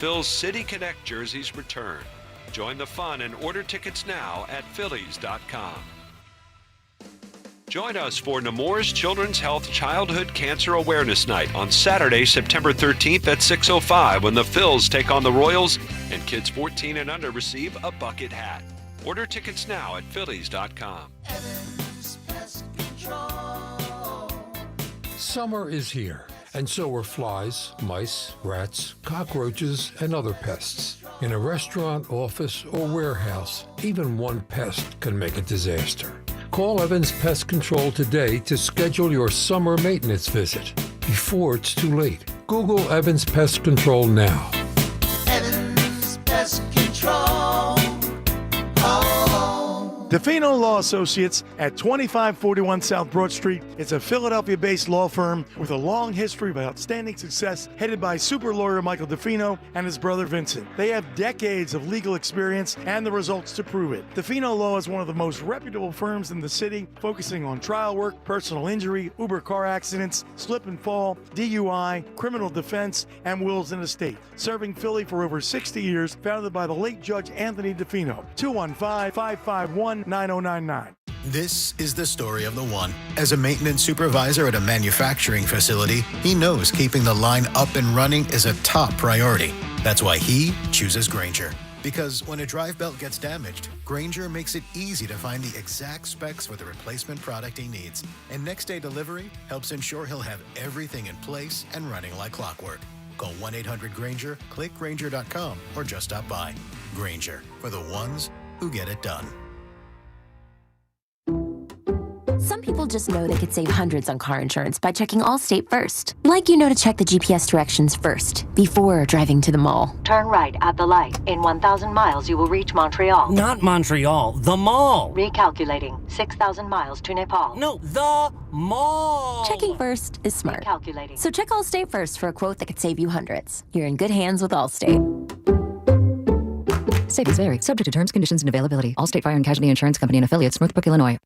Phil's City Connect jerseys return. Join the fun and order tickets now at Phillies.com. Join us for Nemours Children's Health Childhood Cancer Awareness Night on Saturday, September 13th at 6:05 when the Phils take on the Royals and kids 14 and under receive a bucket hat. Order tickets now at Phillies.com. Summer is here, and so are flies, mice, rats, cockroaches, and other pests. In a restaurant, office, or warehouse, even one pest can make a disaster. Call Evans Pest Control today to schedule your summer maintenance visit before it's too late. Google Evans Pest Control now. Evans Pest Control. DeFino Law Associates at 2541 South Broad Street. It's a Philadelphia-based law firm with a long history of outstanding success, headed by super lawyer Michael DeFino and his brother Vincent. They have decades of legal experience and the results to prove it. DeFino Law is one of the most reputable firms in the city, focusing on trial work, personal injury, Uber car accidents, slip and fall, DUI, criminal defense, and wills and estate. Serving Philly for over 60 years, founded by the late Judge Anthony DeFino. 215-551-9099. This is the story of the one. As a maintenance supervisor at a manufacturing facility, he knows keeping the line up and running is a top priority. That's why he chooses Grainger. Because when a drive belt gets damaged, Grainger makes it easy to find the exact specs for the replacement product he needs. And next day delivery helps ensure he'll have everything in place and running like clockwork. Call 1-800-GRAINGER, click Grainger.com, or just stop by. Grainger, for the ones who get it done. Some people just know they could save hundreds on car insurance by checking Allstate first. Like you know to check the GPS directions first, before driving to the mall. Turn right at the light. In 1,000 miles, you will reach Montreal. Not Montreal, the mall. Recalculating. 6,000 miles to Nepal. No, the mall. Checking first is smart. Recalculating. So check Allstate first for a quote that could save you hundreds. You're in good hands with Allstate. Savings vary. Subject to terms, conditions, and availability. Allstate Fire and Casualty Insurance Company and affiliates, Northbrook, Illinois.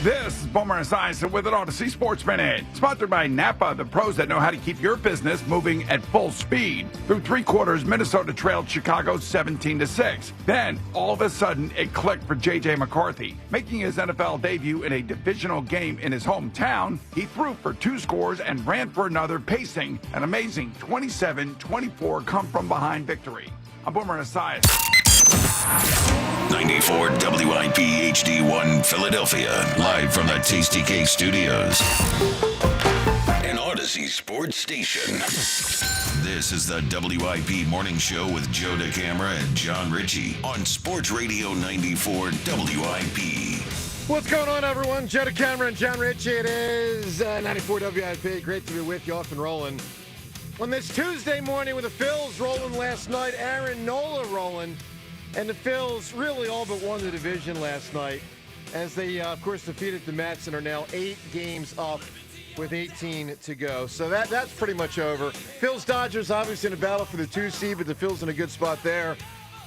This is Boomer Esiason with an Odyssey Sports Minute, sponsored by Napa, the pros that know how to keep your business moving at full speed. Through three quarters, Minnesota trailed Chicago 17-6. Then, all of a sudden, it clicked for J.J. McCarthy. Making his NFL debut in a divisional game in his hometown, he threw for 2 scores and ran for another, pacing an amazing 27-24 come-from-behind victory. I'm Boomer Esiason. 94 WIP HD1 Philadelphia, live from the Tasty Cake Studios. An Odyssey Sports Station. This is the WIP Morning Show with Joe DeCamara and John Ritchie on Sports Radio 94 WIP. What's going on, everyone? Joe DeCamara and John Ritchie. It is 94 WIP. Great to be with you, off and rolling. On this Tuesday morning with the Phils rolling last night, Aaron Nola rolling. And the Phils really all but won the division last night as they, of course, defeated the Mets and are now 8 games up with 18 to go. So that's pretty much over. Phils-Dodgers obviously in a battle for the 2 seed, but the Phils in a good spot there.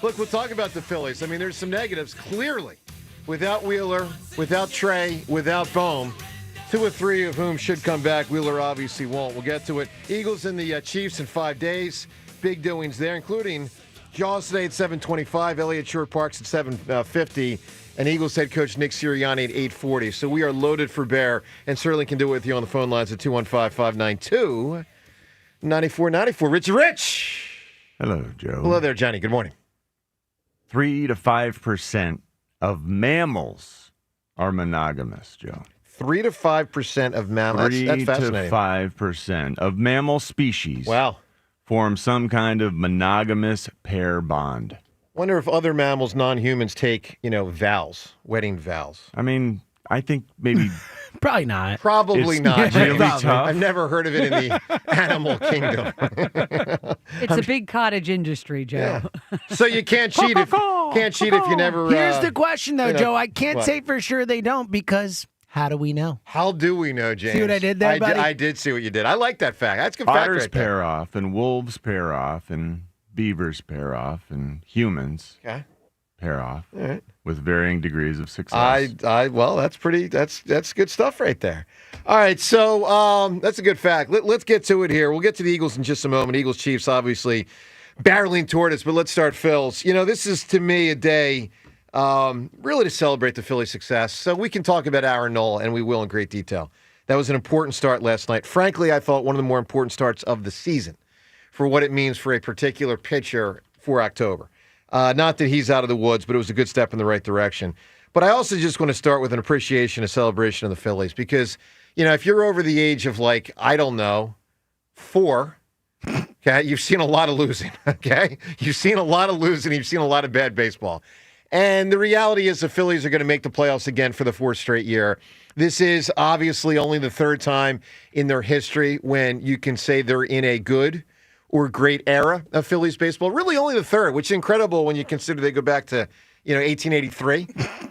Look, we'll talk about the Phillies. I mean, there's some negatives, clearly. Without Wheeler, without Trey, without Bohm, 2 or 3 of whom should come back. Wheeler obviously won't. We'll get to it. Eagles and the Chiefs in 5 days. Big doings there, including Jaws today at 7:25, Elliott Short Parks at 7:50, and Eagles head coach Nick Sirianni at 8:40. So we are loaded for bear, and certainly can do it with you on the phone lines at 215-592-9494. Rich. Hello, Joe. Hello there, Johnny. Good morning. 3 to 5% of mammals are monogamous, Joe. 3 to 5% of mammals. That's fascinating. 3 to 5% of mammal species. Wow. Form some kind of monogamous pair bond. Wonder if other mammals, non-humans, take, vows, wedding vows. I mean, I think maybe... Probably not. Probably not. Really tough. I've never heard of it in the animal kingdom. It's a big cottage industry, Joe. Yeah. So you can't cheat if you never... Here's the question, though, Joe. I can't what? say for sure they don't because... How do we know? How do we know, James? See what I did there, buddy? I did see what you did. I like that fact. That's a good fact Otters right there. pair off, and wolves pair off, and beavers pair off, and humans. Okay. pair off All right. with varying degrees of success. Well, that's good stuff right there. All right, so that's a good fact. Let's get to it here. We'll get to the Eagles in just a moment. Eagles Chiefs obviously barreling toward us, but let's start Phils. This is to me a day really to celebrate the Phillies' success. So we can talk about Aaron Nola, and we will in great detail. That was an important start last night. Frankly, I thought one of the more important starts of the season for what it means for a particular pitcher for October. Not that he's out of the woods, but it was a good step in the right direction. But I also just want to start with an appreciation, a celebration of the Phillies, because, if you're over the age of 4, okay, you've seen a lot of losing, okay? You've seen a lot of losing. You've seen a lot of bad baseball. And the reality is the Phillies are going to make the playoffs again for the 4th straight year. This is obviously only the 3rd time in their history when you can say they're in a good or great era of Phillies baseball. Really only the 3rd, which is incredible when you consider they go back to 1883.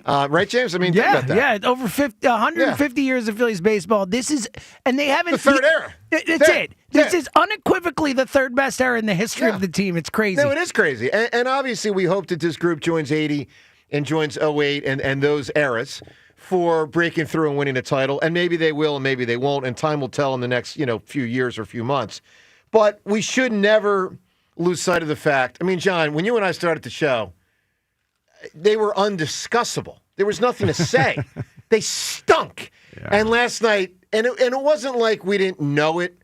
Right, James? I mean, think about that. Over 150 years of Phillies baseball. This is, and they haven't. The 3rd era. That's it. This is unequivocally the 3rd best era in the history of the team. It's crazy. No, it is crazy. And obviously we hope that this group joins 80 and joins 08 and those eras for breaking through and winning a title. And maybe they will and maybe they won't. And time will tell in the next, few years or few months. But we should never lose sight of the fact. I mean, John, when you and I started the show, they were undiscussable. There was nothing to say. They stunk. Yeah. And last night, and it wasn't like we didn't know it,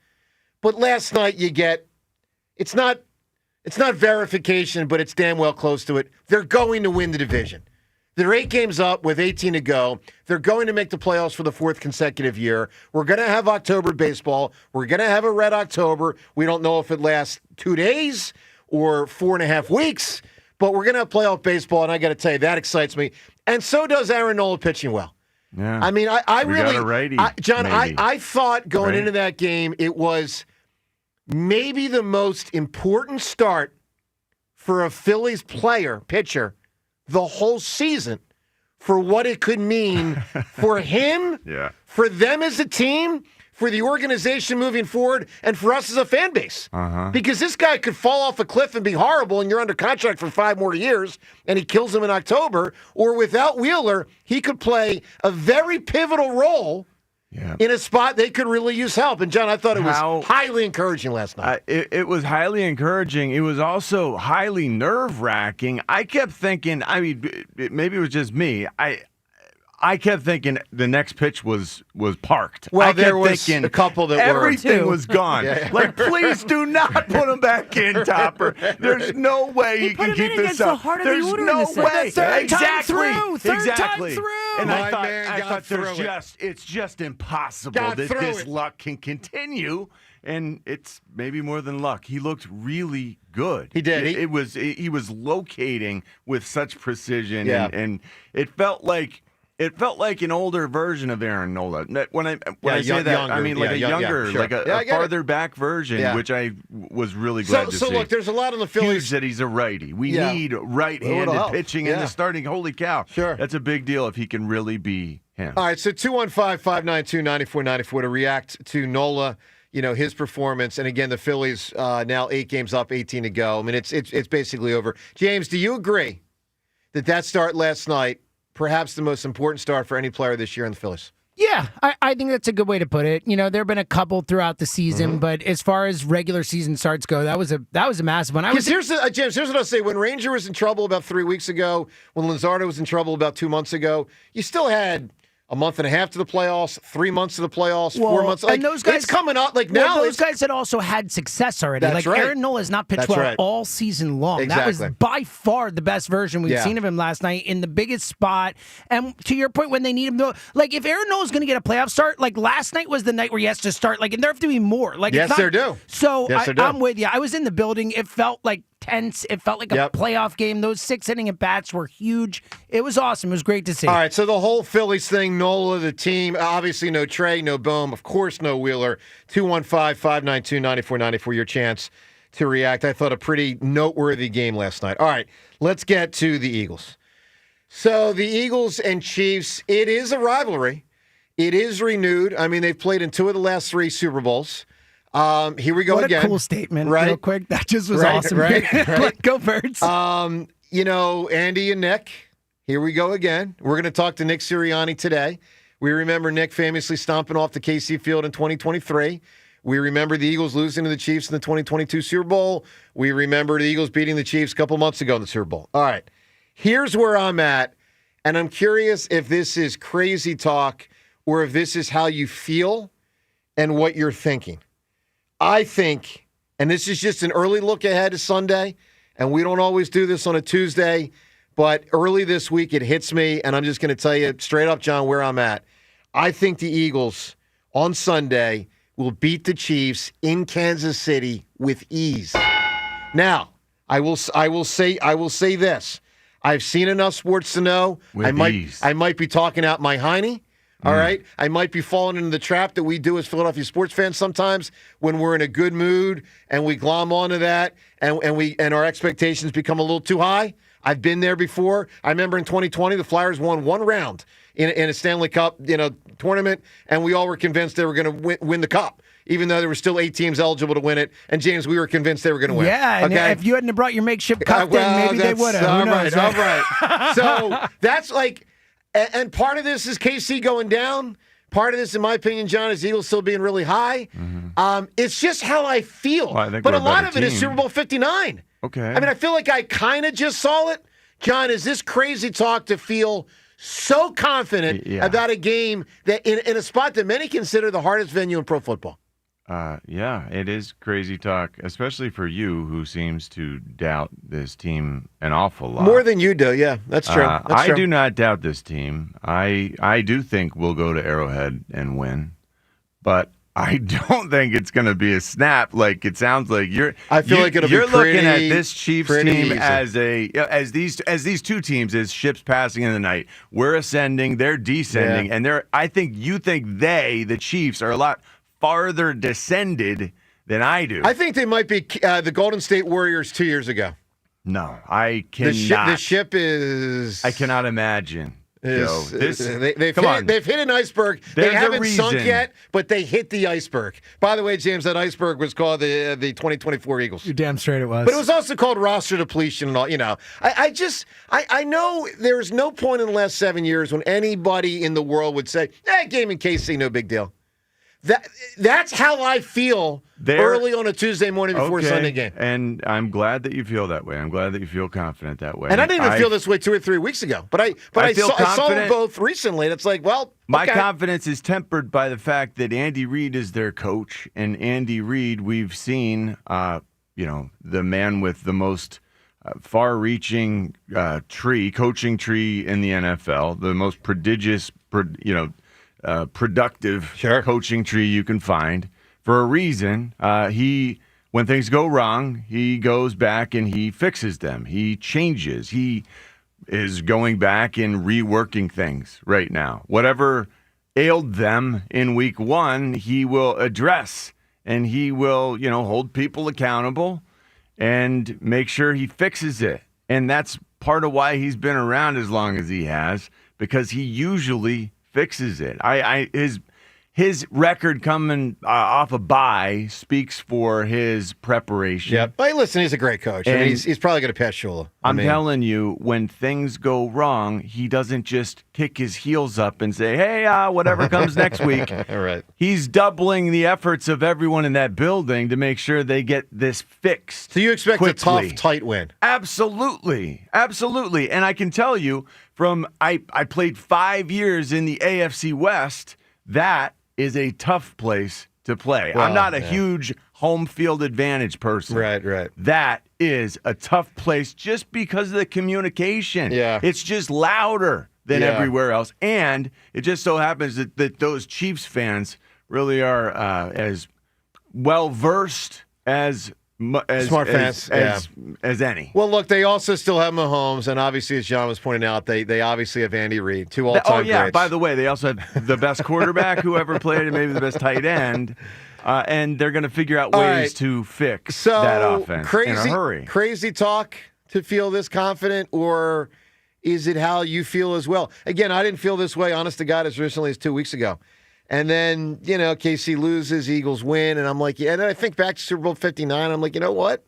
but last night it's not verification, but it's damn well close to it. They're going to win the division. They're 8 games up with 18 to go. They're going to make the playoffs for the 4th consecutive year. We're going to have October baseball. We're going to have a red October. We don't know if it lasts 2 days or 4.5 weeks, but we're going to have playoff baseball, and I got to tell you, that excites me. And so does Aaron Nola pitching well. Yeah. I mean, I we really, got a righty, John, maybe. I thought going into that game, it was maybe the most important start for a Phillies pitcher, the whole season, for what it could mean for him, for them as a team, for the organization moving forward, and for us as a fan base. Because this guy could fall off a cliff and be horrible, and you're under contract for 5 more years, and he kills him in October. Or without Wheeler, he could play a very pivotal role in a spot they could really use help. And, John, I thought it was highly encouraging last night. It was highly encouraging. It was also highly nerve-wracking. I kept thinking, maybe it was just me. I kept thinking the next pitch was parked. Well, there was a couple that everything was gone. Yeah. Please do not put him back in, Topper. There's no way he can keep this up. There's no way. Third time through. And My I man got thought through it's just impossible that this luck can continue. And it's maybe more than luck. He looked really good. He did. He was locating with such precision, Yeah. and it felt like an older version of Aaron Nola. When I say that, younger. I mean like a younger, sure. like a farther back version, which I was really glad to see. So look, there's a lot on the Phillies. Huge that he's a righty. We need right-handed pitching in the starting. Holy cow. Sure. That's a big deal if he can really be him. All right, so 215-592-9494 to react to Nola, his performance. And again, the Phillies now 8 games up, 18 to go. I mean, it's basically over. James, do you agree that start last night, perhaps the most important start for any player this year in the Phillies? Yeah, I think that's a good way to put it. There have been a couple throughout the season, but as far as regular season starts go, that was a massive one. James, here's what I'll say. When Ranger was in trouble about 3 weeks ago, when Luzardo was in trouble about 2 months ago, you still had a month and a half to the playoffs, 3 months to the playoffs, 4 months. And those guys, it's coming up. Now those guys had also had success already. That's right. Aaron Nola has not pitched all season long. Exactly. That was by far the best version we've seen of him last night in the biggest spot. And to your point, when they need him to, if Aaron Nola is going to get a playoff start, last night was the night where he has to start. And there have to be more. Yes, there do. So I'm with you. I was in the building. It felt tense. It felt like a playoff game. Those 6-inning at-bats were huge. It was awesome. It was great to see. All right, so the whole Phillies thing, Nola, the team, obviously no Trey, no Bohm, of course no Wheeler. 215-592-9494, your chance to react. I thought a pretty noteworthy game last night. All right, let's get to the Eagles. So the Eagles and Chiefs, it is a rivalry. It is renewed. I mean, they've played in 2 of the last 3 Super Bowls. Here we go again. What a cool statement, real quick. That just was awesome. Right. Go Birds. Andy and Nick, here we go again. We're going to talk to Nick Sirianni today. We remember Nick famously stomping off the KC Field in 2023. We remember the Eagles losing to the Chiefs in the 2022 Super Bowl. We remember the Eagles beating the Chiefs a couple months ago in the Super Bowl. All right, here's where I'm at, and I'm curious if this is crazy talk or if this is how you feel and what you're thinking. I think, and this is just an early look ahead to Sunday, and we don't always do this on a Tuesday, but early this week it hits me, and I'm just going to tell you straight up, John, where I'm at. I think the Eagles on Sunday will beat the Chiefs in Kansas City with ease. Now, I will say this. I've seen enough sports to know I might be talking out my hiney. All right, I might be falling into the trap that we do as Philadelphia sports fans sometimes when we're in a good mood and we glom onto that and our expectations become a little too high. I've been there before. I remember in 2020 the Flyers won one round in a Stanley Cup tournament, and we all were convinced they were going to win the cup, even though there were still 8 teams eligible to win it. And James, we were convinced they were going to win. Yeah, and if you hadn't brought your makeshift cup, then maybe they would have. All right. So that's like. And part of this is KC going down. Part of this, in my opinion, John, is Eagles still being really high. Mm-hmm. It's just how I feel. Well, but a lot of it is Super Bowl 59. Okay. I mean, I feel like I kind of just saw it. John, is this crazy talk to feel so confident about a game that in a spot that many consider the hardest venue in pro football? Yeah, it is crazy talk, especially for you, who seems to doubt this team an awful lot. More than you do, yeah. That's true. I do not doubt this team. I do think we'll go to Arrowhead and win, but I don't think it's going to be a snap. Like it sounds like I feel like it'll be you're looking at this Chiefs team easy. as these two teams as ships passing in the night. We're ascending, they're descending, and I think you think the Chiefs, are a lot farther descended than I do. I think they might be the Golden State Warriors 2 years ago. No, I cannot. The ship is. I cannot imagine. They've hit an iceberg. They haven't sunk yet, but they hit the iceberg. By the way, James, that iceberg was called the 2024 Eagles. You're damn straight it was. But it was also called roster depletion and all. I know there's no point in the last 7 years when anybody in the world would say, game in KC, no big deal. That's how I feel early on a Tuesday morning before a Sunday game. And I'm glad that you feel that way. I'm glad that you feel confident that way. And I didn't even feel this way 2 or 3 weeks ago. But I saw them both recently, and it's like, well, my confidence is tempered by the fact that Andy Reid is their coach. And Andy Reid, we've seen, the man with the most far-reaching coaching tree in the NFL, the most prodigious, productive coaching tree you can find for a reason. When things go wrong, he goes back and he fixes them. He changes. He is going back and reworking things right now. Whatever ailed them in week 1, he will address, and he will, hold people accountable and make sure he fixes it. And that's part of why he's been around as long as he has, because he usually fixes it. His record coming off a bye speaks for his preparation. Yeah, but listen, he's a great coach. I mean, he's probably going to pass Shula. I'm telling you, when things go wrong, he doesn't just kick his heels up and say, "Hey, whatever comes next week." All right. He's doubling the efforts of everyone in that building to make sure they get this fixed. So you expect quickly. a tough, tight win? Absolutely, and I can tell you I played 5 years in the AFC West. That is a tough place to play. Well, I'm not a huge home field advantage person. Right. That is a tough place just because of the communication. Yeah. It's just louder than everywhere else. And it just so happens that those Chiefs fans really are as well-versed as smart fans as any. Well, look, they also still have Mahomes, and obviously, as John was pointing out, they obviously have Andy Reid, 2 all-time greats. By the way, they also have the best quarterback who ever played, and maybe the best tight end, and they're going to figure out ways to fix that offense in a hurry. Crazy talk to feel this confident, or is it how you feel as well? Again, I didn't feel this way, honest to God, as recently as 2 weeks ago. And then, KC loses, Eagles win, and I'm like, and then I think back to Super Bowl 59, I'm like, you know what?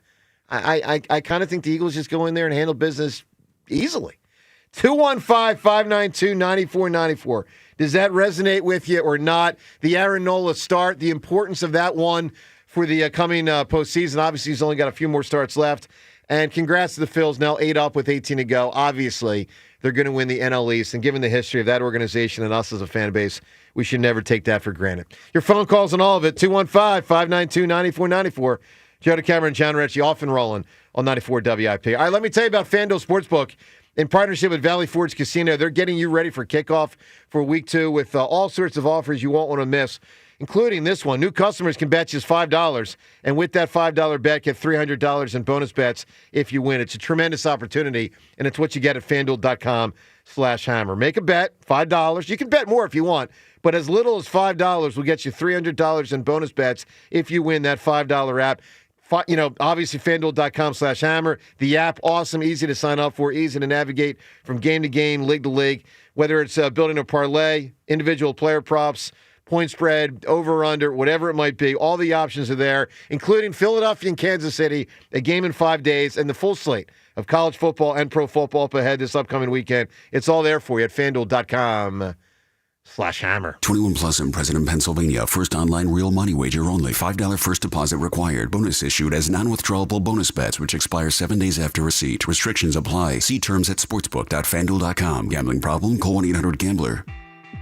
I kind of think the Eagles just go in there and handle business easily. 215-592-9494. Does that resonate with you or not? The Aaron Nola start, the importance of that one for the coming postseason. Obviously, he's only got a few more starts left. And congrats to the Phils, now 8 up with 18 to go. Obviously, they're going to win the NL East. And given the history of that organization and us as a fan base, we should never take that for granted. Your phone calls and all of it, 215-592-9494. Joe DeCamera and John Ritchie off and rolling on 94 WIP. All right, let me tell you about FanDuel Sportsbook. In partnership with Valley Forge Casino, they're getting you ready for kickoff for week 2 with all sorts of offers you won't want to miss, including this one. New customers can bet just $5, and with that $5 bet, get $300 in bonus bets if you win. It's a tremendous opportunity, and it's what you get at FanDuel.com/hammer. Make a bet, $5. You can bet more if you want, but as little as $5 will get you $300 in bonus bets if you win that $5 app. Obviously, FanDuel.com/hammer. The app, awesome, easy to sign up for, easy to navigate from game to game, league to league, whether it's building a parlay, individual player props, point spread, over, under, whatever it might be. All the options are there, including Philadelphia and Kansas City, a game in 5 days, and the full slate of college football and pro football up ahead this upcoming weekend. It's all there for you at FanDuel.com/hammer. 21 plus and present in Pennsylvania. First online real money wager only. $5 first deposit required. Bonus issued as non-withdrawable bonus bets, which expire 7 days after receipt. Restrictions apply. See terms at sportsbook.fanduel.com. Gambling problem? Call 1-800-GAMBLER.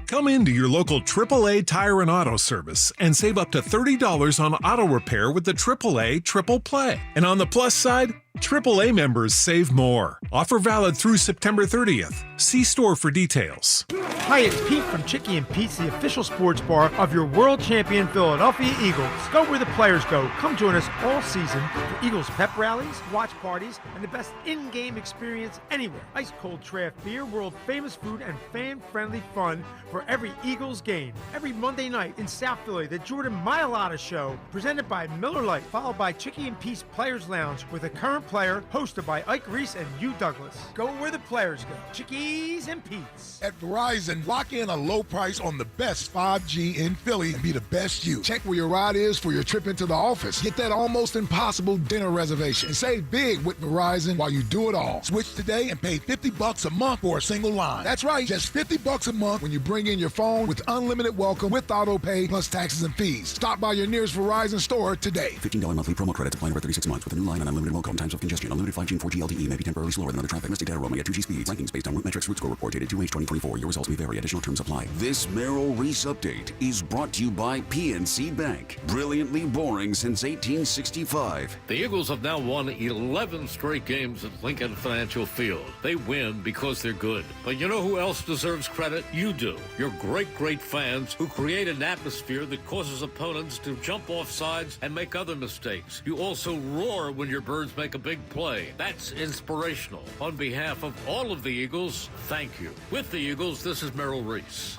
Come into your local AAA Tire and Auto Service and save up to $30 on auto repair with the AAA Triple Play. And on the plus side, AAA members save more. Offer valid through September 30th. See store for details. Hi, it's Pete from Chicky and Pete's, the official sports bar of your world champion Philadelphia Eagles. Go where the players go. Come join us all season for Eagles pep rallies, watch parties, and the best in-game experience anywhere. Ice cold draft beer, world famous food, and fan-friendly fun for every Eagles game. Every Monday night in South Philly, the Jordan Mailata Show, presented by Miller Lite, followed by Chicky and Pete's Players Lounge with a current player, hosted by Ike Reese and Hugh Douglas. Go where the players go. Chickies and Pete's. At Verizon, lock in a low price on the best 5G in Philly and be the best you. Check where your ride is for your trip into the office. Get that almost impossible dinner reservation. And save big with Verizon while you do it all. Switch today and pay $50 a month for a single line. That's right, just $50 a month when you bring in your phone with unlimited welcome with auto pay plus taxes and fees. Stop by your nearest Verizon store today. $15 monthly promo credits apply over 36 months with a new line and unlimited welcome. Times of congestion. Unlimited 5G and 4G LTE may be temporarily slower than other traffic. Must data roaming at 2G speeds. Rankings based on root metrics root score report dated 2H2024. Your results may vary. Additional terms apply. This Merrill Reese update is brought to you by PNC Bank. Brilliantly boring since 1865. The Eagles have now won 11 straight games at Lincoln Financial Field. They win because they're good. But you know who else deserves credit? You do. Your great fans who create an atmosphere that causes opponents to jump off sides and make other mistakes. You also roar when your birds make a big play. That's inspirational. On behalf of all of the Eagles, thank you. With the Eagles, this is Merrill Reese.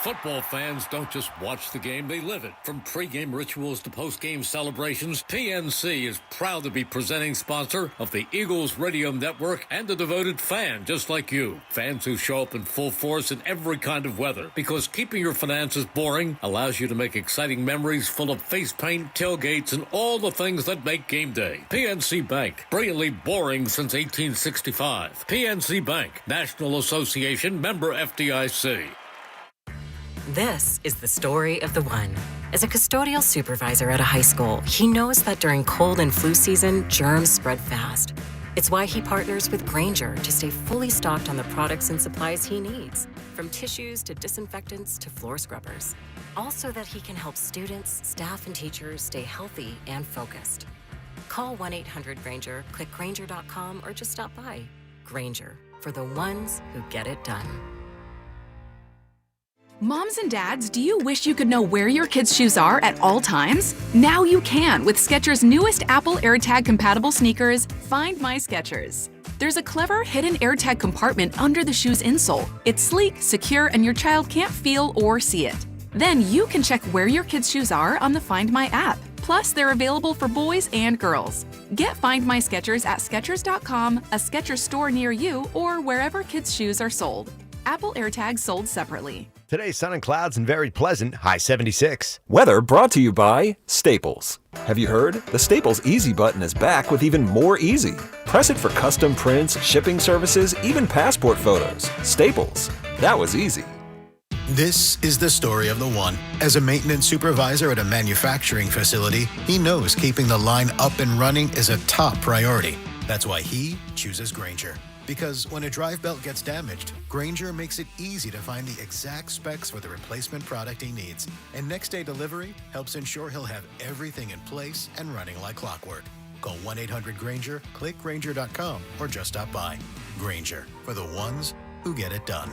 Football fans don't just watch the game, they live it. From pregame rituals to postgame celebrations, PNC is proud to be presenting sponsor of the Eagles Radio Network and a devoted fan just like you. Fans who show up in full force in every kind of weather. Because keeping your finances boring allows you to make exciting memories full of face paint, tailgates, and all the things that make game day. PNC Bank, brilliantly boring since 1865. PNC Bank, National Association, member FDIC. This is the story of the one. As a custodial supervisor at a high school, he knows that during cold and flu season, germs spread fast. It's why he partners with Grainger to stay fully stocked on the products and supplies he needs, from tissues to disinfectants to floor scrubbers. All so that he can help students, staff, and teachers stay healthy and focused. Call 1-800-GRAINGER, click Grainger.com, or just stop by. Grainger, for the ones who get it done. Moms and dads, do you wish you could know where your kids' shoes are at all times? Now you can with Skechers' newest Apple AirTag compatible sneakers, Find My Skechers. There's a clever hidden AirTag compartment under the shoe's insole. It's sleek, secure, and your child can't feel or see it. Then you can check where your kids' shoes are on the Find My app. Plus, they're available for boys and girls. Get Find My Skechers at Skechers.com, a Skechers store near you, or wherever kids' shoes are sold. Apple AirTags sold separately. Today, sun and clouds and very pleasant, high 76. Weather brought to you by Staples. Have you heard? The Staples Easy button is back with even more easy. Press it for custom prints, shipping services, even passport photos. Staples. That was easy. This is the story of the one. As a maintenance supervisor at a manufacturing facility, he knows keeping the line up and running is a top priority. That's why he chooses Grainger. Because when a drive belt gets damaged, Grainger makes it easy to find the exact specs for the replacement product he needs. And next day delivery helps ensure he'll have everything in place and running like clockwork. Call 1-800-GRAINGER, click Grainger.com, or just stop by. Grainger, for the ones who get it done.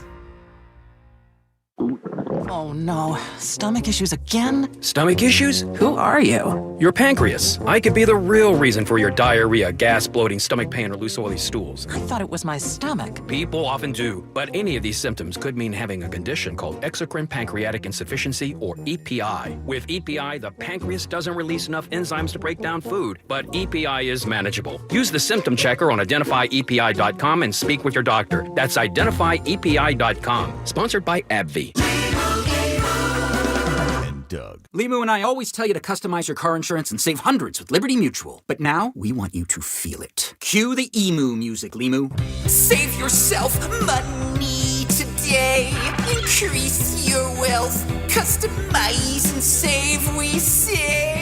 Oh no, stomach issues again? Stomach issues? Who are you? Your pancreas. I could be the real reason for your diarrhea, gas, bloating, stomach pain, or loose oily stools. I thought it was my stomach. People often do, but any of these symptoms could mean having a condition called exocrine pancreatic insufficiency, or EPI. With EPI, the pancreas doesn't release enough enzymes to break down food, but EPI is manageable. Use the symptom checker on identifyepi.com and speak with your doctor. That's identifyepi.com. Sponsored by AbbVie. Doug. Limu and I always tell you to customize your car insurance and save hundreds with Liberty Mutual. But now, we want you to feel it. Cue the emu music, Limu. Save yourself money today. Increase your wealth. Customize and save, we say.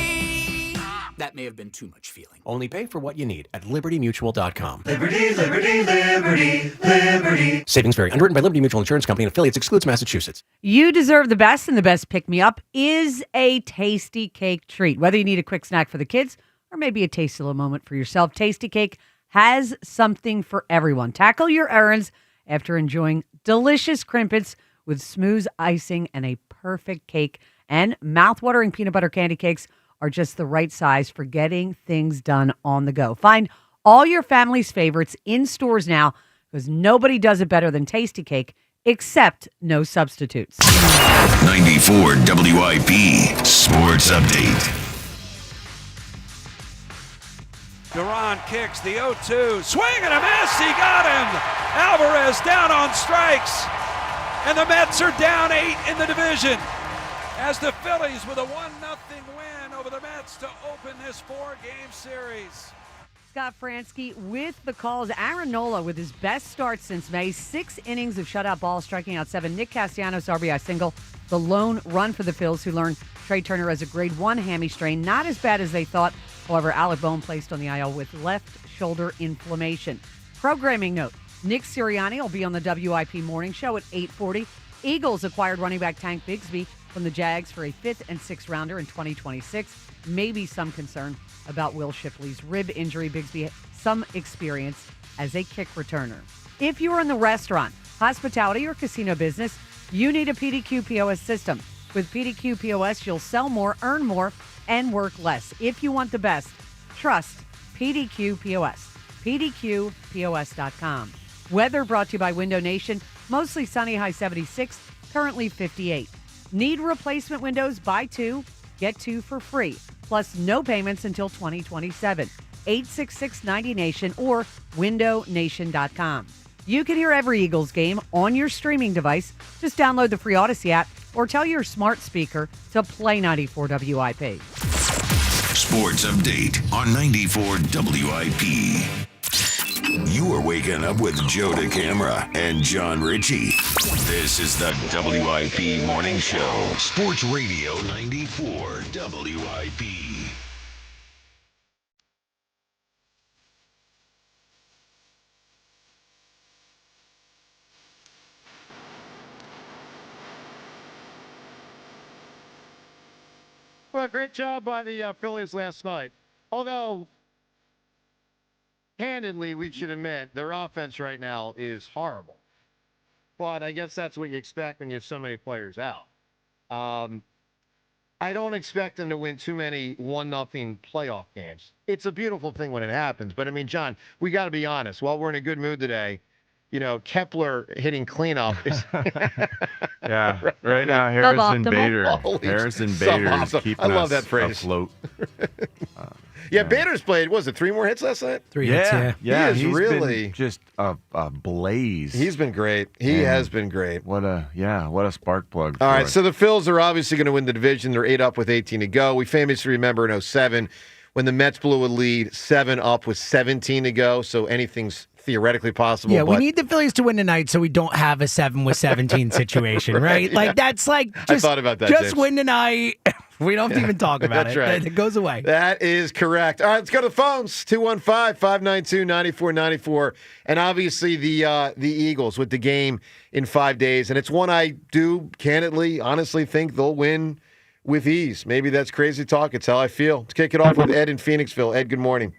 That may have been too much feeling. Only pay for what you need at libertymutual.com. Liberty, liberty, liberty, liberty. Savings vary. Underwritten by Liberty Mutual Insurance Company and affiliates. Excludes Massachusetts. You deserve the best, and the best pick-me-up is a tasty cake treat. Whether you need a quick snack for the kids or maybe a tasty little moment for yourself, Tasty Cake has something for everyone. Tackle your errands after enjoying delicious crimpets with smooth icing and a perfect cake. And mouth-watering peanut butter candy cakes are just the right size for getting things done on the go. Find all your family's favorites in stores now, because nobody does it better than Tasty Cake, except no substitutes. 94 WIP Sports Update. Duran kicks the 0-2. Swing and a miss. He got him. Alvarez down on strikes. And the Mets are down 8 in the division, as the Phillies with a 1-0 win over the Mets to open this 4-game series. Scott Fransky with the calls. Aaron Nola with his best start since May. 6 innings of shutout ball, striking out 7. Nick Castellanos' RBI single. The lone run for the Phils, who learned Trey Turner has a grade 1 hammy strain. Not as bad as they thought. However, Alec Boehm placed on the IL with left shoulder inflammation. Programming note, Nick Sirianni will be on the WIP morning show at 8:40. Eagles acquired running back Tank Bigsby from the Jags for a 5th and 6th rounder in 2026. Maybe some concern about Will Shipley's rib injury. Bigsby had some experience as a kick returner. If you're in the restaurant, hospitality, or casino business, you need a PDQ POS system. With PDQ POS, you'll sell more, earn more, and work less. If you want the best, trust PDQ POS. PDQPOS.com. Weather brought to you by Window Nation. Mostly sunny, high 76, currently 58. Need replacement windows? Buy 2, get 2 for free. Plus no payments until 2027. 866-90-NATION or windownation.com. You can hear every Eagles game on your streaming device. Just download the free Odyssey app or tell your smart speaker to play 94 WIP. Sports Update on 94 WIP. You are waking up with Joe DeCamara and John Ritchie. This is the WIP Morning Show. Sports Radio 94 WIP. Well, great job by the Phillies last night. Although, candidly, we should admit, their offense right now is horrible. But I guess that's what you expect when you have so many players out. I don't expect them to win too many 1-0 playoff games. It's a beautiful thing when it happens. But, I mean, John, we got to be honest. While we're in a good mood today, you know, Kepler hitting cleanup is... Yeah, right now, Harrison Bader. Harrison Bader is keeping us afloat. Yeah, Bader's played, was it 3 more hits last night? 3 hits, yeah. He is he's really been just a blaze. He's been great. He has been great. What a spark plug. All right, so the Phils are obviously going to win the division. They're 8 up with 18 to go. We famously remember in 07 when the Mets blew a lead 7 up with 17 to go, so anything's theoretically possible. Yeah, we but need the Phillies to win tonight so we don't have a 7 with 17 situation, right? Yeah. Like, that's like, just, I thought about that, just James. win tonight. We don't have to even talk about That's it. right. It goes away. That is correct. All right, let's go to the phones. 215-592-9494. And obviously the Eagles with the game in 5 days. And it's one I do candidly, honestly think they'll win with ease. Maybe that's crazy talk. It's how I feel. Let's kick it off with Ed in Phoenixville. Ed, good morning.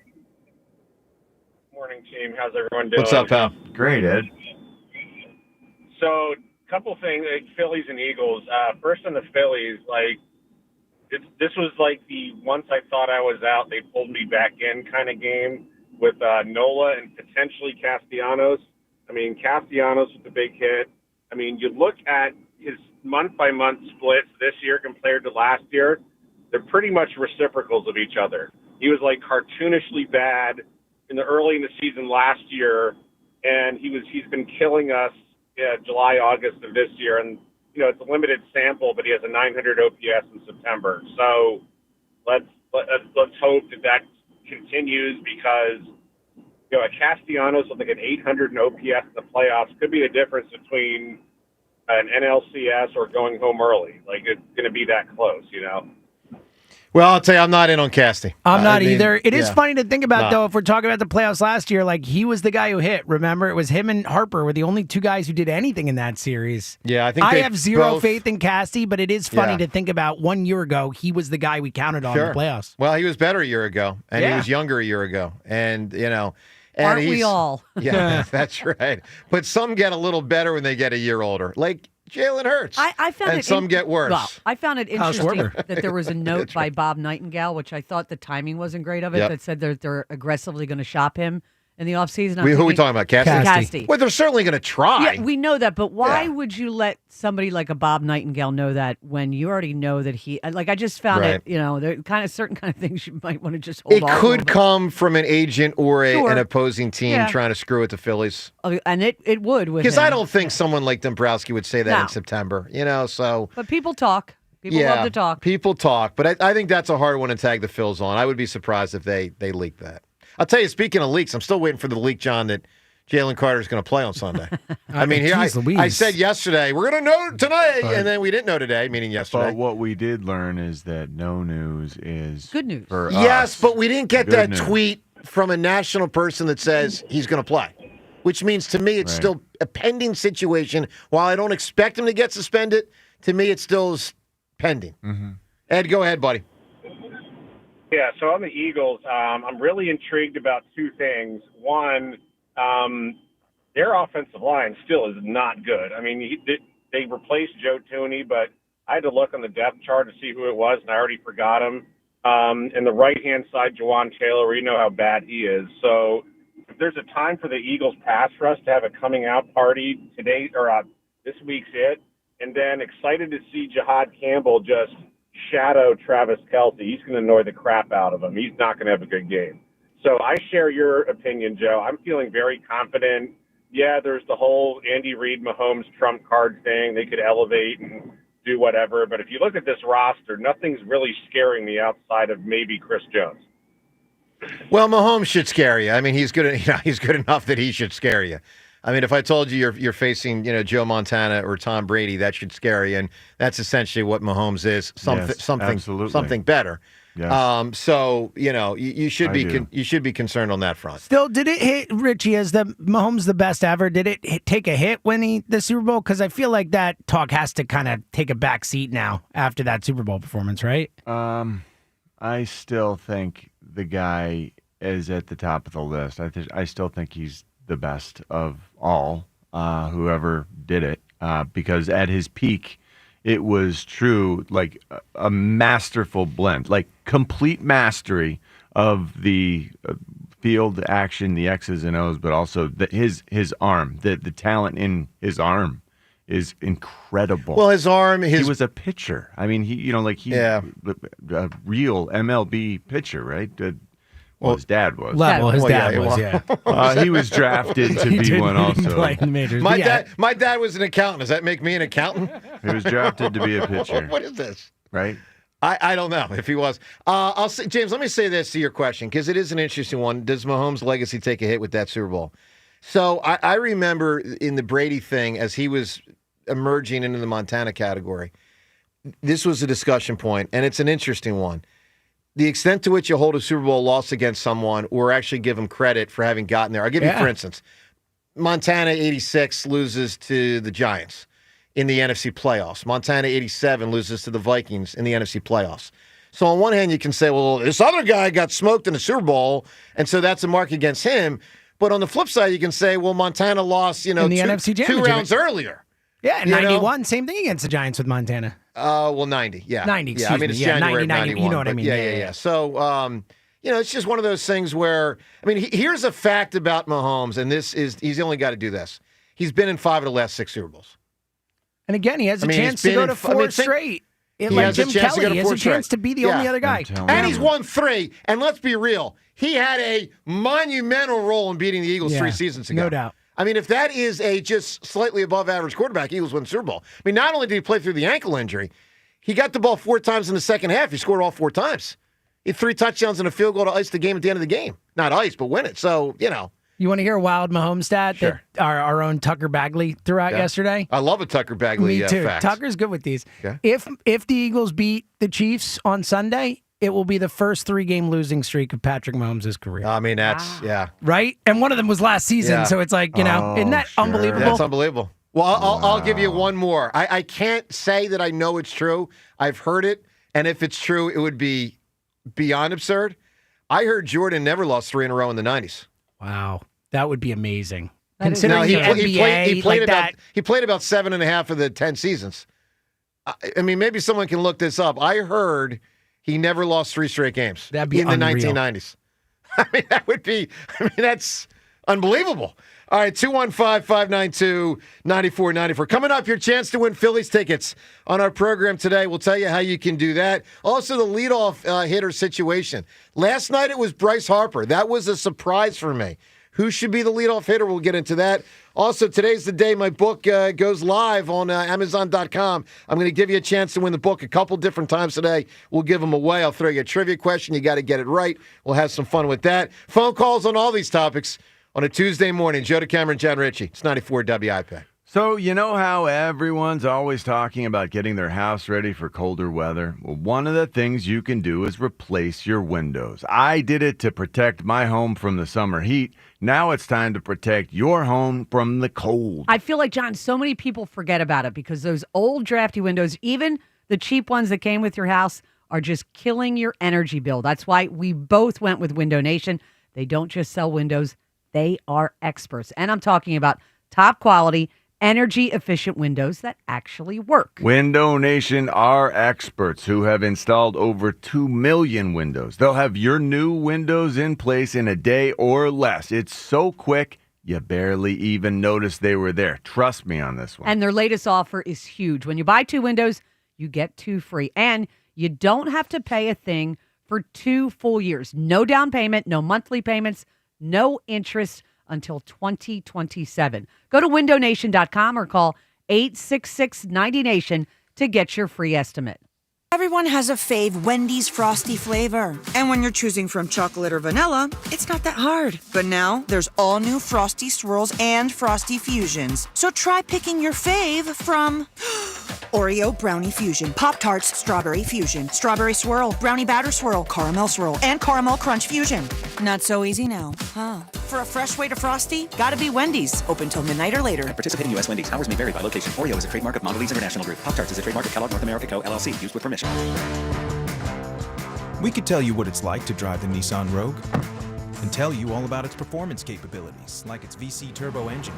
Morning, team. How's everyone doing? What's up, pal? Great, Ed. So, couple things, like Phillies and Eagles. First on the Phillies, this was like the once I thought I was out, they pulled me back in kind of game with Nola and potentially Castellanos. I mean, Castellanos was a big hit. I mean, you look at his month-by-month splits this year compared to last year, they're pretty much reciprocals of each other. He was like cartoonishly bad early in the season last year, and he's been killing us July, August of this year, and it's a limited sample, but he has a 900 OPS in September. So let's hope that continues because a Castellanos with like an 800 in OPS in the playoffs could be the difference between an NLCS or going home early. Like it's going to be that close, Well, I'll tell you, I'm not in on Casty. I'm not either. It is yeah. funny to think about, though, if we're talking about the playoffs last year, like he was the guy who hit. Remember, it was him and Harper were the only two guys who did anything in that series. Yeah, I think I they have zero both- faith in Casty, but it is funny Yeah. to think about 1 year ago, he was the guy we counted on in the playoffs. Well, he was better a year ago, and he Yeah. was younger a year ago, and and Aren't we he's- all? Yeah, that's right. But some get a little better when they get a year older, like Jalen Hurts. I found and it some get worse. Well, I found it How's interesting Schwarber? that there was a note by Bob Nightingale, which I thought the timing wasn't great of it, Yep. that said they're aggressively going to shop him in the offseason. Who are we talking about? Casty? Well, they're certainly going to try. Yeah, we know that, but why would you let somebody like a Bob Nightingale know that when you already know that he? Like, I just found Right. it. There are kind of certain kind of things you might want to just hold It off a could little bit. come from an agent or Sure. an opposing team Yeah. trying to screw with the Phillies. And it would with Because him. I don't think someone like Dombrowski would say that No. in September. So But people talk. People love to talk. People talk, but I think that's a hard one to tag the Phils on. I would be surprised if they leak that. I'll tell you, speaking of leaks, I'm still waiting for the leak, John, that Jalen Carter's going to play on Sunday. I mean, here Jeez Louise. I said yesterday, we're going to know tonight, But- and then we didn't know today, meaning yesterday. But what we did learn is that no news is good news. for Yes, us. but we didn't get Good that news. tweet from a national person that says he's going to play, which means to me it's Right. still a pending situation. While I don't expect him to get suspended, to me it still is pending. Mm-hmm. Ed, go ahead, buddy. Yeah, so on the Eagles, I'm really intrigued about two things. One, their offensive line still is not good. I mean, they replaced Joe Tooney, but I had to look on the depth chart to see who it was, and I already forgot him. And the right-hand side, Jawan Taylor, we know how bad he is. So if there's a time for the Eagles pass rush to have a coming-out party today or this week's it, and then excited to see Jihad Campbell just shadow Travis Kelce. He's going to annoy the crap out of him. He's not going to have a good game. So I share your opinion, Joe. I'm feeling very confident. Yeah, there's the whole Andy Reid, Mahomes trump card thing. They could elevate and do whatever. But if you look at this roster, nothing's really scaring me outside of maybe Chris Jones. Well, Mahomes should scare you. I mean, he's good. He's good enough that he should scare you. I mean, if I told you you're facing, Joe Montana or Tom Brady, that should scare you, and that's essentially what Mahomes is. Something better. Yes. So you should I be do. you should be concerned on that front. Still, did it hit Richie as the Mahomes the best ever? Did it take a hit winning the Super Bowl? Because I feel like that talk has to kind of take a back seat now after that Super Bowl performance, right? I still think the guy is at the top of the list. I still think he's the best of all, whoever did it, because at his peak, it was true, like a masterful blend, like complete mastery of the field action, the X's and O's, but also his arm, the talent in his arm is incredible. Well, his arm, he was a pitcher. I mean, a real MLB pitcher, right? Well, his dad was. His dad was, yeah. He was drafted to be one also. Play in the majors. My But yeah. my dad was an accountant. Does that make me an accountant? He was drafted to be a pitcher. What is this? Right? I don't know if he was. I'll say, James, let me say this to your question, because it is an interesting one. Does Mahomes' legacy take a hit with that Super Bowl? So I remember in the Brady thing, as he was emerging into the Montana category, this was a discussion point, and it's an interesting one. The extent to which you hold a Super Bowl loss against someone or actually give them credit for having gotten there. I'll give you, for instance, Montana 86 loses to the Giants in the NFC playoffs. Montana 87 loses to the Vikings in the NFC playoffs. So on one hand, you can say, well, this other guy got smoked in the Super Bowl, and so that's a mark against him. But on the flip side, you can say, well, Montana lost, in the NFC Championship 2 rounds earlier. Yeah, 91, same thing against the Giants with Montana. Well, 90, yeah. 90, yeah, I mean, it's me. January 90, 91. you know what I mean. Yeah. So, it's just one of those things where, I mean, here's a fact about Mahomes, and he's only got to do this. He's been in 5 of the last 6 Super Bowls. And again, he has a chance to go to 4 straight. Like Jim Kelly, he has a chance to be the only other guy. And he's won 3. And let's be real, he had a monumental role in beating the Eagles 3 seasons ago. No doubt. I mean, if that is a just slightly above average quarterback, Eagles win the Super Bowl. I mean, not only did he play through the ankle injury, he got the ball 4 times in the second half. He scored all 4 times. He had 3 touchdowns and a field goal to ice the game at the end of the game. Not ice, but win it. So, You want to hear a wild Mahomes stat that our own Tucker Bagley threw out yesterday? I love a Tucker Bagley Me too. fact. Tucker's good with these. Okay. If the Eagles beat the Chiefs on Sunday, it will be the first 3-game losing streak of Patrick Mahomes' career. I mean, that's, Right? And one of them was last season, so it's like, isn't that unbelievable? That's unbelievable. Well, I'll give you one more. I can't say that I know it's true. I've heard it, and if it's true, it would be beyond absurd. I heard Jordan never lost 3 in a row in the 90s. Wow. That would be amazing. Considering the NBA, he played about 7.5 of the 10 seasons. I mean, maybe someone can look this up. I heard he never lost 3 straight games That'd be in the unreal. 1990s. I mean, that's unbelievable. All right, 215-592-9494. Coming up, your chance to win Phillies tickets on our program today. We'll tell you how you can do that. Also, the leadoff hitter situation. Last night, it was Bryce Harper. That was a surprise for me. Who should be the leadoff hitter? We'll get into that. Also, today's the day my book goes live on Amazon.com. I'm going to give you a chance to win the book a couple different times today. We'll give them away. I'll throw you a trivia question. You got to get it right. We'll have some fun with that. Phone calls on all these topics on a Tuesday morning. Joe DeCamera and John Ritchie. It's 94 WIP. So you know how everyone's always talking about getting their house ready for colder weather? Well, one of the things you can do is replace your windows. I did it to protect my home from the summer heat. Now it's time to protect your home from the cold. I feel like, John, so many people forget about it because those old drafty windows, even the cheap ones that came with your house, are just killing your energy bill. That's why we both went with Window Nation. They don't just sell windows. They are experts. And I'm talking about top quality, energy-efficient windows that actually work. Window Nation are experts who have installed over 2 million windows. They'll have your new windows in place in a day or less. It's so quick, you barely even notice they were there. Trust me on this one. And their latest offer is huge. When you buy 2 windows, you get 2 free. And you don't have to pay a thing for 2 full years. No down payment, no monthly payments, no interest until 2027. Go to windownation.com or call 866-90NATION to get your free estimate. Everyone has a fave Wendy's Frosty flavor. And when you're choosing from chocolate or vanilla, it's not that hard. But now, there's all new Frosty Swirls and Frosty Fusions. So try picking your fave from Oreo Brownie Fusion, Pop-Tarts Strawberry Fusion, Strawberry Swirl, Brownie Batter Swirl, Caramel Swirl, and Caramel Crunch Fusion. Not so easy now, huh? For a fresh way to Frosty, gotta be Wendy's. Open till midnight or later. At participating U.S. Wendy's. Hours may vary by location. Oreo is a trademark of Mondelez International Group. Pop-Tarts is a trademark of Kellogg North America Co., LLC. Used with permission. We could tell you what it's like to drive the Nissan Rogue and tell you all about its performance capabilities, like its VC turbo engine.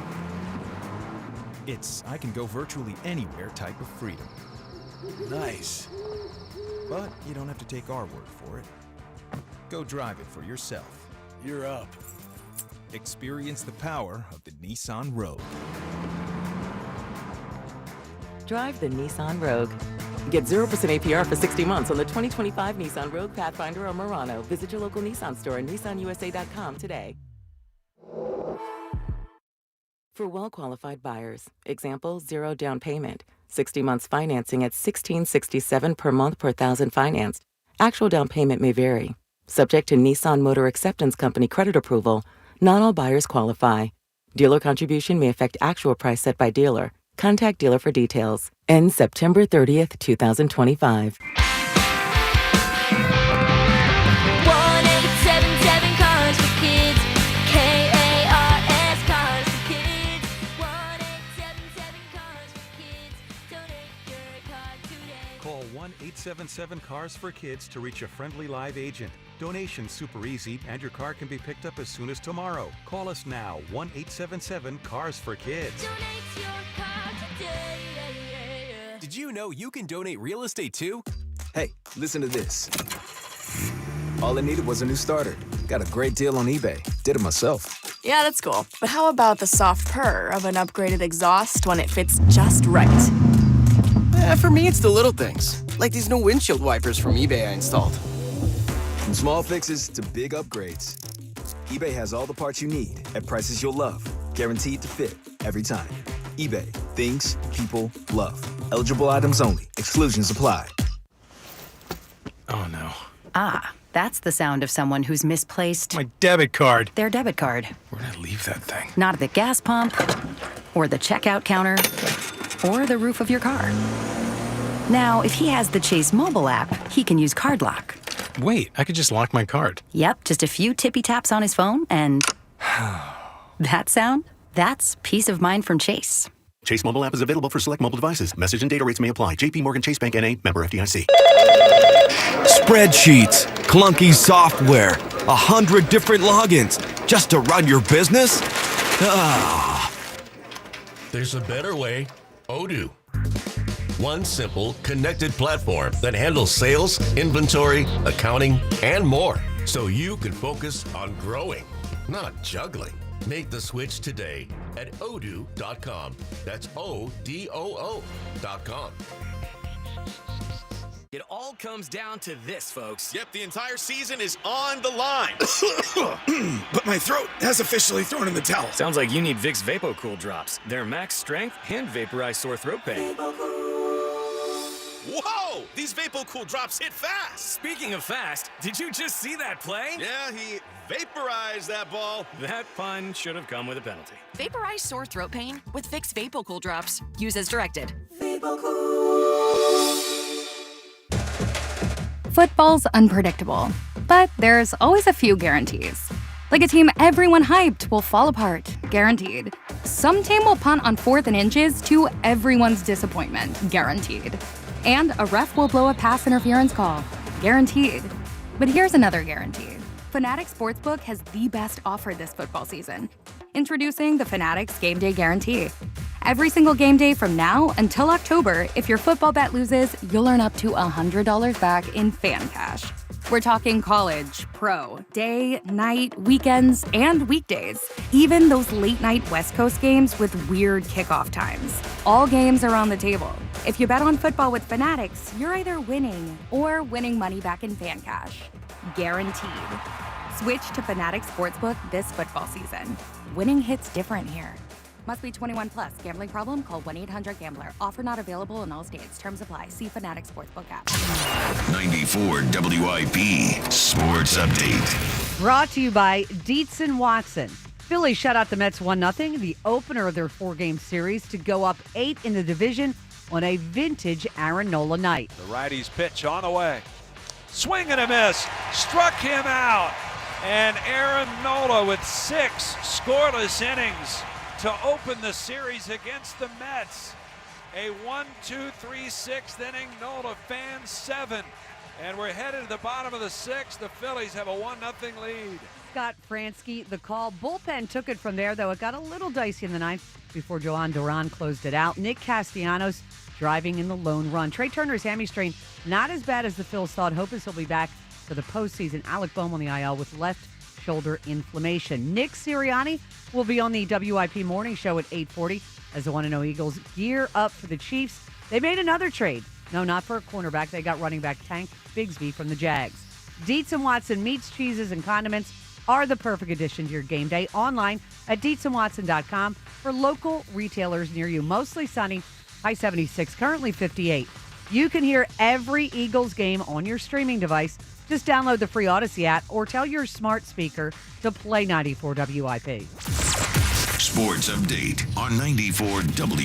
It's I can go virtually anywhere type of freedom. Nice. But you don't have to take our word for it. Go drive it for yourself. You're up. Experience the power of the Nissan Rogue. Drive the Nissan Rogue. Get 0% APR for 60 months on the 2025 Nissan Rogue, Pathfinder, or Murano. Visit your local Nissan store and nissanusa.com today. For well-qualified buyers, example, 0 down payment, 60 months financing at $1,667 per month per thousand financed. Actual down payment may vary. Subject to Nissan Motor Acceptance Company credit approval, not all buyers qualify. Dealer contribution may affect actual price set by dealer. Contact dealer for details. Ends September 30th, 2025. 1-877 Cars for Kids. KARS Cars for Kids. 1-877 Cars for Kids. Donate your car today. Call 1-877-CARS for Kids to reach a friendly live agent. Donation's super easy, and your car can be picked up as soon as tomorrow. Call us now, 1-877-CARS for Kids. Donate your car today. Did you know you can donate real estate too? Hey, listen to this. All I needed was a new starter. Got a great deal on eBay. Did it myself. Yeah, that's cool. But how about the soft purr of an upgraded exhaust when it fits just right? For me, it's the little things, like these new windshield wipers from eBay I installed. From small fixes to big upgrades, eBay has all the parts you need at prices you'll love. Guaranteed to fit every time. eBay. Things people love. Eligible items only. Exclusions apply. Oh, no. Ah, that's the sound of someone who's misplaced My debit card. their debit card. Where'd I leave that thing? Not at the gas pump, or the checkout counter, or the roof of your car. Now, if he has the Chase mobile app, he can use Card Lock. Wait, I could just lock my card. Yep, just a few tippy taps on his phone, and that sound? That's peace of mind from Chase. Chase mobile app is available for select mobile devices. Message and data rates may apply. JP Morgan Chase Bank N.A. member FDIC. Spreadsheets, clunky software, 100 different logins just to run your business? Ah. There's a better way. Odoo. One simple, connected platform that handles sales, inventory, accounting, and more. So you can focus on growing, not juggling. Make the switch today at odoo.com. That's ODOO.com. It all comes down to this, folks. Yep, the entire season is on the line. But my throat has officially thrown in the towel. Sounds like you need Vicks VapoCool drops. They're max strength and vaporize sore throat pain. Whoa! These VapoCool drops hit fast. Speaking of fast, did you just see that play? Yeah, he vaporized that ball. That pun should have come with a penalty. Vaporize sore throat pain with Vicks VapoCool drops. Use as directed. Football's unpredictable, but there's always a few guarantees. Like a team everyone hyped will fall apart, guaranteed. Some team will punt on 4th and inches to everyone's disappointment, guaranteed. And a ref will blow a pass interference call, guaranteed. But here's another guarantee. Fanatics Sportsbook has the best offer this football season. Introducing the Fanatics Game Day Guarantee. Every single game day from now until October, if your football bet loses, you'll earn up to $100 back in fan cash. We're talking college, pro, day, night, weekends, and weekdays. Even those late-night West Coast games with weird kickoff times. All games are on the table. If you bet on football with Fanatics, you're either winning or winning money back in fan cash. Guaranteed. Switch to Fanatics Sportsbook this football season. Winning hits different here. Must be 21 plus. Gambling problem? Call 1-800-GAMBLER. Offer not available in all states. Terms apply. See Fanatics Sportsbook app. 94 WIP Sports Update. Brought to you by Dietz & Watson. Phillies shut out the Mets 1-0, the opener of their 4-game series, to go up 8 in the division on a vintage Aaron Nola night. The righty's pitch on the way. Swing and a miss. Struck him out. And Aaron Nola with 6 scoreless innings to open the series against the Mets. A 1-2-3-6th inning. Nola fans 7. And we're headed to the bottom of the 6th. The Phillies have a 1-0 lead. Scott Fransky, the call. Bullpen took it from there, though it got a little dicey in the ninth before Joan Duran closed it out. Nick Castellanos driving in the lone run. Trey Turner's hammy strain, not as bad as the Phils thought. Hoping he'll be back for the postseason. Alec Boehm on the IL with left shoulder inflammation. Nick Sirianni will be on the WIP morning show at 8:40 as the 1-0 Eagles gear up for the Chiefs. They made another trade. No, not for a cornerback. They got running back Tank Bigsby from the Jags. Dietz & Watson meats, cheeses, and condiments are the perfect addition to your game day. Online at DietzandWatson.com for local retailers near you. Mostly sunny, High 76, currently 58. You can hear every Eagles game on your streaming device. Just download the free Odyssey app or tell your smart speaker to play 94 WIP. Sports update on 94 W.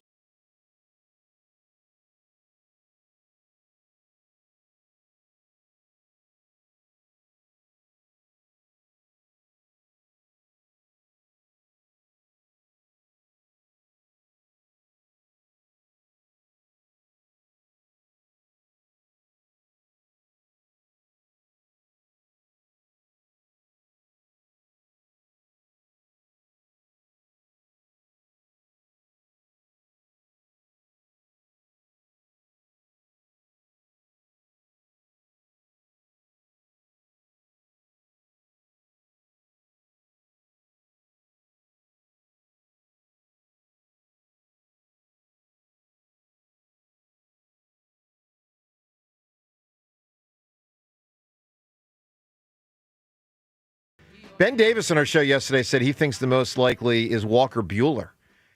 Ben Davis on our show yesterday said he thinks the most likely is Walker Buehler.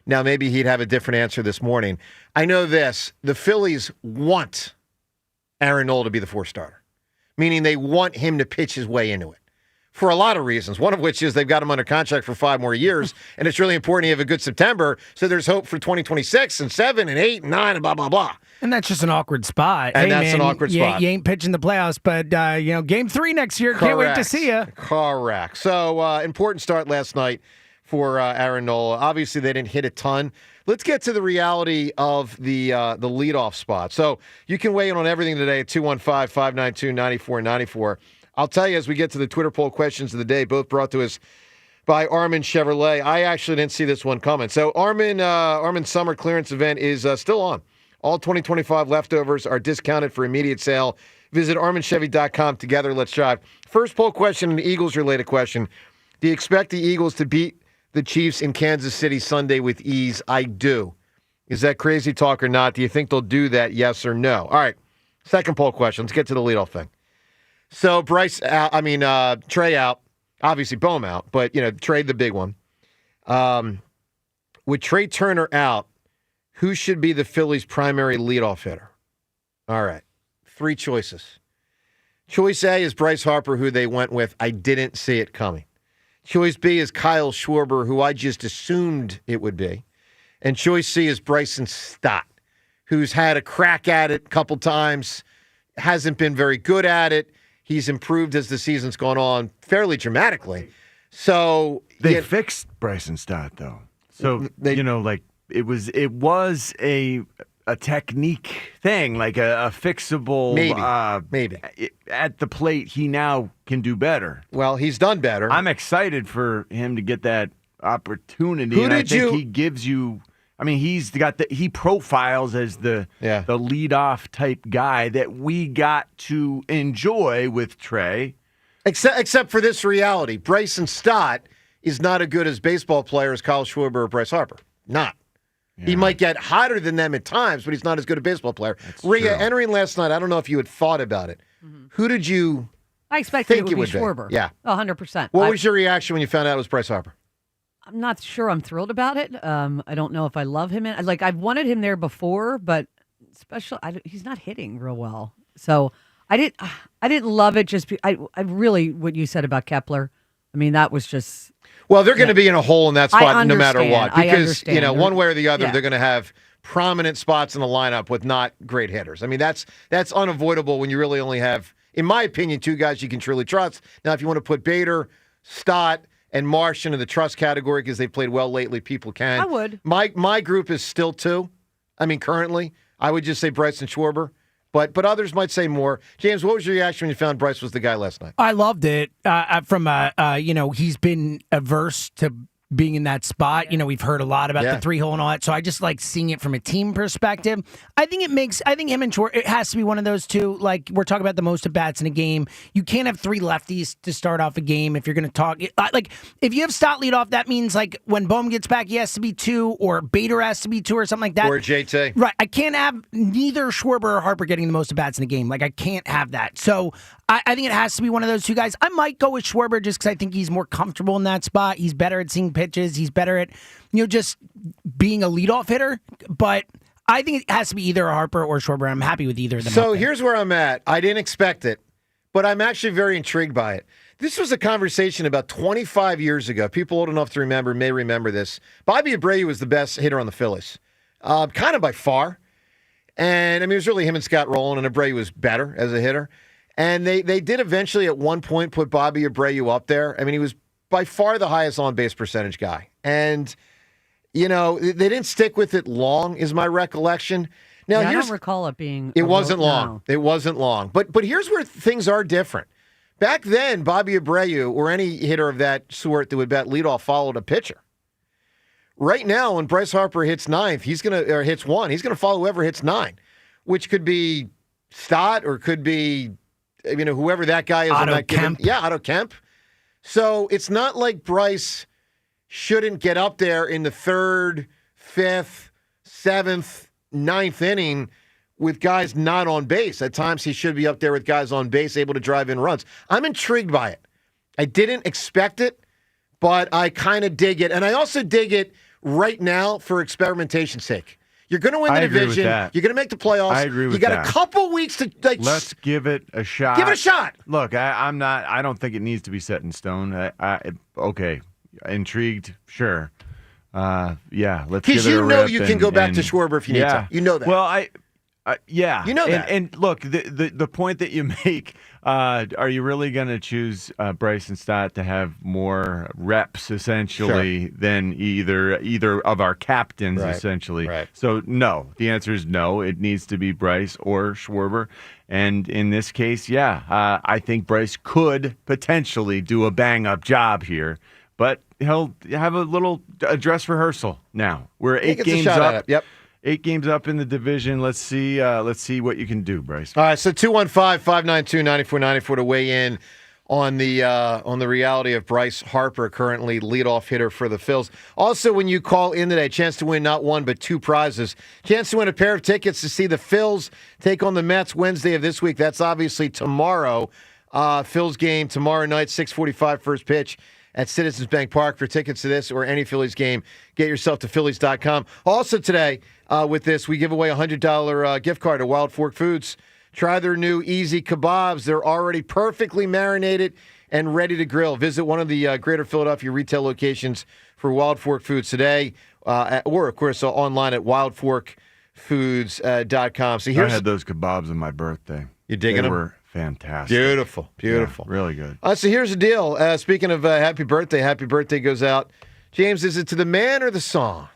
Now, maybe he'd have a different answer this morning. I know this. The Phillies want Aaron Nola to be the fourth starter, meaning they want him to pitch his way into it for a lot of reasons, one of which is they've got him under contract for 5 more years, and it's really important he have a good September, so there's hope for 2026 and 7 and 8 and 9 and blah, blah, blah. And that's just an awkward spot. And that's an awkward spot. You ain't pitching the playoffs, but, game 3 next year. Can't wait to see you. Correct. So, important start last night for Aaron Nola. Obviously, they didn't hit a ton. Let's get to the reality of the leadoff spot. So, you can weigh in on everything today at 215-592-9494. I'll tell you as we get to the Twitter poll questions of the day, both brought to us by Armin Chevrolet. I actually didn't see this one coming. So, Armin's summer clearance event is still on. All 2025 leftovers are discounted for immediate sale. Visit ArminChevy.com. Together, let's drive. First poll question, an Eagles-related question. Do you expect the Eagles to beat the Chiefs in Kansas City Sunday with ease? I do. Is that crazy talk or not? Do you think they'll do that, yes or no? All right, second poll question. Let's get to the leadoff thing. So, Trey out. Obviously, Bohm out, but, Trey the big one. With Trey Turner out, who should be the Phillies' primary leadoff hitter? All right. 3 choices. Choice A is Bryce Harper, who they went with. I didn't see it coming. Choice B is Kyle Schwarber, who I just assumed it would be. And choice C is Bryson Stott, who's had a crack at it a couple times, hasn't been very good at it. He's improved as the season's gone on fairly dramatically. So they fixed Bryson Stott, though. So, it was a technique thing, like a fixable. Maybe. At the plate, he now can do better. Well, he's done better. I'm excited for him to get that opportunity. I think he gives you. I mean, he profiles as the leadoff type guy that we got to enjoy with Trey. Except for this reality, Bryson Stott is not as good as baseball player as Kyle Schwarber or Bryce Harper. Not. Yeah. He might get hotter than them at times, but he's not as good a baseball player. Rhea, entering last night, I don't know if you had thought about it. Mm-hmm. Who did you I expected think it would be Schwarber. Yeah. 100%. What was your reaction when you found out it was Bryce Harper? I'm not sure I'm thrilled about it. I don't know if I love him. I've wanted him there before, but he's not hitting real well. So I didn't love it. I really, what you said about Kepler, I mean, that was just... Well, they're going to be in a hole in that spot no matter what. Because, one way or the other, Yeah. they're going to have prominent spots in the lineup with not great hitters. I mean, that's unavoidable when you really only have, in my opinion, 2 guys you can truly trust. Now, if you want to put Bader, Stott, and Marsh into the trust category because they've played well lately, people can. I would. My group is still 2. I mean, currently, I would just say Bryce and Schwarber. But others might say more. James, what was your reaction when you found Bryce was the guy last night? I loved it. He's been averse to being in that spot. We've heard a lot about the 3-hole and all that. So I just like seeing it from a team perspective. I think him and Schwarber, it has to be one of those two. Like, we're talking about the most at-bats in a game. You can't have 3 lefties to start off a game if you're going to talk. Like, if you have Stott lead off, that means, like, when Bohm gets back, he has to be 2, or Bader has to be 2, or something like that. Or JT. Right. I can't have neither Schwarber or Harper getting the most at-bats in a game. Like, I can't have that. So I think it has to be one of those 2 guys. I might go with Schwarber just because I think he's more comfortable in that spot. He's better at seeing pitches. He's better at, just being a leadoff hitter. But I think it has to be either Harper or Schwarber. I'm happy with either of them. So here's where I'm at. I didn't expect it, but I'm actually very intrigued by it. This was a conversation about 25 years ago. People old enough to remember may remember this. Bobby Abreu was the best hitter on the Phillies, kind of by far. And, I mean, it was really him and Scott Rowland, and Abreu was better as a hitter. And they did eventually at one point put Bobby Abreu up there. I mean, he was by far the highest on-base percentage guy. And, you know, they didn't stick with it long, is my recollection. Now, I don't recall it being. It wasn't long. No. It wasn't long. But here's where things are different. Back then, Bobby Abreu or any hitter of that sort that would bat leadoff followed a pitcher. Right now, when Bryce Harper hits ninth, hits one, he's gonna follow whoever hits nine, which could be Stott or could be, you know, whoever that guy is. Otto Kemp. Otto Kemp. So it's not like Bryce shouldn't get up there in the third, fifth, seventh, ninth inning with guys not on base. At times he should be up there with guys on base, able to drive in runs. I'm intrigued by it. I didn't expect it, but I kind of dig it. And I also dig it right now for experimentation's sake. You're going to win the division. You're going to make the playoffs. I agree with that. You got that. a couple weeks to let's give it a shot. Give it a shot. Look, I don't think it needs to be set in stone. Okay, intrigued, sure. Yeah, let's give it a rip. Because you know you can go back to Schwarber if you need to. You know that. Well, yeah. You know that. And look, the point that you make, are you really going to choose Bryson Stott to have more reps, essentially, than either of our captains, essentially? Right. So, no. The answer is no. It needs to be Bryce or Schwarber. And in this case, I think Bryce could potentially do a bang-up job here. But he'll have a little dress rehearsal now. We're 8 games up. Yep. 8 games up in the division. Let's see what you can do, Bryce. All right, so 215-592-9494 to weigh in on the reality of Bryce Harper, currently leadoff hitter for the Phils. Also, when you call in today, chance to win not one but 2 prizes. Chance to win a pair of tickets to see the Phils take on the Mets Wednesday of this week. That's obviously tomorrow. Phils game tomorrow night, 6:45 first pitch at Citizens Bank Park. For tickets to this or any Phillies game, get yourself to Phillies.com. Also today, with this, we give away a $100 gift card to Wild Fork Foods. Try their new Easy Kebabs. They're already perfectly marinated and ready to grill. Visit one of the greater Philadelphia retail locations for Wild Fork Foods today, or, of course, online at wildforkfoods.com. So I had those kebabs on my birthday. You digging them? They were fantastic. Beautiful. Yeah, really good. So here's the deal. Speaking of happy birthday goes out. James, is it to the man or the song?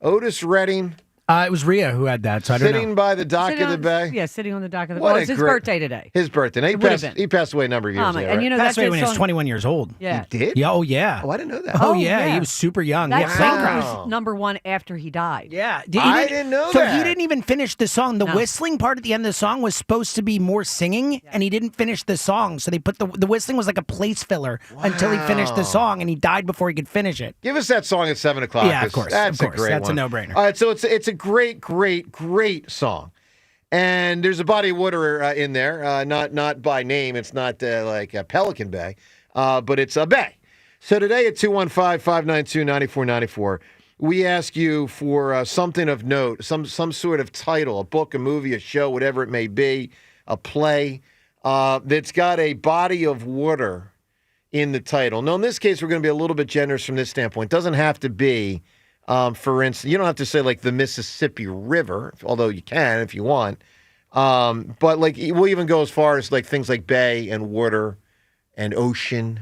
Otis Redding. It was Rhea who had that, so I don't know. Sitting by the dock of the bay. Yeah, sitting on the dock of the bay. What Well, it's his birthday today. His birthday. He passed away a number of years ago. And you know, passed away when he was song. 21 years old. Yeah. He did? Yeah. Oh, yeah. Oh, I didn't know that. Oh, yeah. He was super young. That Yeah. song was number 1 after he died. Yeah. I didn't know so that. he didn't even finish the song. The whistling part at the end of the song was supposed to be more singing, and he didn't finish the song. So they put the whistling was like a place filler until he finished the song, and he died before he could finish it. Give us that song at 7 o'clock. Yeah, of course. That's of course. a great That's one. a no-brainer. All right, so it's a great song. And there's a body of water in there, not by name. It's not like a Pelican Bay, but it's a bay. So today at 215-592-9494, we ask you for something of note, some sort of title, a book, a movie, a show, whatever it may be, a play that's got a body of water in the title. Now, in this case, we're going to be a little bit generous from this standpoint. It doesn't have to be, for instance, you don't have to say like the Mississippi River, although you can if you want. But like we'll even go as far as like things like bay and water and ocean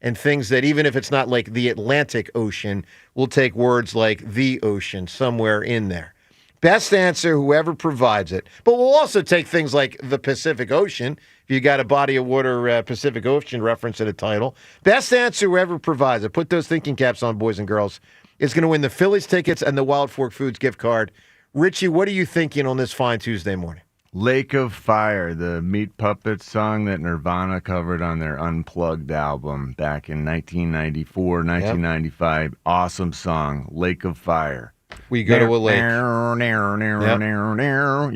and things that even if it's not like the Atlantic Ocean, we'll take words like the ocean somewhere in there. Best answer, whoever provides it. But we'll also take things like the Pacific Ocean. If you got a body of water Pacific Ocean reference in a title. Best answer, whoever provides it. Put those thinking caps on, boys and girls. Is going to win the Phillies tickets and the Wild Fork Foods gift card. Richie, what are you thinking on this fine Tuesday morning? Lake of Fire, the Meat Puppets song that Nirvana covered on their Unplugged album back in 1994, 1995. Awesome song, Lake of Fire. We go to a lake. You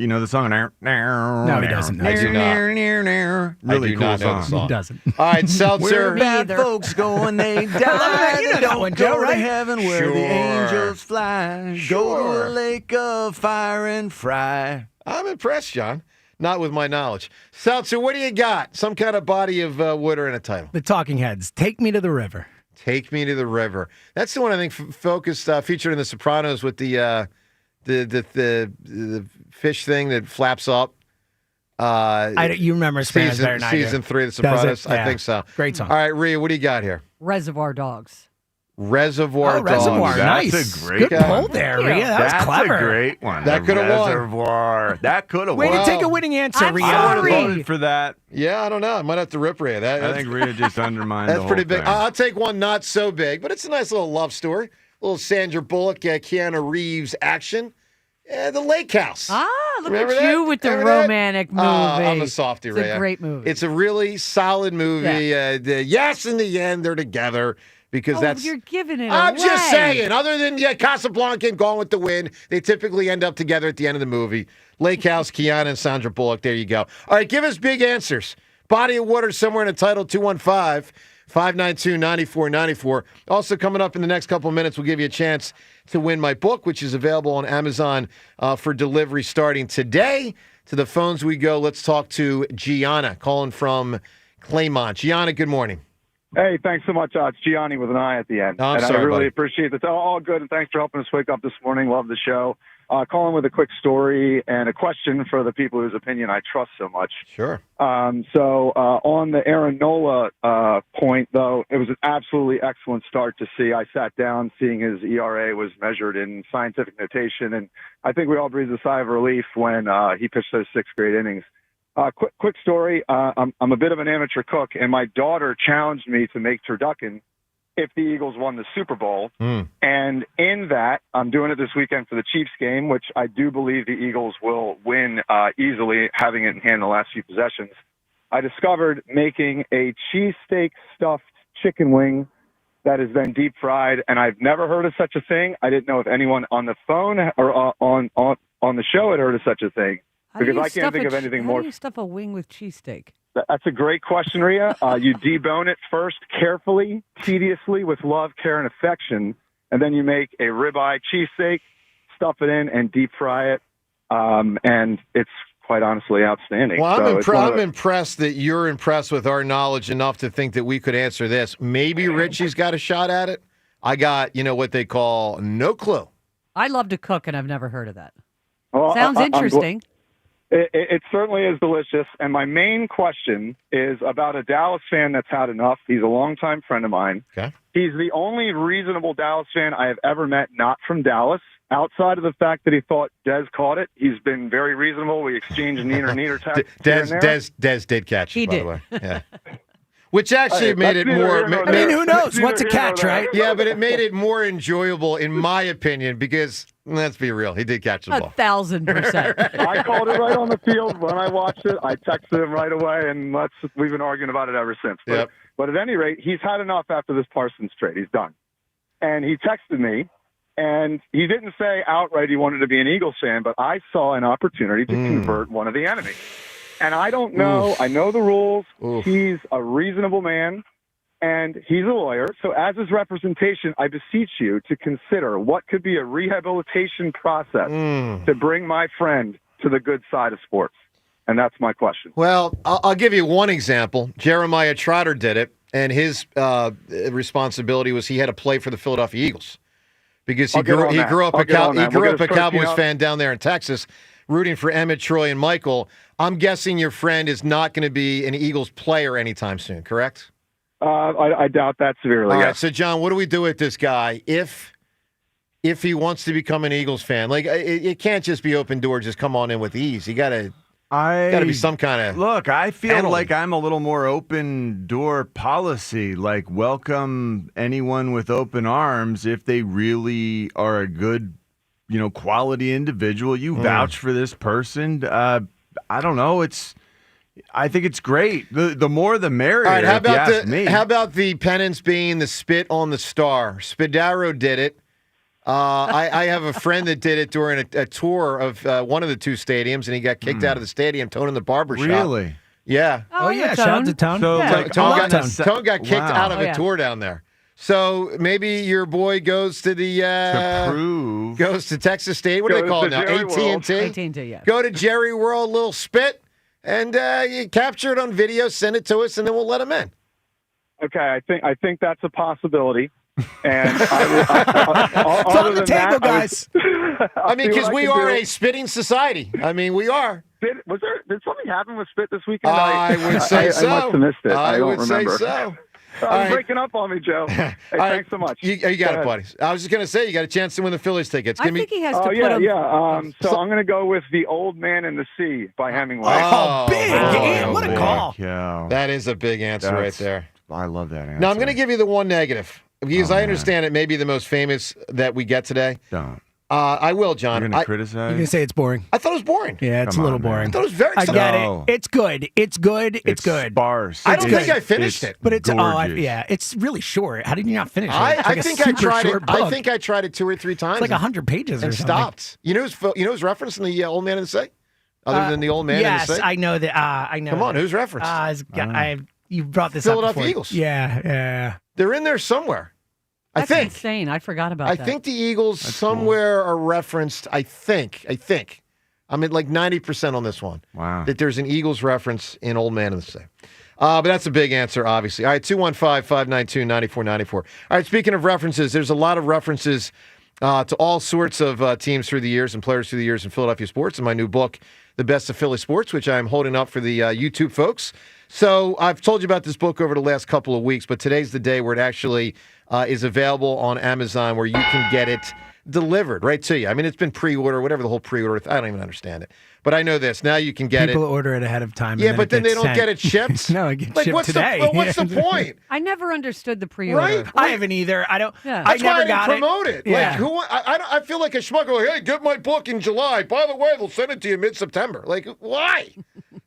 know the song? No, he doesn't. I do not. Really I do cool not know the song. song. He doesn't. All right, Seltzer. Where bad folks go when they die. You know They that don't one, go Joe, to right? heaven where Sure. the angels fly. Go to Sure. a lake of fire and fry. I'm impressed, John. Not with my knowledge. Seltzer, what do you got? Some kind of body of water and a title. The Talking Heads. Take me to the river. Take me to the river. That's the one I think featured in The Sopranos with the fish thing that flaps up. You remember Sopranos better than I do. Season 3 of The Does it? Sopranos? I think so. Great song. All right, Rhea, what do you got here? Reservoir Dogs. Reservoir Dogs. Reservoir, That's nice. a great Good one. pull there, Rhea. That was That's clever. a great one. That The could have won. Reservoir. That could have Way won. to take a winning answer, I'm Rhea. I would have sorry. voted for that. Yeah, I don't know. I might have to rip Rhea. I think Rhea just undermined That's the pretty whole big. thing. I'll take one not so big, but it's a nice little love story. A little Sandra Bullock, Keanu Reeves action. The Lake House. Ah, look Remember at that? you with the Remember that? romantic movie. I'm a softie, It's Rhea. a great movie. It's a really solid movie. Yes, in the end, they're together because that's. You're giving it I'm away. just saying. Other than Casablanca and Gone with the Wind, they typically end up together at the end of the movie. Lake House, Keanu, and Sandra Bullock. There you go. All right, give us big answers. Body of water somewhere in the title, 215-592-9494. Also coming up in the next couple of minutes, we'll give you a chance to win my book, which is available on Amazon for delivery starting today. To the phones we go. Let's talk to Gianna, calling from Claymont. Gianna, good morning. Hey, thanks so much. It's Gianni with an I at the end. I'm and sorry, I really buddy. appreciate it. All good, and thanks for helping us wake up this morning. Love the show. Calling with a quick story and a question for the people whose opinion I trust so much. Sure. On the Aaron Nola point, though, it was an absolutely excellent start to see. I sat down seeing his ERA was measured in scientific notation, and I think we all breathed a sigh of relief when he pitched those 6 great innings. Quick story. I'm a bit of an amateur cook, and my daughter challenged me to make turducken if the Eagles won the Super Bowl. And in that, I'm doing it this weekend for the Chiefs game, which I do believe the Eagles will win easily, having it in hand the last few possessions. I discovered making a cheesesteak stuffed chicken wing that is then deep fried, and I've never heard of such a thing. I didn't know if anyone on the phone or on the show had heard of such a thing. Because I can't think of anything more. How do you stuff a wing with cheesesteak? That's a great question, Rhea. You debone it first carefully, tediously, with love, care, and affection, and then you make a ribeye cheesesteak, stuff it in, and deep fry it, and it's quite honestly outstanding. Well, So I'm impressed that you're impressed with our knowledge enough to think that we could answer this. Maybe Richie's got a shot at it. I got, what they call no clue. I love to cook, and I've never heard of that. Well, Sounds interesting. It certainly is delicious. And my main question is about a Dallas fan that's had enough. He's a longtime friend of mine. Okay. He's the only reasonable Dallas fan I have ever met not from Dallas. Outside of the fact that he thought Dez caught it, he's been very reasonable. We exchanged neener texts. Dez did catch it, He by did. the way. Yeah. Which actually made it more. I mean, who knows? What's a catch, right? Yeah, but it made it more enjoyable, in my opinion, because let's be real, he did catch the ball. 1,000%. I called it right on the field when I watched it. I texted him right away, and we've been arguing about it ever since. But at any rate, he's had enough after this Parsons trade. He's done. And he texted me, and he didn't say outright he wanted to be an Eagles fan, but I saw an opportunity to convert one of the enemy. And I don't know. I know the rules. He's a reasonable man, and he's a lawyer. So as his representation, I beseech you to consider what could be a rehabilitation process to bring my friend to the good side of sports. And that's my question. Well, I'll give you one example. Jeremiah Trotter did it, and his responsibility was he had to play for the Philadelphia Eagles because he grew up a Cowboys fan down there in Texas, rooting for Emmett, Troy, and Michael. I'm guessing your friend is not going to be an Eagles player anytime soon, correct? I doubt that severely. All yes. right, so John, what do we do with this guy if he wants to become an Eagles fan? Like, it can't just be open door, just come on in with ease. You got to be some kind of look. I feel penalty. like I'm a little more open door policy. Like, welcome anyone with open arms if they really are a good, quality individual. You vouch for this person. I don't know. I think it's great. The more the merrier. All right, if you ask me. how about the penance being the spit on the star? Spadaro did it. I have a friend that did it during a tour of one of the two stadiums, and he got kicked out of the stadium, Tone in the barber shop. Really? Yeah. Oh, yeah, shout out to Tone. So, Yeah, like, Tone on Tone got kicked Wow. out of a tour down there. So maybe your boy goes to the To prove. goes to Texas State. What do they Goes call to it now? Jerry World. AT&T. AT&T, yeah. Go to Jerry World, little spit, and you capture it on video, send it to us, and then we'll let him in. Okay, I think that's a possibility. And It's on the table, guys. I mean, because we are a spitting society. I mean, we are. Did something happen with Spit this weekend? I would say so. I must have missed it. I don't would remember. say so. You're right. breaking up on me, Joe. Hey, All right. thanks so much. You Go got it, ahead. buddy. I was just going to say, you got a chance to win the Phillies tickets. I think he has to Oh, put yeah, him. yeah. So I'm going to go with The Old Man in the Sea by Hemingway. Oh, big. boy, What a boy. call. Yeah. That is a big answer right there. I love that answer. Now, I'm going to give you the one negative because I man. understand it may be the most famous that we get today. Don't. I will, John. You're going to criticize? You're gonna say it's boring. I thought it was boring. Yeah, it's Come a little on, man. boring. I thought it was very I get No. it. It's good. It's good. It's good. Sparse. I don't think I finished it's it. But it's gorgeous. yeah, it's really short. How did you not finish it? I It's like a think I super tried it. short I book. think I tried it 2 or 3 times. It's like 100 pages or and something. stopped. You know who's referenced in the Old Man in the Sea? Other than the Old Man in the Yes, Sea? I know that. I know. Come on, that. who's referenced? You brought this Philadelphia up before. Eagles. Yeah. They're in there somewhere. That's I think. insane. I forgot about I that. think the Eagles somewhere are referenced. I think. I'm at like 90% on this one. Wow. That there's an Eagles reference in Old Man in the Sea. But that's a big answer, obviously. All right, 215-592-9494. All right, speaking of references, there's a lot of references to all sorts of teams through the years and players through the years in Philadelphia sports in my new book, The Best of Philly Sports, which I'm holding up for the YouTube folks. So I've told you about this book over the last couple of weeks, but today's the day where it actually is available on Amazon, where you can get it delivered right to you. I mean, it's been pre-order, whatever the whole pre-order. I don't even understand it. But I know this. Now you can get People it. order it ahead of time. Yeah, and but then it they gets don't sent. get it shipped. No, it gets Like, shipped what's today. what's the point? I never understood the pre-order. Right? I haven't either. I don't. Yeah. I That's why never I didn't got promote it. Yeah. Like, who? I feel like a schmuck. Like, hey, get my book in July. By the way, they'll send it to you mid-September. Like, why?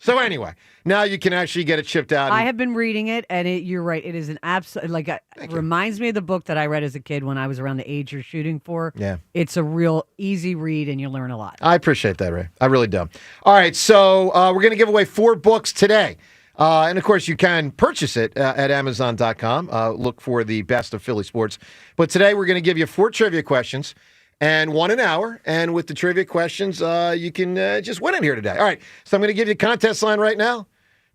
So anyway, now you can actually get it shipped out. I have been reading it, and you're right. It is an absolute it reminds me of the book that I read as a kid when I was around the age you're shooting for. Yeah. It's a real easy read, and you learn a lot. I appreciate that, Ray. I really do. All right, so we're going to give away 4 books today. And, of course, you can purchase it at Amazon.com. Look for the Best of Philly Sports. But today we're going to give you 4 trivia questions and 1 an hour. And with the trivia questions, you can just win it here today. All right, so I'm going to give you a contest line right now.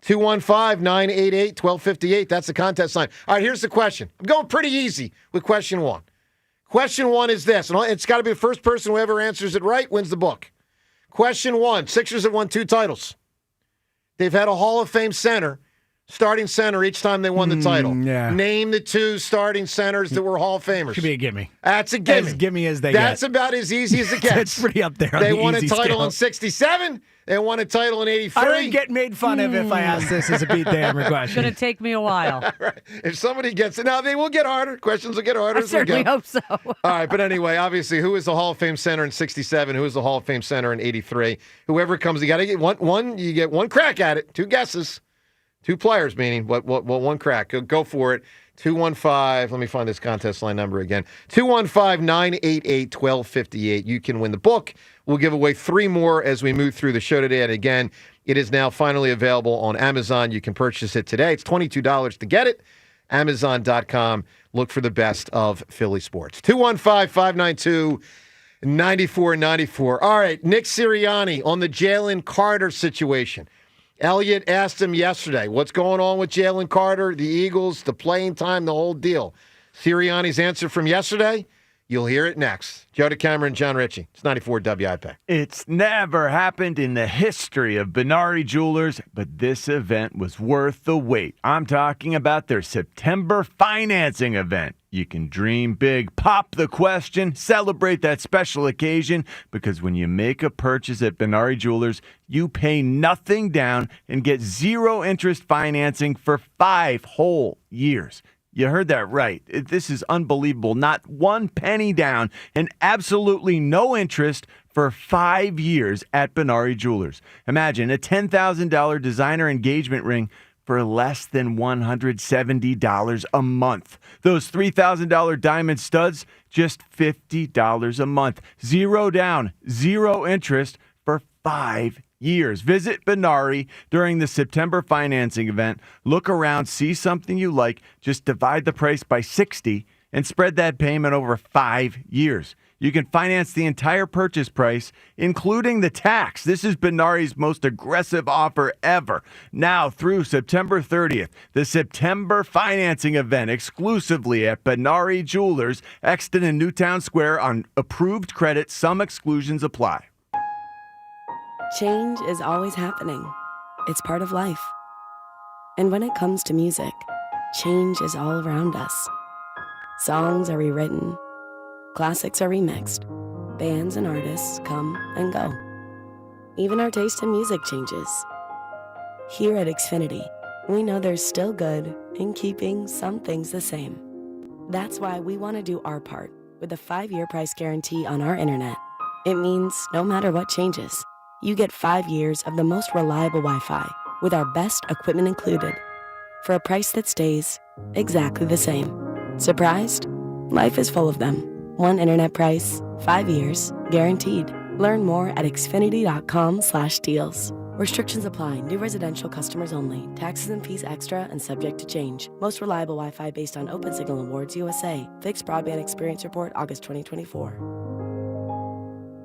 215-988-1258. That's the contest line. All right, here's the question. I'm going pretty easy with question 1. Question 1 is this, and it's got to be the first person who ever answers it right wins the book. Question 1, Sixers have won 2 titles. They've had a Hall of Fame center, starting center each time they won the title. Yeah. Name the 2 starting centers that were Hall of Famers. Should be a gimme. That's a gimme. As gimme as they That's get. about as easy as it gets. It's pretty up there on They the won a easy title scale. in 67. They won a title in 83. I don't get made fun of if I ask this as a Pete Dammer question. Going to take me a while. Right. If somebody gets it, now they will get harder. Questions will get harder. I as we certainly go. hope so. All right, but anyway, obviously, who is the Hall of Fame center in 67? Who is the Hall of Fame center in 83? Whoever comes, you got to get one. You get 1 crack at it. 2 guesses. 2 players, meaning what 1 crack. Go for it. 215. Let me find this contest line number again. 215-988-1258. You can win the book. We'll give away 3 more as we move through the show today. And again, it is now finally available on Amazon. You can purchase it today. It's $22 to get it. Amazon.com. Look for the Best of Philly Sports. 215-592-9494. All right, Nick Sirianni on the Jalen Carter situation. Elliot asked him yesterday, what's going on with Jalen Carter, the Eagles, the playing time, the whole deal. Sirianni's answer from yesterday, you'll hear it next. Joe DeCamera and John Ritchie. It's 94 WIP. It's never happened in the history of Benari Jewelers, but this event was worth the wait. I'm talking about their September financing event. You can dream big, pop the question, celebrate that special occasion, because when you make a purchase at Benari Jewelers, you pay nothing down and get 0 interest financing for 5 whole years. You heard that right. This is unbelievable. Not 1 penny down and absolutely no interest for 5 years at Benari Jewelers. Imagine a $10,000 designer engagement ring for less than $170 a month. Those $3,000 diamond studs, just $50 a month. 0 down, 0 interest for 5 years. Visit Benari during the September financing event. Look around, see something you like, just divide the price by 60 and spread that payment over 5 years. You can finance the entire purchase price, including the tax. This is Benari's most aggressive offer ever. Now through September 30th, the September financing event exclusively at Benari Jewelers, Exton and Newtown Square on approved credit. Some exclusions apply. Change is always happening. It's part of life. And when it comes to music, change is all around us. Songs are rewritten. Classics are remixed. Bands and artists come and go. Even our taste in music changes. Here at Xfinity, we know there's still good in keeping some things the same. That's why we want to do our part with a 5-year price guarantee on our internet. It means no matter what changes, you get 5 years of the most reliable Wi-Fi with our best equipment included for a price that stays exactly the same. Surprised? Life is full of them. One internet price, 5 years, guaranteed. Learn more at xfinity.com/deals. Restrictions apply. New residential customers only. Taxes and fees extra and subject to change. Most reliable Wi-Fi based on Open Signal Awards USA. Fixed Broadband Experience Report, August 2024.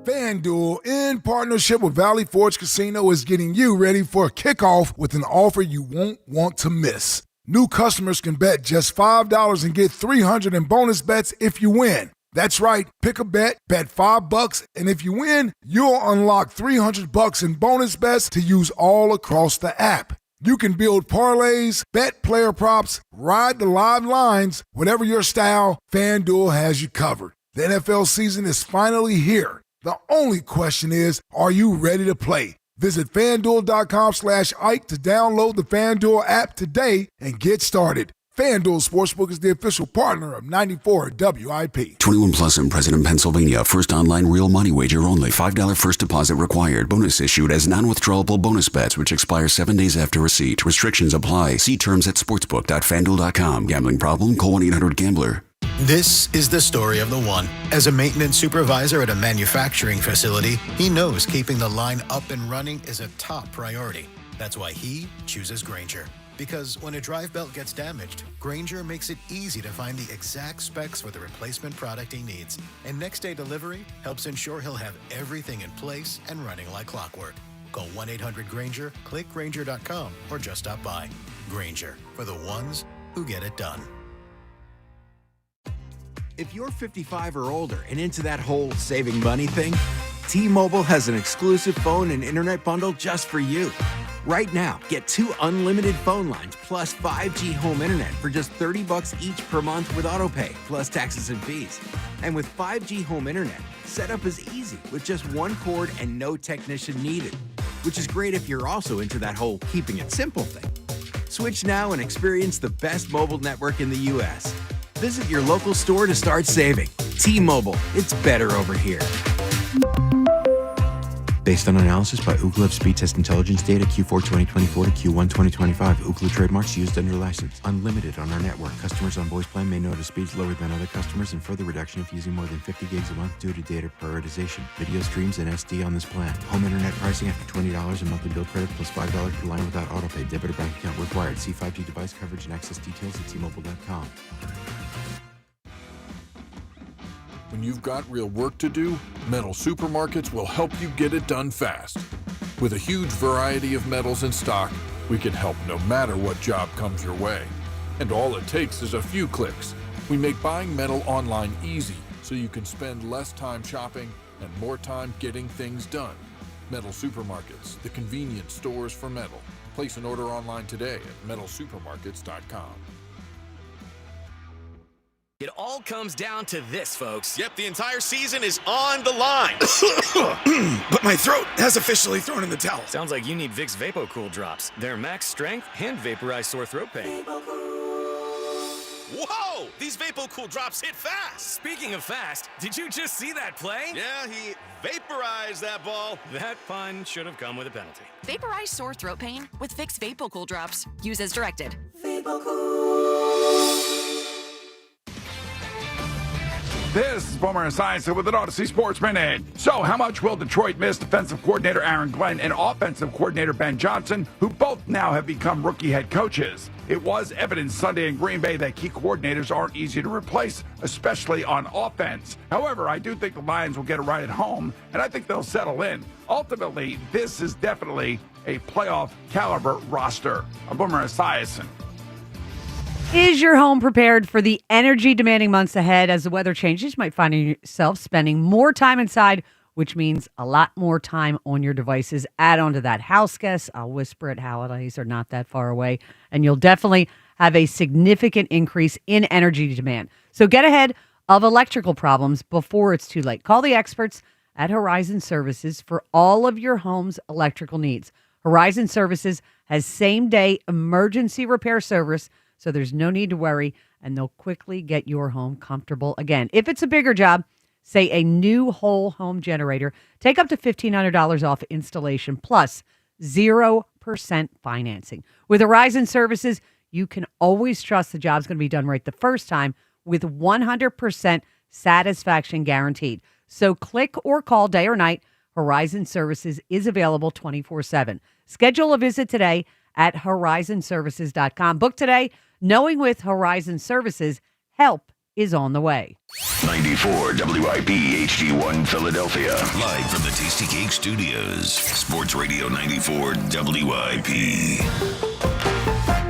FanDuel, in partnership with Valley Forge Casino, is getting you ready for a kickoff with an offer you won't want to miss. New customers can bet just $5 and get $300 in bonus bets if you win. That's right. Pick a bet, bet $5, and if you win, you'll unlock $300 in bonus bets to use all across the app. You can build parlays, bet player props, ride the live lines. Whatever your style, FanDuel has you covered. The NFL season is finally here. The only question is, are you ready to play? Visit FanDuel.com/Ike to download the FanDuel app today and get started. FanDuel Sportsbook is the official partner of 94 WIP. 21 plus and present in Pennsylvania. First online real money wager only. $5 first deposit required. Bonus issued as non-withdrawable bonus bets, which expire 7 days after receipt. Restrictions apply. See terms at sportsbook.fanduel.com. Gambling problem? Call 1-800-GAMBLER. This is the story of the one. As a maintenance supervisor at a manufacturing facility, he knows keeping the line up and running is a top priority. That's why he chooses Grainger. Because when a drive belt gets damaged, Grainger makes it easy to find the exact specs for the replacement product he needs. And next day delivery helps ensure he'll have everything in place and running like clockwork. Call 1-800-GRAINGER, click Grainger.com, or just stop by. Grainger, for the ones who get it done. If you're 55 or older and into that whole saving money thing, T-Mobile has an exclusive phone and internet bundle just for you. Right now, get 2 unlimited phone lines plus 5G home internet for just $30 each per month with AutoPay, plus taxes and fees. And with 5G home internet, setup is easy with just 1 cord and no technician needed, which is great if you're also into that whole keeping it simple thing. Switch now and experience the best mobile network in the U.S. Visit your local store to start saving. T-Mobile, it's better over here. Based on analysis by Ookla of speed test intelligence data Q4 2024 to Q1 2025. Ookla trademarks used under license. Unlimited on our network. Customers on voice plan may notice speeds lower than other customers and further reduction if using more than 50 gigs a month due to data prioritization. Video streams and SD on this plan. Home internet pricing after $20 in monthly bill credit plus $5 per line without autopay. Debit or bank account required. See 5G device coverage and access details at T-Mobile.com. When you've got real work to do, Metal Supermarkets will help you get it done fast. With a huge variety of metals in stock, we can help no matter what job comes your way. And all it takes is a few clicks. We make buying metal online easy so you can spend less time shopping and more time getting things done. Metal Supermarkets, the convenient stores for metal. Place an order online today at metalsupermarkets.com. It all comes down to this, folks. Yep, the entire season is on the line. But my throat has officially thrown in the towel. Sounds like you need Vicks VapoCool drops. They're max strength and vaporize sore throat pain. Whoa! These Vapo-Cool drops hit fast! Speaking of fast, did you just see that play? Yeah, he vaporized that ball. That pun should have come with a penalty. Vaporize sore throat pain with Vicks Vapo-Cool drops. Use as directed. This is Boomer Esiason with an Odyssey Sports Minute. So, how much will Detroit miss defensive coordinator Aaron Glenn and offensive coordinator Ben Johnson, who both now have become rookie head coaches? It was evident Sunday in Green Bay that key coordinators aren't easy to replace, especially on offense. However, I do think the Lions will get it right at home, and I think they'll settle in. Ultimately, this is definitely a playoff caliber roster. I'm Boomer Esiason. Is your home prepared for the energy-demanding months ahead? As the weather changes, you might find yourself spending more time inside, which means a lot more time on your devices. Add on to that house guests. I'll whisper it, holidays are not that far away, and you'll definitely have a significant increase in energy demand. So get ahead of electrical problems before it's too late. Call the experts at Horizon Services for all of your home's electrical needs. Horizon Services has same-day emergency repair service, so there's no need to worry, and they'll quickly get your home comfortable again. If it's a bigger job, say a new whole home generator, take up to $1,500 off installation plus 0% financing. With Horizon Services, you can always trust the job's going to be done right the first time with 100% satisfaction guaranteed. So click or call day or night. Horizon Services is available 24/7. Schedule a visit today at horizonservices.com. Book today, knowing with Horizon Services, help is on the way. 94 WIP HD1 Philadelphia. Live from the Tasty Cake Studios. Sports Radio 94 WIP.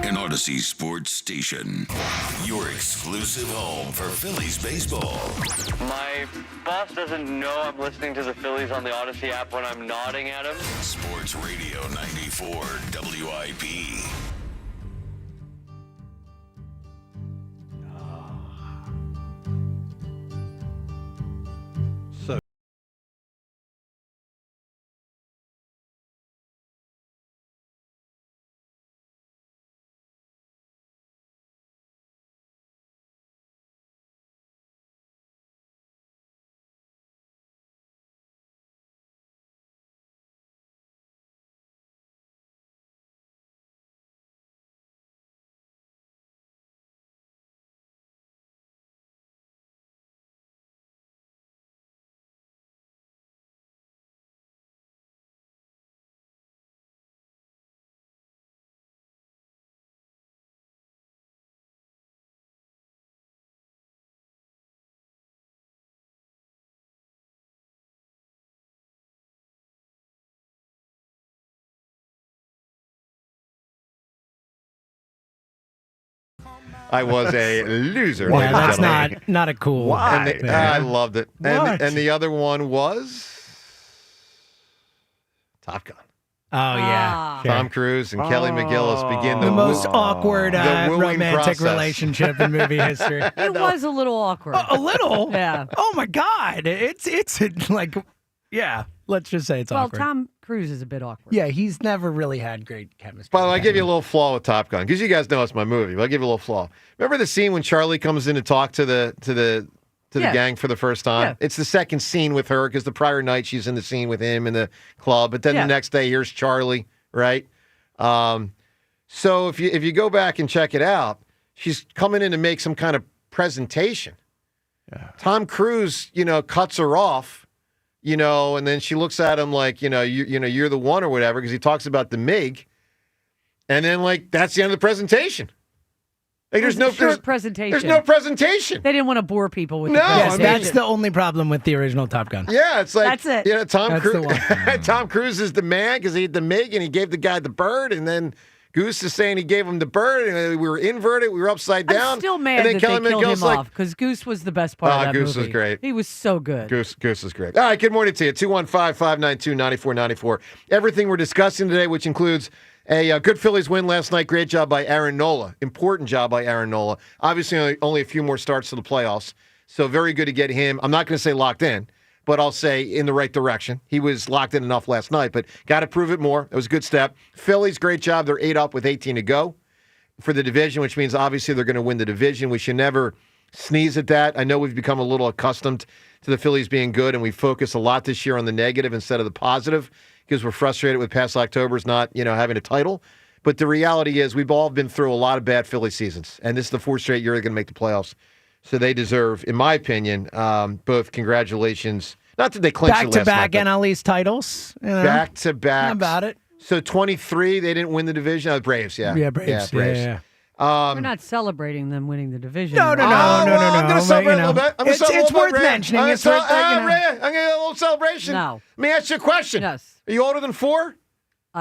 An Odyssey Sports Station. Your exclusive home for Phillies baseball. My boss doesn't know I'm listening to the Phillies on the Odyssey app when I'm nodding at him. Sports Radio 94 WIP. I was a loser. Yeah, that's not a cool. Why? I loved it. And the other one was Top Gun. Oh, yeah. Tom Cruise and Kelly McGillis begin the most awkward romantic process. relationship in movie history. It was a little awkward. A little? Yeah. Oh, my God. It's like, yeah, let's just say it's Well, awkward. Tom Cruise is a bit awkward. Yeah, he's never really had great chemistry. By the way, I give you a little flaw with Top Gun because you guys know it's my movie. But I'll give you a little flaw. Remember the scene when Charlie comes in to talk to the gang for the first time? Yeah. It's the second scene with her because the prior night she's in the scene with him in the club, but then the next day here's Charlie, right? So if you go back and check it out, she's coming in to make some kind of presentation. Yeah. Tom Cruise, cuts her off. And then she looks at him like, you're the one or whatever, because he talks about the MiG. And then, that's the end of the presentation. There's no presentation. There's no presentation. They didn't want to bore people with No, the presentation. That's the only problem with the original Top Gun. Yeah, it's like, That's it. Tom That's the one. Tom Cruise is the man because he had the MiG and he gave the guy the bird. And then Goose is saying he gave him the bird and we were inverted. We were upside down. I'm still mad and then that Kelly they killed McGill's him off because Goose was the best part of that Goose movie. was great. He was so good. Goose is great. All right, good morning to you. 215-592-9494. Everything we're discussing today, which includes a good Phillies win last night. Great job by Aaron Nola. Important job by Aaron Nola. Obviously, only a few more starts to the playoffs. So very good to get him. I'm not going to say locked in, but I'll say in the right direction. He was locked in enough last night, but got to prove it more. It was a good step. Phillies, great job. They're 8 up with 18 to go. for the division, which means obviously they're going to win the division. We should never sneeze at that. I know we've become a little accustomed to the Phillies being good, and we focus a lot this year on the negative instead of the positive because we're frustrated with past Octobers not, having a title. But the reality is we've all been through a lot of bad Philly seasons, and this is the fourth straight year they're going to make the playoffs. So they deserve, in my opinion, both congratulations. Not that they clinched it last back-to-back night, NL East titles. back-to-back. How about it? So 23, they didn't win the division. Oh, Braves, yeah. Yeah, Braves. Yeah. We're not celebrating them winning the division. No. I'm going to celebrate a little bit. It's worth mentioning. I'm It's worth I'm going to get a little celebration. No. Let me ask you a question. Yes. Are you older than 4?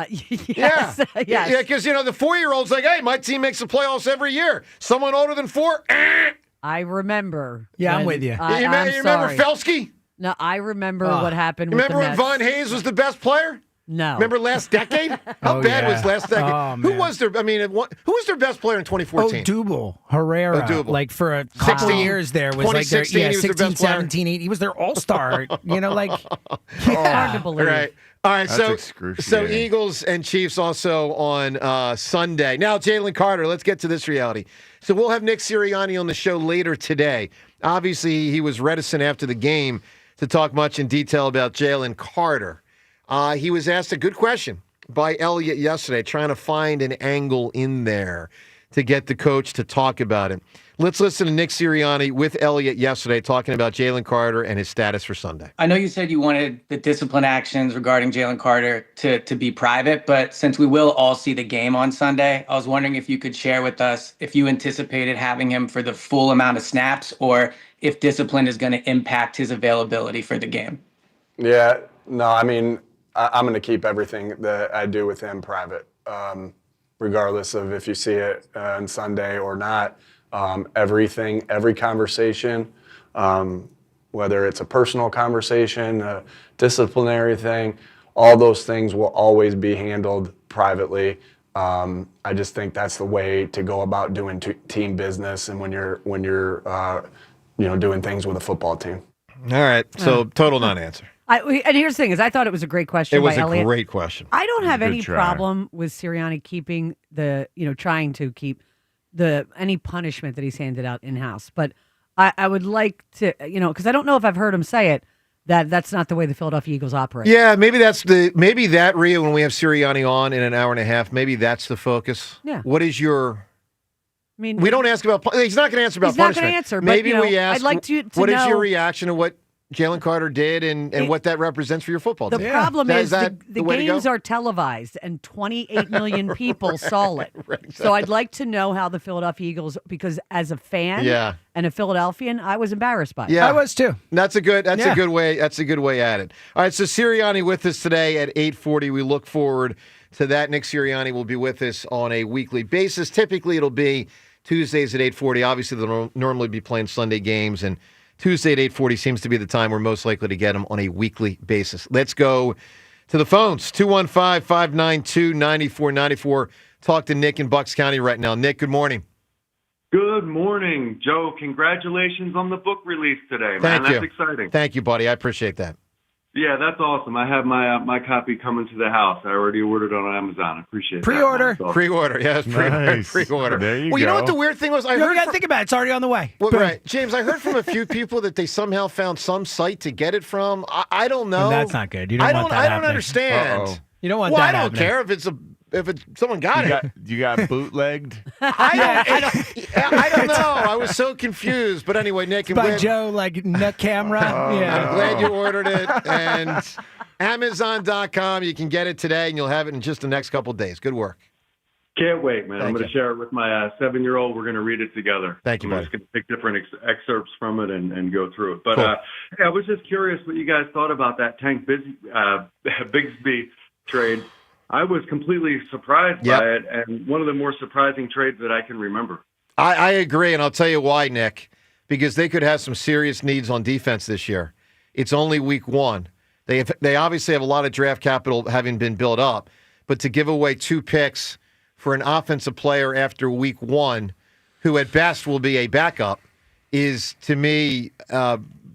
Yes. Yeah. Yes. Yeah, because, the 4-year-old's like, hey, my team makes the playoffs every year. Someone older than 4? I remember. Yeah, I'm with you. You remember Felsky? No, I remember what happened with Remember the when Mets. Von Hayes was the best player? No. Remember last decade? How bad was last decade? Oh, who man. was their? Who was their best player in 2014? Odubel, Herrera, Odubel. like for a couple 16. years there was like their 2016, he was their 16, best player. 17, 18. He was their all-star. Hard to believe. Right. All right, That's so excruciating. Eagles and Chiefs also on Sunday. Now, Jalen Carter, let's get to this reality. So we'll have Nick Sirianni on the show later today. Obviously, he was reticent after the game to talk much in detail about Jalen Carter. He was asked a good question by Elliott yesterday, trying to find an angle in there to get the coach to talk about it. Let's listen to Nick Sirianni with Elliott yesterday talking about Jalen Carter and his status for Sunday. I know you said you wanted the discipline actions regarding Jalen Carter to be private, but since we will all see the game on Sunday, I was wondering if you could share with us if you anticipated having him for the full amount of snaps or if discipline is going to impact his availability for the game. Yeah, no, I'm going to keep everything that I do with him private, regardless of if you see it on Sunday or not. Every conversation, whether it's a personal conversation, a disciplinary thing, all those things will always be handled privately. I just think that's the way to go about doing team business and when you're doing things with a football team. All right, so total non-answer. And here's the thing: is I thought it was a great question. It was by a Elliott. great question. I don't have any try. problem with Sirianni keeping trying to keep any punishment that he's handed out in house, but I would like to, because I don't know if I've heard him say it that's not the way the Philadelphia Eagles operate. Yeah, maybe that Rhea when we have Sirianni on in an hour and a half. Maybe that's the focus. Yeah. What is your? I mean, we don't ask about. He's not going to answer about he's not punishment. going to answer. Maybe but, we ask. I'd like to what know, is your reaction to what Jalen Carter did and what that represents for your football team? The problem is the way to go? games are televised and 28 million people saw it. Right, exactly. So I'd like to know how the Philadelphia Eagles, because as a fan and a Philadelphian, I was embarrassed by it. Yeah, I was too. That's a good way. That's a good way at it. All right, so Sirianni with us today at 8:40. We look forward to that. Nick Sirianni will be with us on a weekly basis. Typically, it'll be Tuesdays at 8:40. Obviously, they'll normally be playing Sunday games, and Tuesday at 8:40 seems to be the time we're most likely to get them on a weekly basis. Let's go to the phones. 215-592-9494. Talk to Nick in Bucks County right now. Nick, good morning. Good morning, Joe. Congratulations on the book release today, man. Thank you. That's exciting. Thank you, buddy. I appreciate that. Yeah, that's awesome. I have my copy coming to the house. I already ordered it on Amazon. I appreciate Pre-order. that. Pre-order. Yes, Nice. pre-order. There you Well, you know go. what the weird thing was? I You heard got to from, think about it. It's already on the way. well, Boom. right, James. I heard from a few people that they somehow found some site to get it from. I don't know. And that's not good. You don't want that I don't happening. understand. Uh-oh. You don't want Well, that I don't happening. care if it's someone got it. You got bootlegged? I don't know. I was so confused. But anyway, Nick, By Joe, like the camera. I'm glad you ordered it. And Amazon.com, you can get it today, and you'll have it in just the next couple of days. Good work. Can't wait, man. I'm Thank going to share it with my 7-year-old. We're going to read it toger. Thank you, I'm buddy. just going to pick different excerpts from it and go through it. But Cool. hey, I was just curious what you guys thought about that Tank Bigsby trade. I was completely surprised by it, and one of the more surprising trades that I can remember. I agree, and I'll tell you why, Nick. Because they could have some serious needs on defense this year. It's only week one. They obviously have a lot of draft capital having been built up, but to give away 2 picks for an offensive player after week one, who at best will be a backup, is to me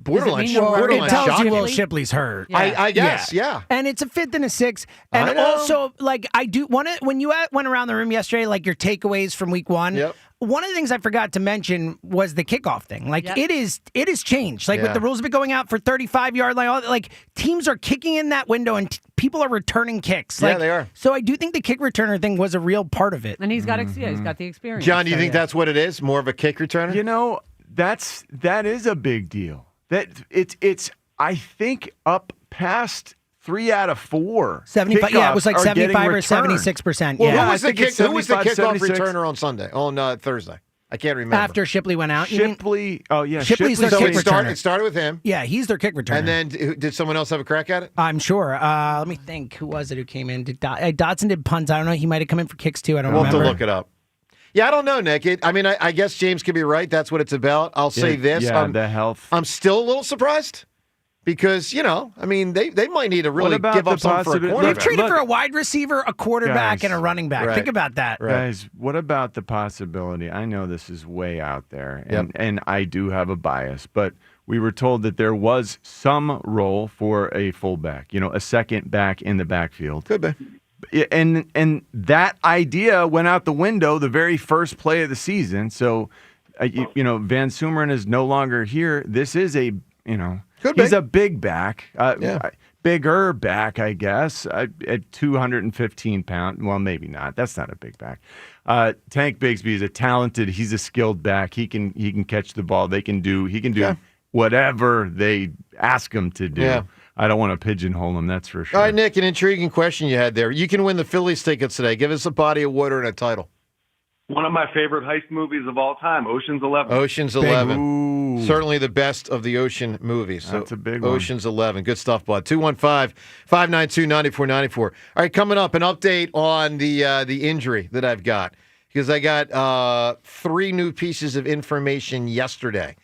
borderline mean you're worried It tells you shocking. Will Shipley's hurt. I guess, yeah. And it's a 5th and a 6th. And I know. also, like, I do want to, when you went around the room yesterday, like your takeaways from week 1, one of the things I forgot to mention was the kickoff thing. Like, it is changed. Like, with the rules of it going out for 35-yard line, like, teams are kicking in that window and people are returning kicks. Like, Yeah, they are. So I do think the kick returner thing was a real part of it. And he's got he's got the experience. John, do you So, think that's what it is? More of a kick returner? You know, that is a big deal. That it's I think up past 3 out of 4. 75. Yeah, it was like kickoffs are 75 or getting returned. 76%. Well, Yeah. who was the kickoff 76. returner on Sunday? On Thursday? I can't remember. After Shipley went out. you mean? Shipley. Oh yeah, Shipley's their So kick returner. it started with him. Yeah, he's their kick returner. And then did someone else have a crack at it? I'm sure. Let me think. Who was it who came in? Dotson did punts. I don't know. He might have come in for kicks too. I don't We'll remember. have to look it up. Yeah, I don't know, Nick. I guess James could be right. That's what it's about. I'll say this. Yeah, the health. I'm still a little surprised because, they might need to really about give the up something for a possibility- quarterback. They've traded for a wide receiver, a quarterback, Guys. and a running back. Right. Think about that. Guys, what about the possibility? I know this is way out there, and I do have a bias, but we were told that there was some role for a fullback, a second back in the backfield. Could be. And that idea went out the window the very first play of the season. So, Van Sumeren is no longer here. This is he's a big back, bigger back, I guess, at 215 pounds. Well, maybe not. That's not a big back. Tank Bigsby is he's a skilled back. He can catch the ball. He can do whatever they ask him to do. Yeah. I don't want to pigeonhole him, that's for sure. All right, Nick, an intriguing question you had there. You can win the Phillies tickets today. Give us a body of water and a title. One of my favorite heist movies of all time, Ocean's 11. Ocean's 11. Certainly the best of the ocean movies. So That's a big one. Ocean's 11. Good stuff, bud. 215-592-9494. All right, coming up, an update on the injury that I've got. Because I got 3 new pieces of information yesterday.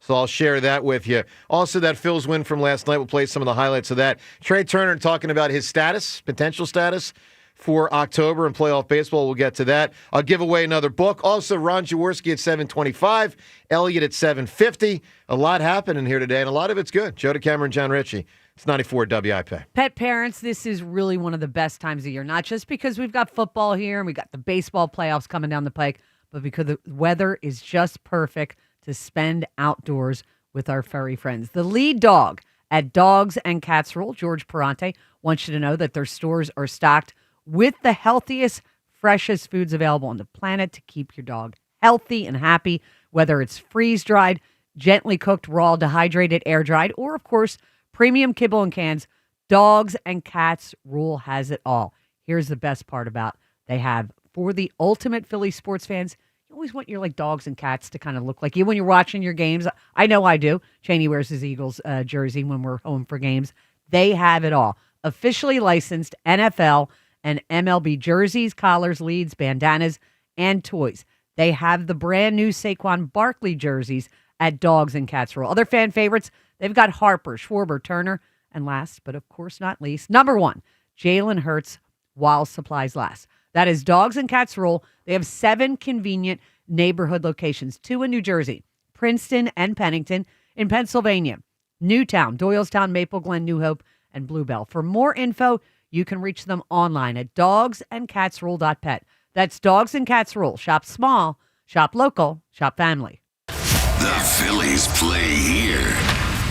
So I'll share that with you. Also, that Phil's win from last night. We'll play some of the highlights of that. Trey Turner talking about his potential status for October in playoff baseball. We'll get to that. I'll give away another book. Also, Ron Jaworski at 7:25, Elliott at 7:50. A lot happening here today, and a lot of it's good. Joe DeCamera and John Ritchie. It's 94 WIP. Pet parents, this is really one of the best times of year, not just because we've got football here and we got the baseball playoffs coming down the pike, but because the weather is just perfect to spend outdoors with our furry friends. The lead dog at Dogs and Cats Rule, George Parante, wants you to know that their stores are stocked with the healthiest, freshest foods available on the planet to keep your dog healthy and happy, whether it's freeze-dried, gently cooked, raw, dehydrated, air-dried, or, of course, premium kibble and cans. Dogs and Cats Rule has it all. Here's the best part about they have, for the ultimate Philly sports fans, you always want your dogs and cats to kind of look like you when you're watching your games. I know I do. Cheney wears his Eagles jersey when we're home for games. They have it all. Officially licensed NFL and MLB jerseys, collars, leads, bandanas, and toys. They have the brand new Saquon Barkley jerseys at Dogs and Cats Rule. Other fan favorites, they've got Harper, Schwarber, Turner, and last, but of course not least, number 1, Jalen Hurts while supplies last. That is Dogs and Cats Rule. They have 7 convenient neighborhood locations, 2 in New Jersey, Princeton and Pennington, in Pennsylvania, Newtown, Doylestown, Maple Glen, New Hope, and Bluebell. For more info, you can reach them online at dogsandcatsrule.pet. That's Dogs and Cats Rule. Shop small, shop local, shop family. The Phillies play here.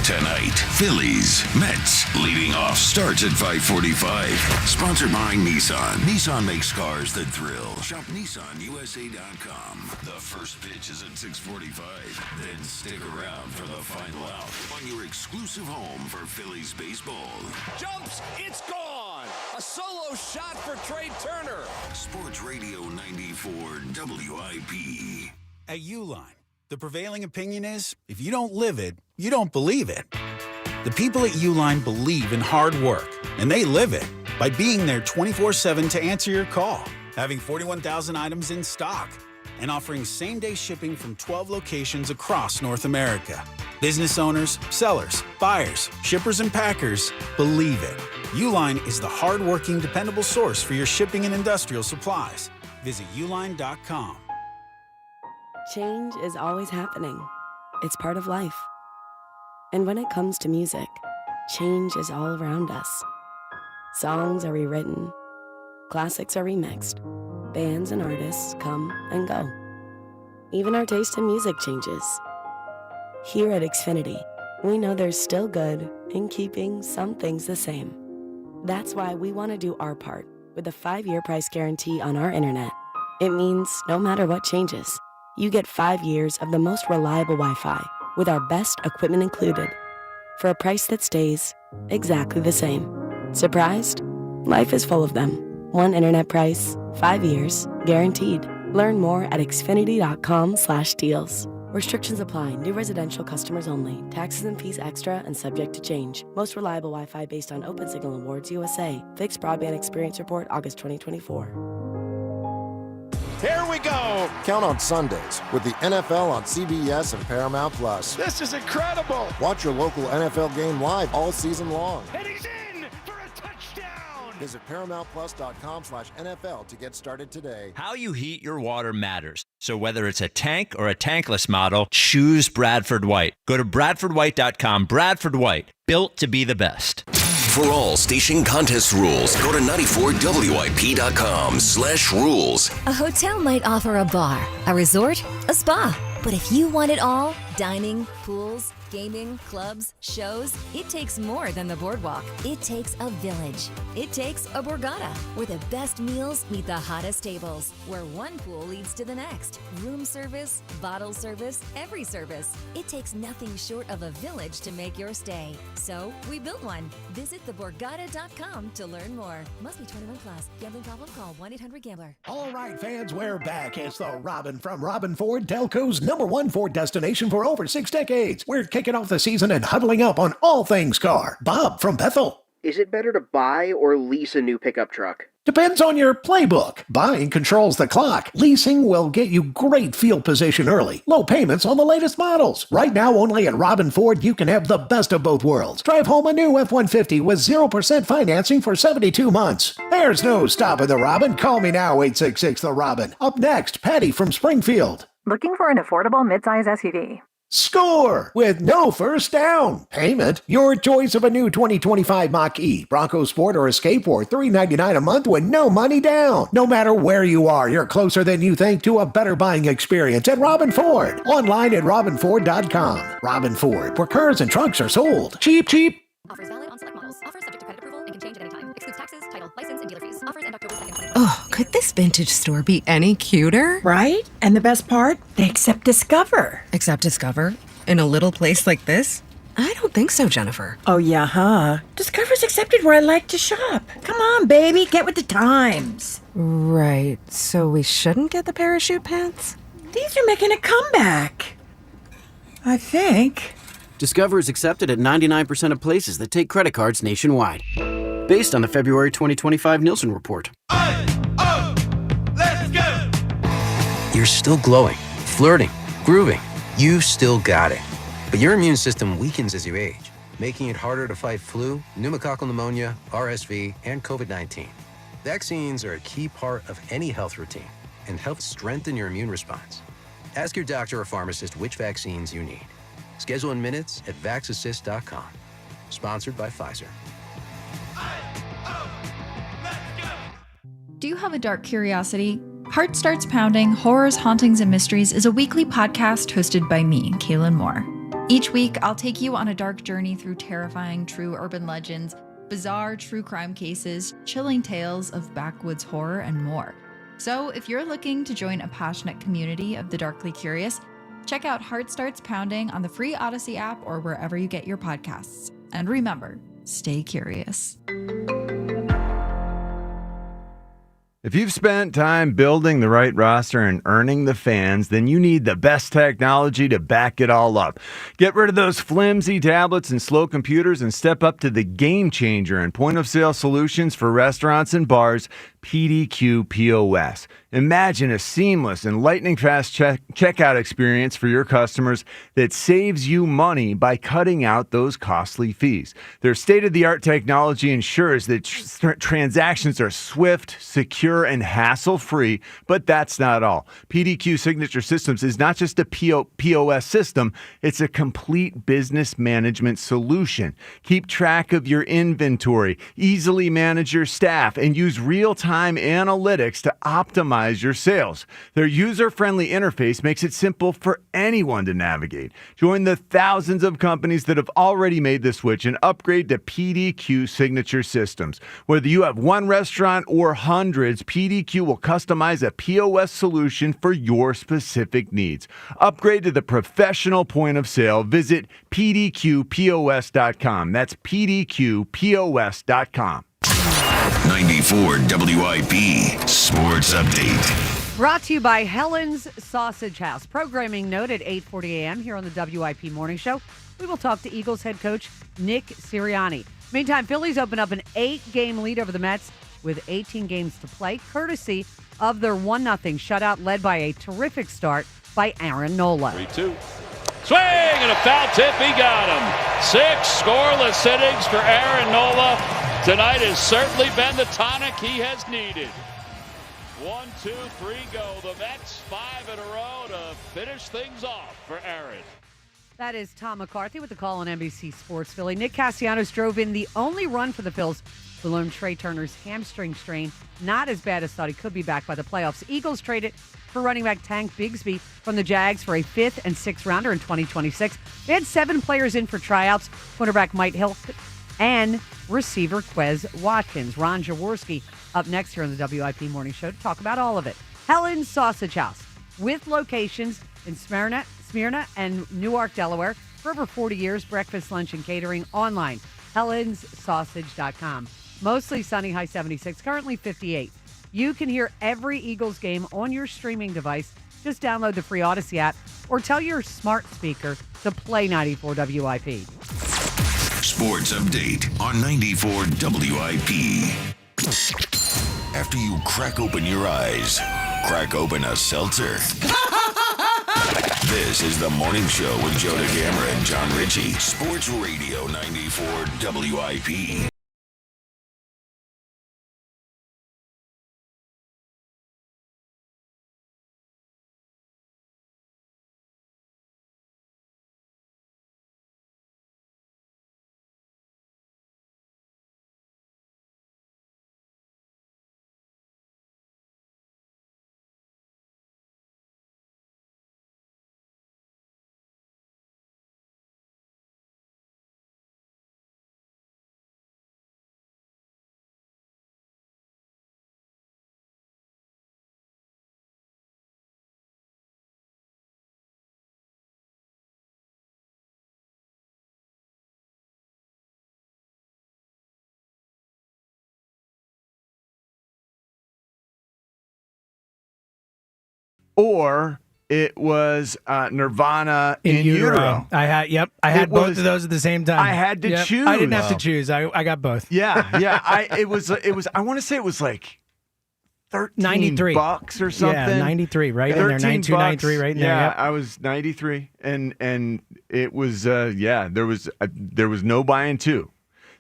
Tonight, Phillies, Mets, leading off starts at 5:45. Sponsored by Nissan. Nissan makes cars that thrill. Shop NissanUSA.com. The first pitch is at 6:45. Then stick around for the final out on your exclusive home for Phillies baseball. Jumps, it's gone. A solo shot for Trey Turner. Sports Radio 94 WIP. At Uline, the prevailing opinion is, if you don't live it, you don't believe it. The people at Uline believe in hard work, and they live it by being there 24/7 to answer your call, having 41,000 items in stock, and offering same-day shipping from 12 locations across North America. Business owners, sellers, buyers, shippers, and packers believe it. Uline is the hard-working, dependable source for your shipping and industrial supplies. Visit uline.com. Change is always happening. It's part of life. And when it comes to music, change is all around us. Songs are rewritten, classics are remixed, bands and artists come and go. Even our taste in music changes. Here at Xfinity, we know there's still good in keeping some things the same. That's why we want to do our part with a 5-year price guarantee on our internet. It means no matter what changes, you get 5 years of the most reliable Wi-Fi with our best equipment included for a price that stays exactly the same. Surprised? Life is full of them. One internet price, 5 years, guaranteed. Learn more at xfinity.com/deals. Restrictions apply. New residential customers only. Taxes and fees extra and subject to change. Most reliable Wi-Fi based on Open Signal Awards USA. Fixed Broadband Experience Report, August 2024. Here we go! Count on Sundays with the NFL on CBS and Paramount Plus. This is incredible. Watch your local NFL game live all season long. And he's in for a touchdown. Visit ParamountPlus.com/NFL to get started today. How you heat your water matters. So whether it's a tank or a tankless model, choose Bradford White. Go to BradfordWhite.com. Bradford White, built to be the best. For all station contest rules, go to 94WIP.com/rules. A hotel might offer a bar, a resort, a spa. But if you want it all, dining, pools, gaming, clubs, shows, it takes more than the boardwalk. It takes a village. It takes a Borgata, where the best meals meet the hottest tables, where one pool leads to the next. Room service, bottle service, every service. It takes nothing short of a village to make your stay. So we built one. Visit theborgata.com to learn more. Must be 21 plus. Gambling problem? Call 1-800-GAMBLER. All right, fans, we're back. It's the Robin from Robin Ford, Delco's #1 Ford destination for over 6 decades. We're kicking off the season and huddling up on all things car. Bob from Bethel. Is it better to buy or lease a new pickup truck? Depends on your playbook. Buying controls the clock. Leasing will get you great field position early. Low payments on the latest models. Right now, only at Robin Ford, you can have the best of both worlds. Drive home a new F-150 with 0% financing for 72 months. There's no stopping the Robin. Call me now, 866-THE-ROBIN. Up next, Patty from Springfield. Looking for an affordable midsize SUV? Score with no first down payment. Your choice of a new 2025 Mach-E, Bronco Sport, or Escape for $399 a month with no money down. No matter where you are, you're closer than you think to a better buying experience at Robin Ford. Online at robinford.com. Robin Ford, where cars and trucks are sold. Cheap, cheap. Offers valid on select models. Offers subject to credit approval and can change at any time. Excludes taxes, title, license, and dealer fees. Offers end October 2nd, 2020. Oh, could this vintage store be any cuter? Right? And the best part? They accept Discover. Accept Discover? In a little place like this? I don't think so, Jennifer. Oh, yeah, huh? Discover's accepted where I like to shop. Come on, baby, get with the times. Right, so we shouldn't get the parachute pants? These are making a comeback. I think. Discover is accepted at 99% of places that take credit cards nationwide. Based on the February 2025 Nielsen report. Let's go! You're still glowing, flirting, grooving. You still got it. But your immune system weakens as you age, making it harder to fight flu, pneumococcal pneumonia, RSV, and COVID-19. Vaccines are a key part of any health routine and help strengthen your immune response. Ask your doctor or pharmacist which vaccines you need. Schedule in minutes at vaxassist.com. Sponsored by Pfizer. Do you have a dark curiosity? Heart Starts Pounding, Horrors, Hauntings, and Mysteries is a weekly podcast hosted by me, Kaylin Moore. Each week, I'll take you on a dark journey through terrifying true urban legends, bizarre true crime cases, chilling tales of backwoods horror, and more. So if you're looking to join a passionate community of the darkly curious, check out Heart Starts Pounding on the free Odyssey app or wherever you get your podcasts. And remember, stay curious. If you've spent time building the right roster and earning the fans, then you need the best technology to back it all up. Get rid of those flimsy tablets and slow computers and step up to the game changer and point-of-sale solutions for restaurants and bars, PDQ POS. Imagine a seamless and lightning-fast checkout experience for your customers that saves you money by cutting out those costly fees. Their state-of-the-art technology ensures that transactions are swift, secure, secure and hassle-free, but that's not all. PDQ Signature Systems is not just a POS system, it's a complete business management solution. Keep track of your inventory, easily manage your staff, and use real-time analytics to optimize your sales. Their user-friendly interface makes it simple for anyone to navigate. Join the thousands of companies that have already made the switch and upgrade to PDQ Signature Systems. Whether you have one restaurant or hundreds, PDQ will customize a POS solution for your specific needs. Upgrade to the professional point of sale. Visit pdqpos.com. That's pdqpos.com. 94 WIP Sports Update. Brought to you by Helen's Sausage House. Programming note at 8:40 a.m. here on the WIP Morning Show. We will talk to Eagles head coach Nick Sirianni. Meantime, Phillies open up an 8-game lead over the Mets with 18 games to play, courtesy of their 1-0 shutout led by a terrific start by Aaron Nola. 3-2. Swing and a foul tip. He got him. 6 scoreless innings for Aaron Nola. Tonight has certainly been the tonic he has needed. 1, 2, 3, go. The Mets 5 in a row to finish things off for Aaron. That is Tom McCarthy with the call on NBC Sports Philly. Nick Castellanos drove in the only run for the Phils, who learned Trey Turner's hamstring strain. Not as bad as thought. He could be back by the playoffs. Eagles traded for running back Tank Bigsby from the Jags for a 5th and 6th rounder in 2026. They had 7 players in for tryouts. Cornerback Mike Hill and receiver Quez Watkins. Ron Jaworski up next here on the WIP Morning Show to talk about all of it. Helen's Sausage House, with locations in Smyrna and Newark, Delaware. For over 40 years, breakfast, lunch, and catering online. HelensSausage.com. Mostly sunny, high 76, currently 58. You can hear every Eagles game on your streaming device. Just download the free Odyssey app or tell your smart speaker to play 94 WIP. Sports Update on 94 WIP. After you crack open your eyes, crack open a seltzer. This is the Morning Show with Joe DeGamera and John Ritchie. Sports Radio 94 WIP. Or it was Nirvana in Utero. I had both of those at the same time. I had to choose. I didn't have to choose. I got both. Yeah. It was. I want to say it was like $13 or something. Yeah, 93, right in there. 92, 93, right in there. Yeah, Yep. I was 93, and it was. There was no buying two,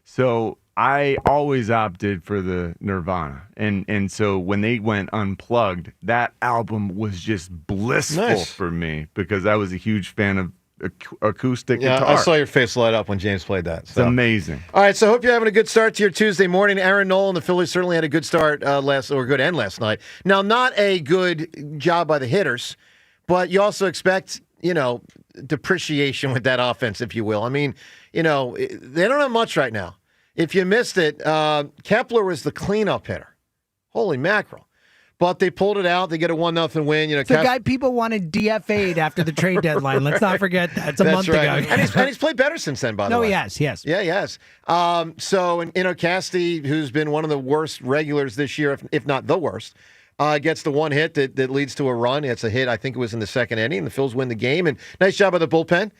so I always opted for the Nirvana, and so when they went unplugged, that album was just blissful for me because I was a huge fan of acoustic guitar. I saw your face light up when James played that. So. It's amazing. All right, so I hope you're having a good start to your Tuesday morning. Aaron Nola and the Phillies certainly had a good start good end last night. Now, not a good job by the hitters, but you also expect, depreciation with that offense, if you will. I mean, they don't have much right now. If you missed it, Kepler was the cleanup hitter. Holy mackerel. But they pulled it out. They get a 1-0 win. The guy people wanted DFA'd after the trade deadline. Let's not forget that. It's a month ago. And he's played better since then, by the way. No, he has, yes. Yeah, he has. Casty, who's been one of the worst regulars this year, if not the worst, gets the one hit that leads to a run. It's a hit, I think it was in the second inning. The Phils win the game. And nice job by the bullpen.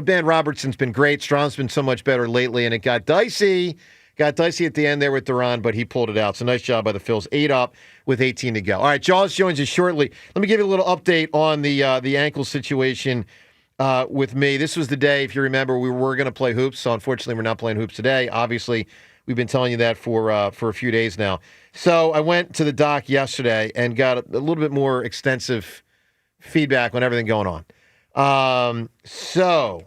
Ben Robertson's been great. Strom's been so much better lately, and it got dicey. Got dicey at the end there with Duran, but he pulled it out. So nice job by the Phils. 8 up with 18 to go. All right, Jaws joins us shortly. Let me give you a little update on the ankle situation with me. This was the day, if you remember, we were going to play hoops. So unfortunately, we're not playing hoops today. Obviously, we've been telling you that for a few days now. So I went to the doc yesterday and got a little bit more extensive feedback on everything going on. So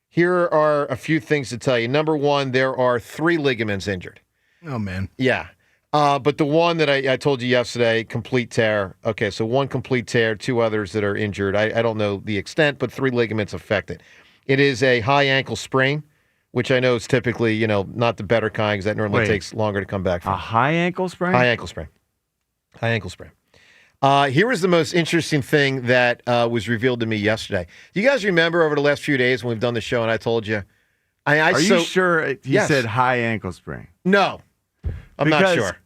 here are a few things to tell you. Number one, there are 3 ligaments injured. Oh, man. Yeah. But the one that I told you yesterday, complete tear. Okay, so 1 complete tear, 2 others that are injured. I don't know the extent, but 3 ligaments affected. It is a high ankle sprain, which I know is typically, not the better kind because that normally takes longer to come back from. A high ankle sprain? High ankle sprain. High ankle sprain. Here was the most interesting thing that was revealed to me yesterday. Do you guys remember over the last few days when we've done the show and I told you? Are you sure he said high ankle sprain? No. I'm not sure.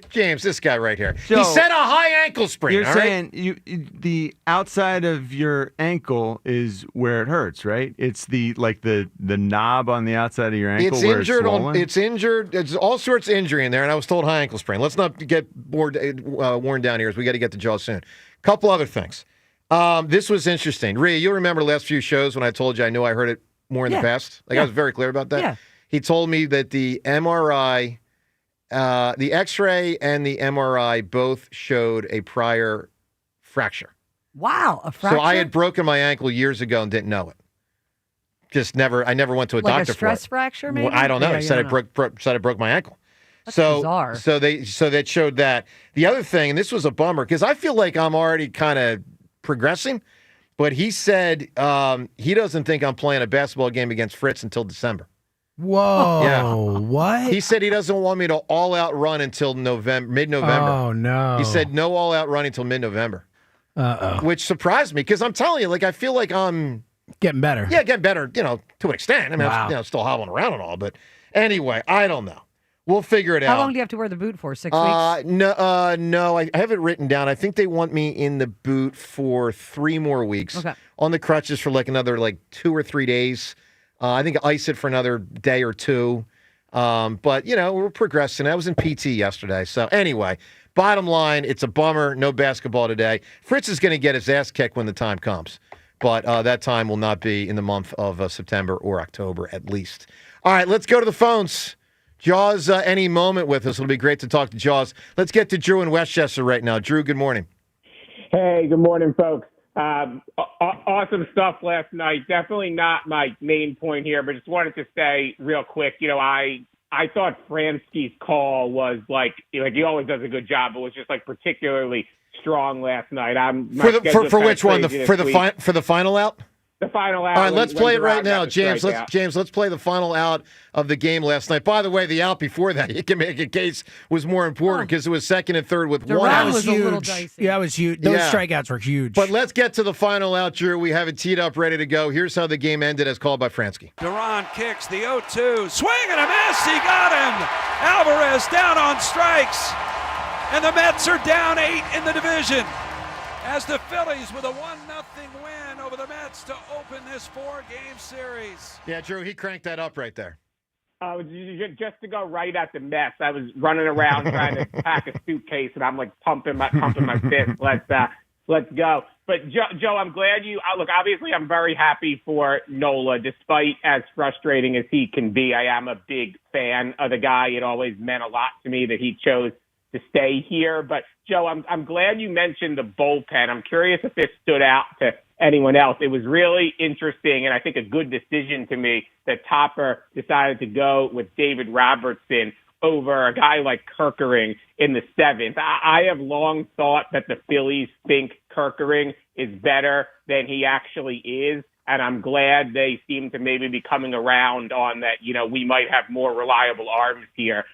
James, this guy right here. He said a high ankle sprain. You're saying the outside of your ankle is where it hurts, right? It's the knob on the outside of your ankle where it's swollen? It's injured. It's all sorts of injury in there, and I was told high ankle sprain. Let's not get worn down here as we got to get to Jaws soon. Couple other things. This was interesting. Rhea, you'll remember the last few shows when I told you I knew I heard it more in the past? I was very clear about that. Yeah. He told me that the MRI... the X-ray and the MRI both showed a prior fracture. Wow, a fracture? So I had broken my ankle years ago and didn't know it. I never went to a doctor for it. Like a stress fracture, maybe? Well, I don't know. He said I broke my ankle. That's bizarre. So that showed that. The other thing, and this was a bummer, because I feel like I'm already kind of progressing, but he said he doesn't think I'm playing a basketball game against Fritz until December. Whoa. Yeah. What? He said he doesn't want me to all-out run until mid-November. Oh, no. He said no all-out running until mid-November. Uh-oh. Which surprised me, because I'm telling you, I feel like I'm... Getting better. Yeah, getting better, to an extent. I mean, I'm still hobbling around and all, but anyway, I don't know. We'll figure it out. How long do you have to wear the boot for? 6 weeks? No, I have it written down. I think they want me in the boot for 3 more weeks. Okay. On the crutches for another 2 or 3 days. I think ice it for another day or 2. But, we're progressing. I was in PT yesterday. So, anyway, bottom line, it's a bummer. No basketball today. Fritz is going to get his ass kicked when the time comes. But that time will not be in the month of September or October, at least. All right, let's go to the phones. Jaws, any moment with us. It'll be great to talk to Jaws. Let's get to Drew in Westchester right now. Drew, good morning. Hey, good morning, folks. Awesome stuff last night. Definitely not my main point here, but just wanted to say real quick, I thought Fransky's call was he always does a good job, but was just particularly strong last night. For which one? For the final out? The final out. All right, let's play it right now, James. Let's play the final out of the game last night. By the way, the out before that, you can make a case, was more important because it was second and third with one out. That was huge. Yeah, that was huge. Those strikeouts were huge. But let's get to the final out, Drew. We have it teed up, ready to go. Here's how the game ended as called by Fransky. Duran kicks the 0-2. Swing and a miss. He got him. Alvarez down on strikes. And the Mets are down 8 in the division as the Phillies with a 1-0 win over the Mets to open this 4-game series. Yeah, Drew, he cranked that up right there. Just to go right at the Mets, I was running around trying to pack a suitcase, and I'm pumping my fist. Let's go. But Joe, I'm glad you look. Obviously, I'm very happy for Nola, despite as frustrating as he can be. I am a big fan of the guy. It always meant a lot to me that he chose to stay here. But Joe, I'm glad you mentioned the bullpen. I'm curious if this stood out to anyone else. It was really interesting, and I think a good decision to me that Topper decided to go with David Robertson over a guy like Kerkering in the 7th. I have long thought that the Phillies think Kerkering is better than he actually is. And I'm glad they seem to maybe be coming around on that, we might have more reliable arms here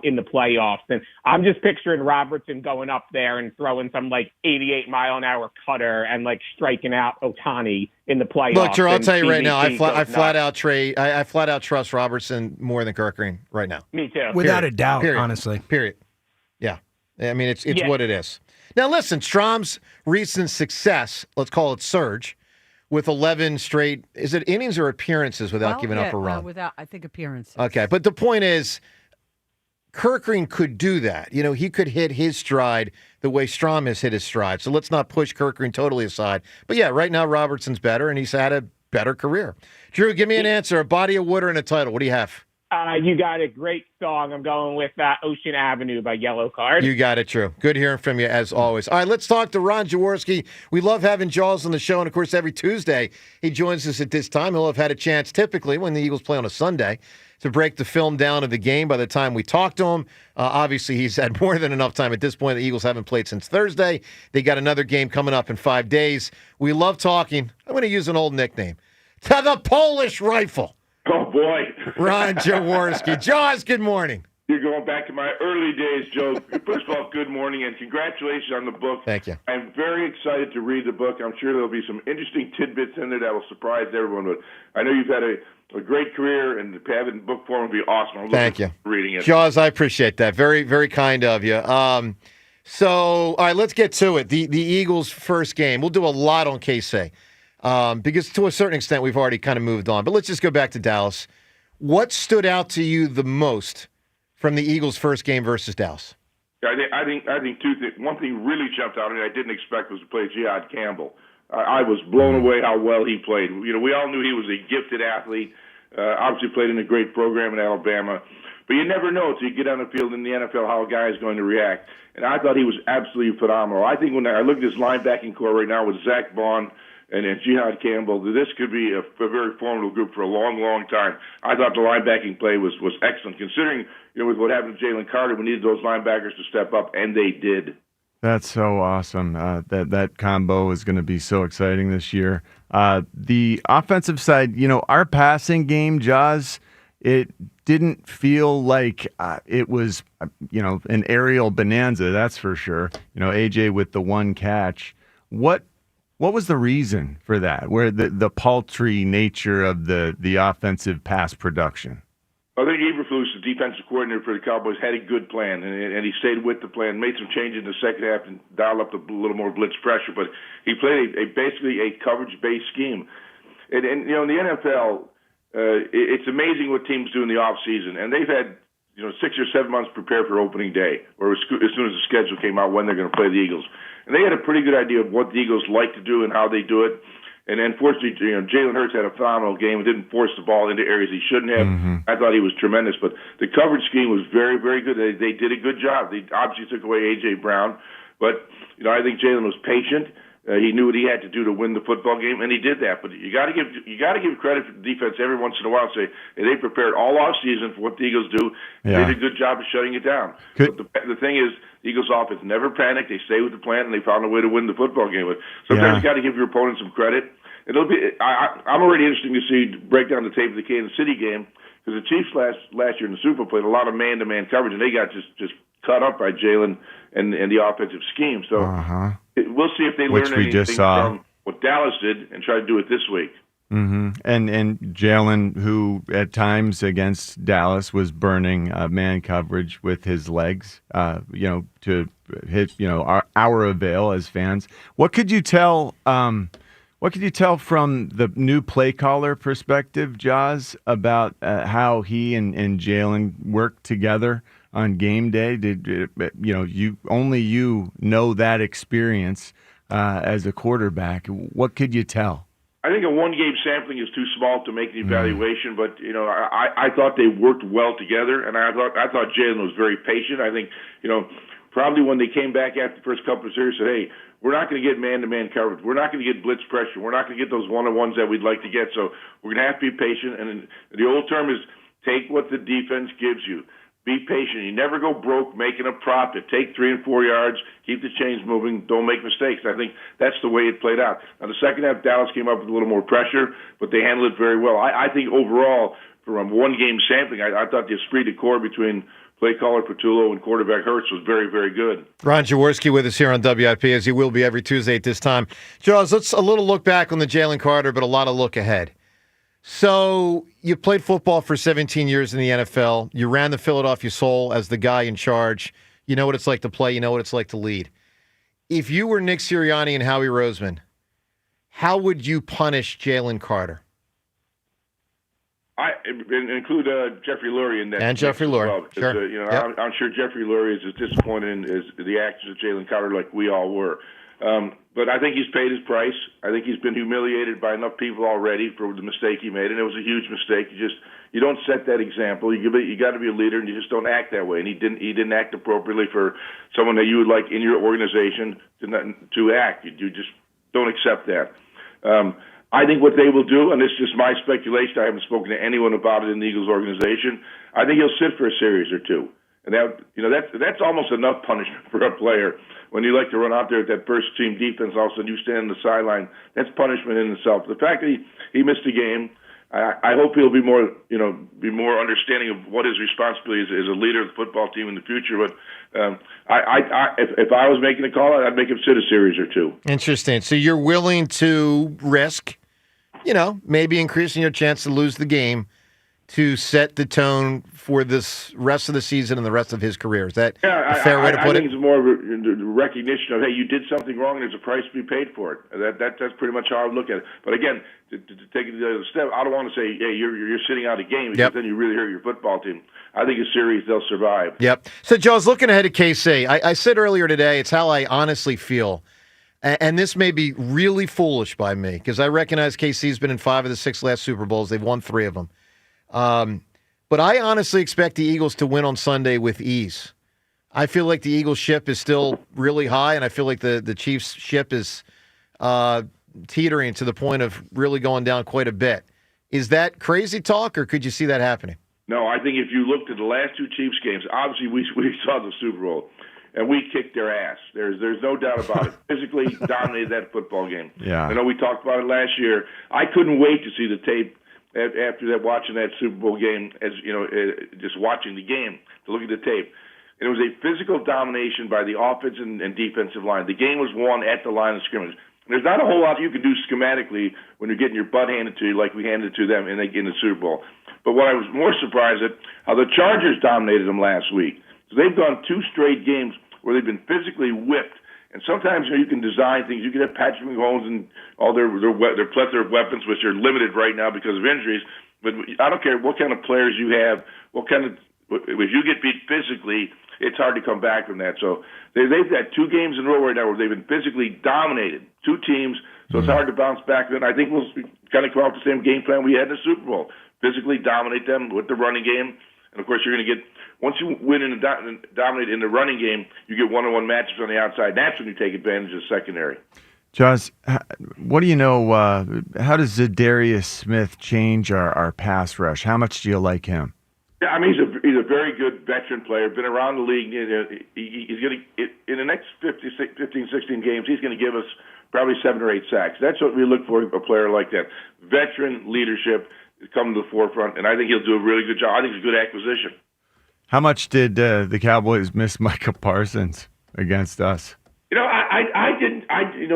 in the playoffs. And I'm just picturing Robertson going up there and throwing some 88-mile-an-hour cutter and striking out Ohtani in the playoffs. Look, Drew, I'll tell you right now, I flat out trust Robertson more than Kerkering right now. Me too. Without a doubt, Period. honestly. Period. Yeah. I mean, it's what it is. Now, listen, Strom's recent success, let's call it surge, with 11 straight, is it innings or appearances without giving up a run? Without, I think, appearances. Okay, but the point is, Kerkering could do that. He could hit his stride the way Strom has hit his stride. So let's not push Kerkering totally aside. But yeah, right now Robertson's better, and he's had a better career. Drew, give me an answer, a body of water and a title. What do you have? You got a great song. I'm going with Ocean Avenue by Yellow Card. You got it, Drew. Good hearing from you, as always. All right, let's talk to Ron Jaworski. We love having Jaws on the show, and, of course, every Tuesday he joins us at this time. He'll have had a chance, typically, when the Eagles play on a Sunday, to break the film down of the game by the time we talk to him. Obviously, he's had more than enough time at this point. The Eagles haven't played since Thursday. They got another game coming up in 5 days. We love talking. I'm going to use an old nickname. To the Polish Rifle. Oh, boy. Ron Jaworski. Jaws, good morning. You're going back to my early days, Joe. First of all, good morning and congratulations on the book. Thank you. I'm very excited to read the book. I'm sure there'll be some interesting tidbits in there that will surprise everyone. But I know you've had a great career, and to have it in book form would be awesome. I'm Thank you. Reading it. Jaws, I appreciate that. Very, very kind of you. So, all right, let's get to it. The Eagles' first game. We'll do a lot on KC because to a certain extent we've already kind of moved on. But let's just go back to Dallas. What stood out to you the most from the Eagles' first game versus Dallas? I think two things. One thing really jumped out at me I didn't expect was to play Jihad Campbell. I was blown away how well he played. You know, we all knew he was a gifted athlete. Obviously played in a great program in Alabama. But you never know until you get on the field in the NFL how a guy is going to react. And I thought he was absolutely phenomenal. I think when I look at this linebacking core right now with Zach Bond and Jihad Campbell, this could be a very formidable group for a long, long time. I thought the linebacking play was excellent, considering with what happened to Jalen Carter, we needed those linebackers to step up, and they did. That's so awesome. That combo is going to be so exciting this year. The offensive side, our passing game, Jaws, it didn't feel like it was, an aerial bonanza, that's for sure. AJ with the one catch. What was the reason for that? Where the paltry nature of the offensive pass production? I think Eberflus, the defensive coordinator for the Cowboys, had a good plan, and he stayed with the plan, made some changes in the second half and dialed up a little more blitz pressure. But he played basically a coverage-based scheme. And in the NFL, it's amazing what teams do in the offseason. And they've had 6 or 7 months prepared for opening day, or as soon as the schedule came out when they're going to play the Eagles. And they had a pretty good idea of what the Eagles like to do and how they do it. And unfortunately, Jalen Hurts had a phenomenal game and didn't force the ball into areas he shouldn't have. Mm-hmm. I thought he was tremendous. But the coverage scheme was very, very good. They did a good job. They obviously took away A.J. Brown. But, I think Jalen was patient. He knew what he had to do to win the football game, and he did that. But you got to give credit to the defense every once in a while. Say they prepared all off season for what the Eagles do. Yeah. They did a good job of shutting it down. But the thing is, the Eagles' offense never panicked. They stayed with the plan, and they found a way to win the football game. But sometimes you got to give your opponent some credit. It'll be. I'm already interested to see break down the tape of the Kansas City game because the Chiefs last year in the Super Bowl played a lot of man-to-man coverage, and they got just cut up by Jalen and the offensive scheme. So we'll see if they learn anything from what Dallas did and try to do it this week. Mm-hmm. And Jalen, who at times against Dallas was burning man coverage with his legs, to hit our avail as fans. What could you tell? What could you tell from the new play caller perspective, Jaws, about how he and Jalen worked together on game day? Did you know that experience as a quarterback? What could you tell? I think a one-game sampling is too small to make an evaluation, but I thought they worked well together, and I thought Jalen was very patient. I think probably when they came back after the first couple of series, said, "Hey, we're not going to get man-to-man coverage. We're not going to get blitz pressure. We're not going to get those one-on-ones that we'd like to get. So we're going to have to be patient." And the old term is take what the defense gives you. Be patient. You never go broke making a prop. Take 3 and 4 yards. Keep the chains moving. Don't make mistakes. I think that's the way it played out. Now, the second half, Dallas came up with a little more pressure, but they handled it very well. I think overall, from one-game sampling, I thought the esprit de corps between play caller Patullo and quarterback Hurts was very, very good. Ron Jaworski with us here on WIP, as he will be every Tuesday at this time. Jaws, let's a little look back on the Jalen Carter, but a lot of look ahead. So you played football for 17 years in the NFL. You ran the Philadelphia Soul as the guy in charge. You know what it's like to play. You know what it's like to lead. If you were Nick Sirianni and Howie Roseman, how would you punish Jalen Carter? I include Jeffrey Lurie in that. And Jeffrey Lurie, well, sure. I'm sure Jeffrey Lurie is as disappointed in the actions of Jalen Carter like we all were. But I think he's paid his price. I think he's been humiliated by enough people already for the mistake he made, and it was a huge mistake. You don't set that example. You got to be a leader, and you just don't act that way. And he didn't act appropriately for someone that you would like in your organization to act. You just don't accept that. I think what they will do, and this is just my speculation, I haven't spoken to anyone about it in the Eagles organization, I think he'll sit for a series or two. And that's almost enough punishment for a player. When you like to run out there at that first team defense, all of a sudden you stand on the sideline, that's punishment in itself. The fact that he missed a game, I hope he'll be more understanding of what his responsibility is as a leader of the football team in the future. But if I was making a call, I'd make him sit a series or two. Interesting. So you're willing to risk, maybe increasing your chance to lose the game to set the tone for this rest of the season and the rest of his career. Is that a fair way to put it? I think it's more of a recognition of, hey, you did something wrong and there's a price to be paid for it. That's pretty much how I would look at it. But again, to take it the other step, I don't want to say, hey, you're sitting out a game because then you really hurt your football team. I think a series, they'll survive. Yep. So, Joe, I was looking ahead at KC. I said earlier today, it's how I honestly feel. And this may be really foolish by me because I recognize KC's been in 5 of the 6 last Super Bowls. They've won 3 of them. But I honestly expect the Eagles to win on Sunday with ease. I feel like the Eagles ship is still really high, and I feel like the Chiefs ship is teetering to the point of really going down quite a bit. Is that crazy talk, or could you see that happening? No, I think if you looked at the last 2 Chiefs games, obviously we saw the Super Bowl, and we kicked their ass. There's no doubt about it. Physically dominated that football game. Yeah. I know we talked about it last year. I couldn't wait to see the tape after that, watching that Super Bowl game, just watching the game, to look at the tape. And it was a physical domination by the offensive and defensive line. The game was won at the line of scrimmage. There's not a whole lot you can do schematically when you're getting your butt handed to you like we handed it to them in the Super Bowl. But what I was more surprised at, how the Chargers dominated them last week. So they've gone 2 straight games where they've been physically whipped. And sometimes you can design things. You can have Patrick Mahomes and all their plethora of weapons, which are limited right now because of injuries. But I don't care what kind of players you have, if you get beat physically, it's hard to come back from that. So they've had 2 games in a row right now where they've been physically dominated, 2 teams. So it's hard to bounce back. Then I think we'll kind of come out with the same game plan we had in the Super Bowl. Physically dominate them with the running game. And, of course, you're going to get, once you win and dominate in the running game, you get one-on-one matchups on the outside. That's when you take advantage of the secondary. Jaws, what do you know? How does Zadarius Smith change our pass rush? How much do you like him? Yeah, I mean, he's a very good veteran player, been around the league. He's going to, in the next 15, 16 games, he's going to give us probably 7 or 8 sacks. That's what we look for, a player like that. Veteran leadership come to the forefront, and I think he'll do a really good job. I think it's a good acquisition. How much did the Cowboys miss Micah Parsons against us? I didn't.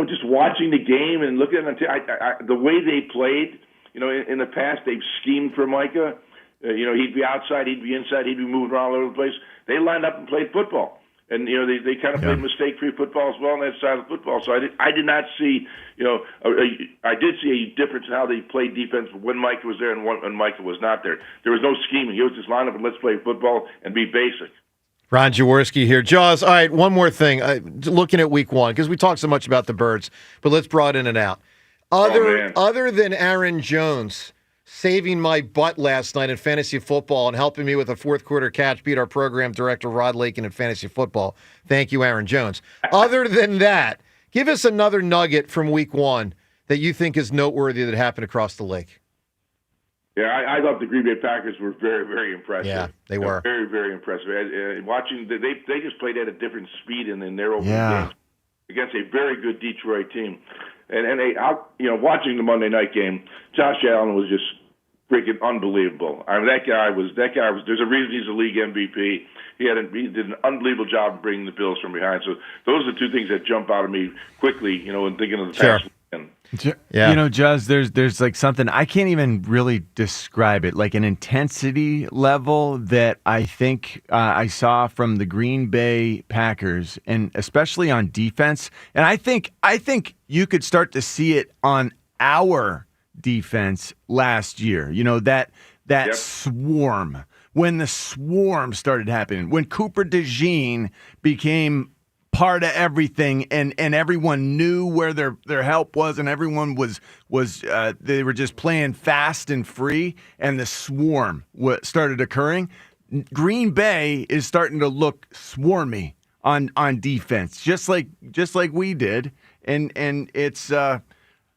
Just watching the game and looking at the way they played. In the past they've schemed for Micah. He'd be outside, he'd be inside, he'd be moving around all over the place. They lined up and played football. And, they kind of played mistake-free football as well on that side of football. So I did not see, I did see a difference in how they played defense when Micah was there and when Micah was not there. There was no scheming. It was just line up and let's play football and be basic. Ron Jaworski here. Jaws, all right, one more thing. Looking at week 1, because we talked so much about the Birds, but let's broaden it out. Other than Aaron Jones saving my butt last night in fantasy football and helping me with a 4th quarter catch, beat our program director, Rod Lakin, in fantasy football. Thank you, Aaron Jones. Other than that, give us another nugget from week 1 that you think is noteworthy that happened across the lake. Yeah, I thought the Green Bay Packers were very, very impressive. Yeah, they were. Very, very impressive. Watching, they just played at a different speed in their opening games against a very good Detroit team. And watching the Monday night game, Josh Allen was just freaking unbelievable. I mean, that guy was. There's a reason he's a league MVP. He did an unbelievable job of bringing the Bills from behind. So those are 2 things that jump out of me quickly. In thinking of the past weekend. Yeah. Juz, there's like something I can't even really describe it, like an intensity level that I think I saw from the Green Bay Packers, and especially on defense. And I think you could start to see it on our defense last year. That swarm, when the swarm started happening, when Cooper DeJean became part of everything, and everyone knew where their help was, and everyone was they were just playing fast and free, and the swarm started occurring. Green Bay is starting to look swarmy on defense, just like we did, and it's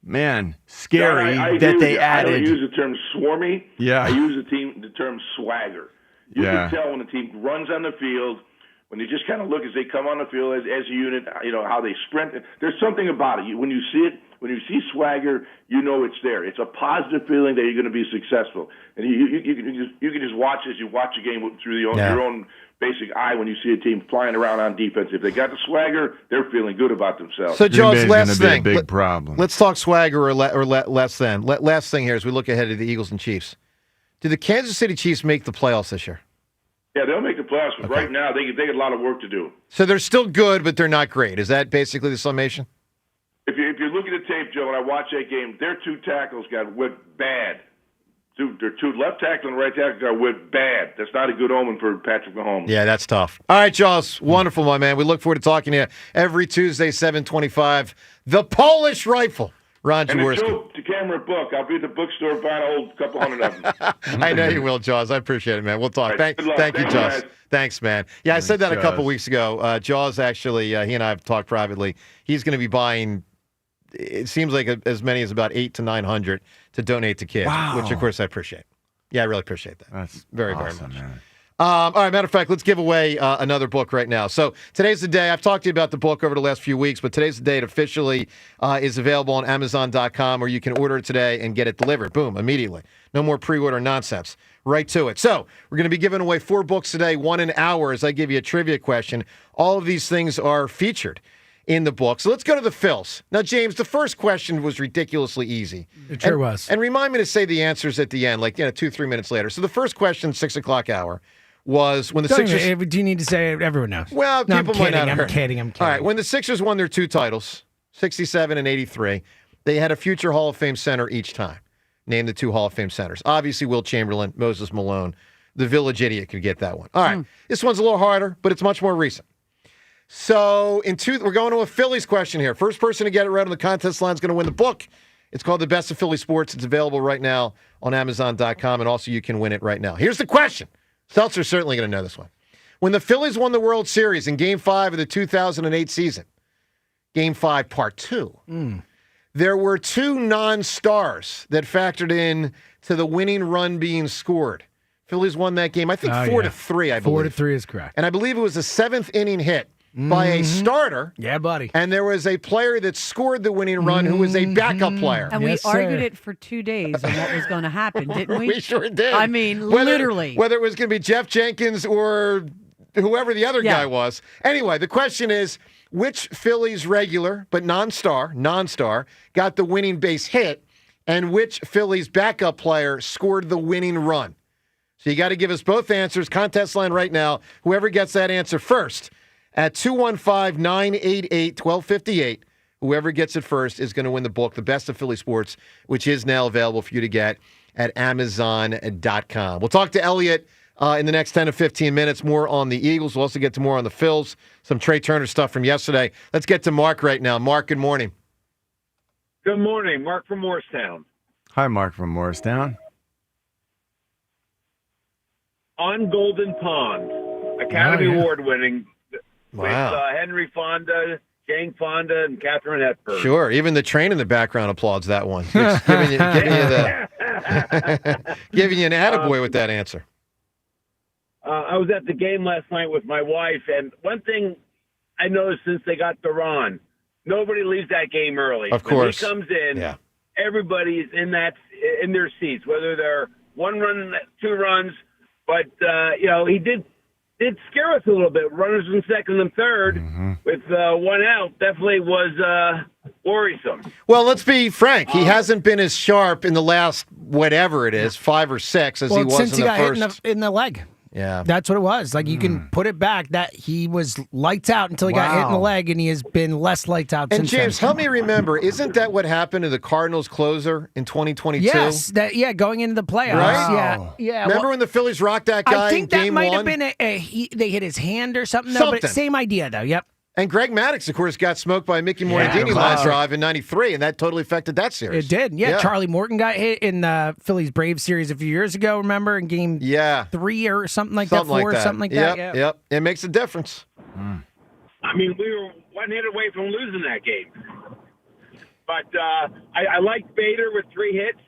man, scary that they added. I don't use the term swarmy. Yeah, I use the term swagger. You can tell when the team runs on the field, when you just kind of look as they come on the field as a unit, how they sprint. There's something about it. When you see it, when you see swagger, you know it's there. It's a positive feeling that you're going to be successful. And you can just watch as you watch a game through your own basic eye when you see a team flying around on defense. If they got the swagger, they're feeling good about themselves. So, Jaws, last thing. Big problem. Let's talk swagger or less than. Last thing here as we look ahead to the Eagles and Chiefs. Do the Kansas City Chiefs make the playoffs this year? Yeah, they'll make the playoffs, but right now they got a lot of work to do. So they're still good, but they're not great. Is that basically the summation? If you look at the tape, Joe, and I watch that game, their two tackles got whipped bad. Their two left tackle and right tackle got whipped bad. That's not a good omen for Patrick Mahomes. Yeah, that's tough. All right, Jaws, wonderful, my man. We look forward to talking to you every Tuesday, 7:25. The Polish Rifle. Ron Jaworski. And to camera book. I'll be at the bookstore buying a whole couple hundred of them. I know you will, Jaws. I appreciate it, man. We'll talk. Right, Thank you, Jaws. Guys. Thanks, man. Yeah, I said that a couple weeks ago. Jaws, actually, he and I have talked privately. He's going to be buying, it seems like as many as about 800 to 900 to donate to kids, which, of course, I appreciate. Yeah, I really appreciate that. That's very, awesome, very much. Man. All right, matter of fact, let's give away another book right now. So today's the day. I've talked to you about the book over the last few weeks, but today's the day it officially is available on Amazon.com, or you can order it today and get it delivered. Boom, immediately. No more pre-order nonsense. Right to it. So we're going to be giving away 4 books today, 1 an hour, as I give you a trivia question. All of these things are featured in the book. So let's go to the Phils. Now, James, the first question was ridiculously easy. It sure was. And remind me to say the answers at the end, 2-3 minutes later. So the first question, 6 o'clock hour, was when the Sixers... Do you need to say it? Everyone knows. Well, no, people might not have heard. I'm kidding. All right, when the Sixers won their 2 titles, 67 and 83, they had a future Hall of Fame center each time. Name the 2 Hall of Fame centers. Obviously, Wilt Chamberlain, Moses Malone. The Village Idiot could get that one. All right, This one's a little harder, but it's much more recent. So we're going to a Phillies question here. First person to get it right on the contest line is going to win the book. It's called The Best of Philly Sports. It's available right now on Amazon.com, and also you can win it right now. Here's the question. Seltzer's certainly going to know this one. When the Phillies won the World Series in Game 5 of the 2008 season, Game 5, Part 2, there were 2 non-stars that factored in to the winning run being scored. Phillies won that game, I think 4-3, I believe. 4-3 is correct. And I believe it was a 7th inning hit by a starter. Yeah, buddy. And there was a player that scored the winning run who was a backup player. And we argued it for 2 days on what was going to happen, didn't we? We sure did. I mean, literally. Whether it was going to be Jeff Jenkins or whoever the other guy was. Anyway, the question is, which Phillies regular, but non-star, got the winning base hit, and which Phillies backup player scored the winning run? So you got to give us both answers. Contest line right now. Whoever gets that answer first at 215-988-1258, whoever gets it first is going to win the book, The Best of Philly Sports, which is now available for you to get at Amazon.com. We'll talk to Elliot in the next 10 to 15 minutes, more on the Eagles. We'll also get to more on the Phils, some Trey Turner stuff from yesterday. Let's get to Mark right now. Mark, good morning. Good morning. Mark from Morristown. Hi, Mark from Morristown. On Golden Pond, Academy Award winning with Henry Fonda, Jane Fonda, and Katharine Hepburn. Sure. Even the train in the background applauds that one. It's giving you an attaboy with that answer. I was at the game last night with my wife, and one thing I noticed since they got Duran, nobody leaves that game early. Of course. When he comes in, everybody's in their seats, whether they're 1 run, 2 runs. But, he did scare us a little bit. Runners in second and third with 1 out definitely was worrisome. Well, let's be frank. He hasn't been as sharp in the last, whatever it is, 5 or 6 as he was since in the got first. Hit in the leg. Yeah. That's what it was. Like, you can put it back that he was lights out until he got hit in the leg, and he has been less lights out and since James, then. help me remember, isn't that what happened to the Cardinals closer in 2022? Yes. Going into the playoffs. Right? Yeah. Remember when the Phillies rocked that guy I think in that Game might 1? have been they hit his hand or something, though, but same idea, though. Yep. And Greg Maddux, of course, got smoked by Mickey Morandini line drive in '93, and that totally affected that series. It did. Yeah. Charlie Morton got hit in the Phillies-Braves series a few years ago, remember, in game 3 or something like that, 4 or something like that. Yep. It makes a difference. I mean, we were one hit away from losing that game. But I like Bader with 3 hits.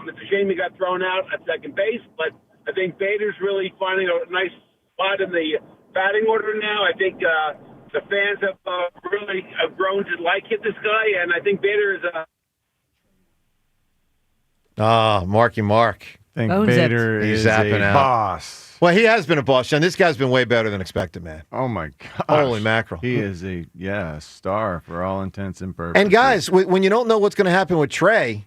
It's a shame he got thrown out at second base, but I think Bader's really finding a nice spot in the batting order now. I think the fans have really grown to like this guy, and I think Bader is Marky Mark. I think Bader is a boss. Well, he has been a boss, John. This guy's been way better than expected, man. Oh, my gosh. Holy mackerel. He is a star for all intents and purposes. And, guys, when you don't know what's going to happen with Trey,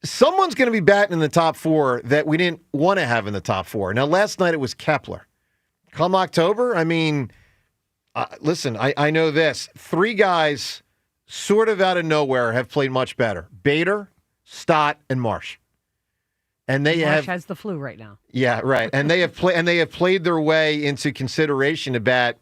someone's going to be batting in the top 4 that we didn't want to have in the top 4. Now, last night it was Kepler. Come October, I mean, listen, I know this. 3 guys sort of out of nowhere have played much better. Bader, Stott, and Marsh. And Marsh has the flu right now. Yeah, right. And they have played their way into consideration to bat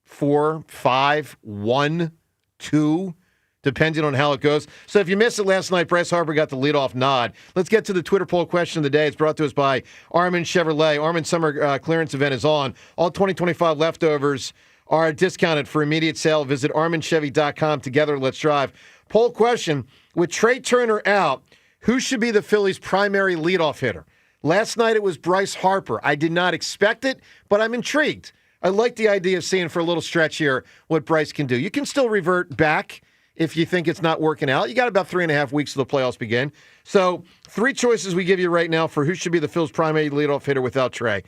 4, 5, 1, 2, depending on how it goes. So if you missed it last night, Bryce Harper got the leadoff nod. Let's get to the Twitter poll question of the day. It's brought to us by Armin Chevrolet. Armin Summer Clearance Event is on. All 2025 leftovers are discounted for immediate sale. Visit arminchevy.com. Together, let's drive. Poll question, with Trey Turner out, who should be the Phillies' primary leadoff hitter? Last night it was Bryce Harper. I did not expect it, but I'm intrigued. I like the idea of seeing for a little stretch here what Bryce can do. You can still revert back if you think it's not working out. You got about 3.5 weeks till the playoffs begin. So 3 choices we give you right now for who should be the Phillies' primary leadoff hitter without Trey.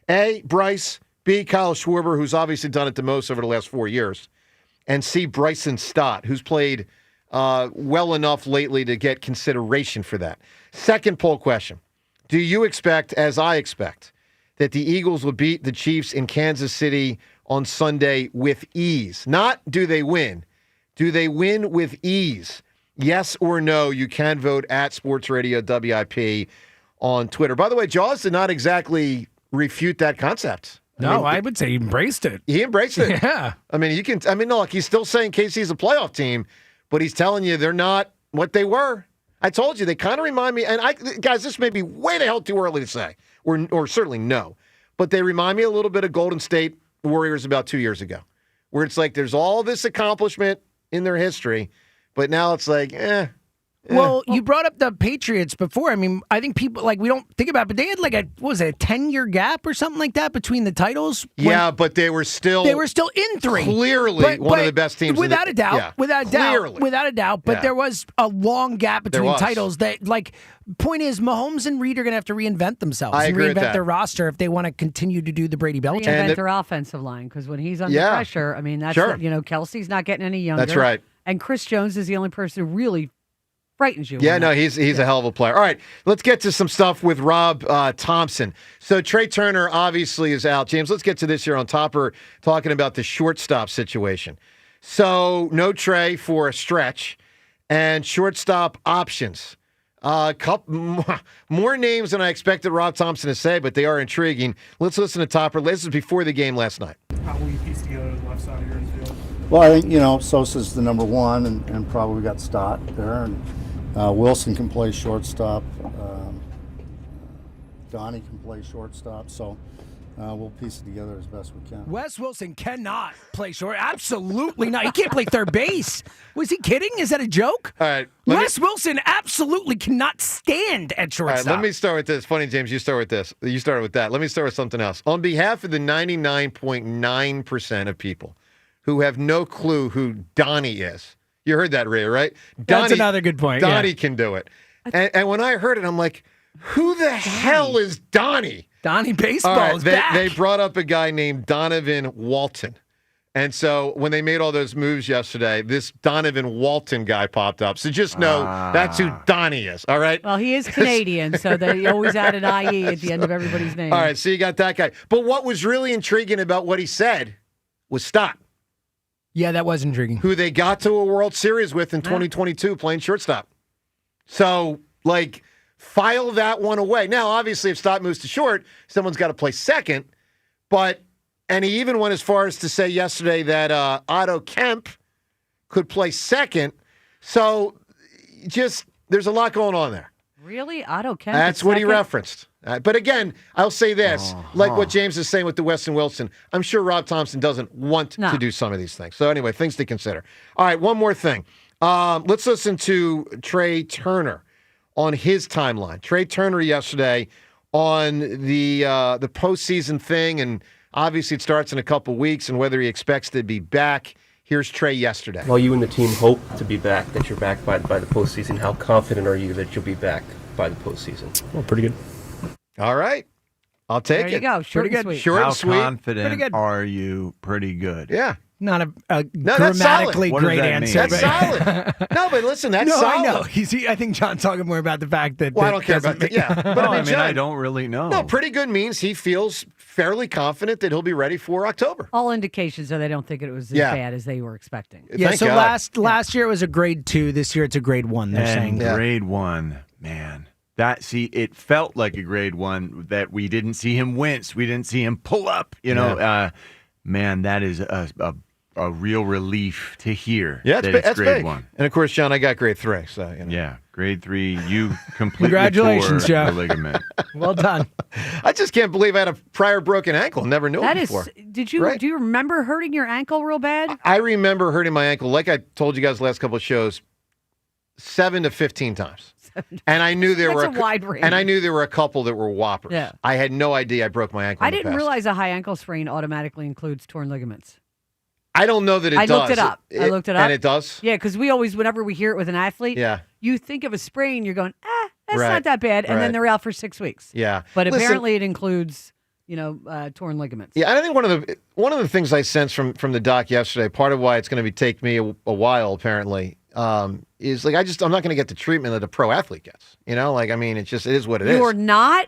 A, Bryce. B, Kyle Schwarber, who's obviously done it the most over the last 4 years. And C, Bryson Stott, who's played well enough lately to get consideration for that. Second poll question. Do you expect, as I expect, that the Eagles will beat the Chiefs in Kansas City on Sunday with ease? Not do they win. Do they win with ease? Yes or no, you can vote at Sports Radio WIP on Twitter. By the way, Jaws did not exactly refute that concept. No, I would say he embraced it. He embraced it. Yeah. Look, he's still saying KC's a playoff team, but he's telling you they're not what they were. I told you, they kind of remind me, and guys, this may be way the hell too early to say, or certainly no, but they remind me a little bit of Golden State Warriors about 2 years ago, where it's like there's all this accomplishment in their history, but now it's like, Well, you brought up the Patriots before. I mean, I think people, we don't think about it, but they had a 10-year gap or something like that between the titles? Yeah, but they were still in 3. Clearly one of the best teams. Without a doubt. Yeah, without a doubt. But there was a long gap between titles that, point is, Mahomes and Reed are going to have to reinvent themselves and reinvent their roster if they want to continue to do the Brady Belichick. Reinvent their offensive line, because when he's under pressure, I mean, that's, Kelsey's not getting any younger. That's right. And Chris Jones is the only person who really frightens you. Yeah, no, he's a hell of a player. All right, let's get to some stuff with Rob Thompson. So Trey Turner obviously is out. James, let's get to this here on Topper, talking about the shortstop situation. So no Trey for a stretch, and shortstop options. Couple more names than I expected Rob Thompson to say, but they are intriguing. Let's listen to Topper. This is before the game last night. How will you piece together the left side of your infield? Well, I think, Sosa's the number 1, and probably got Stott there. And Wilson can play shortstop. Donnie can play shortstop. So we'll piece it together as best we can. Wes Wilson cannot play short. Absolutely not. He can't play third base. Was he kidding? Is that a joke? All right. Wes Wilson absolutely cannot stand at shortstop. All right, let me start with this. Funny, James, you start with this. You started with that. Let me start with something else. On behalf of the 99.9% of people who have no clue who Donnie is. You heard that, Ray, right? That's another good point. Donnie can do it. And when I heard it, I'm like, who the hell is Donnie? Donnie Baseball is back. They brought up a guy named Donovan Walton. And so when they made all those moves yesterday, this Donovan Walton guy popped up. So just know that's who Donnie is, all right? Well, he is Canadian, so they always add an IE at the end of everybody's name. All right, so you got that guy. But what was really intriguing about what he said was Stott. Yeah, that was intriguing. Who they got to a World Series with in 2022 playing shortstop. So, file that one away. Now, obviously, if Stott moves to short, someone's got to play second. But And he even went as far as to say yesterday that Otto Kemp could play second. So there's a lot going on there. Really? Otto Kemp? That's what he referenced. But again, I'll say this, like what James is saying with the Weston Wilson, I'm sure Rob Thompson doesn't want to do some of these things. So anyway, things to consider. All right, one more thing. Let's listen to Trey Turner on his timeline. Trey Turner yesterday on the postseason thing, and obviously it starts in a couple weeks, and whether he expects to be back. Here's Trey yesterday. While you and the team hope to be back, that you're back by the postseason, how confident are you that you'll be back by the postseason? Well, pretty good. All right. I'll take There you it. go. Short and sweet. Short How and sweet. confident are you? Pretty good. Yeah. Not a that's grammatically solid. great What does that answer. mean? That's solid. No, but listen, that's no, solid. I know. I think John's talking more about the fact that. Well, I don't care about that. Yeah. But I John, I don't really know. No, pretty good means he feels fairly confident that he'll be ready for October. All indications are they don't think it was as bad as they were expecting. Yeah, Thank so God. last year it was a grade 2. This year it's a grade 1, they're saying. Grade 1, man. It felt like a grade 1 that we didn't see him wince. We didn't see him pull up. Man, that is a real relief to hear. Yeah, that's grade big. 1. And of course, John, I got grade 3. So Yeah, grade 3. You completely Congratulations, tore Jeff. the ligament. Well done. I just can't believe I had a prior broken ankle. Never knew That it is. before. Did you? Right. Do you remember hurting your ankle real bad? I remember hurting my ankle, like I told you guys the last couple of shows, 7 to 15 times. And I knew there That's were a wide range. And I knew there were a couple that were whoppers. Yeah. I had no idea I broke my ankle. I in the didn't past. realize a high ankle sprain automatically includes torn ligaments. I don't know that it does. I looked it up. I looked it up. And it does? Yeah, because we always, whenever we hear it with an athlete, Yeah. you think of a sprain, you're going, that's Right. not that bad, and Right. then they're out for 6 weeks. Yeah. But Listen, apparently it includes, torn ligaments. Yeah, and I think one of the things I sensed from the doc yesterday, part of why it's going to take me a while apparently, is like I'm not going to get the treatment that a pro athlete gets. It is what it is. You are not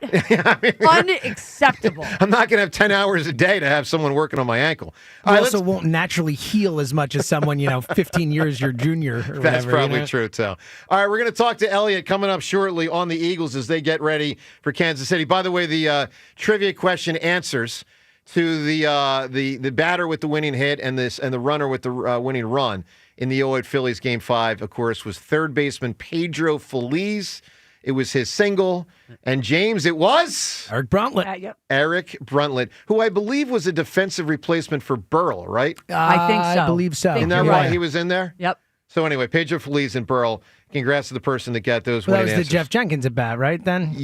unacceptable. I'm not going to have 10 hours a day to have someone working on my ankle. You also won't naturally heal as much as someone 15 years your junior. Or That's whatever, probably true too. All right, we're going to talk to Elliot coming up shortly on the Eagles as they get ready for Kansas City. By the way, the trivia question answers to the batter with the winning hit and the runner with the winning run in the 08 Phillies Game 5, of course, was third baseman Pedro Feliz. It was his single. And James, it was? Eric Bruntlett. Yep. Eric Bruntlett, who I believe was a defensive replacement for Burrell, right? I think so. I believe so. Isn't that why he was in there? Yep. So anyway, Pedro Feliz and Burrell, congrats to the person that got those Well, that winning was answers. the Jeff Jenkins at bat, right? Then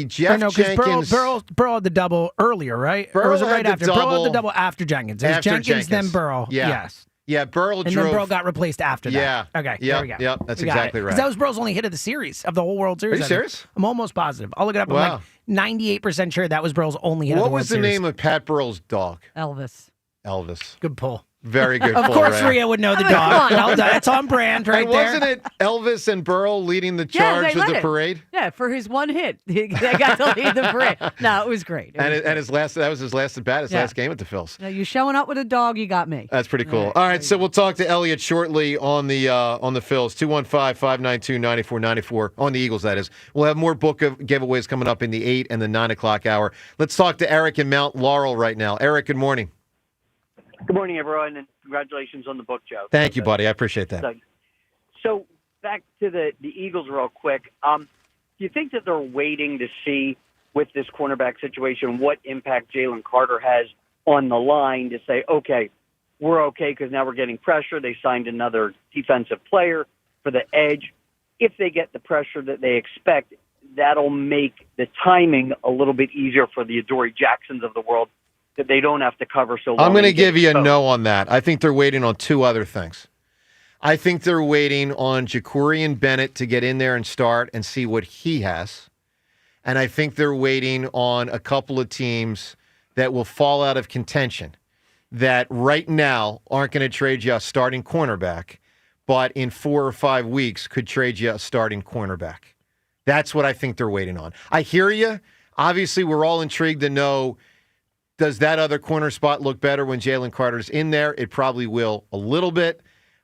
Jeff Jenkins. Burrell had the double earlier, right? Or was it right after? Burrell had the double after Jenkins. It was After Jenkins, then Burrell. Yeah. Yes. Yeah, Burrell And drove. then Burrell got replaced after that. Yeah. Okay. Yep, There we go. yep, that's We got exactly it. right. 'Cause that was Burrell's only hit of the series, of the whole World Series. Are you I think. serious? I'm almost positive. I'll look it up. I'm Wow. like 98% sure that was Burrell's only hit of the What World was the Series. name of Pat Burrell's dog? Elvis. Elvis. Good pull. Very good. Of pull, course, right? Rhea would know the I mean, dog. come on. No, that's on brand right And there. wasn't it Elvis and Burrell leading the Yeah, charge they with led the it. parade? Yeah, for his one hit. They got to lead the parade. No, it was great. And his last that was his last at bat, his last game at the Phils. Now, you showing up with a dog, you got me. That's pretty cool. All right, so we'll talk to Elliot shortly on the Phils. 215-592-9494 on the Eagles, that is. We'll have more book of giveaways coming up in the 8 and the 9 o'clock hour. Let's talk to Eric in Mount Laurel right now. Eric, good morning. Good morning, everyone, and congratulations on the book, Joe. Thank you, buddy. I appreciate that. So back to the Eagles real quick. Do you think that they're waiting to see with this cornerback situation what impact Jalen Carter has on the line to say, okay, we're okay because now we're getting pressure. They signed another defensive player for the edge. If they get the pressure that they expect, that'll make the timing a little bit easier for the Adoree Jacksons of the world, that they don't have to cover so long. I'm going to and get give you a exposed. no on that. I think they're waiting on two other things. I think they're waiting on Jacorian Bennett to get in there and start and see what he has. And I think they're waiting on a couple of teams that will fall out of contention that right now aren't going to trade you a starting cornerback, but in 4 or 5 weeks could trade you a starting cornerback. That's what I think they're waiting on. I hear you. Obviously, we're all intrigued to know, does that other corner spot look better when Jalen Carter's in there? It probably will a little bit,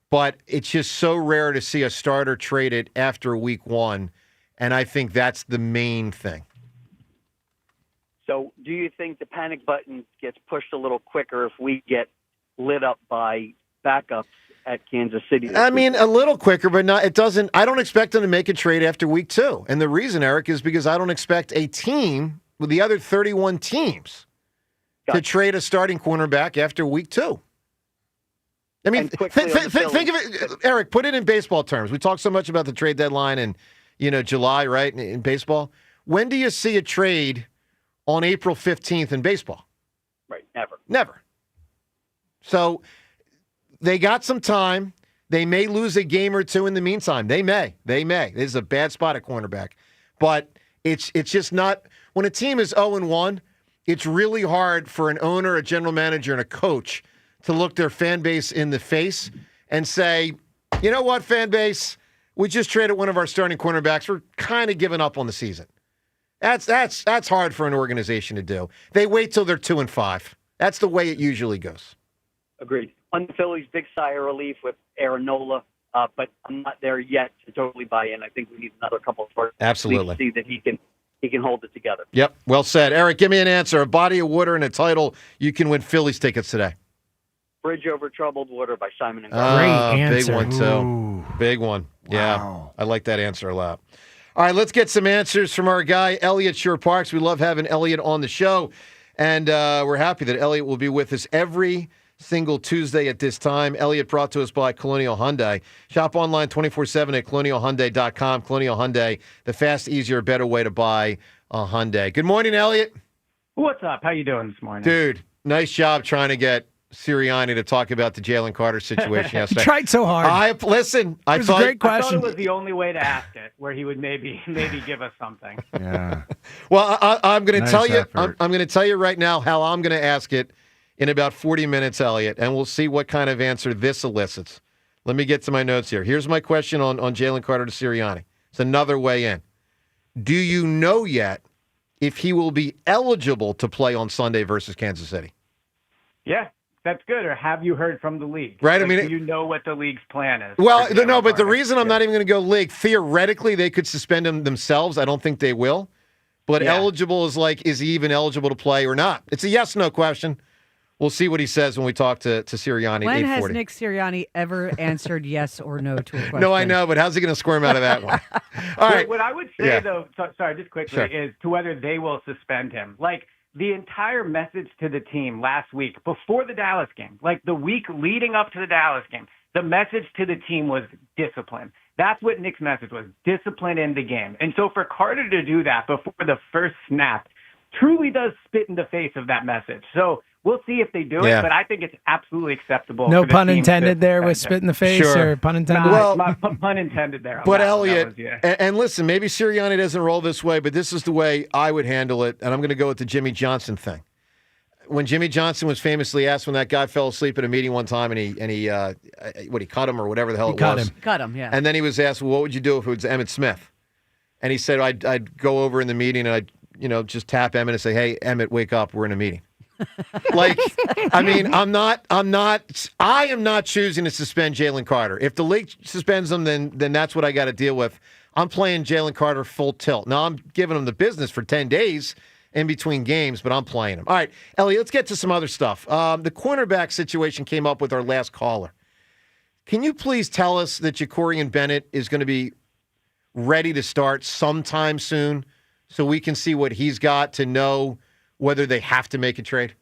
but it's just so rare to see a starter traded after week 1, and I think that's the main thing. So do you think the panic button gets pushed a little quicker if we get lit up by backups at Kansas City? I mean, a little quicker, but not. It doesn't. I don't expect them to make a trade after week 2. And the reason, Eric, is because I don't expect a team with the other 31 teams to trade a starting cornerback after week 2. I mean, think of it, Eric, put it in baseball terms. We talk so much about the trade deadline in, July, right, in baseball. When do you see a trade on April 15th in baseball? Right, never. Never. So they got some time. They may lose a game or two in the meantime. They may. This is a bad spot at cornerback. But it's just not – when a team is 0-1, it's really hard for an owner, a general manager, and a coach to look their fan base in the face and say, you know what, fan base, we just traded one of our starting cornerbacks. We're kind of giving up on the season. That's hard for an organization to do. They wait till they're 2-5. That's the way it usually goes. Agreed. On the Phillies, big sigh of relief with Aaron Nola, but I'm not there yet to totally buy in. I think we need another couple of starts. Absolutely. To see that he can hold it together. Yep, well said. Eric, give me an answer. A body of water and a title. You can win Phillies tickets today. Bridge Over Troubled Water by Simon and Garfunkel. Great answer. Big one, too. Ooh. Big one. Wow. Yeah, I like that answer a lot. All right, let's get some answers from our guy, Elliot Shore Parks. We love having Elliot on the show, and we're happy that Elliot will be with us every single Tuesday at this time. Elliot brought to us by Colonial Hyundai. Shop online 24/7 at colonialhyundai.com. Colonial Hyundai, the fast, easier, better way to buy a Hyundai. Good morning, Elliot. What's up? How you doing this morning? Dude, nice job trying to get Sirianni to talk about the Jalen Carter situation yesterday. He tried so hard. I it was thought, a great question. I thought it was the only way to ask it, where he would maybe give us something. Yeah. Well, I'm going to Nice tell you. effort. I'm going to tell you right now how I'm going to ask it in about 40 minutes, Elliot, and we'll see what kind of answer this elicits. Let me get to my notes here. Here's my question on Jalen Carter to Sirianni. It's another way in. Do you know yet if he will be eligible to play on Sunday versus Kansas City? Yeah. That's good. Or have you heard from the league? Right. Like, I mean, do you know what the league's plan is? Well, no, but the reason I'm not even going to go league, theoretically, they could suspend him themselves. I don't think they will. But eligible is like, is he even eligible to play or not? It's a yes/no question. We'll see what he says when we talk to Sirianni. When at 8:40. has Nick Sirianni ever answered yes or no to a question? No, I know, but how's he going to squirm out of that one? All right. What I would say, though, sorry, just quickly, Sure. is to whether they will suspend him. Like, the entire message to the team last week, before the Dallas game, like the week leading up to the Dallas game, the message to the team was discipline. That's what Nick's message was, discipline in the game. And so for Carter to do that before the first snap truly does spit in the face of that message. So we'll see if they do it, but I think it's absolutely acceptable. No for the pun team intended to there with suspend spit in the face, Sure. or pun intended? Well, pun intended there. But That Elliot, was, yeah. and listen, maybe Sirianni doesn't roll this way, but this is the way I would handle it, and I'm going to go with the Jimmy Johnson thing. When Jimmy Johnson was famously asked when that guy fell asleep at a meeting one time, and he cut him or whatever the hell it was. Cut him, yeah. And then he was asked, well, what would you do if it was Emmitt Smith? And he said, I'd go over in the meeting and I'd just tap Emmitt and say, hey, Emmitt, wake up, we're in a meeting. Like, I mean, I am not choosing to suspend Jalen Carter. If the league suspends him, then that's what I got to deal with. I'm playing Jalen Carter full tilt. Now, I'm giving him the business for 10 days in between games, but I'm playing him. All right, Ellie, let's get to some other stuff. The cornerback situation came up with our last caller. Can you please tell us that Jacorian Bennett is going to be ready to start sometime soon so we can see what he's got to know whether they have to make a trade?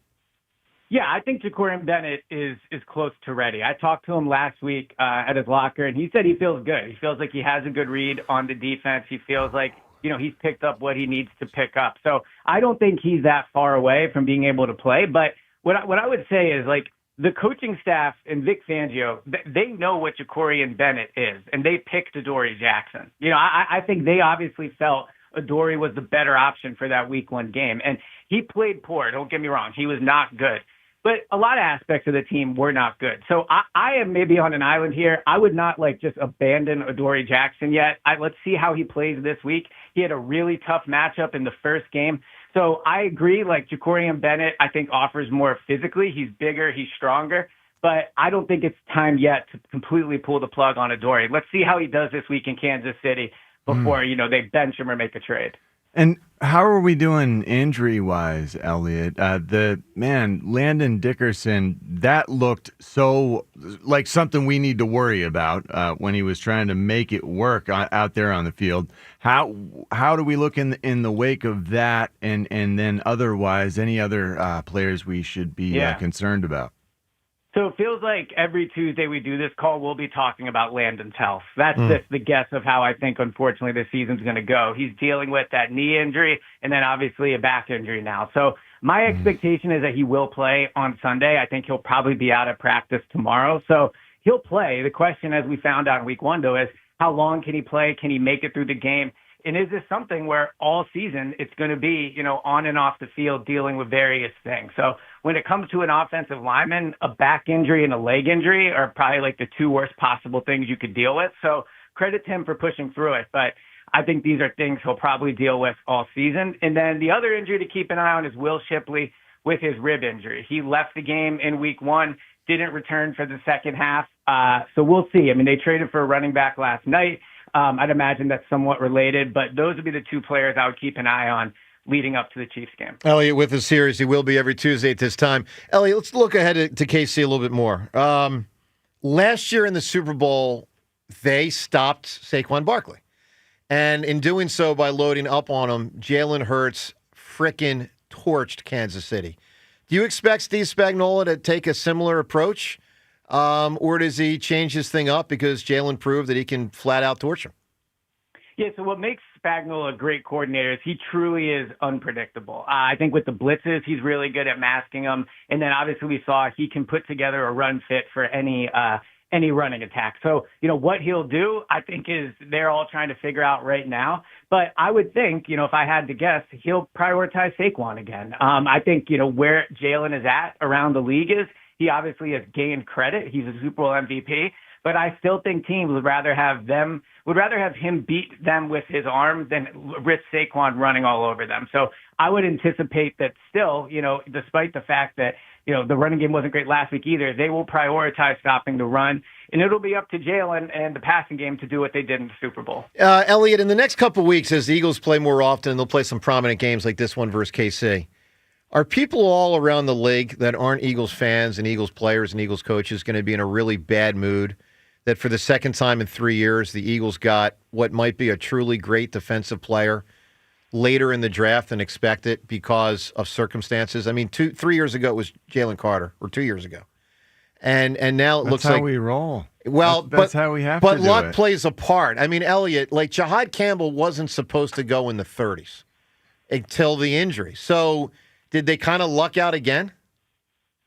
Yeah, I think Jacorian Bennett is close to ready. I talked to him last week at his locker, and he said he feels good. He feels like he has a good read on the defense. He feels like, he's picked up what he needs to pick up. So I don't think he's that far away from being able to play. But what I would say is, like, the coaching staff and Vic Fangio, they know what Jacorian Bennett is, and they picked Adoree Jackson. I think they obviously felt Adoree was the better option for that week 1 game. And he played poor. Don't get me wrong. He was not good. But a lot of aspects of the team were not good. So I am maybe on an island here. I would not just abandon Adoree Jackson yet. Let's see how he plays this week. He had a really tough matchup in the first game. So I agree, Jacorian Bennett, I think, offers more physically. He's bigger, he's stronger. But I don't think it's time yet to completely pull the plug on Adoree. Let's see how he does this week in Kansas City before, they bench him or make a trade. And how are we doing injury-wise, Elliot? Landon Dickerson, that looked so like something we need to worry about when he was trying to make it work out there on the field. How do we look in the wake of that, and then otherwise, any other players we should be concerned about? So it feels like every Tuesday we do this call, we'll be talking about Landon's health. That's just the guess of how I think, unfortunately, this season's going to go. He's dealing with that knee injury and then obviously a back injury now. So my expectation is that he will play on Sunday. I think he'll probably be out of practice tomorrow. So he'll play. The question, as we found out in week 1, though, is how long can he play? Can he make it through the game? And is this something where all season it's going to be, on and off the field dealing with various things? So when it comes to an offensive lineman, a back injury and a leg injury are probably like the two worst possible things you could deal with. So credit to him for pushing through it. But I think these are things he'll probably deal with all season. And then the other injury to keep an eye on is Will Shipley with his rib injury. He left the game in week 1, didn't return for the second half. So we'll see. I mean, they traded for a running back last night. I'd imagine that's somewhat related, but those would be the two players I would keep an eye on leading up to the Chiefs game. Elliot with us here, as he will be every Tuesday at this time. Elliot, let's look ahead to KC a little bit more. Last year in the Super Bowl, they stopped Saquon Barkley. And in doing so, by loading up on him, Jalen Hurts frickin' torched Kansas City. Do you expect Steve Spagnuolo to take a similar approach? Or does he change his thing up because Jalen proved that he can flat out torch him? Yeah, so what makes Spagnuolo a great coordinator is he truly is unpredictable. I think with the blitzes, he's really good at masking them. And then obviously we saw he can put together a run fit for any running attack. So, what he'll do, I think, is they're all trying to figure out right now. But I would think, if I had to guess, he'll prioritize Saquon again. I think, where Jalen is at around the league is, he obviously has gained credit. He's a Super Bowl MVP, but I still think teams would rather have him beat them with his arm than risk Saquon running all over them. So I would anticipate that still, despite the fact that, the running game wasn't great last week either, they will prioritize stopping the run, and it'll be up to Jalen and the passing game to do what they did in the Super Bowl. Elliot, in the next couple of weeks, as the Eagles play more often, they'll play some prominent games like this one versus KC. Are people all around the league that aren't Eagles fans and Eagles players and Eagles coaches going to be in a really bad mood that for the second time in 3 years, the Eagles got what might be a truly great defensive player later in the draft than expected because of circumstances? I mean, 3 years ago it was Jalen Carter, or 2 years ago. And now it looks like... That's how we roll. Well, that's how we have to do it. But luck plays a part. I mean, Elliot, like Jahad Campbell wasn't supposed to go in the 30s until the injury. So... did they kind of luck out again?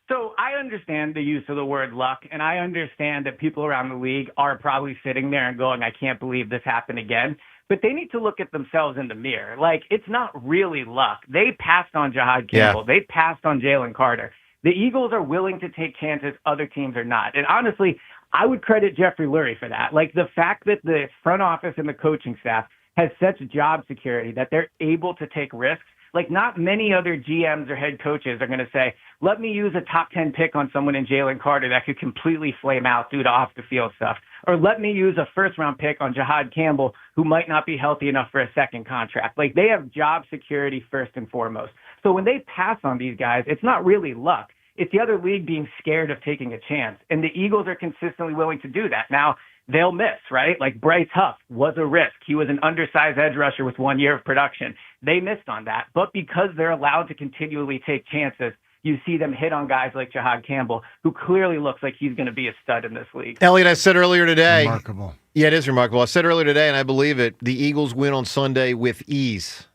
So I understand the use of the word luck, and I understand that people around the league are probably sitting there and going, I can't believe this happened again. But they need to look at themselves in the mirror. Like, it's not really luck. They passed on Jahad Campbell. Yeah. They passed on Jalen Carter. The Eagles are willing to take chances other teams are not. And honestly, I would credit Jeffrey Lurie for that. Like, the fact that the front office and the coaching staff has such job security that they're able to take risks. Like, not many other GMs or head coaches are going to say, let me use a top 10 pick on someone in Jalen Carter that could completely flame out due to off-the-field stuff. Or let me use a first-round pick on Jahad Campbell, who might not be healthy enough for a second contract. Like, they have job security first and foremost. So when they pass on these guys, it's not really luck. It's the other league being scared of taking a chance. And the Eagles are consistently willing to do that. Now, they'll miss, right? Like Bryce Huff was a risk. He was an undersized edge rusher with 1 year of production. They missed on that. But because they're allowed to continually take chances, you see them hit on guys like Jahad Campbell, who clearly looks like he's going to be a stud in this league. Elliot, I said earlier today. Remarkable. Yeah, it is remarkable. I said earlier today, and I believe it, the Eagles win on Sunday with ease.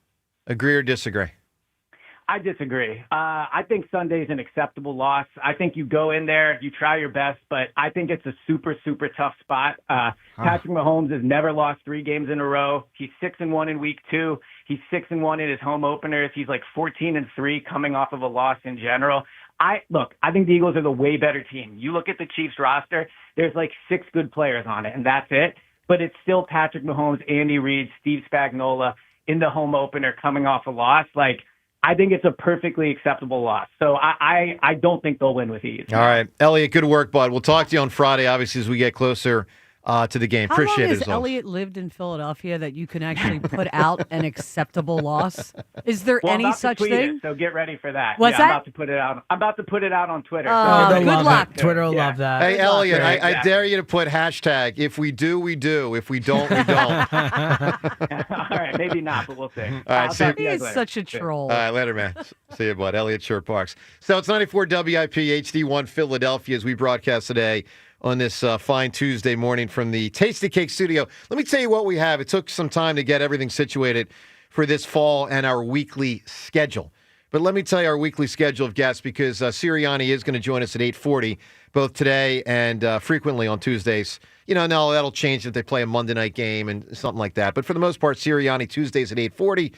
Agree or disagree? I disagree. I think Sunday's an acceptable loss. I think you go in there, you try your best, but I think it's a super, super tough spot. Patrick Mahomes has never lost 3 games in a row. He's 6-1 in week 2. He's 6-1 in his home openers. He's like 14-3 coming off of a loss in general. I think the Eagles are the way better team. You look at the Chiefs roster, there's like 6 good players on it, and that's it. But it's still Patrick Mahomes, Andy Reid, Steve Spagnuolo in the home opener coming off a loss. Like, I think it's a perfectly acceptable loss. So I don't think they'll win with ease. All right. Elliot, good work, bud. We'll talk to you on Friday, obviously, as we get closer to the game. How Appreciate long it has as always. Elliott lived in Philadelphia that you can actually put out an acceptable loss? Is there Well, I'm any about such to tweet thing? It, so get ready for that. What's I'm that? about to put it out. I'm about to put it out on Twitter. Good luck. Twitter will love that. Hey, Elliot, I Exactly. dare you to put hashtag, if we do, we do. If we don't, we don't. All right, maybe not, but we'll see. All right, I'll see you. talk to you guys later. Such a troll. All right, later, man. See you, bud. Elliot Sher Parks. So it's 94 WIP HD1 Philadelphia as we broadcast today on this fine Tuesday morning from the Tasty Cake studio. Let me tell you what we have. It took some time to get everything situated for this fall and our weekly schedule. But let me tell you our weekly schedule of guests because Sirianni is going to join us at 8:40, both today and frequently on Tuesdays. Now that'll change if they play a Monday night game and something like that. But for the most part, Sirianni Tuesdays at 8:40,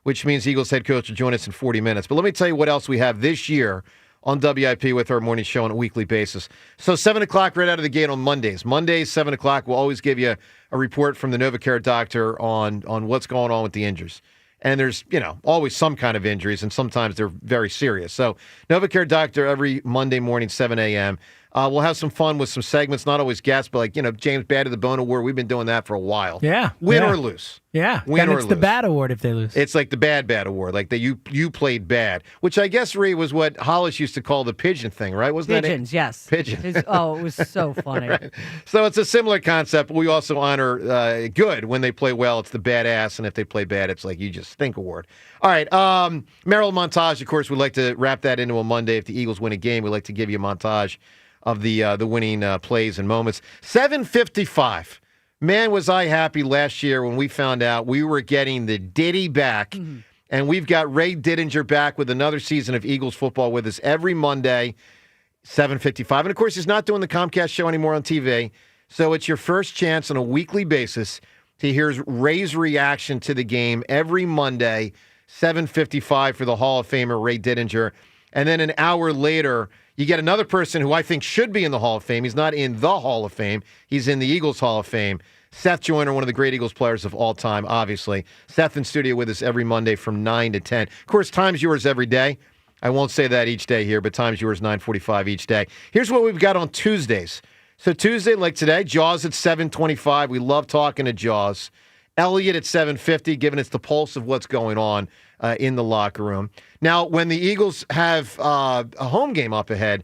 which means Eagles head coach will join us in 40 minutes. But let me tell you what else we have this year on WIP with our morning show on a weekly basis. So 7 o'clock right out of the gate on Mondays. Mondays, 7 o'clock, we'll always give you a report from the NovaCare doctor on what's going on with the injuries. And there's, always some kind of injuries, and sometimes they're very serious. So NovaCare doctor every Monday morning, 7 a.m. We'll have some fun with some segments, not always guests, but James Bad to the Bone Award. We've been doing that for a while. Yeah. Win or lose. Yeah. Win Then or it's the lose. bad award if they lose. It's like the bad award, like that you played bad, which I guess, Ree, was what Hollis used to call the pigeon thing, right? Wasn't Pigeons, yes. Pigeon. It was so funny. Right. So it's a similar concept. We also honor good when they play well. It's the badass, and if they play bad, it's like you just stink award. All right. Merrill montage, of course, we'd like to wrap that into a Monday. If the Eagles win a game, we'd like to give you a montage of the winning plays and moments. 7:55. Man, was I happy last year when we found out we were getting the Diddy back, and we've got Ray Didinger back with another season of Eagles football with us every Monday, 7:55. And, of course, he's not doing the Comcast show anymore on TV, so it's your first chance on a weekly basis to hear Ray's reaction to the game every Monday, 7:55 for the Hall of Famer Ray Didinger. And then an hour later, you get another person who I think should be in the Hall of Fame. He's not in the Hall of Fame. He's in the Eagles Hall of Fame. Seth Joyner, one of the great Eagles players of all time, obviously. Seth in studio with us every Monday from 9 to 10. Of course, time's yours every day. I won't say that each day here, but time's yours 9:45 each day. Here's what we've got on Tuesdays. So Tuesday, like today, Jaws at 7:25. We love talking to Jaws. Elliot at 7:50, giving us the pulse of what's going on in the locker room. Now, when the Eagles have a home game up ahead,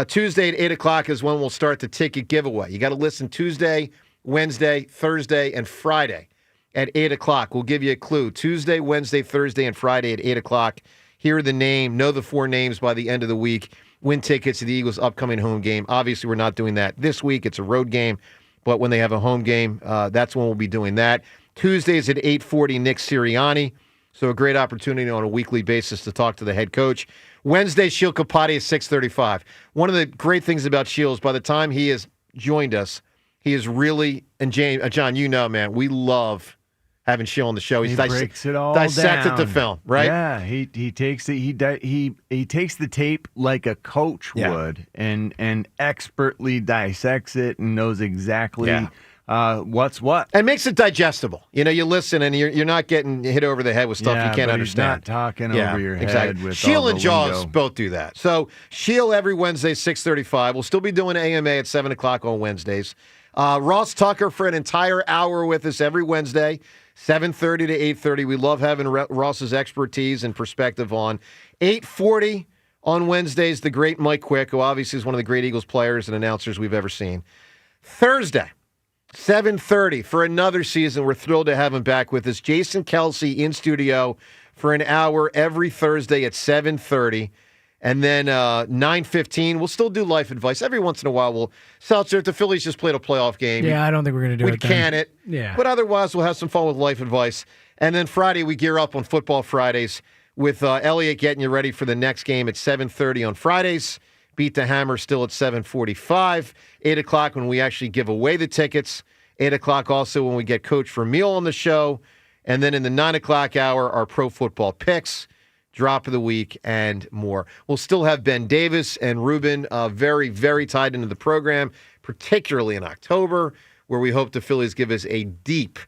Tuesday at 8 o'clock is when we'll start the ticket giveaway. You got to listen Tuesday, Wednesday, Thursday, and Friday at 8 o'clock. We'll give you a clue. Tuesday, Wednesday, Thursday, and Friday at 8 o'clock. Hear the name, know the four names by the end of the week. Win tickets to the Eagles' upcoming home game. Obviously, we're not doing that this week. It's a road game. But when they have a home game, that's when we'll be doing that. Tuesdays at 8:40, Nick Sirianni. So a great opportunity on a weekly basis to talk to the head coach. Wednesday, Sheil Kapati at 6:35. One of the great things about Sheil is by the time he has joined us, he is really, and James, John, man, we love having Sheil on the show. He breaks it all dissected down. the film, right? Yeah, he takes it. He takes the tape like a coach would, and expertly dissects it and knows exactly what's what. And makes it digestible. You listen and you're not getting hit over the head with stuff you can't but understand. He's not talking over your head. Exactly. With Sheil all and the Jaws lingo. both do that. So Sheil every Wednesday, 6:35. We'll still be doing AMA at 7 o'clock on Wednesdays. Ross Tucker for an entire hour with us every Wednesday, 7:30 to 8:30. We love having Ross's expertise and perspective on. 8:40 on Wednesdays, the great Mike Quick, who obviously is one of the great Eagles players and announcers we've ever seen. Thursday, 7:30 for another season. We're thrilled to have him back with us. Jason Kelsey in studio for an hour every Thursday at 7:30. And then 9:15, we'll still do life advice. Every once in a while, we'll Seltzer, if the Phillies just played a playoff game. Yeah, I don't think we're going to do it. We'd can it. Yeah. But otherwise, we'll have some fun with life advice. And then Friday, we gear up on Football Fridays with Elliot getting you ready for the next game at 7:30 on Fridays. Beat the Hammer still at 7:45. 8 o'clock when we actually give away the tickets. 8 o'clock also when we get Coach Vermeil on the show. And then in the 9 o'clock hour, our pro football picks, drop of the week, and more. We'll still have Ben Davis and Ruben very, very tied into the program, particularly in October, where we hope the Phillies give us a deep,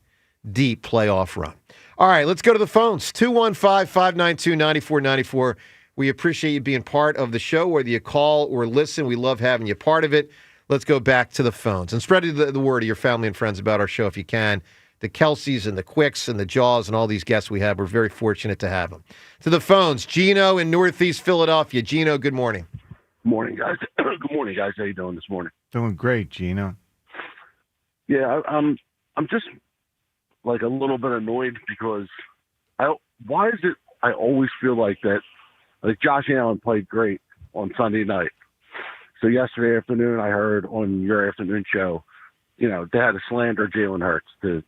deep playoff run. All right, let's go to the phones. 215-592-9494. We appreciate you being part of the show, whether you call or listen. We love having you part of it. let's go back to the phones and spread the word to your family and friends about our show if you can. The Kelseys and the Quicks and the Jaws and all these guests we have. We're very fortunate to have them. To the phones, Gino in Northeast Philadelphia. Gino, good morning. Morning, guys. Good morning, guys. How you doing this morning? Doing great, Gino. Yeah, I'm just like a little bit annoyed because why is it I always feel like that, like Josh Allen played great on Sunday night. So yesterday afternoon, I heard on your afternoon show, they had to slander Jalen Hurts to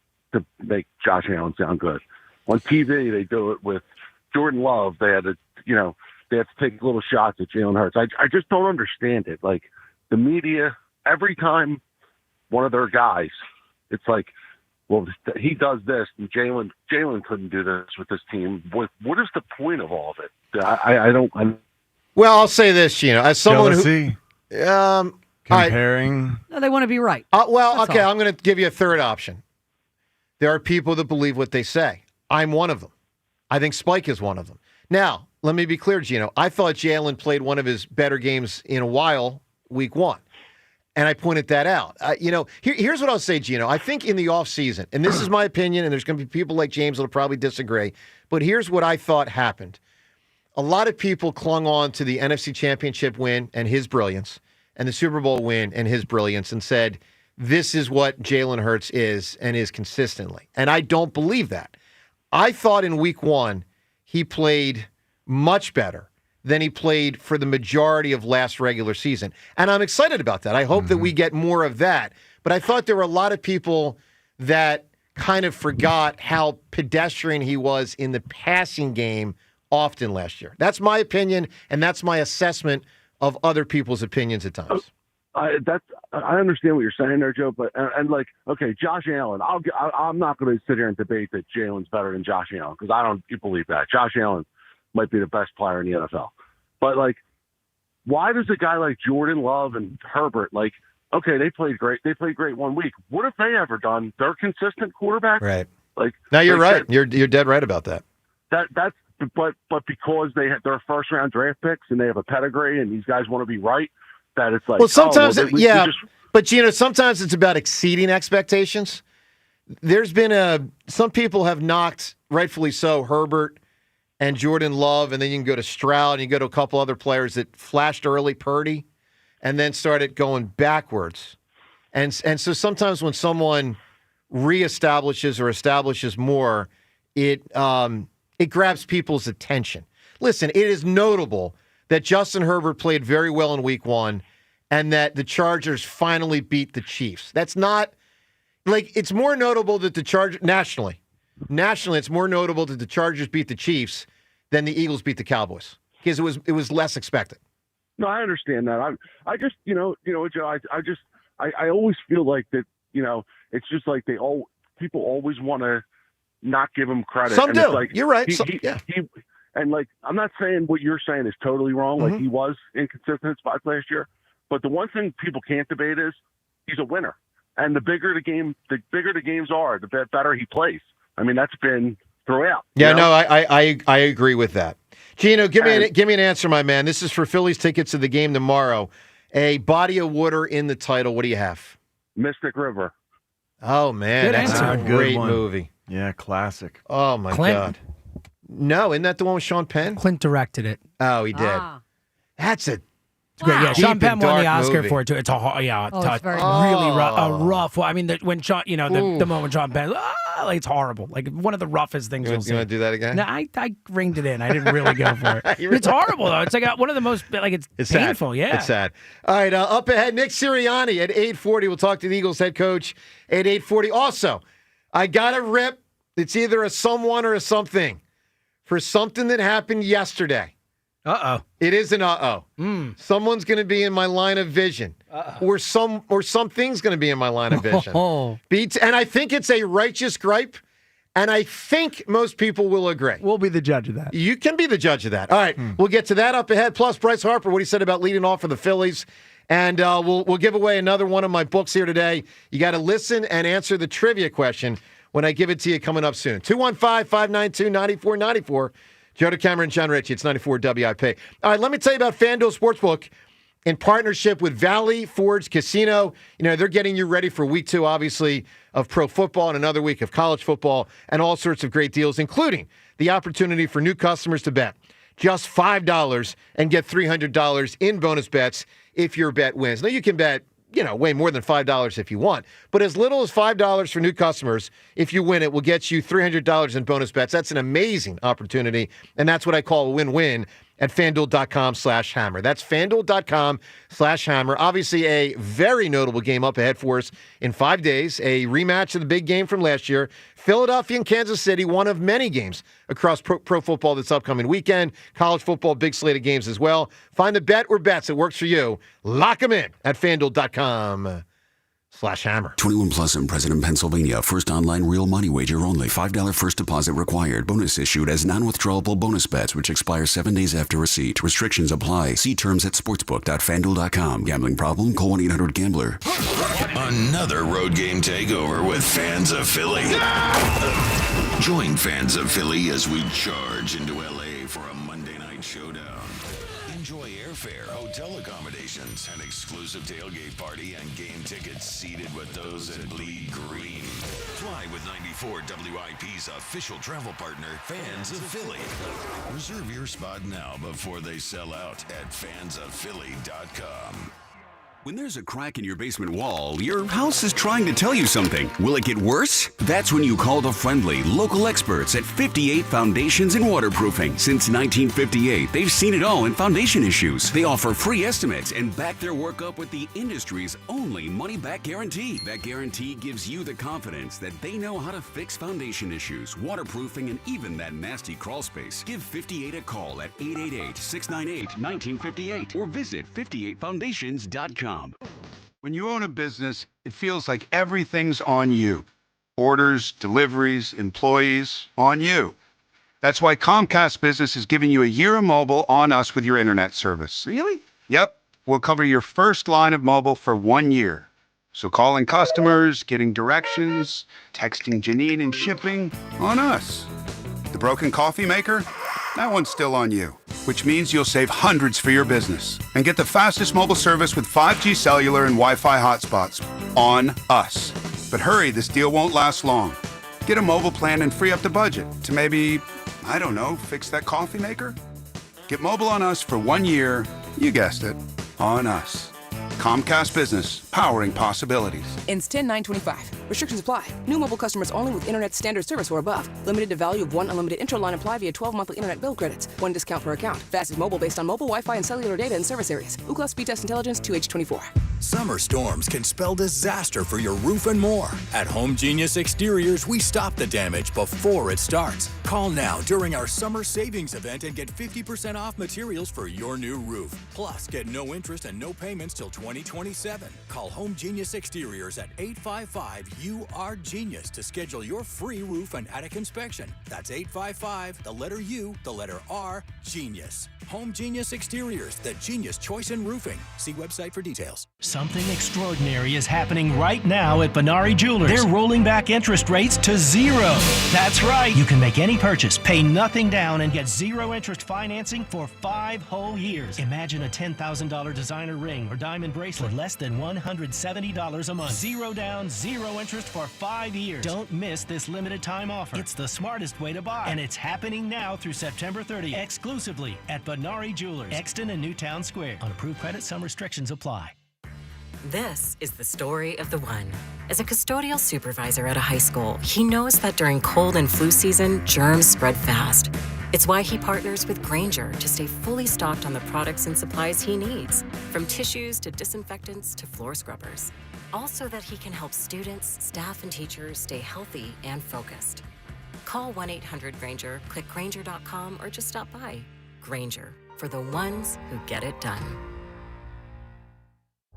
make Josh Allen sound good. On TV, they do it with Jordan Love. They had to, they have to take little shots at Jalen Hurts. I just don't understand it. Like the media, every time one of their guys, it's like, well, he does this, and Jalen couldn't do this with this team. What is the point of all of it? I don't. Well, I'll say this, Gino, as someone Jealousy? Comparing. No, they want to be right. Well, okay, I'm going to give you a third option. There are people that believe what they say. I'm one of them. I think Spike is one of them. Now, let me be clear, Gino. I thought Jalen played one of his better games in a while, week 1. And I pointed that out. Here's what I'll say, Gino. I think in the offseason, and this is my opinion, and there's going to be people like James that will probably disagree, but here's what I thought happened. A lot of people clung on to the NFC Championship win and his brilliance, and the Super Bowl win and his brilliance, and said, this is what Jalen Hurts is and is consistently. And I don't believe that. I thought in week 1 he played much better than he played for the majority of last regular season. And I'm excited about that. I hope that we get more of that. But I thought there were a lot of people that kind of forgot how pedestrian he was in the passing game often last year. That's my opinion, and that's my assessment of other people's opinions at times. I understand what you're saying there, Joe, but like, okay, Josh Allen. I'm not going to sit here and debate that Jalen's better than Josh Allen because I don't believe that. Josh Allen might be the best player in the NFL, but like, why does a guy like Jordan Love and Herbert, like, okay, they played great. They played great 1 week. What have they ever done? They're consistent quarterbacks, right? Like, now you're right. You're dead right about that. That's but because they're first round draft picks and they have a pedigree and these guys want to be right. That it's like, well, sometimes, but Gino, sometimes it's about exceeding expectations. There's been some people have knocked, rightfully so, Herbert and Jordan Love, and then you can go to Stroud and you go to a couple other players that flashed early, Purdy, and then started going backwards. And so sometimes when someone reestablishes or establishes more, it grabs people's attention. Listen, it is notable that Justin Herbert played very well in week 1 and that the Chargers finally beat the Chiefs. That's not, like, it's more notable that the Chargers, nationally, it's more notable that the Chargers beat the Chiefs than the Eagles beat the Cowboys because it was less expected. No, I understand that. I just, Joe, I always feel like that, it's just like people always want to not give him credit. Some and do. It's like, you're right. And like, I'm not saying what you're saying is totally wrong. Like he was inconsistent in spots last year, but the one thing people can't debate is he's a winner. And the bigger the games are, the better he plays. I mean, that's been throughout. Yeah, no, I agree with that. Gino, give me an answer, my man. This is for Phillies tickets to the game tomorrow. A body of water in the title. What do you have? Mystic River. Oh man, that's a great movie. Yeah, classic. Oh my God. No, isn't that the one with Sean Penn? Clint directed it. Oh, he did. That's a great. Yeah, Sean Penn won the Oscar movie. for it too. It's it's very really rough. I mean, when Sean, the moment when Sean Penn, like, it's horrible. Like one of the roughest things you'll see. You want to do that again? No, I ringed it in. I didn't really go for it. It's horrible though. It's like one of the most it's painful. Sad. Yeah, it's sad. All right, up ahead, Nick Sirianni at 8:40. We'll talk to the Eagles head coach at 8:40. Also, I got a rip. It's either a someone or a something for something that happened yesterday. It is an Someone's going to be in my line of vision. Or something's going to be in my line of vision. And I think it's a righteous gripe, and I think most people will agree. We'll be the judge of that. You can be the judge of that. All right, we'll get to that up ahead. Plus, Bryce Harper, what he said about leading off for the Phillies. And we'll give away another one of my books here today. You got to listen and answer the trivia question when I give it to you coming up soon. 215-592-9494. Joe DeCamera and John Ritchie. It's 94 WIP. All right, let me tell you about FanDuel Sportsbook. in partnership with Valley Forge Casino. You know, they're getting you ready for week 2, obviously, of pro football and another week of college football and all sorts of great deals, including the opportunity for new customers to bet just $5 and get $300 in bonus bets if your bet wins. Now, you can bet, you know, way more than $5 if you want, but as little as $5 for new customers, if you win it, will get you $300 in bonus bets. That's an amazing opportunity, and that's what I call a win-win at FanDuel.com/hammer. That's FanDuel.com/hammer. Obviously, a very notable game up ahead for us in 5 days, a rematch of the big game from last year. Philadelphia and Kansas City, one of many games across pro football this upcoming weekend. College football, big slate of games as well. Find the bet or bets that works for you. Lock them in at FanDuel.com/hammer. 21 plus and present in Pennsylvania. First online real money wager only. $5 first deposit required. Bonus issued as non-withdrawable bonus bets, which expire 7 days after receipt. Restrictions apply. See terms at sportsbook.fanduel.com. Gambling problem? Call 1-800-GAMBLER. Another road game takeover with Fans of Philly. Join Fans of Philly as we charge into LA for a Monday night showdown. Enjoy airfare, hotel accommodations, an exclusive tailgate party, and game tickets seated with those that bleed green. Fly with 94 WIP's official travel partner, Fans of Philly. Reserve your spot now before they sell out at fansofphilly.com. When there's a crack in your basement wall, your house is trying to tell you something. Will it get worse? That's when you call the friendly, local experts at 58 Foundations in Waterproofing. Since 1958, they've seen it all in foundation issues. They offer free estimates and back their work up with the industry's only money-back guarantee. That guarantee gives you the confidence that they know how to fix foundation issues, waterproofing, and even that nasty crawl space. Give 58 a call at 888-698-1958 or visit 58foundations.com. When you own a business, it feels like everything's on you. Orders, deliveries, employees, on you. That's why Comcast Business is giving you a year of mobile on us with your internet service. Really? Yep. We'll cover your first line of mobile for 1 year. So calling customers, getting directions, texting Janine and shipping, on us. The broken coffee maker? That one's still on you, which means you'll save hundreds for your business and get the fastest mobile service with 5G cellular and Wi-Fi hotspots on us. But hurry, this deal won't last long. Get a mobile plan and free up the budget to maybe, I don't know, fix that coffee maker? Get mobile on us for 1 year, you guessed it, on us. Comcast Business, powering possibilities. Ends 10/9/25. Restrictions apply. New mobile customers only with internet standard service or above. Limited to value of 1 unlimited intro line apply via 12 monthly internet bill credits. 1 discount per account. Fastest mobile based on mobile Wi-Fi and cellular data in service areas. Ookla Speed Test Intelligence 2H24. Summer storms can spell disaster for your roof and more. At Home Genius Exteriors, we stop the damage before it starts. Call now during our summer savings event and get 50% off materials for your new roof. Plus, get no interest and no payments till 2027. Call Home Genius Exteriors at 855-UR-GENIUS to schedule your free roof and attic inspection. That's 855, the letter U, the letter R, Genius. Home Genius Exteriors, the genius choice in roofing. See website for details. Something extraordinary is happening right now at Benari Jewelers. They're rolling back interest rates to 0. That's right. You can make any purchase, pay nothing down, and get 0 interest financing for 5 whole years. Imagine a $10,000 designer ring or diamond bracelet, less than $170 a month. 0 down, 0 interest for 5 years. Don't miss this limited time offer. It's the smartest way to buy, and it's happening now through September 30th, exclusively at Benari Jewelers, Exton and Newtown Square. On approved credit, some restrictions apply. This is the story of the one. As a custodial supervisor at a high school, he knows that during cold and flu season, germs spread fast. It's why he partners with Grainger to stay fully stocked on the products and supplies he needs, from tissues to disinfectants to floor scrubbers. All so that he can help students, staff, and teachers stay healthy and focused. Call 1-800-GRAINGER, click Grainger.com, or just stop by. Grainger, for the ones who get it done.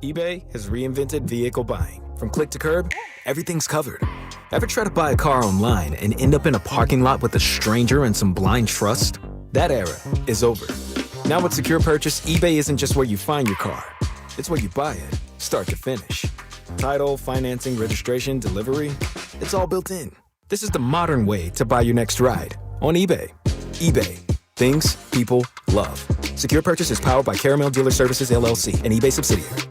eBay has reinvented vehicle buying. From click to curb, everything's covered. Ever try to buy a car online and end up in a parking lot with a stranger and some blind trust? That era is over. Now with Secure Purchase, eBay isn't just where you find your car. It's where you buy it, start to finish. Title, financing, registration, delivery, it's all built in. This is the modern way to buy your next ride on eBay. eBay, things people love. Secure Purchase is powered by Caramel Dealer Services, LLC, an eBay subsidiary.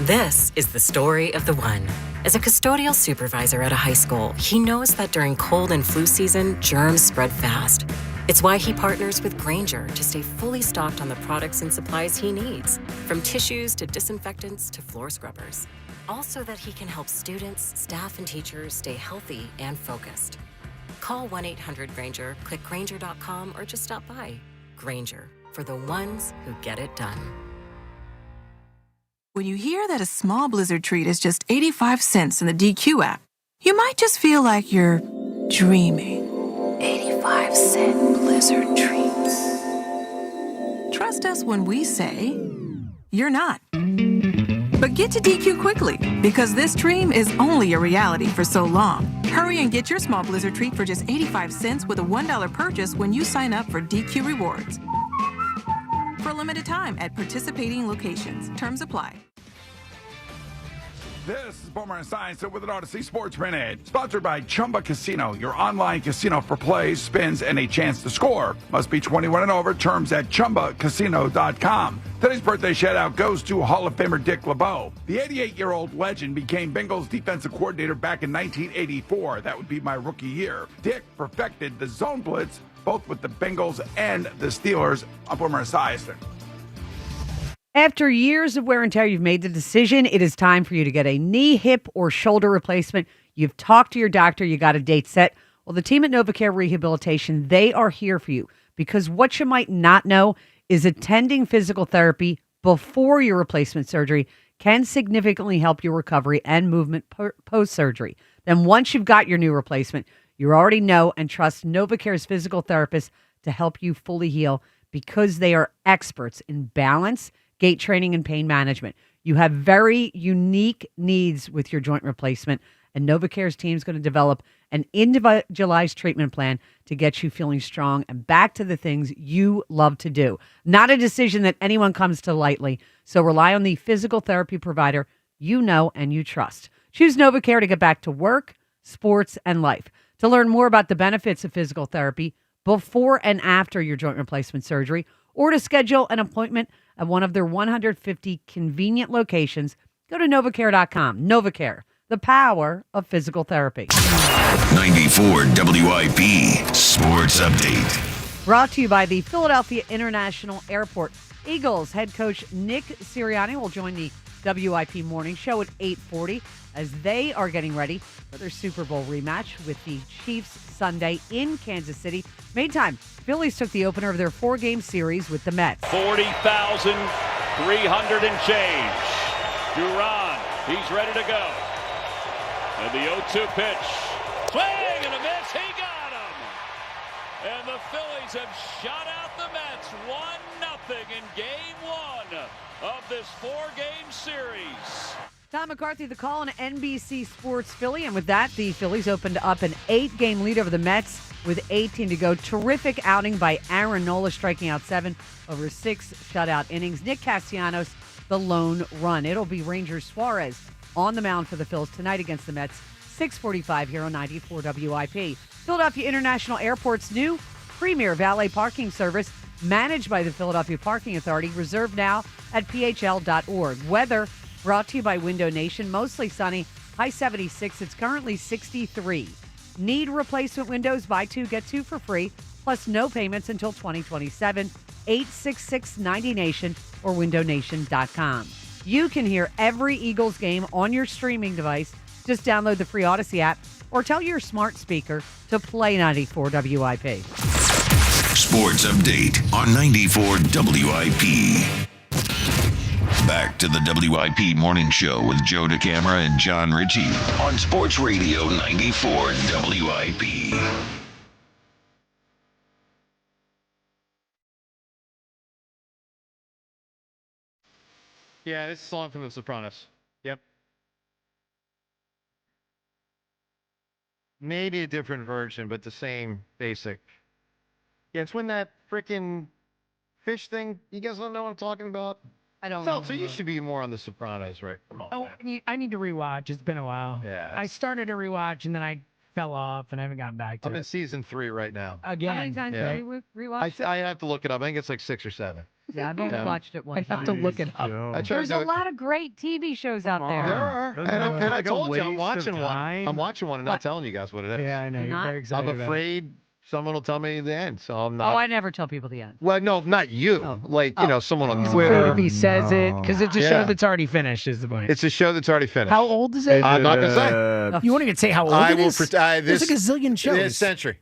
This is the story of the one. As a custodial supervisor at a high school, he knows that during cold and flu season, germs spread fast. It's why he partners with Granger to stay fully stocked on the products and supplies he needs, from tissues to disinfectants to floor scrubbers. Also that he can help students, staff, and teachers stay healthy and focused. Call 1-800-GRANGER, click Granger.com, or just stop by. Granger, for the ones who get it done. When you hear that a small Blizzard treat is just 85 cents in the DQ app, you might just feel like you're dreaming. 85-cent Blizzard treats. Trust us when we say you're not. But get to DQ quickly, because this dream is only a reality for so long. Hurry and get your small Blizzard treat for just 85 cents with a $1 purchase when you sign up for DQ Rewards. For a limited time at participating locations. Terms apply. This is Boomer and Science with an Odyssey Sports Minute, sponsored by Chumba Casino, your online casino for plays, spins, and a chance to score. Must be 21 and over. Terms at ChumbaCasino.com. Today's birthday shout-out goes to Hall of Famer Dick LeBeau. The 88-year-old legend became Bengals defensive coordinator back in 1984. That would be my rookie year. Dick perfected the zone blitz, both with the Bengals and the Steelers. I'm Boomer and Science. After years of wear and tear, you've made the decision. It is time for you to get a knee, hip, or shoulder replacement. You've talked to your doctor. You got a date set. Well, the team at NovaCare Rehabilitation, they are here for you, because what you might not know is attending physical therapy before your replacement surgery can significantly help your recovery and movement post-surgery. Then once you've got your new replacement, you already know and trust NovaCare's physical therapists to help you fully heal, because they are experts in balance, gait training, and pain management. You have very unique needs with your joint replacement, and NovaCare's team is going to develop an individualized treatment plan to get you feeling strong and back to the things you love to do. Not a decision that anyone comes to lightly, so rely on the physical therapy provider you know and you trust. Choose NovaCare to get back to work, sports, and life. To learn more about the benefits of physical therapy before and after your joint replacement surgery, or to schedule an appointment at one of their 150 convenient locations, go to NovaCare.com. NovaCare, the power of physical therapy. 94 WIP Sports Update. Brought to you by the Philadelphia International Airport. Eagles head coach Nick Sirianni will join the WIP Morning Show at 8:40 as they are getting ready for their Super Bowl rematch with the Chiefs Sunday in Kansas City. Meantime, Phillies took the opener of their 4-game series with the Mets. 40,300 and change. Duran, he's ready to go. And the 0-2 pitch. Swing and a miss. He got him. And the Phillies have shut out the Mets 1-0 in game 1 of this 4-game series. Tom McCarthy, the call on NBC Sports Philly. And with that, the Phillies opened up an 8-game lead over the Mets with 18 to go. Terrific outing by Aaron Nola, striking out 7 over 6 shutout innings. Nick Castellanos, the lone run. It'll be Ranger Suarez on the mound for the Phils tonight against the Mets. 6:45 here on 94 WIP. Philadelphia International Airport's new premier valet parking service, managed by the Philadelphia Parking Authority, reserved now at phl.org. Weather brought to you by Window Nation. Mostly sunny, high 76. It's currently 63. Need replacement windows? Buy 2, get 2 for free, plus no payments until 2027. 866-90-NATION or windownation.com. You can hear every Eagles game on your streaming device. Just download the free Odyssey app or tell your smart speaker to play 94 WIP. Sports Update on 94 WIP. Back to the WIP Morning Show with Joe DeCamara and John Ritchie on Sports Radio 94 WIP. Yeah, this is a song from The Sopranos. Yep. Maybe a different version, but the same basic. Yeah, it's when that freaking fish thing. You guys don't know what I'm talking about? I don't know. So you should be more on The Sopranos, right? Come on. Oh, I need to rewatch. It's been a while. Yeah. I started to rewatch and then I fell off and I haven't gotten back to I'm it. in season 3 right now. Again. How many times have you rewatched? I have to look it up. I think it's like 6 or 7. Yeah, I've only watched it once. I have to look it up. There's a lot of great TV shows out there. There are. And I told you, I'm watching one. time. I'm watching one and not telling you guys what it is. Yeah, I know. You're very excited. I'm afraid someone will tell me the end, so I'm Oh, not. I never tell people the end. Well, no, not you. Someone on He's Twitter. afraid if he says it, because it's a show Yeah. that's already finished, is the point. It's a show that's already finished. How old is it? I'm not going to say. You won't even say how old I it will. is? There's like a zillion shows. This century.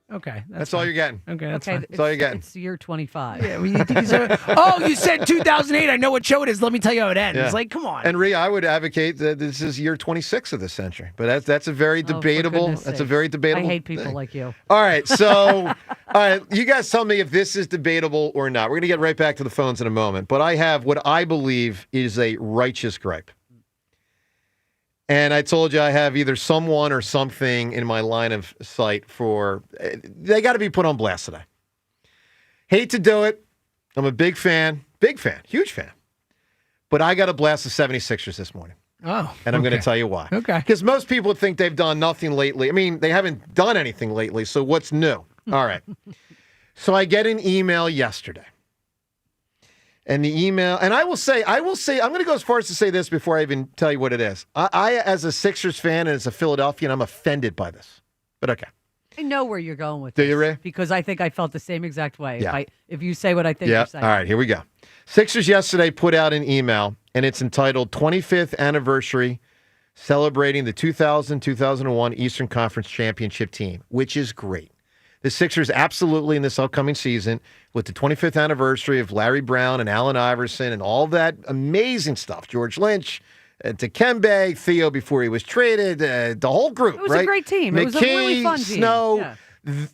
Okay. That's all you're getting. Okay, that's Okay, fine. That's all you're getting. It's year 25. Yeah, you said 2008. I know what show it is. Let me tell you how it ends. Yeah. Like, come on. And Rhea, I would advocate that this is year 26 of this century, but that's a very debatable. goodness That's a sakes. very debatable. I hate people thing. like you. All right, so all right, you guys tell me if this is debatable or not. We're gonna get right back to the phones in a moment, but I have what I believe is a righteous gripe. And I told you I have either someone or something in my line of sight for. They got to be put on blast today. Hate to do it. I'm a big fan, huge fan. But I got to blast the 76ers this morning. Oh. And I'm going to tell you why. Okay. Because most people would think they've done nothing lately. I mean, they haven't done anything lately, so what's new? All right. So I get an email yesterday. And the email, and I will say, I'm going to go as far as to say this before I even tell you what it is. I as a Sixers fan and as a Philadelphian, I'm offended by this. But okay. I know where you're going with Do this. you, Ray? Because I think I felt the same exact way. Yeah. If you say what I think Yeah. you're saying. All right, here we go. Sixers yesterday put out an email, and it's entitled 25th Anniversary Celebrating the 2000-2001 Eastern Conference Championship Team, which is great. The Sixers absolutely in this upcoming season, with the 25th anniversary of Larry Brown and Allen Iverson and all that amazing stuff, George Lynch, Dikembe, Theo before he was traded, the whole group, It was right? a great team. It was a really fun team. Snow, Yeah.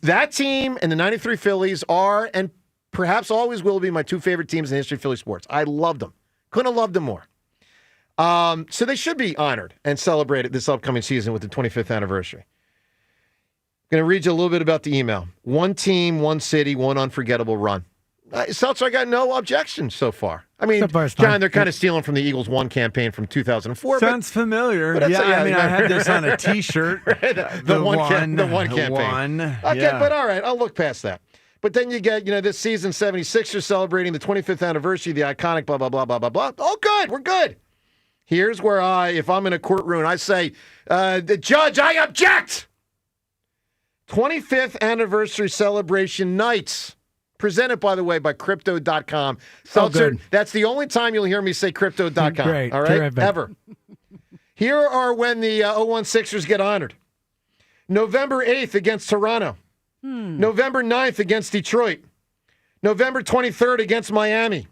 that team and the 93 Phillies are, and perhaps always will be, my two favorite teams in the history of Philly sports. I loved them. Couldn't have loved them more. So they should be honored and celebrated this upcoming season with the 25th anniversary. I'm going to read you a little bit about the email. One team, one city, one unforgettable run. Seltzer, I got no objections so far. I mean, John, they're kind of stealing from the Eagles One campaign from 2004. Sounds familiar. But Yeah, I mean, I had this on a T-shirt. the one campaign. Okay, yeah. but all right, I'll look past that. But then you get, this season 76ers celebrating the 25th anniversary, the iconic blah, blah, blah, blah, blah, blah. Oh, good. We're good. Here's where if I'm in a courtroom, I say, the judge, I object. 25th anniversary celebration nights. Presented, by the way, by Crypto.com. Seltzer, that's the only time you'll hear me say Crypto.com. Great. All right? Ever. Here are when the 01 Sixers get honored. November 8th against Toronto. November 9th against Detroit. November 23rd against Miami.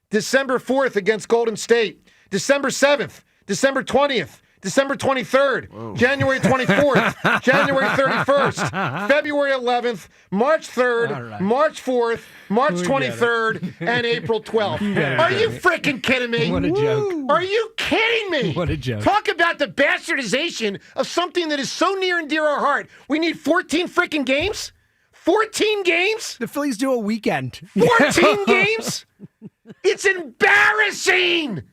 December 4th against Golden State. December 7th. December 20th. December 23rd, January 24th, January 31st, February 11th, March 3rd, March 4th, March 23rd, and April 12th. Are you freaking kidding me? What a joke. Are you kidding me? What a joke. Talk about the bastardization of something that is so near and dear our heart. We need 14 freaking games? 14 games? The Phillies do a weekend. 14 games? It's embarrassing.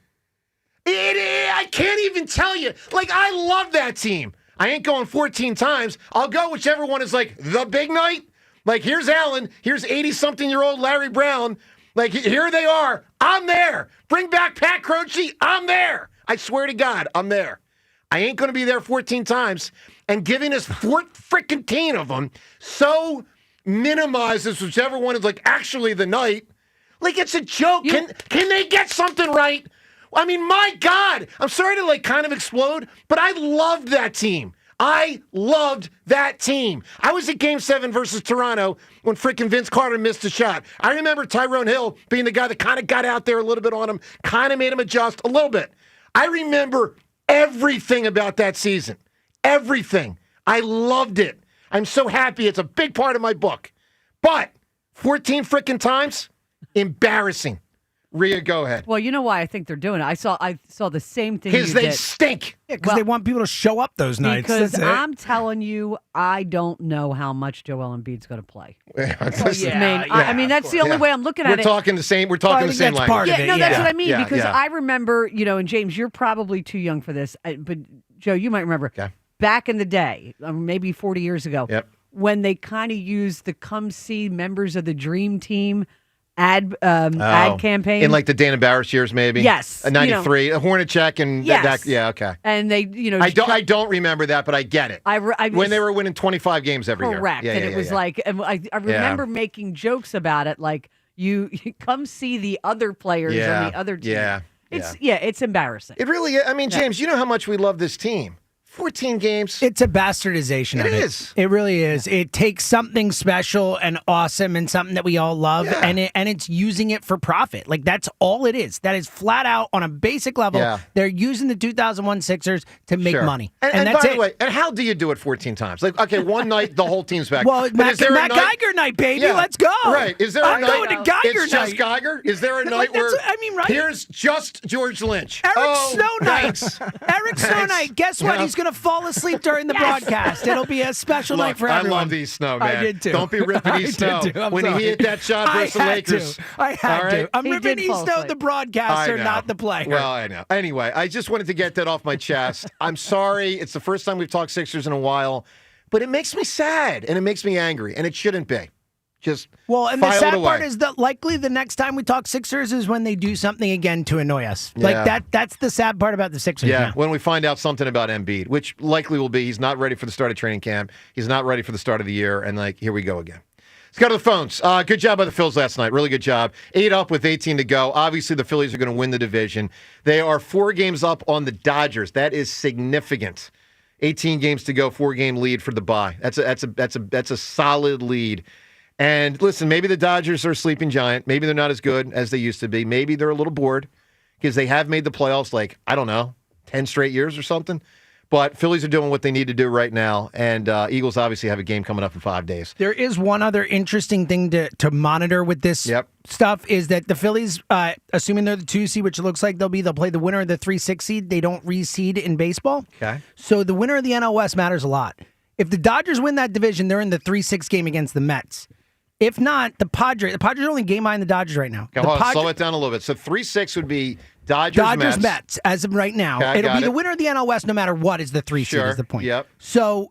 I can't even tell you. Like, I love that team. I ain't going 14 times. I'll go whichever one is like the big night. Like, here's Allen. Here's 80-something-year-old Larry Brown. Like, here they are. I'm there. Bring back Pat Croce. I'm there. I swear to God, I'm there. I ain't going to be there 14 times. And giving us 14 of them so minimizes whichever one is like actually the night. Like, it's a joke. Can they get something right? I mean, my God, I'm sorry to kind of explode, but I loved that team. I loved that team. I was at Game 7 versus Toronto when frickin' Vince Carter missed a shot. I remember Tyrone Hill being the guy that kind of got out there a little bit on him, kind of made him adjust a little bit. I remember everything about that season. Everything. I loved it. I'm so happy. It's a big part of my book. But 14 frickin' times? Embarrassing. Rhea, go ahead. Well, you know why I think they're doing it. I saw the same thing. Because they stink. Yeah, because they want people to show up those nights. Because That's it. I'm telling you, I don't know how much Joel Embiid's going to play. Yeah, I mean, that's the only way I'm looking at We're it. talking the same. We're talking the same language. That's what I mean. Yeah, because yeah. I remember, and James, you're probably too young for this, but Joe, you might remember. Okay. back in the day, maybe 40 years ago, when they kind of used the come see members of the dream team ad campaign. In like the Dana Barris years, maybe? Yes. 93. A Hornacek and Yes. yeah, okay. And they, I don't remember that, but I get it. When they were winning 25 games every year. Correct. And it was like, and I remember making jokes about it, like, you come see the other players on the other team. It's embarrassing. It really is. I mean, James, you know how much we love this team. 14 games. It's a bastardization of it. It is. It really is. It takes something special and awesome and something that we all love, and it's using it for profit. Like, that's all it is. That is flat out on a basic level. Yeah. They're using the 2001 Sixers to make money. And that's by the it. way, and how do you do it 14 times? Like, okay, one night the whole team's back. Well, But is there a Matt night- Geiger night, baby. Yeah. Let's go. Right. Is there I'm a night? going to Geiger it's night. just Geiger? Is there a night Like, where right? here's just George Lynch? Eric Snow night. thanks. Eric Snow night. Guess what? Yeah. He's going to fall asleep during the broadcast. It'll be a special night for everyone. I love these Snow, man. I did too. Don't be ripping I these did Snow. too. I'm When sorry. he hit that shot versus the Lakers. I had All right? to. I'm He ripping did fall Snow, asleep. the I broadcaster, know. not the player. Well, I know. Anyway, I just wanted to get that off my chest. I'm sorry. It's the first time we've talked Sixers in a while, but it makes me sad and it makes me angry, and it shouldn't be. Just Well, and the file it sad away. part is that likely the next time we talk Sixers is when they do something again to annoy us. Like Yeah. that's the sad part about the Sixers. Yeah, now. when we find out something about Embiid, which likely will be he's not ready for the start of training camp. He's not ready for the start of the year, and here we go again. Let's go to the phones. Good job by the Phils last night. Really good job. 8 up with 18 to go. Obviously, the Phillies are going to win the division. They are 4 games up on the Dodgers. That is significant. 18 games to go, 4-game lead for the bye. That's a solid lead. And listen, maybe the Dodgers are a sleeping giant. Maybe they're not as good as they used to be. Maybe they're a little bored because they have made the playoffs 10 straight years or something. But Phillies are doing what they need to do right now, and Eagles obviously have a game coming up in 5 days. There is one other interesting thing to monitor with this stuff is that the Phillies, assuming they're the 2 seed, which it looks like they'll play the winner of the 3-6 seed. They don't reseed in baseball. Okay. So the winner of the NL West matters a lot. If the Dodgers win that division, they're in the 3-6 game against the Mets. If not, the Padres are only game behind the Dodgers right now. Okay, hold on, slow it down a little bit. So 3-6 would be Dodgers, Mets as of right now. Okay, It'll be got the it. winner of the NL West no matter what is the 3 seed is the point. Yep. So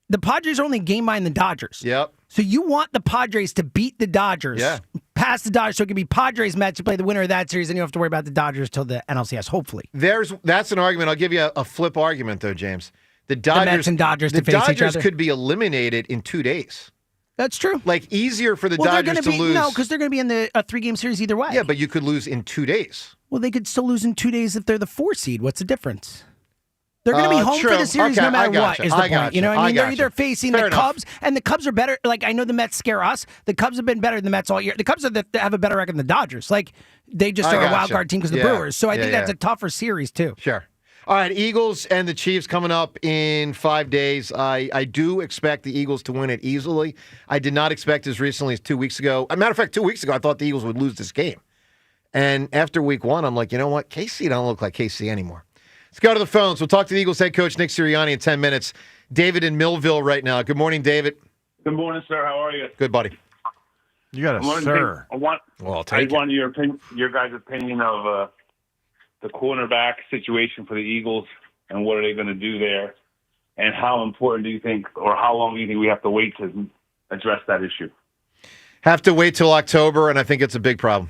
the Padres are only game behind the Dodgers. Yep. So you want the Padres to beat the Dodgers. Yeah. Past the Dodgers, so it could be Padres Mets. You play the winner of that series, and you don't have to worry about the Dodgers till the NLCS, hopefully. That's an argument. I'll give you a flip argument, though, James. The Mets and Dodgers the to face each Dodgers other. could be eliminated in 2 days. That's true. Easier for the Well, they're Dodgers gonna to lose. No, because they're going to be in the 3-game series either way. Yeah, but you could lose in 2 days. Well, they could still lose in 2 days if they're the 4 seed. What's the difference? They're going to be home for true. the series Okay, no matter I what, gotcha. is the I point. gotcha. You know what I I mean? They're gotcha. either facing Fair the enough. Cubs, and the Cubs are better. I know the Mets scare us. The Cubs have been better than the Mets all year. The Cubs have a better record than the Dodgers. They just I are a gotcha. wild card team because of the Yeah. Brewers. So I think Yeah, that's yeah. a tougher series, too. Sure. All right, Eagles and the Chiefs coming up in 5 days. I do expect the Eagles to win it easily. I did not expect as recently as 2 weeks ago. As a matter of fact, 2 weeks ago, I thought the Eagles would lose this game. And after week 1, I'm like, you know what? KC don't look like KC anymore. Let's go to the phones. We'll talk to the Eagles head coach, Nick Sirianni, in 10 minutes. David in Millville right now. Good morning, David. Good morning, sir. How are you? Good, buddy. You got I just wanted your guys' opinion of the cornerback situation for the Eagles and what are they going to do there, and how important do you think, or how long do you think we have to wait to address that issue? Have to wait till October, and I think it's a big problem.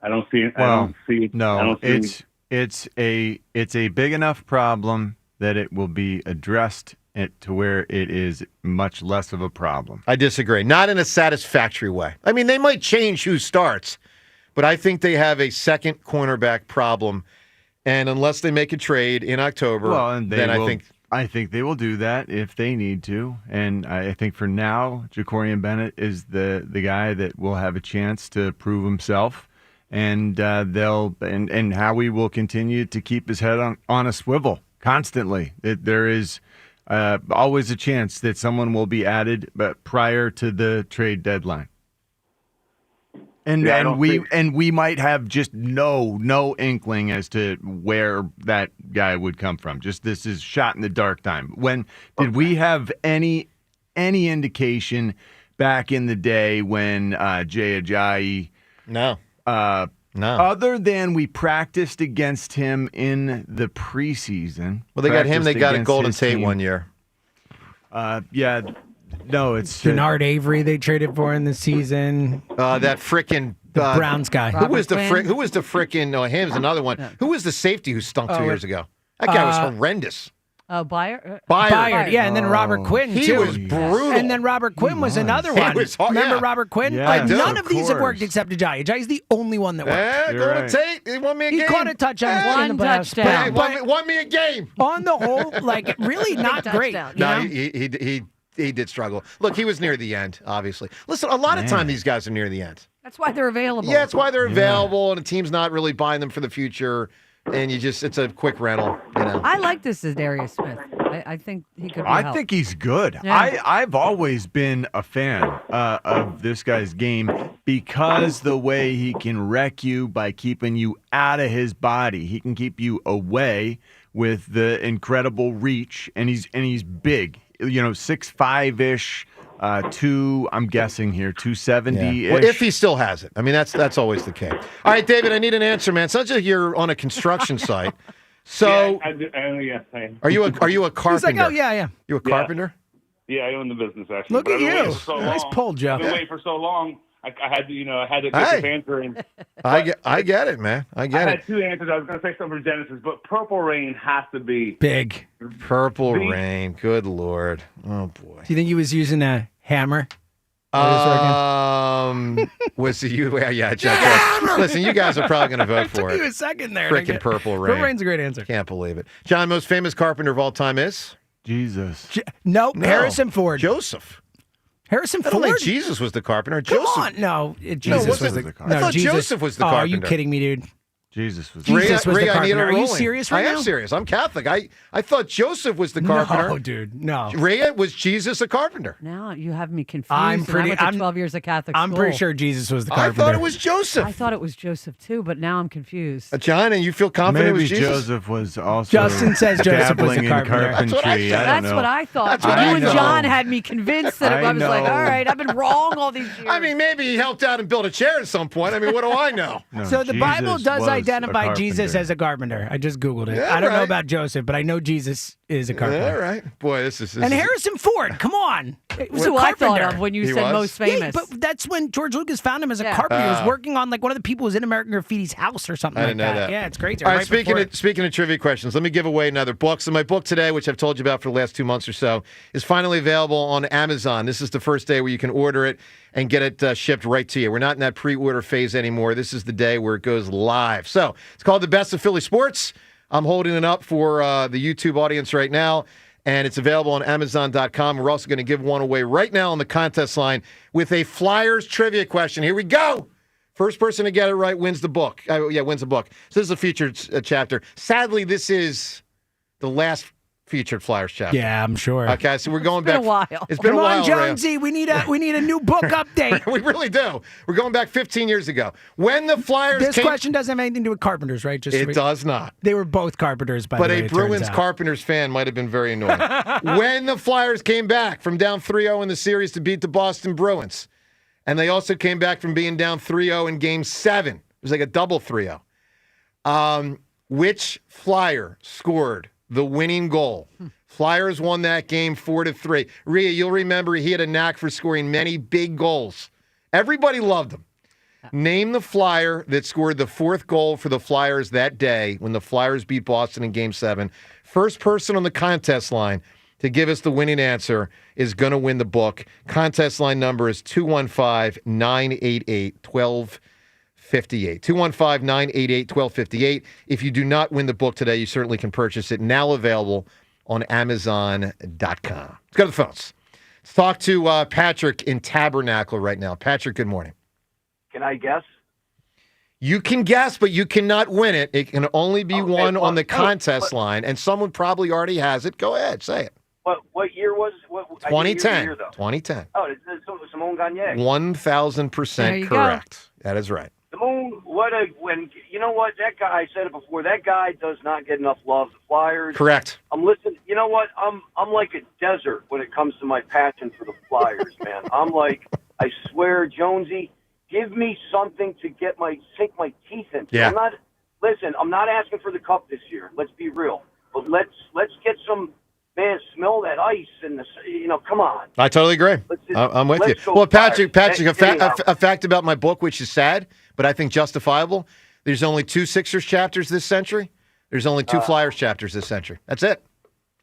I don't see it. It's a big enough problem that it will be addressed to where it is much less of a problem. I disagree. Not in a satisfactory way. I mean, they might change who starts, but I think they have a second cornerback problem. And unless they make a trade in October, I think they will do that if they need to. And I think for now, Jacorian Bennett is the guy that will have a chance to prove himself. And Howie will continue to keep his head on a swivel constantly. There is always a chance that someone will be added, but prior to the trade deadline. And we might have just no inkling as to where that guy would come from. Just this is shot in the dark time. When did we have any indication back in the day when Jay Ajayi No. Other than we practiced against him in the preseason. Well, they got him. They got a against Golden his Tate team. one year. Yeah. No, it's Denard Avery they traded for in the season. That frickin' the Browns guy. Who was the frickin'? No, him's another one. Who was the safety who stunk 2 years ago? That guy was horrendous. Bayard? Bayard, yeah, and then Robert Quinn, He too. was brutal. And then Robert Quinn was another He one. was hard, Remember yeah. Robert Quinn? Yeah, I do. None of Of these have course. worked except Ajayi. Ajayi's the only one that worked. Yeah, Golden Tate. He won me a game. He caught a touchdown in the playoffs. Hey, But won me a game. on the whole, like, really not great. You No, know? he did struggle. Look, he was near the end, obviously. Listen, a lot of time these guys are near the end. That's why they're available. Yeah, that's why they're available, and the team's not really buying them for the future. And it's a quick rental, you know. I like this as Darius Smith. I think he could be I help. think he's good. Yeah. I've always been a fan of this guy's game because the way he can wreck you by keeping you out of his body. He can keep you away with the incredible reach, and he's big. 6'5" I'm guessing here, 270-ish. Well, if he still has it. I mean, that's always the case. All right, David, I need an answer, man. Sounds like you're on a construction site. So, I am. are you a carpenter? He's like, oh, yeah. You a carpenter? Yeah, I own the business actually. Look but at I've been you. waiting for so Nice long. pull, Joe. I've been waiting for so long. I had to get Hey. this answer in. I get it, man. I get I it. had two answers. I was going to say something for Genesis, but Purple Rain has to be Big. Purple Rain. Good Lord. Oh, boy. Do you think he was using a hammer? Was it you? Yeah, Jeff. Listen, you guys are probably going to vote for Took it. you a second there. Frickin' Purple Rain. Purple Rain's a great answer. Can't believe it. John, most famous carpenter of all time is? Jesus. No, Harrison Ford. Joseph. Harrison I don't Ford? think Jesus was the carpenter. Come Joseph. on. No, Jesus was the carpenter. I thought Joseph was the Are carpenter. you kidding me, dude? Jesus was Jesus was the I need a carpenter. Are you ruling. serious right I now? am serious. I'm Catholic. I thought Joseph was the carpenter. No, dude. No. Ray, was Jesus a carpenter? Now you have me confused. I'm and I went to 12 years of Catholic school. I'm pretty sure Jesus was the I carpenter. thought it was Joseph. I thought it was Joseph too, but now I'm confused. John, and you feel confident Maybe it was Jesus? Joseph was also Justin says Joseph was dabbling the in carpenter. carpentry. That's what I said. I don't That's know. what I thought. That's what you I and know. John had me convinced that I I was like, know. all right, I've been wrong all these years. I mean, maybe he helped out and built a chair at some point. I mean, what do I know? No, So the Bible Jesus does was a identify Jesus carpenter. as a carpenter. I just Googled it. Yeah, I don't know right. about Joseph, but I know Jesus is a carpenter. All right. Boy, this is. And Harrison Ford, come on. It was That's who a I thought carpenter. of when you He said was? most famous. Yeah, but that's when George Lucas found him as a Yeah. carpenter. He was working on like one of the people who was in American Graffiti's house or something I like didn't know that. Yeah, it's crazy. All right, speaking of trivia questions, let me give away another book. So my book today, which I've told you about for the last 2 months or so, is finally available on Amazon. This is the first day where you can order it and get it shipped right to you. We're not in that pre-order phase anymore. This is the day where it goes live. So it's called The Best of Philly Sports. I'm holding it up for the YouTube audience right now, and it's available on Amazon.com. We're also going to give one away right now on the contest line with a Flyers trivia question. Here we go. First person to get it right wins the book. Wins the book. So this is a featured chapter. Sadly, this is the last featured Flyers chapter. Yeah, I'm sure. Okay, so we're going been back. a while. It's been Come a while. on, Jonesy. We need a new book update. Ray. We really do. We're going back 15 years ago. When the Flyers This came... question doesn't have anything to do with carpenters, right? It does not. They were both carpenters, by But the way. a it Bruins turns out. Carpenters fan might have been very annoyed. When the Flyers came back from down 3-0 in the series to beat the Boston Bruins, and they also came back from being down 3-0 in Game 7. It was like a double 3-0. Which Flyer scored the winning goal? Flyers won that game 4-3. Rhea, you'll remember he had a knack for scoring many big goals. Everybody loved him. Name the Flyer that scored the fourth goal for the Flyers that day when the Flyers beat Boston in Game 7. First person on the contest line to give us the winning answer is going to win the book. Contest line number is 215-988-1258. 215-988-1258. If you do not win the book today, you certainly can purchase it. Now available on Amazon.com. Let's go to the phones. Let's talk to Patrick in Tabernacle right now. Patrick, good morning. Can I guess? You can guess, but you cannot win it. It can only be won on the contest line, and someone probably already has it. Go ahead, say it. What year was I didn't hear the 2010. year, though. 2010. Oh, it's Simone Gagne. 1,000% There you correct. That is right. Simone, you know what? That guy, I said it before, that guy does not get enough love. The Flyers. Correct. I'm listening. You know what? I'm like a desert when it comes to my passion for the Flyers, man. I'm like, I swear, Jonesy, Give me something to sink my teeth into. Yeah. I'm not asking for the cup this year. Let's be real. But let's get some, man, smell that ice and come on. I totally agree. I'm with you. Well, Patrick, a fact about my book, which is sad, but I think justifiable. There's only 2 Sixers chapters this century. There's only 2 Flyers chapters this century. That's it.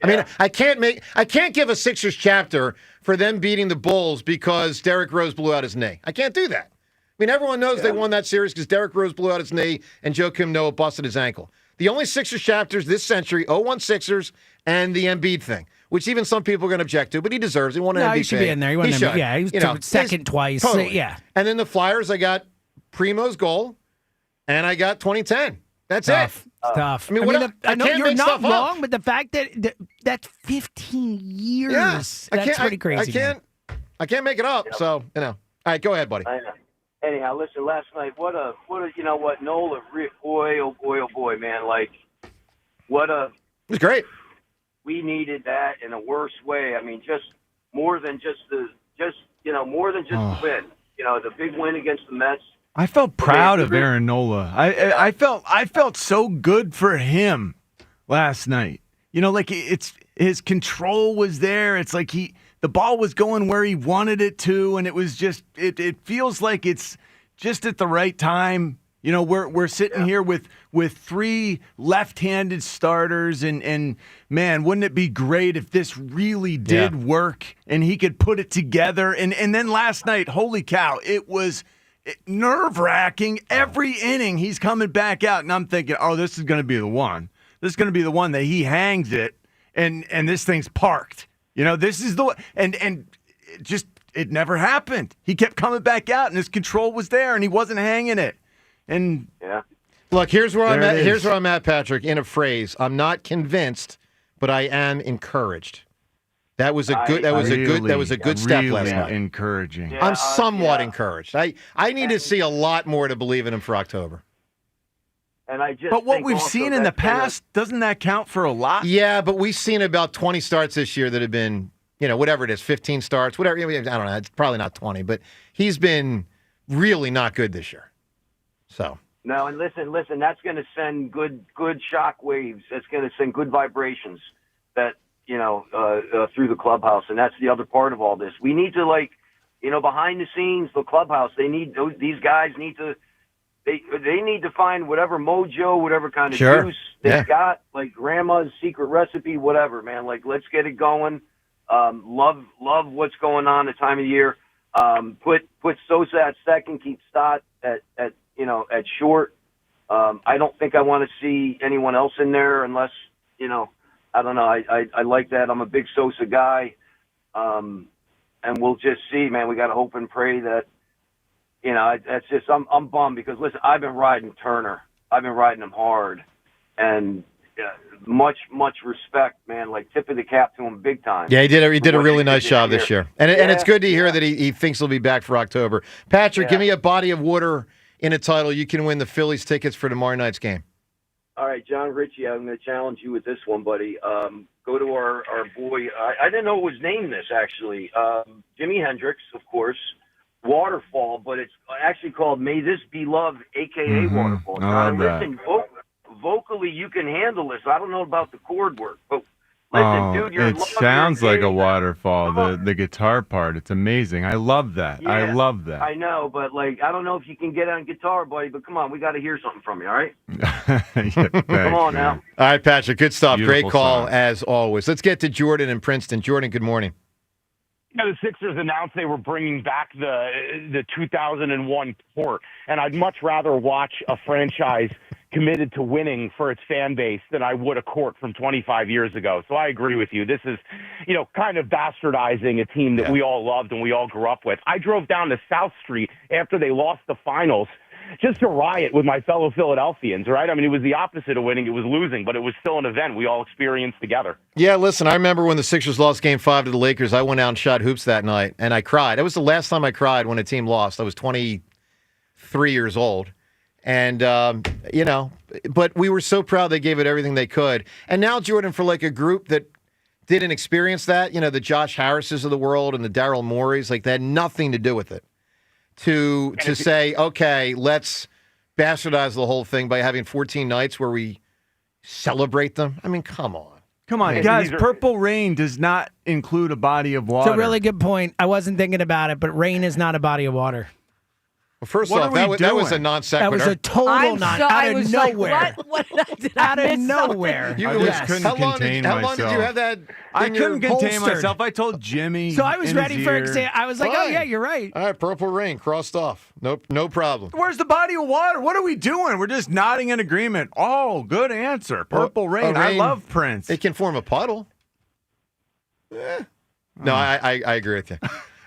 Yeah. I mean, I can't give a Sixers chapter for them beating the Bulls because Derrick Rose blew out his knee. I can't do that. I mean, everyone knows they won that series because Derrick Rose blew out his knee and Joakim Noah busted his ankle. The only Sixers chapters this century, 0-1 Sixers and the Embiid thing, which even some people are going to object to, but he deserves it. He won an MVP. He should be in there. He won an MVP. Yeah, he was second twice. Totally. Yeah. And then the Flyers, I got Primo's goal, and I got 2010. That's tough. it. It's tough. I mean, I know can't you're make not stuff wrong, up. but the fact that that's 15 years, that's pretty crazy. I can't make it up. So, All right, go ahead, buddy. I know. Anyhow, listen, last night, what a Nola, boy, oh boy, man, like, It was great. We needed that in a worse way. I mean, more than just the win. The big win against the Mets. I felt proud of Aaron Nola. I felt so good for him last night. Like it's his control was there. It's like the ball was going where he wanted it to, and it was just it feels like it's just at the right time. We're sitting here with 3 left-handed starters, and man, wouldn't it be great if this really did work and he could put it together? And then last night, holy cow, it was nerve-wracking. Every inning, he's coming back out, and I'm thinking, oh, this is going to be the one. This is going to be the one that he hangs it, and this thing's parked. This is the one. And it never happened. He kept coming back out, and his control was there, and he wasn't hanging it. And look, here's where I'm at. Here's where I'm at, Patrick. In a phrase, I'm not convinced, but I am encouraged. That was a good step last night. Encouraging. I'm somewhat encouraged. I need to see a lot more to believe in him for October. And but what we've seen in the past, doesn't that count for a lot? Yeah, but we've seen about 20 starts this year that have been, whatever it is, 15 starts, whatever. I don't know. It's probably not 20, but he's been really not good this year. So. No, and listen, that's going to send good shock waves. That's going to send good vibrations that, through the clubhouse. And that's the other part of all this. We need to, behind the scenes, the clubhouse, these guys need to, they need to find whatever mojo, whatever kind of juice they've got, like grandma's secret recipe, whatever, man. Like, let's get it going. Love what's going on the time of year. Put Sosa at second, keep Stott at short. I don't think I want to see anyone else in there unless, I don't know. I like that. I'm a big Sosa guy. And we'll just see, man. We got to hope and pray that, that's just, I'm bummed because, listen, I've been riding Turner. I've been riding him hard. And much respect, man. Like, tip of the cap to him big time. Yeah, he did a really nice job this year. And it's good to hear that he thinks he'll be back for October. Patrick, give me a body of water in a title. You can win the Phillies tickets for tomorrow night's game. All right, John Ritchie, I'm going to challenge you with this one, buddy. Go to our boy. I didn't know it was named this, actually. Jimi Hendrix, of course. Waterfall, but it's actually called May This Be Love, a.k.a. Waterfall. I love listen, vocally, you can handle this. I don't know about the chord work, but listen, dude, it sounds like a waterfall, the guitar part. It's amazing. I love that. Yeah, I love that. I know, but, I don't know if you can get on guitar, buddy, but come on, we got to hear something from you, all right? Come on now. All right, Patrick, good stuff. Beautiful Great call, song. as always. Let's get to Jordan in Princeton. Jordan, good morning. The Sixers announced they were bringing back the 2001 court, and I'd much rather watch a franchise committed to winning for its fan base than I would a court from 25 years ago. So I agree with you. This is, kind of bastardizing a team that we all loved and we all grew up with. I drove down to South Street after they lost the finals just to riot with my fellow Philadelphians, right? I mean, it was the opposite of winning. It was losing, but it was still an event we all experienced together. Yeah, listen, I remember when the Sixers lost Game 5 to the Lakers. I went out and shot hoops that night, and I cried. That was the last time I cried when a team lost. I was 23 years old. And, but we were so proud they gave it everything they could. And now, Jordan, for a group that didn't experience that, the Josh Harrises of the world and the Daryl Moreys, they had nothing to do with it. to say, okay, let's bastardize the whole thing by having 14 nights where we celebrate them? I mean, come on. Come on, guys. Purple Rain does not include a body of water. It's a really good point. I wasn't thinking about it, but rain is not a body of water. Well, first off, that was a non sequitur. That was a total out of nowhere. What did out of nowhere. I just couldn't contain myself. How long did you have that? I couldn't contain holstered? myself. I told Jimmy. So I was ready for it. I was like, oh, yeah, you're right. All right, Purple Rain crossed off. No problem. Where's the body of water? What are we doing? We're just nodding in agreement. Oh, good answer. Purple Rain. I love Prince. It can form a puddle. No, I agree with you.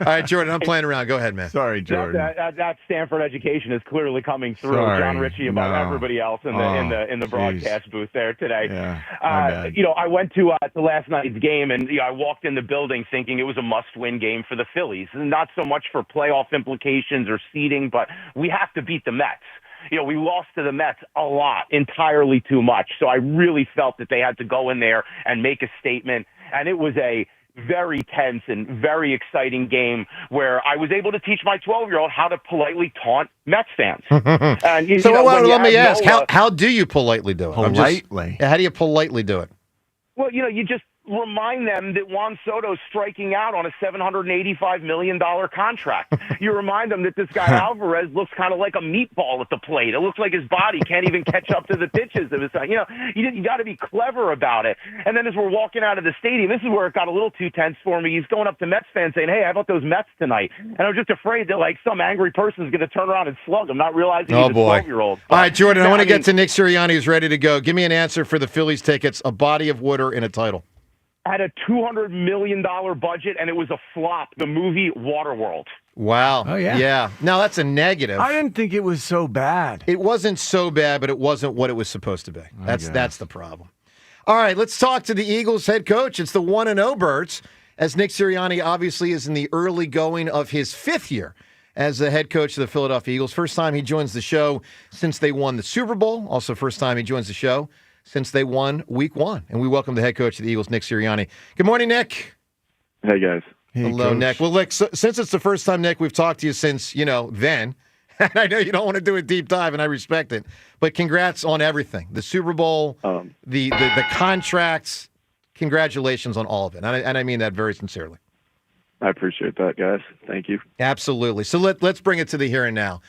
All right, Jordan, I'm playing around. Go ahead, man. Sorry, Jordan. That Stanford education is clearly coming through. Sorry. John Ritchie above everybody else in the broadcast booth there today. Yeah, I went to last night's game, and I walked in the building thinking it was a must-win game for the Phillies. Not so much for playoff implications or seeding, but we have to beat the Mets. We lost to the Mets a lot, entirely too much. So I really felt that they had to go in there and make a statement, and it was a very tense and very exciting game where I was able to teach my 12-year-old how to politely taunt Mets fans. And, let me ask, how do you politely do it? Politely? How do you politely do it? Well, you just remind them that Juan Soto's striking out on a $785 million contract. You remind them that this guy Alvarez looks kind of like a meatball at the plate. It looks like his body can't even catch up to the pitches. You got to be clever about it. And then as we're walking out of the stadium, this is where it got a little too tense for me. He's going up to Mets fans saying, hey, how about those Mets tonight? And I'm just afraid that some angry person is going to turn around and slug him, not realizing he's a 12-year-old. All right, Jordan, I want to get to Nick Sirianni, who's ready to go. Give me an answer for the Phillies tickets, a body of water and a title. Had a $200 million budget, and it was a flop. The movie Waterworld. Wow. Oh, yeah. Yeah. Now, that's a negative. I didn't think it was so bad. It wasn't so bad, but it wasn't what it was supposed to be. That's the problem. All right, let's talk to the Eagles head coach. It's the 1-0 Birds, as Nick Sirianni obviously is in the early going of his 5th year as the head coach of the Philadelphia Eagles. First time he joins the show since they won the Super Bowl. Also, first time he joins the show since they won Week 1. And we welcome the head coach of the Eagles, Nick Sirianni. Good morning, Nick. Hey, guys. Hello, Coach. Nick. Well, Nick, since it's the first time, Nick, we've talked to you since, then. And I know you don't want to do a deep dive, and I respect it. But congrats on everything. The Super Bowl, the contracts. Congratulations on all of it. And I mean that very sincerely. I appreciate that, guys. Thank you. Absolutely. So let's bring it to the here and now.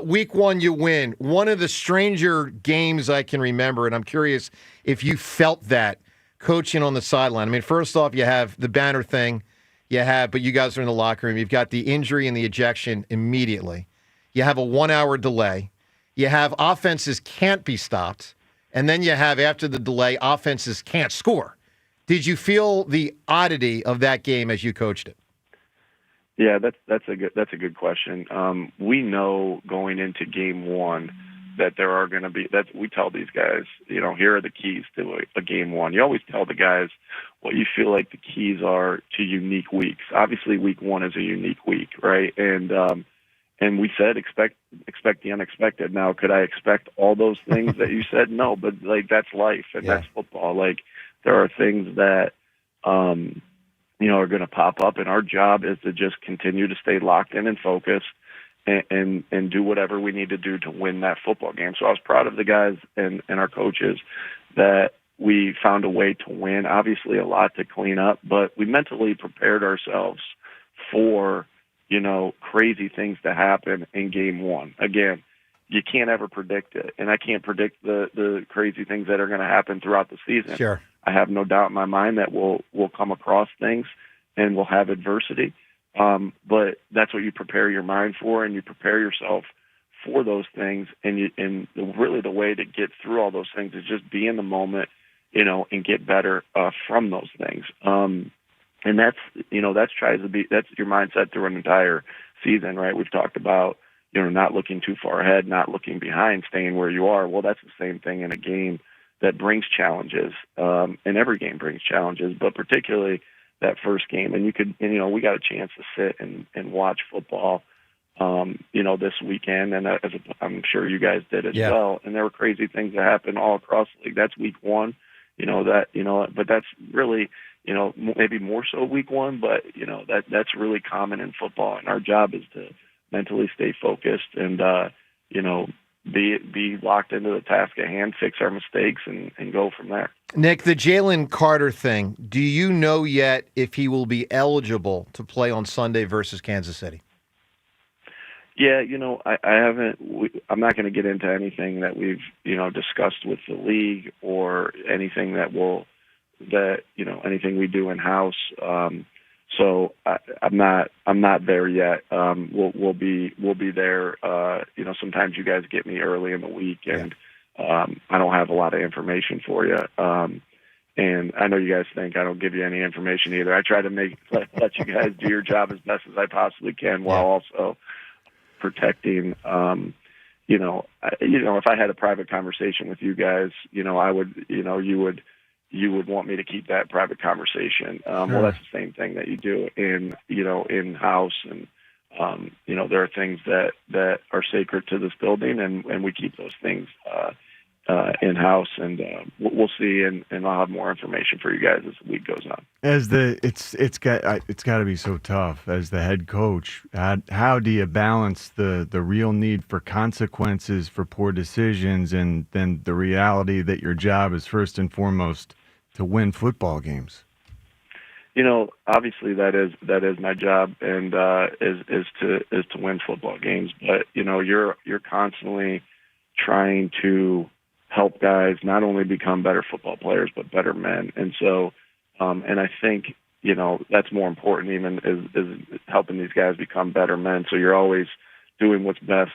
Week 1, you win. One of the stranger games I can remember, and I'm curious if you felt that coaching on the sideline. I mean, first off, you have the banner thing. But you guys are in the locker room. You've got the injury and the ejection immediately. You have a 1-hour delay. You have offenses can't be stopped. And then you have, after the delay, offenses can't score. Did you feel the oddity of that game as you coached it? Yeah, that's a good question. We know going into game 1 that there are going to be, we tell these guys, here are the keys to a game 1. You always tell the guys what you feel like the keys are to unique weeks. Obviously, week 1 is a unique week, right? And we said expect the unexpected. Now, could I expect all those things that you said? No, but that's life and that's football. There are things that are going to pop up, and our job is to just continue to stay locked in and focused and do whatever we need to do to win that football game. So I was proud of the guys and our coaches that we found a way to win. Obviously a lot to clean up, but we mentally prepared ourselves for, crazy things to happen in game 1. Again, you can't ever predict it, and I can't predict the crazy things that are going to happen throughout the season. Sure. I have no doubt in my mind that we'll come across things and we'll have adversity. But that's what you prepare your mind for, and you prepare yourself for those things. And really the way to get through all those things is just be in the moment, and get better from those things. And that's that's your mindset through an entire season, right? We've talked about, not looking too far ahead, not looking behind, staying where you are. Well, that's the same thing in a game that brings challenges. And every game brings challenges, but particularly that first game. And we got a chance to sit and watch football, this weekend. And I'm sure you guys did as well. And there were crazy things that happened all across the league. That's week 1, but that's really, maybe more so week 1, but that's really common in football. And our job is to mentally stay focused, and be locked into the task at hand, fix our mistakes, and go from there. Nick, the Jalen Carter thing, do you know yet if he will be eligible to play on Sunday versus Kansas City? Yeah, I haven't. I'm not going to get into anything that we've discussed with the league or anything anything we do in house. So I'm not there yet. We'll be there. Sometimes you guys get me early in the week, and I don't have a lot of information for you. And I know you guys think I don't give you any information either. I try to let you guys do your job as best as I possibly can, while also protecting. If I had a private conversation with you guys, I would, you would want me to keep that private conversation. Well, that's the same thing that you do in house, and there are things that are sacred to this building, and we keep those things in house, and we'll see, and I'll have more information for you guys as the week goes on. It's got to be so tough as the head coach. How do you balance the real need for consequences for poor decisions, and then the reality that your job is first and foremost to win football games? Obviously that is my job, and is to win football games. But you're constantly trying to help guys not only become better football players but better men, and so and I think that's more important even is helping these guys become better men. So you're always doing what's best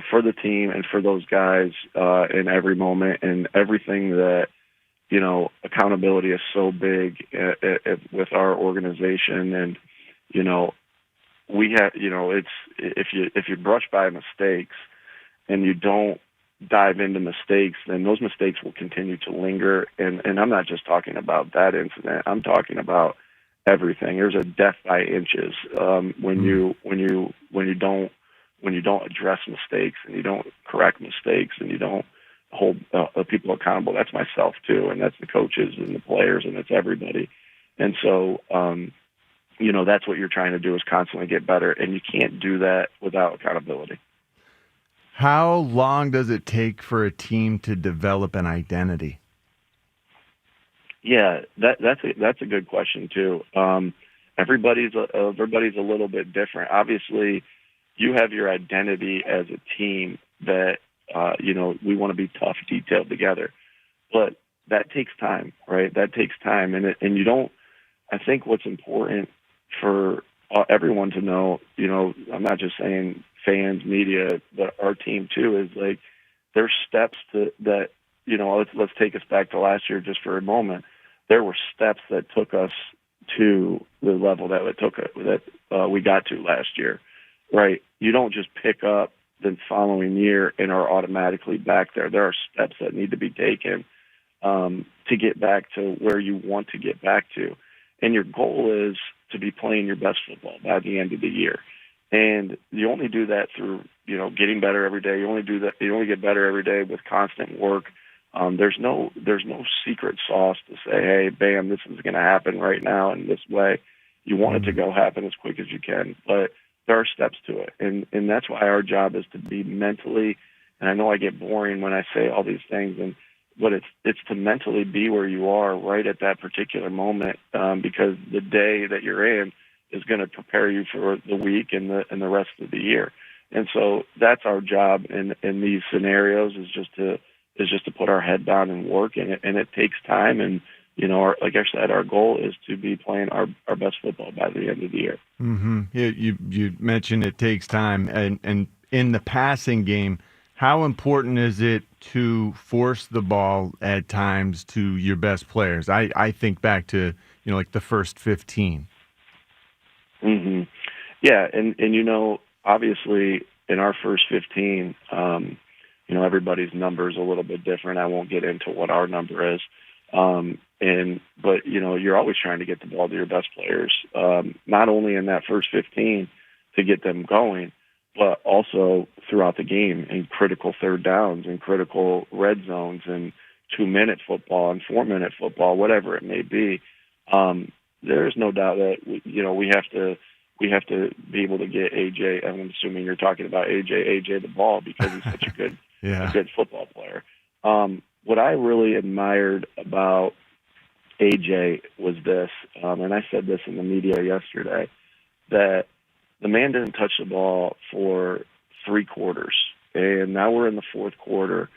for the team and for those guys in every moment, and everything that accountability is so big with our organization, and we have it's if you brush by mistakes and you don't dive into mistakes, then those mistakes will continue to linger. And I'm not just talking about that incident. I'm talking about everything. There's a death by inches when you don't address mistakes, and you don't correct mistakes, and you don't hold people accountable. That's myself too, and that's the coaches and the players, and it's everybody. And so that's what you're trying to do, is constantly get better, and you can't do that without accountability. How long does it take for a team to develop an identity? Yeah, that's a good question too. Everybody's a little bit different. Obviously, you have your identity as a team that we want to be tough, detailed together, but that takes time, right? That takes time, and you don't. I think what's important for everyone to know, I'm not just saying fans, media, but our team too, is like there's steps that let's take us back to last year just for a moment. There were steps that took us to the level that we got to last year, right? You don't just pick up the following year and are automatically back there. There are steps that need to be taken to get back to where you want to get back to, and your goal is to be playing your best football by the end of the year. And you only do that through, getting better every day. You only get better every day with constant work. There's no secret sauce to say, hey, bam, this is going to happen right now in this way. You want it to go happen as quick as you can, but there are steps to it. And that's why our job is to be mentally, and I know I get boring when I say all these things, but it's to mentally be where you are right at that particular moment, because the day that you're in is going to prepare you for the week and the rest of the year. And so that's our job in these scenarios, is just to put our head down and work, and it takes time. And like I said, our goal is to be playing our best football by the end of the year. Mm-hmm. You mentioned it takes time, and in the passing game, how important is it to force the ball at times to your best players? I think back to like the first 15. Mm-hmm. Yeah, and obviously in our first 15, everybody's number is a little bit different. I won't get into what our number is, but you're always trying to get the ball to your best players, not only in that first 15 to get them going, but also throughout the game in critical third downs and critical red zones and 2-minute football and 4-minute football, whatever it may be. There is no doubt that we have to we have to be able to get AJ. I'm assuming you're talking about AJ the ball because he's such a good a good football player. What I really admired about AJ was this, and I said this in the media yesterday, that the man didn't touch the ball for 3 quarters, and now we're in the 4th quarter,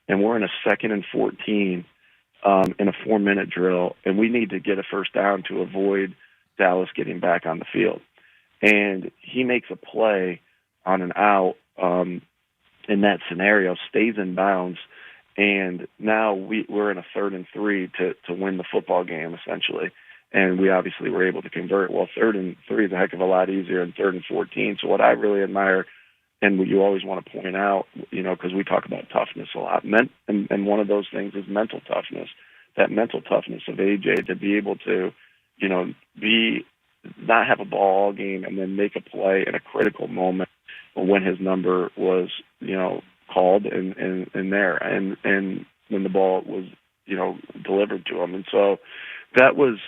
and we're in a 2nd and 14 in a 4-minute drill, and we need to get a first down to avoid Dallas getting back on the field. And he makes a play on an out in that scenario, stays in bounds, and now we're in a 3rd and 3 to win the football game, essentially. And we obviously were able to convert. Well, 3rd and 3 is a heck of a lot easier than 3rd and 14. So what I really admire, and what you always want to point out, because we talk about toughness a lot, and one of those things is mental toughness. That mental toughness of AJ to be able to, not have a ball all game and then make a play in a critical moment when his number was, called and there, and when the ball was, delivered to him. And so that was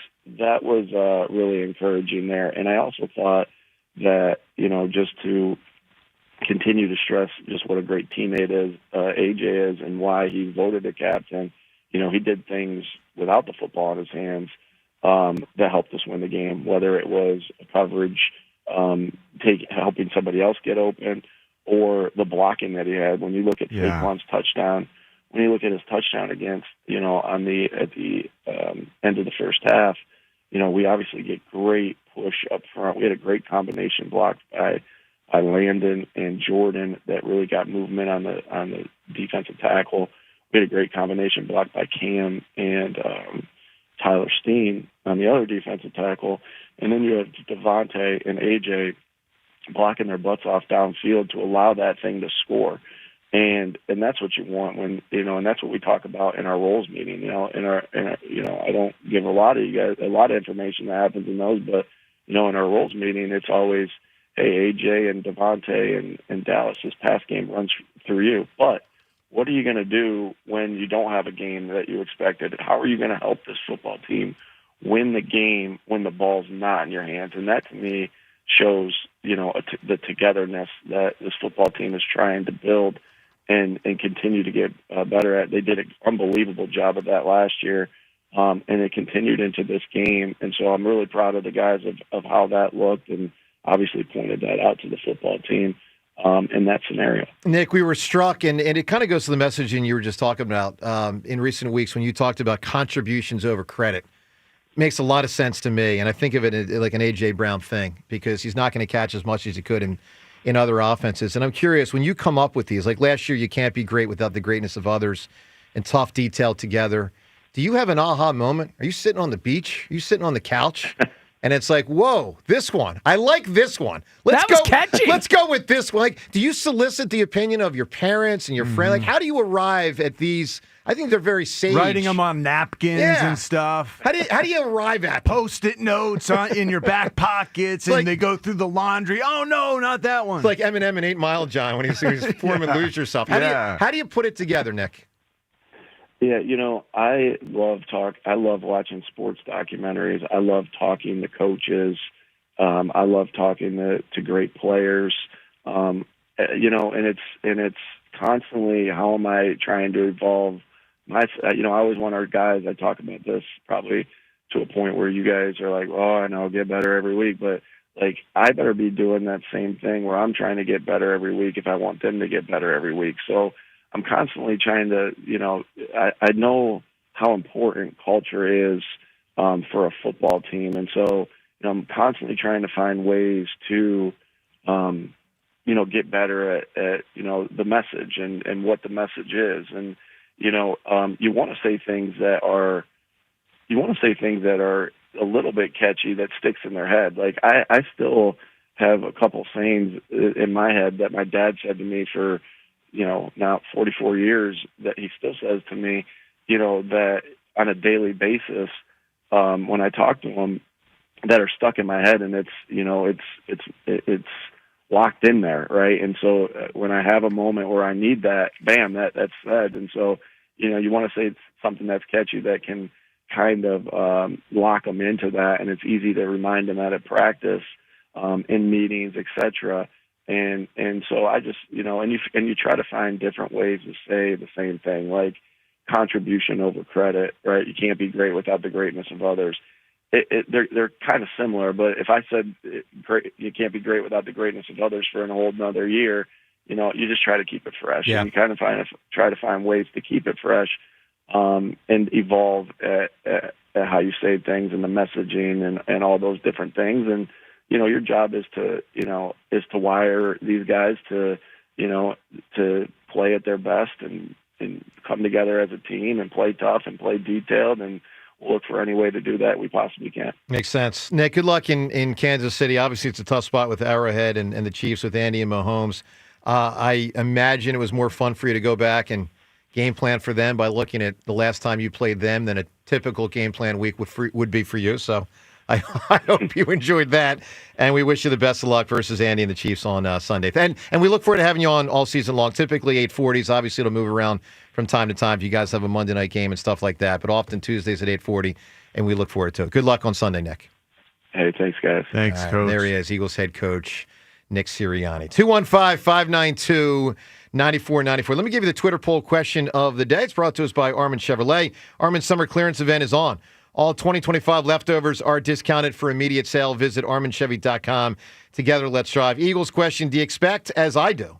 really encouraging there. And I also thought that, just to continue to stress just what a great teammate AJ is, and why he voted the captain. He did things without the football in his hands that helped us win the game, whether it was a coverage, helping somebody else get open, or the blocking that he had. When you look at Saquon's touchdown, when you look at his touchdown against, at the end of the first half, we obviously get great push up front. We had a great combination blocked by Landon and Jordan that really got movement on the defensive tackle. We had a great combination blocked by Cam and Tyler Steen on the other defensive tackle. And then you have Devontae and AJ blocking their butts off downfield to allow that thing to score. And that's what you want when, and that's what we talk about in our roles meeting, I don't give a lot of you guys a lot of information that happens in those, but, in our roles meeting, it's always, hey, AJ and Devontae and Dallas, this pass game runs through you. But what are you going to do when you don't have a game that you expected? How are you going to help this football team win the game when the ball's not in your hands? And that, to me, shows, the togetherness that this football team is trying to build and continue to get better at. They did an unbelievable job of that last year, and it continued into this game. And so I'm really proud of the guys of how that looked, and obviously pointed that out to the football team in that scenario. Nick, we were struck, and it kind of goes to the messaging you were just talking about in recent weeks when you talked about contributions over credit. Makes a lot of sense to me, and I think of it like an A.J. Brown thing, because he's not going to catch as much as he could in other offenses. And I'm curious, when you come up with these, like last year, you can't be great without the greatness of others and tough detail together. Do you have an aha moment? Are you sitting on the beach? Are you sitting on the couch? And it's like, whoa, this one. I like this one. That was catchy. Let's go with this one. Like, do you solicit the opinion of your parents and your friends? Like, how do you arrive at these? I think they're very sage. Writing them on napkins and stuff. How do you arrive at them? Post-it notes in your back pockets, and they go through the laundry. Oh, no, not that one. It's like Eminem and 8 Mile John when he's forming Lose Yourself. How do you put it together, Nick? Yeah, I love watching sports documentaries. I love talking to coaches. I love talking to great players. And it's constantly, how am I trying to evolve I always want our guys, I talk about this probably to a point where you guys are like, oh, I know, get better every week. But, like, I better be doing that same thing where I'm trying to get better every week if I want them to get better every week. So I'm constantly trying to, I know how important culture is for a football team. And so, I'm constantly trying to find ways to, get better at the message and what the message is. And, you want to say things that are a little bit catchy that sticks in their head. Like I still have a couple sayings in my head that my dad said to me for, now 44 years that he still says to me, that on a daily basis, when I talk to him, that are stuck in my head, and it's locked in there. Right. And so when I have a moment where I need that, bam, that's said. And so, you want to say something that's catchy that can kind of lock them into that, and it's easy to remind them at practice. in meetings, etc. And so I just, and you try to find different ways to say the same thing, like contribution over credit, right? You can't be great without the greatness of others. They're kind of similar, but if I said you can't be great without the greatness of others for a whole another year, you just try to keep it fresh. Yeah. And you kind of try to find ways to keep it fresh, and evolve at how you say things and the messaging and all those different things. And, your job is to wire these guys to play at their best and come together as a team and play tough and play detailed, and we'll look for any way to do that we possibly can. Makes sense. Nick, good luck in Kansas City. Obviously, it's a tough spot with Arrowhead and the Chiefs with Andy and Mahomes. I imagine it was more fun for you to go back and game plan for them by looking at the last time you played them than a typical game plan week would be for you. So I hope you enjoyed that, and we wish you the best of luck versus Andy and the Chiefs on Sunday. And we look forward to having you on all season long. Typically 8:40s. Obviously, it'll move around from time to time if you guys have a Monday night game and stuff like that, but often Tuesdays at 8:40, and we look forward to it. Good luck on Sunday, Nick. Hey, thanks, guys. Thanks, All right, Coach. there he is, Eagles head coach Nick Sirianni. 215-592-9494. Let me give you the Twitter poll question of the day. It's brought to us by Armin Chevrolet. Armin's summer clearance event is on. All 2025 leftovers are discounted for immediate sale. Visit ArminChevy.com. Together, let's drive. Eagles question, do you expect, as I do,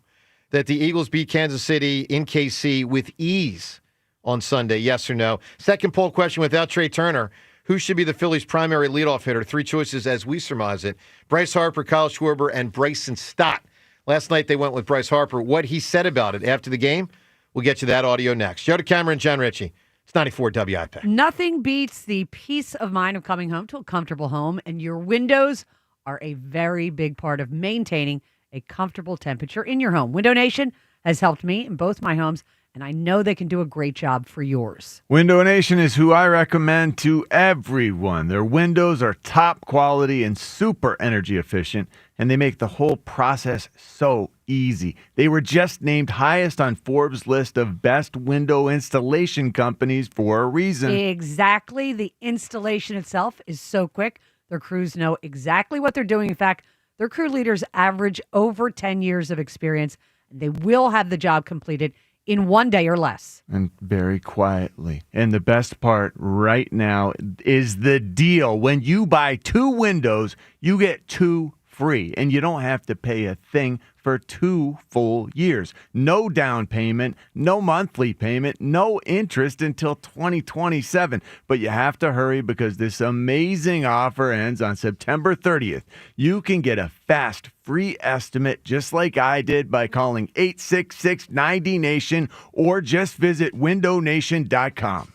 that the Eagles beat Kansas City in KC with ease on Sunday? Yes or no? Second poll question, without Trey Turner, who should be the Phillies' primary leadoff hitter? Three choices as we surmise it. Bryce Harper, Kyle Schwarber, and Bryson Stott. Last night they went with Bryce Harper. What he said about it after the game, we'll get you that audio next. Joe DeCamera and John Ritchie. It's 94 WIP. Nothing beats the peace of mind of coming home to a comfortable home, and your windows are a very big part of maintaining a comfortable temperature in your home. Window Nation has helped me in both my homes, and I know they can do a great job for yours. Window Nation is who I recommend to everyone. Their windows are top quality and super energy efficient, and they make the whole process so easy. They were just named highest on Forbes' list of best window installation companies for a reason. Exactly. The installation itself is so quick. Their crews know exactly what they're doing. In fact, their crew leaders average over 10 years of experience, and they will have the job completed in 1 day or less. And very quietly. And the best part right now is the deal. When you buy 2 windows, you get 2 free, and you don't have to pay a thing for 2 full years. No down payment, no monthly payment, no interest until 2027. But you have to hurry because this amazing offer ends on September 30th. You can get a fast, free estimate just like I did by calling 866-90-NATION or just visit windownation.com.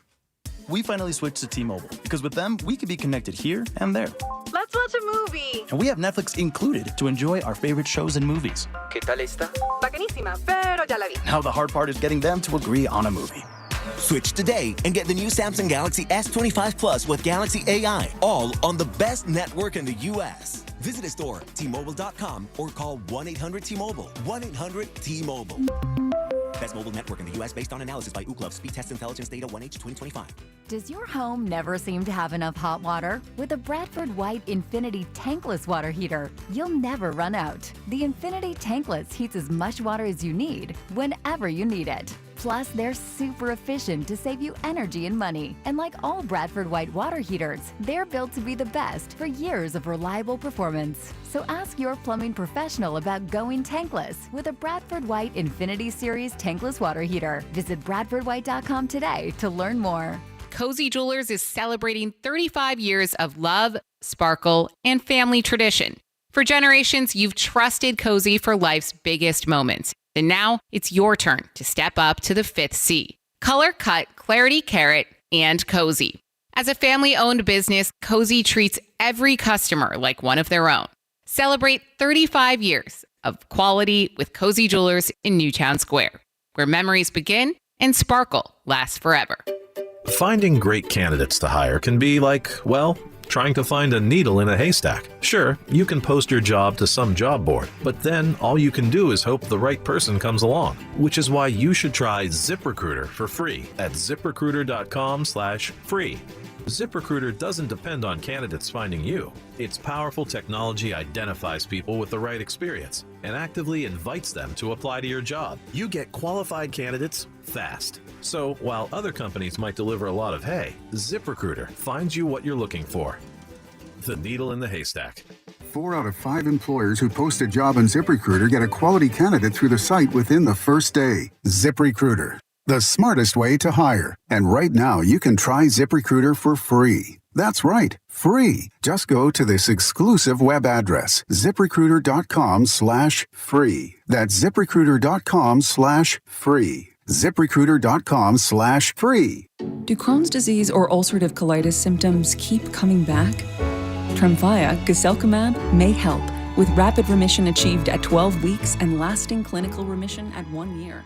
We finally switched to T-Mobile because with them, we can be connected here and there. Let's watch a movie. And we have Netflix included to enjoy our favorite shows and movies. ¿Qué tal esta? Bacanísima, pero ya la vi. Now the hard part is getting them to agree on a movie. Switch today and get the new Samsung Galaxy S25 Plus with Galaxy AI, all on the best network in the U.S. Visit a store, T-Mobile.com, or call 1-800-T-Mobile. 1-800-T-Mobile. Best mobile network in the U.S. based on analysis by Ookla. Speed Test Intelligence Data 1H 2025. Does your home never seem to have enough hot water? With a Bradford White Infinity Tankless Water Heater, you'll never run out. The Infinity Tankless heats as much water as you need, whenever you need it. Plus, they're super efficient to save you energy and money. And like all Bradford White water heaters, they're built to be the best for years of reliable performance. So ask your plumbing professional about going tankless with a Bradford White Infinity Series Tankless Water Heater. Visit BradfordWhite.com today to learn more. Cozy Jewelers is celebrating 35 years of love, sparkle, and family tradition. For generations, you've trusted Cozy for life's biggest moments. And now it's your turn to step up to the 5th C. Color Cut, Clarity Carrot, and Cozy. As a family-owned business, Cozy treats every customer like one of their own. Celebrate 35 years of quality with Cozy Jewelers in Newtown Square, where memories begin and sparkle lasts forever. Finding great candidates to hire can be like, well, trying to find a needle in a haystack. Sure, you can post your job to some job board, but then all you can do is hope the right person comes along, which is why you should try ZipRecruiter for free at ziprecruiter.com/free. ZipRecruiter doesn't depend on candidates finding you. Its powerful technology identifies people with the right experience and actively invites them to apply to your job. You get qualified candidates fast. So while other companies might deliver a lot of hay, ZipRecruiter finds you what you're looking for. The needle in the haystack. 4 out of 5 employers who post a job on ZipRecruiter get a quality candidate through the site within the first day. ZipRecruiter, the smartest way to hire. And right now, you can try ZipRecruiter for free. That's right, free. Just go to this exclusive web address, ZipRecruiter.com/free. That's ZipRecruiter.com/free. ZipRecruiter.com/free. Do Crohn's disease or ulcerative colitis symptoms keep coming back? Tremfya, guselkumab, may help, with rapid remission achieved at 12 weeks and lasting clinical remission at 1 year.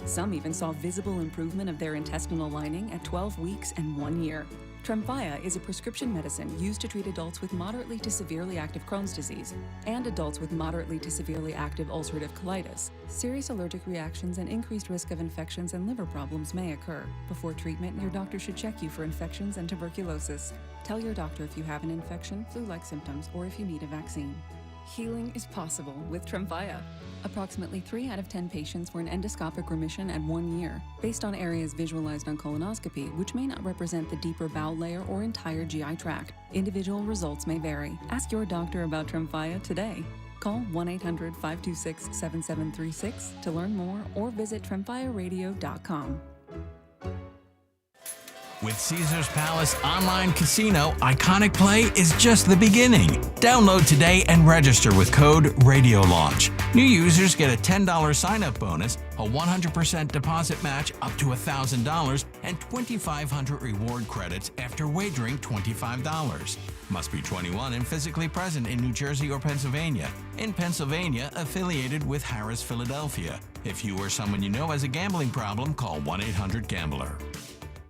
Some even saw visible improvement of their intestinal lining at 12 weeks and 1 year. Tremfya is a prescription medicine used to treat adults with moderately to severely active Crohn's disease and adults with moderately to severely active ulcerative colitis. Serious allergic reactions and increased risk of infections and liver problems may occur. Before treatment, your doctor should check you for infections and tuberculosis. Tell your doctor if you have an infection, flu-like symptoms, or if you need a vaccine. Healing is possible with Tremfya. Approximately 3 out of 10 patients were in endoscopic remission at 1 year, based on areas visualized on colonoscopy, which may not represent the deeper bowel layer or entire GI tract. Individual results may vary. Ask your doctor about Tremfya today. Call 1-800-526-7736 to learn more or visit tremfyaradio.com. With Caesars Palace Online Casino, Iconic Play is just the beginning. Download today and register with code RadioLaunch. New users get a $10 sign-up bonus, a 100% deposit match up to $1,000, and 2,500 reward credits after wagering $25. Must be 21 and physically present in New Jersey or Pennsylvania. In Pennsylvania, affiliated with Harrah's Philadelphia. If you or someone you know has a gambling problem, call 1-800-GAMBLER.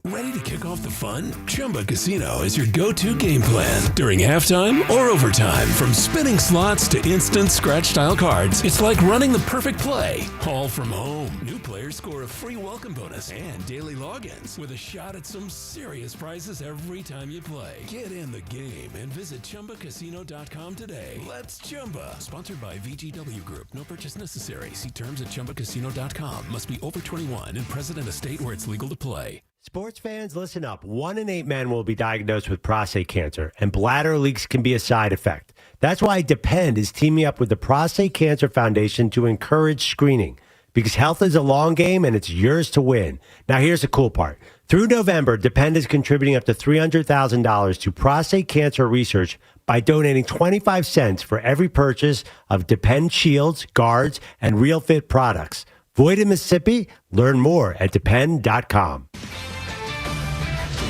Ready to kick off the fun? Chumba Casino is your go-to game plan during halftime or overtime. From spinning slots to instant scratch-style cards, it's like running the perfect play, all from home. New players score a free welcome bonus and daily logins with a shot at some serious prizes every time you play. Get in the game and visit ChumbaCasino.com today. Let's Chumba. Sponsored by VGW Group. No purchase necessary. See terms at ChumbaCasino.com. Must be over 21 and present in a state where it's legal to play. Sports fans, listen up. 1 in 8 men will be diagnosed with prostate cancer, and bladder leaks can be a side effect. That's why Depend is teaming up with the Prostate Cancer Foundation to encourage screening, because health is a long game and it's yours to win. Now, here's the cool part. Through November, Depend is contributing up to $300,000 to prostate cancer research by donating 25 cents for every purchase of Depend shields, guards, and Real Fit products. Void in Mississippi? Learn more at Depend.com.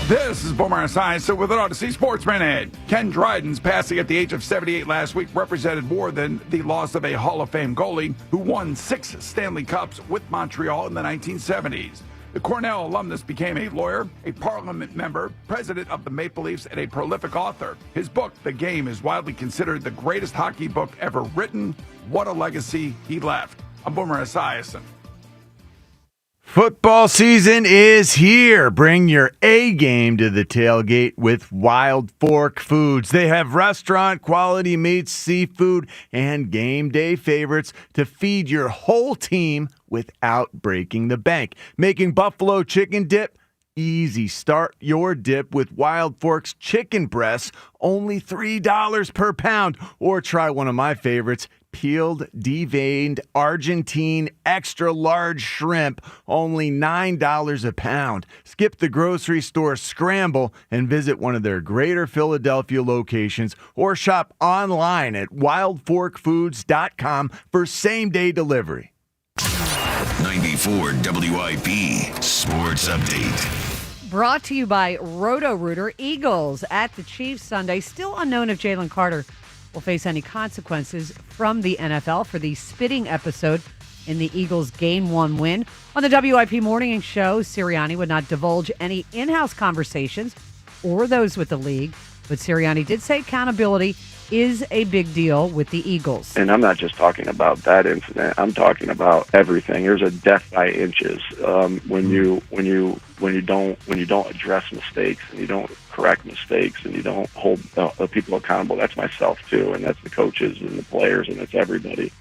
This is Boomer Esiason with an Odyssey Sports Minute. Ken Dryden's passing at the age of 78 last week represented more than the loss of a Hall of Fame goalie who won 6 Stanley Cups with Montreal in the 1970s. The Cornell alumnus became a lawyer, a parliament member, president of the Maple Leafs, and a prolific author. His book, The Game, is widely considered the greatest hockey book ever written. What a legacy he left. I'm Boomer Esiason. Football season is here. Bring your A game to the tailgate with Wild Fork Foods. They have restaurant quality meats, seafood, and game day favorites to feed your whole team without breaking the bank. Making buffalo chicken dip easy. Start your dip with Wild Fork's chicken breasts, only $3 per pound. Or try one of my favorites, peeled, deveined Argentine extra large shrimp, only $9 a pound. Skip the grocery store scramble and visit one of their Greater Philadelphia locations or shop online at wildforkfoods.com for same-day delivery. 94 WIP Sports Update. Brought to you by Roto-Rooter. Eagles at the Chiefs Sunday. Still unknown if Jalen Carter will face any consequences from the NFL for the spitting episode in the Eagles' Game 1 win. On the WIP Morning Show, Sirianni would not divulge any in-house conversations or those with the league, but Sirianni did say accountability is a big deal with the Eagles. And I'm not just talking about that incident. I'm talking about everything. There's a death by inches. When you when you don't address mistakes and you don't correct mistakes and you don't hold people accountable. That's myself too, and that's the coaches and the players, and it's everybody.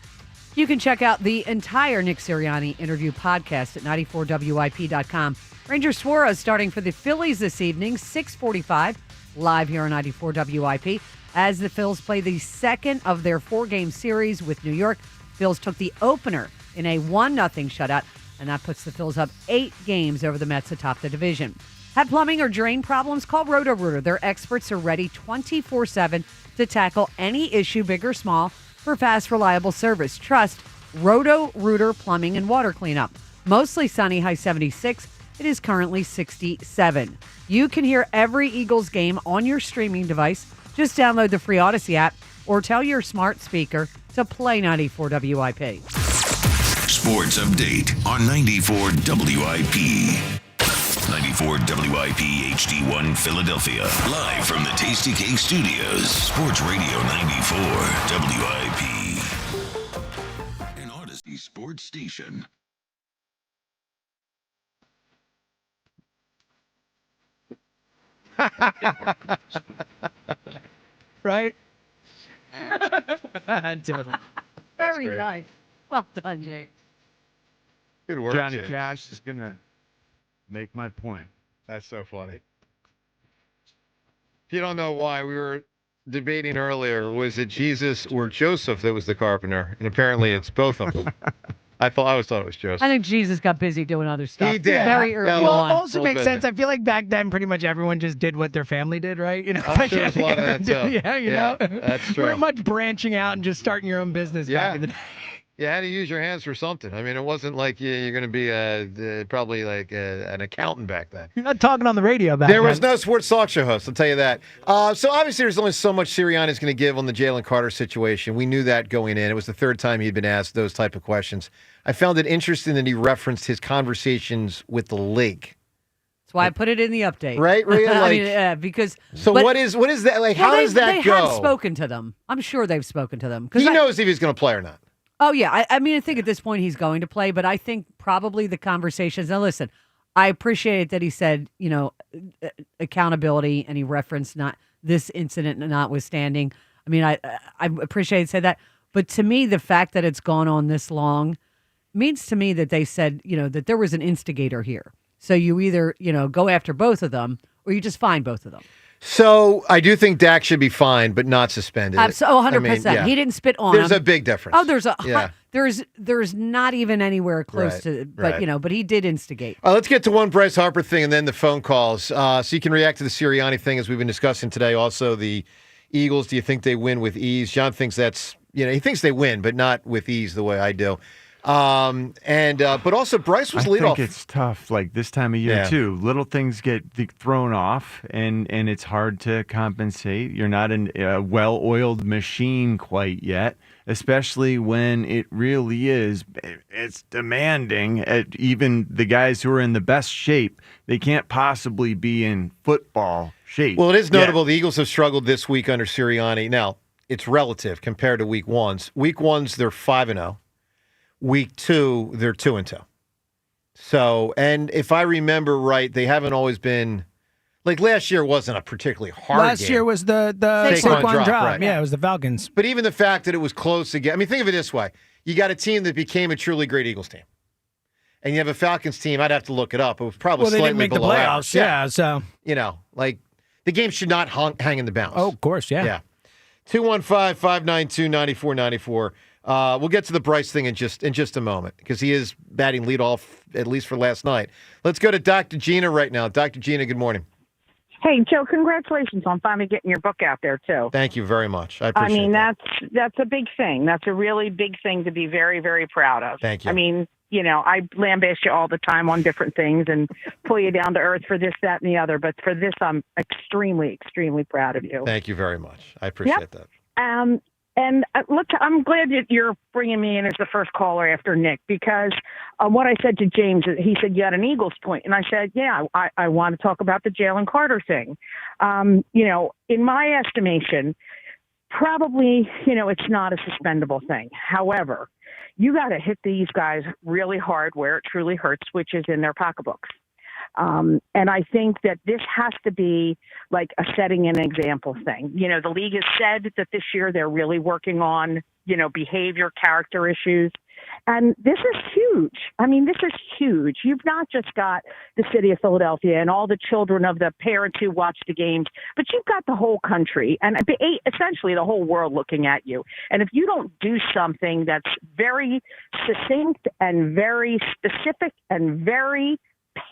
You can check out the entire Nick Sirianni interview podcast at 94WIP.com. Ranger Suarez starting for the Phillies this evening, 6:45, live here on 94 WIP. As the Phils play the second of their 4-game series with New York, Phils took the opener in a 1-0 shutout, and that puts the Phils up 8 games over the Mets atop the division. Have plumbing or drain problems? Call Roto-Rooter. Their experts are ready 24/7 to tackle any issue, big or small, for fast, reliable service. Trust Roto-Rooter Plumbing and Water Cleanup. Mostly sunny, high 76. It is currently 67. You can hear every Eagles game on your streaming device. Just download the free Odyssey app or tell your smart speaker to play 94 WIP. Sports Update on 94 WIP. 94 WIP HD1 Philadelphia. Live from the Tasty Cake Studios. Sports Radio 94 WIP. An Odyssey sports station. Right? Very nice. Well done, Jake. Good work, Johnny Jake. Cash is going to make my point. That's so funny. If you don't know why, we were debating earlier, was it Jesus or Joseph that was the carpenter? And apparently it's both of them. I always thought it was Joseph. I think Jesus got busy doing other stuff. He did. Very early Well, on. also makes sense. I feel like back then, pretty much everyone just did what their family did, right? You know, I'm sure there's a lot of that, too. Yeah, you know, that's true. We're much branching out and just starting your own business back in the day. You had to use your hands for something. I mean, it wasn't like you're going to be probably like an accountant back then. You're not talking on the radio back There then. was no sports talk show host, I'll tell you that. So obviously there's only so much Sirianni's going to give on the Jalen Carter situation. We knew that going in. It was the third time he'd been asked those type of questions. I found it interesting that he referenced his conversations with the league. That's why I put it in the update. Right, Rhea? I Like, mean, because. So what is that? Like, how does that they go? They have spoken to them. I'm sure they've spoken to them. He knows if he's going to play or not. Oh, yeah. I mean, I think at this point he's going to play, but I think probably the conversations. Now, listen, I appreciate that he said, accountability, and he referenced not this incident notwithstanding. I mean, I appreciate he said that. But to me, the fact that it's gone on this long means to me that they said, that there was an instigator here. So you either, go after both of them or you just find both of them. So I do think Dak should be fined, but not suspended. Absolutely, 100%. He didn't spit on him. There's a big difference. Oh, there's not even anywhere close to, but he did instigate. All right, let's get to one Bryce Harper thing and then the phone calls. So you can react to the Sirianni thing as we've been discussing today. Also, the Eagles, do you think they win with ease? John thinks he thinks they win, but not with ease the way I do. But also Bryce was leadoff. I think it's tough, like this time of year too. Little things get thrown off, and it's hard to compensate. You're not a well-oiled machine quite yet, especially when it really is. It's demanding. Even the guys who are in the best shape, they can't possibly be in football shape. Well, it is notable the Eagles have struggled this week under Sirianni. Now, it's relative compared to week ones. Week ones, they're 5-0. Week 2, they're 2-2. So, and if I remember right, they haven't always been like last year wasn't a particularly hard game. Last year was the Saquon drop. Right. Yeah, it was the Falcons. But even the fact that it was close again. I mean, think of it this way. You got a team that became a truly great Eagles team. And you have a Falcons team, I'd have to look it up. It was probably they slightly didn't make below the playoffs. average. Yeah, so. Like the game should not hang in the balance. Oh, of course, yeah. Yeah. 215-592-9494. We'll get to the Bryce thing in just a moment because he is batting leadoff, at least for last night. Let's go to Dr. Gina right now. Dr. Gina, good morning. Hey, Joe, congratulations on finally getting your book out there, too. Thank you very much. I appreciate that. That's a big thing. That's a really big thing to be very, very proud of. Thank you. I mean, I lambaste you all the time on different things and pull you down to earth for this, that, and the other. But for this, I'm extremely, extremely proud of you. Thank you very much. I appreciate that. And look, I'm glad that you're bringing me in as the first caller after Nick, because what I said to James, he said, you had an Eagles point. And I said, yeah, I want to talk about the Jalen Carter thing. In my estimation, probably, it's not a suspendable thing. However, you got to hit these guys really hard where it truly hurts, which is in their pocketbooks. And I think that this has to be like a setting an example thing. You know, the league has said that this year they're really working on, you know, behavior, character issues. And this is huge. I mean, this is huge. You've not just got the city of Philadelphia and all the children of the parents who watch the games, but you've got the whole country and essentially the whole world looking at you. And if you don't do something that's very succinct and very specific and very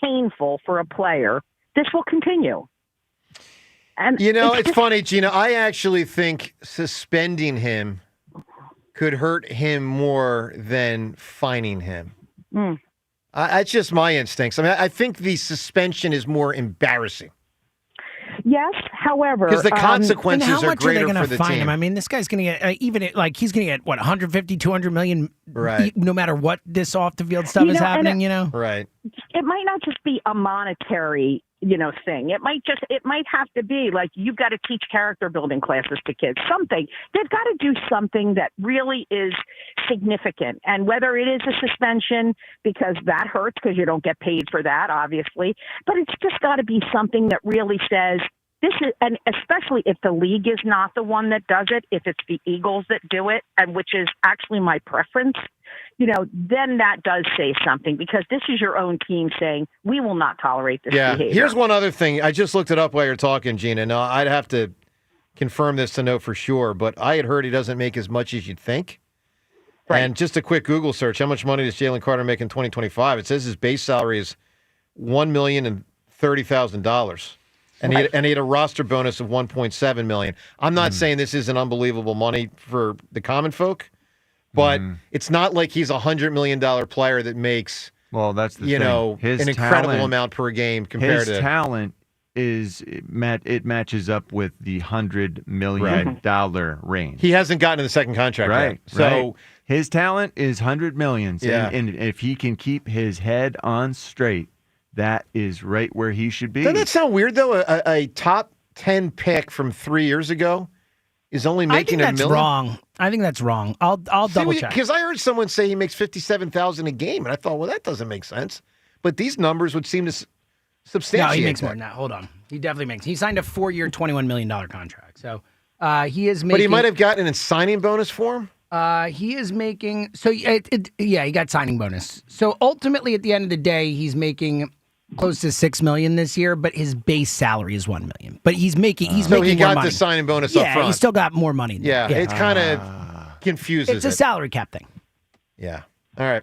painful for a player, this will continue. And you know, it's funny, Gina. I actually think suspending him could hurt him more than fining him. That's just my instincts. I mean, I think the suspension is more embarrassing. Yes, however, because the consequences are greater for the fine team. him? I mean, this guy's going to get he's going to get what 150, 200 million, right? No matter what this off the field stuff is happening, right? It might not just be a monetary, thing. It might have to be like you've got to teach character building classes to kids. Something they've got to do something that really is significant, and whether it is a suspension because that hurts because you don't get paid for that, obviously, but it's just got to be something that really says. This is, and especially if the league is not the one that does it, if it's the Eagles that do it, and which is actually my preference, then that does say something because this is your own team saying we will not tolerate this behavior. Here's one other thing. I just looked it up while you're talking, Gina. Now I'd have to confirm this to know for sure, but I had heard he doesn't make as much as you'd think. Right. And just a quick Google search: how much money does Jalen Carter make in 2025? It says his base salary is $1,030,000. And he had a roster bonus of $1.7 million. I'm not saying this isn't unbelievable money for the common folk, but it's not like he's a $100 million player that makes that's the thing. His an incredible amount per game compared to his talent. It matches up with the $100 million range. He hasn't gotten to the second contract yet. So his talent is $100 million. Yeah. And if he can keep his head on straight, that is right where he should be. Doesn't that sound weird, though? A top 10 pick from 3 years ago is only making $1 million? Wrong. I think that's wrong. I'll double check. Because I heard someone say he makes $57,000 a game, and I thought, well, that doesn't make sense. But these numbers would seem to substantiate. No, he makes more than that. Hold on. He definitely makes. He signed a 4-year, $21 million contract. So he is making. But he might have gotten a signing bonus for him? He is making. So, he got signing bonus. So ultimately, at the end of the day, he's making close to $6 million this year, but his base salary is $1 million. But he's making. So he got more money. the signing bonus up front. Yeah, he still got more money. Yeah, it's kind of confuses. It's a salary cap thing. Yeah. All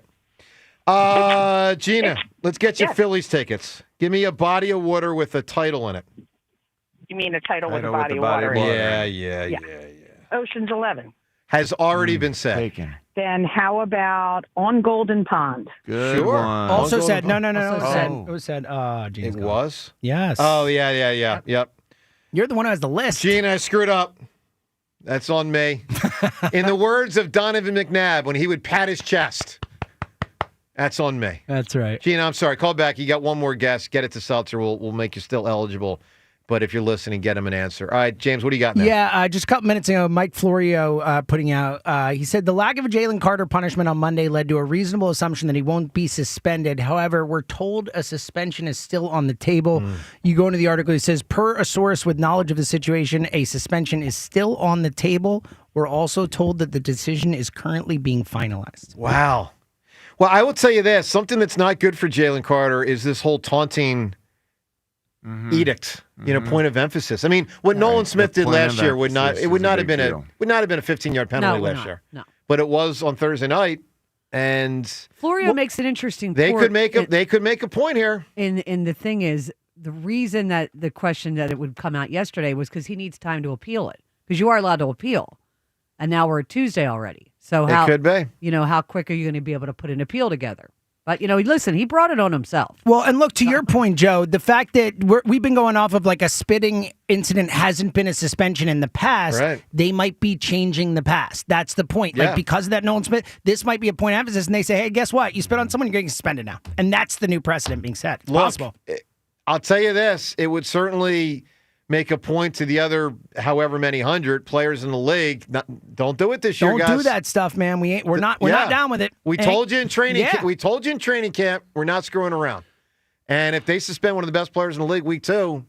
right. Gina, let's get you Phillies tickets. Give me a body of water with a title in it. You mean a title with a body of water? Yeah. Ocean's 11 has already been said. Then how about On Golden Pond? Good one. Also said, no. Also It was said, James. It was? Yes. Oh, yeah. Yep. You're the one who has the list. Gina, I screwed up. That's on me. In the words of Donovan McNabb, when he would pat his chest, that's on me. That's right. Gina, I'm sorry. Call back. You got one more guess. Get it to Seltzer. We'll make you still eligible. But if you're listening, get him an answer. All right, James, what do you got now? Yeah, just a couple minutes ago, Mike Florio putting out, he said the lack of a Jalen Carter punishment on Monday led to a reasonable assumption that he won't be suspended. However, we're told a suspension is still on the table. You go into the article, it says, per a source with knowledge of the situation, a suspension is still on the table. We're also told that the decision is currently being finalized. Wow. Well, I will tell you this. Something that's not good for Jalen Carter is this whole taunting edict, point of emphasis. I mean, what Nolan Smith did last year would not have been a 15-yard penalty last year. No. But it was on Thursday night, and Florio makes an interesting they point. They could make a point here. And the thing is, the reason that the question that it would come out yesterday was because he needs time to appeal it, because you are allowed to appeal, and now we're at Tuesday already. So how it could be. How quick are you going to be able to put an appeal together? But, listen, he brought it on himself. Well, and look, to your point, Joe, the fact that we've been going off of like a spitting incident hasn't been a suspension in the past, they might be changing the past. That's the point. Yeah. Like, because of that Nolan Smith, this might be a point of emphasis, and they say, hey, guess what? You spit on someone, you're getting suspended now. And that's the new precedent being set. It's possible. I'll tell you this. It would certainly make a point to the other however many hundred players in the league. Don't do it this year, guys. Don't do that stuff, man. We're not down with it. We told you in training camp. We told you in training camp we're not screwing around. And if they suspend one of the best players in the league week 2,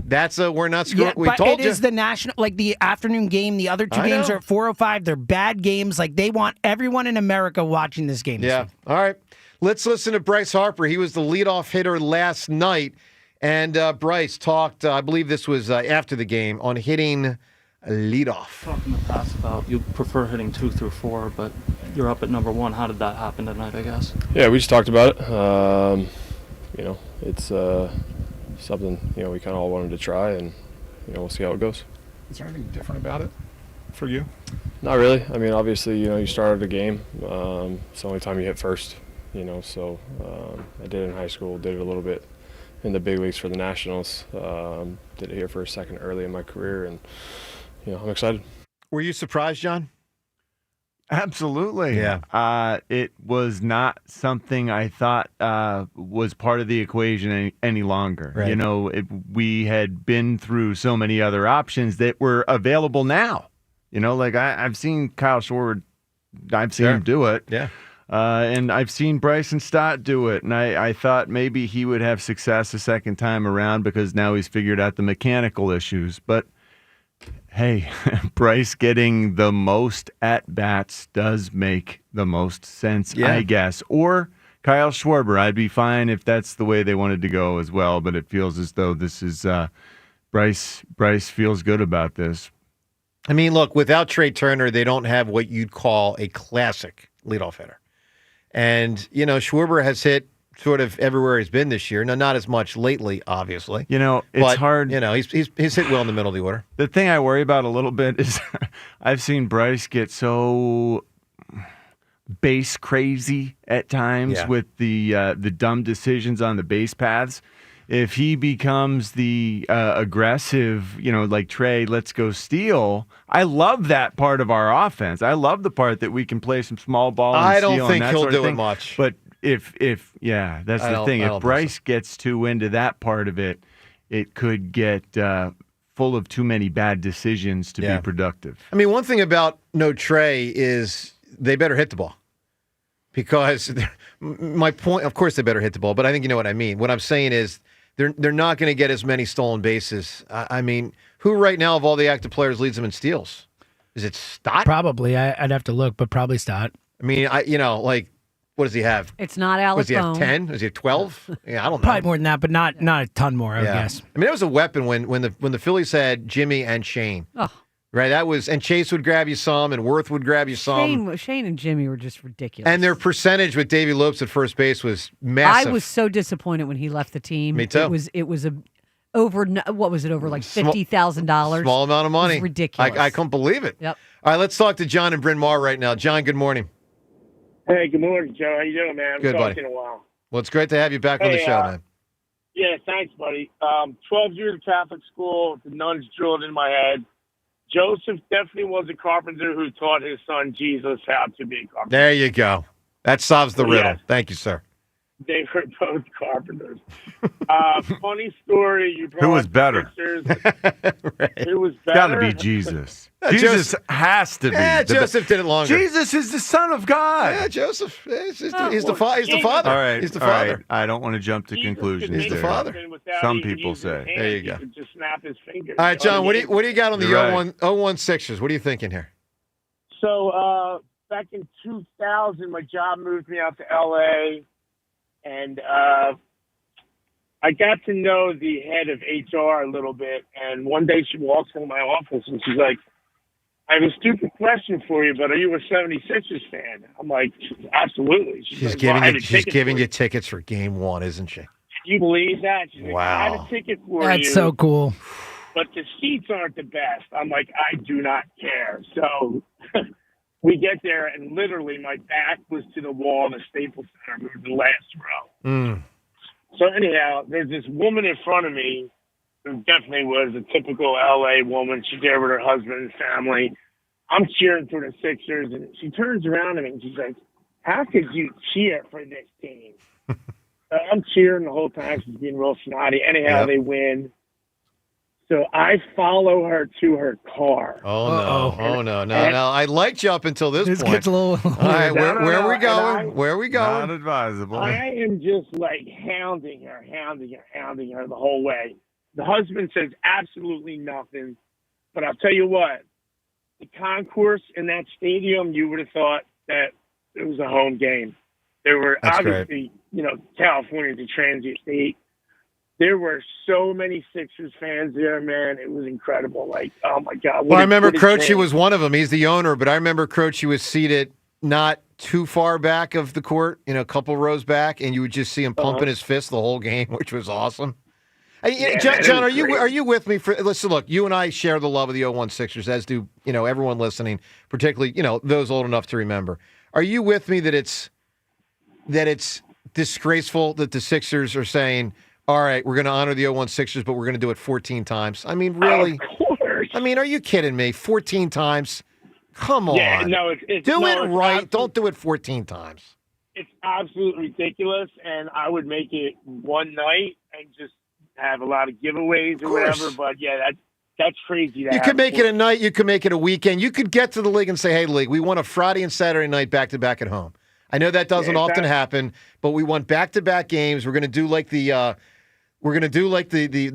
that's a we're not screwing. Yeah, we but told it you. is the national, like the afternoon game. The other two I games know. are at 4:05. They're bad games. Like they want everyone in America watching this game. Yeah. All right. Let's listen to Bryce Harper. He was the leadoff hitter last night. And Bryce talked, I believe this was after the game, on hitting leadoff. Talked in the past about you prefer hitting 2 through 4, but you're up at number 1. How did that happen tonight, I guess? Yeah, we just talked about it. It's something, we kind of all wanted to try, and, we'll see how it goes. Is there anything different about it for you? Not really. I mean, obviously, you started a game. It's the only time you hit first, so I did it in high school, did it a little bit in the big leagues for the Nationals. Did it here for a second early in my career, and, I'm excited. Were you surprised, John? Absolutely. Yeah. It was not something I thought was part of the equation any longer. Right. We had been through so many other options that were available now. I've seen Kyle Schwarber, I've seen him do it. Yeah. And I've seen Bryson Stott do it. And I thought maybe he would have success a second time around because now he's figured out the mechanical issues. But hey, Bryce getting the most at-bats does make the most sense, I guess. Or Kyle Schwarber. I'd be fine if that's the way they wanted to go as well, but it feels as though this is Bryce feels good about this. I mean, look, without Trey Turner, they don't have what you'd call a classic leadoff hitter. And, Schwarber has hit sort of everywhere he's been this year. Now, not as much lately, obviously. It's hard. He's hit well in the middle of the order. The thing I worry about a little bit is I've seen Bryce get so base crazy at times with the dumb decisions on the base paths. If he becomes the aggressive, like Trey, let's go steal. I love that part of our offense. I love the part that we can play some small ball and I steal don't think and that he'll sort of do it thing. much. But if that's the thing. If Bryce gets too into that part of it, it could get full of too many bad decisions to be productive. I mean, one thing about no Trey is they better hit the ball. Because my point, of course, they better hit the ball, but I think you know what I mean. What I'm saying is they're not going to get as many stolen bases. I mean, who right now of all the active players leads them in steals? Is it Stott? Probably. I'd have to look, but probably Stott. I mean, what does he have? It's not Alec Does he have Bohm. 10? Does he have 12? Yeah, I don't know. Probably more than that, but not a ton more, I would guess. I mean, it was a weapon when the Phillies had Jimmy and Shane. Oh. Right, and Chase would grab you some, and Worth would grab you some. Shane and Jimmy were just ridiculous. And their percentage with Davey Lopes at first base was massive. I was so disappointed when he left the team. Me too. It was over like $50,000. Small amount of money. It was ridiculous. I couldn't believe it. Yep. All right, let's talk to John and Bryn Mawr right now. John, good morning. Hey, good morning, Joe. How you doing, man? Good, buddy. In a while. Well, it's great to have you back on the show, man. Yeah, thanks, buddy. 12 years of Catholic school, the nuns drilled in my head. Joseph definitely was a carpenter who taught his son Jesus how to be a carpenter. There you go. That solves the riddle. Yes. Thank you, sir. They were both carpenters. Funny story. You brought Who was better? Who was better? Got to be Jesus. Jesus has to be. Joseph did it longer. Jesus is the Son of God. Yeah, Joseph. He's the father. All right. He's the all father. right. I don't want to jump to conclusions. He's the there. father. Some people say. There you go. He could just snap his fingers. All right, John, what do you got on the You're right. 0-1 Sixers? What are you thinking here? So back in 2000, my job moved me out to L.A., and I got to know the head of HR a little bit. And one day she walks into my office, and she's like, I have a stupid question for you, but are you a 76ers fan? I'm like, absolutely. She's like, giving well, I have you a she's ticket giving for you tickets for game 1, isn't she? Can you believe that? She's like, I have Wow. a ticket for you. That's so cool. But the seats aren't the best. I'm like, I do not care. So we get there, and literally my back was to the wall in the Staples Center. We were the last row. So anyhow, there's this woman in front of me who definitely was a typical L.A. woman. She's there with her husband and family. I'm cheering for the Sixers, and she turns around to me, and she's like, how could you cheer for this team? I'm cheering the whole time. She's being real snotty. Anyhow, They win. So I follow her to her car. Oh, no. Oh, no. No, I liked you up until this point. Gets a little All right, No, where are we and going? Where are we going? Not advisable. I am just like hounding her the whole way. The husband says absolutely nothing. But I'll tell you what, the concourse in that stadium, you would have thought that it was a home game. There were That's obviously, California's a transient state. There were so many Sixers fans there, man. It was incredible. Like, oh my God. Well, I remember Croce was one of them. He's the owner, but I remember Croce was seated not too far back of the court, a couple rows back, and you would just see him pumping his fist the whole game, which was awesome. Yeah, John, are you with me? Listen, look, you and I share the love of the 01 Sixers, as do everyone listening, particularly those old enough to remember. Are you with me that it's disgraceful that the Sixers are saying, all right, we're going to honor the 01 Sixers, but we're going to do it 14 times? I mean, really? Of course. I mean, are you kidding me? 14 times? Come on. Yeah, no, it's do it it's right. Don't do it 14 times. It's absolutely ridiculous, and I would make it one night and just have a lot of giveaways or whatever. But yeah, that's crazy. You could make it a night. You could make it a weekend. You could get to the league and say, "Hey, league, we want a Friday and Saturday night back to back at home." I know that doesn't often happen, but we want back to back games. We're going to do like the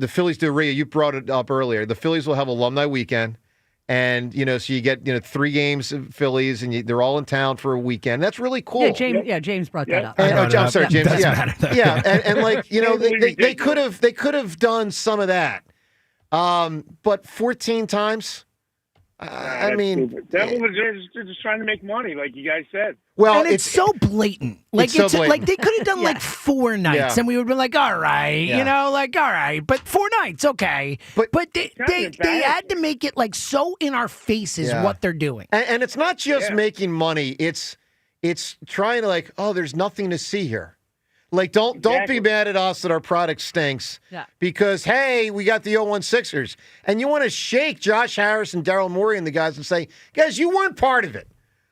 Phillies do. Rhea, you brought it up earlier. The Phillies will have alumni weekend, and so you get 3 games of Phillies, and they're all in town for a weekend. That's really cool. James brought that up. I'm sorry, James. Yeah, and like they could have done some of that, but 14 times. I mean, they're just trying to make money, like you guys said. Well, and it's so blatant. Like it's so blatant. like they could have done like 4 nights, and we would have been like, all right, all right, but 4 nights, okay. But they had to make it like so in our faces what they're doing. And it's not just making money. It's trying to like, oh, there's nothing to see here. Like, don't be mad at us that our product stinks because, hey, we got the 01 Sixers. And you want to shake Josh Harris and Daryl Morey and the guys and say, guys, you weren't part of it.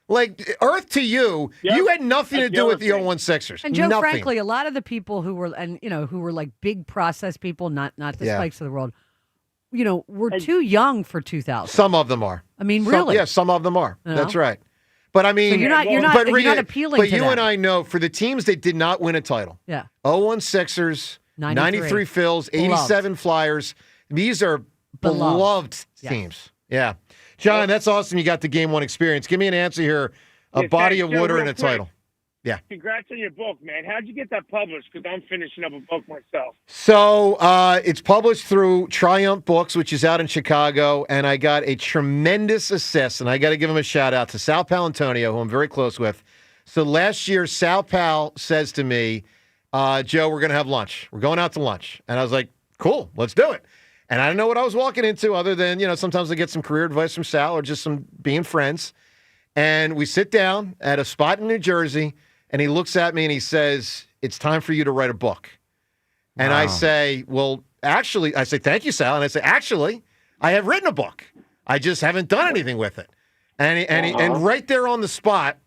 Like, earth to you, you had nothing to do with the 01 Sixers. And Joe, nothing. frankly, a lot of the people who were, who were like big process people, not the Spikes of the world, were too young for 2000. Some of them are. I mean, really? Yeah, some of them are. That's right. But I mean, so you're not appealing but to you that. And I know for the teams that did not win a title. Yeah. 01 Sixers, 93 Phils, 87 Flyers. These are beloved teams. Yeah. John, that's awesome. You got the game 1 experience. Give me an answer here. A body of water and a title. Yeah. Congrats on your book, man. How'd you get that published? Because I'm finishing up a book myself. So it's published through Triumph Books, which is out in Chicago, and I got a tremendous assist, and I got to give him a shout-out to Sal Palantonio, who I'm very close with. So last year, Sal Pal says to me, Joe, we're going to have lunch. We're going out to lunch. And I was like, cool, let's do it. And I don't know what I was walking into other than, sometimes I get some career advice from Sal or just some being friends. And we sit down at a spot in New Jersey, and he looks at me and he says, it's time for you to write a book. And I say, well, actually, I say, thank you, Sal. And I say, actually, I have written a book. I just haven't done anything with it. And right there on the spot,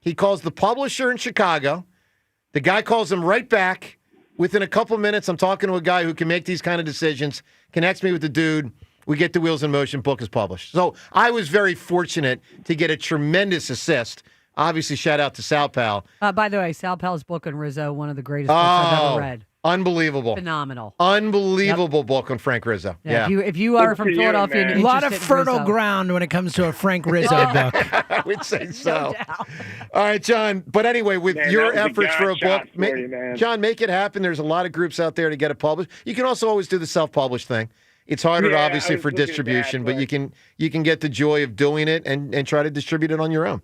he calls the publisher in Chicago. The guy calls him right back. Within a couple minutes, I'm talking to a guy who can make these kind of decisions, connects me with the dude. We get the Wheels in Motion, book is published. So I was very fortunate to get a tremendous assist. Obviously, shout out to Sal Pal. By the way, Sal Pal's book on Rizzo, one of the greatest books I've ever read. Unbelievable. Phenomenal. Unbelievable book on Frank Rizzo. Yeah. If you are from Philadelphia, and a lot of interested in fertile Rizzo. ground when it comes to a Frank Rizzo book. I would say so. All right, John. But anyway, with your efforts for a book, John, make it happen. There's a lot of groups out there to get it published. You can also always do the self-published thing. It's harder, obviously, for distribution, but you can get the joy of doing it and try to distribute it on your own.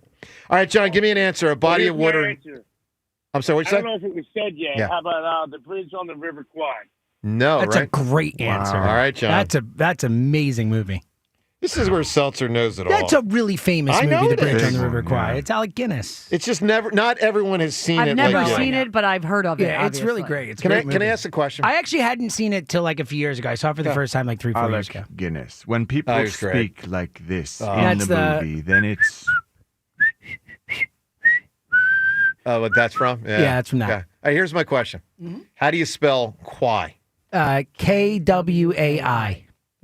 All right, John, give me an answer. A body of water. I'm sorry, what'd you say? I don't know if it was said yet. Yeah. How about the bridge on the River Kwai? No, That's right? a great answer. All right, John. That's amazing movie. This is where Seltzer knows it all. That's a really famous movie, The Bridge on the River Kwai. Yeah. It's Alec Guinness. It's just not everyone has seen it. I've never like seen it, but I've heard of it. Yeah, it's really great. It's a great Can I movie. ask a question? I actually hadn't seen it till like a few years ago. I saw it for the first time like 3-4 years ago. Guinness. When people he's great. speak like this in That's the movie, then it's... Oh, what that's from? Yeah, that's from that. Okay. All right, here's my question. How do you spell Kwai? Kwai.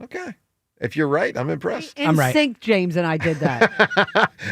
Okay. If you're right, I'm impressed. In sync, James and I did that.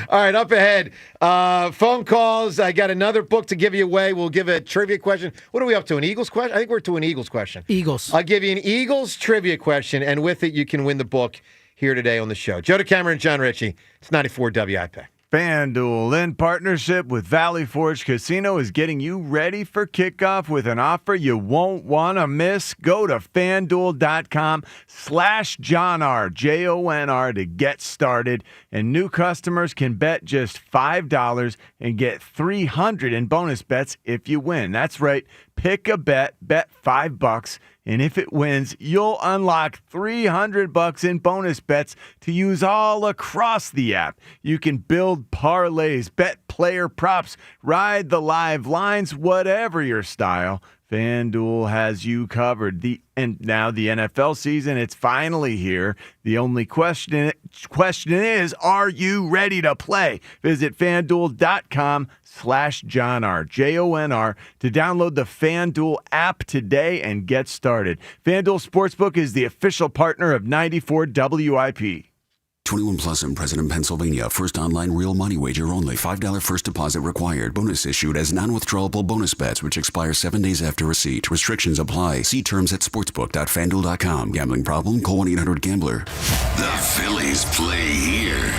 All right, up ahead. Phone calls. I got another book to give you away. We'll give a trivia question. What are we up to? An Eagles question? I think we're to an Eagles question. Eagles. I'll give you an Eagles trivia question, and with it, you can win the book here today on the show. Joe DeCamera and John Ritchie. It's 94 WIP. FanDuel, in partnership with Valley Forge Casino, is getting you ready for kickoff with an offer you won't want to miss. Go to FanDuel.com/JohnR, JONR, to get started. And new customers can bet just $5 and get $300 in bonus bets if you win. That's right. Pick a bet $5, and if it wins, you'll unlock $300 in bonus bets to use all across the app. You can build parlays, bet player props, ride the live lines, whatever your style. FanDuel has you covered. And now the NFL season, it's finally here. The only question is, are you ready to play? Visit FanDuel.com/JohnR, JONR, to download the FanDuel app today and get started. FanDuel Sportsbook is the official partner of 94 WIP. 21 plus and present in Pennsylvania. First online real money wager only. $5 first deposit required. Bonus issued as non-withdrawable bonus bets, which expire 7 days after receipt. Restrictions apply. See terms at sportsbook.fanduel.com. Gambling problem? Call 1-800-GAMBLER. The Phillies play here.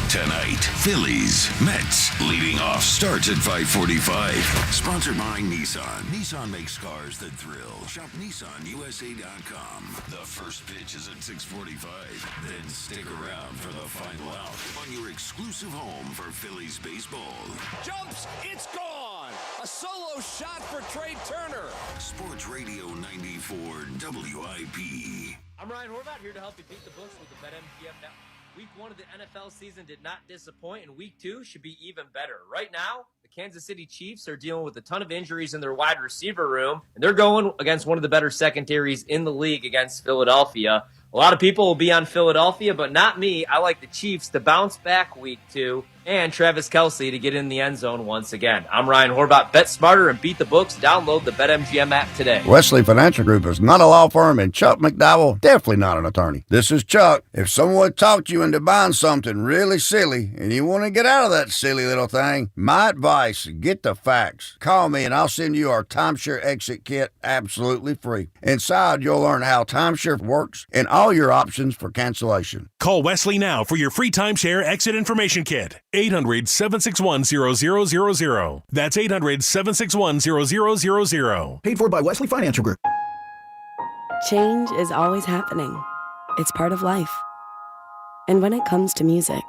Tonight, Phillies, Mets, leading off starts at 5:45. Sponsored by Nissan. Nissan makes cars that thrill. Shop NissanUSA.com. The first pitch is at 6:45. Then stick around for the final out on your exclusive home for Phillies baseball. Jumps, it's gone. A solo shot for Trey Turner. Sports Radio 94 WIP. I'm Ryan Horvath, here to help you beat the books with the BetMGM Network. Week 1 of the NFL season did not disappoint, and Week 2 should be even better. Right now, the Kansas City Chiefs are dealing with a ton of injuries in their wide receiver room, and they're going against one of the better secondaries in the league against Philadelphia. A lot of people will be on Philadelphia, but not me. I like the Chiefs to bounce back Week 2 and Travis Kelce to get in the end zone once again. I'm Ryan Horvath. Bet smarter and beat the books. Download the BetMGM app today. Wesley Financial Group is not a law firm, and Chuck McDowell definitely not an attorney. This is Chuck. If someone talked you into buying something really silly and you want to get out of that silly little thing, my advice, get the facts. Call me and I'll send you our timeshare exit kit absolutely free. Inside, you'll learn how timeshare works and all your options for cancellation. Call Wesley now for your free timeshare exit information kit. 800-761-0000. That's 800-761-0000. Paid for by Wesley Financial Group. Change is always happening. It's part of life. And when it comes to music,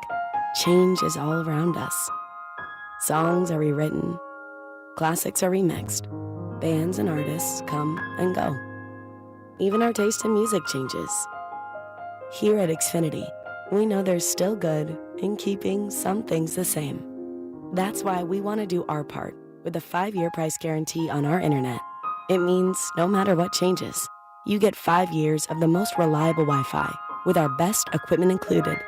change is all around us. Songs are rewritten. Classics are remixed. Bands and artists come and go. Even our taste in music changes. Here at Xfinity, we know there's still good in keeping some things the same. That's why we want to do our part with a 5-year price guarantee on our internet. It means no matter what changes, you get 5 years of the most reliable Wi-Fi with our best equipment included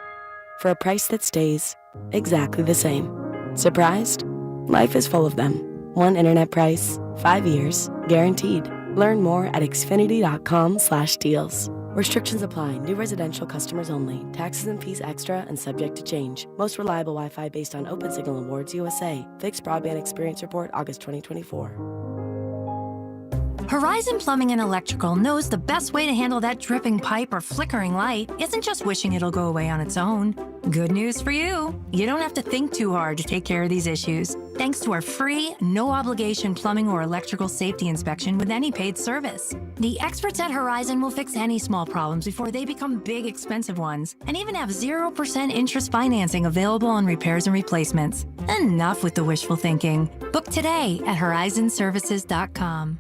for a price that stays exactly the same. Surprised? Life is full of them. One internet price, 5 years, guaranteed. Learn more at xfinity.com/deals. Restrictions apply. New residential customers only. Taxes and fees extra and subject to change. Most reliable Wi-Fi based on Open Signal Awards USA. Fixed Broadband Experience Report, August 2024. Horizon Plumbing and Electrical knows the best way to handle that dripping pipe or flickering light isn't just wishing it'll go away on its own. Good news for you. You don't have to think too hard to take care of these issues, thanks to our free, no-obligation plumbing or electrical safety inspection with any paid service. The experts at Horizon will fix any small problems before they become big, expensive ones, and even have 0% interest financing available on repairs and replacements. Enough with the wishful thinking. Book today at horizonservices.com.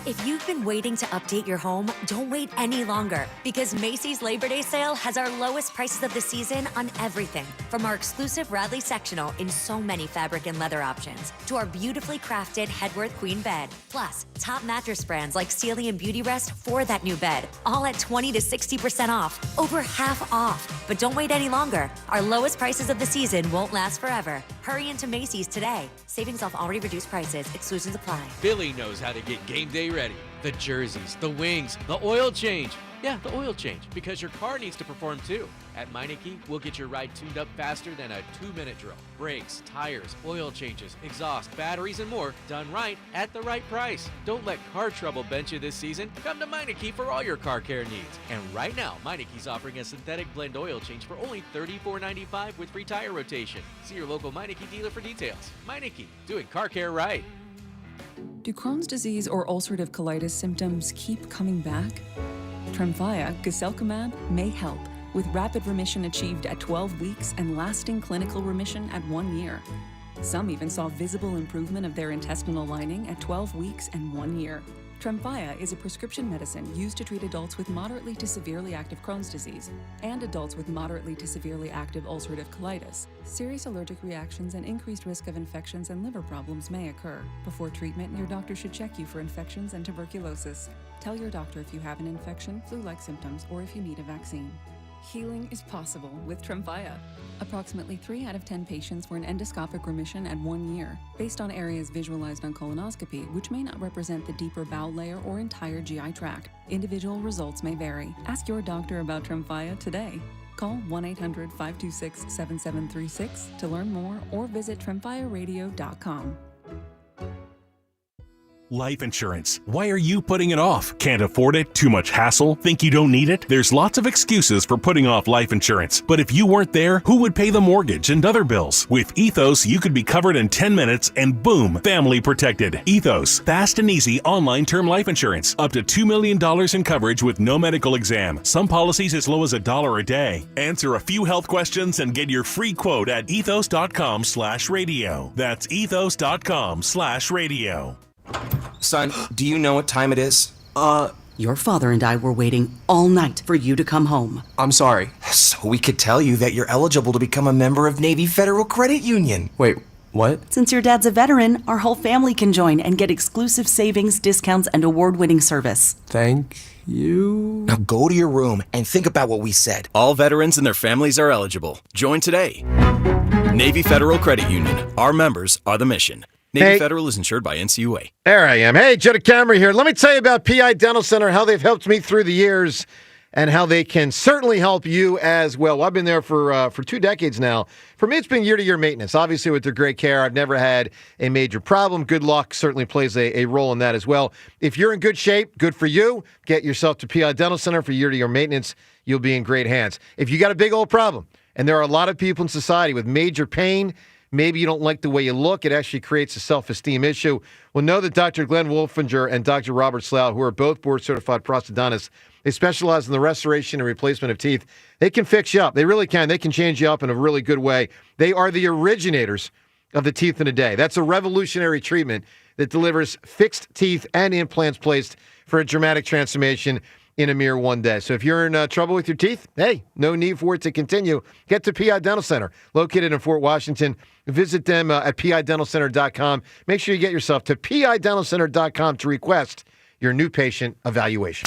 If you've been waiting to update your home, don't wait any longer, because Macy's Labor Day sale has our lowest prices of the season on everything, from our exclusive Radley sectional in so many fabric and leather options, to our beautifully crafted Headworth Queen bed, plus top mattress brands like Sealy and Beauty Rest for that new bed, all at 20 to 60% off, over half off. But don't wait any longer. Our lowest prices of the season won't last forever. Hurry into Macy's today. Savings off already reduced prices. Exclusions apply. Billy knows how to get game day ready. The jerseys, the wings, the oil change. Yeah, the oil change, because your car needs to perform too. At Meineke, we'll get your ride tuned up faster than a 2-minute drill. Brakes, tires, oil changes, exhaust, batteries, and more done right at the right price. Don't let car trouble bench you this season. Come to Meineke for all your car care needs. And right now, Meineke's offering a synthetic blend oil change for only $34.95 with free tire rotation. See your local Meineke dealer for details. Meineke, doing car care right. Do Crohn's disease or ulcerative colitis symptoms keep coming back? Tremfya, guselkumab, may help, with rapid remission achieved at 12 weeks and lasting clinical remission at 1 year. Some even saw visible improvement of their intestinal lining at 12 weeks and 1 year. Tremfya is a prescription medicine used to treat adults with moderately to severely active Crohn's disease and adults with moderately to severely active ulcerative colitis. Serious allergic reactions and increased risk of infections and liver problems may occur. Before treatment, your doctor should check you for infections and tuberculosis. Tell your doctor if you have an infection, flu-like symptoms, or if you need a vaccine. Healing is possible with Tremfya. Approximately 3 out of 10 patients were in endoscopic remission at 1 year, based on areas visualized on colonoscopy, which may not represent the deeper bowel layer or entire GI tract. Individual results may vary. Ask your doctor about Tremfya today. Call 1-800-526-7736 to learn more or visit tremfyaradio.com. Life insurance. Why are you putting it off? Can't afford it? Too much hassle? Think you don't need it? There's lots of excuses for putting off life insurance. But if you weren't there, who would pay the mortgage and other bills? With Ethos, you could be covered in 10 minutes and boom, family protected. Ethos, fast and easy online term life insurance. Up to $2 million in coverage with no medical exam. Some policies as low as $1 a day. Answer a few health questions and get your free quote at ethos.com/radio. That's ethos.com/radio. Son, do you know what time it is? Your father and I were waiting all night for you to come home. I'm sorry. So we could tell you that you're eligible to become a member of Navy Federal Credit Union. Wait, what? Since your dad's a veteran, our whole family can join and get exclusive savings, discounts, and award-winning service. Thank you. Now go to your room and think about what we said. All veterans and their families are eligible. Join today. Navy Federal Credit Union. Our members are the mission. Navy Federal is insured by NCUA. There I am. Hey, Joe DeCamera here. Let me tell you about PI Dental Center, how they've helped me through the years, and how they can certainly help you as well. I've been there for 2 decades now. For me, it's been year-to-year maintenance. Obviously, with their great care, I've never had a major problem. Good luck certainly plays a role in that as well. If you're in good shape, good for you. Get yourself to PI Dental Center for year-to-year maintenance. You'll be in great hands. If you got a big old problem, and there are a lot of people in society with major pain, maybe you don't like the way you look, it actually creates a self-esteem issue. Well, know that Dr. Glenn Wolfinger and Dr. Robert Slough, who are both board-certified prosthodontists, they specialize in the restoration and replacement of teeth. They can fix you up. They really can. They can change you up in a really good way. They are the originators of the teeth in a day. That's a revolutionary treatment that delivers fixed teeth and implants placed for a dramatic transformation in a mere 1 day. So if you're in trouble with your teeth, hey, no need for it to continue. Get to PI Dental Center, located in Fort Washington. Visit them at pidentalcenter.com. Make sure you get yourself to pidentalcenter.com to request your new patient evaluation.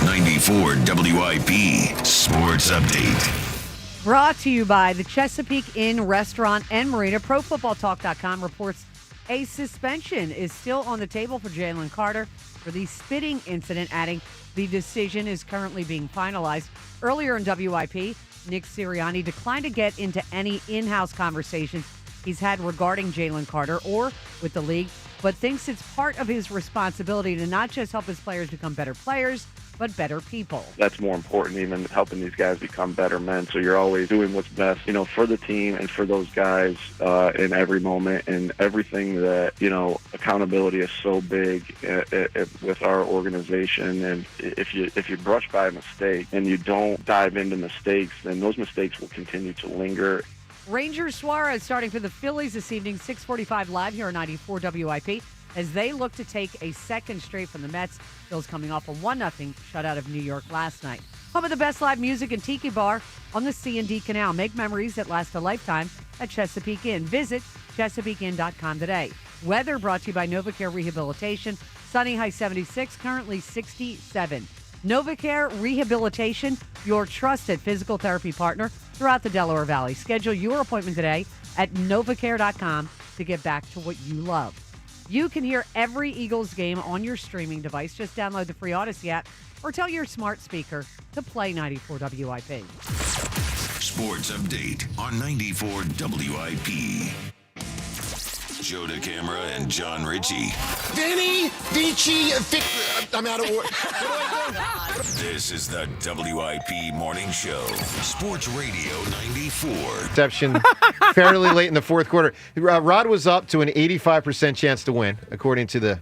94 WIP Sports Update. Brought to you by the Chesapeake Inn Restaurant and Marina. ProFootballTalk.com reports a suspension is still on the table for Jalen Carter for the spitting incident, adding the decision is currently being finalized. Earlier in WIP, Nick Sirianni declined to get into any in-house conversations he's had regarding Jalen Carter or with the league, but thinks it's part of his responsibility to not just help his players become better players, but better people. That's more important, even helping these guys become better men. So you're always doing what's best, for the team and for those guys in every moment and everything that, accountability is so big with our organization. And if you brush by a mistake and you don't dive into mistakes, then those mistakes will continue to linger. Ranger Suarez starting for the Phillies this evening, 6:45 live here on 94 WIP. As they look to take a second straight from the Mets. Phil's coming off a 1-0 shutout of New York last night. Home of the best live music and tiki bar on the C&D Canal. Make memories that last a lifetime at Chesapeake Inn. Visit ChesapeakeInn.com today. Weather brought to you by NovaCare Rehabilitation. Sunny, high 76, currently 67. NovaCare Rehabilitation, your trusted physical therapy partner throughout the Delaware Valley. Schedule your appointment today at NovaCare.com to get back to what you love. You can hear every Eagles game on your streaming device. Just download the free Odyssey app or tell your smart speaker to play 94 WIP. Sports update on 94 WIP. Joe DeCamera and John Ritchie. Vinny, Vici, I'm out of order. This is the WIP Morning Show. Sports Radio 94. Exception fairly late in the fourth quarter. Rod was up to an 85% chance to win, according to the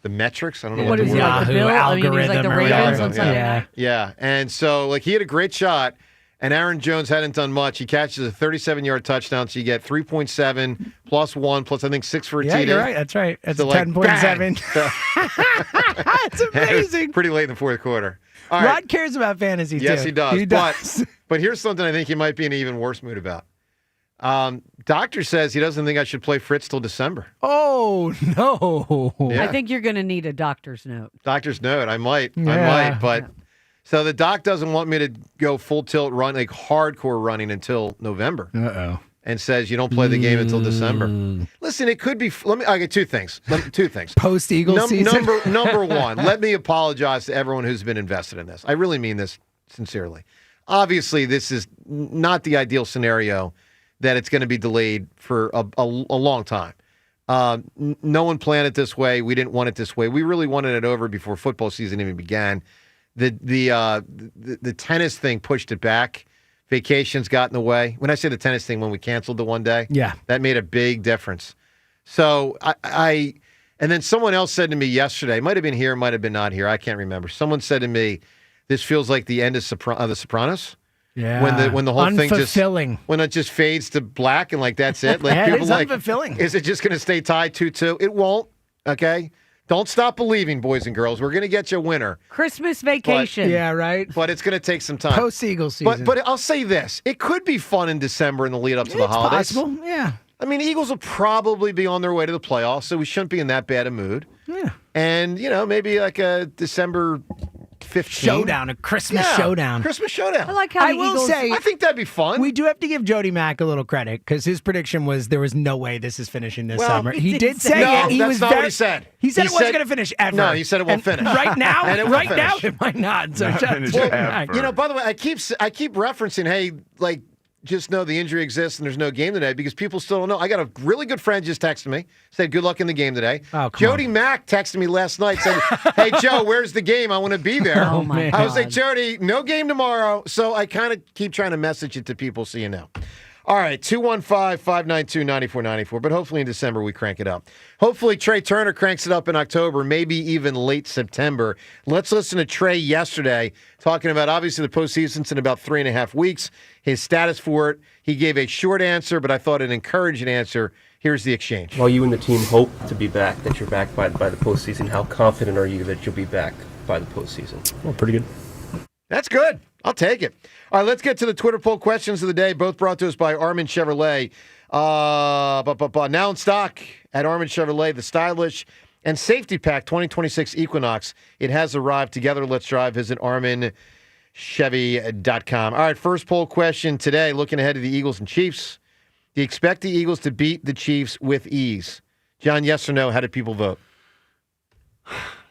metrics. I don't know what is the he, word like the Bill? I mean, he was like the Ravens on Sunday night. Yeah, and so like he had a great shot, and Aaron Jones hadn't done much. He catches a 37-yard touchdown, so you get 3.7 plus 1 plus I think 6 for a TD. Yeah, you're right. That's right. That's So, a 10.7. That's amazing. Pretty late in the fourth quarter. All Rod right. cares about fantasy, too. Yes, he does. He does. But here's something I think he might be in an even worse mood about. Doctor says he doesn't think I should play Fritz till December. Oh, no. Yeah. I think you're going to need a doctor's note. Doctor's note. I might, Yeah. but so the doc doesn't want me to go full tilt run, like hardcore running until November. Uh-oh. And says you don't play the game until December. Listen, it could be. I get two things. Two things. Post Eagles season. Number one, let me apologize to everyone who's been invested in this. I really mean this sincerely. Obviously, this is not the ideal scenario that it's going to be delayed for a long time. No one planned it this way. We didn't want it this way. We really wanted it over before football season even began. The tennis thing pushed it back. Vacations got in the way. When I say the tennis thing, when we canceled the one day, Yeah. that made a big difference. So and then someone else said to me yesterday, might have been here, might have been not here, I can't remember. Someone said to me, this feels like the end of The Sopranos. Yeah. When the whole thing just Unfulfilling. when it just fades to black and like that's it. Like Yeah, it people is like, unfulfilling. is it just going to stay tied 2-2? It won't. Okay. Don't stop believing, boys and girls. We're going to get you a winner. Christmas vacation. Yeah, right. But it's going to take some time. Post Eagles season. But I'll say this: it could be fun in December in the lead up to the It's holidays. possible. Yeah. I mean, the Eagles will probably be on their way to the playoffs, so we shouldn't be in that bad a mood. Yeah. And maybe like a December 15th Showdown, a Christmas showdown. Christmas showdown. I like how I the will Eagles, say, I think that'd be fun. we do have to give Jody Mack a little credit because his prediction was there was no way this is finishing this Well, summer. he He didn't did say say No, it. He that's was not very, what he said. He said He it wasn't said- going to finish ever. No, he said it won't And finish. Right now, And it won't right now, finish. it might not. So Not just- finish Jody ever. Mack. By the way, I keep referencing, hey, like, just know the injury exists and there's no game today because people still don't know. I got a really good friend just texted me, said good luck in the game today. Oh, come Jody Mack texted me last night, said, hey, Joe, where's the game? I want to be there. Oh, my I was like, God. Jody, no game tomorrow. So I kind of keep trying to message it to people so you know. All right, 215-592-9494. But hopefully in December we crank it up. Hopefully Trey Turner cranks it up in October, maybe even late September. Let's listen to Trey yesterday talking about obviously the postseason's in about 3.5 weeks, his status for it. He gave a short answer, but I thought an encouraging answer. Here's the exchange. While you and the team hope to be back, that you're back by the postseason, how confident are you that you'll be back by the postseason? Well, pretty good. That's good. I'll take it. All right, let's get to the Twitter poll questions of the day, both brought to us by Armin Chevrolet. Now in stock at Armin Chevrolet, the stylish and safety pack 2026 Equinox. It has arrived. Together, let's drive. Visit ArminChevy.com. All right, first poll question today, looking ahead to the Eagles and Chiefs. Do you expect the Eagles to beat the Chiefs with ease? John, yes or no? How did people vote?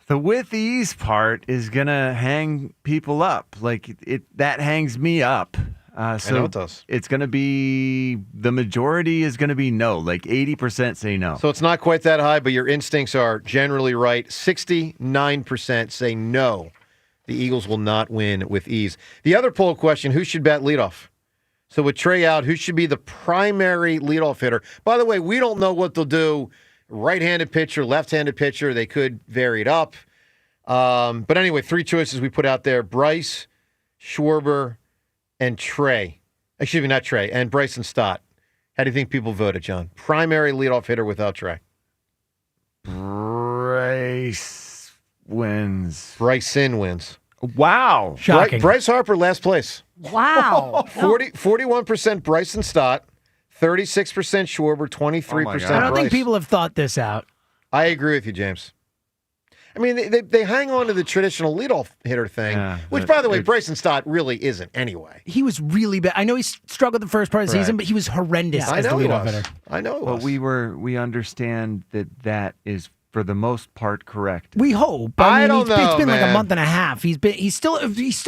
The with ease part is gonna hang people up. Like that hangs me up. So I know it does. It's gonna be the majority is gonna be no. Like 80% say no. So it's not quite that high, but your instincts are generally right. 69% say no. The Eagles will not win with ease. The other poll question, who should bat leadoff? So with Trey out, who should be the primary leadoff hitter? By the way, we don't know what they'll do. Right-handed pitcher, left-handed pitcher. They could vary it up. But anyway, 3 choices we put out there. Bryce, Schwarber, and Trey. Excuse me, not Trey. And Bryson Stott. How do you think people voted, John? Primary leadoff hitter without Trey. Bryce wins. Bryson wins. Wow. Shocking. Bryce Harper, last place. Wow. 41% Bryson Stott, 36% Schwarber, 23% Oh my God. I don't Bryce. think people have thought this out. I agree with you, James. I mean, they hang on to the traditional leadoff hitter thing, which, by the way, Bryson Stott really isn't anyway. He was really bad. I know he struggled the first part of the season, but he was horrendous as the leadoff hitter. I know it But was. we understand that is for the most part correct. We hope. I don't know, It's been like a man. month and a half. He's still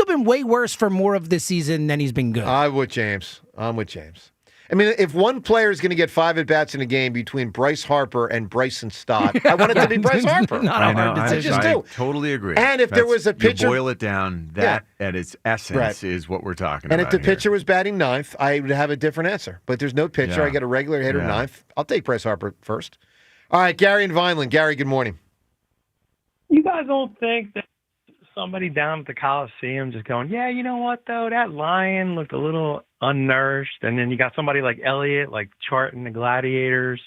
been way worse for more of this season than he's been good. I'm with James. I mean, if one player is going to get 5 at-bats in a game between Bryce Harper and Bryson Stott, I want it to be Bryce Harper. Not a hard decision. I just do. Totally agree. And if there was a pitcher... You boil it down, that at its essence is what we're talking about. And if the pitcher was batting ninth, I would have a different answer. But there's no pitcher. Yeah. I got a regular hitter Yeah. ninth. I'll take Bryce Harper first. All right, Gary and Vineland. Gary, good morning. You guys don't think that somebody down at the Coliseum just going, yeah, you know what, though? That lion looked a little unnourished. And then you got somebody like Elliott, like charting the gladiators.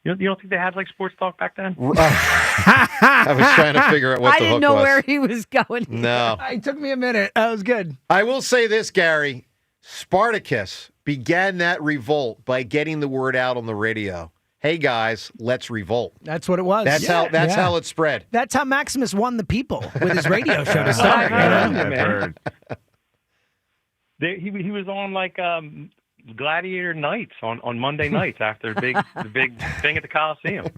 You don't think they had like sports talk back then? I was trying to figure out what the hook was. I didn't know where he was going. No. It took me a minute. That was good. I will say this, Gary. Spartacus began that revolt by getting the word out on the radio. Hey, guys, let's revolt. That's what it was. That's how it spread. That's how Maximus won the people with his radio show to start. I've heard. He was on like Gladiator nights on Monday nights after the big thing at the Coliseum.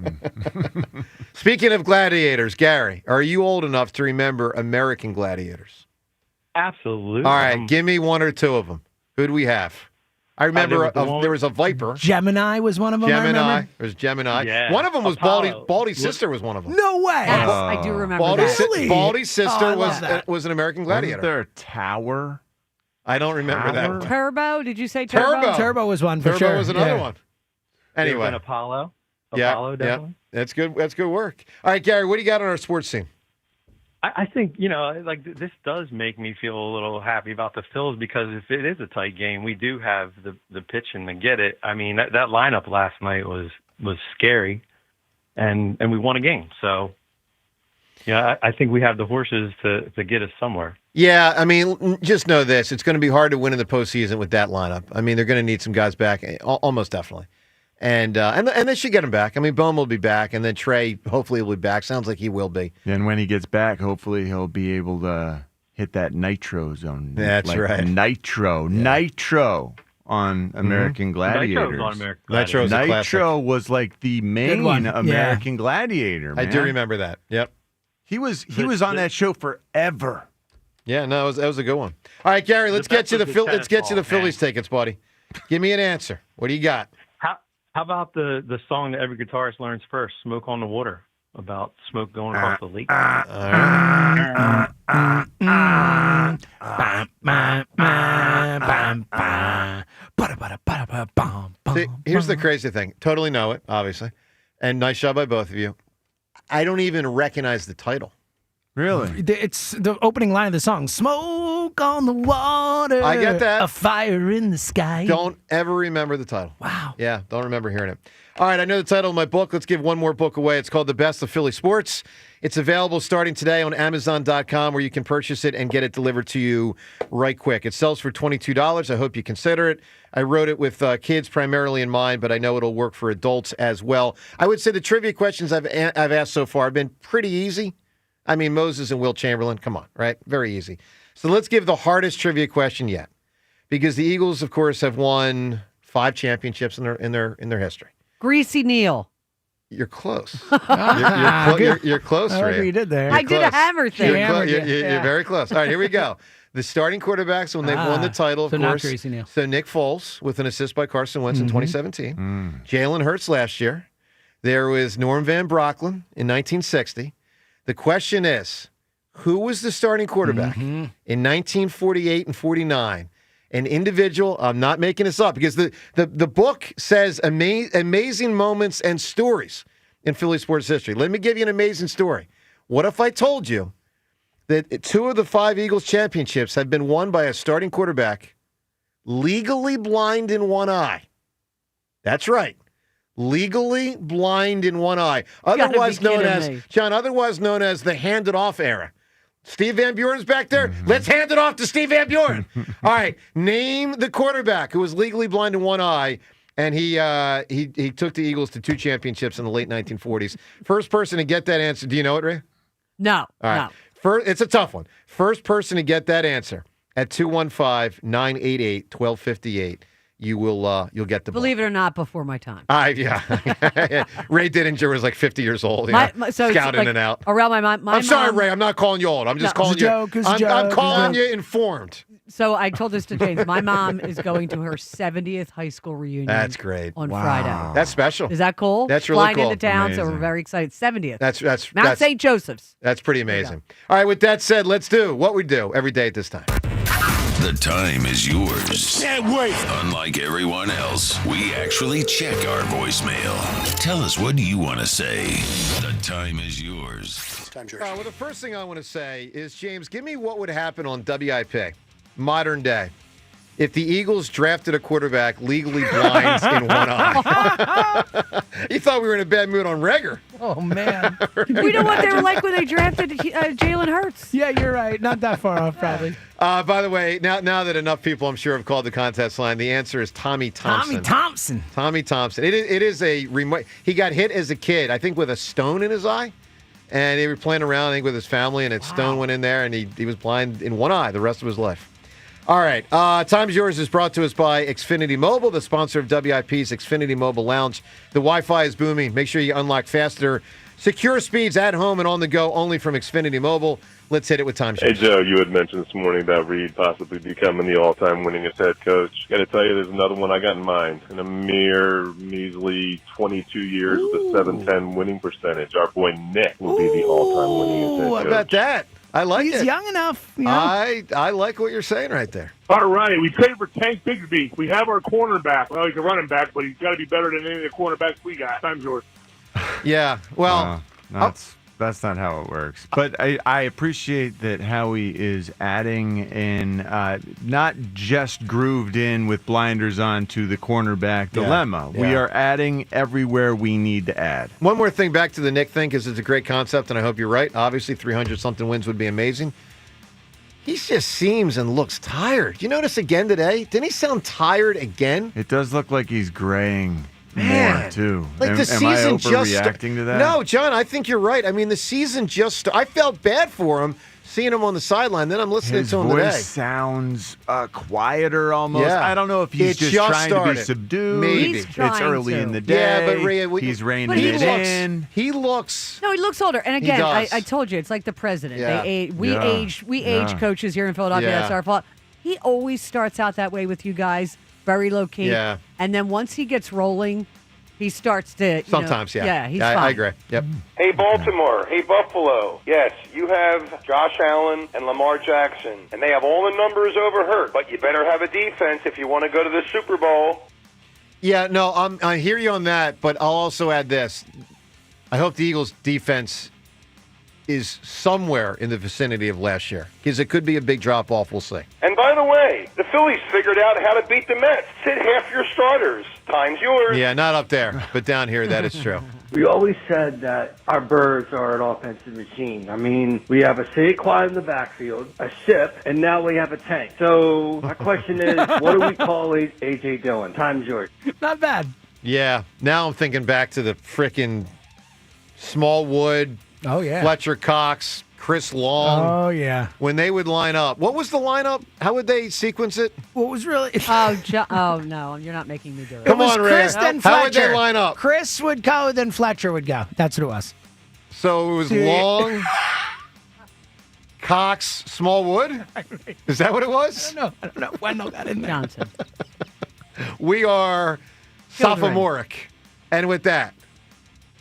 Speaking of gladiators, Gary, are you old enough to remember American Gladiators? Absolutely. All right, give me one or two of them. Who do we have? I remember there was a Viper. Gemini was one of them. I remember. There's Gemini. Yeah. One of them was Apollo. Baldy's sister was one of them. No way. Yes, I do remember Baldy's, that. Baldy's sister I love that. was an American Gladiator. Wasn't there a tower? I don't remember that one. Turbo? Did you say Turbo? Turbo. Turbo was one for Turbo sure. was another Yeah. one. There's Anyway. been Apollo. Yeah, Apollo, definitely. That's good. That's good work. All right, Gary, what do you got on our sports scene? I think, like this does make me feel a little happy about the Phils because if it is a tight game, we do have the pitching to get it. I mean, that lineup last night was scary, and we won a game. So, I think we have the horses to get us somewhere. Yeah, I mean, just know this. It's going to be hard to win in the postseason with that lineup. I mean, they're going to need some guys back, almost definitely. And they should get him back. I mean, Bohm will be back, and then Trey hopefully will be back. Sounds like he will be. And when he gets back, hopefully he'll be able to hit that nitro zone. That's right. Nitro on American Gladiators. Nitro's on American Gladiators. Nitro's a Nitro was like the main American Gladiator. Man. I do remember that. Yep. He was on that show forever. Yeah, no, that was a good one. All right, Gary, let's get you the Phillies tickets, buddy. Give me an answer. What do you got? How about the song that every guitarist learns first, "Smoke on the Water," about smoke going across the lake? See, here's the crazy thing. Totally know it, obviously. And nice job by both of you. I don't even recognize the title. Really? It's the opening line of the song. Smoke on the water. I get that. A fire in the sky. Don't ever remember the title. Wow. Yeah, don't remember hearing it. All right, I know the title of my book. Let's give one more book away. It's called The Best of Philly Sports. It's available starting today on Amazon.com where you can purchase it and get it delivered to you right quick. It sells for $22. I hope you consider it. I wrote it with kids primarily in mind, but I know it'll work for adults as well. I would say the trivia questions I've asked so far have been pretty easy. I mean, Moses and Will Chamberlain, come on, right? Very easy. So let's give the hardest trivia question yet, because the Eagles, of course, have won 5 championships in their history. Greasy Neal. You're close. You're close, I like Ray. what you did there. I did a hammer thing. You're very close. All right, here we go. The starting quarterbacks when they've won the title, of so not course. Greasy Neal. So Nick Foles with an assist by Carson Wentz in 2017. Jalen Hurts last year. There was Norm Van Brocklin in 1960. The question is, who was the starting quarterback in 1948 and 49? An individual, I'm not making this up, because the book says amazing moments and stories in Philly sports history. Let me give you an amazing story. What if I told you that 2 of the 5 Eagles championships have been won by a starting quarterback legally blind in one eye? That's right. Legally blind in one eye. Otherwise known as the handed off era. Steve Van Buren's back there. Let's hand it off to Steve Van Buren. All right. Name the quarterback who was legally blind in one eye, and he took the Eagles to 2 championships in the late 1940s. First person to get that answer. Do you know it, Ray? No. All right. No. First, it's a tough one. First person to get that answer at 215-988-1258, you'll get the ball. Believe it or not, before my time. Yeah. Ray Didinger was like 50 years old. So scouting like in and out. Around my I'm sorry, mom, Ray. I'm not calling you old. I'm just calling you. I'm calling you informed. So I told this to James. My mom is going to her 70th high school reunion. That's great. On Friday. That's special. Is that cool? That's really Flying cool. into town, so we're very excited. 70th. Mount St. Joseph's. That's pretty amazing. All right, with that said, let's do what we do every day at this time. The time is yours. Can't wait. Unlike everyone else, we actually check our voicemail. Tell us, what do you want to say? The time is yours. Well, the first thing I want to say is, James, give me what would happen on WIP, modern day, if the Eagles drafted a quarterback legally blind in one eye. You thought we were in a bad mood on Reagor. Oh, man. We know what they were like when they drafted Jalen Hurts. Yeah, you're right. Not that far off, probably. By the way, now that enough people, I'm sure, have called the contest line, the answer is Tommy Thompson. Tommy Thompson. It is a remote. He got hit as a kid, I think, with a stone in his eye. And they were playing around, I think, with his family, and stone went in there, and he was blind in one eye the rest of his life. All right. Time's Yours is brought to us by Xfinity Mobile, the sponsor of WIP's Xfinity Mobile Lounge. The Wi-Fi is booming. Make sure you unlock faster, secure speeds at home and on the go only from Xfinity Mobile. Let's hit it with Time's Yours. Hey, Joe, you had mentioned this morning about Reed possibly becoming the all-time winningest head coach. Got to tell you, there's another one I got in mind. In a mere measly 22 years with a 710 winning percentage, our boy Nick will be the all-time winningest head coach. How about that? I like it. He's young enough. You know? I like what you're saying right there. All right, we traded for Tank Bigsby. We have our cornerback. Well, he's a running back, but he's got to be better than any of the cornerbacks we got. Time's yours. Yeah, well... That's not how it works. But I appreciate that Howie is adding in, not just grooved in with blinders on to the cornerback dilemma. Yeah. We are adding everywhere we need to add. One more thing back to the Nick thing, because it's a great concept, and I hope you're right. Obviously, 300-something wins would be amazing. He just seems and looks tired. You notice again today? Didn't he sound tired again? It does look like he's graying. More too. Like the am I season just overreacting to that? No, John, I think you're right. I mean, the season just I felt bad for him seeing him on the sideline. Then I'm listening to him today. His voice sounds quieter almost. Yeah. I don't know if he's just trying to be subdued. Maybe. It's early in the day. Yeah, but Rhea, he's reining it in. He looks. No, he looks older. And again, I told you, it's like the president. Yeah. We age coaches here in Philadelphia. Yeah. That's our fault. He always starts out that way with you guys, very low key. Yeah. And then once he gets rolling, he starts to. Sometimes, Yeah, he's I fine. agree. Yep. Hey, Baltimore. Hey, Buffalo. Yes, you have Josh Allen and Lamar Jackson, and they have all the numbers over Hurt. But you better have a defense if you want to go to the Super Bowl. Yeah, no, I hear you on that, but I'll also add this. I hope the Eagles' defense is somewhere in the vicinity of last year, because it could be a big drop-off. We'll see. And by the way, the Phillies figured out how to beat the Mets. Sit half your starters. Time's yours. Yeah, not up there, but down here, that is true. We always said that our birds are an offensive machine. I mean, we have a Saquon in the backfield, a ship, and now we have a tank. So my question is, what do we call A.J. Dillon? Time's yours. Not bad. Yeah, now I'm thinking back to the frickin' Smallwood, Fletcher Cox, Chris Long. Oh, yeah. When they would line up. What was the lineup? How would they sequence it? What was really... Oh, no, you're not making me do it. Come It was on, Ray. Chris, then Fletcher. How would they line up? Chris would go, then Fletcher would go. That's what it was. So it was Long, Cox, Smallwood? Is that what it was? I don't know. Wendell got in there. Johnson. We are Children. sophomoric. And with that,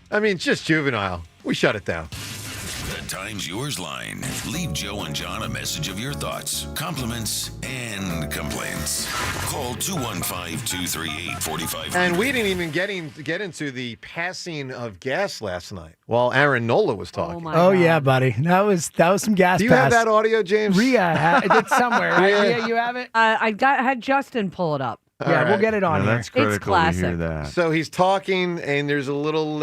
I mean, just juvenile. We shut it down. The Time's Yours line. Leave Joe and John a message of your thoughts, compliments, and complaints. Call 215-238-4500. And we didn't even get into the passing of gas last night while Aaron Nola was talking. Oh, yeah, buddy. That was some gas Do you pass. have that audio, James? Rhea, it's somewhere, right? Rhea, you have it? I had Justin pull it up. Yeah, we'll get it on here. That's critical It's classic. to hear that. So he's talking, and there's a little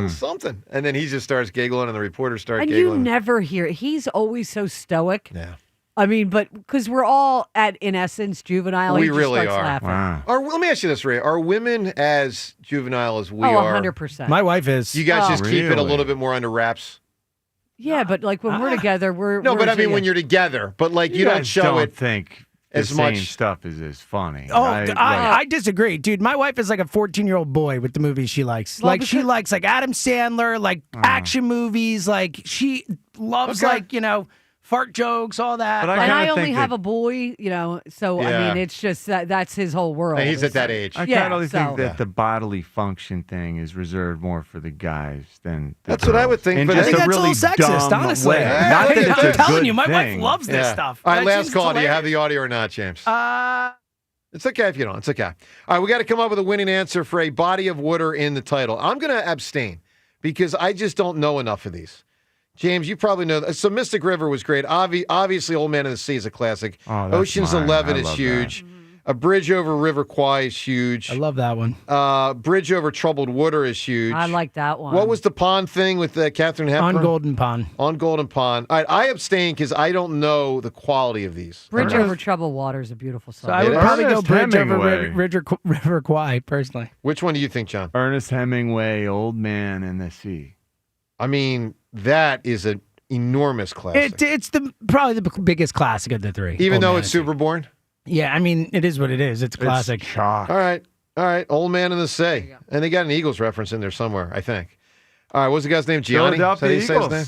something. And then he just starts giggling, and the reporters start And giggling. you never hear it. He's always so stoic. Yeah. I mean, but because we're all in essence, juvenile. We he just really starts are. Laughing. Wow. Let me ask you this, Ray. Are women as juvenile as we Oh, are? 100%. My wife is. You guys just keep it a Really? little bit more under wraps? Yeah, but like when we're together, we're but I mean when you're together, but like you don't show it. Think as the much same stuff is funny. Oh, I disagree, dude. My wife is like a 14-year-old boy with the movies she likes. Well, Like she likes like Adam Sandler, like action movies. Like she loves like fart jokes, all that. and I only have a boy, so I Yeah. mean, it's just that's his whole world. And he's at that age. I kind of think that the bodily function thing is reserved more for the guys than the That's what I would think. In But just I think a that's a really little sexist, dumb honestly. way. Yeah, Not that it's I'm a telling good you, my wife thing. loves this stuff. All right, Like, last she's call. Do you hilarious. have the audio or not, James? Uh, It's okay if you don't. It's okay. All right, we got to come up with a winning answer for a body of water in the title. I'm going to abstain because I just don't know enough of these. James, you probably know. So Mystic River was great. Obviously, Old Man of the Sea is a classic. Oh, that's Ocean's mine. 11 I is love huge. A Bridge Over River Kwai is huge. I love that one. Bridge Over Troubled Water is huge. I like that one. What was the pond thing with Catherine Hepburn? On Golden Pond. On Golden Pond. All right, I abstain because I don't know the quality of these. Bridge Over Troubled Water is a beautiful song. So I would probably go Ernest Bridge Over Hemingway. River Kwai, personally. Which one do you think, John? Ernest Hemingway, Old Man in the Sea. I mean, that is an enormous classic. It's probably the biggest classic of the three. Even Old though Man it's and the Sea. Superborn? Yeah, I mean, it is what it is. It's a classic. Chalk. All right. Old Man in the Sea. And they got an Eagles reference in there somewhere, I think. All right, what's the guy's name? Gianni? Is that how you say his name?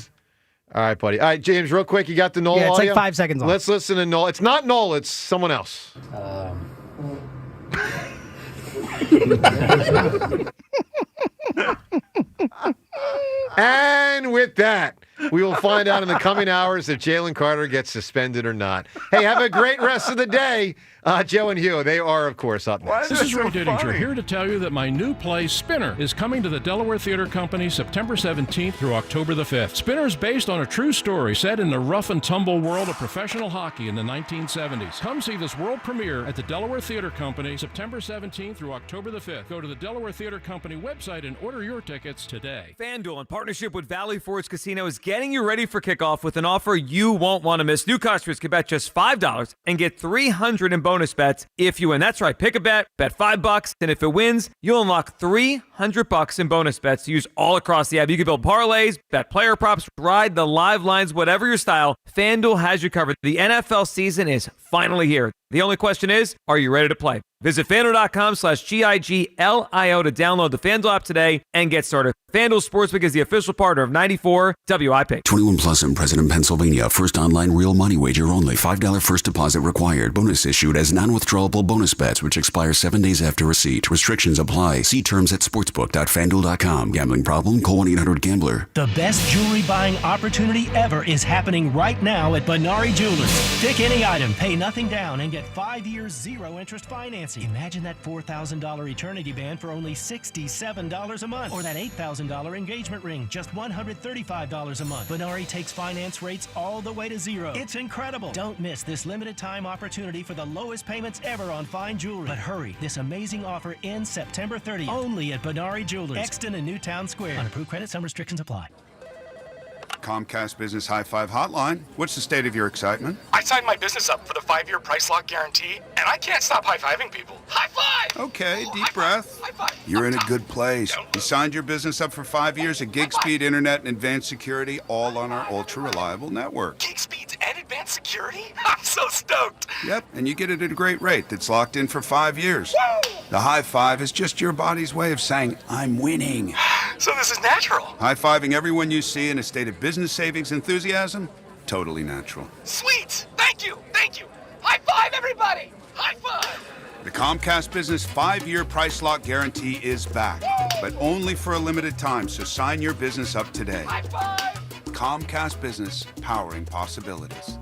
All right, buddy. All right, James, real quick, you got the Noel Yeah, it's like audio? 5 seconds long. Let's listen to Noel. It's not Noel, it's someone else. And with that, we will find out in the coming hours if Jalen Carter gets suspended or not. Hey, have a great rest of the day. Joe and Hugh, they are, of course, up next. This is Ray Didinger here to tell you that my new play, Spinner, is coming to the Delaware Theater Company September 17th through October the 5th. Spinner is based on a true story set in the rough and tumble world of professional hockey in the 1970s. Come see this world premiere at the Delaware Theater Company September 17th through October the 5th. Go to the Delaware Theater Company website and order your tickets today. FanDuel, in partnership with Valley Forge Casino, is getting you ready for kickoff with an offer you won't want to miss. New customers can bet just $5 and get $300 in bonus bets if you win. That's right. Pick a bet $5, and if it wins, you'll unlock $300 in bonus bets to use all across the app. You can build parlays, bet player props, ride the live lines, whatever your style. FanDuel has you covered. The NFL season is finally here. The only question is, are you ready to play? Visit FanDuel.com/GIGLIO to download the FanDuel app today and get started. FanDuel Sportsbook is the official partner of 94 WIP. 21 plus in President, Pennsylvania. First online real money wager only. $5 first deposit required. Bonus issued as non-withdrawable bonus bets, which expire 7 days after receipt. Restrictions apply. See terms at sportsbook.fanduel.com. Gambling problem? Call 1-800-GAMBLER. The best jewelry buying opportunity ever is happening right now at Benari Jewelers. Pick any item, pay nothing down, and get 5 years zero interest financing. Imagine that $4,000 eternity band for only $67 a month, or that $8,000 engagement ring, just $135 a month. Benari takes finance rates all the way to zero. It's incredible. Don't miss this limited time opportunity for the lowest payments ever on fine jewelry. But hurry, this amazing offer ends September 30th, only at Benari Jewelers, Exton and Newtown Square. Unapproved credit, some restrictions apply. Comcast Business High Five Hotline. What's the state of your excitement? I signed my business up for the 5-year price lock guarantee, and I can't stop high-fiving people. High five! Okay, deep breath. You're in a good place. You signed your business up for 5 years of gig speed internet and advanced security, all on our ultra-reliable network. Gig speeds and advanced security? I'm so stoked! Yep, and you get it at a great rate that's locked in for 5 years. Woo! The high five is just your body's way of saying, I'm winning. So this is natural. High-fiving everyone you see in a state of business savings enthusiasm? Totally natural. Sweet! Thank you! High five, everybody! High five! The Comcast Business 5-year price lock guarantee is back, but only for a limited time, so sign your business up today. High five! Comcast Business, powering possibilities.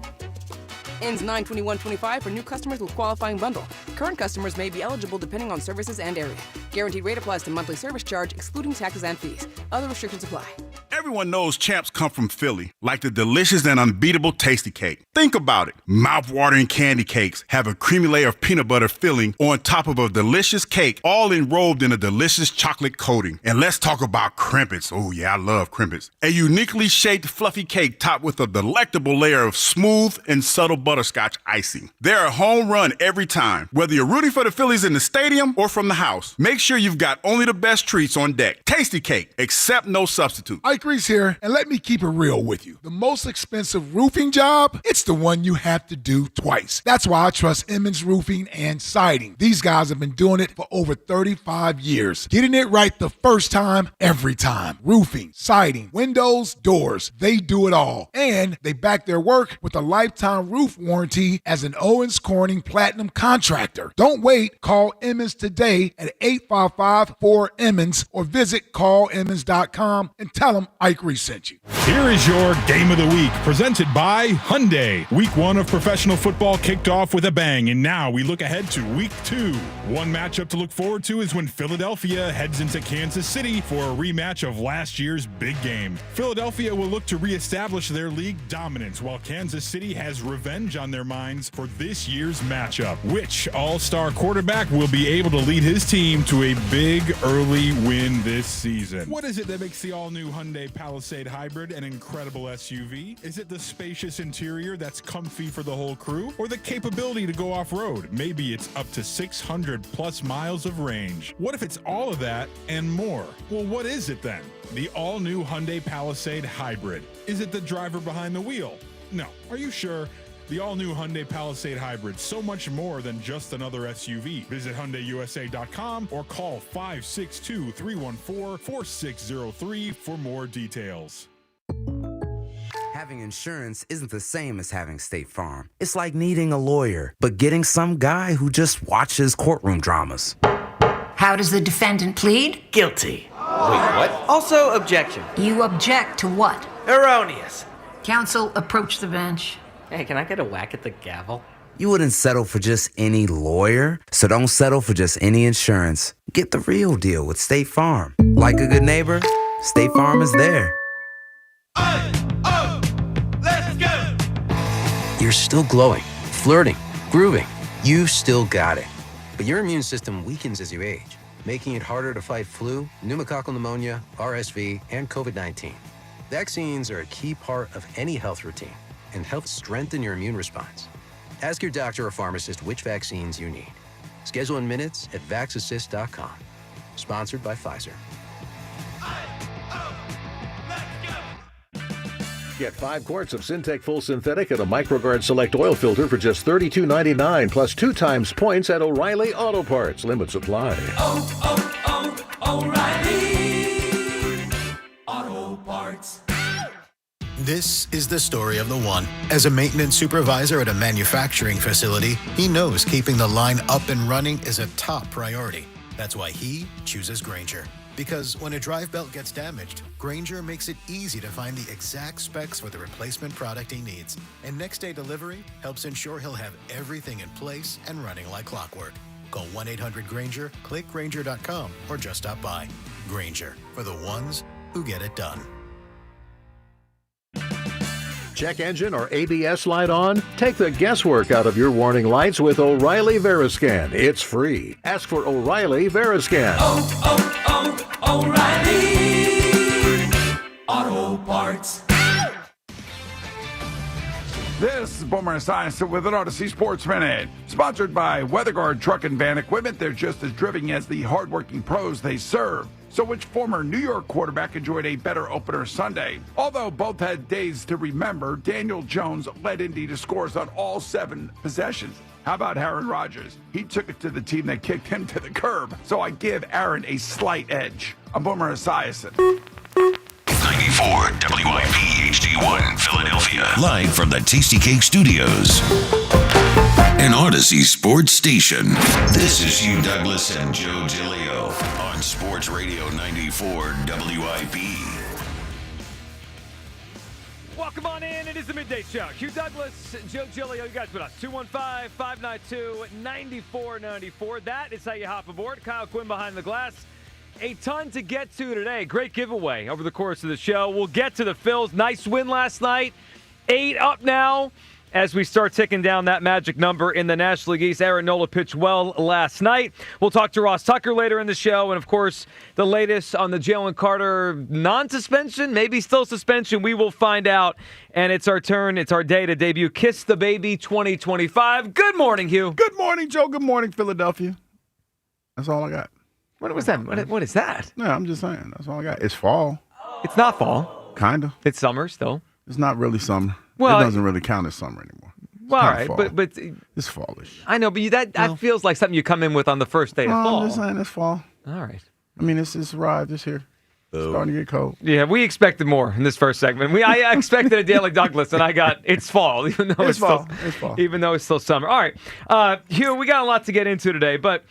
Ends 9/21/25 for new customers with qualifying bundle. Current customers may be eligible depending on services and area. Guaranteed rate applies to monthly service charge, excluding taxes and fees. Other restrictions apply. Everyone knows champs come from Philly, like the delicious and unbeatable Tasty Cake. Think about it. Mouth-watering candy cakes have a creamy layer of peanut butter filling on top of a delicious cake, all enrobed in a delicious chocolate coating. And let's talk about crimpets. Oh yeah, I love crimpets. A uniquely shaped fluffy cake topped with a delectable layer of smooth and subtle butterscotch icing. They're a home run every time. Whether you're rooting for the Phillies in the stadium or from the house, make sure you've got only the best treats on deck. Tasty Cake, accept no substitute. Iker Reese here, and let me keep it real with you. The most expensive roofing job, it's the one you have to do twice. That's why I trust Emmons Roofing and Siding. These guys have been doing it for over 35 years. Getting it right the first time, every time. Roofing, siding, windows, doors, they do it all. And they back their work with a lifetime roof warranty as an Owens Corning Platinum contractor. Don't wait. Call Emmons today at 855-4-EMMONS or visit callemmons.com and tell them Ike Reese sent you. Here is your Game of the Week, presented by Hyundai. Week 1 of professional football kicked off with a bang, and now we look ahead to Week 2. One matchup to look forward to is when Philadelphia heads into Kansas City for a rematch of last year's big game. Philadelphia will look to reestablish their league dominance, while Kansas City has revenge on their minds for this year's matchup. Which all-star quarterback will be able to lead his team to a big early win this season? What is it that makes the all-new Hyundai Palisade Hybrid an incredible SUV? Is it the spacious interior that's comfy for the whole crew? Or the capability to go off-road? Maybe it's up to 600 plus miles of range. What if it's all of that and more? Well, what is it then? The all-new Hyundai Palisade Hybrid. Is it the driver behind the wheel? No. Are you sure? The all-new Hyundai Palisade Hybrid, so much more than just another SUV. Visit HyundaiUSA.com or call 562-314-4603 for more details. Having insurance isn't the same as having State Farm. It's like needing a lawyer, but getting some guy who just watches courtroom dramas. How does the defendant plead? Guilty. Wait, what? Also, objection. You object to what? Erroneous. Counsel, approach the bench. Hey, can I get a whack at the gavel? You wouldn't settle for just any lawyer, so don't settle for just any insurance. Get the real deal with State Farm. Like a good neighbor, State Farm is there. Let's go! You're still glowing, flirting, grooving. You've still got it. But your immune system weakens as you age, making it harder to fight flu, pneumococcal pneumonia, RSV, and COVID-19. Vaccines are a key part of any health routine and help strengthen your immune response. Ask your doctor or pharmacist which vaccines you need. Schedule in minutes at vaxassist.com. Sponsored by Pfizer. Get 5 quarts of Syntec Full Synthetic and a MicroGuard Select Oil Filter for just $32.99, plus 2 times points at O'Reilly Auto Parts. Limit supply. O'Reilly Auto Parts. This is the story of the one. As a maintenance supervisor at a manufacturing facility, he knows keeping the line up and running is a top priority. That's why he chooses Grainger. Because when a drive belt gets damaged, Grainger makes it easy to find the exact specs for the replacement product he needs. And next day delivery helps ensure he'll have everything in place and running like clockwork. Call 1-800-GRAINGER, click Grainger.com, or just stop by. Grainger, for the ones who get it done. Check engine or ABS light on? Take the guesswork out of your warning lights with O'Reilly Veriscan. It's free. Ask for O'Reilly Veriscan. O'Reilly Auto Parts. This is Boomer Esiason with an Odyssey Sports Minute. Sponsored by WeatherGuard Truck and Van Equipment. They're just as driven as the hardworking pros they serve. So which former New York quarterback enjoyed a better opener Sunday? Although both had days to remember, Daniel Jones led Indy to scores on all 7 possessions. How about Aaron Rodgers? He took it to the team that kicked him to the curb. So I give Aaron a slight edge. I'm Boomer Esiason. 94 WIP HD1 Philadelphia. Live from the Tasty Cake Studios. An Odyssey sports station. This is Hugh Douglas and Joe Giglio on Sports Radio 94 WIP. Welcome on in. It is the Midday Show. Hugh Douglas, Joe Giglio. You guys with us. 215-592-9494. That is how you hop aboard. Kyle Quinn behind the glass. A ton to get to today. Great giveaway over the course of the show. We'll get to the Phils. Nice win last night. 8 up now as we start ticking down that magic number in the National League East. Aaron Nola pitched well last night. We'll talk to Ross Tucker later in the show. And, of course, the latest on the Jalen Carter non-suspension, maybe still suspension. We will find out. And it's our turn. It's our day to debut Kiss the Baby 2025. Good morning, Hugh. Good morning, Joe. Good morning, Philadelphia. That's all I got. What was that? What is that? No, I'm just saying. That's all I got. It's fall. It's not fall. Kind of. It's summer still. It's not really summer. Well, it doesn't really count as summer anymore. Well, all right, fall. but it's fallish. I know, but that feels like something you come in with on the first day of fall. I'm just saying it's fall. All right. I mean, it's arrived. It's here. It's starting to get cold. Yeah, we expected more in this first segment. I expected a Daily Douglas, and I got it's fall, even though it's fall. Still, it's fall. Even though it's still summer. All right, Hugh, we got a lot to get into today, but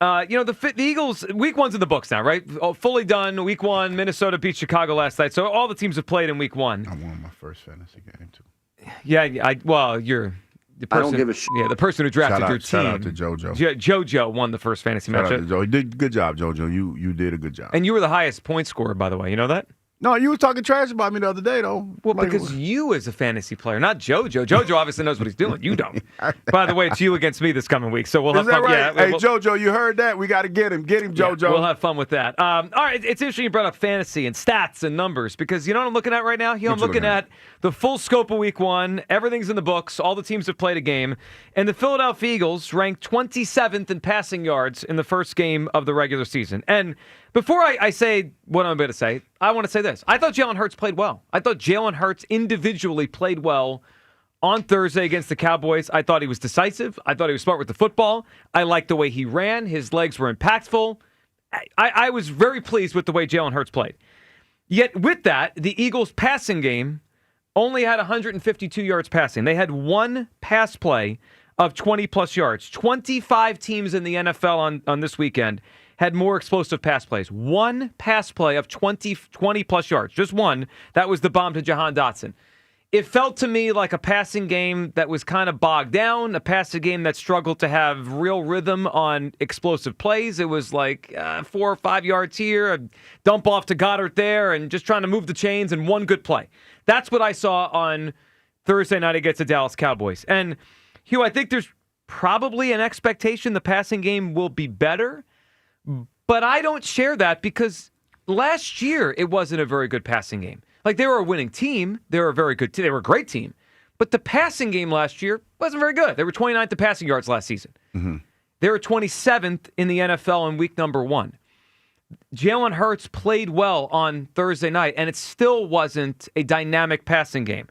the Eagles, week one's in the books now, right? Fully done. Week one, Minnesota beat Chicago last night, so all the teams have played in week one. I won my first fantasy game too. Yeah, you're. The person, I don't give a shit. Yeah, the person who drafted your team. Shout out to JoJo. JoJo won the first fantasy Shout matchup. out to Joe. You did good job, JoJo. You did a good job. And you were the highest point scorer, by the way. You know that? No, you was talking trash about me the other day, though. Well, because you as a fantasy player, not JoJo. JoJo obviously knows what he's doing. You don't. By the way, it's you against me this coming week, so we'll have fun. Right? Yeah, hey, JoJo, you heard that? We got to get him. Get him, JoJo. Yeah, we'll have fun with that. All right, it's interesting you brought up fantasy and stats and numbers because you know what I'm looking at right now? I'm looking at the full scope of week one. Everything's in the books. All the teams have played a game. And the Philadelphia Eagles ranked 27th in passing yards in the first game of the regular season. And before I say what I'm going to say, I want to say this. I thought Jalen Hurts played well. I thought Jalen Hurts individually played well on Thursday against the Cowboys. I thought he was decisive. I thought he was smart with the football. I liked the way he ran. His legs were impactful. I was very pleased with the way Jalen Hurts played. Yet with that, the Eagles' passing game only had 152 yards passing. They had one pass play of 20-plus yards. 25 teams in the NFL on this weekend had more explosive pass plays. One pass play of 20-plus yards. Just one. That was the bomb to Jahan Dotson. It felt to me like a passing game that was kind of bogged down, a passing game that struggled to have real rhythm on explosive plays. It was like 4 or 5 yards here, a dump off to Goddard there, and just trying to move the chains and one good play. That's what I saw on Thursday night against the Dallas Cowboys. And, Hugh, I think there's probably an expectation the passing game will be better, but I don't share that because last year it wasn't a very good passing game. Like, they were a winning team. They were a very good team. They were a great team. But the passing game last year wasn't very good. They were 29th in passing yards last season. Mm-hmm. They were 27th in the NFL in week number one. Jalen Hurts played well on Thursday night, and it still wasn't a dynamic passing game.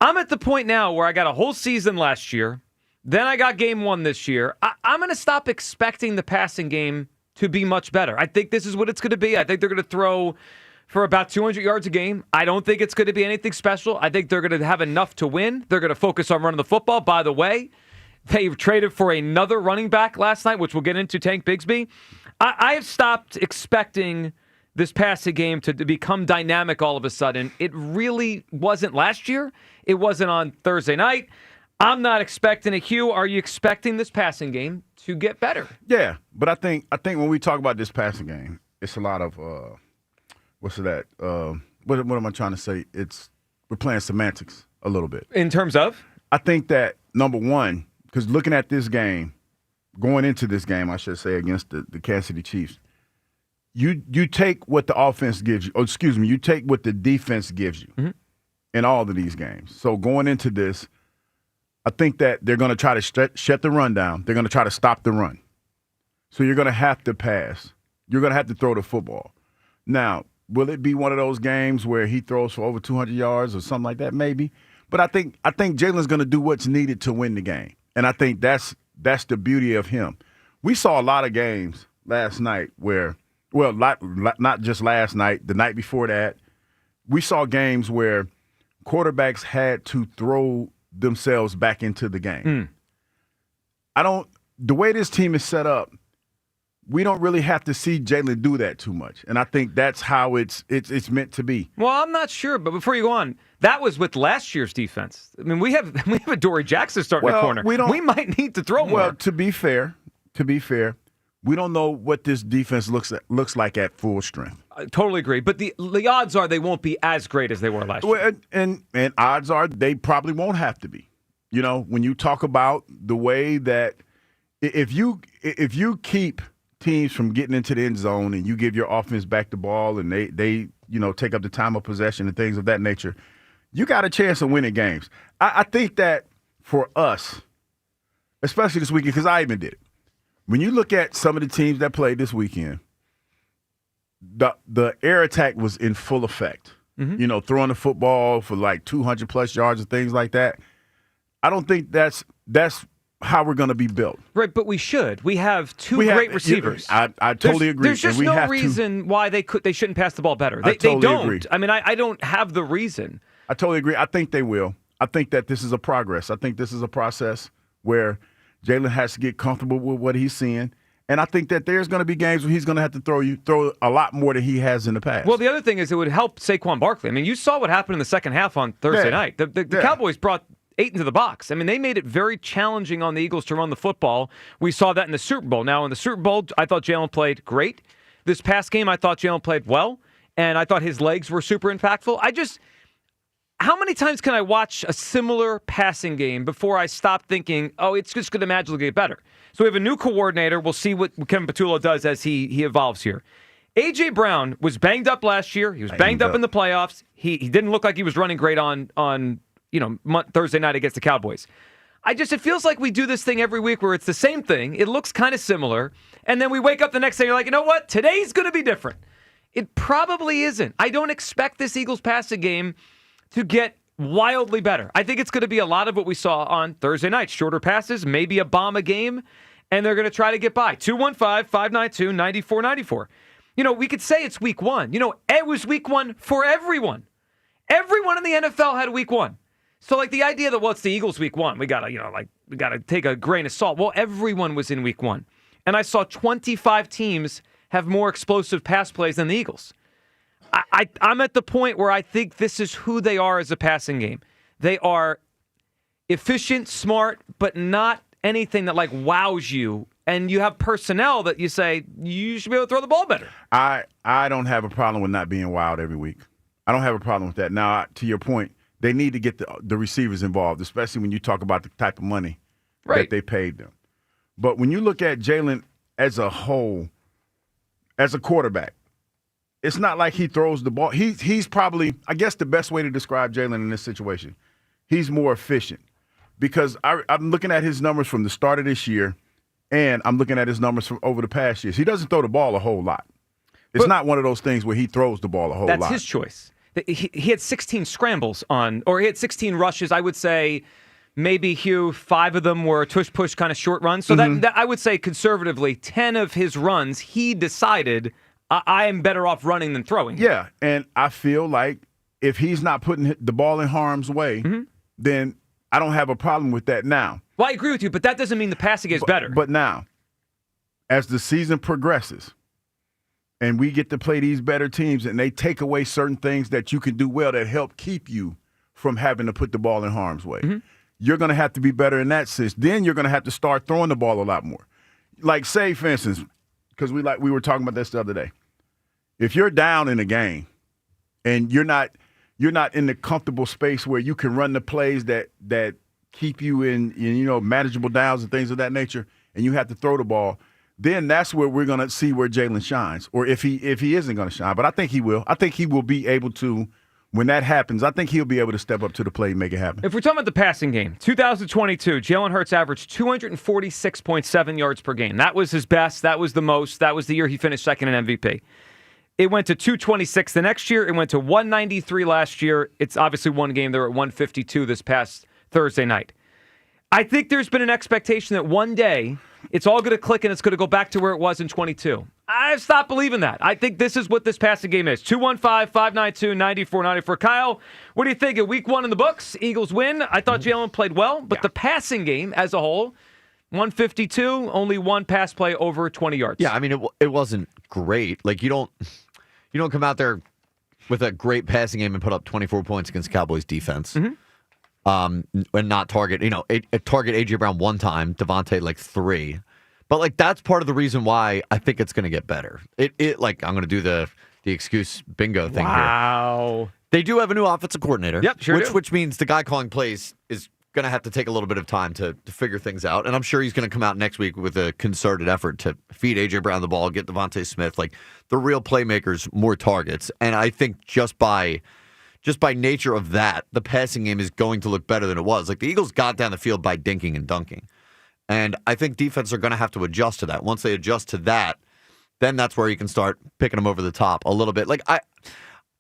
I'm at the point now where I got a whole season last year. Then I got game one this year. I'm going to stop expecting the passing game to be much better. I think this is what it's going to be. I think they're going to throw for about 200 yards a game. I don't think it's going to be anything special. I think they're going to have enough to win. They're going to focus on running the football. By the way, they traded for another running back last night, which we'll get into, Tank Bigsby. I have stopped expecting this passing game to become dynamic all of a sudden. It really wasn't last year. It wasn't on Thursday night. I'm not expecting it. Hugh, are you expecting this passing game to get better? Yeah, but I think when we talk about this passing game, it's a lot of what's that? What am I trying to say? We're playing semantics a little bit. In terms of? I think that, number one, because looking at this game, going into this game, I should say, against the Kansas City Chiefs, you take what the offense gives you. You take what the defense gives you in all of these games. So going into this, I think that they're going to try to shut the run down. They're going to try to stop the run. So you're going to have to pass. You're going to have to throw the football. Now, will it be one of those games where he throws for over 200 yards or something like that? Maybe. But I think Jalen's going to do what's needed to win the game. And I think that's the beauty of him. We saw a lot of games last night where, well, not just last night, the night before that, we saw games where quarterbacks had to throw themselves back into the game. The way this team is set up, we don't really have to see Jalen do that too much. And I think that's how it's meant to be. Well, I'm not sure, but before you go on, that was with last year's defense. I mean, we have a Dory Jackson starting the corner. We might need to throw more. Well, to be fair, we don't know what this defense looks like at full strength. I totally agree. But the odds are they won't be as great as they were last year. Well, and odds are they probably won't have to be. You know, when you talk about the way that if you keep teams from getting into the end zone and you give your offense back the ball and they take up the time of possession and things of that nature, you got a chance of winning games. I think that for us, especially this weekend, because I even did it, when you look at some of the teams that played this weekend, the air attack was in full effect. throwing the football for like 200-plus yards and things like that. I don't think that's how we're going to be built. Right, but we should. We have great receivers. I totally agree. There's just no reason why they shouldn't pass the ball better. They don't. Agree. I mean, I don't have the reason. I totally agree. I think they will. I think that this is a progress. I think this is a process where Jalen has to get comfortable with what he's seeing. And I think that there's going to be games where he's going to have to throw a lot more than he has in the past. Well, the other thing is it would help Saquon Barkley. I mean, you saw what happened in the second half on Thursday night. The Cowboys brought 8 into the box. I mean, they made it very challenging on the Eagles to run the football. We saw that in the Super Bowl. Now, in the Super Bowl, I thought Jalen played great. This past game, I thought Jalen played well, and I thought his legs were super impactful. How many times can I watch a similar passing game before I stop thinking, oh, it's just going to magically get better? So we have a new coordinator. We'll see what Kevin Patullo does as he evolves here. A.J. Brown was banged up last year. He was banged up in the playoffs. He didn't look like he was running great on Thursday night against the Cowboys. It feels like we do this thing every week where it's the same thing. It looks kind of similar. And then we wake up the next day and you're like, you know what? Today's going to be different. It probably isn't. I don't expect this Eagles passing game to get wildly better. I think it's going to be a lot of what we saw on Thursday night. Shorter passes, maybe a bomb a game, and they're going to try to get by. 215-592-9494. We could say it's week 1. It was week 1 for everyone. Everyone in the NFL had week 1. So, the idea that, it's the Eagles week 1, we got to take a grain of salt. Well, everyone was in week 1. And I saw 25 teams have more explosive pass plays than the Eagles. I'm at the point where I think this is who they are as a passing game. They are efficient, smart, but not anything that wows you. And you have personnel that you say you should be able to throw the ball better. I don't have a problem with not being wild every week. I don't have a problem with that. Now, to your point, they need to get the receivers involved, especially when you talk about the type of money that they paid them. But when you look at Jalen as a whole, as a quarterback, it's not like he throws the ball. He's probably, I guess the best way to describe Jalen in this situation, he's more efficient. Because I'm looking at his numbers from the start of this year, and I'm looking at his numbers from over the past years. He doesn't throw the ball a whole lot. It's not one of those things where he throws the ball a whole lot. That's his choice. He had 16 scrambles or he had 16 rushes. I would say maybe, Hugh, 5 of them were tush-push kind of short runs. So that I would say conservatively, 10 of his runs, he decided I am better off running than throwing. Yeah, and I feel like if he's not putting the ball in harm's way, then I don't have a problem with that now. Well, I agree with you, but that doesn't mean the passing is better. But now, as the season progresses and we get to play these better teams and they take away certain things that you can do well that help keep you from having to put the ball in harm's way, you're going to have to be better in that sense. Then you're going to have to start throwing the ball a lot more. Like, say, for instance, because we were talking about this the other day. If you're down in a game and you're not in the comfortable space where you can run the plays that keep you in manageable downs and things of that nature, and you have to throw the ball, then that's where we're going to see where Jalen shines, or if he isn't going to shine. But I think he will. I think he will be able to. When that happens, I think he'll be able to step up to the plate and make it happen. If we're talking about the passing game, 2022, Jalen Hurts averaged 246.7 yards per game. That was his best. That was the most. That was the year he finished second in MVP. It went to 226 the next year. It went to 193 last year. It's obviously one game. They were at 152 this past Thursday night. I think there's been an expectation that one day it's all going to click and it's going to go back to where it was in 22. I've stopped believing that. I think this is what this passing game is. 215-592-9494. Kyle, what do you think? Week 1 in the books, Eagles win. I thought Jalen played well, but the passing game as a whole, 152, only one pass play over 20 yards. Yeah, I mean, it wasn't great. You don't come out there with a great passing game and put up 24 points against Cowboys defense. And not target, target A.J. Brown one time, Devontae 3. But that's part of the reason why I think it's going to get better. I'm going to do the excuse bingo thing here. Wow. They do have a new offensive coordinator. Yep, sure do. Which means the guy calling plays is going to have to take a little bit of time to figure things out. And I'm sure he's going to come out next week with a concerted effort to feed A.J. Brown the ball, get Devontae Smith, the real playmakers, more targets. And I think just by nature of that, the passing game is going to look better than it was. The Eagles got down the field by dinking and dunking. And I think defense are going to have to adjust to that. Once they adjust to that, then that's where you can start picking them over the top a little bit.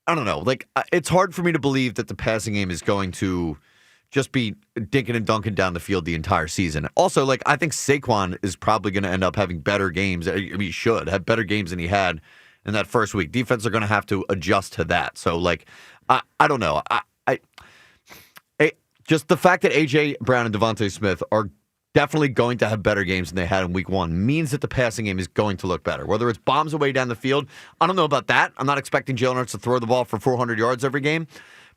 I don't know. Like, it's hard for me to believe that the passing game is going to just be dinking and dunking down the field the entire season. Also, like, I think Saquon is probably going to end up having better games. I mean, he should have better games than he had in that first week. Defense are going to have to adjust to that. So, like, I don't know. Just the fact that A.J. Brown and Devontae Smith are definitely going to have better games than they had in week one means that the passing game is going to look better. Whether it's bombs away down the field, I don't know about that. I'm not expecting Jalen Hurts to throw the ball for 400 yards every game.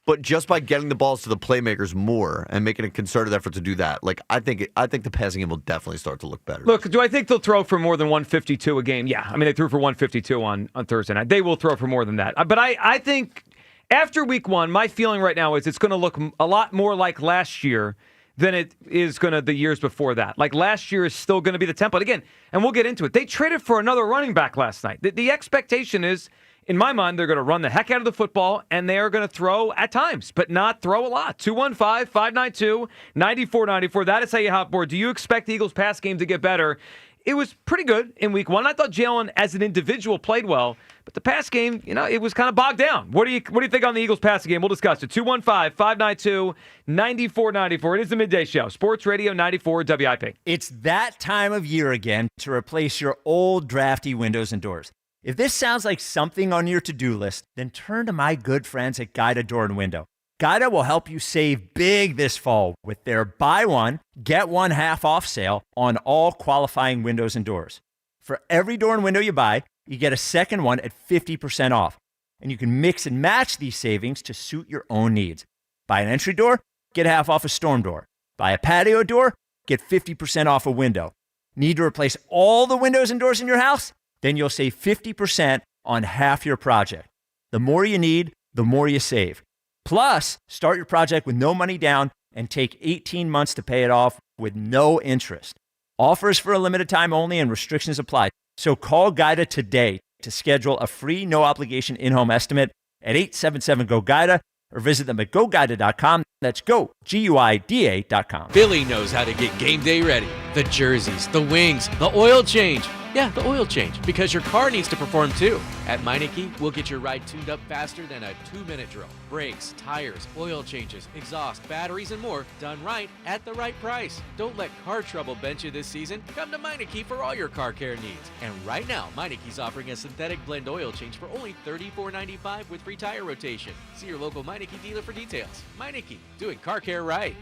But just by getting the balls to the playmakers more and making a concerted effort to do that, like I think the passing game will definitely start to look better. Look, do I think they'll throw for more than 152 a game? Yeah. I mean, they threw for 152 on Thursday night. They will throw for more than that. But I think after week one, my feeling right now is it's going to look a lot more like last year than it is going to the years before that. Like last year is still going to be the template. Again, and we'll get into it. They traded for another running back last night. The expectation is, in my mind, they're going to run the heck out of the football, and they are going to throw at times, but not throw a lot. 215-592-9494. That is how you hot board. Do you expect the Eagles' pass game to get better? It was pretty good in week one. I thought Jalen, as an individual, played well, but the pass game, it was kind of bogged down. What do you think on the Eagles' passing game? We'll discuss it. 215-592-9494. It is the midday show. Sports Radio 94 WIP. It's that time of year again to replace your old drafty windows and doors. If this sounds like something on your to-do list, then turn to my good friends at Guida Door and Window. Guida will help you save big this fall with their buy one, get one half off sale on all qualifying windows and doors. For every door and window you buy, you get a second one at 50% off. And you can mix and match these savings to suit your own needs. Buy an entry door, get half off a storm door. Buy a patio door, get 50% off a window. Need to replace all the windows and doors in your house? Then you'll save 50% on half your project. The more you need, the more you save. Plus, start your project with no money down and take 18 months to pay it off with no interest. Offers for a limited time only and restrictions apply. So call Guida today to schedule a free, no-obligation in-home estimate at 877-GO-GUIDA or visit them at GoGuida.com. That's go, GUIDA.com. Billy knows how to get game day ready. The jerseys, the wings, the oil change. Yeah, the oil change, because your car needs to perform too. At Meineke, we'll get your ride tuned up faster than a 2-minute drill. Brakes, tires, oil changes, exhaust, batteries, and more done right at the right price. Don't let car trouble bench you this season. Come to Meineke for all your car care needs. And right now, Meineke's offering a synthetic blend oil change for only $34.95 with free tire rotation. See your local Meineke dealer for details. Meineke, doing car care right.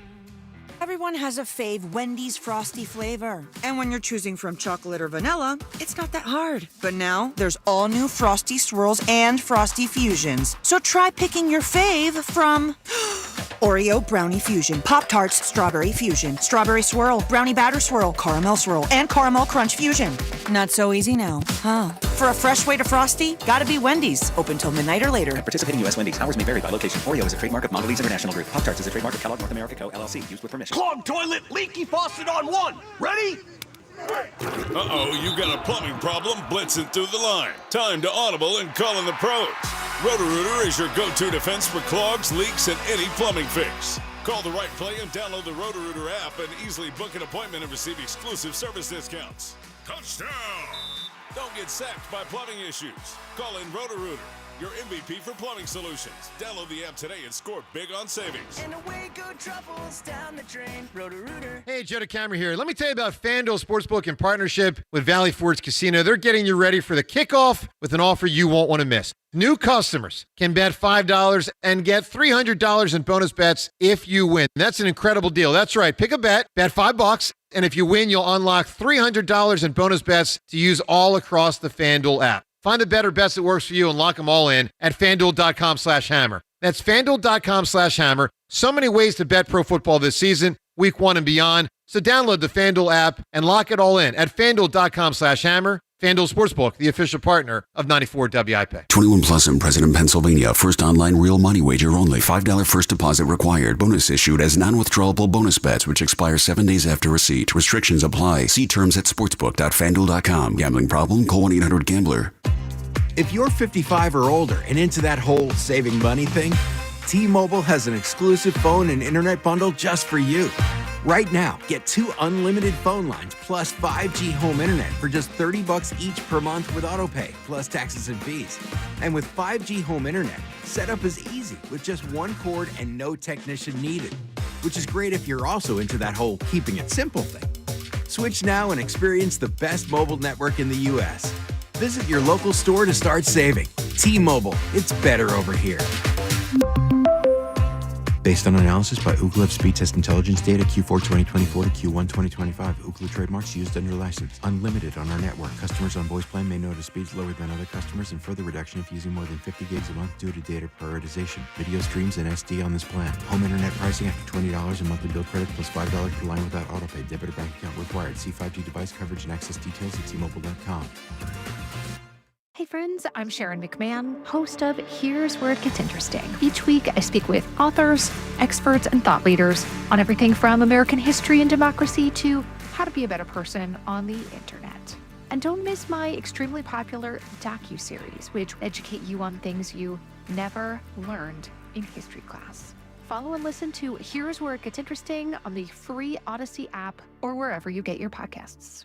Everyone has a fave Wendy's Frosty flavor. And when you're choosing from chocolate or vanilla, it's not that hard. But now, there's all new Frosty Swirls and Frosty Fusions. So try picking your fave from Oreo Brownie Fusion, Pop-Tarts Strawberry Fusion, Strawberry Swirl, Brownie Batter Swirl, Caramel Swirl, and Caramel Crunch Fusion. Not so easy now, huh? For a fresh way to Frosty, gotta be Wendy's. Open till midnight or later. At participating U.S. Wendy's. Hours may vary by location. Oreo is a trademark of Mondelez International Group. Pop-Tarts is a trademark of Kellogg North America Co., LLC. Used with permission. Clogged toilet, leaky faucet on one. Ready? Uh-oh, you got a plumbing problem blitzing through the line. Time to audible and call in the pros. Roto-Rooter is your go-to defense for clogs, leaks, and any plumbing fix. Call the right play and download the Roto-Rooter app and easily book an appointment and receive exclusive service discounts. Touchdown! Don't get sacked by plumbing issues. Call in Roto-Rooter, your MVP for plumbing solutions. Download the app today and score big on savings. And away go troubles down the drain. Roto-Rooter. Hey, Joe DeCamera here. Let me tell you about FanDuel Sportsbook in partnership with Valley Forge Casino. They're getting you ready for the kickoff with an offer you won't want to miss. New customers can bet $5 and get $300 in bonus bets if you win. That's an incredible deal. That's right. Pick a bet $5, and if you win, you'll unlock $300 in bonus bets to use all across the FanDuel app. Find the better bets that works for you and lock them all in at FanDuel.com/hammer. That's FanDuel.com/hammer. So many ways to bet pro football this season, week 1 and beyond. So download the FanDuel app and lock it all in at FanDuel.com/hammer. FanDuel Sportsbook, the official partner of 94 WIP. 21 plus in President, Pennsylvania. First online real money wager only. $5 first deposit required. Bonus issued as non-withdrawable bonus bets, which expire 7 days after receipt. Restrictions apply. See terms at sportsbook.fanduel.com. Gambling problem? Call 1-800-GAMBLER. If you're 55 or older and into that whole saving money thing, T-Mobile has an exclusive phone and internet bundle just for you. Right now, get 2 unlimited phone lines plus 5G home internet for just $30 each per month with AutoPay, plus taxes and fees. And with 5G home internet, setup is easy with just one cord and no technician needed, which is great if you're also into that whole keeping it simple thing. Switch now and experience the best mobile network in the U.S. Visit your local store to start saving. T-Mobile, it's better over here. Based on analysis by Ookla of speed test intelligence data Q4 2024 to Q1 2025. Ookla trademarks used under license. Unlimited on our network. Customers on voice plan may notice speeds lower than other customers and further reduction if using more than 50 gigs a month due to data prioritization. Video streams and SD on this plan. Home internet pricing after $20 and monthly bill credit plus $5 per line without autopay. Debit or bank account required. See 5G device coverage and access details at T-Mobile.com. Hey friends, I'm Sharon McMahon, host of Here's Where It Gets Interesting. Each week, I speak with authors, experts, and thought leaders on everything from American history and democracy to how to be a better person on the internet. And don't miss my extremely popular docuseries, which educate you on things you never learned in history class. Follow and listen to Here's Where It Gets Interesting on the free Odyssey app or wherever you get your podcasts.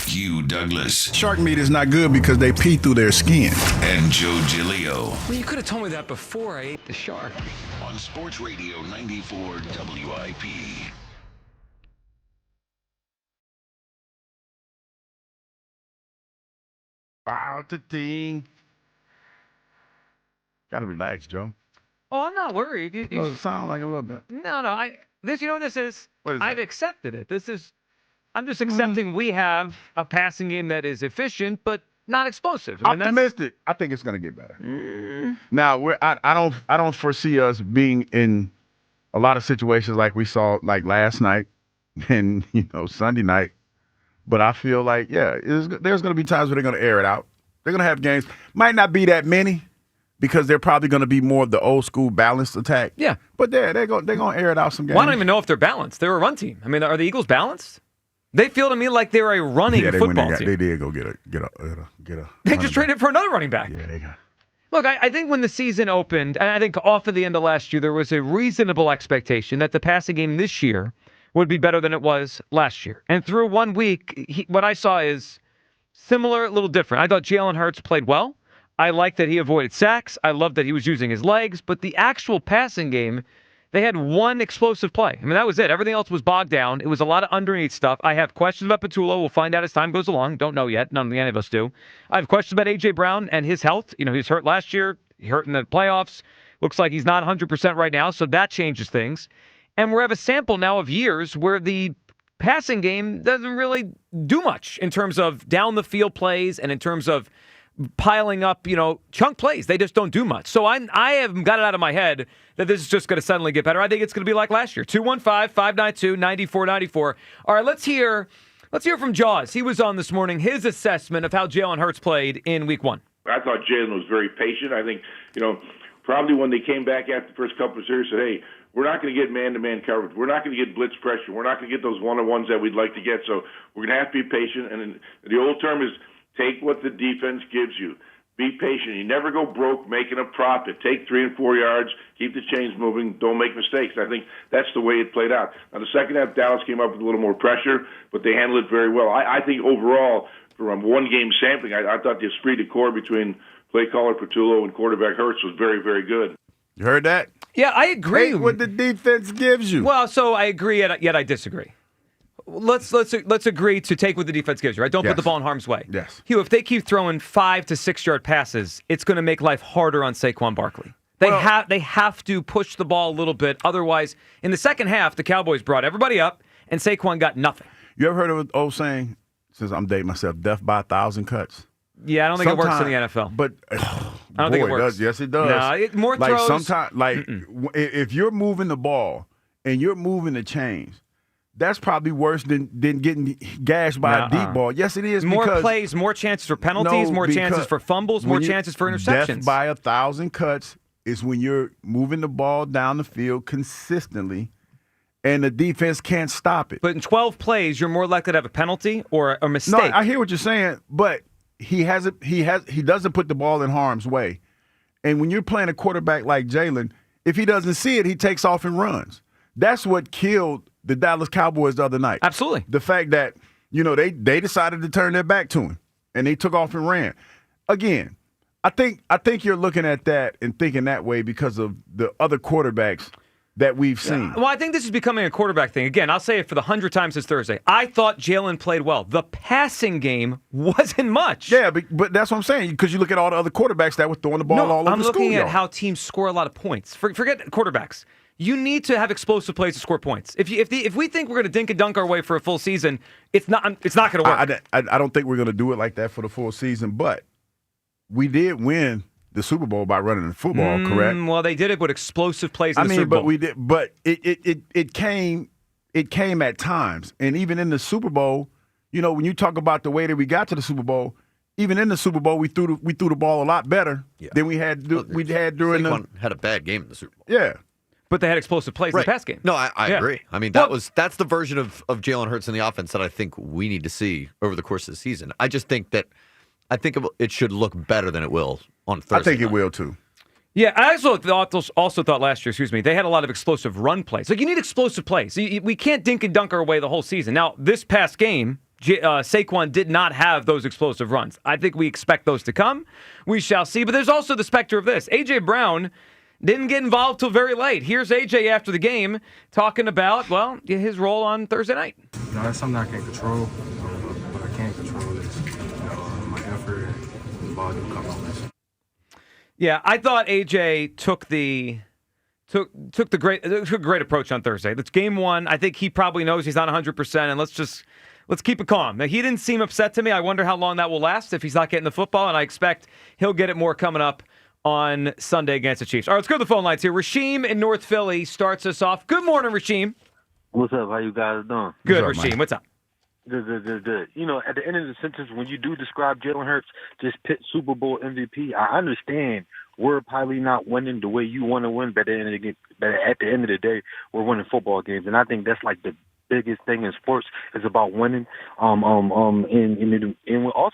Hugh Douglas. Shark meat is not good because they pee through their skin. And Joe Giglio. Well, you could have told me that before I ate the shark. On Sports Radio 94 WIP. About the thing. Gotta relax, Joe. Oh, I'm not worried. It sound like a little bit. No. You know what this is? What is I've that? accepted it. I'm just accepting we have a passing game that is efficient, but not explosive. Optimistic. I think it's gonna get better. Now I don't foresee us being in a lot of situations like we saw like last night and Sunday night. But I feel like there's gonna be times where they're gonna air it out. They're gonna have games. Might not be that many because they're probably gonna be more of the old school balanced attack. Yeah. But they're gonna air it out some games. Well, I don't even know if they're balanced. They're a run team. I mean, are the Eagles balanced? They feel to me like they're a running football team. They did go get a. They just traded for another running back. Yeah, they got. Look, I think when the season opened, and I think off of the end of last year, there was a reasonable expectation that the passing game this year would be better than it was last year. And through 1 week, what I saw is similar, a little different. I thought Jalen Hurts played well. I liked that he avoided sacks. I loved that he was using his legs. But the actual passing game, they had one explosive play. I mean, that was it. Everything else was bogged down. It was a lot of underneath stuff. I have questions about Petullo. We'll find out as time goes along. Don't know yet. None of any of us do. I have questions about A.J. Brown and his health. He was hurt last year. He hurt in the playoffs. Looks like he's not 100% right now, so that changes things. And we have a sample now of years where the passing game doesn't really do much in terms of down the field plays and in terms of piling up, chunk plays. They just don't do much. So I have got it out of my head that this is just going to suddenly get better. I think it's going to be like last year. 215-592-9494. All right, let's hear from Jaws. He was on this morning. His assessment of how Jalen Hurts played in Week 1. I thought Jalen was very patient. I think, probably when they came back after the first couple of series, said, hey, we're not going to get man-to-man coverage. We're not going to get blitz pressure. We're not going to get those one-on-ones that we'd like to get. So we're going to have to be patient. And the old term is take what the defense gives you. Be patient. You never go broke making a profit. Take 3 and 4 yards. Keep the chains moving. Don't make mistakes. I think that's the way it played out. Now, the second half, Dallas came up with a little more pressure, but they handled it very well. I think overall, from one-game sampling, I thought the esprit de corps between play caller Petullo and quarterback Hurts was very, very good. You heard that? Yeah, I agree. Take what the defense gives you. Well, so I agree, yet I disagree. Let's agree to take what the defense gives you, right? Don't put the ball in harm's way. Yes. Hugh, if they keep throwing 5 to 6 yard passes, it's going to make life harder on Saquon Barkley. They have to push the ball a little bit. Otherwise, in the second half, the Cowboys brought everybody up, and Saquon got nothing. You ever heard of an old saying? Since I'm dating myself, death by 1,000 cuts. Yeah, I don't think it works in the NFL. But I don't think it works. Yes, it does. No, more throws. Sometimes, if you're moving the ball and you're moving the chains, that's probably worse than getting gashed by a deep ball. Yes, it is. More plays, more chances for penalties, more chances for fumbles, more chances for interceptions. Death by 1,000 cuts is when you're moving the ball down the field consistently, and the defense can't stop it. But in 12 plays, you're more likely to have a penalty or a mistake. No, I hear what you're saying, but he doesn't put the ball in harm's way. And when you're playing a quarterback like Jalen, If he doesn't see it, he takes off and runs. That's what killed the Dallas Cowboys the other night. Absolutely. The fact that, they decided to turn their back to him, and they took off and ran. Again, I think you're looking at that and thinking that way because of the other quarterbacks that we've seen. Well, I think this is becoming a quarterback thing. Again, I'll say it for the 100th time since Thursday. I thought Jalen played well. The passing game wasn't much. Yeah, but that's what I'm saying, because you look at all the other quarterbacks that were throwing the ball all over the I'm looking schoolyard. at how teams score a lot of points. Forget quarterbacks. You need to have explosive plays to score points. If we think we're going to dink and dunk our way for a full season, it's not going to work. I don't think we're going to do it like that for the full season, but we did win the Super Bowl by running the football, correct? Well, they did it with explosive plays in the Super Bowl. But it came at times. And even in the Super Bowl, when you talk about the way that we got to the Super Bowl, even in the Super Bowl, we threw the ball a lot better than we had during Saquon had a bad game in the Super Bowl. Yeah. But they had explosive plays in the pass game. No, I agree. I mean, that's the version of Jalen Hurts in the offense that I think we need to see over the course of the season. I just think that it should look better than it will on Thursday. I think it will too. Yeah, I also thought last year, they had a lot of explosive run plays. Like, you need explosive plays. We can't dink and dunk our way the whole season. Now, this past game, Saquon did not have those explosive runs. I think we expect those to come. We shall see. But there's also the specter of this. A.J. Brown didn't get involved till very late. Here's A.J. after the game talking about, his role on Thursday night. That's something I can't control. What I can't control is my effort and the ball do come on this. Yeah, I thought AJ took a great approach on Thursday. That's game one. I think he probably knows he's not 100%, and let's keep it calm. Now, he didn't seem upset to me. I wonder how long that will last if he's not getting the football, and I expect he'll get it more coming up on Sunday against the Chiefs. All right, let's go to the phone lines here. Rasheem in North Philly starts us off. Good morning, Rasheem. What's up? How you guys doing? Good, Rasheem. What's up? Good. At the end of the sentence, when you do describe Jalen Hurts, just Pitt Super Bowl MVP, I understand we're probably not winning the way you want to win, but at the end of the day, we're winning football games. And I think that's like the biggest thing in sports is about winning. And also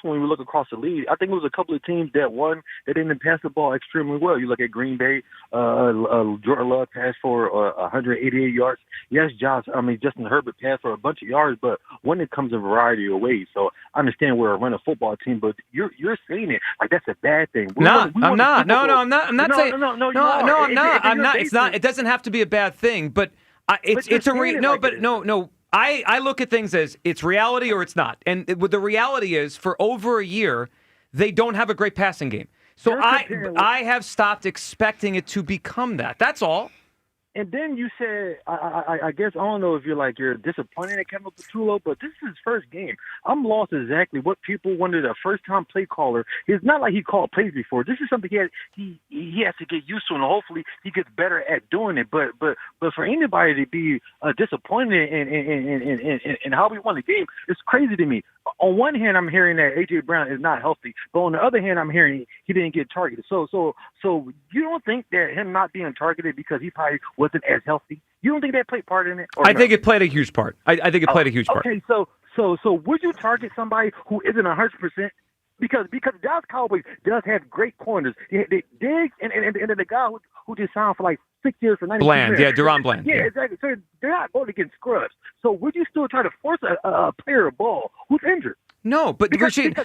when we look across the league, I think it was a couple of teams that won that didn't pass the ball extremely well. You look at Green Bay, Jordan Love passed for 188 yards. Yes, Justin Herbert passed for a bunch of yards, but when it comes in a variety of ways. So I understand we're a running football team, but you're saying it like that's a bad thing. I'm not. I'm not saying. No, I'm not. I'm not. It's not. It doesn't have to be a bad thing, but. I look at things as it's reality or it's not. And the reality is, for over a year, they don't have a great passing game. So I have stopped expecting it to become that. That's all. And then you said, I guess, I don't know if you're disappointed at Kevin Patullo, but this is his first game. I'm lost exactly what people wanted a first-time play caller. It's not like he called plays before. This is something he has to get used to, and hopefully he gets better at doing it. But for anybody to be disappointed in how we won the game, it's crazy to me. On one hand, I'm hearing that A.J. Brown is not healthy, but on the other hand, I'm hearing he didn't get targeted. So you don't think that him not being targeted because he probably wasn't as healthy? You don't think that played part in it? I think it played a huge part. I think it played a huge part. Okay, so would you target somebody who isn't 100%? Because Dallas Cowboys does have great corners. They Diggs and the guy who just signed for like 6 years for $90 Bland, yeah, Deron Bland. Yeah, exactly. So they're not going against scrubs. So would you still try to force a player a ball who's injured? No, but Rasheem,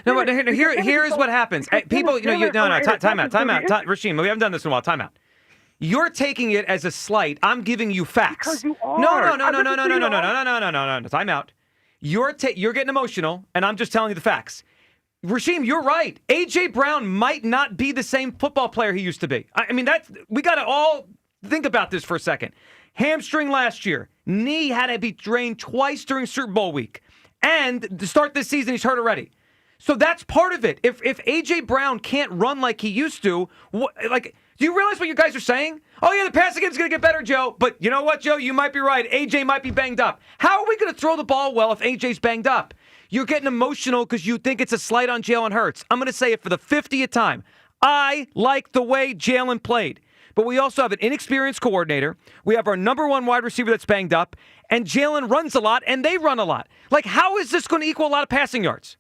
here's what happens. People, time out. Rasheem, we haven't done this in a while. Time out. You're taking it as a slight. I'm giving you facts. Because you are. No. Time out. You're getting emotional, and I'm just telling you the facts. Rasheem, you're right. A.J. Brown might not be the same football player he used to be. I mean, we got to all think about this for a second. Hamstring last year. Knee had to be drained twice during Super Bowl week. And to start this season, he's hurt already. So that's part of it. If A.J. Brown can't run like he used to, do you realize what you guys are saying? Oh, yeah, the passing game's going to get better, Joe. But you know what, Joe? You might be right. A.J. might be banged up. How are we going to throw the ball well if A.J.'s banged up? You're getting emotional because you think it's a slight on Jalen Hurts. I'm going to say it for the 50th time. I like the way Jalen played. But we also have an inexperienced coordinator. We have our number one wide receiver that's banged up. And Jalen runs a lot, and they run a lot. Like, how is this going to equal a lot of passing yards?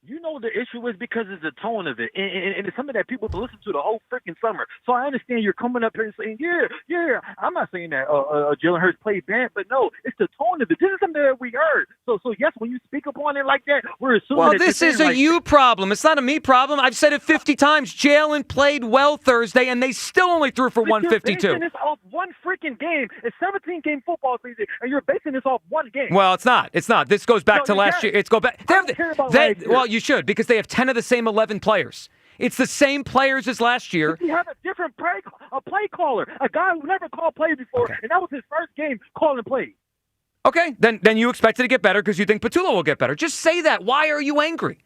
You know the issue is because it's the tone of it, and it's something that people listen to the whole freaking summer. So I understand you're coming up here and saying, yeah. I'm not saying that Jalen Hurts played bad, but no, it's the tone of it. This is something that we heard. So yes, when you speak upon it like that, we're assuming. Well, that this you're is saying, a like, you problem. It's not a me problem. I've said it 50 times. Jalen played well Thursday, and they still only threw for but 152. You're basing this off one freaking game. It's 17-game football season, and you're basing this off one game. Well, it's not. It's not. This goes back to last year. It's go back. I don't care about last year. Well, you should, because they have 10 of the same 11 players. It's the same players as last year. You have a different play caller, a guy who never called plays before, and that was his first game calling plays. Okay, then you expect it to get better because you think Patullo will get better. Just say that. Why are you angry?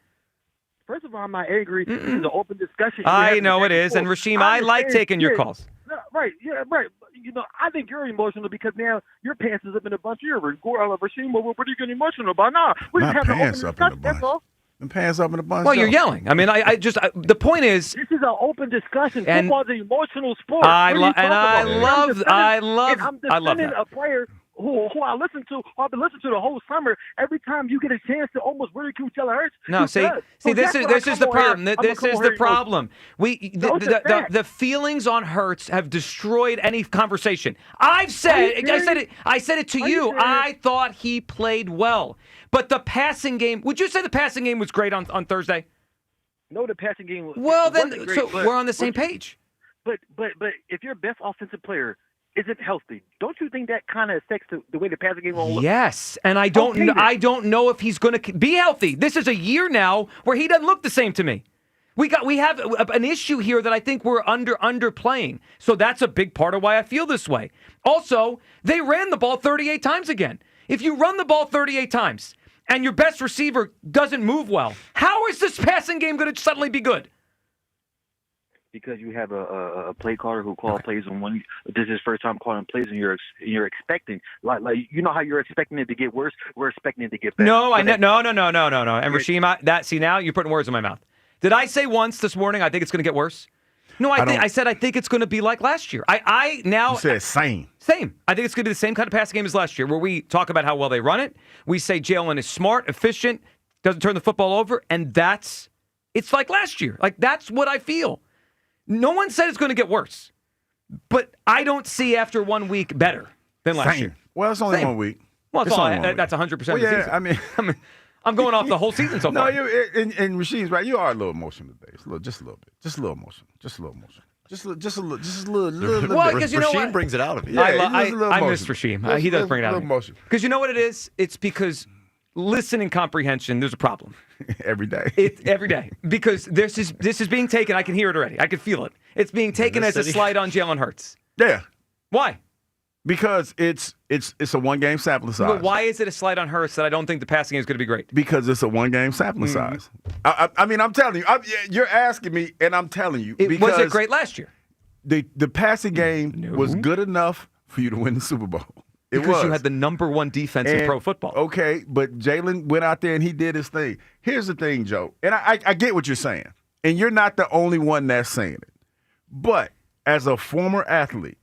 First of all, I'm not angry. This is an open discussion. I know it is, and Rasheem, I like taking your calls. No, right, yeah, right. You know, I think you're emotional because now your pants is up in a bunch. You're Rasheem, what are you getting emotional about? Nah, we just have an open discussion. That's all. And pants up in a bunch. Well, you're yelling. I mean, the point is, this is an open discussion. And Football's an emotional sport. I love I'm defending that. a player who I listen to, who I've been listening to the whole summer. Every time you get a chance to almost ridicule Jalen Hurts. No, see, this is the problem. This is the problem. The feelings on Hurts have destroyed any conversation. I said it to you. I thought he played well, but the passing game. Would you say the passing game was great on Thursday? No, the passing game was. Well, then, great, so we're on the same page. But if your best offensive player isn't healthy, don't you think that kind of affects the way the passing game will look? Yes, and I don't know if he's going to be healthy. This is a year now where he doesn't look the same to me. We have an issue here that I think we're underplaying. So that's a big part of why I feel this way. Also, they ran the ball 38 times again. If you run the ball 38 times and your best receiver doesn't move well, how is this passing game going to suddenly be good? Because you have a play caller who called plays on one. This is his first time calling plays, and you're expecting like you know how you're expecting it to get worse. We're expecting it to get better. No. And Rasheem, see now you're putting words in my mouth. Did I say once this morning I think it's going to get worse? No, I said I think it's going to be like last year. You said same. Same. I think it's going to be the same kind of passing game as last year, where we talk about how well they run it. We say Jalen is smart, efficient, doesn't turn the football over, and it's like last year. Like that's what I feel. No one said it's going to get worse, but I don't see after 1 week better than last year. Well, it's only 1 week. Well, that's 100% of the season. I mean, I'm going off the whole season so far. No, and Rasheem's right. You are a little emotional today. Just a little bit. Just a little emotional. Just a little bit. Well, because you know what? Rasheem brings it out of you. I miss Rasheem. He does bring it out of me. Because you know what it is? It's because listening comprehension, there's a problem. Every day. Every day. Because this is being taken. I can hear it already. I can feel it. It's being taken as a slight on Jalen Hurts. Yeah. Why? Because it's a one-game sampling size. But why is it a slight on Hurts that I don't think the passing game is going to be great? Because it's a one-game sampling size. I mean, I'm telling you. You're asking me, and I'm telling you. Was it great last year? The passing game was good enough for you to win the Super Bowl. Because you had the number one defense in pro football. Okay, but Jalen went out there and he did his thing. Here's the thing, Joe, and I get what you're saying, and you're not the only one that's saying it. But as a former athlete,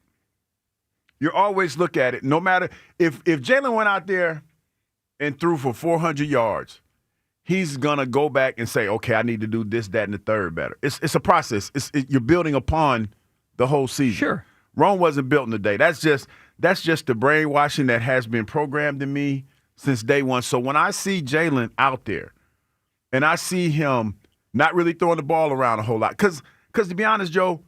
you always look at it, no matter if Jalen went out there and threw for 400 yards, he's going to go back and say, okay, I need to do this, that, and the third better. It's a process. You're building upon the whole season. Sure. Rome wasn't built in a day. That's just the brainwashing that has been programmed in me since day one. So when I see Jalen out there and I see him not really throwing the ball around a whole lot, because to be honest, Joe,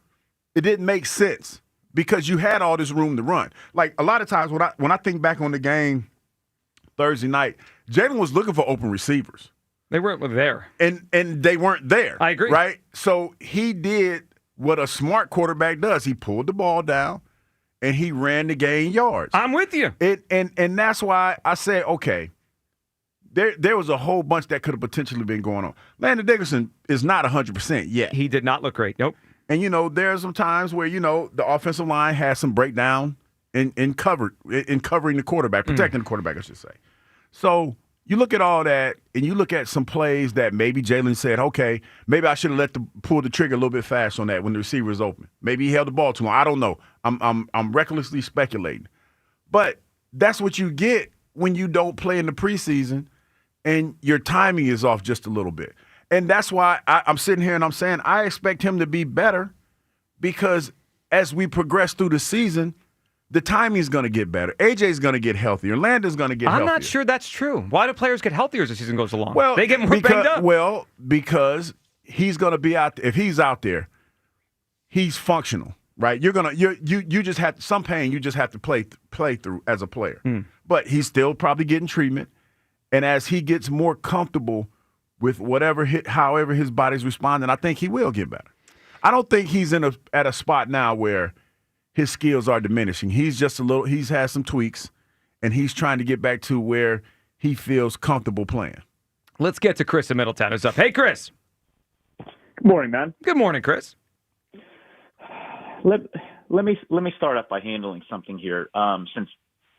it didn't make sense because you had all this room to run. Like a lot of times when I think back on the game Thursday night, Jalen was looking for open receivers. They weren't there. And they weren't there. I agree. Right? So he did what a smart quarterback does. He pulled the ball down and he ran to gain yards. I'm with you. And that's why I said, okay, there was a whole bunch that could have potentially been going on. Landon Dickerson is not 100% yet. He did not look great. Nope. And, there are some times where, the offensive line has some breakdown in covering the quarterback, protecting the quarterback, I should say. So you look at all that, and you look at some plays that maybe Jalen said, okay, maybe I should have pulled the trigger a little bit fast on that when the receiver is open. Maybe he held the ball too long. I don't know. I'm recklessly speculating. But that's what you get when you don't play in the preseason and your timing is off just a little bit. And that's why I'm sitting here and I'm saying I expect him to be better because as we progress through the season, the timing's going to get better. AJ's going to get healthier. Landon's going to get healthier. I'm not sure that's true. Why do players get healthier as the season goes along? Well, They get more banged up. Well, because he's going to be out there. If he's out there, he's functional, right? You just have some pain. You just have to play through as a player. But he's still probably getting treatment, and as he gets more comfortable with however his body's responding, I think he will get better. I don't think he's at a spot now where his skills are diminishing. He's just he's had some tweaks, and he's trying to get back to where he feels comfortable playing. Let's get to Chris in Middletown who's up. Hey, Chris. Good morning, man. Good morning, Chris. Let me start off by handling something here. Since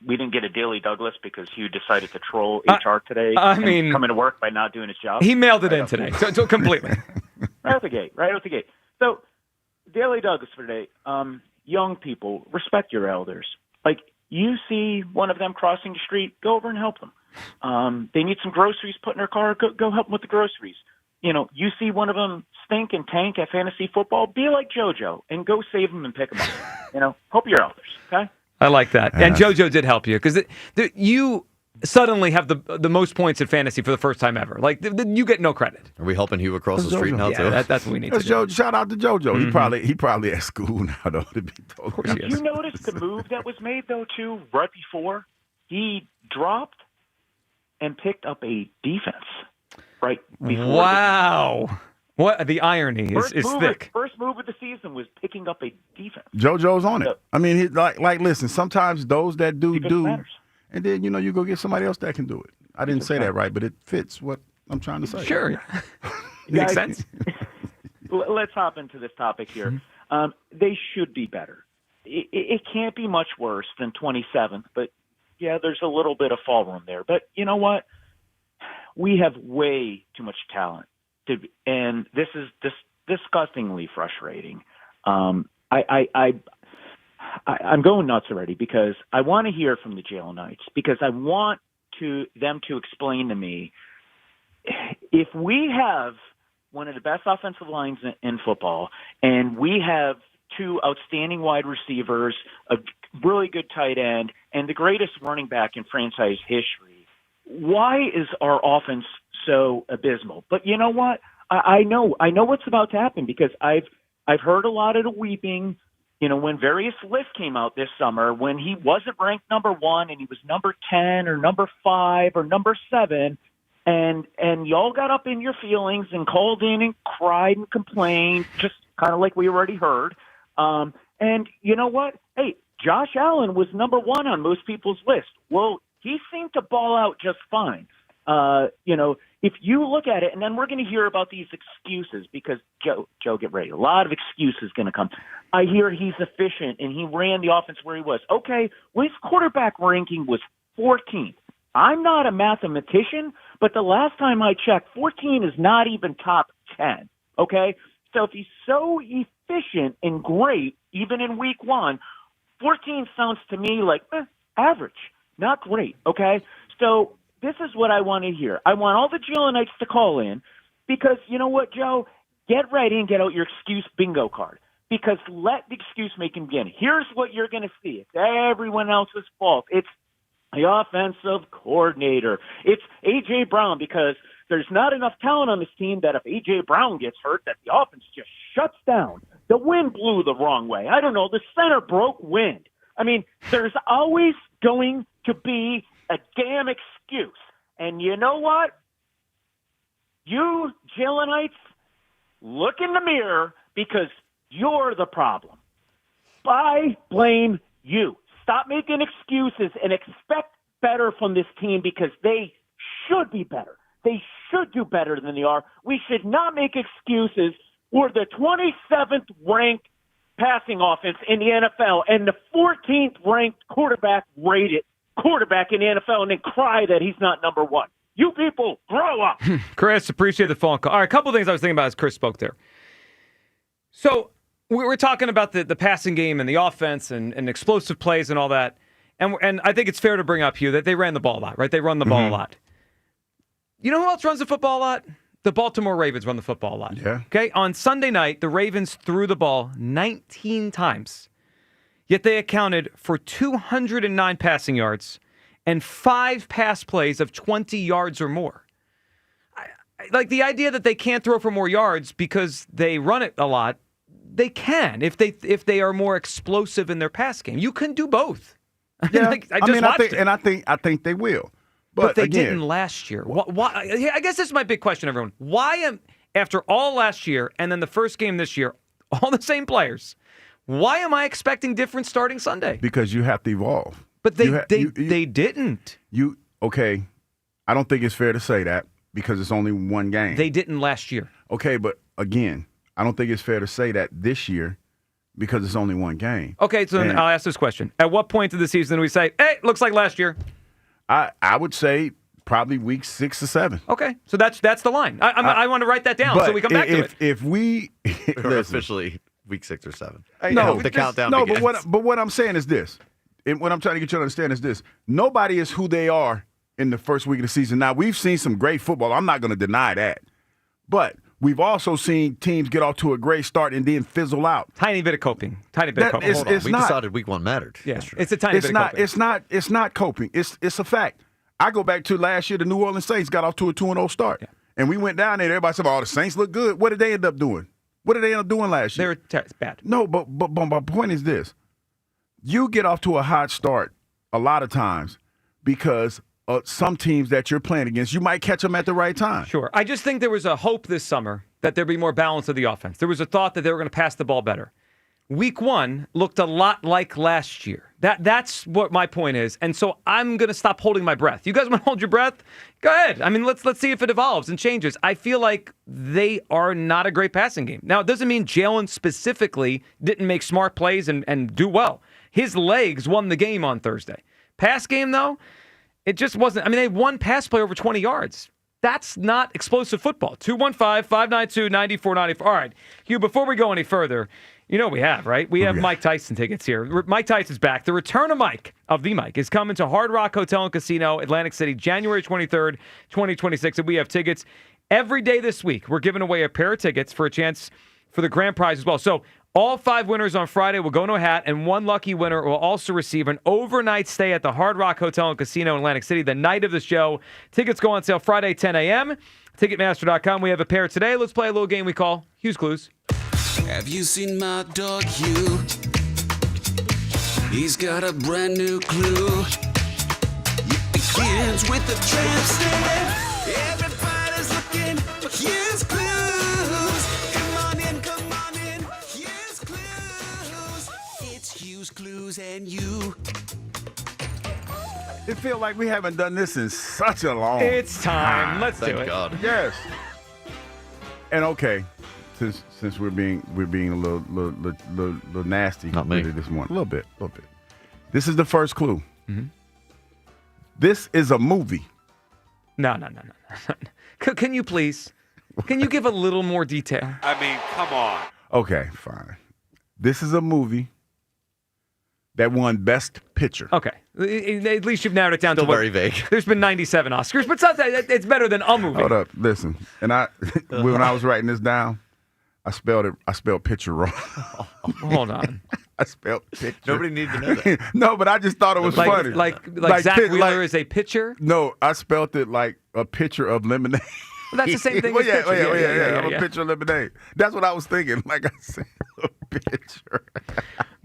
we didn't get a Daily Douglas because Hugh decided to troll HR today. Coming to work by not doing his job. He mailed it in today, so completely. Right out the gate. So, Daily Douglas for today. Young people, respect your elders. Like, you see one of them crossing the street, go over and help them. They need some groceries put in their car, go help them with the groceries. You see one of them stink and tank at fantasy football, be like JoJo and go save them and pick them up. Help your elders, okay? I like that. And JoJo did help you because you suddenly have the most points in fantasy for the first time ever. Like, you get no credit. Are we helping Hugh across the street now, too? That's what we need to do. Shout out to JoJo. Mm-hmm. He probably at school now, though, to be told. Did you notice the move that was made, though, too, right before? He dropped and picked up a defense right before. Wow. What the irony is thick. First move of the season was picking up a defense. JoJo's on it. I mean, listen, sometimes those that do, matters. and then, you go get somebody else that can do it. I didn't say that right, but it fits what I'm trying to say. Sure. Makes sense. Let's hop into this topic here. They should be better. It can't be much worse than 27th, but, yeah, there's a little bit of fall room there. But you know what? We have way too much talent, and this is disgustingly frustrating. I'm going nuts already because I want to hear from the Jalen Knights because I want them to explain to me if we have one of the best offensive lines in football and we have two outstanding wide receivers, a really good tight end, and the greatest running back in franchise history, why is our offense so abysmal? But you know what? I know what's about to happen because I've heard a lot of the weeping. When various lists came out this summer, when he wasn't ranked number 1 and he was number 10 or number 5 or number 7, and y'all got up in your feelings and called in and cried and complained, just kind of like we already heard. And you know what? Hey, Josh Allen was number 1 on most people's list. Well, he seemed to ball out just fine. If you look at it, and then we're going to hear about these excuses because Joe, get ready. A lot of excuses going to come. I hear he's efficient and he ran the offense where he was. Okay, well, his quarterback ranking was 14th. I'm not a mathematician, but the last time I checked, 14 is not even top 10. Okay, so if he's so efficient and great, even in week 1, 14 sounds to me like average, not great. Okay, so this is what I want to hear. I want all the Jalen Knights to call in because you know what, Joe? Get ready and get out your excuse bingo card because let the excuse making begin. Here's what you're going to see. It's everyone else's fault. It's the offensive coordinator. It's A.J. Brown because there's not enough talent on this team that if A.J. Brown gets hurt, that the offense just shuts down. The wind blew the wrong way. I don't know. The center broke wind. I mean, there's always going to be a damn excuse. And you know what? You, Jalen Knights, look in the mirror because you're the problem. I blame you. Stop making excuses and expect better from this team because they should be better. They should do better than they are. We should not make excuses. We're the 27th ranked passing offense in the NFL and the 14th ranked quarterback rated quarterback in the NFL and then cry that he's not number 1. You people, grow up. Chris, appreciate the phone call. All right, a couple of things I was thinking about as Chris spoke there. So we were talking about the passing game and the offense and explosive plays and all that. And I think it's fair to bring up, Hugh, that they ran the ball a lot, right? They run the ball a lot. You know who else runs the football a lot? The Baltimore Ravens run the football a lot. Yeah. Okay, on Sunday night, the Ravens threw the ball 19 times, yet they accounted for 209 passing yards and 5 pass plays of 20 yards or more. Like the idea that they can't throw for more yards because they run it a lot, they can if they are more explosive in their pass game. You can do both. I think they will. But they again, didn't last year. Why? I guess this is my big question, everyone. After all last year and then the first game this year, all the same players, why am I expecting different starting Sunday? Because you have to evolve. But they didn't. Okay, I don't think it's fair to say that because it's only one game. They didn't last year. Okay, but again, I don't think it's fair to say that this year because it's only one game. Okay, so then I'll ask this question. At what point of the season do we say, hey, looks like last year? I would say probably week 6 or 7. Okay, so that's the line. I want to write that down so we come back to it. If we or officially week 6 or 7. The countdown begins. begins. But what I'm saying is this. And what I'm trying to get you to understand is this. Nobody is who they are in the first week of the season. Now, we've seen some great football. I'm not going to deny that. But we've also seen teams get off to a great start and then fizzle out. Tiny bit of coping. Hold on. We decided week 1 mattered. Yeah, it's a tiny bit of coping. It's not coping. It's a fact. I go back to last year, the New Orleans Saints got off to a 2-0 start. Yeah. And we went down there, everybody said, oh, the Saints look good. What did they end up doing? What did they end up doing last year? It's bad. No, but my point is this. You get off to a hot start a lot of times because some teams that you're playing against, you might catch them at the right time. Sure. I just think there was a hope this summer that there'd be more balance of the offense. There was a thought that they were going to pass the ball better. Week 1 looked a lot like last year. That's what my point is. And so I'm going to stop holding my breath. You guys want to hold your breath? Go ahead. I mean, let's see if it evolves and changes. I feel like they are not a great passing game. Now, it doesn't mean Jalen specifically didn't make smart plays and do well. His legs won the game on Thursday. Pass game, though, it just wasn't. I mean, they won pass play over 20 yards. That's not explosive football. 215-592-9494. All right, Hugh, before we go any further, you know what we have, right? We have Mike Tyson tickets here. Mike Tyson's back. The return of Mike, is coming to Hard Rock Hotel and Casino, Atlantic City, January 23rd, 2026. And we have tickets every day this week. We're giving away a pair of tickets for a chance for the grand prize as well. So all 5 winners on Friday will go into a hat, and one lucky winner will also receive an overnight stay at the Hard Rock Hotel and Casino in Atlantic City the night of the show. Tickets go on sale Friday, 10 a.m. Ticketmaster.com. We have a pair today. Let's play a little game we call Hugh's Clues. Have you seen my dog Hugh? He's got a brand new clue. It begins with a tramp stamp. Everybody's looking for Hugh's Clues. Come on in, Hugh's Clues. It's Hugh's Clues and you. It feels like we haven't done this in such a long It's time. Let's do it. Thank God. Yes. And okay, since we're being a little nasty Not me. with it this morning, a little bit. This is the first clue. Mm-hmm. This is a movie. No. Can you please? Can you give a little more detail? I mean, come on. Okay, fine. This is a movie that won Best Picture. Okay. At least you've narrowed it down Still to what? very vague. There's been 97 Oscars, but it's better than a movie. Hold up, listen. And when I was writing this down, I spelled picture wrong. Hold on. I spelled picture. Nobody needs to know that. No, but I just thought it was funny. Like Zach Wheeler is a pitcher? No, I spelled it like a picture of lemonade. Well, that's the same thing as yeah, pitcher. yeah. I'm a picture of lemonade. That's what I was thinking. Like I said, a picture.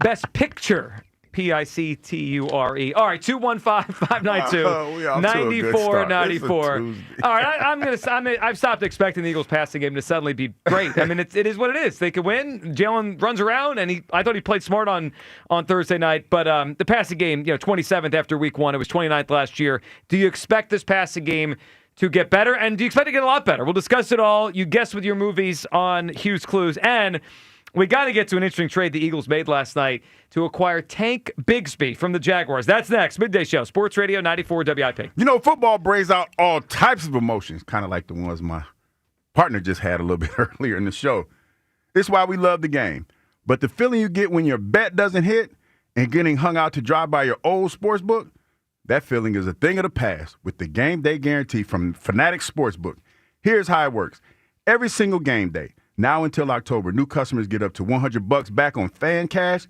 Best Picture. Picture. All right, 215-592-9494. All right, I've stopped expecting the Eagles passing game to suddenly be great. I mean, it is what it is. They could win. Jalen runs around, and I thought he played smart on Thursday night. But the passing game, 27th after week 1. It was 29th last year. Do you expect this passing game to get better? And do you expect it to get a lot better? We'll discuss it all. You guess with your movies on Hugh's Clues. And we got to get to an interesting trade the Eagles made last night to acquire Tank Bigsby from the Jaguars. That's next. Midday Show, Sports Radio 94 WIP. Football brings out all types of emotions, kind of like the ones my partner just had a little bit earlier in the show. It's why we love the game. But the feeling you get when your bet doesn't hit and getting hung out to dry by your old sports book, that feeling is a thing of the past with the game day guarantee from Fanatics Sportsbook. Here's how it works. every single game day. Now until October, new customers get up to $100 back on fan cash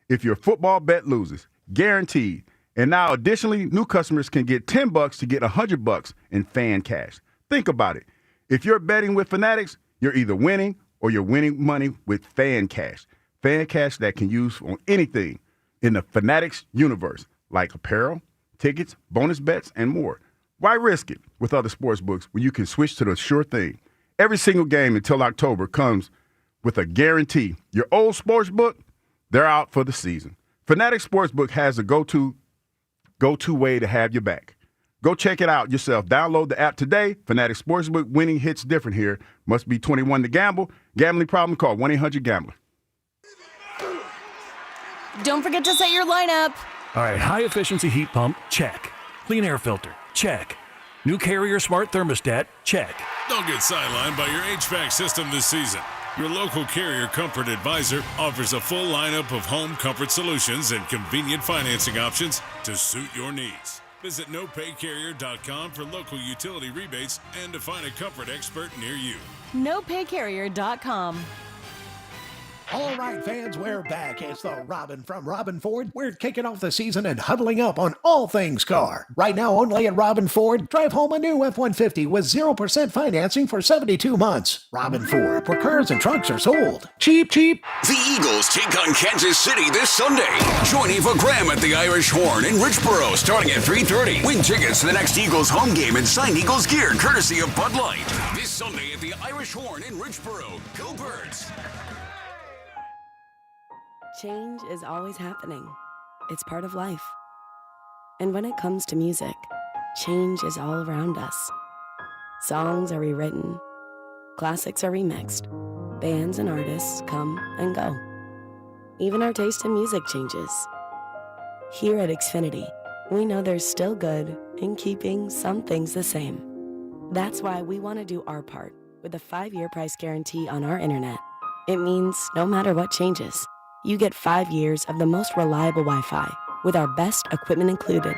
if your football bet loses. Guaranteed. And now, additionally, new customers can get $10 to get $100 in fan cash. Think about it. If you're betting with Fanatics, you're either winning or you're winning money with fan cash. Fan cash that can use on anything in the Fanatics universe, like apparel, tickets, bonus bets, and more. Why risk it with other sports books when you can switch to the sure thing? Every single game until October comes with a guarantee. Your old sports book, they're out for the season. Fanatics Sportsbook has a go-to way to have your back. Go check it out yourself. Download the app today. Fanatics Sportsbook, winning hits different here. Must be 21 to gamble. Gambling problem, call 1-800-GAMBLER. Don't forget to set your lineup. All right, high-efficiency heat pump, check. Clean air filter, check. New Carrier Smart Thermostat, check. Don't get sidelined by your HVAC system this season. Your local Carrier Comfort Advisor offers a full lineup of home comfort solutions and convenient financing options to suit your needs. Visit nopaycarrier.com for local utility rebates and to find a comfort expert near you. NoPayCarrier.com. All right, fans, we're back. It's the Robin from Robin Ford. We're kicking off the season and huddling up on all things car. Right now, only at Robin Ford, drive home a new F-150 with 0% financing for 72 months. Robin Ford, where cars and trucks are sold. Cheap, cheap. The Eagles take on Kansas City this Sunday. Join Eva Graham at the Irish Horn in Richboro starting at 3:30. Win tickets to the next Eagles home game and signed Eagles gear courtesy of Bud Light. This Sunday at the Irish Horn in Richboro. Go Birds! Change is always happening. It's part of life. And when it comes to music, change is all around us. Songs are rewritten, classics are remixed, bands and artists come and go. Even our taste in music changes. Here at Xfinity, we know there's still good in keeping some things the same. That's why we want to do our part with a 5-year price guarantee on our internet. It means no matter what changes, you get 5 years of the most reliable Wi-Fi with our best equipment included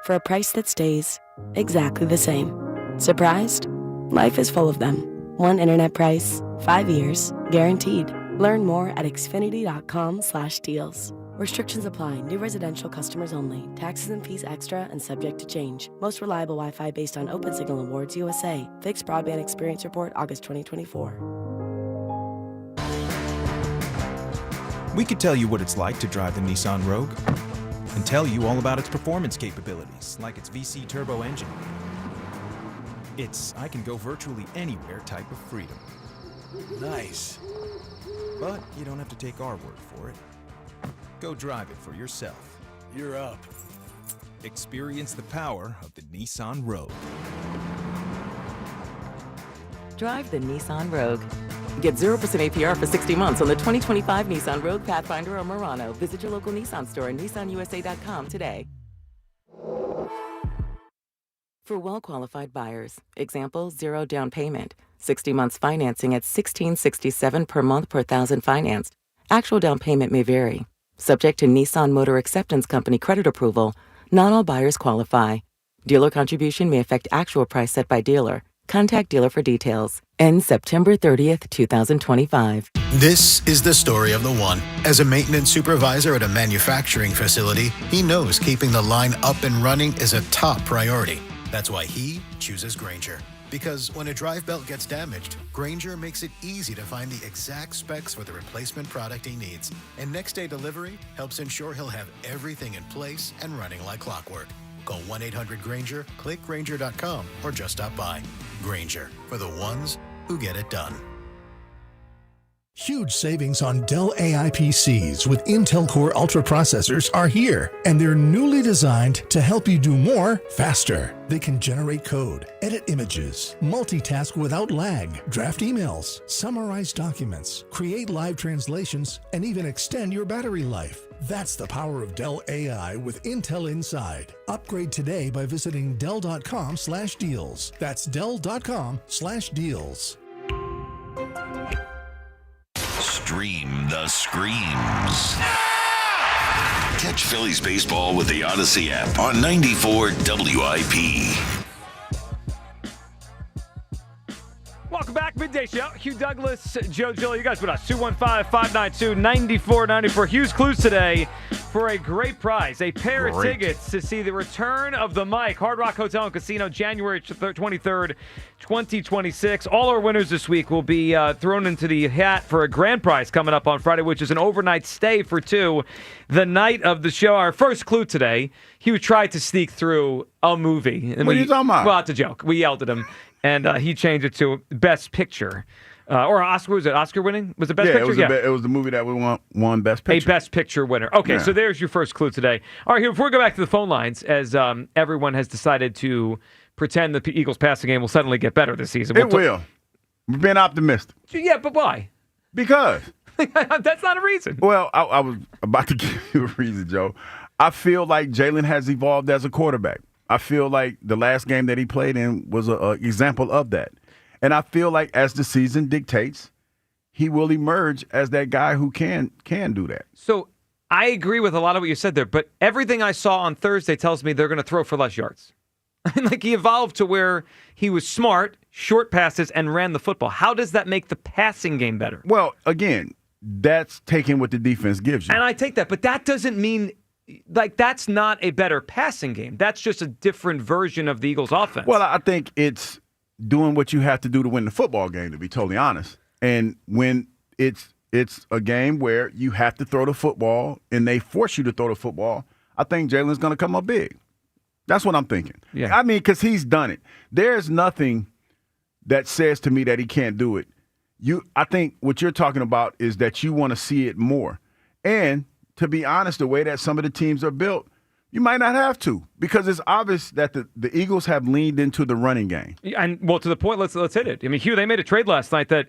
for a price that stays exactly the same. Surprised? Life is full of them. One internet price, 5 years, guaranteed. Learn more at xfinity.com/deals. Restrictions apply. New residential customers only. Taxes and fees extra and subject to change. Most reliable Wi-Fi based on Open Signal Awards USA. Fixed Broadband Experience Report, August 2024. We could tell you what it's like to drive the Nissan Rogue and tell you all about its performance capabilities, like its VC turbo engine. It's I can go virtually anywhere type of freedom. Nice. But you don't have to take our word for it. Go drive it for yourself. You're up. Experience the power of the Nissan Rogue. Drive the Nissan Rogue. Get 0% APR for 60 months on the 2025 Nissan Rogue, Pathfinder, or Murano. Visit your local Nissan store and nissanusa.com today. For well-qualified buyers, example, 0 down payment, 60 months financing at $1,667 per month per thousand financed. Actual down payment may vary. Subject to Nissan Motor Acceptance Company credit approval, not all buyers qualify. Dealer contribution may affect actual price set by dealer. Contact dealer for details. Ends September 30th, 2025. This is the story of the one. As a maintenance supervisor at a manufacturing facility, he knows keeping the line up and running is a top priority. That's why he chooses Grainger. Because when a drive belt gets damaged, Grainger makes it easy to find the exact specs for the replacement product he needs. And next day delivery helps ensure he'll have everything in place and running like clockwork. Call 1-800-GRAINGER, click Grainger.com, or just stop by. Grainger, for the ones who get it done. Huge savings on Dell AI PCs with Intel Core Ultra processors are here, and they're newly designed to help you do more faster. They can generate code, edit images, multitask without lag, draft emails, summarize documents, create live translations, and even extend your battery life. That's the power of Dell AI with Intel inside. Upgrade today by visiting Dell.com/deals. That's Dell.com/deals. Stream the screams. Catch Phillies baseball with the Odyssey app on 94 WIP. Welcome back. Midday Show. Hugh Douglas, Joe Gill. You guys with us. 215-592-9494. Hugh's clues today for a great prize. A pair of tickets to see the return of the Mike. Hard Rock Hotel and Casino, January 23rd, 2026. All our winners this week will be thrown into the hat for a grand prize coming up on Friday, which is an overnight stay for two the night of the show. Our first clue today, Hugh tried to sneak through a movie. And what are you talking about? Well, it's a joke. We yelled at him. And he changed it to Best Picture. Or Oscar, was it Oscar winning? Was it Best Picture? It was the movie that we won Best Picture. A Best Picture winner. Okay, so there's your first clue today. All right, here, before we go back to the phone lines, as everyone has decided to pretend that the Eagles passing game will suddenly get better this season. It will. We're being optimistic. Yeah, but why? Because. That's not a reason. Well, I was about to give you a reason, Joe. I feel like Jalen has evolved as a quarterback. I feel like the last game that he played in was an example of that. And I feel like as the season dictates, he will emerge as that guy who can do that. So I agree with a lot of what you said there, but everything I saw on Thursday tells me they're going to throw for less yards. Like he evolved to where he was smart, short passes, and ran the football. How does that make the passing game better? Well, again, that's taking what the defense gives you. And I take that, but that doesn't mean... Like, that's not a better passing game. That's just a different version of the Eagles' offense. Well, I think it's doing what you have to do to win the football game, to be totally honest. And when it's a game where you have to throw the football and they force you to throw the football, I think Jalen's going to come up big. That's what I'm thinking. Yeah. I mean, because he's done it. There's nothing that says to me that he can't do it. I think what you're talking about is that you want to see it more. And to be honest, the way that some of the teams are built, you might not have to, because it's obvious that the Eagles have leaned into the running game. And, well, to the point, let's hit it. I mean, Hugh, they made a trade last night that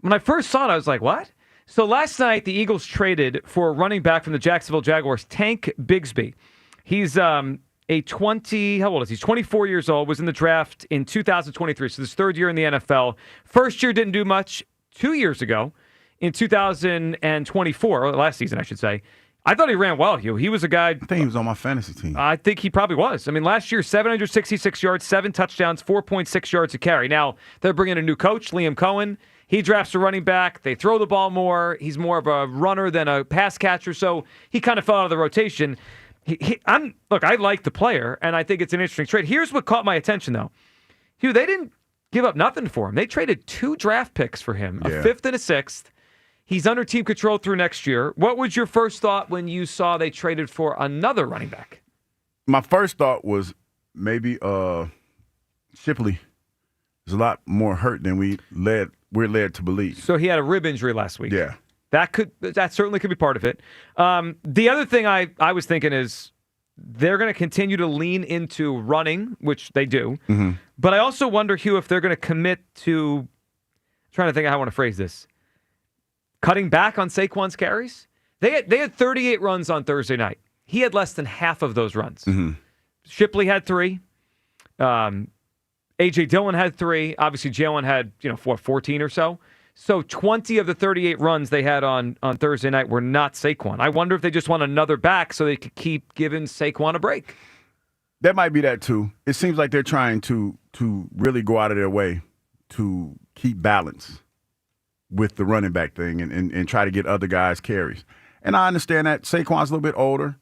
when I first saw it, I was like, what? So last night, the Eagles traded for a running back from the Jacksonville Jaguars, Tank Bigsby. He's how old is he? He's 24 years old, was in the draft in 2023, so his third year in the NFL. First year didn't do much 2 years ago. In 2024, or last season, I should say, I thought he ran well, Hugh. He was a guy. I think he was on my fantasy team. I think he probably was. I mean, last year, 766 yards, 7 touchdowns, 4.6 yards a carry. Now, they're bringing a new coach, Liam Cohen. He drafts a running back. They throw the ball more. He's more of a runner than a pass catcher, so he kind of fell out of the rotation. Look, I like the player, and I think it's an interesting trade. Here's what caught my attention, though. Hugh, they didn't give up nothing for him. They traded 2 draft picks for him, a 5th and a 6th. He's under team control through next year. What was your first thought when you saw they traded for another running back? My first thought was maybe Shipley is a lot more hurt than we're led to believe. So he had a rib injury last week. Yeah. That certainly could be part of it. The other thing I was thinking is they're going to continue to lean into running, which they do. Mm-hmm. But I also wonder, Hugh, if they're going to commit to, I'm trying to think of how I want to phrase this, cutting back on Saquon's carries. They had 38 runs on Thursday night. He had less than half of those runs. Mm-hmm. Shipley had 3. A.J. Dillon had 3. Obviously, Jalen had 14 or so. So 20 of the 38 runs they had on Thursday night were not Saquon. I wonder if they just want another back so they could keep giving Saquon a break. That might be that too. It seems like they're trying to really go out of their way to keep balance with the running back thing and try to get other guys carries. And I understand that Saquon's a little bit older.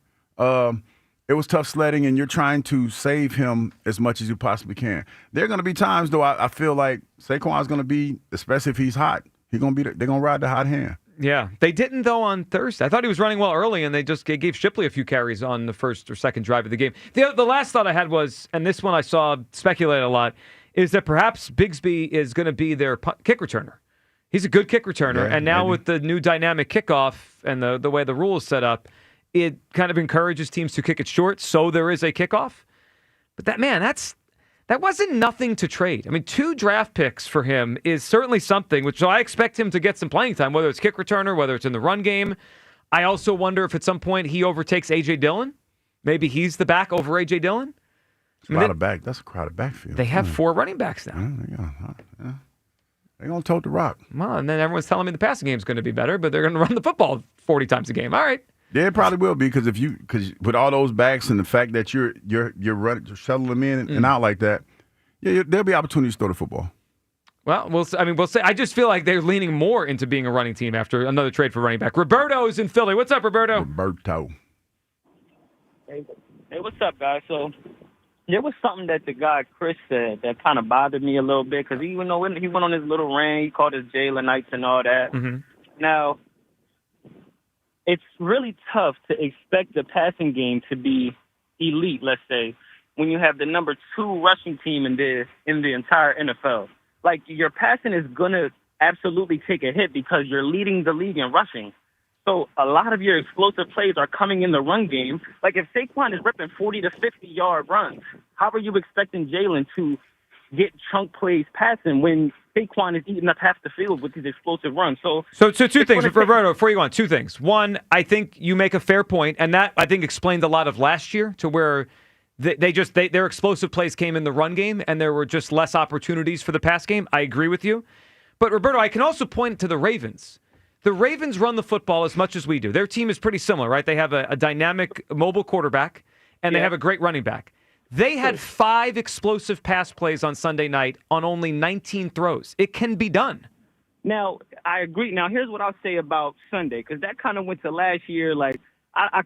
It was tough sledding, and you're trying to save him as much as you possibly can. There are going to be times, though, I feel like Saquon's going to be, especially if he's hot, they're going to ride the hot hand. Yeah. They didn't, though, on Thursday. I thought he was running well early, and they gave Shipley a few carries on the first or second drive of the game. The last thought I had was, and this one I saw speculated a lot, is that perhaps Bigsby is going to be their kick returner. He's a good kick returner, and now with the new dynamic kickoff and the way the rule is set up, it kind of encourages teams to kick it short, so there is a kickoff. But that wasn't nothing to trade. I mean, 2 draft picks for him is certainly something, so I expect him to get some playing time, whether it's kick returner, whether it's in the run game. I also wonder if at some point he overtakes A.J. Dillon. Maybe he's the back over A.J. Dillon. That's a crowded backfield. They have 4 running backs now. Yeah. They're going to tote the rock. Well, and then everyone's telling me the passing game is going to be better, but they're going to run the football 40 times a game. All right. Yeah, it probably will be because with all those backs and the fact that you're running, shuttle them in and out like that, yeah, there'll be opportunities to throw the football. Well, we'll say. I just feel like they're leaning more into being a running team after another trade for running back. Roberto's in Philly. What's up, Roberto? Roberto. Hey, what's up, guys? So there was something that the guy Chris said that kind of bothered me a little bit because even though he went on his little rant, he called us Jalenites and all that. Mm-hmm. Now, it's really tough to expect the passing game to be elite, let's say, when you have the number 2 rushing team in the entire NFL. Like, your passing is going to absolutely take a hit because you're leading the league in rushing. So a lot of your explosive plays are coming in the run game. Like, if Saquon is ripping 40 to 50-yard runs, how are you expecting Jalen to get chunk plays passing when Saquon is eating up half the field with these explosive runs? So two things, Roberto, before you go on. 2 things. One, I think you make a fair point, and that, I think, explained a lot of last year to where their explosive plays came in the run game, and there were just less opportunities for the pass game. I agree with you. But, Roberto, I can also point to the Ravens. The Ravens run the football as much as we do. Their team is pretty similar, right? They have a dynamic mobile quarterback, and they have a great running back. They had 5 explosive pass plays on Sunday night on only 19 throws. It can be done. Now, I agree. Now, here's what I'll say about Sunday, because that kind of went to last year. Like, I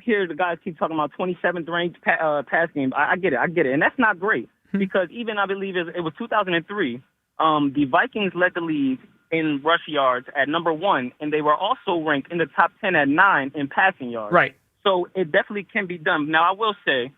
hear the guys keep talking about 27th ranked pass game. I get it. And that's not great because even I believe it was 2003, the Vikings led the league in rush yards at number 1, and they were also ranked in the top 10 at 9 in passing yards. Right. So it definitely can be done. Now, I will say,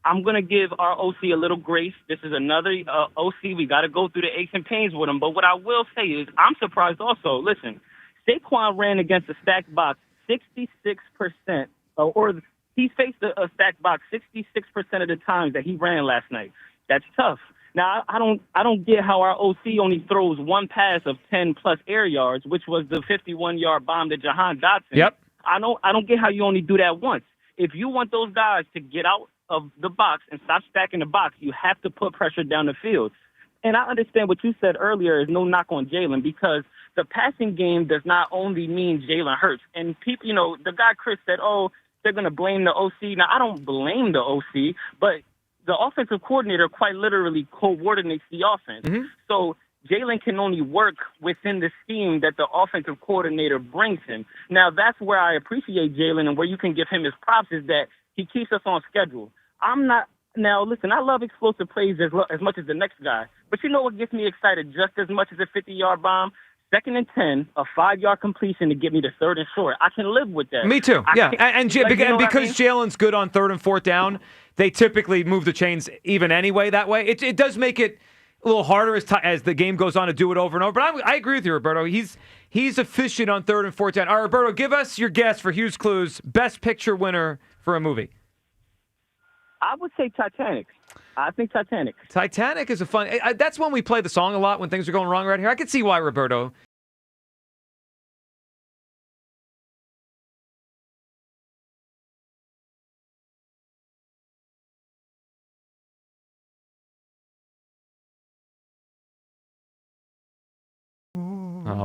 I'm going to give our OC a little grace. This is another OC. We got to go through the aches and pains with him. But what I will say is I'm surprised also. Listen, Saquon ran against a stacked box 66%, or he faced a stacked box 66% of the times that he ran last night. That's tough. Now, I don't get how our OC only throws 1 pass of 10-plus air yards, which was the 51-yard bomb to Jahan Dotson. Yep. I don't get how you only do that once. If you want those guys to get out of the box and stop stacking the box, you have to put pressure down the field. And I understand what you said earlier is no knock on Jalen because the passing game does not only mean Jalen Hurts. And people, the guy Chris said, they're going to blame the OC. Now, I don't blame the OC, but the offensive coordinator quite literally coordinates the offense. Mm-hmm. So Jalen can only work within the scheme that the offensive coordinator brings him. Now, that's where I appreciate Jalen and where you can give him his props is that he keeps us on schedule. Now, listen, I love explosive plays as much as the next guy. But you know what gets me excited just as much as a 50-yard bomb? 2nd and 10, a 5-yard completion to get me to 3rd and short. I can live with that. Me too, yeah. And because Jalen's good on 3rd and 4th down, they typically move the chains even anyway that way. It does make it a little harder as the game goes on to do it over and over. But I agree with you, Roberto. He's efficient on 3rd and 4th down. All right, Roberto, give us your guess for Hughes Clues' Best Picture winner for a movie. I would say Titanic. I think Titanic. Titanic is a fun... that's when we play the song a lot when things are going wrong right here. I can see why, Roberto.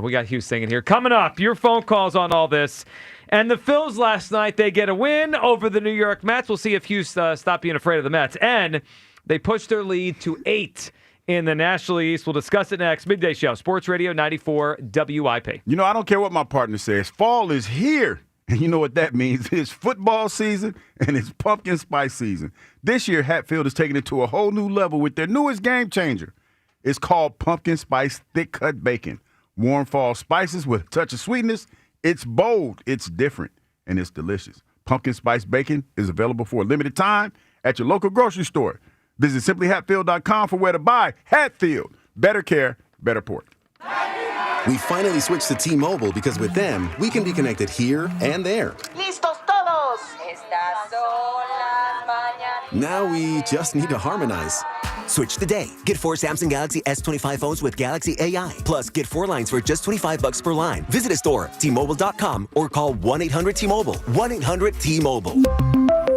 We got Hughes singing here. Coming up, your phone calls on all this. And the Phils last night, they get a win over the New York Mets. We'll see if Hughes stop being afraid of the Mets. And they push their lead to 8 in the National East. We'll discuss it next. Midday Show, Sports Radio 94 WIP. I don't care what my partner says. Fall is here. And you know what that means? It's football season and it's pumpkin spice season. This year, Hatfield is taking it to a whole new level with their newest game changer. It's called Pumpkin Spice Thick Cut Bacon. Warm fall spices with a touch of sweetness. It's bold, it's different, and it's delicious. Pumpkin Spice Bacon is available for a limited time at your local grocery store. Visit simplyhatfield.com for where to buy. Hatfield. Better care, better pork. We finally switched to T-Mobile because with them, we can be connected here and there. ¡Listos todos! Estas son las mañanas. Now we just need to harmonize. Switch today. Get 4 Samsung Galaxy S25 phones with Galaxy AI. Plus, get 4 lines for just $25 per line. Visit a store, T-Mobile.com, or call 1-800-T-Mobile. 1-800-T-Mobile.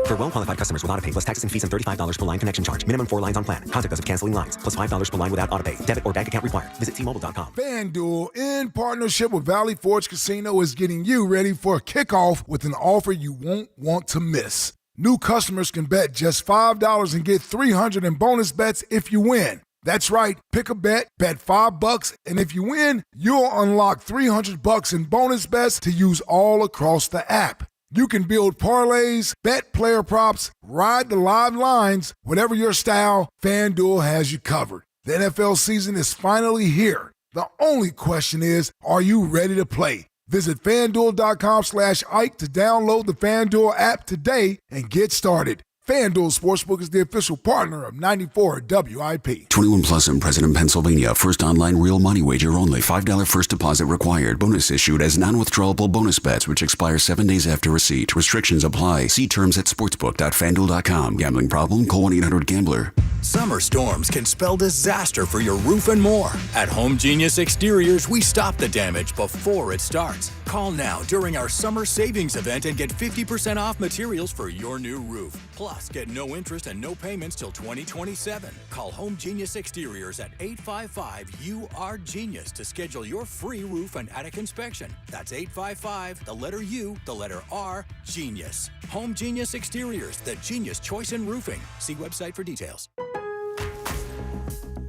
For well-qualified customers with autopay plus taxes and fees and $35 per line connection charge. Minimum 4 lines on plan. Contact us if canceling lines. Plus $5 per line without autopay. Debit or bank account required. Visit T-Mobile.com. FanDuel, in partnership with Valley Forge Casino, is getting you ready for a kickoff with an offer you won't want to miss. New customers can bet just $5 and get $300 in bonus bets if you win. That's right. Pick a bet, bet $5, and if you win, you'll unlock $300 in bonus bets to use all across the app. You can build parlays, bet player props, ride the live lines, whatever your style, FanDuel has you covered. The NFL season is finally here. The only question is, are you ready to play? Visit FanDuel.com/Ike to download the FanDuel app today and get started. FanDuel Sportsbook is the official partner of 94 WIP. 21 plus and present in Pennsylvania. First online real money wager only. $5 first deposit required. Bonus issued as non-withdrawable bonus bets, which expire 7 days after receipt. Restrictions apply. See terms at sportsbook.fanduel.com. Gambling problem? Call 1-800-GAMBLER. Summer storms can spell disaster for your roof and more. At Home Genius Exteriors, we stop the damage before it starts. Call now during our summer savings event and get 50% off materials for your new roof. Plus, get no interest and no payments till 2027. Call Home Genius Exteriors at 855-UR-GENIUS to schedule your free roof and attic inspection. That's 855, the letter U, the letter R, Genius. Home Genius Exteriors, the genius choice in roofing. See website for details.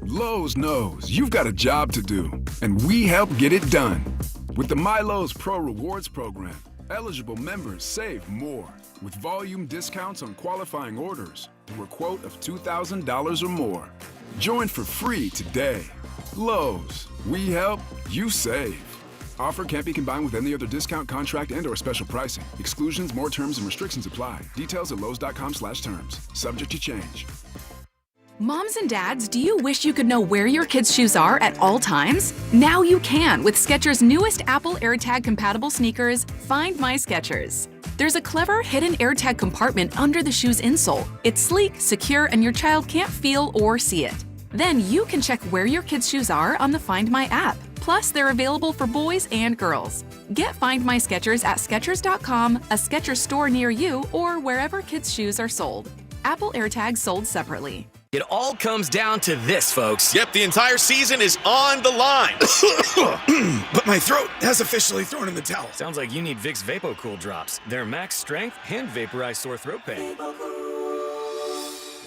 Lowe's knows you've got a job to do, and we help get it done. With the MyLowe's Pro Rewards program, eligible members save more with volume discounts on qualifying orders through a quote of $2,000 or more. Join for free today. Lowe's, we help, you save. Offer can't be combined with any other discount, contract, and/or special pricing. Exclusions, more terms, and restrictions apply. Details at lowes.com/terms. Subject to change. Moms and dads, do you wish you could know where your kids' shoes are at all times? Now you can with Skechers' newest Apple AirTag compatible sneakers, Find My Skechers. There's a clever hidden AirTag compartment under the shoe's insole. It's sleek, secure, and your child can't feel or see it. Then you can check where your kids' shoes are on the Find My app. Plus, they're available for boys and girls. Get Find My Skechers at Skechers.com, a Skechers store near you, or wherever kids' shoes are sold. Apple AirTags sold separately. It all comes down to this, folks. Yep, the entire season is on the line. But my throat has officially thrown in the towel. Sounds like you need Vicks VapoCool drops. They're max strength and vaporize sore throat pain.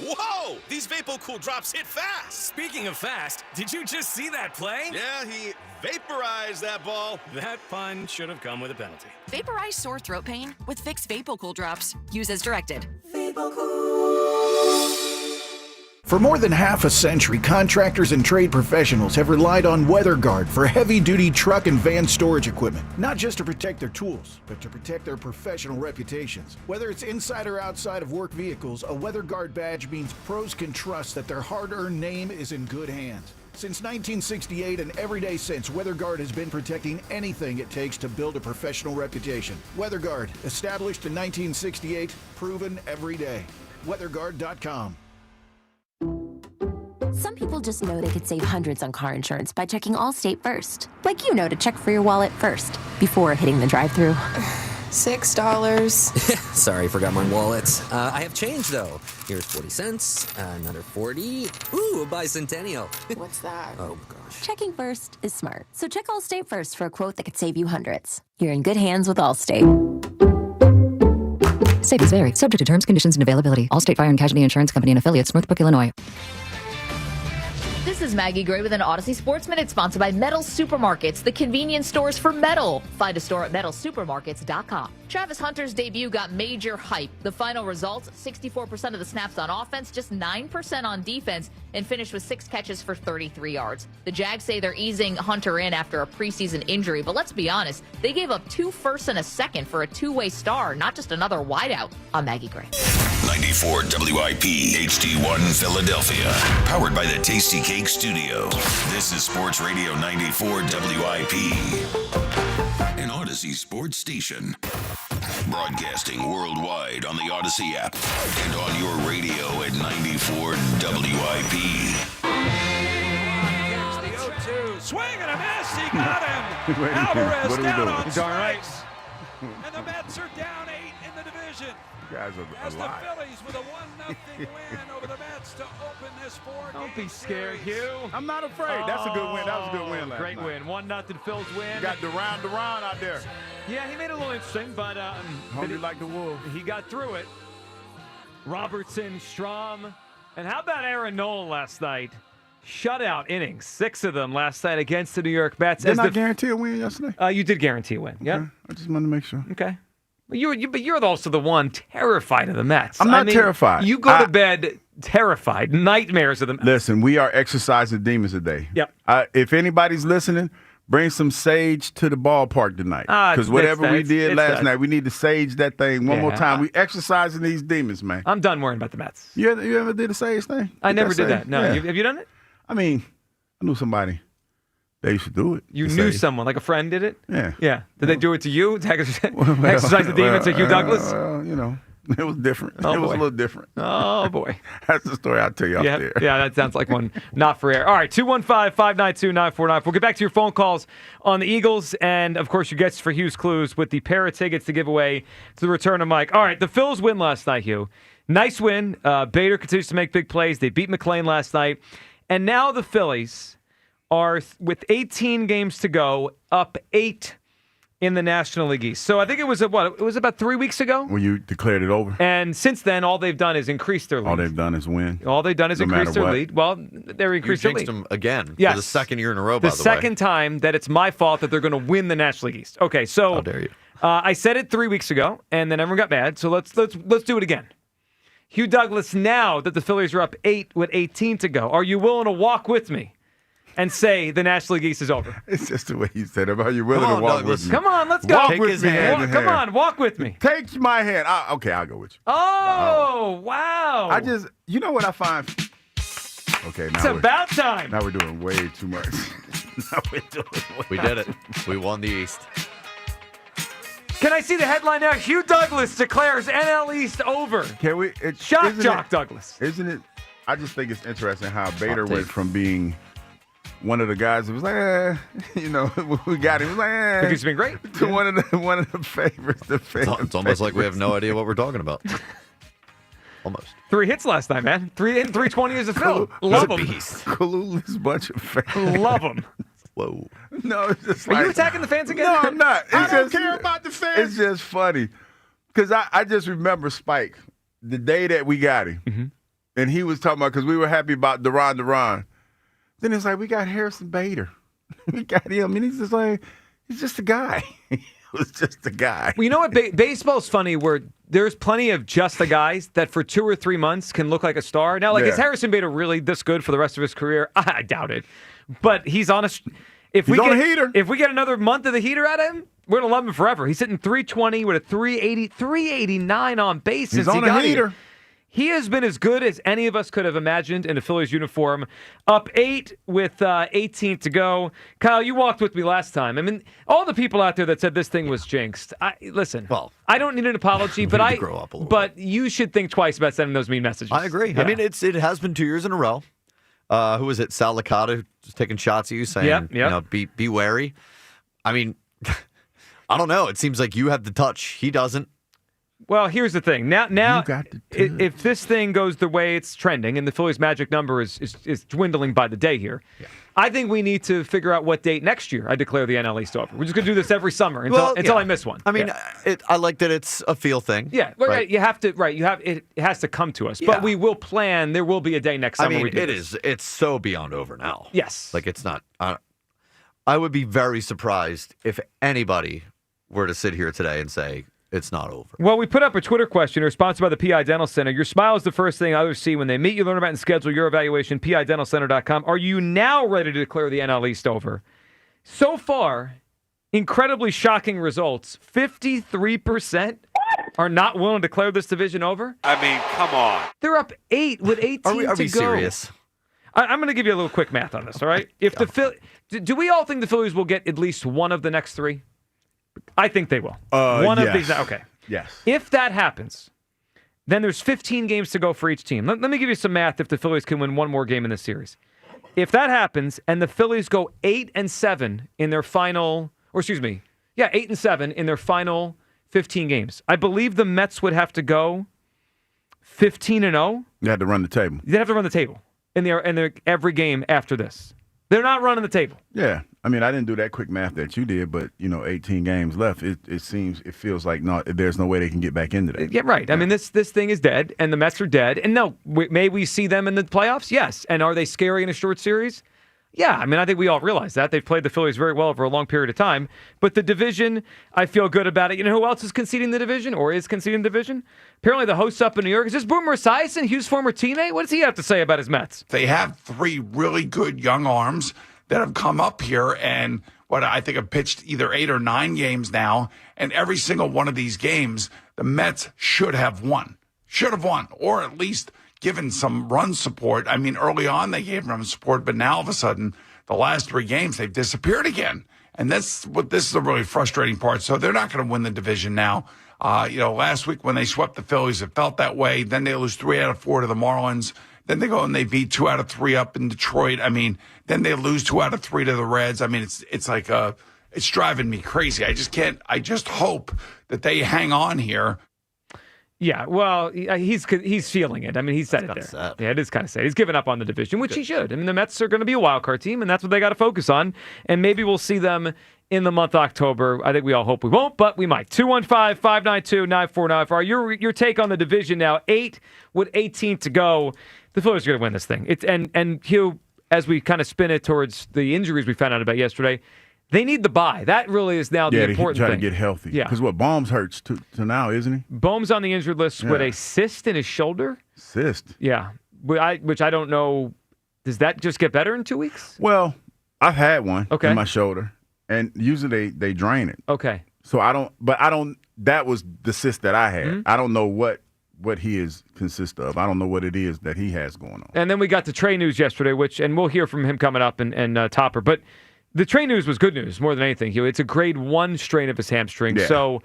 Whoa! These VapoCool drops hit fast. Speaking of fast, did you just see that play? Yeah, he vaporized that ball. That pun should have come with a penalty. Vaporize sore throat pain with Vicks VapoCool drops. Use as directed. For more than half a century, contractors and trade professionals have relied on WeatherGuard for heavy-duty truck and van storage equipment. Not just to protect their tools, but to protect their professional reputations. Whether it's inside or outside of work vehicles, a WeatherGuard badge means pros can trust that their hard-earned name is in good hands. Since 1968 and every day since, WeatherGuard has been protecting anything it takes to build a professional reputation. WeatherGuard, established in 1968, proven every day. WeatherGuard.com. Some people just know they could save hundreds on car insurance by checking Allstate first. Like you know to check for your wallet first, before hitting the drive-thru. $6. Sorry, forgot my wallet. I have change, though. Here's 40 cents, another 40. Ooh, a bicentennial. What's that? Oh, gosh. Checking first is smart. So check Allstate first for a quote that could save you hundreds. You're in good hands with Allstate. Savings vary. Subject to terms, conditions, and availability. Allstate Fire and Casualty Insurance Company and affiliates, Northbrook, Illinois. This is Maggie Gray with an Odyssey Sports Minute sponsored by Metal Supermarkets, the convenience stores for metal. Find a store at metalsupermarkets.com. Travis Hunter's debut got major hype. The final results, 64% of the snaps on offense, just 9% on defense, and finished with 6 catches for 33 yards. The Jags say they're easing Hunter in after a preseason injury, but let's be honest, they gave up 2 firsts and a second for a two-way star, not just another wideout. I'm Maggie Gray. 94 WIP HD1 Philadelphia. Powered by the Tasty Cake Studio. This is Sports Radio 94 WIP. An Odyssey sports station. Broadcasting worldwide on the Odyssey app and on your radio at 94 WIP. Here's the 0-2. Swing and a miss. He got him. Alvarez down on strikes. And the Mets are down 8 in the division. You guys are As the alive. Phillies with a 1-0 win over the Mets to open this 4-game Don't be scared, series. Hugh. I'm not afraid. That's a good win. That was a good win last Great night. win. 1-0 Phil's win. You got Duran out there. Yeah, he made it a little interesting, but Hungry like the wolf. he got through it. Robertson, Strom, and how about Aaron Nola last night? shutout innings, 6 of them last night against the New York Mets. Didn't I guarantee a win yesterday? You did guarantee a win. Yeah. I just wanted to make sure. Okay. But you're also the one terrified of the Mets. I'm not terrified. You go to bed terrified, nightmares of the Mets. Listen, we are exercising demons today. Yep. If anybody's listening, bring some sage to the ballpark tonight. Because whatever we did last night, we need to sage that thing one more time. We exercising these demons, man. I'm done worrying about the Mets. You ever did a sage thing? I never did that. No. Yeah. Have you done it? I mean, I knew somebody. They used to do it. You knew someone, like a friend did it? Yeah. Yeah. Did they do it to you? Exercise the demons at Hugh Douglas? It was different. Oh, it was boy. a little different. Oh, boy. That's the story I'll tell you out there. Yeah, that sounds like one not for air. All right, 215-592-9494. We'll get back to your phone calls on the Eagles and, of course, your gets for Hugh's Clues with the pair of tickets to give away to the return of Mike. All right, the Phils win last night, Hugh. Nice win. Bader continues to make big plays. They beat McClain last night. And now the Phillies are, with 18 games to go, up 8 in the National League East. So I think it was about 3 weeks ago? When you declared it over? And since then, all they've done is increase their lead. All they've done is win. All they've done is increase their lead. Well, they're increasing their lead. You jinxed them again Yes. for the second year in a row, by the way. The second time that it's my fault that they're going to win the National League East. Okay, so How dare you? I said it 3 weeks ago, and then everyone got mad. So let's do it again. Hugh Douglas, now that the Phillies are up 8 with 18 to go, are you willing to walk with me and say the National League East is over? It's just the way you said it. Are you willing to walk with me? Come on, let's go. Walk with me hand in hand. Come on, walk with me. Take my hand. Okay, I'll go with you. Oh, wow. You know what I find? Okay, now It's about time. Now we're doing way too much. We did it. We won the East. Can I see the headline now? Hugh Douglas declares NL East over. Can we? Shock jock Douglas. Isn't it? I just think it's interesting how Bader went from being one of the guys who was like, we got him. He was like, Because he's been great. To one of the favorites. It's almost like we have no idea what we're talking about. Almost. 3 hits last night, man. 320 as a Phil. Love him. Clueless bunch of fans. Love him. Whoa. No, it's just Are you attacking the fans again? No, I'm not. I don't care about the fans. It's just funny. Because I just remember Spike, the day that we got him. And he was talking about, because we were happy about Duran. Then it's like, we got Harrison Bader. We got him. And he's just like, he's just a guy. He was just a guy. Well, you know what? Baseball's funny where there's plenty of just the guys that for 2 or 3 months can look like a star. Now, is Harrison Bader really this good for the rest of his career? I doubt it. But he's on a heater. If we get another month of the heater out of him, we're going to love him forever. He's hitting 320 with a 389 on base. He's on a heater. He has been as good as any of us could have imagined in a Phillies uniform. Up 8 with 18 to go. Kyle, you walked with me last time. I mean, all the people out there that said this thing was jinxed. Listen, I don't need an apology, but grow up a little but you should think twice about sending those mean messages. I agree. Yeah. I mean, it has been 2 years in a row. Who was it? Sal Licata was taking shots at you, saying, be wary. I mean, I don't know. It seems like you have the touch. He doesn't. Well, here's the thing. Now, if this thing goes the way it's trending, and the Phillies' magic number is dwindling by the day here, I think we need to figure out what date next year I declare the NL East over. We're just going to do this every summer until I miss one. I mean, I like that it's a feel thing. Yeah, right? You have to. Right, it has to come to us. But we will plan. There will be a day next summer. I mean, we do it this. is. It's so beyond over now. Yes. Like it's not. I would be very surprised if anybody were to sit here today and say it's not over. Well, we put up a Twitter questionnaire sponsored by the PI Dental Center. Your smile is the first thing others see when they meet you, learn about and schedule your evaluation. PIDentalCenter.com. Are you now ready to declare the NL East over? So far, incredibly shocking results. 53% are not willing to declare this division over. I mean, come on. They're up 8 with 18 to go. Are we serious? I'm going to give you a little quick math on this, all right? If do we all think the Phillies will get at least one of the next 3? I think they will. One of these. Okay. Yes. If that happens, then there's 15 games to go for each team. Let me give you some math if the Phillies can win one more game in this series. If that happens and the Phillies go 8-7 in their final, 8-7 in their final 15 games, I believe the Mets would have to go 15-0. You had to run the table. They'd have to run the table in their every game after this. They're not running the table. Yeah. I mean, I didn't do that quick math that you did, but, 18 games left. It feels like there's no way they can get back into that. Yeah, right. Yeah. I mean, this thing is dead, and the Mets are dead. And no, may we see them in the playoffs? Yes. And are they scary in a short series? Yeah, I mean, I think we all realize that. They've played the Phillies very well over a long period of time. But the division, I feel good about it. You know who else is conceding the division or is conceding the division? Apparently the hosts up in New York. Is this Boomer Esiason, Hugh's former teammate? What does he have to say about his Mets? They have 3 really good young arms that have come up here and what I think have pitched either 8 or 9 games now. And every single one of these games, the Mets should have won. Or at least given some run support. I mean, early on they gave run support, but now all of a sudden, the last 3 games, they've disappeared again. And this is a really frustrating part. So they're not going to win the division now. Last week when they swept the Phillies, it felt that way. Then they lose 3 out of 4 to the Marlins. Then they go and they beat 2 out of 3 up in Detroit. I mean, then they lose 2 out of 3 to the Reds. I mean, it's like it's driving me crazy. I just hope that they hang on here. Yeah, well, he's feeling it. I mean, he said it there. Sad. Yeah, it is kind of sad. He's given up on the division, which he should. I mean, the Mets are going to be a wild card team, and that's what they got to focus on. And maybe we'll see them in the month of October. I think we all hope we won't, but we might. 215-592-9494. Your take on the division now. 8 with 18 to go. The Phillies are going to win this thing. And Hugh, as we kind of spin it towards the injuries we found out about yesterday, they need the bye. That really is now the important thing. Yeah, to get healthy. Yeah. Because Bohm's hurts to now, isn't he? Bohm's on the injured list with a cyst in his shoulder. Cyst? Yeah. Which I don't know. Does that just get better in 2 weeks? Well, I've had one in my shoulder, and usually they drain it. Okay. So that was the cyst that I had. Mm-hmm. I don't know what he consists of. I don't know what it is that he has going on. And then we got the Trey news yesterday, and we'll hear from him coming up and Topper. But the Trey news was good news more than anything. It's a grade 1 strain of his hamstring. Yeah. So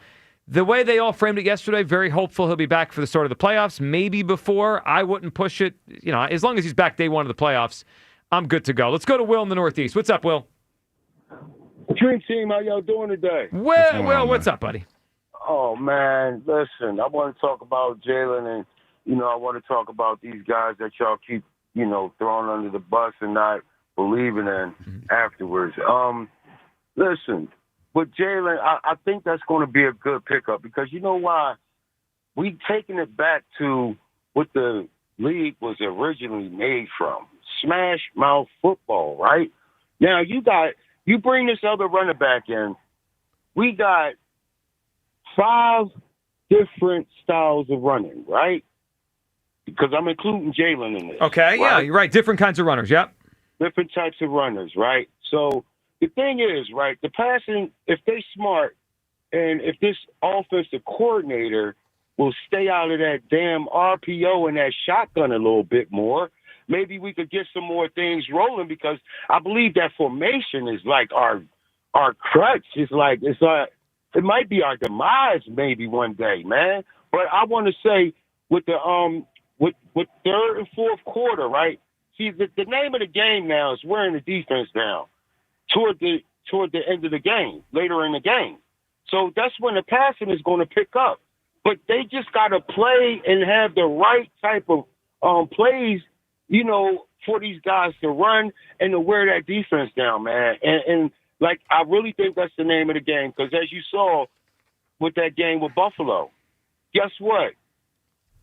the way they all framed it yesterday, very hopeful he'll be back for the start of the playoffs. Maybe before. I wouldn't push it. As long as he's back day 1 of the playoffs, I'm good to go. Let's go to Will in the Northeast. What's up, Will? Dream Team, how y'all doing today? Well, what's up, buddy? Oh, man, listen, I want to talk about Jalen and, I want to talk about these guys that y'all keep, throwing under the bus and not believing in afterwards. Listen, with Jalen, I think that's going to be a good pickup because you know why? We taking it back to what the league was originally made from. Smash mouth football, right? Now you bring this other running back in. We got 5 different styles of running, right? Because I'm including Jalen in this. Okay, right? Yeah, you're right. Different kinds of runners, yep. Different types of runners, right? So the thing is, right, the passing, if they smart and if this offensive coordinator will stay out of that damn RPO and that shotgun a little bit more, maybe we could get some more things rolling because I believe that formation is like our crutch. It might be our demise maybe one day, man. But I want to say with the with third and fourth quarter, right? See, the name of the game now is wearing the defense down toward the end of the game, later in the game. So that's when the passing is going to pick up. But they just got to play and have the right type of plays, for these guys to run and to wear that defense down, man. And I really think that's the name of the game because as you saw with that game with Buffalo, guess what?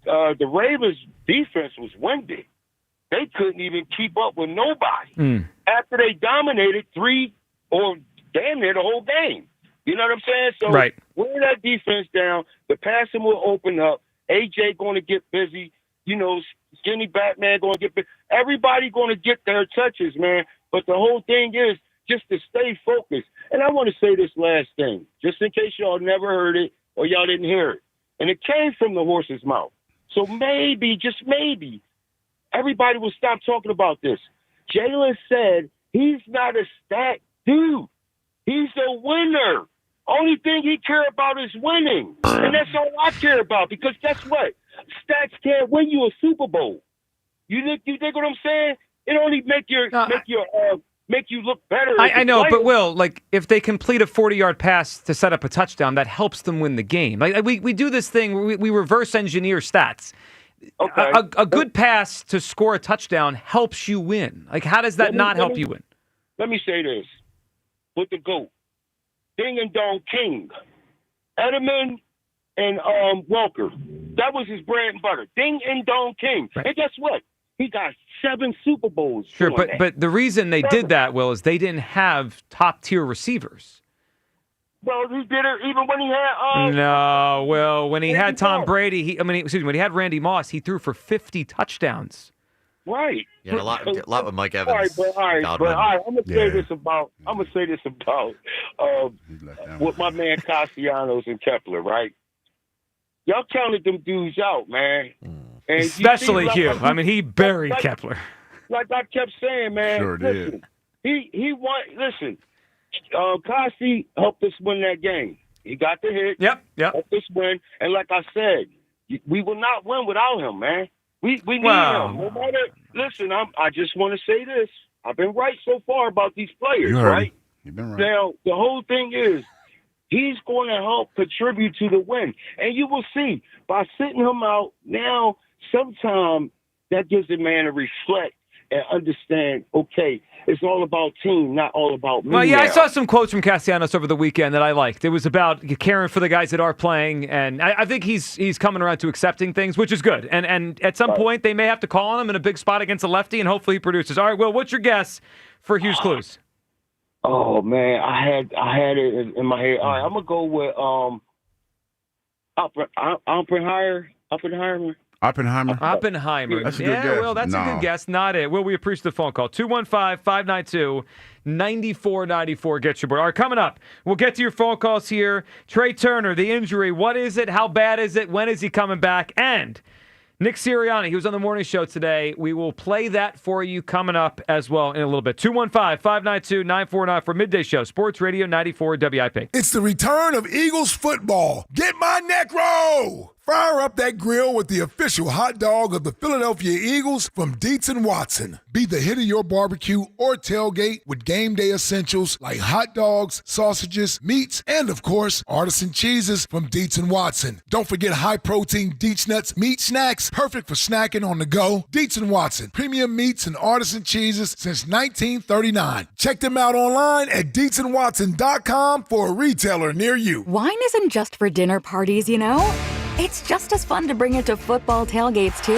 The Ravens' defense was windy. They couldn't even keep up with nobody after they dominated 3 or damn near the whole game. You know what I'm saying? So right. Wear that defense down. The passing will open up. AJ going to get busy. Skinny Batman going to get busy. Everybody going to get their touches, man. But the whole thing is just to stay focused. And I want to say this last thing, just in case y'all never heard it or y'all didn't hear it. And it came from the horse's mouth. So maybe, just maybe, everybody will stop talking about this. Jalen said he's not a stat dude. He's a winner. Only thing he care about is winning. And that's all I care about because guess what? Stats can't win you a Super Bowl. You think what I'm saying? It only make you look better. I know, but Will, if they complete a 40-yard pass to set up a touchdown, that helps them win the game. We do this thing, we reverse engineer stats. Okay. A good pass to score a touchdown helps you win. How does that not help you win? let me say this. With the GOAT, Ding and Dong King, Edelman and Walker. That was his bread and butter. Ding and Dong King. Right. And guess what? He got 7 Super Bowls. Sure, but the reason they did that, Will, is they didn't have top-tier receivers. Well, he did it even when he had... no, Will, when he had Tom Brady, when he had Randy Moss, he threw for 50 touchdowns. Right. Yeah, a lot with Mike Evans. All right, I'm gonna say this about with my man Castellanos and Kepler, right? Y'all counted them dudes out, man. And especially Hugh. He buried Kepler. Like I kept saying, man. Sure listen, did. He won. Listen, Costi helped us win that game. He got the hit. Yep. Helped us win. And like I said, we will not win without him, man. We need him. No matter. Listen, I just want to say this. I've been right so far about these players, right? You've been right. Now, the whole thing is he's going to help contribute to the win. And you will see, by sitting him out now, sometimes that gives the man to reflect and understand, okay, it's all about team, not all about me. Well, yeah, now. I saw some quotes from Castellanos over the weekend that I liked. It was about caring for the guys that are playing, and I think he's coming around to accepting things, which is good. And at some point, they may have to call on him in a big spot against a lefty, and hopefully he produces. All right, Will, what's your guess for Hughes Clues? Oh, man, I had it in my head. All right, I'm going to go with Oppenheimer. Oppenheimer. That's a good guess. Will, that's a good guess. Not it. Will, we appreciate the phone call. 215-592-9494 gets your board. All right, coming up, we'll get to your phone calls here. Trey Turner, the injury. What is it? How bad is it? When is he coming back? And Nick Sirianni, he was on the morning show today. We will play that for you coming up as well in a little bit. 215-592-9494 for Midday Show. Sports Radio 94 WIP. It's the return of Eagles football. Get my neck roll! Fire up that grill with the official hot dog of the Philadelphia Eagles from Dietz & Watson. Be the hit of your barbecue or tailgate with game day essentials like hot dogs, sausages, meats, and, of course, artisan cheeses from Dietz & Watson. Don't forget high-protein Dietz Nuts meat snacks, perfect for snacking on the go. Dietz & Watson, premium meats and artisan cheeses since 1939. Check them out online at DietzandWatson.com for a retailer near you. Wine isn't just for dinner parties, you know? It's just as fun to bring it to football tailgates, too.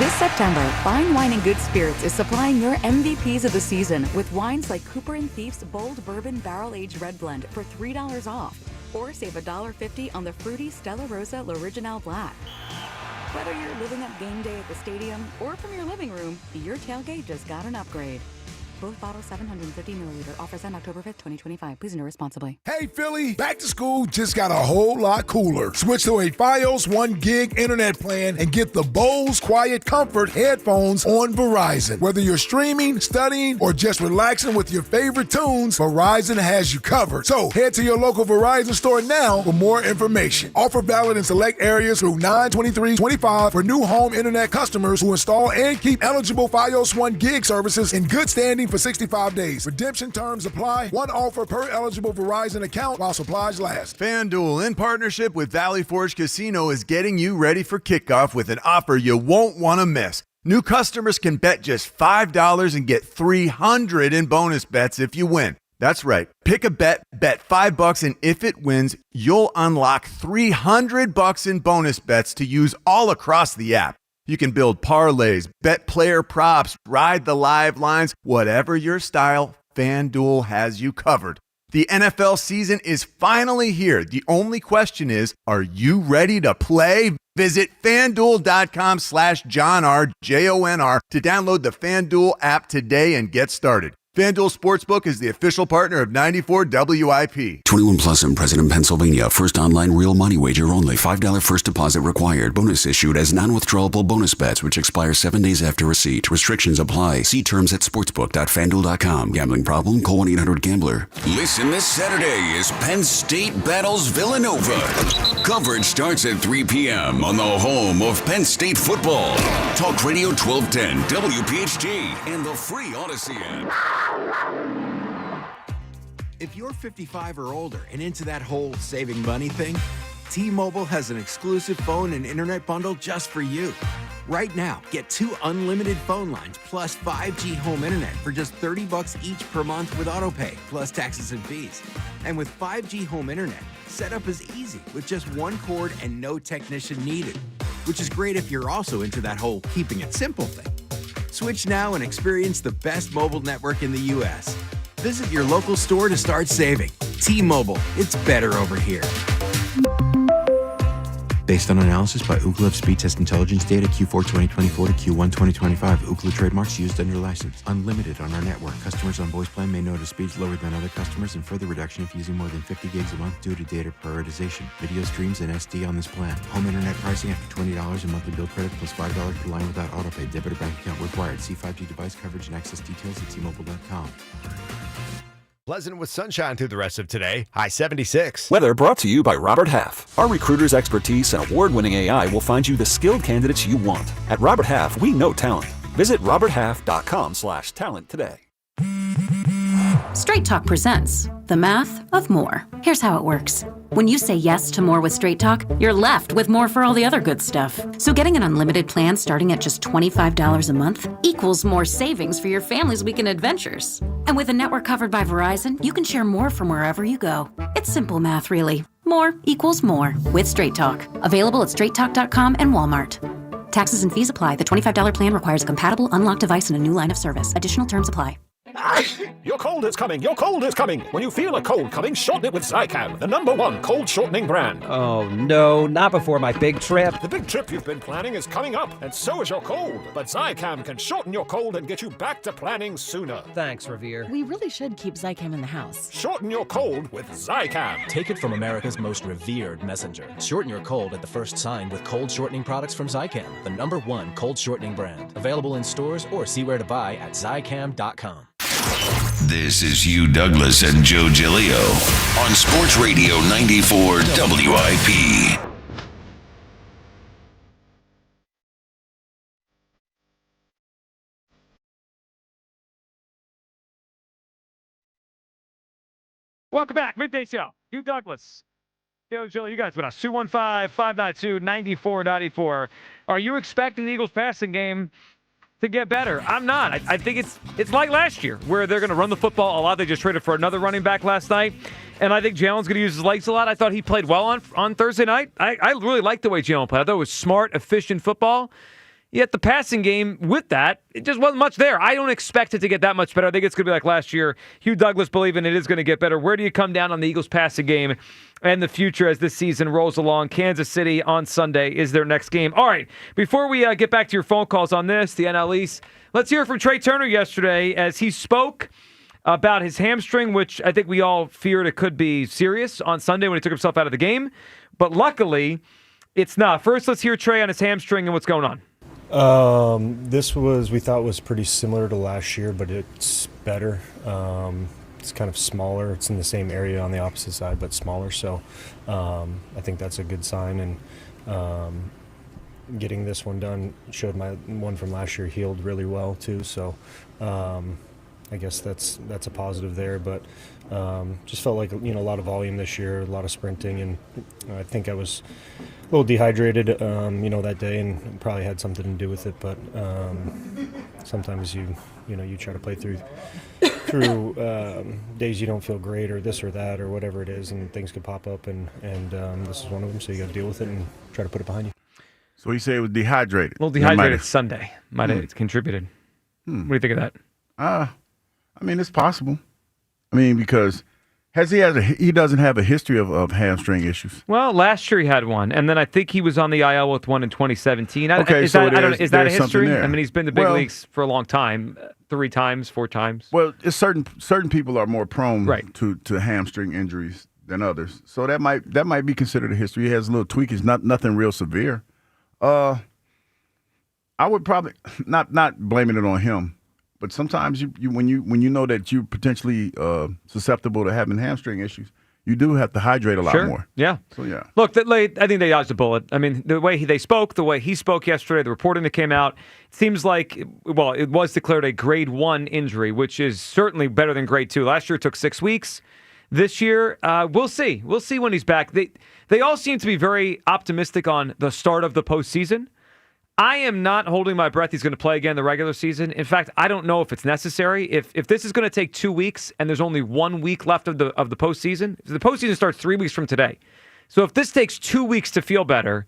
This September, Fine Wine and Good Spirits is supplying your MVPs of the season with wines like Cooper & Thief's Bold Bourbon Barrel-Aged Red Blend for $3 off. Or save $1.50 on the fruity Stella Rosa L'Original Black. Whether you're living up game day at the stadium or from your living room, your tailgate just got an upgrade. Both bottles 750 milliliter. Offers end October 5th, 2025. Please enter responsibly. Hey, Philly, back to school just got a whole lot cooler. Switch to a Fios 1 gig internet plan and get the Bose Quiet Comfort headphones on Verizon. Whether you're streaming, studying, or just relaxing with your favorite tunes, Verizon has you covered. So head to your local Verizon store now for more information. Offer valid in select areas through 9/23/25 for new home internet customers who install and keep eligible Fios 1 gig services in good standing for 65 days. Redemption terms apply. One offer per eligible Verizon account while supplies last. FanDuel, in partnership with Valley Forge Casino, is getting you ready for kickoff with an offer you won't want to miss. New customers can bet just $5 and get $300 in bonus bets if you win. That's right. Pick a bet, bet $5, and if it wins, you'll unlock $300 in bonus bets to use all across the app. You can build parlays, bet player props, ride the live lines, whatever your style, FanDuel has you covered. The NFL season is finally here. The only question is, are you ready to play? Visit FanDuel.com/JohnR, JONR, to download the FanDuel app today and get started. FanDuel Sportsbook is the official partner of 94 WIP. 21 plus and present in Pennsylvania. First online real money wager only. $5 first deposit required. Bonus issued as non-withdrawable bonus bets, which expire 7 days after receipt. Restrictions apply. See terms at sportsbook.fanduel.com. Gambling problem? Call 1-800-GAMBLER. Listen this Saturday as Penn State battles Villanova. Coverage starts at 3 p.m. on the home of Penn State football. Talk Radio 1210, WPHT, and the free Odyssey app. If you're 55 or older and into that whole saving money thing, T-Mobile has an exclusive phone and internet bundle just for you. Right now, get 2 unlimited phone lines plus 5G home internet for just $30 each per month with AutoPay, plus taxes and fees. And with 5G home internet, setup is easy with just one cord and no technician needed, which is great if you're also into that whole keeping it simple thing. Switch now and experience the best mobile network in the U.S. Visit your local store to start saving. T-Mobile, it's better over here. Based on analysis by Ookla of speed test intelligence data Q4 2024 to Q1 2025. Ookla trademarks used under license. Unlimited on our network. Customers on voice plan may notice speeds lower than other customers and further reduction if using more than 50 gigs a month due to data prioritization. Video streams and SD on this plan. Home internet pricing after $20 and monthly bill credit plus $5 per line without autopay. Debit or bank account required. See 5G device coverage and access details at T-Mobile.com. Pleasant with sunshine through the rest of today. High 76. Weather brought to you by Robert Half. Our recruiters' expertise and award-winning AI will find you the skilled candidates you want. At Robert Half, we know talent. Visit roberthalf.com/talent today. Straight Talk presents The Math of More. Here's how it works. When you say yes to more with Straight Talk, you're left with more for all the other good stuff. So getting an unlimited plan starting at just $25 a month equals more savings for your family's weekend adventures. And with a network covered by Verizon, you can share more from wherever you go. It's simple math, really. More equals more with Straight Talk. Available at straighttalk.com and Walmart. Taxes and fees apply. The $25 plan requires a compatible unlocked device and a new line of service. Additional terms apply. Your cold is coming. Your cold is coming. When you feel a cold coming, shorten it with Zicam, the #1 cold shortening brand. Oh, no, not before my big trip. The big trip you've been planning is coming up, and so is your cold. But Zicam can shorten your cold and get you back to planning sooner. Thanks, Revere. We really should keep Zicam in the house. Shorten your cold with Zicam. Take it from America's most revered messenger. Shorten your cold at the first sign with cold shortening products from Zicam, the #1 cold shortening brand. Available in stores or see where to buy at Zicam.com. This is Hugh Douglas and Joe Giglio on Sports Radio 94 WIP. Welcome back. Midday Show. Hugh Douglas. Joe Giglio, you guys with us. 215-592-9494. Are you expecting the Eagles passing game to get better? I'm not. I think it's like last year where they're going to run the football a lot. They just traded for another running back last night, and I think Jalen's going to use his legs a lot. I thought he played well on Thursday night. I really liked the way Jalen played. I thought it was smart, efficient football. Yet the passing game with that, it just wasn't much there. I don't expect it to get that much better. I think it's going to be like last year. Hugh Douglas believing it is going to get better. Where do you come down on the Eagles passing game and the future as this season rolls along? Kansas City on Sunday is their next game. All right, before we get back to your phone calls on this, the NL East, let's hear from Trey Turner yesterday as he spoke about his hamstring, which I think we all feared it could be serious on Sunday when he took himself out of the game. But luckily, it's not. First, let's hear Trey on his hamstring and what's going on. We thought was pretty similar to last year, but it's better. It's kind of smaller. It's in the same area on the opposite side, but smaller. So I think that's a good sign. And getting this one done showed my one from last year healed really well too. So I guess that's a positive there. But just felt like a lot of volume this year, a lot of sprinting, and I think I was a little dehydrated, that day, and probably had something to do with it. But sometimes you try to play through days you don't feel great, or this or that, or whatever it is, and things could pop up, and this is one of them. So you got to deal with it and try to put it behind you. So he said it was dehydrated. Well, dehydrated Sunday might have contributed. What do you think of that? It's possible. Because he doesn't have a history of hamstring issues. Well, last year he had one, and then I think he was on the IL with one in 2017. Is that a history? He's been to big leagues for a long time, 3 times, 4 times. Well, it's certain people are more prone to hamstring injuries than others, so that might be considered a history. He has a little tweak. It's nothing real severe. I would probably not blaming it on him. But sometimes when you know that you're potentially susceptible to having hamstring issues, you do have to hydrate a lot more. Yeah. So yeah. Look, I think they dodged a bullet. The way they spoke, the way he spoke yesterday, the reporting that came out, it seems like it was declared a grade 1 injury, which is certainly better than grade 2. Last year it took 6 weeks. This year, we'll see. We'll see when he's back. They all seem to be very optimistic on the start of the postseason. I am not holding my breath he's going to play again in the regular season. In fact, I don't know if it's necessary. If this is going to take 2 weeks and there's only 1 week left of the postseason, the postseason starts 3 weeks from today. So if this takes 2 weeks to feel better,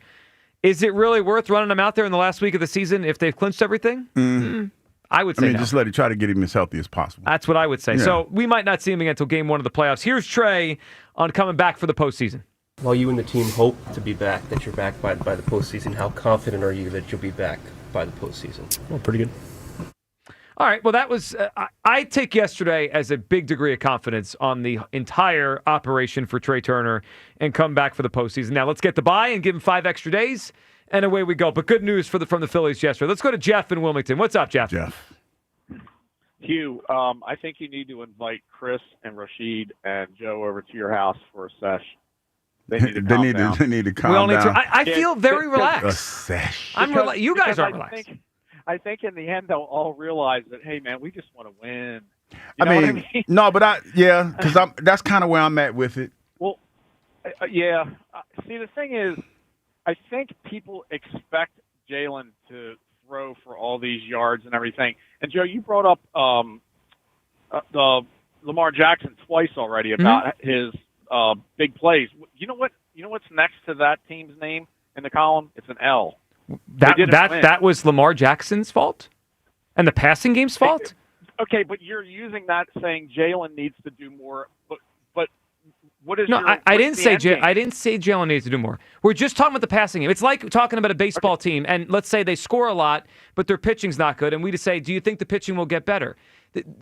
is it really worth running him out there in the last week of the season if they've clinched everything? I would say no. Just try to get him as healthy as possible. That's what I would say. Yeah. So we might not see him again until game 1 of the playoffs. Here's Trey on coming back for the postseason. While you and the team hope to be back, that you're back by the postseason, how confident are you that you'll be back by the postseason? Well, pretty good. All right. Well, that was I take yesterday as a big degree of confidence on the entire operation for Trey Turner and come back for the postseason. Now, let's get the bye and give him 5 extra days, and away we go. But good news from the Phillies yesterday. Let's go to Jeff in Wilmington. What's up, Jeff? Hugh, I think you need to invite Chris and Rashid and Joe over to your house for a sesh. They need to calm down. They need to calm down. I feel very relaxed. You guys are relaxed. I think in the end they'll all realize that, hey, man, we just want to win. I mean? No, but because that's kind of where I'm at with it. Well, yeah. See, the thing is, I think people expect Jalen to throw for all these yards and everything. And Joe, you brought up the Lamar Jackson twice already about his big plays. You know what? You know what's next to that team's name in the column? It's an L. That was Lamar Jackson's fault, and the passing game's fault. Okay, but you're using that saying Jalen needs to do more. But what is? No, I didn't say Jalen needs to do more. We're just talking about the passing game. It's like talking about a baseball team, and let's say they score a lot, but their pitching's not good, and we just say, do you think the pitching will get better?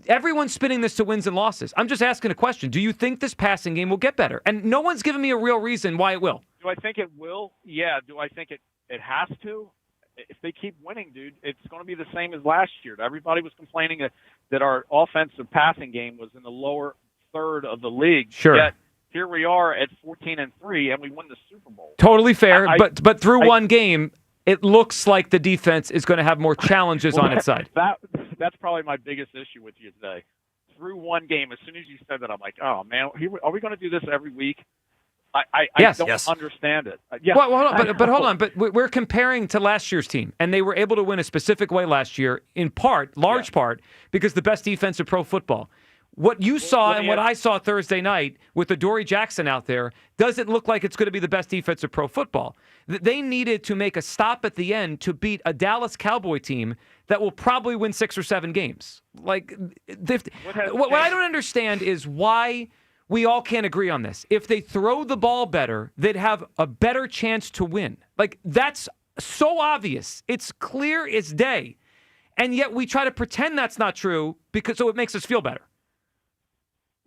Everyone's spinning this to wins and losses. I'm just asking a question. Do you think this passing game will get better? And no one's given me a real reason why it will. Do I think it will? Yeah. Do I think it has to? If they keep winning, dude, it's going to be the same as last year. Everybody was complaining that our offensive passing game was in the lower third of the league. Sure. Yet here we are at 14-3, and we won the Super Bowl. Totally fair, but through one game, it looks like the defense is going to have more challenges on its side. That's probably my biggest issue with you today. Through one game, as soon as you said that, I'm like, oh, man, are we going to do this every week? I don't understand it. Yeah. Well, hold on. But we're comparing to last year's team, and they were able to win a specific way last year, in part, large part, because the best defense of pro football. What you saw and what I saw Thursday night with the Dory Jackson out there doesn't look like it's going to be the best defense of pro football. They needed to make a stop at the end to beat a Dallas Cowboy team that will probably win 6 or 7 games. Like, what I don't understand is why we all can't agree on this. If they throw the ball better, they'd have a better chance to win. Like, that's so obvious. It's clear as day. And yet we try to pretend that's not true so it makes us feel better.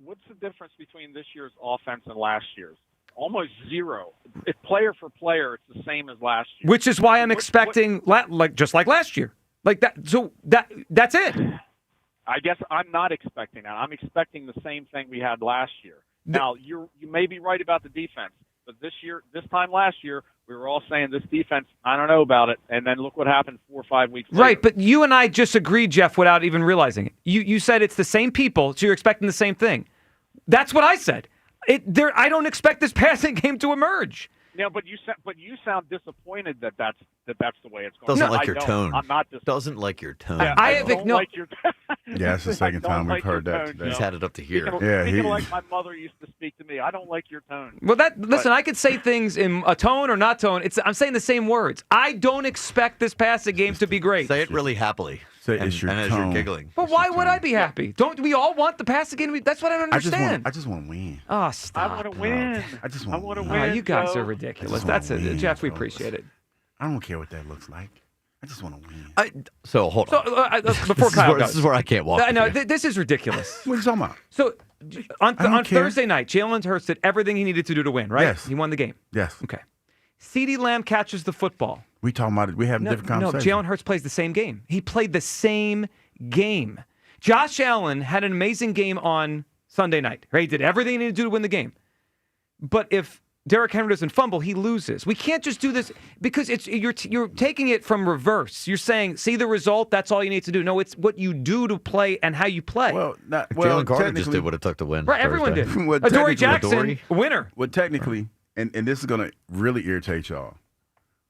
What's the difference between this year's offense and last year's? Almost zero. If player for player, it's the same as last year. Which is why I'm expecting just like last year. Like that. So that's it. I guess I'm not expecting that. I'm expecting the same thing we had last year. Now, you may be right about the defense, but this time last year, we were all saying this defense, I don't know about it, and then look what happened 4 or 5 weeks later. Right, but you and I just agreed, Jeff, without even realizing it. You said it's the same people, so you're expecting the same thing. That's what I said. I don't expect this passing game to emerge. Yeah, but you sound disappointed that that's the way it's going. Doesn't like your tone. I'm not disappointed. Doesn't like your tone. Yeah, I don't like your tone. Yeah, it's the second time we've heard that today. He's had it up to here. Speaking like my mother used to speak to me. I don't like your tone. Well, listen, I could say things in a tone or not tone. I'm saying the same words. I don't expect this passing game to be great. Say it really happily. It's your tone. As you're giggling. But why would I be happy? Don't we all want the passing game to be? That's what I don't understand. I just want to win. Oh, stop. I want to win. I want to win. Oh, you guys are ridiculous. That's it, Jeff. We appreciate it. I don't care what that looks like. I just want to win. So hold on. Before Kyle goes, this is where I can't walk. No, this is ridiculous. What are you talking about? So on Thursday night, Jalen Hurts did everything he needed to do to win, right? Yes. He won the game. Yes. Okay. CeeDee Lamb catches the football. We talking about it. We having different conversations. No, Jalen Hurts plays the same game. He played the same game. Josh Allen had an amazing game on Sunday night. Right? He did everything he needed to do to win the game. But if Derrick Henry doesn't fumble, he loses. We can't just do this because you're taking it from reverse. You're saying, see the result, that's all you need to do. No, it's what you do to play and how you play. Jalen Carter just did what it took to win. Right, everyone did. Dory Jackson, winner. Well, technically, and this is going to really irritate y'all,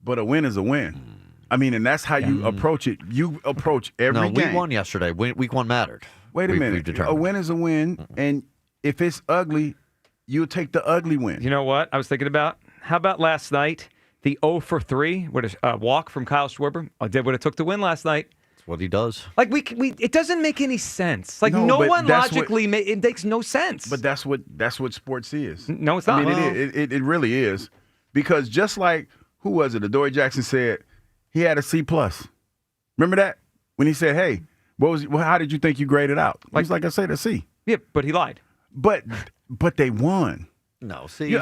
but a win is a win. I mean, and that's how you approach it. You approach every game. Week 1 yesterday. Week 1 mattered. Wait a minute. A win is a win, and if it's ugly, you'll take the ugly win. You know what I was thinking about? How about last night? The 0 for 3, what a walk from Kyle Schwarber. I did what it took to win last night. That's what he does. Like it doesn't make any sense. Like no one logically, it makes no sense. But that's what sports is. No, it's not. I mean, it really is, because just like who was it? Adoree Jackson said he had a C+. Remember that when he said, "Hey, how did you think you graded out?" He was like, "I said a C." Yeah, but he lied. But they won. No, see,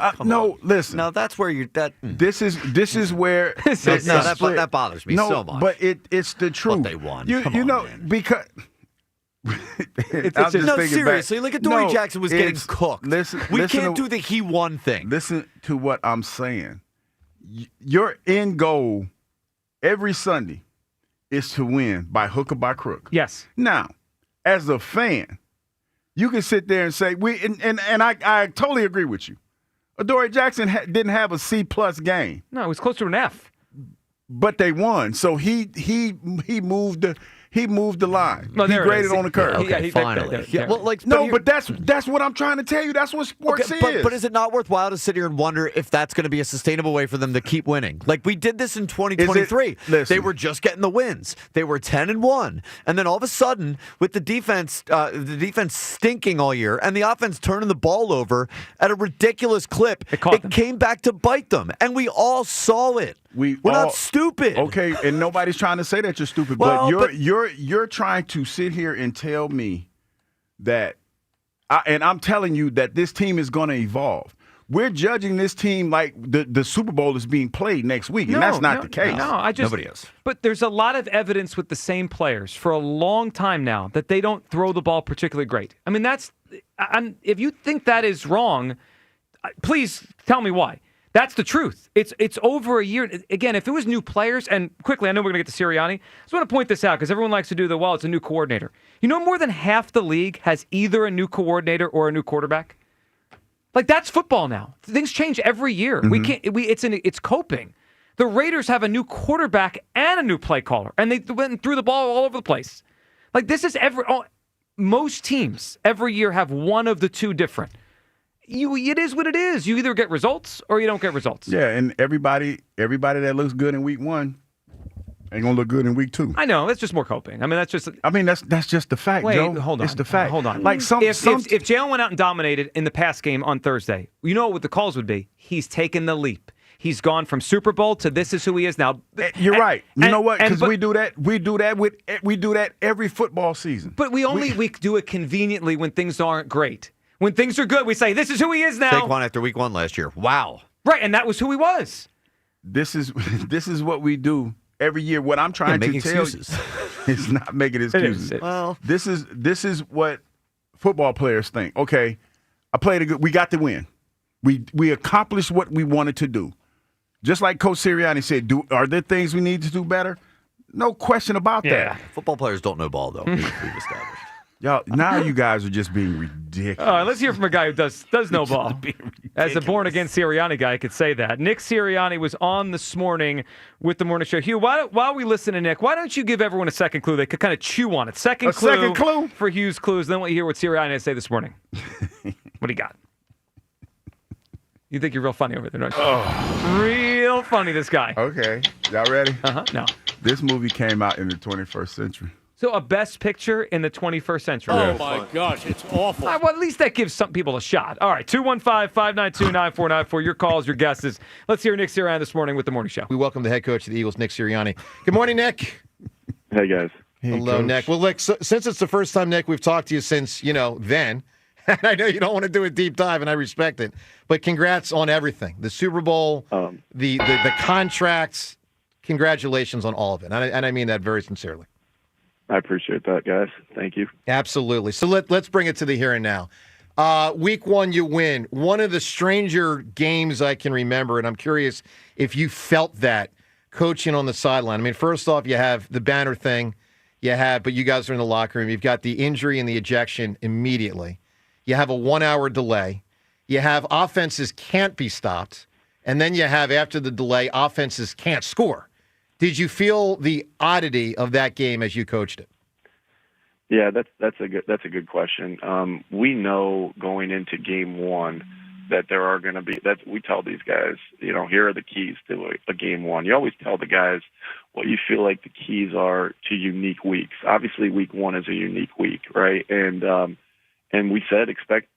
listen. No, that's where you're. This is where that bothers me so much. But it's the truth. But they won. Because. Seriously, like Adoree Jackson was getting cooked. We can't do the he won thing. Listen to what I'm saying. Your end goal every Sunday is to win by hook or by crook. Yes. Now, as a fan, you can sit there and say I totally agree with you. Adoree Jackson didn't have a C+ game. No, it was close to an F. But they won, so he moved the line. No, he graded on the curve. Finally. But that's what I'm trying to tell you. That's what sports is. But is it not worthwhile to sit here and wonder if that's going to be a sustainable way for them to keep winning? Like we did this in 2023. They were just getting the wins. They were 10-1, and then all of a sudden, with the defense stinking all year and the offense turning the ball over at a ridiculous clip, it came back to bite them, and we all saw it. We're not stupid. Okay, and nobody's trying to say that you're stupid, Well, but you're trying to sit here and tell me that, and I'm telling you that this team is going to evolve. We're judging this team like the Super Bowl is being played next week, and that's not the case. Nobody is. But there's a lot of evidence with the same players for a long time now that they don't throw the ball particularly great. I mean, if you think that is wrong, please tell me why. That's the truth. It's over a year. Again, if it was new players, and quickly, I know we're going to get to Sirianni. I just want to point this out because everyone likes to do it's a new coordinator. You know, more than half the league has either a new coordinator or a new quarterback. Like, that's football now. Things change every year. Mm-hmm. It's coping. The Raiders have a new quarterback and a new play caller, and they went and threw the ball all over the place. Like, this is most teams every year have one of the two different. It is what it is. You either get results or you don't get results. Yeah, and everybody that looks good in week 1 ain't gonna look good in week 2. I know, that's just more coping. I mean, that's just the fact, Wait, Joe. hold on. It's the fact. Hold on. Like if Jalen went out and dominated in the pass game on Thursday, you know what the calls would be? He's taken the leap. He's gone from Super Bowl to this is who he is now. You're right. You know what? Because we do that. We do that every football season. But we do it conveniently when things aren't great. When things are good, we say, this is who he is now. Saquon after week 1 last year. Wow. Right, and that was who he was. This is what we do every year. What I'm trying to tell you is not making excuses. Well, this is what football players think. Okay, we got the win. We accomplished what we wanted to do. Just like Coach Sirianni said, are there things we need to do better? No question about that. Football players don't know ball, though. We've established. Y'all, now you guys are just being ridiculous. All right, let's hear from a guy who does know ball. As a born-again Sirianni guy, I could say that. Nick Sirianni was on this morning with the morning show. Hugh, while we listen to Nick, why don't you give everyone a second clue? They could kind of chew on it. Second clue for Hugh's clues. Then we'll hear what Sirianni had to say this morning. What do you got? You think you're real funny over there, don't you? Oh. Real funny, this guy. Okay. Y'all ready? No. This movie came out in the 21st century. So a best picture in the 21st century. Oh, my gosh, it's awful. Well, at least that gives some people a shot. All right, 215-592-9494. Your calls, your guesses. Let's hear Nick Sirianni this morning with The Morning Show. We welcome the head coach of the Eagles, Nick Sirianni. Good morning, Nick. Hey, guys. Hello, Coach. Nick. Well, Nick, since it's the first time, Nick, we've talked to you since, then. And I know you don't want to do a deep dive, and I respect it. But congrats on everything. The Super Bowl, the contracts. Congratulations on all of it. And I mean that very sincerely. I appreciate that, guys. Thank you. Absolutely. So let's bring it to the here and now. Week 1, you win. One of the stranger games I can remember, and I'm curious if you felt that coaching on the sideline. I mean, first off, you have the banner thing. But you guys are in the locker room. You've got the injury and the ejection immediately. You have a 1-hour delay. You have offenses can't be stopped. And then you have, after the delay, offenses can't score. Did you feel the oddity of that game as you coached it? Yeah, that's a good question. We know going into game one that there are going to be, that we tell these guys, here are the keys to a game one. You always tell the guys what you feel like the keys are to unique weeks. Obviously, week one is a unique week, right? And we said expect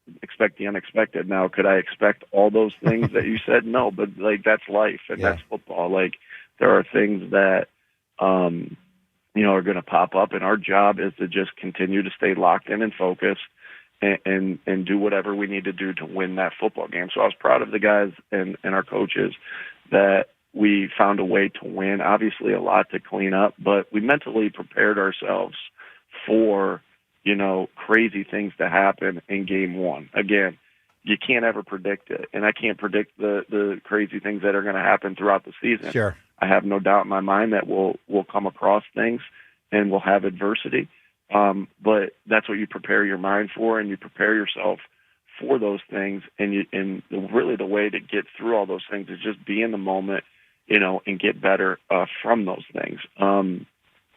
the unexpected. Now, could I expect all those things that you said? No, but like that's life and that's football. Like there are things that are going to pop up, and our job is to just continue to stay locked in and focused and do whatever we need to do to win that football game. So I was proud of the guys and our coaches that we found a way to win. Obviously a lot to clean up, but we mentally prepared ourselves for, crazy things to happen in game one. Again, you can't ever predict it, and I can't predict the crazy things that are going to happen throughout the season. Sure. I have no doubt in my mind that we'll come across things and we'll have adversity. But that's what you prepare your mind for, and you prepare yourself for those things. And really the way to get through all those things is just be in the moment, and get better from those things.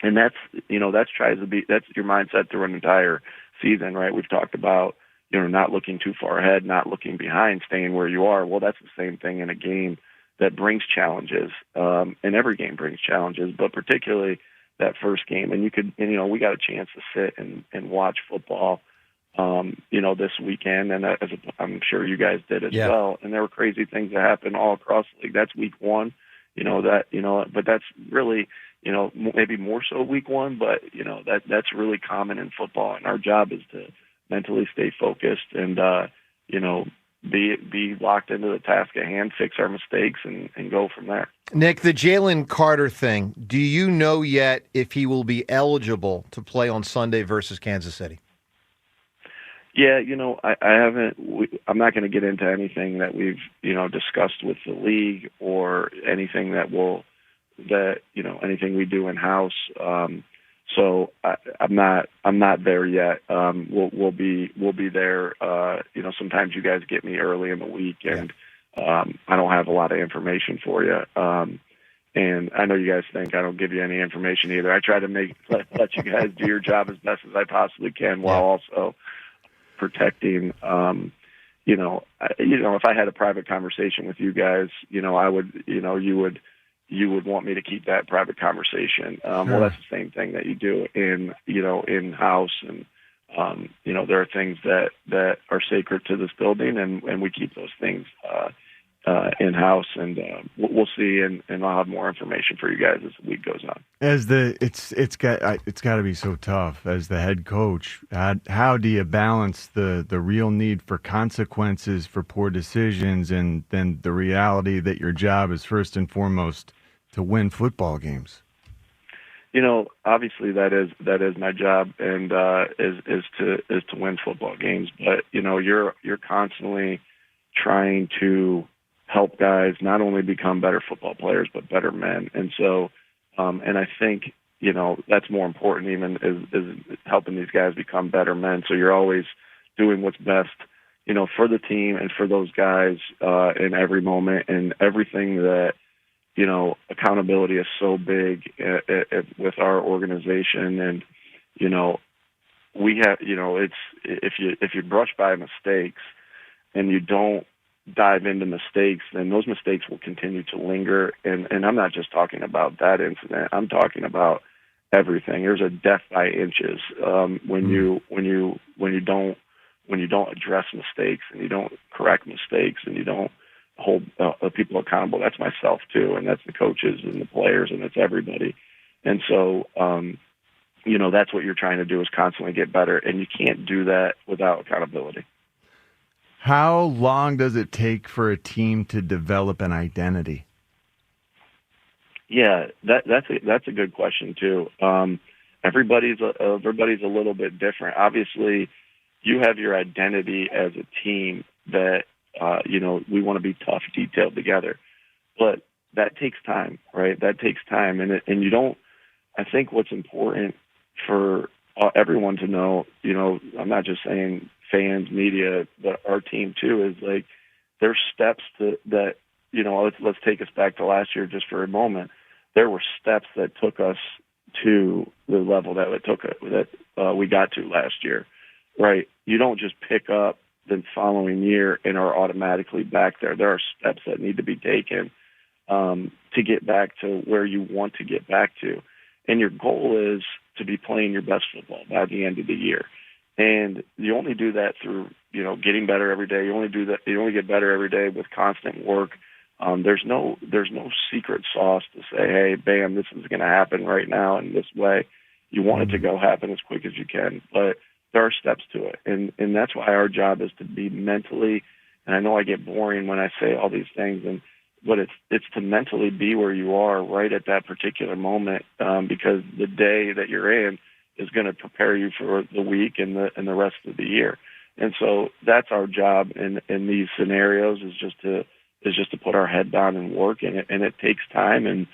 And that's that's your mindset through an entire season, right? We've talked about, not looking too far ahead, not looking behind, staying where you are. Well, that's the same thing in a game that brings challenges. And every game brings challenges, but particularly that first game. And we got a chance to sit and watch football, this weekend. And I'm sure you guys did as well. And there were crazy things that happened all across the league. That's week one, but that's really, maybe more so week one, but that's really common in football. And our job is to mentally stay focused and, be locked into the task at hand, fix our mistakes, and go from there. Nick, the Jalen Carter thing, do you know yet if he will be eligible to play on Sunday versus Kansas City? Yeah, I haven't. I'm not going to get into anything that we've discussed with the league or anything anything we do in house. So I'm not there yet. We'll be there. Sometimes you guys get me early in the week, and I don't have a lot of information for you. And I know you guys think I don't give you any information either. I try to let you guys do your job as best as I possibly can, while also protecting. If I had a private conversation with you guys, I would. You would want me to keep that private conversation. Well, that's the same thing that you do in house, and there are things that are sacred to this building, and we keep those things in house, and we'll see, and I'll have more information for you guys as the week goes on. It's got to be so tough as the head coach. How do you balance the real need for consequences for poor decisions, and then the reality that your job is first and foremost to win football games? Obviously that is my job, and is to win football games. But you're constantly trying to help guys not only become better football players but better men. And so, and I think that's more important even is helping these guys become better men. So you're always doing what's best, for the team and for those guys in every moment, and everything that. Accountability is so big with our organization, and we have it's if you brush by mistakes and you don't dive into mistakes, then those mistakes will continue to linger. And I'm not just talking about that incident. I'm talking about everything. There's a death by inches when you don't address mistakes, and you don't correct mistakes, and you don't hold people accountable. That's myself too, and that's the coaches and the players, and it's everybody. And so, that's what you're trying to do, is constantly get better, and you can't do that without accountability. How long does it take for a team to develop an identity? Yeah, that's a good question too. Everybody's a little bit different. Obviously, you have your identity as a team that we want to be tough, detailed together, but that takes time, right? That takes time, and you don't. I think what's important for everyone to know, I'm not just saying fans, media, but our team too, is like there's steps that let's take us back to last year just for a moment. there were steps that took us to the level that we got to last year, right? You don't just pick up the following year and are automatically back there. There are steps that need to be taken to get back to where you want to get back to. And your goal is to be playing your best football by the end of the year. And you only do that through, getting better every day. You only get better every day with constant work. There's no secret sauce to say, hey, bam, this is going to happen right now in this way. You want it to go happen as quick as you can, but there are steps to it. And that's why our job is to be mentally, and I know I get boring when I say all these things, but it's to mentally be where you are right at that particular moment, because the day that you're in is going to prepare you for the week and the rest of the year. And so that's our job in these scenarios is just to put our head down and work, and it takes time. And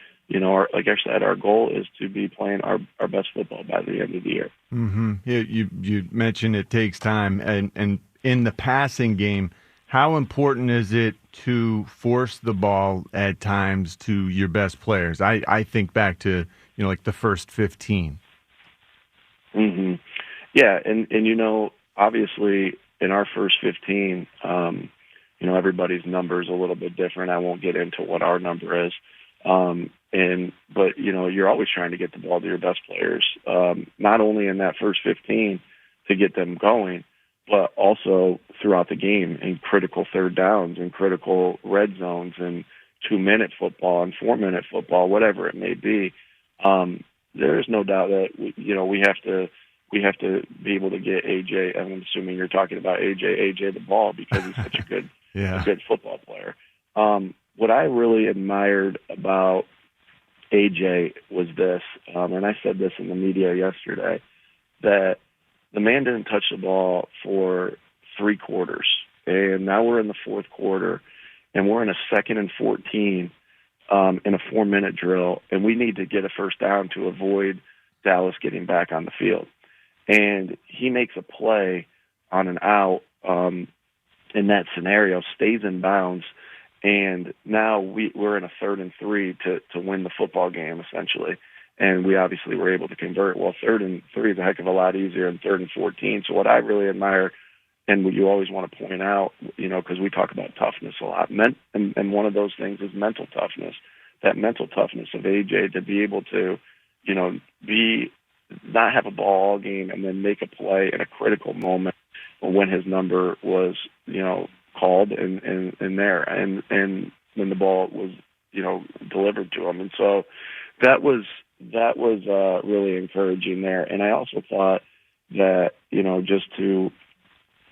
like I said, our goal is to be playing our best football by the end of the year. Mm-hmm. You mentioned it takes time, and in the passing game, how important is it to force the ball at times to your best players? I think back to like the first 15. Mm-hmm. Yeah, and obviously in our first 15, everybody's number is a little bit different. I won't get into what our number is. But you're always trying to get the ball to your best players, not only in that first 15 to get them going, but also throughout the game in critical third downs and critical red zones and 2-minute football and 4-minute football, whatever it may be. There is no doubt that we have to be able to get AJ. I'm assuming you're talking about AJ the ball because he's such a good a good football player. What I really admired about AJ was this, and I said this in the media yesterday, that the man didn't touch the ball for 3 quarters, and now we're in the 4th quarter, and we're in a 2nd and 14 in a 4-minute drill, and we need to get a first down to avoid Dallas getting back on the field. And he makes a play on an out in that scenario, stays in bounds, and now we're in a 3rd and 3 to win the football game, essentially. And we obviously were able to convert. Well, 3rd and 3 is a heck of a lot easier than 3rd and 14. So what I really admire, and what you always want to point out, because we talk about toughness a lot, and one of those things is mental toughness. That mental toughness of AJ to be able to, not have a ball all game and then make a play in a critical moment when his number was, called and there, and when the ball was, delivered to him. And so that was really encouraging there. And I also thought that, just to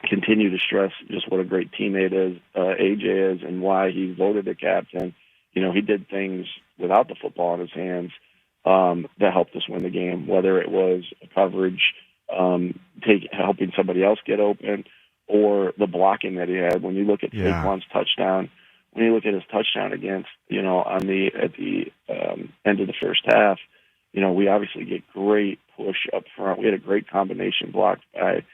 continue to stress just what a great teammate AJ is and why he voted the captain, he did things without the football in his hands that helped us win the game, whether it was a coverage, helping somebody else get open, or the blocking that he had. When you look at Saquon's touchdown, when you look at his touchdown against, at the end of the first half, we obviously get great push up front. We had a great combination blocked by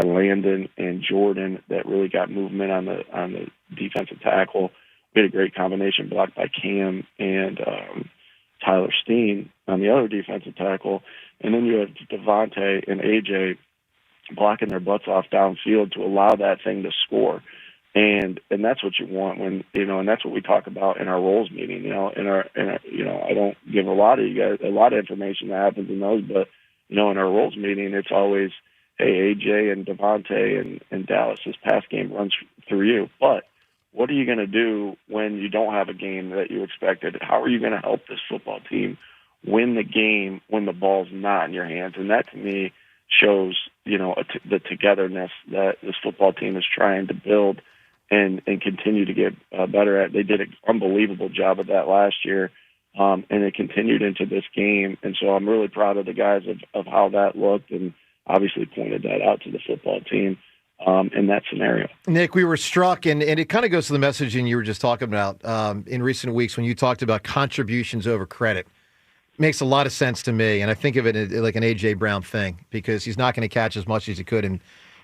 Landon and Jordan that really got movement on the defensive tackle. We had a great combination blocked by Cam and Tyler Steen on the other defensive tackle. And then you have Devontae and AJ blocking their butts off downfield to allow that thing to score. And that's what you want when, and that's what we talk about in our roles meeting, I don't give a lot of you guys a lot of information that happens in those, but, in our roles meeting, it's always, hey, AJ and Devontae and Dallas, this pass game runs through you. But what are you going to do when you don't have a game that you expected? How are you going to help this football team win the game when the ball's not in your hands? And that, to me, shows, the togetherness that this football team is trying to build and continue to get better at. They did an unbelievable job of that last year, and it continued into this game. And so I'm really proud of the guys of how that looked, and obviously pointed that out to the football team in that scenario. Nick, we were struck, and it kind of goes to the messaging you were just talking about in recent weeks when you talked about contributions over credit. Makes a lot of sense to me, and I think of it like an A.J. Brown thing, because he's not going to catch as much as he could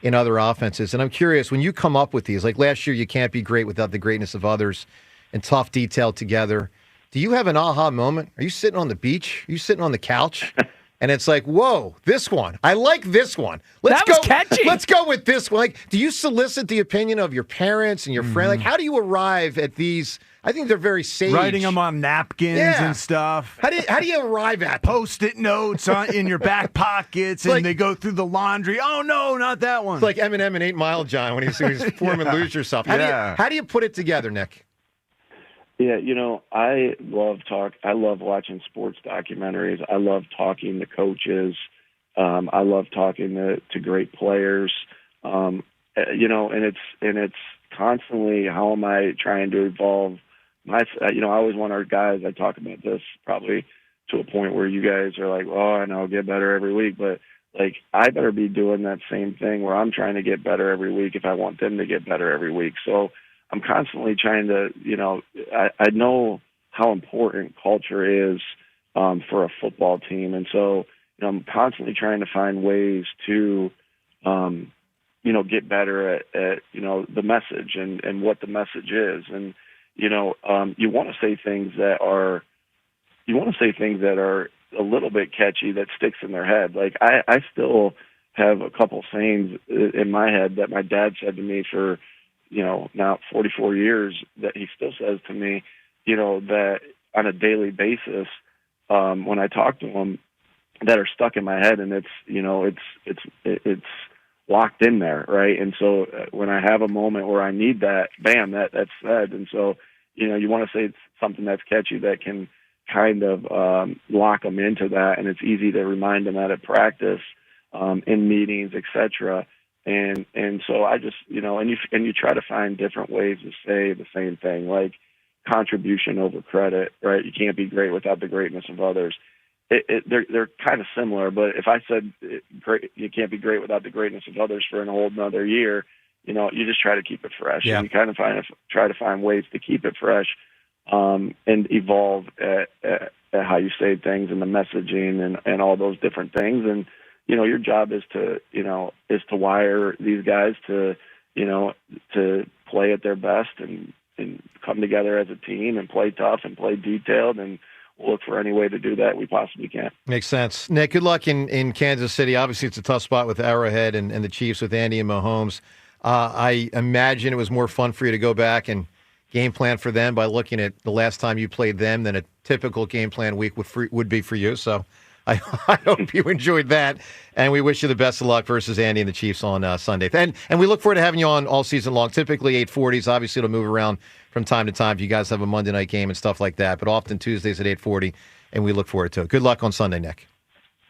in other offenses. And I'm curious, when you come up with these, like last year, you can't be great without the greatness of others, and tough detail together. Do you have an aha moment? Are you sitting on the beach? Are you sitting on the couch? And it's like, whoa, this one. I like this one. That was catchy. Let's go with this one. Like, do you solicit the opinion of your parents and your friends? Like, how do you arrive at these? I think they're very sage. Writing them on napkins and stuff. How do you arrive at them? Post-it notes in your back pockets, and they go through the laundry. Oh, no, not that one. It's like Eminem and 8 Mile John when he's forming Lose Yourself. How do you put it together, Nick? Yeah, I love watching sports documentaries. I love talking to coaches. I love talking to great players. And it's constantly, how am I trying to evolve I always want our guys, I talk about this probably to a point where you guys are like, oh, I know, get better every week. But, like, I better be doing that same thing where I'm trying to get better every week if I want them to get better every week. So I'm constantly trying to, I know how important culture is for a football team. And so, I'm constantly trying to find ways to, get better at the message and what the message is. And, you want to say things that are a little bit catchy that sticks in their head. Like I still have a couple sayings in my head that my dad said to me for, now 44 years that he still says to me, that on a daily basis, when I talk to him, that are stuck in my head, and it's locked in there, right? And so when I have a moment where I need that, bam, that's said. And so, you want to say something that's catchy that can kind of lock them into that, and it's easy to remind them at practice, in meetings, etc. And so I just, and you try to find different ways to say the same thing, like contribution over credit, right? You can't be great without the greatness of others. They're kind of similar, but if I said you can't be great without the greatness of others for an whole another year, you just try to keep it fresh. Yeah. And you kind of try to find ways to keep it fresh, and evolve at how you say things and the messaging and all those different things. And, your job is to wire these guys to play at their best and come together as a team and play tough and play detailed, and we'll look for any way to do that we possibly can. Makes sense. Nick, good luck in Kansas City. Obviously, it's a tough spot with Arrowhead and the Chiefs with Andy and Mahomes. I imagine it was more fun for you to go back and game plan for them by looking at the last time you played them than a typical game plan week would be for you. So I hope you enjoyed that, and we wish you the best of luck versus Andy and the Chiefs on Sunday. And we look forward to having you on all season long. Typically 8:40s. Obviously, it'll move around from time to time if you guys have a Monday night game and stuff like that, but often Tuesdays at 8:40, and we look forward to it. Good luck on Sunday, Nick.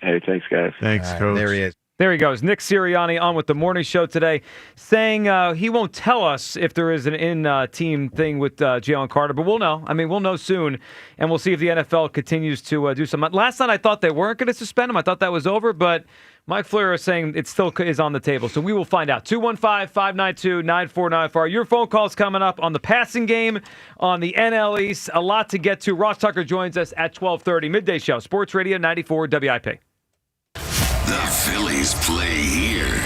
Hey, thanks, guys. Thanks, Coach. There he is. There he goes. Nick Sirianni on with the morning show today, saying he won't tell us if there is an in-team thing with Jalen Carter, but we'll know. I mean, we'll know soon, and we'll see if the NFL continues to do something. Last night I thought they weren't going to suspend him. I thought that was over, but Mike Fleur is saying it still is on the table, so we will find out. 215-592-9494. Your phone calls coming up on the passing game, on the NL East. A lot to get to. Ross Tucker joins us at 12:30. Midday Show, Sports Radio 94 WIP. The Phillies play here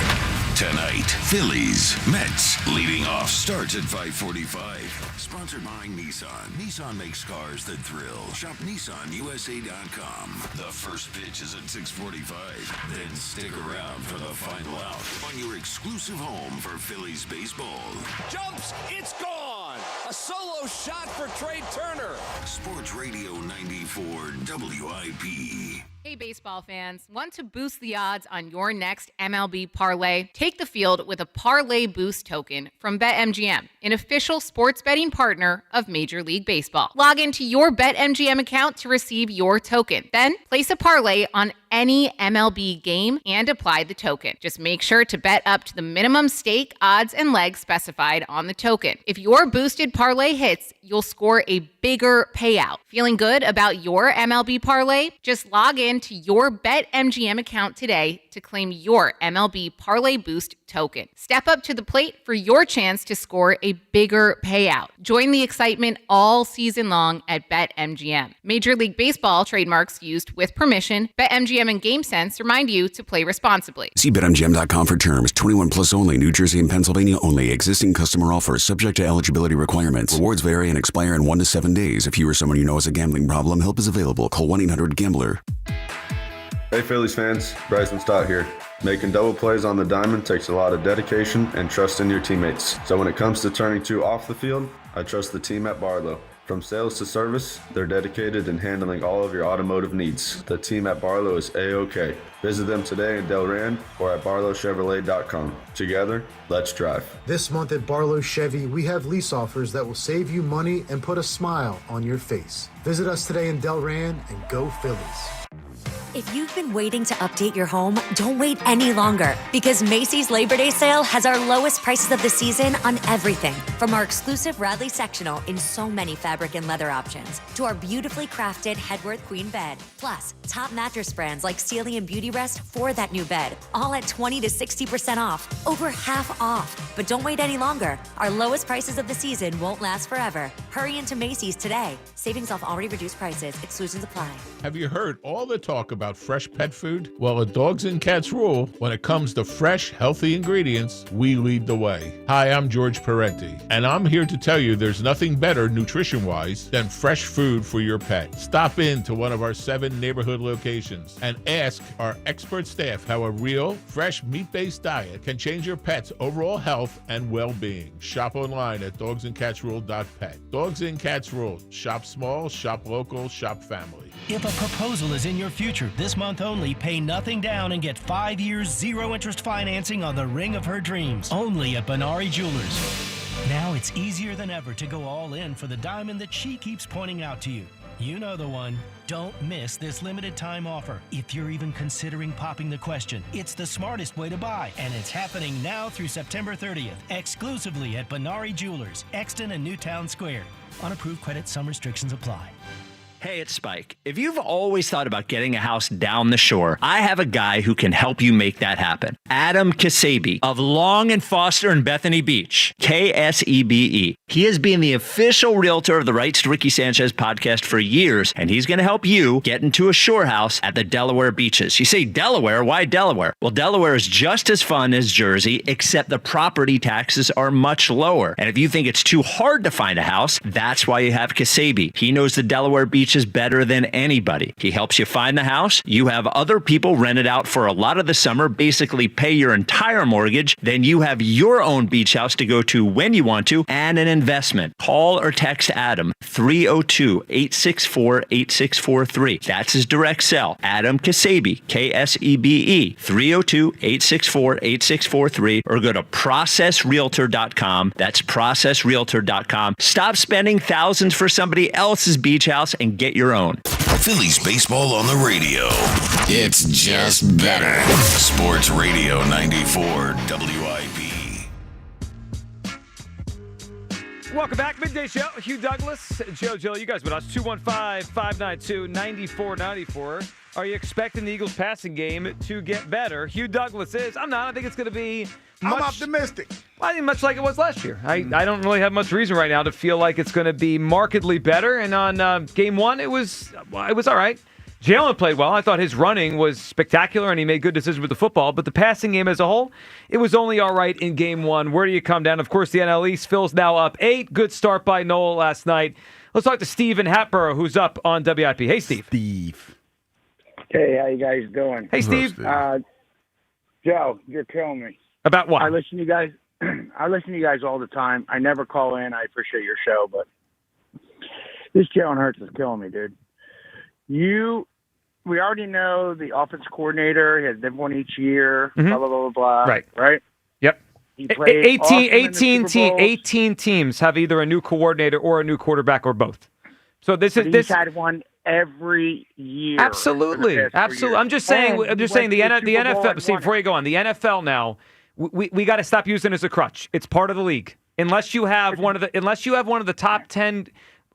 tonight. Phillies, Mets, leading off starts at 5:45. Sponsored by Nissan. Nissan makes cars that thrill. Shop NissanUSA.com. The first pitch is at 6:45. Then stick around for the final out on your exclusive home for Phillies baseball. Jumps, it's gone. A solo shot for Trey Turner. Sports Radio 94 WIP. Hey, baseball fans. Want to boost the odds on your next MLB parlay? Take the field with a Parlay Boost token from BetMGM, an official sports betting partner of Major League Baseball. Log into your BetMGM account to receive your token. Then place a parlay on any MLB game and apply the token. Just make sure to bet up to the minimum stake, odds, and legs specified on the token. If your boosted parlay hits, you'll score a bigger payout. Feeling good about your MLB parlay? Just log in to your BetMGM account today to claim your MLB Parlay Boost token. Step up to the plate for your chance to score a bigger payout. Join the excitement all season long at BetMGM. Major League Baseball trademarks used with permission. BetMGM BetMGM and GameSense remind you to play responsibly. See BetMGM.com for terms. 21 plus only. New Jersey and Pennsylvania only. Existing customer offer subject to eligibility requirements. Rewards vary and expire in 1 to 7 days. If you or someone you know has a gambling problem, help is available. Call 1-800-GAMBLER. Hey Phillies fans, Bryson Stott here. Making double plays on the diamond takes a lot of dedication and trust in your teammates. So when it comes to turning two off the field, I trust the team at Barlow. From sales to service, they're dedicated in handling all of your automotive needs. The team at Barlow is A-OK. Visit them today in Delran or at barlowchevrolet.com. Together, let's drive. This month at Barlow Chevy, we have lease offers that will save you money and put a smile on your face. Visit us today in Delran and go Phillies. If you've been waiting to update your home, don't wait any longer because Macy's Labor Day sale has our lowest prices of the season on everything. From our exclusive Radley sectional in so many fabric and leather options to our beautifully crafted Headworth Queen bed. Plus, top mattress brands like Sealy and Beauty Rest for that new bed. All at 20 to 60% off. Over half off. But don't wait any longer. Our lowest prices of the season won't last forever. Hurry into Macy's today. Savings off already reduced prices. Exclusions apply. Have you heard all the talk about fresh pet food? Well, at Dogs and Cats rule, when it comes to fresh, healthy ingredients, we lead the way. Hi, I'm George Parenti, and I'm here to tell you there's nothing better nutrition-wise than fresh food for your pet. Stop in to one of our 7 neighborhood locations and ask our expert staff how a real, fresh, meat-based diet can change your pet's overall health and well-being. Shop online at dogsandcatsrule.pet. Dogs and Cats Rule. Shop small, shop local, shop family. If a proposal is in your future, this month only, pay nothing down and get 5 years, 0 interest financing on the ring of her dreams. Only at Benari Jewelers. Now it's easier than ever to go all in for the diamond that she keeps pointing out to you. You know the one. Don't miss this limited time offer. If you're even considering popping the question, it's the smartest way to buy, and it's happening now through September 30th, exclusively at Benari Jewelers, Exton and Newtown Square. Unapproved credit, some restrictions apply. Hey, it's Spike. If you've always thought about getting a house down the shore, I have a guy who can help you make that happen. Adam Kasabi of Long and Foster in Bethany Beach, Ksebe. He has been the official realtor of the Rights to Ricky Sanchez podcast for years, and he's going to help you get into a shore house at the Delaware beaches. You say Delaware? Why Delaware? Well, Delaware is just as fun as Jersey, except the property taxes are much lower. And if you think it's too hard to find a house, that's why you have Kasabi. He knows the Delaware beaches better than anybody. He helps you find the house. You have other people rent it out for a lot of the summer, basically pay your entire mortgage. Then you have your own beach house to go to when you want to and an investment. Call or text Adam 302-864-8643. That's his direct cell. Adam Kasabi, Ksebe, 302-864-8643, or go to processrealtor.com. That's processrealtor.com. Stop spending thousands for somebody else's beach house and get your own. Phillies baseball on the radio. It's just better. Sports Radio 94 WIP. Welcome back. Midday Show. Hugh Douglas, Joe Gill. You guys with us. 215-592-9494. Are you expecting the Eagles passing game to get better? Hugh Douglas is. I'm not. I think it's going to be I'm optimistic. I think much like it was last year. I don't really have much reason right now to feel like it's going to be markedly better. And on game one, it was all right. Jalen played well. I thought his running was spectacular, and he made good decisions with the football. But the passing game as a whole, it was only all right in game one. Where do you come down? Of course, the NL East. Phil's now up 8. Good start by Noel last night. Let's talk to Steve in Hatboro, who's up on WIP. Hey, Steve. Hey, how you guys doing? Hey, Steve. Joe, you're killing me. About what? I listen to you guys. I listen to you guys all the time. I never call in. I appreciate your show, but this Jalen Hurts is killing me, dude. We already know the offense coordinator. He has different one each year. Mm-hmm. Blah blah blah blah. Right. Yep. He played 18 teams have either a new coordinator or a new quarterback or both. So this is he's had one every year. Absolutely. I'm just saying. The NFL. See, before you go on, the NFL now, we got to stop using it as a crutch. It's part of the league. Unless you have one of the top 10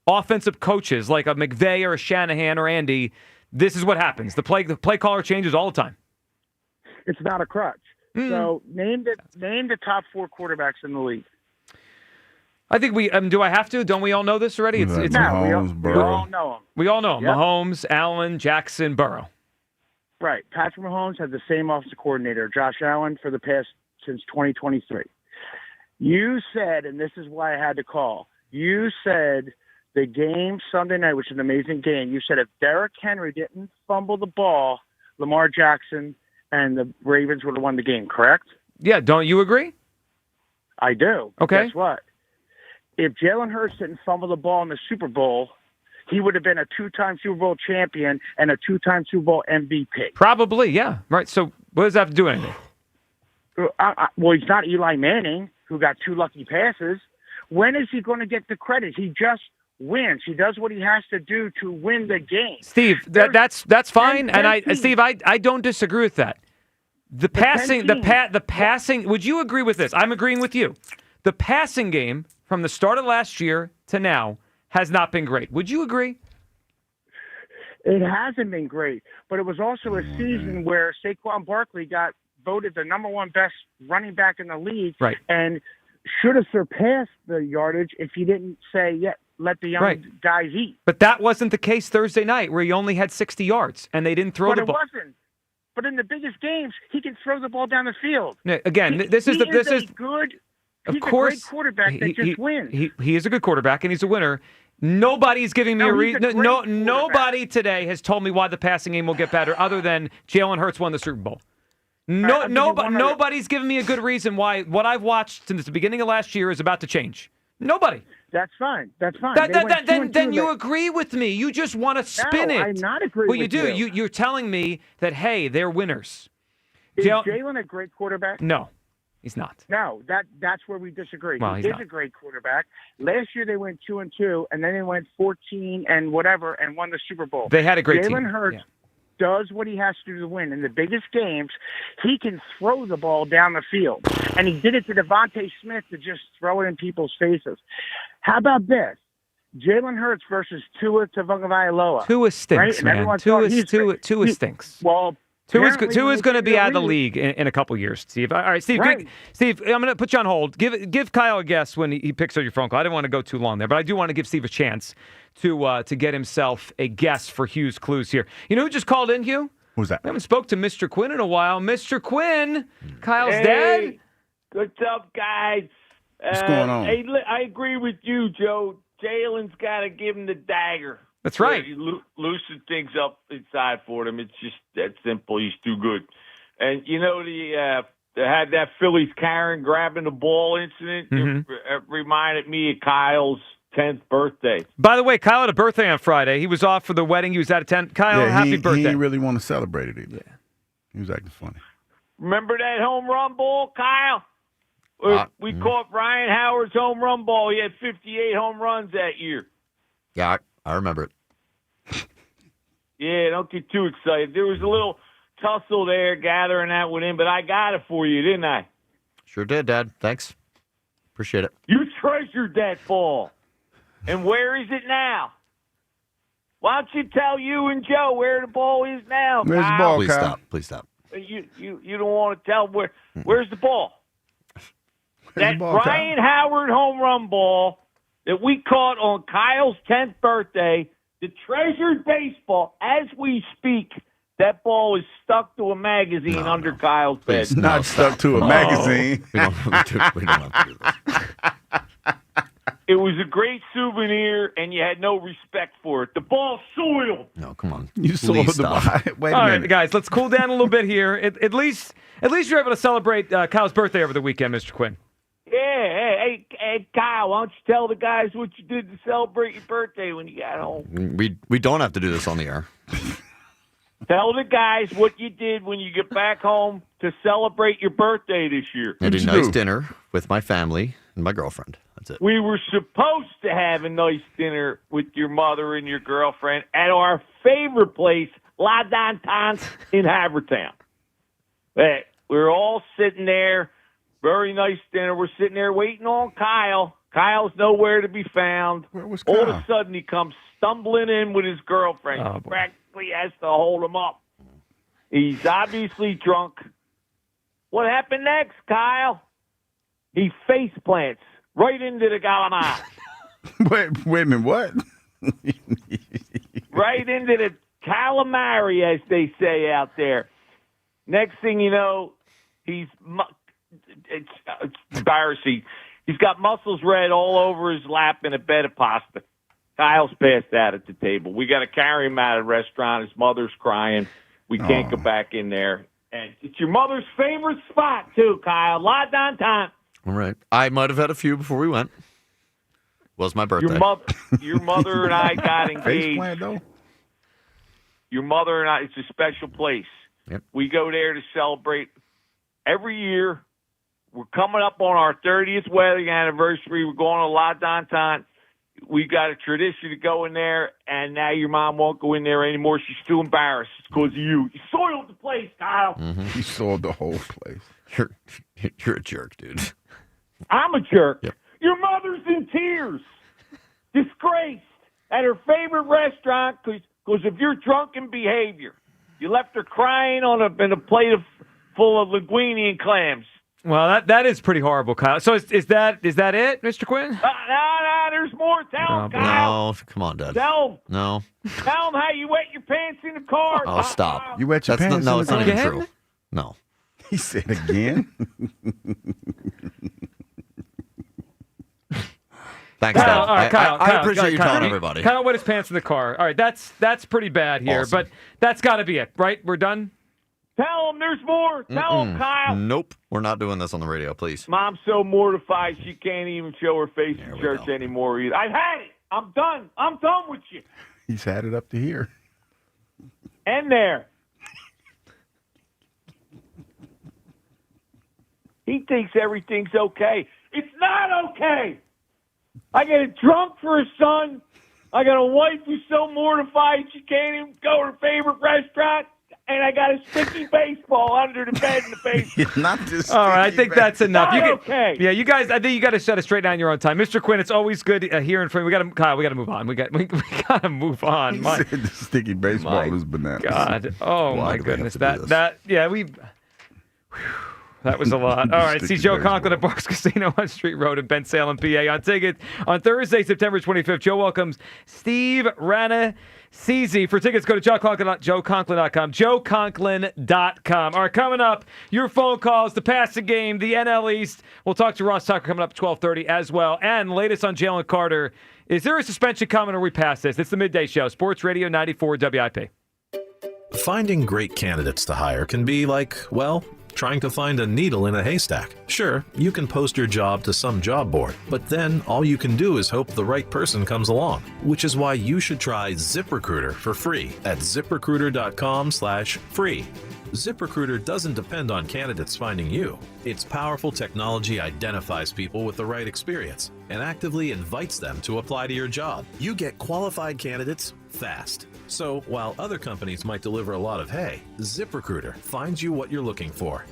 offensive coaches like a McVay or a Shanahan or Andy, this is what happens. The play caller changes all the time. It's not a crutch. So name the top 4 quarterbacks in the league. I think we do. I have to? Don't we all know this already? Mahomes, we all know them. We all know them. Yep. Mahomes, Allen, Jackson, Burrow. Right. Patrick Mahomes had the same offensive coordinator, Josh Allen, for the past since 2023. You said, and this is why I had to call, you said the game Sunday night, which is an amazing game, you said if Derrick Henry didn't fumble the ball, Lamar Jackson and the Ravens would have won the game, correct? Yeah, don't you agree? I do. Okay. Guess what? If Jalen Hurts didn't fumble the ball in the Super Bowl, he would have been a 2-time Super Bowl champion and a 2-time Super Bowl MVP. Probably, yeah. Right. So what does that have to do with anything? Well, he's not Eli Manning, who got 2 lucky passes. When is he going to get the credit? He just wins. He does what he has to do to win the game. Steve, that's fine, and Steve, I don't disagree with that. The passing. Would you agree with this? I'm agreeing with you. The passing game from the start of last year to now has not been great. Would you agree? It hasn't been great, but it was also a season where Saquon Barkley got voted the number 1 best running back in the league, right, and should have surpassed the yardage if he didn't say, let the young guys eat. But that wasn't the case Thursday night, where he only had 60 yards, and they didn't throw the ball. But it wasn't. But in the biggest games, he can throw the ball down the field. Again, He's a great quarterback that just wins. He is a good quarterback, and he's a winner. Nobody's giving me a reason. Nobody today has told me why the passing game will get better, other than Jalen Hurts won the Super Bowl. Nobody's giving me a good reason why what I've watched since the beginning of last year is about to change. Nobody. That's fine. Then you agree with me. You just want to spin it. I'm not agreeing with with you. you. You're telling me that, hey, they're winners. Is Jalen a great quarterback? No, he's not. No, that's where we disagree. Well, he he's is not. a great quarterback. Last year they went 2-2, and then they went 14 and whatever and won the Super Bowl. They had a great team. Jalen Hurts does what he has to do to win. In the biggest games, he can throw the ball down the field. And he did it to Devontae Smith to just throw it in people's faces. How about this? Jalen Hurts versus Tua Tagovailoa. Tua stinks, right? man. Tua stinks. Well, Tua is going to be out of the league in a couple years, Steve. All right, Steve. Right. Steve, I'm going to put you on hold. Give Kyle a guess when he picks up your phone call. I didn't want to go too long there, but I do want to give Steve a chance to get himself a guess for Hugh's clues here. You know who just called in, Hugh? Who's that? We haven't spoke to Mr. Quinn in a while. Mr. Quinn, Kyle's Hey, dad. What's up, guys? What's going on? Hey, I agree with you, Joe. Jalen's got to give him the dagger. That's right. Loosen things up inside for him. It's just that simple. He's too good. And, you know, they had that Phillies Karen grabbing the ball incident. It reminded me of Kyle's 10th birthday. By the way, Kyle had a birthday on Friday. He was off for the wedding. He was out of town. Kyle, happy birthday. He didn't really want to celebrate it either. Yeah. He was acting funny. Remember that home run ball, Kyle? We caught Ryan Howard's home run ball. He had 58 home runs that year. Yeah, I remember it. Yeah, don't get too excited. There was a little tussle there gathering that with him, but I got it for you, didn't I? Sure did, Dad. Thanks. Appreciate it. You treasured that ball. And where is it now? Why don't you tell you and Joe where the ball is now, Where's Kyle? the ball, Please Kyle? stop. Please stop. You don't want to tell where's the ball? Where's That the ball, Ryan Howard home run ball that we caught on Kyle's 10th birthday, the treasured baseball, as we speak, that ball is stuck to a magazine under Kyle's bed. It's not stuck to a magazine. We don't have to do this. It was a great souvenir, and you had no respect for it. The ball's soiled. No, come on. You sold the ball. Wait a All minute. right, guys, let's cool down a little bit here. At least you're able to celebrate Kyle's birthday over the weekend, Mr. Quinn. Yeah, hey, Kyle, why don't you tell the guys what you did to celebrate your birthday when you got home? We don't have to do this on the air. Tell the guys what you did when you get back home to celebrate your birthday this year. I had a nice dinner with my family and my girlfriend. That's it. We were supposed to have a nice dinner with your mother and your girlfriend at our favorite place, La Dantante in Havertown. Hey, we're all sitting there, very nice dinner. We're sitting there waiting on Kyle. Kyle's nowhere to be found. Where was All Kyle? of a sudden, he comes stumbling in with his girlfriend. Oh, He boy. practically has to hold him up. He's obviously drunk. What happened next, Kyle? He face plants right into the Gallimard. Wait a minute, what? Right into the calamari, as they say out there. Next thing you know, it's embarrassing. He's got muscles red all over his lap and a bed of pasta. Kyle's passed out at the table. We got to carry him out of the restaurant. His mother's crying. We can't go back in there. And it's your mother's favorite spot, too, Kyle. La Downtown. All right. I might have had a few before we went. Was my birthday. Your mother and I got engaged. Face plant, though? Your mother and I, it's a special place. Yep. We go there to celebrate every year. We're coming up on our 30th wedding anniversary. We're going to La Downtown. We've got a tradition to go in there, and now your mom won't go in there anymore. She's too embarrassed. It's because of you. You soiled the place, Kyle. Mm-hmm. You soiled the whole place. You're a jerk, dude. I'm a jerk. Yep. Your mother's in tears, disgraced at her favorite restaurant because of your drunken behavior. You left her crying in a plate full of linguine and clams. Well, that is pretty horrible, Kyle. So is that it, Mr. Quinn? No, there's more. Tell him, Kyle. No, come on, Dad. Tell him. No. Tell him how you wet your pants in the car. Oh, stop. You wet your pants in the No, it's not even car? true. No. He said again. Thanks, Kyle, Dad. all right, Kyle, I appreciate you Kyle, telling everybody. Kyle wet his pants in the car. All right, that's pretty bad here, Awesome. but that's got to be it, right? We're done? Tell him there's more. Tell him, Kyle. Nope. We're not doing this on the radio, please. Mom's so mortified she can't even show her face in church anymore either. I've had it. I'm done. I'm done with you. He's had it up to here. And there. He thinks everything's okay. It's not okay. I get it drunk for his son. I got a wife who's so mortified she can't even go to her favorite restaurant. And I got a sticky baseball under the bed in the basement. Not this. All right, I think that's enough. Okay. Yeah, you guys. I think you got to set it straight down your own time, Mr. Quinn. It's always good hearing from you. Kyle, we got to move on. We got to move on. He said the sticky baseball is bananas. God. Oh Why my do we have goodness. to do this? That was a lot. All right, see Joe Conklin at Barks Casino on Street Road in Ben Salem, PA. On tickets on Thursday, September 25th. Joe welcomes Steve Ranacisi. For tickets, go to joeconklin.com. joeconklin.com. All right, coming up, your phone calls, the passing game, the NL East. We'll talk to Ross Tucker coming up at 12:30 as well. And latest on Jalen Carter. Is there a suspension coming or we pass this? It's the Midday Show, Sports Radio 94 WIP. Finding great candidates to hire can be like, well, trying to find a needle in a haystack. Sure, you can post your job to some job board, but then all you can do is hope the right person comes along, which is why you should try ZipRecruiter for free at ZipRecruiter.com/free. ZipRecruiter doesn't depend on candidates finding you. Its powerful technology identifies people with the right experience and actively invites them to apply to your job. You get qualified candidates fast. So while other companies might deliver a lot of hay, ZipRecruiter finds you what you're looking for.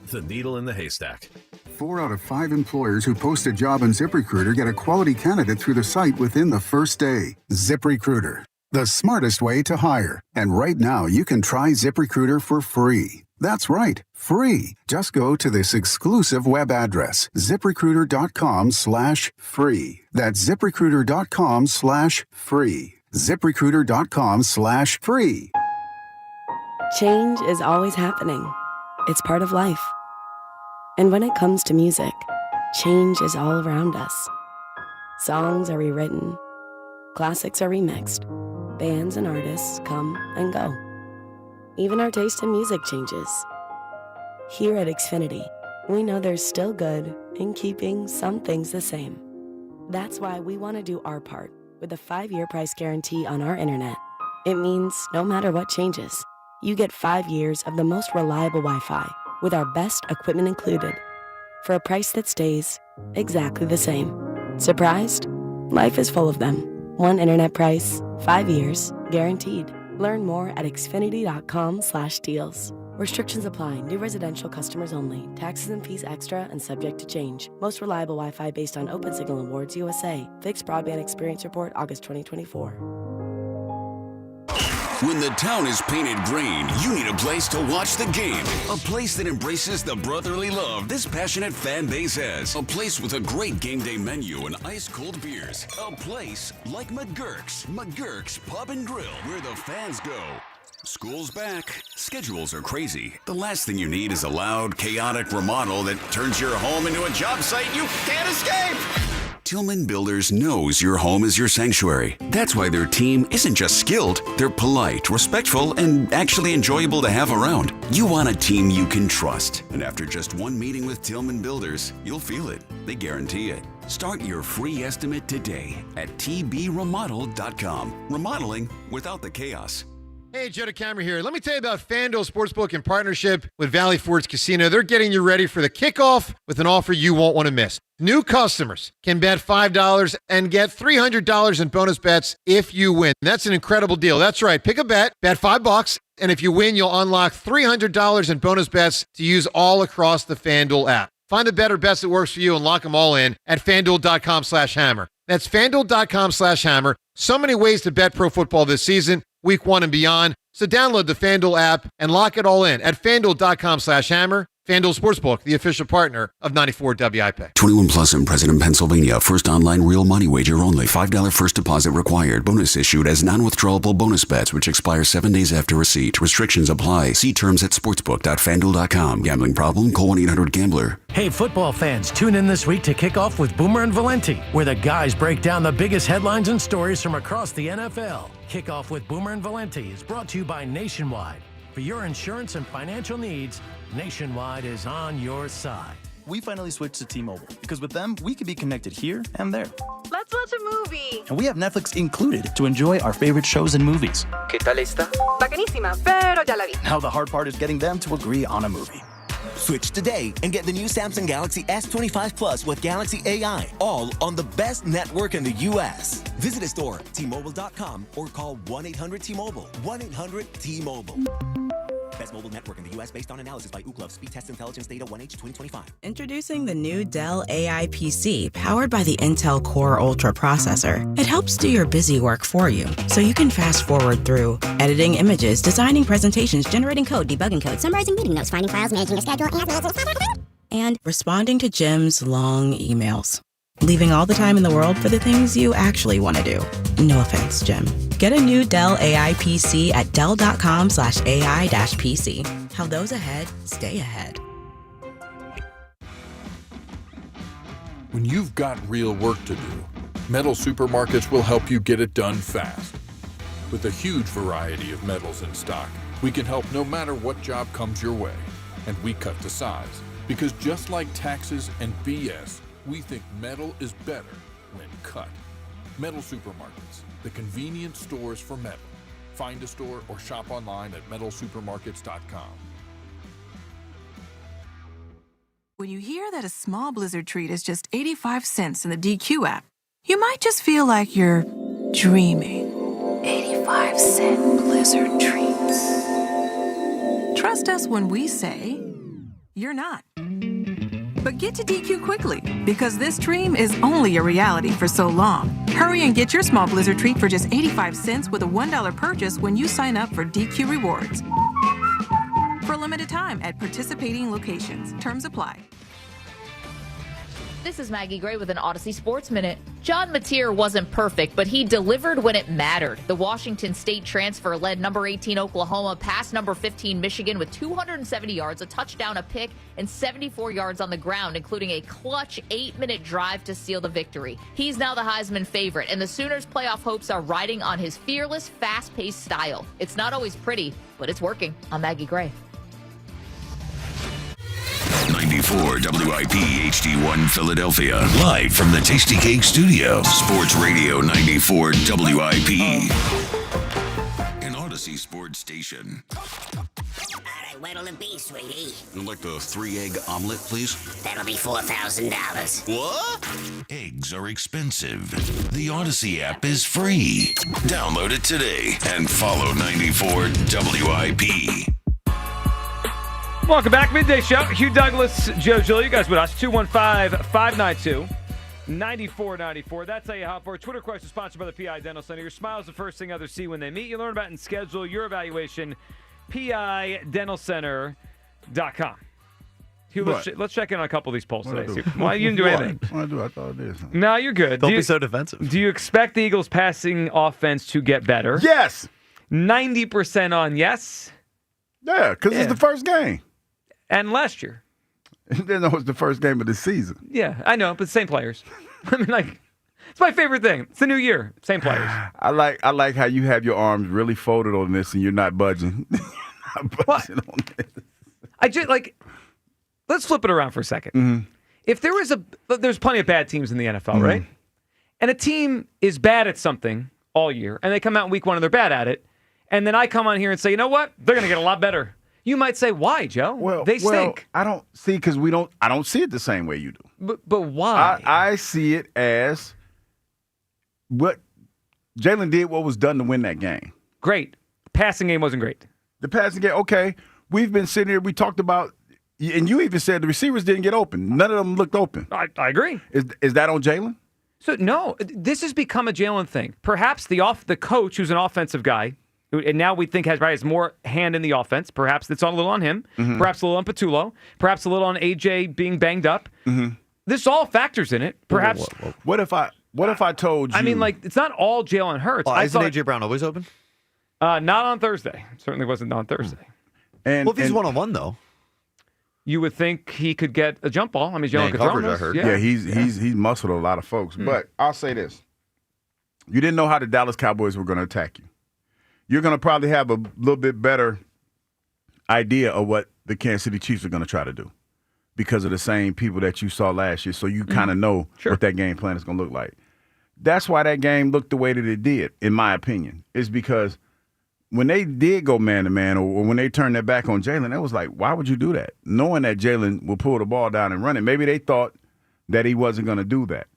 The needle in the haystack. 4 out of 5 employers who post a job on ZipRecruiter get a quality candidate through the site within the first day. ZipRecruiter, the smartest way to hire. And right now, you can try ZipRecruiter for free. That's right, free. Just go to this exclusive web address, ZipRecruiter.com/free. That's ZipRecruiter.com/free. ZipRecruiter.com/free. Change is always happening. It's part of life. And when it comes to music, change is all around us. Songs are rewritten. Classics are remixed. Bands and artists come and go. Even our taste in music changes. Here at Xfinity, we know there's still good in keeping some things the same. That's why we want to do our part with a 5-year price guarantee on our internet. It means no matter what changes, you get 5 years of the most reliable Wi-Fi with our best equipment included for a price that stays exactly the same. Surprised? Life is full of them. One internet price, 5 years, guaranteed. Learn more at Xfinity.com/deals. Restrictions apply. New residential customers only. Taxes and fees extra and subject to change. Most reliable Wi-Fi based on Open Signal Awards USA. Fixed Broadband Experience Report, August 2024. When the town is painted green, you need a place to watch the game. A place that embraces the brotherly love this passionate fan base has. A place with a great game day menu and ice-cold beers. A place like McGurk's Pub and Grill, where the fans go. School's back. Schedules are crazy. The last thing you need is a loud, chaotic remodel that turns your home into a job site you can't escape. Tillman Builders knows your home is your sanctuary. That's why their team isn't just skilled, they're polite, respectful, and actually enjoyable to have around. You want a team you can trust. And after just one meeting with Tillman Builders, you'll feel it. They guarantee it. Start your free estimate today at tbremodel.com. Remodeling without the chaos. Hey, Joe DeCamera here. Let me tell you about FanDuel Sportsbook in partnership with Valley Forge Casino. They're getting you ready for the kickoff with an offer you won't want to miss. New customers can bet $5 and get $300 in bonus bets if you win. That's an incredible deal. That's right. Pick a bet $5, and if you win, you'll unlock $300 in bonus bets to use all across the FanDuel app. Find the better bets that works for you and lock them all in at FanDuel.com/hammer. That's FanDuel.com/hammer. So many ways to bet pro football this season, week 1 and beyond. So download the FanDuel app and lock it all in at FanDuel.com/hammer. FanDuel Sportsbook, the official partner of 94 WIP. 21 plus in President, Pennsylvania. First online real money wager only. $5 first deposit required. Bonus issued as non-withdrawable bonus bets, which expire 7 days after receipt. Restrictions apply. See terms at sportsbook.fanduel.com. Gambling problem? Call 1-800-GAMBLER. Hey, football fans, tune in this week to kick off with Boomer and Valenti, where the guys break down the biggest headlines and stories from across the NFL. Kickoff with Boomer and Valenti is brought to you by Nationwide. For your insurance and financial needs, Nationwide is on your side. We finally switched to T-Mobile because with them, we can be connected here and there. Let's watch a movie. And we have Netflix included to enjoy our favorite shows and movies. ¿Qué tal está? Bacanísima, pero ya la vi. Now the hard part is getting them to agree on a movie. Switch today and get the new Samsung Galaxy S25 Plus with Galaxy AI, all on the best network in the U.S. Visit a store, T-Mobile.com, or call 1-800-T-Mobile. 1-800-T-Mobile. Best mobile network in the U.S. based on analysis by Ookla. Speed test intelligence data 1H 2025. Introducing the new Dell AI PC, powered by the Intel Core Ultra processor. It helps do your busy work for you, so you can fast forward through editing images, designing presentations, generating code, debugging code, summarizing meeting notes, finding files, managing your schedule, and responding to Jim's long emails. Leaving all the time in the world for the things you actually want to do. No offense, Jim. Get a new Dell AI PC at Dell.com/AI-PC. How those ahead stay ahead. When you've got real work to do, Metal Supermarkets will help you get it done fast. With a huge variety of metals in stock, we can help no matter what job comes your way. And we cut to size. Because just like taxes and BS, we think metal is better when cut. Metal Supermarkets, the convenient stores for metal. Find a store or shop online at metalsupermarkets.com. When you hear that a small Blizzard treat is just 85 cents in the DQ app, you might just feel like you're dreaming. 85-cent Blizzard treats. Trust us when we say you're not. But get to DQ quickly, because this dream is only a reality for so long. Hurry and get your small Blizzard treat for just 85 cents with a $1 purchase when you sign up for DQ Rewards. For a limited time at participating locations. Terms apply. This is Maggie Gray with an Odyssey Sports Minute. John Mateer wasn't perfect, but he delivered when it mattered. The Washington State transfer led number 18 Oklahoma past number 15 Michigan with 270 yards, a touchdown, a pick, and 74 yards on the ground, including a clutch 8-minute drive to seal the victory. He's now the Heisman favorite, and the Sooners' playoff hopes are riding on his fearless, fast-paced style. It's not always pretty, but it's working. I'm Maggie Gray. 94 WIP HD1 Philadelphia. Live from the Tasty Cake Studio. Sports Radio 94 WIP. An Odyssey Sports Station. All right, what'll it be, sweetie? I'd like the 3-egg omelet, please. That'll be $4,000. What? Eggs are expensive. The Odyssey app is free. Download it today and follow 94 WIP. Welcome back. Midday Show. Hugh Douglas, Joe Gill. You guys with us. 215-592-94 9494. That's how you hop for. Twitter question sponsored by the PI Dental Center. Your smile is the first thing others see when they meet. You learn about and schedule your evaluation. PIDentalCenter.com. Hugh, let's check in on a couple of these polls today. Why you didn't do anything? What I do? I thought I did something. No, you're good. Don't be so defensive. Do you expect the Eagles' passing offense to get better? Yes. 90% on yes. Yeah, because it's the first game. And last year. Then it was the first game of the season. Yeah, I know, but same players. I mean, like, it's my favorite thing. It's the new year. Same players. I like how you have your arms really folded on this and you're not budging. On this. I just let's flip it around for a second. Mm-hmm. If there's plenty of bad teams in the NFL, right? And a team is bad at something all year, and they come out in week 1 and they're bad at it, and then I come on here and say, you know what? They're going to get a lot better. You might say, why, Joe? They stink. I don't see I don't see it the same way you do. But why? I see it as what Jalen did, what was done to win that game. Great. Passing game wasn't great. The passing game, okay. We've been sitting here, we talked about, and you even said the receivers didn't get open. None of them looked open. I agree. Is that on Jalen? So, no, this has become a Jalen thing. Perhaps the coach, who's an offensive guy, and now we think has more hand in the offense. Perhaps it's a little on him. Mm-hmm. Perhaps a little on Patullo. Perhaps a little on AJ being banged up. Mm-hmm. This all factors in it. Perhaps. What if I told you? I mean, it's not all Jalen Hurts. Isn't AJ Brown always open? Not on Thursday. Certainly wasn't on Thursday. And if he's one-on-one though, you would think he could get a jump ball. I mean, Jalen could throw this. Yeah, he's muscled a lot of folks. But I'll say this: you didn't know how the Dallas Cowboys were going to attack you. You're going to probably have a little bit better idea of what the Kansas City Chiefs are going to try to do because of the same people that you saw last year. So you kind of know what that game plan is going to look like. That's why that game looked the way that it did, in my opinion, is because when they did go man-to-man or when they turned their back on Jalen, it was like, why would you do that? Knowing that Jalen will pull the ball down and run it. Maybe they thought that he wasn't going to do that.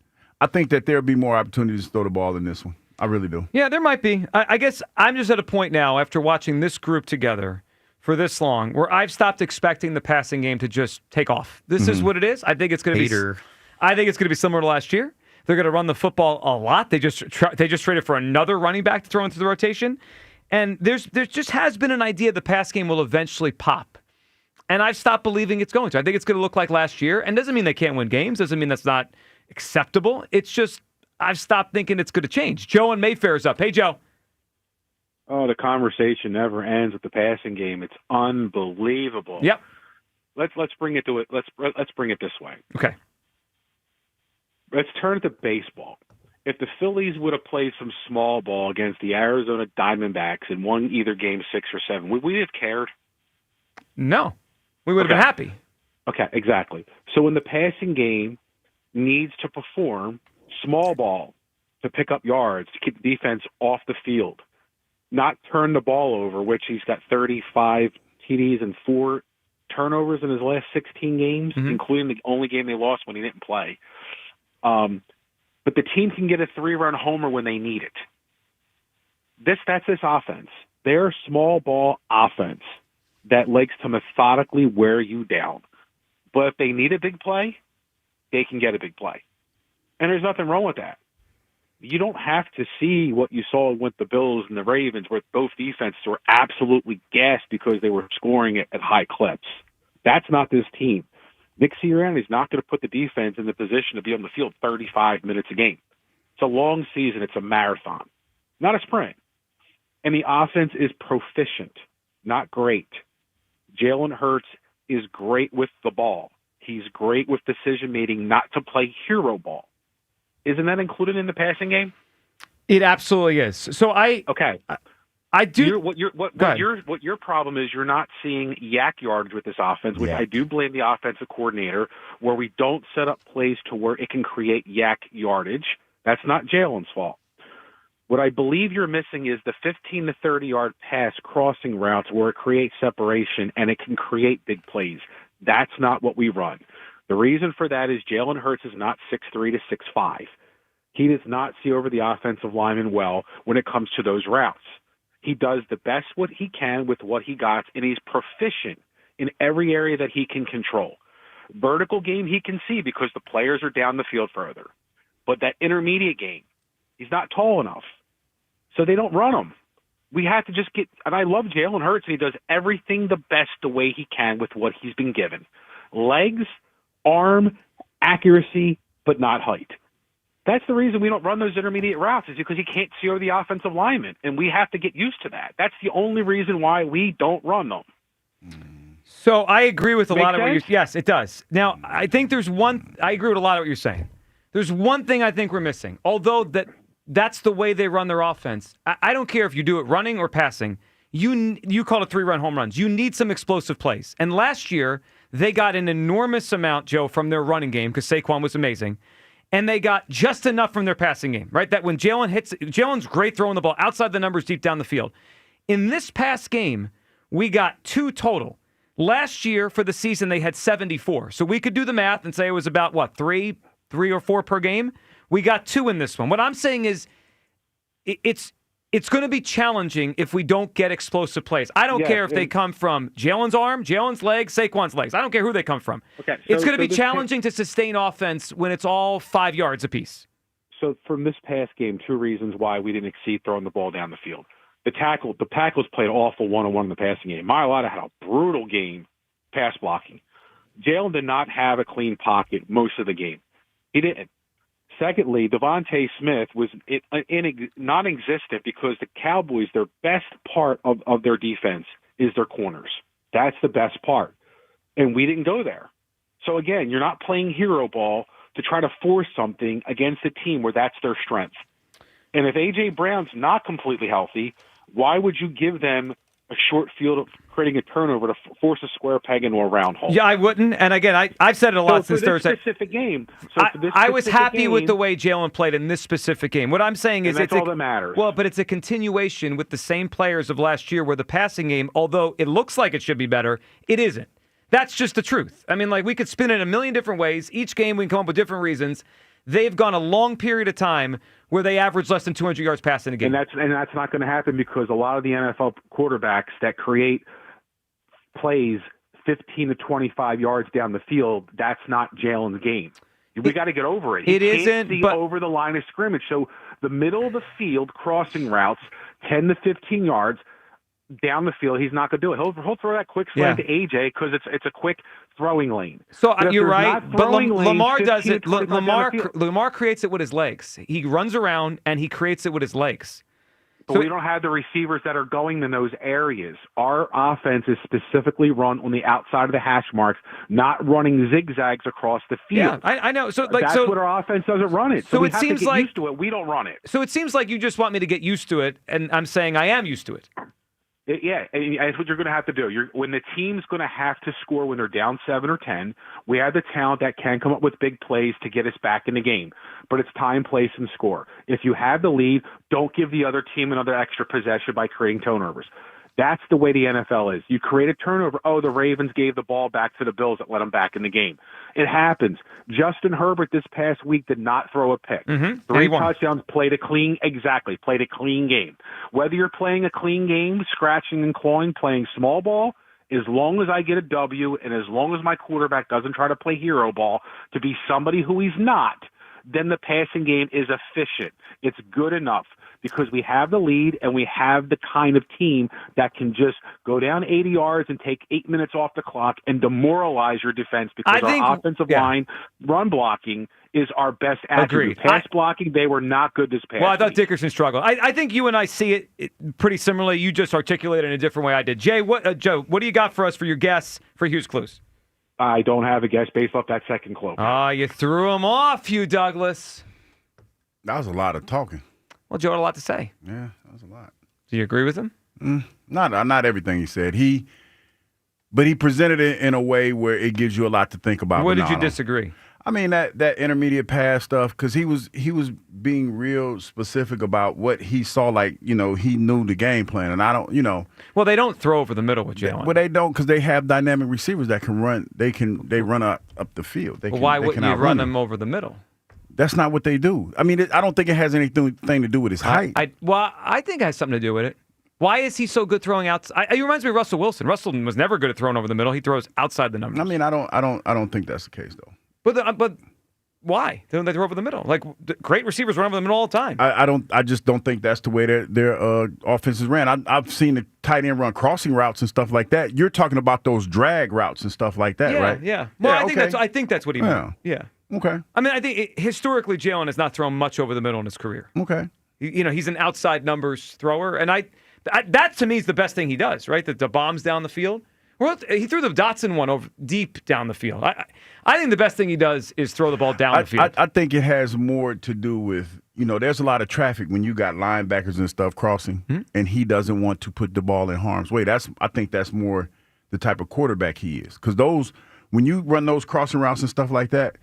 I think that there'll be more opportunities to throw the ball in this one. I really do. Yeah, there might be. I guess I'm just at a point now after watching this group together for this long where I've stopped expecting the passing game to just take off. This is what it is. I think it's going to be. I think it's going to be similar to last year. They're going to run the football a lot. They just traded for another running back to throw into the rotation, and there just has been an idea the pass game will eventually pop, and I've stopped believing it's going to. I think it's going to look like last year, and doesn't mean they can't win games. Doesn't mean that's not acceptable. It's just I've stopped thinking it's going to change. Joe and Mayfair's up. Hey, Joe. Oh, the conversation never ends with the passing game. It's unbelievable. Yep. Let's bring it to it. Let's bring it this way. Okay. Let's turn to baseball. If the Phillies would have played some small ball against the Arizona Diamondbacks and won either game 6 or 7, would we have cared? No. We would have been happy. Okay, exactly. So when the passing game needs to perform small ball to pick up yards, to keep the defense off the field, not turn the ball over, which he's got 35 TDs and 4 turnovers in his last 16 games, including the only game they lost when he didn't play. But the team can get a 3-run homer when they need it. That's this offense. They're small ball offense that likes to methodically wear you down. But if they need a big play, they can get a big play. And there's nothing wrong with that. You don't have to see what you saw with the Bills and the Ravens, where both defenses were absolutely gassed because they were scoring at high clips. That's not this team. Nick Sirianni's not going to put the defense in the position to be on the field 35 minutes a game. It's a long season. It's a marathon, not a sprint. And the offense is proficient, not great. Jalen Hurts is great with the ball. He's great with decision-making, not to play hero ball. Isn't that included in the passing game? It absolutely is. So I do. What your problem is, you're not seeing yak yardage with this offense, which I do blame the offensive coordinator, where we don't set up plays to where it can create yak yardage. That's not Jalen's fault. What I believe you're missing is the 15 to 30-yard pass crossing routes where it creates separation and it can create big plays. That's not what we run. The reason for that is Jalen Hurts is not 6'3" to 6'5". He does not see over the offensive lineman well when it comes to those routes. He does the best what he can with what he got, and he's proficient in every area that he can control. Vertical game he can see because the players are down the field further. But that intermediate game, he's not tall enough. So they don't run him. We have to just get – and I love Jalen Hurts, and he does everything the best the way he can with what he's been given. Legs, arm, accuracy, but not height. That's the reason we don't run those intermediate routes is because he can't see over the offensive lineman, and we have to get used to that. That's the only reason why we don't run them. So I agree with a Make lot of what you're sense? yes, it does. Now, I think there's one I agree with a lot of what you're saying. There's one thing I think we're missing. Although that's the way they run their offense. I don't care if you do it running or passing. You called it 3-run home runs. You need some explosive plays. And last year, they got an enormous amount, Joe, from their running game because Saquon was amazing. And they got just enough from their passing game, right? That when Jalen's great throwing the ball outside the numbers deep down the field. In this past game, we got 2 total. Last year for the season, they had 74. So we could do the math and say it was about, what, 3 or 4 per game? We got 2 in this one. What I'm saying is it's going to be challenging if we don't get explosive plays. I don't care if they come from Jalen's arm, Jalen's legs, Saquon's legs. I don't care who they come from. Okay, it's going to be challenging to sustain offense when it's all 5 yards apiece. So from this past game, 2 reasons why we didn't exceed throwing the ball down the field. The tackles played awful one-on-one in the passing game. Mailata had a brutal game pass blocking. Jalen did not have a clean pocket most of the game. He didn't. Secondly, Devontae Smith was non-existent because the Cowboys, their best part of their defense is their corners. That's the best part. And we didn't go there. So, again, you're not playing hero ball to try to force something against a team where that's their strength. And if A.J. Brown's not completely healthy, why would you give them a short field of creating a turnover to force a square peg into a round hole? Yeah, I wouldn't. And again, I've said it a lot since Thursday. For this specific game, I was happy with the way Jalen played in this specific game. What I'm saying is that's all that matters. Well, but it's a continuation with the same players of last year where the passing game, although it looks like it should be better, it isn't. That's just the truth. I mean, like, we could spin it a million different ways. Each game we can come up with different reasons. They've gone a long period of time where they average less than 200 yards passing a game. And that's not going to happen because a lot of the NFL quarterbacks that create plays 15 to 25 yards down the field, that's not Jalen's game. We got to get over it. He can't see over the line of scrimmage. So the middle of the field crossing routes, 10 to 15 yards down the field, he's not going to do it. He'll throw that quick slant to AJ because it's a quick throwing lane. So you're right, but Lamar does it. Lamar creates it with his legs. He runs around and he creates it with his legs. But we don't have the receivers that are going in those areas. Our offense is specifically run on the outside of the hash marks, not running zigzags across the field. Yeah, I know. So that's what our offense doesn't run it. So we it have seems to get like used to it. We don't run it. So it seems like you just want me to get used to it, and I'm saying I am used to it. Yeah, and that's what you're going to have to do. When the team's going to have to score when they're down 7 or 10, we have the talent that can come up with big plays to get us back in the game. But it's time, place, and score. If you have the lead, don't give the other team another extra possession by creating turnovers. That's the way the NFL is. You create a turnover. Oh, the Ravens gave the ball back to the Bills that let them back in the game. It happens. Justin Herbert this past week did not throw a pick. 3 touchdowns, played a clean game. Whether you're playing a clean game, scratching and clawing, playing small ball, as long as I get a W and as long as my quarterback doesn't try to play hero ball to be somebody who he's not, then the passing game is efficient. It's good enough because we have the lead and we have the kind of team that can just go down 80 yards and take 8 minutes off the clock and demoralize your defense because our offensive line run blocking is our best attribute. Pass blocking, they were not good this past Well, I thought week. Dickerson struggled. I think you and I see it pretty similarly. You just articulated it in a different way I did. Joe, what do you got for us for your guess for Hughes Clues? I don't have a guess based off that second clue. You threw him off, Hugh Douglas. That was a lot of talking. Well, Joe had a lot to say. Yeah, that was a lot. Do you agree with him? Not everything he said. But he presented it in a way where it gives you a lot to think about. Where did you disagree? I mean that intermediate pass stuff because he was being real specific about what he saw. Like he knew the game plan, and I don't. Well, they don't throw over the middle with Jalen. Well, they don't because they have dynamic receivers that can run. They run up the field. Why wouldn't you run them over the middle? That's not what they do. I mean, I don't think it has anything to do with his height. I think it has something to do with it. Why is he so good throwing out? It reminds me of Russell Wilson. Russell was never good at throwing over the middle. He throws outside the numbers. I mean, I don't think that's the case though. But Why? They throw over the middle. Like, great receivers run over the middle all the time. I just don't think that's the way their offenses ran. I've seen the tight end run crossing routes and stuff like that. You're talking about those drag routes and stuff like that, right? Yeah. Well, I think that's what he meant. Yeah. Okay. I mean, I think historically Jalen has not thrown much over the middle in his career. Okay. He's an outside numbers thrower, and that to me is the best thing he does, right? The bombs down the field. Well, he threw the Dotson one over deep down the field. I think the best thing he does is throw the ball down the field. I think it has more to do with, there's a lot of traffic when you got linebackers and stuff crossing, and he doesn't want to put the ball in harm's way. I think that's more the type of quarterback he is. Because when you run those crossing routes and stuff like that,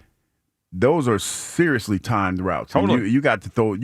those are seriously timed routes. Totally. You got to throw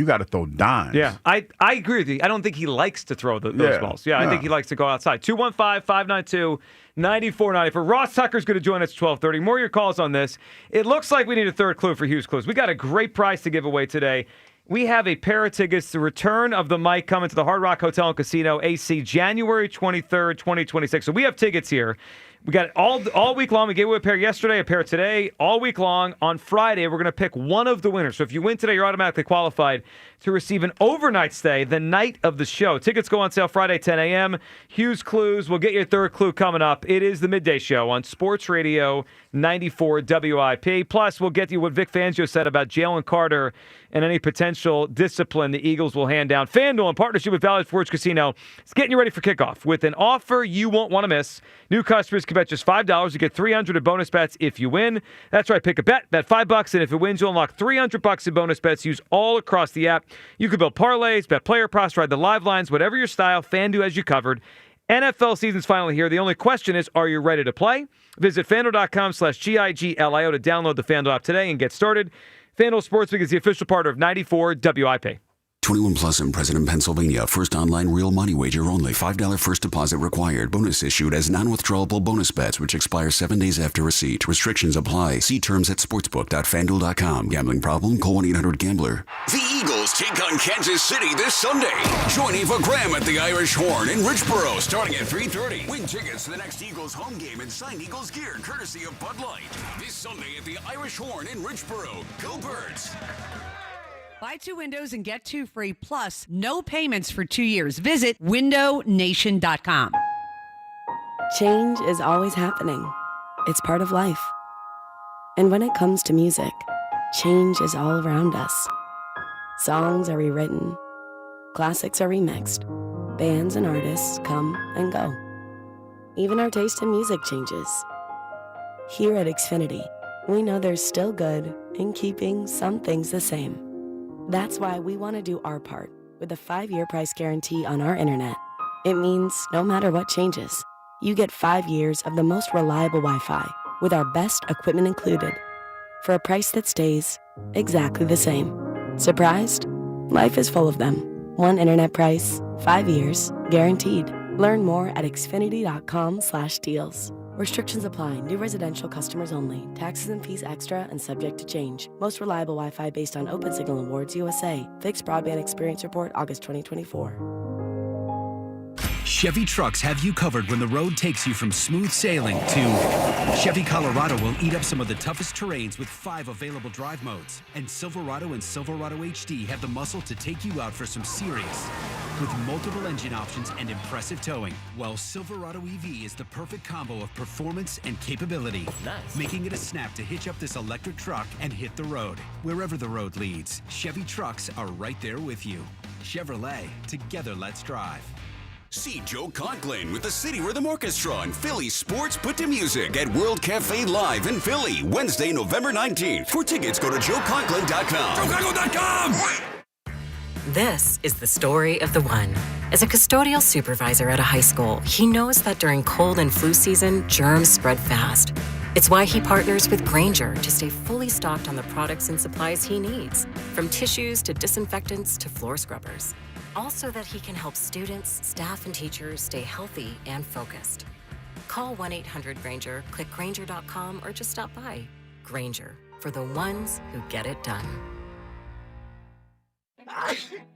dimes. Yeah, I agree with you. I don't think he likes to throw those balls. I think he likes to go outside. 215-592-9494. Ross Tucker's going to join us at 12:30. More of your calls on this. It looks like we need a third clue for Hughes Clues. We got a great prize to give away today. We have a pair of tickets, the return of the mic coming to the Hard Rock Hotel and Casino, AC, January 23rd, 2026. So we have tickets here. We got it all week long. We gave away a pair yesterday, a pair today, all week long. On Friday, we're going to pick one of the winners. So if you win today, you're automatically qualified to receive an overnight stay the night of the show. Tickets go on sale Friday, 10 a.m. Hughes Clues. We'll get your third clue coming up. It is the Midday Show on Sports Radio 94 WIP. Plus, we'll get you what Vic Fangio said about Jalen Carter and any potential discipline the Eagles will hand down. FanDuel, in partnership with Valley Forge Casino, is getting you ready for kickoff with an offer you won't want to miss. New customers can bet just $5. You get $300 in bonus bets if you win. That's right, pick a bet $5, and if it wins, you'll unlock $300 in bonus bets used all across the app. You can build parlays, bet player props, ride the live lines, whatever your style, FanDuel has you covered. NFL season's finally here. The only question is, are you ready to play? Visit FanDuel.com/GIGLIO to download the FanDuel app today and get started. FanDuel Sportsbook is the official partner of 94 WIP. 21 plus in President, Pennsylvania. First online real money wager only. $5 first deposit required. Bonus issued as non-withdrawable bonus bets, which expire 7 days after receipt. Restrictions apply. See terms at sportsbook.fanduel.com. Gambling problem? Call 1-800-GAMBLER. The Eagles take on Kansas City this Sunday. Join Eva Graham at the Irish Horn in Richboro starting at 3:30. Win tickets to the next Eagles home game and signed Eagles gear courtesy of Bud Light. This Sunday at the Irish Horn in Richboro. Go Birds! Buy 2 windows and get 2 free, plus no payments for 2 years. Visit windownation.com. Change is always happening. It's part of life. And when it comes to music, change is all around us. Songs are rewritten. Classics are remixed. Bands and artists come and go. Even our taste in music changes. Here at Xfinity, we know there's still good in keeping some things the same. That's why we want to do our part with a 5-year price guarantee on our internet. It means no matter what changes, you get 5 years of the most reliable Wi-Fi with our best equipment included for a price that stays exactly the same. Surprised? Life is full of them. One internet price, 5 years, guaranteed. Learn more at xfinity.com/deals. Restrictions apply. New residential customers only. Taxes and fees extra and subject to change. Most reliable Wi-Fi based on Open Signal Awards USA. Fixed Broadband Experience Report, August 2024. Chevy trucks have you covered when the road takes you from smooth sailing to Chevy Colorado will eat up some of the toughest terrains with 5 available drive modes. And Silverado and Silverado HD have the muscle to take you out for some serious. With multiple engine options and impressive towing, while Silverado EV is the perfect combo of performance and capability, making it a snap to hitch up this electric truck and hit the road. Wherever the road leads, Chevy trucks are right there with you. Chevrolet, together let's drive. See Joe Conklin with the City Rhythm Orchestra and Philly Sports Put to Music at World Cafe Live in Philly, Wednesday, November 19th. For tickets, go to joeconklin.com. joeconklin.com! This is the story of the one. As a custodial supervisor at a high school, he knows that during cold and flu season, germs spread fast. It's why he partners with Grainger to stay fully stocked on the products and supplies he needs, from tissues to disinfectants to floor scrubbers. All so that he can help students, staff, and teachers stay healthy and focused. Call 1-800-GRAINGER, click Grainger.com, or just stop by. Grainger, for the ones who get it done.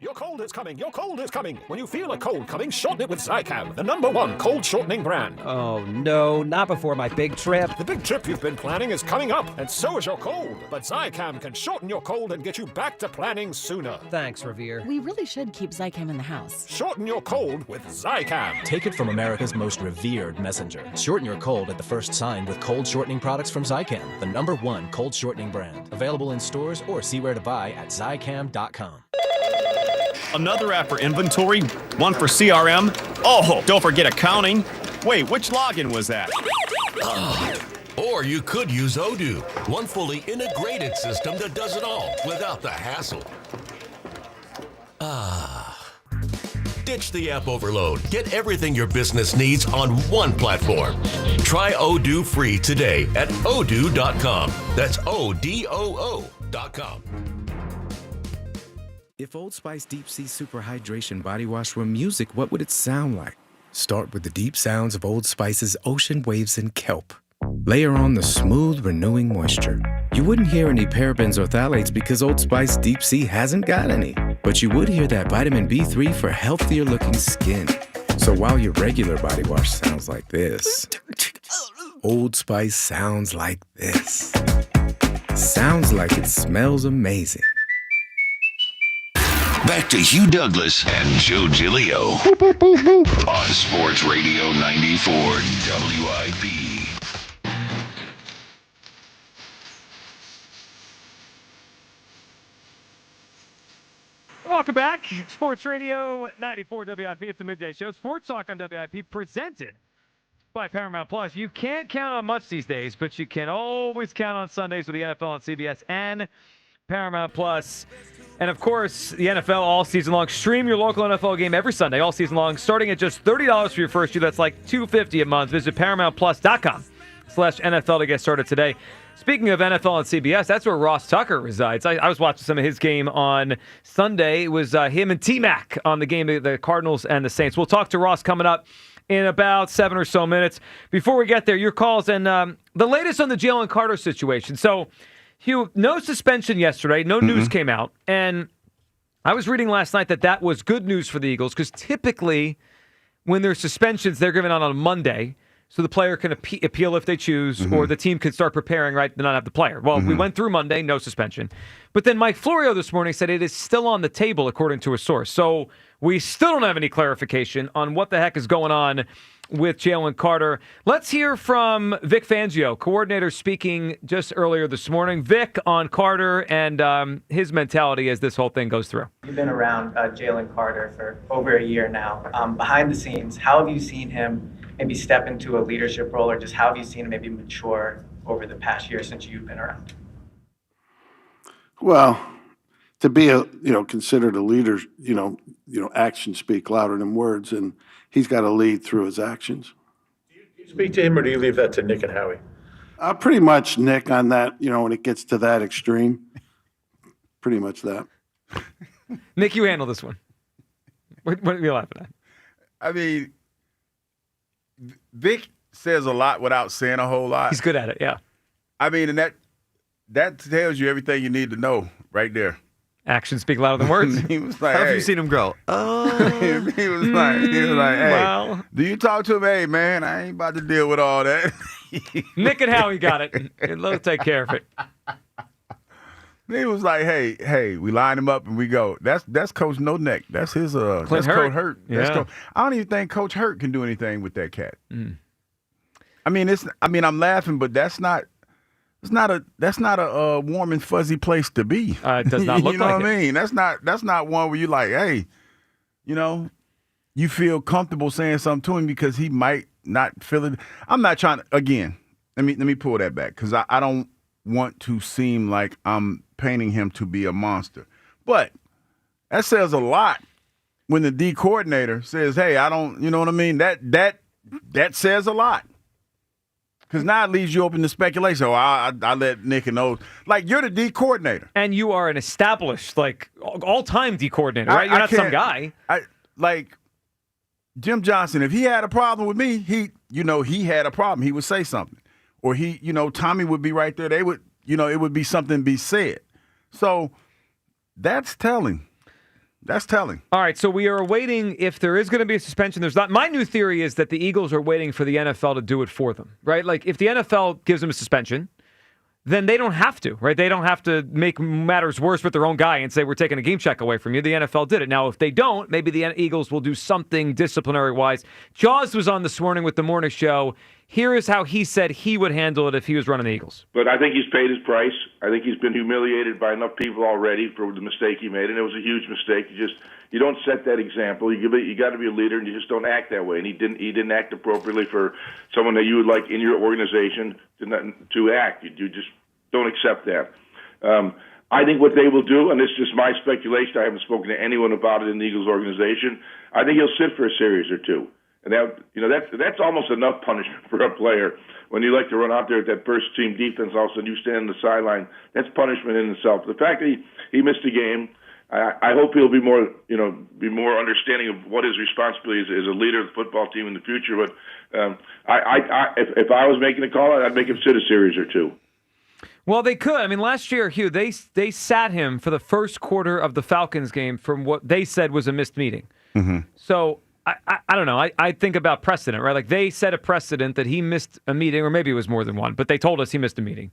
Your cold is coming. Your cold is coming. When you feel a cold coming, shorten it with Zicam, the #1 cold shortening brand. Oh, no, not before my big trip. The big trip you've been planning is coming up, and so is your cold. But Zicam can shorten your cold and get you back to planning sooner. Thanks, Revere. We really should keep Zicam in the house. Shorten your cold with Zicam. Take it from America's most revered messenger. Shorten your cold at the first sign with cold shortening products from Zicam, the #1 cold shortening brand. Available in stores or see where to buy at Zicam.com. Another app for inventory, one for CRM. Oh, don't forget accounting. Wait, which login was that? Or you could use Odoo, one fully integrated system that does it all without the hassle. Ditch the app overload. Get everything your business needs on one platform. Try Odoo free today at odoo.com. That's ODOO.com. If Old Spice Deep Sea Super Hydration Body Wash were music, what would it sound like? Start with the deep sounds of Old Spice's ocean waves and kelp. Layer on the smooth, renewing moisture. You wouldn't hear any parabens or phthalates because Old Spice Deep Sea hasn't got any. But you would hear that vitamin B3 for healthier looking skin. So while your regular body wash sounds like this, Old Spice sounds like this. Sounds like it smells amazing. Back to Hugh Douglas and Joe Giglio on Sports Radio 94 WIP. Welcome back. Sports Radio 94 WIP. It's the midday show. Sports Talk on WIP presented by Paramount Plus. You can't count on much these days, but you can always count on Sundays with the NFL on CBS and Paramount Plus. And, of course, the NFL all season long. Stream your local NFL game every Sunday all season long, starting at just $30 for your first year. That's like $250 a month. Visit ParamountPlus.com/NFL to get started today. Speaking of NFL on CBS, that's where Ross Tucker resides. I was watching some of his game on Sunday. It was him and T-Mac on the game of the Cardinals and the Saints. We'll talk to Ross coming up in about 7 or so minutes. Before we get there, your calls and the latest on the Jalen Carter situation. So, Hugh, no suspension yesterday. No news came out. And I was reading last night that was good news for the Eagles because typically when there's suspensions, they're given out on a Monday so the player can appeal if they choose or the team can start preparing, right, to not have the player. Well, we went through Monday, no suspension. But then Mike Florio this morning said it is still on the table, according to a source. So we still don't have any clarification on what the heck is going on with Jalen Carter. Let's hear from Vic Fangio, coordinator, speaking just earlier this morning. Vic, on Carter and his mentality as this whole thing goes through. You've been around Jalen Carter for over a year now. Behind the scenes, how have you seen him maybe step into a leadership role, or just how have you seen him maybe mature over the past year since you've been around? Well, to be considered a leader, actions speak louder than words, and he's got to lead through his actions. Do you speak to him, or do you leave that to Nick and Howie? Pretty much Nick on that, when it gets to that extreme. Pretty much that. Nick, you handle this one. What are you laughing at? I mean, Vic says a lot without saying a whole lot. He's good at it, yeah. I mean, and that tells you everything you need to know right there. Actions speak louder than words. He was like, How have hey. you seen him grow? he was like, hey, well. Do you talk to him? Hey, man, I ain't about to deal with all that. Nick and Howie got it. And let's take care of it. He was like, hey, we line him up and we go. That's Coach No Neck. That's his that's Hurt. Coach Hurt. Yeah. I don't even think Coach Hurt can do anything with that cat. I mean, I'm laughing, but that's not a warm and fuzzy place to be. It does not look you know like what I mean? That's not one where you like, hey, you feel comfortable saying something to him because he might not feel it. I'm not trying to, again, let me pull that back because I don't want to seem like I'm painting him to be a monster. But that says a lot when the D coordinator says, hey, I don't, you know what I mean? That says a lot. Because now it leaves you open to speculation. Oh, I let Nick and those. Like, you're the D coordinator. And you are an established, all-time D coordinator, right? You're not some guy. Like, Jim Johnson, if he had a problem with me, he had a problem. He would say something. Or Tommy would be right there. They would, it would be something be said. So that's telling. That's telling. All right, so we are waiting if there is going to be a suspension. There's not. My new theory is that the Eagles are waiting for the NFL to do it for them, right? Like if the NFL gives them a suspension, then they don't have to, right? They don't have to make matters worse with their own guy and say, we're taking a game check away from you. The NFL did it. Now, if they don't, maybe the Eagles will do something disciplinary-wise. Jaws was on this morning with the morning show. Here is how he said he would handle it if he was running the Eagles. But I think he's paid his price. I think he's been humiliated by enough people already for the mistake he made, and it was a huge mistake. You don't set that example. You got to be a leader, and you just don't act that way. And he didn't act appropriately for someone that you would like in your organization to act. You just don't accept that. I think what they will do, and this is just my speculation, I haven't spoken to anyone about it in the Eagles organization, I think he'll sit for a series or two. And that's almost enough punishment for a player. When you like to run out there at that first team defense, all of a sudden you stand on the sideline. That's punishment in itself. The fact that he missed a game, I hope he'll be more understanding of what his responsibility is as a leader of the football team in the future. But if I was making a call, I'd make him sit a series or two. Well, they could. I mean, last year, Hugh, they sat him for the first quarter of the Falcons game from what they said was a missed meeting. Mm-hmm. So I don't know. I think about precedent, right? Like they set a precedent that he missed a meeting, or maybe it was more than one, but they told us he missed a meeting.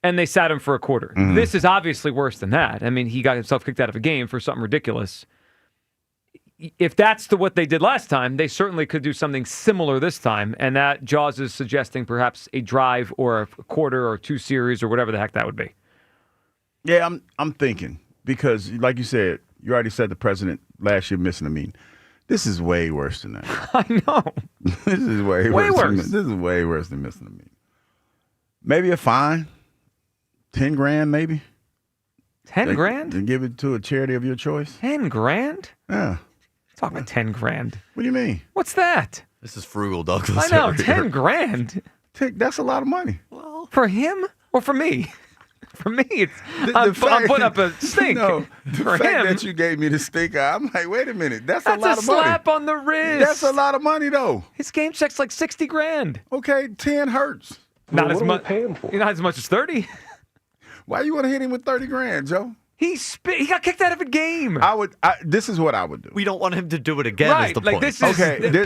And they sat him for a quarter. Mm-hmm. This is obviously worse than that. I mean, he got himself kicked out of a game for something ridiculous. If that's what they did last time, they certainly could do something similar this time. And that Jaws is suggesting perhaps a drive or a quarter or two series or whatever the heck that would be. Yeah, I'm thinking because, like you said, you already said the president last year missing a meeting. This is way worse than that. I know. This is way worse. This is way worse than missing a meeting. Maybe a fine, $10,000, maybe. $10,000? And give it to a charity of your choice. $10,000? Yeah. Talk about $10,000. What do you mean? What's that? This is frugal, Douglas. I know, $10,000. That's a lot of money. Well, for him or for me? For me, it's I'm putting up a stink. No, the for fact him, that you gave me the stinker, I'm like, wait a minute, that's a lot of money. That's a slap on the wrist. That's a lot of money, though. His game check's like $60,000. Okay, 10 hurts. Not as much. Not as much as 30. Why you want to hit him with $30,000, Joe? He got kicked out of a game. This is what I would do. We don't want him to do it again. Right, is the like point. this is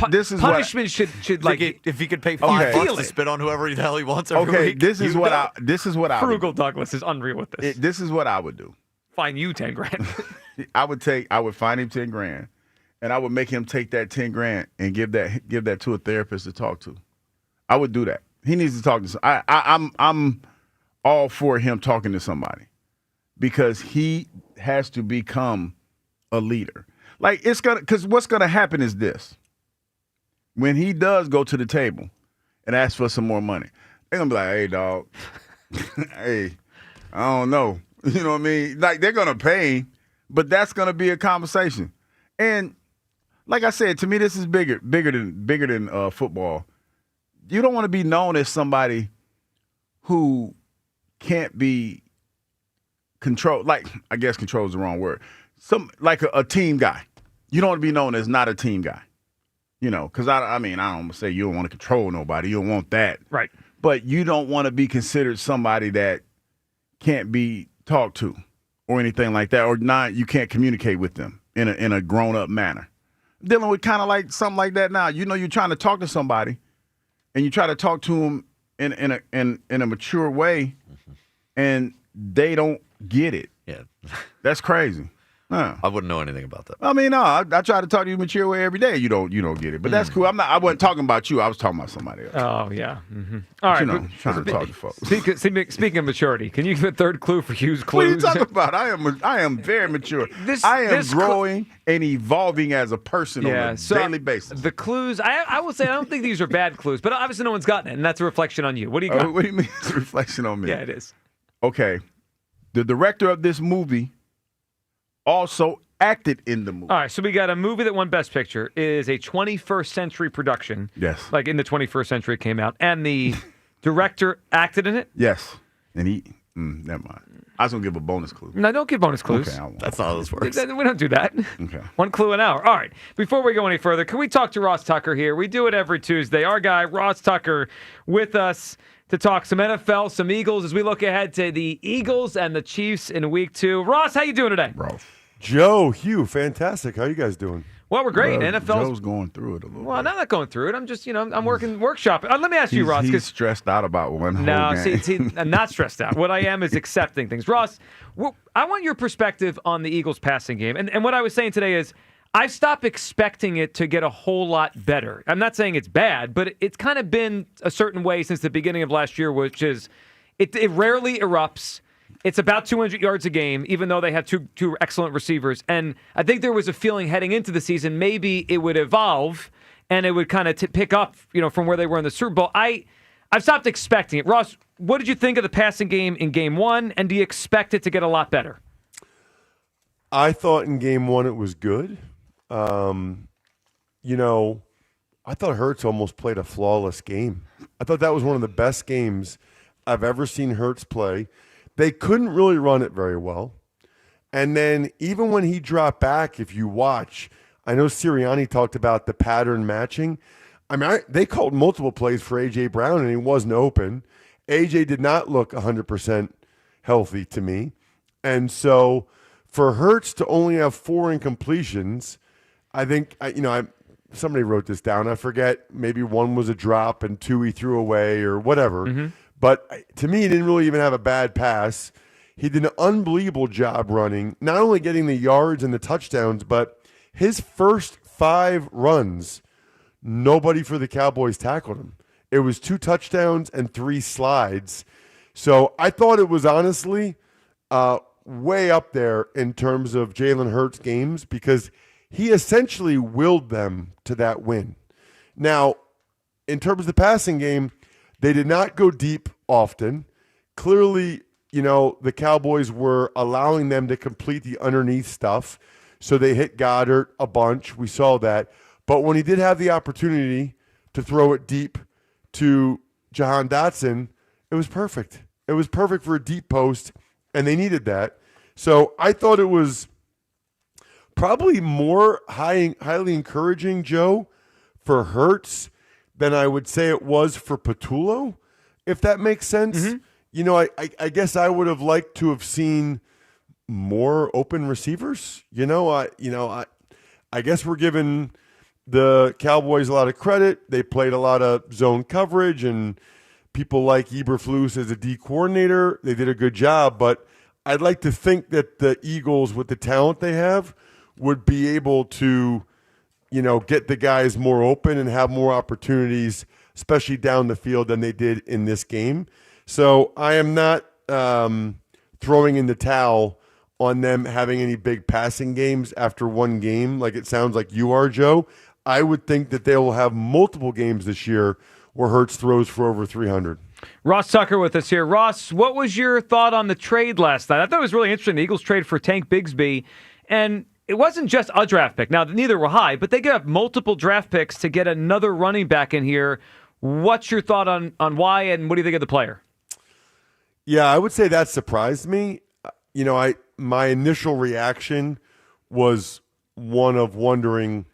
this is punishment what should like if he could pay $5 to spit on whoever the hell he wants every week. This is what I Frugal Douglas is unreal with this. This is what I would do. Fine you $10,000. I would fine him $10,000, and I would make him take that $10,000 and give that to a therapist to talk to. I would do that. He needs to talk to. I'm all for him talking to somebody because he has to become a leader. Like because what's gonna happen is this: when he does go to the table and ask for some more money, they're gonna be like, "Hey, dog, hey, I don't know." You know what I mean? Like they're gonna pay him, but that's gonna be a conversation. And like I said, to me, this is bigger than football. You don't want to be known as somebody who can't be controlled. Like, I guess control is the wrong word. Like a team guy. You don't want to be known as not a team guy. You know, because I don't say you don't want to control nobody. You don't want that. Right. But you don't want to be considered somebody that can't be talked to or anything like that, or not. You can't communicate with them in a grown up manner. Dealing with kind of like something like that now. You know, you're trying to talk to somebody, and you try to talk to them in a mature way, and they don't get it. Yeah, that's crazy. I wouldn't know anything about that. I mean, no, I try to talk to you in a mature way every day. You don't get it, but that's cool. I wasn't talking about you. I was talking about somebody else. Oh yeah. Mm-hmm. All right. Trying to talk to folks. Speaking of maturity, can you give a third clue for Hugh's clues? What are you talking about? I am very mature. I am growing and evolving as a person on a daily basis. The clues, I will say, I don't think these are bad clues, but obviously no one's gotten it, and that's a reflection on you. What do you got? What do you mean it's a reflection on me? Yeah, it is. Okay. The director of this movie also acted in the movie. All right, so we got a movie that won Best Picture. It is a 21st century production. Yes. Like in the 21st century it came out. And the director acted in it? Yes. And he, never mind. I was going to give a bonus clue. No, don't give bonus clues. Okay, that's not how this works. We don't do that. Okay. 1 clue an hour. All right. Before we go any further, can we talk to Ross Tucker here? We do it every Tuesday. Our guy, Ross Tucker, with us to talk some NFL, some Eagles, as we look ahead to the Eagles and the Chiefs in week 2. Ross, how you doing today? Ross. Joe, Hugh, fantastic. How you guys doing? Well, we're great. Well, NFL's Joe's going through it a little Well, bit. I'm not going through it. I'm just, I'm working workshop. Let me ask you, Ross. He's stressed out about one whole No, game. see, I'm not stressed out. What I am is accepting things. Ross, I want your perspective on the Eagles' passing game. And what I was saying today is I've stopped expecting it to get a whole lot better. I'm not saying it's bad, but it's kind of been a certain way since the beginning of last year, which is it rarely erupts. It's about 200 yards a game, even though they have two excellent receivers. And I think there was a feeling heading into the season maybe it would evolve and it would kind of pick up, from where they were in the Super Bowl. I've stopped expecting it. Ross, what did you think of the passing game in Game 1, and do you expect it to get a lot better? I thought in Game 1 it was good. I thought Hurts almost played a flawless game. I thought that was one of the best games I've ever seen Hurts play. They couldn't really run it very well. And then even when he dropped back, if you watch, I know Sirianni talked about the pattern matching. They called multiple plays for A.J. Brown, and he wasn't open. A.J. did not look 100% healthy to me. And so for Hurts to only have 4 incompletions, I think, somebody wrote this down. I forget, maybe 1 was a drop and 2 he threw away or whatever. Mm-hmm. But to me, he didn't really even have a bad pass. He did an unbelievable job running, not only getting the yards and the touchdowns, but his first 5 runs, nobody for the Cowboys tackled him. It was 2 touchdowns and 3 slides. So I thought it was honestly way up there in terms of Jalen Hurts games because he essentially willed them to that win. Now, in terms of the passing game, they did not go deep often. Clearly, the Cowboys were allowing them to complete the underneath stuff. So they hit Goddard a bunch. We saw that. But when he did have the opportunity to throw it deep to Jahan Dotson, it was perfect. It was perfect for a deep post, and they needed that. So I thought it was probably more highly encouraging, Joe, for Hurts than I would say it was for Patullo, if that makes sense. Mm-hmm. I guess I would have liked to have seen more open receivers. I guess we're giving the Cowboys a lot of credit. They played a lot of zone coverage, and people like Eberflus as a D coordinator. They did a good job, but I'd like to think that the Eagles, with the talent they have, would be able to get the guys more open and have more opportunities, especially down the field, than they did in this game. So I am not throwing in the towel on them having any big passing games after one game, like it sounds like you are, Joe. I would think that they will have multiple games this year where Hurts throws for over 300. Ross Tucker with us here. Ross, what was your thought on the trade last night? I thought it was really interesting. The Eagles trade for Tank Bigsby, and it wasn't just a draft pick. Now, neither were high, but they got multiple draft picks to get another running back in here. What's your thought on why, and what do you think of the player? Yeah, I would say that surprised me. My initial reaction was one of wondering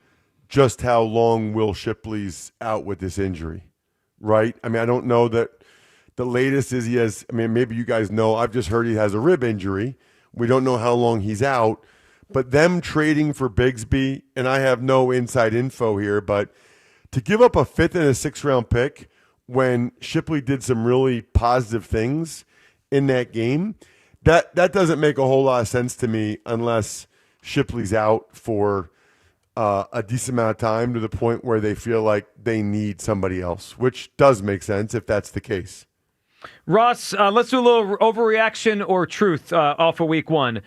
just how long Will Shipley's out with this injury, right? I don't know that the latest is he has, maybe you guys know, I've just heard he has a rib injury. We don't know how long he's out. But them trading for Bigsby, and I have no inside info here, but to give up a 5th and a 6th round pick when Shipley did some really positive things in that game, that doesn't make a whole lot of sense to me unless Shipley's out for a decent amount of time to the point where they feel like they need somebody else, which does make sense if that's the case. Ross, let's do a little overreaction or truth off of week 1.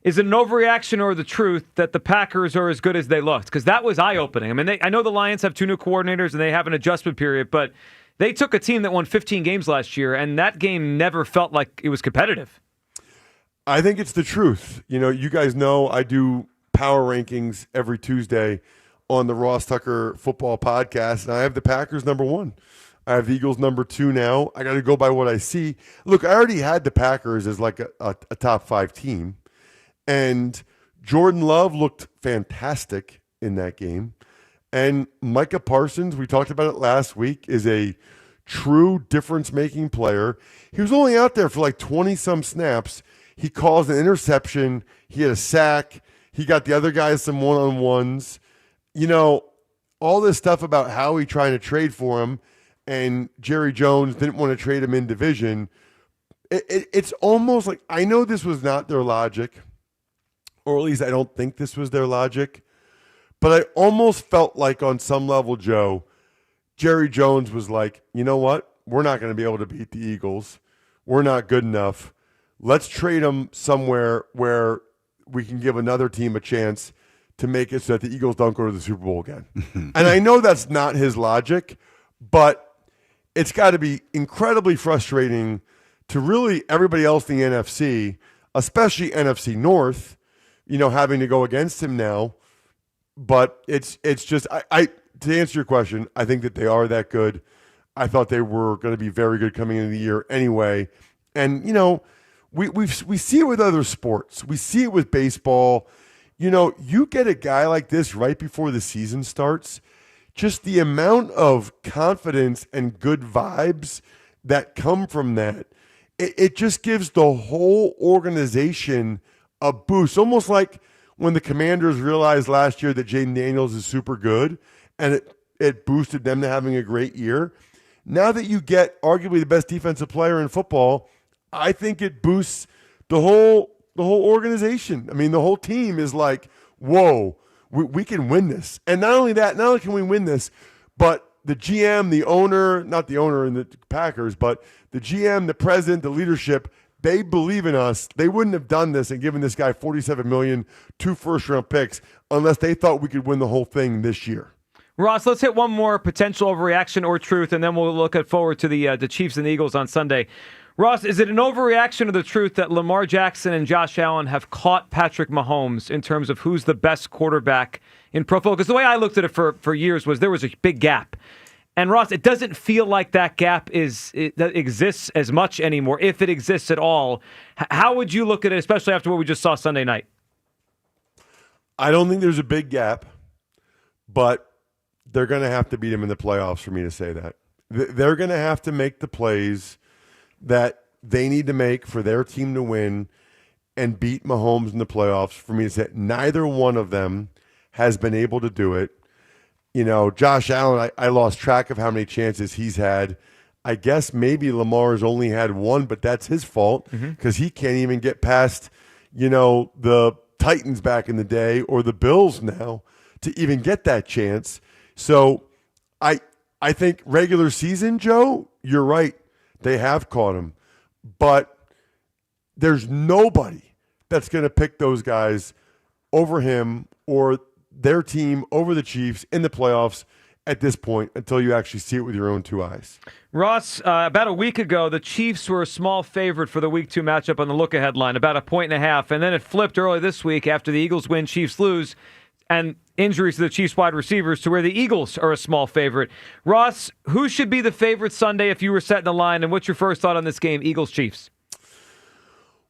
Is it an overreaction or the truth that the Packers are as good as they looked? Because that was eye-opening. I know the Lions have 2 new coordinators and they have an adjustment period, but they took a team that won 15 games last year, and that game never felt like it was competitive. I think it's the truth. You guys know I do power rankings every Tuesday on the Ross Tucker Football Podcast, and I have the Packers number 1. I have the Eagles number 2 now. I got to go by what I see. Look, I already had the Packers as like a top 5 team. And Jordan Love looked fantastic in that game. And Micah Parsons, we talked about it last week, is a true difference-making player. He was only out there for like 20-some snaps. He caused an interception. He had a sack. He got the other guys some one-on-ones. All this stuff about Howie trying to trade for him, and Jerry Jones didn't want to trade him in division. It's almost like, I know this was not their logic, or at least I don't think this was their logic, but I almost felt like on some level, Joe, Jerry Jones was like, you know what? We're not going to be able to beat the Eagles. We're not good enough. Let's trade them somewhere where we can give another team a chance to make it so that the Eagles don't go to the Super Bowl again. And I know that's not his logic, but it's got to be incredibly frustrating to really everybody else in the NFC, especially NFC North, having to go against him now. But it's just, I to answer your question, I think that they are that good. I thought they were going to be very good coming into the year anyway. And, we see it with other sports. We see it with baseball. You get a guy like this right before the season starts, just the amount of confidence and good vibes that come from that, it just gives the whole organization a boost. Almost like when the Commanders realized last year that Jaden Daniels is super good, and it boosted them to having a great year. Now that you get arguably the best defensive player in football, I think it boosts the whole organization. I mean, the whole team is like, whoa, we can win this. And not only that, not only can we win this, but the GM, the owner, not the owner in the Packers, but the GM, the president, the leadership, they believe in us. They wouldn't have done this and given this guy $47 million, 2 first-round picks, unless they thought we could win the whole thing this year. Ross, let's hit one more potential overreaction or truth, and then we'll look forward to the Chiefs and the Eagles on Sunday. Ross, is it an overreaction or the truth that Lamar Jackson and Josh Allen have caught Patrick Mahomes in terms of who's the best quarterback in pro football? Because the way I looked at it for years was there was a big gap. And Ross, it doesn't feel like that gap that exists as much anymore, if it exists at all. How would you look at it, especially after what we just saw Sunday night? I don't think there's a big gap, but they're going to have to beat him in the playoffs for me to say that. They're going to have to make the plays that they need to make for their team to win and beat Mahomes in the playoffs for me to say neither one of them has been able to do it. Josh Allen, I lost track of how many chances he's had. I guess maybe Lamar's only had one, but that's his fault because he can't even get past, the Titans back in the day or the Bills now to even get that chance. So I think regular season, Joe, you're right. They have caught him. But there's nobody that's going to pick those guys over him or their team over the Chiefs in the playoffs at this point until you actually see it with your own 2 eyes. Ross, about a week ago, the Chiefs were a small favorite for the Week 2 matchup on the look-ahead line, about 1.5, and then it flipped early this week after the Eagles win, Chiefs lose, and injuries to the Chiefs wide receivers to where the Eagles are a small favorite. Ross, who should be the favorite Sunday if you were setting the line, and what's your first thought on this game, Eagles-Chiefs?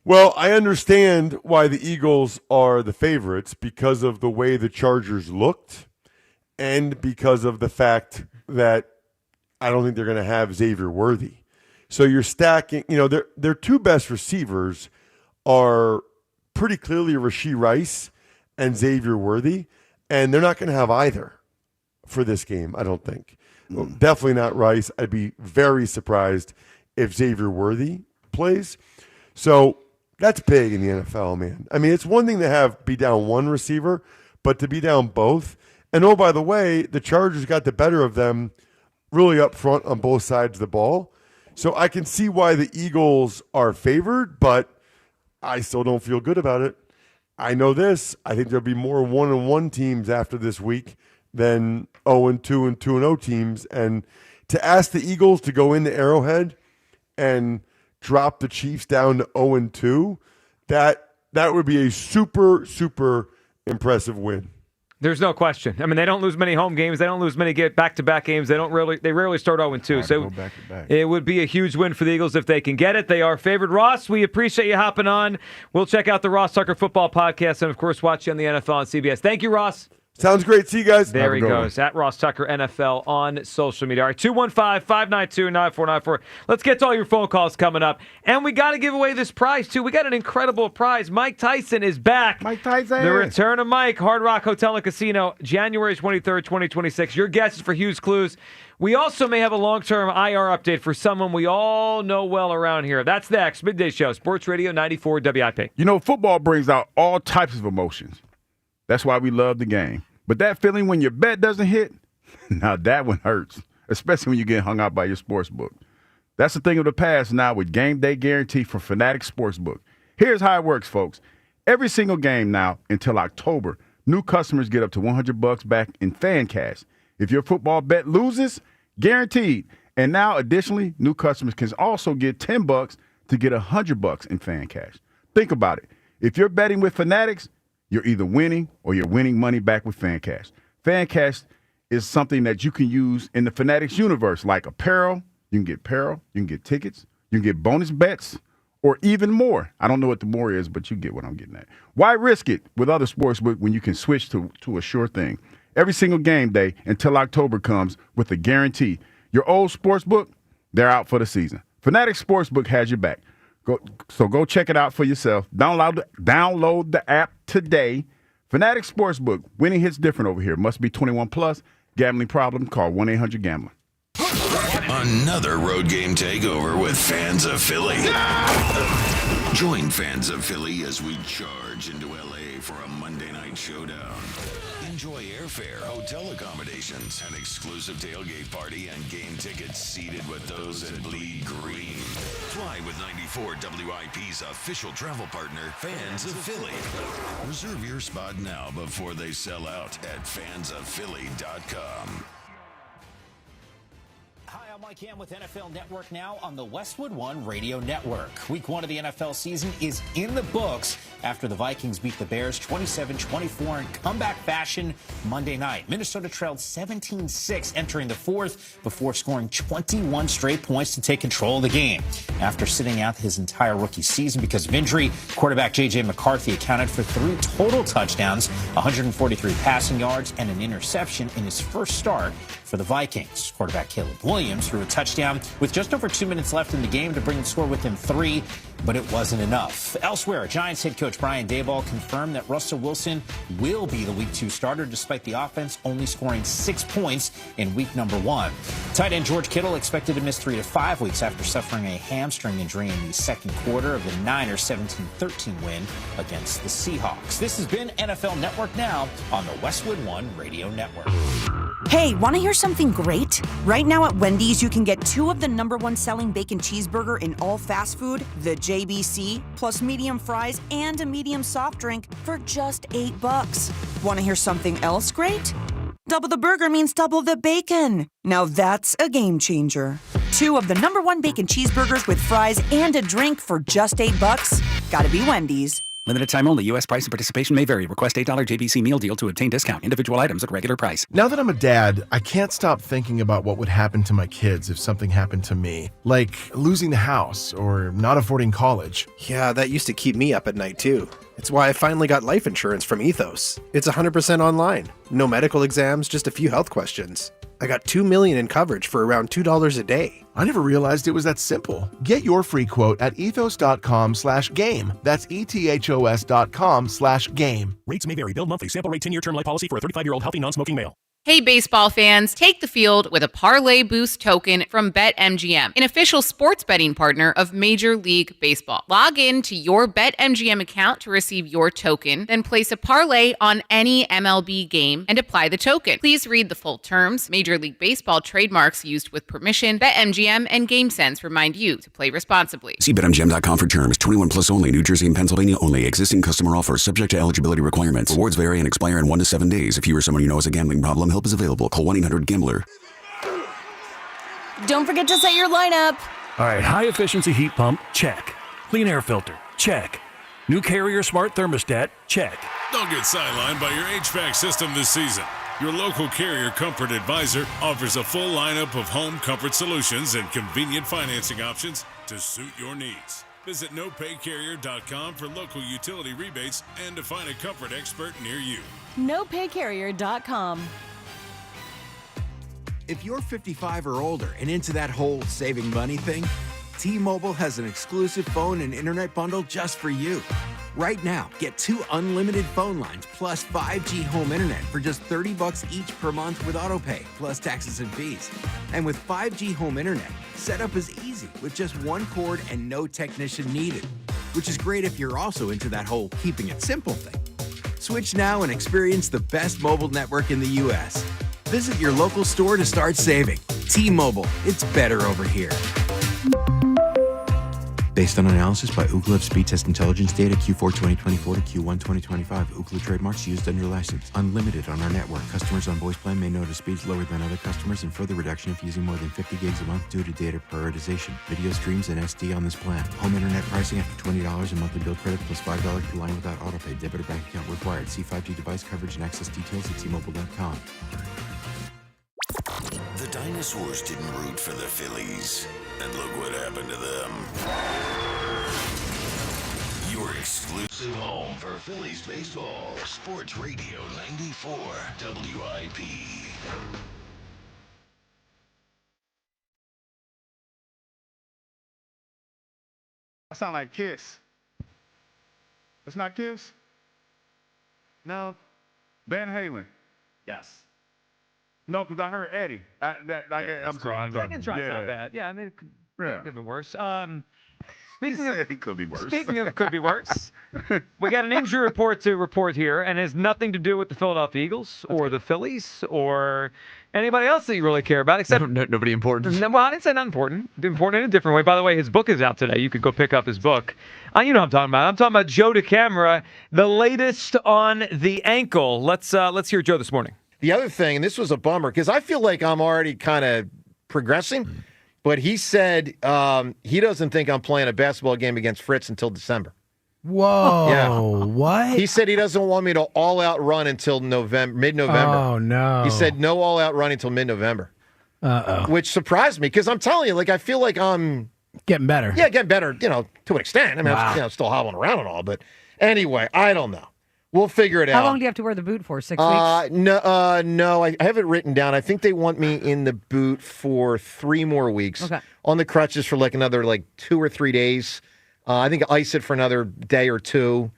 Well, I understand why the Eagles are the favorites because of the way the Chargers looked and because of the fact that I don't think they're going to have Xavier Worthy. So you're stacking, their 2 best receivers are pretty clearly Rashee Rice and Xavier Worthy, and they're not going to have either for this game, I don't think. Well, definitely not Rice. I'd be very surprised if Xavier Worthy plays. So that's big in the NFL, man. I mean, it's one thing to be down one receiver, but to be down both. And oh, by the way, the Chargers got the better of them really up front on both sides of the ball. So I can see why the Eagles are favored, but I still don't feel good about it. I know this. I think there'll be more 1-1 teams after this week than 0-2 and 2-0 teams. And to ask the Eagles to go into Arrowhead and drop the Chiefs down to 0-2, that would be a super, super impressive win. There's no question. I mean, they don't lose many home games. They don't lose many back-to-back games. They rarely start 0-2. So it would be a huge win for the Eagles if they can get it. They are favored. Ross, we appreciate you hopping on. We'll check out the Ross Tucker Football Podcast and, of course, watch you on the NFL on CBS. Thank you, Ross. Sounds great. See you guys. There he goes. At Ross Tucker NFL on social media. All right, 215-592-9494. Let's get to all your phone calls coming up. And we got to give away this prize, too. We got an incredible prize. Mike Tyson is back. Mike Tyson. The return of Mike, Hard Rock Hotel and Casino, January 23rd, 2026. Your guesses for Hughes Clues. We also may have a long-term IR update for someone we all know well around here. That's next. Midday Show, Sports Radio 94 WIP. You know, football brings out all types of emotions. That's why we love the game. But that feeling when your bet doesn't hit, now that one hurts, especially when you get hung out by your sports book. That's the thing of the past now with Game Day Guarantee from Fanatics Sportsbook. Here's how it works, folks. Every single game now until October, new customers get up to $100 back in fan cash. If your football bet loses, guaranteed. And now, additionally, new customers can also get $10 to get $100 in fan cash. Think about it. If you're betting with Fanatics, you're either winning or you're winning money back with Fan Cash. Fan Cash is something that you can use in the Fanatics universe, like apparel. You can get apparel. You can get tickets. You can get bonus bets or even more. I don't know what the more is, but you get what I'm getting at. Why risk it with other sportsbook when you can switch to a sure thing? Every single game day until October comes with a guarantee. Your old sportsbook, they're out for the season. Fanatics Sportsbook has your back. Go check it out for yourself. Download the app today. Fanatics Sportsbook. Winning hits different over here. Must be 21 plus. Gambling problem? Call 1-800-GAMBLER. Another road game takeover with Fans of Philly. Yeah! Join Fans of Philly as we charge into LA for a Monday night showdown. Enjoy airfare, hotel accommodations, an exclusive tailgate party, and game tickets seated with those that bleed green. Fly with 94 WIP's official travel partner, Fans of Philly. Reserve your spot now before they sell out at fansofphilly.com. Mike Ham with NFL Network now on the Westwood One Radio Network. Week 1 of the NFL season is in the books after the Vikings beat the Bears 27-24 in comeback fashion Monday night. Minnesota trailed 17-6 entering the fourth before scoring 21 straight points to take control of the game. After sitting out his entire rookie season because of injury, quarterback J.J. McCarthy accounted for 3 total touchdowns, 143 passing yards, and an interception in his first start for the Vikings. Quarterback Caleb Williams threw a touchdown with just over 2 minutes left in the game to bring the score within 3, but it wasn't enough. Elsewhere, Giants head coach Brian Daboll confirmed that Russell Wilson will be the Week 2 starter despite the offense only scoring 6 points in Week 1. Tight end George Kittle expected to miss 3 to 5 weeks after suffering a hamstring injury in the second quarter of the Niners' 17-13 win against the Seahawks. This has been NFL Network Now on the Westwood One Radio Network. Hey, want to hear something great? Right now at Wendy's, you can get 2 of the #1 selling bacon cheeseburger in all fast food, the JBC, plus medium fries and a medium soft drink for just $8. Want to hear something else great? Double the burger means double the bacon. Now that's a game changer. 2 of the #1 bacon cheeseburgers with fries and a drink for just $8. Gotta be Wendy's. Limited time only. U.S. price and participation may vary. Request $8 JBC meal deal to obtain discount. Individual items at regular price. Now that I'm a dad, I can't stop thinking about what would happen to my kids if something happened to me. Like losing the house or not affording college. Yeah, that used to keep me up at night too. It's why I finally got life insurance from Ethos. It's 100% online. No medical exams, just a few health questions. I got $2 million in coverage for around $2 a day. I never realized it was that simple. Get your free quote at ethos.com/game. That's ethos.com/game. Rates may vary. Bill monthly. Sample rate 10-year term life policy for a 35-year-old healthy non-smoking male. Hey, baseball fans, take the field with a Parlay Boost token from BetMGM, an official sports betting partner of Major League Baseball. Log in to your BetMGM account to receive your token, then place a parlay on any MLB game and apply the token. Please read the full terms. Major League Baseball trademarks used with permission. BetMGM and GameSense remind you to play responsibly. See BetMGM.com for terms. 21 plus only. New Jersey and Pennsylvania only. Existing customer offer subject to eligibility requirements. Rewards vary and expire in 1 to 7 days. If you or someone you know has a gambling problem, help is available. Call 1-800-GAMBLER. Don't forget to set your lineup. All right, high efficiency heat pump, check. Clean air filter, check. New Carrier smart thermostat, check. Don't get sidelined by your HVAC system this season. Your local Carrier Comfort Advisor offers a full lineup of home comfort solutions and convenient financing options to suit your needs. Visit nopaycarrier.com for local utility rebates and to find a comfort expert near you. nopaycarrier.com. If you're 55 or older and into that whole saving money thing, T-Mobile has an exclusive phone and internet bundle just for you. Right now, get 2 unlimited phone lines plus 5G home internet for just $30 each per month with autopay, plus taxes and fees. And with 5G home internet, setup is easy with just 1 cord and no technician needed, which is great if you're also into that whole keeping it simple thing. Switch now and experience the best mobile network in the U.S. Visit your local store to start saving. T-Mobile, it's better over here. Based on analysis by Ookla Speed Test Intelligence data Q4 2024 to Q1 2025. Ookla trademarks used under license. Unlimited on our network. Customers on voice plan may notice speeds lower than other customers and further reduction if using more than 50 gigs a month due to data prioritization. Video streams and SD on this plan. Home internet pricing after $20 in monthly bill credit plus $5 per line without autopay. Debit or bank account required. See 5G device coverage and access details at T-Mobile.com. The dinosaurs didn't root for the Phillies, and look what happened to them. Your exclusive home for Phillies baseball. Sports Radio 94 WIP. I sound like Kiss. That's not Kiss? No. Van Halen. Yes. No, because I heard Eddie. I'm sorry. Second try's not bad. Yeah, I mean, it could have been worse. It could be worse. Speaking of could be worse, we got an injury report to report here, and it has nothing to do with the Philadelphia Eagles or the Phillies or anybody else that you really care about, except nobody important. No, well, I didn't say not important. Important in a different way. By the way, his book is out today. You could go pick up his book. You know what I'm talking about. I'm talking about Joe DeCamara, the latest on the ankle. Let's hear Joe this morning. The other thing, and this was a bummer, because I feel like I'm already kind of progressing, but he said he doesn't think I'm playing a basketball game against Fritz until December. Whoa. Yeah. What? He said he doesn't want me to all-out run until mid-November. Oh, no. He said no all-out run until mid-November. Uh-oh. Which surprised me, because I'm telling you, I feel like I'm... Getting better. Yeah, getting better, to an extent. I mean, Wow. I'm still hobbling around and all, but anyway, I don't know. We'll figure it out. How long do you have to wear the boot for? 6 weeks? No, I have it written down. I think they want me in the boot for 3 more weeks. Okay. On the crutches for another 2 or 3 days. I think ice it for another day or 2.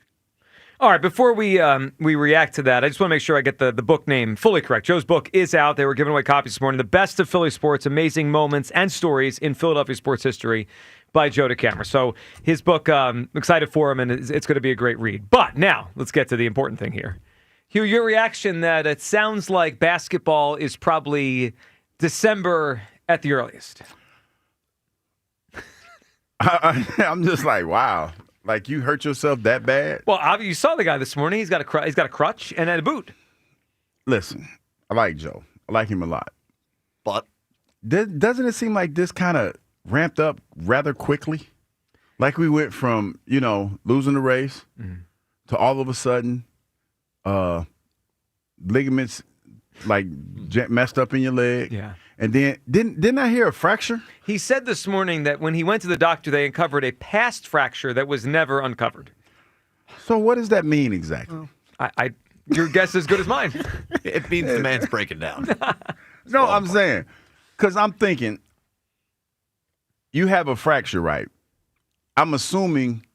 All right, before we react to that, I just want to make sure I get the book name fully correct. Joe's book is out. They were giving away copies this morning. The Best of Philly Sports, Amazing Moments and Stories in Philadelphia Sports History by Joe DeCamara. So his book, I'm excited for him, and it's going to be a great read. But now, let's get to the important thing here. Hugh, your reaction that it sounds like basketball is probably December at the earliest. I'm just like, wow. You hurt yourself that bad? Well, you saw the guy this morning. He's got a crutch and a boot. Listen, I like Joe. I like him a lot. But doesn't it seem like this kind of ramped up rather quickly? Like we went from, losing the race to all of a sudden ligaments messed up in your leg. Yeah. And then didn't I hear a fracture? He said this morning that when he went to the doctor, they uncovered a past fracture that was never uncovered. So what does that mean exactly? Your guess is as good as mine. It means the man's breaking down. No, I'm saying, because I'm thinking, you have a fracture, right? I'm assuming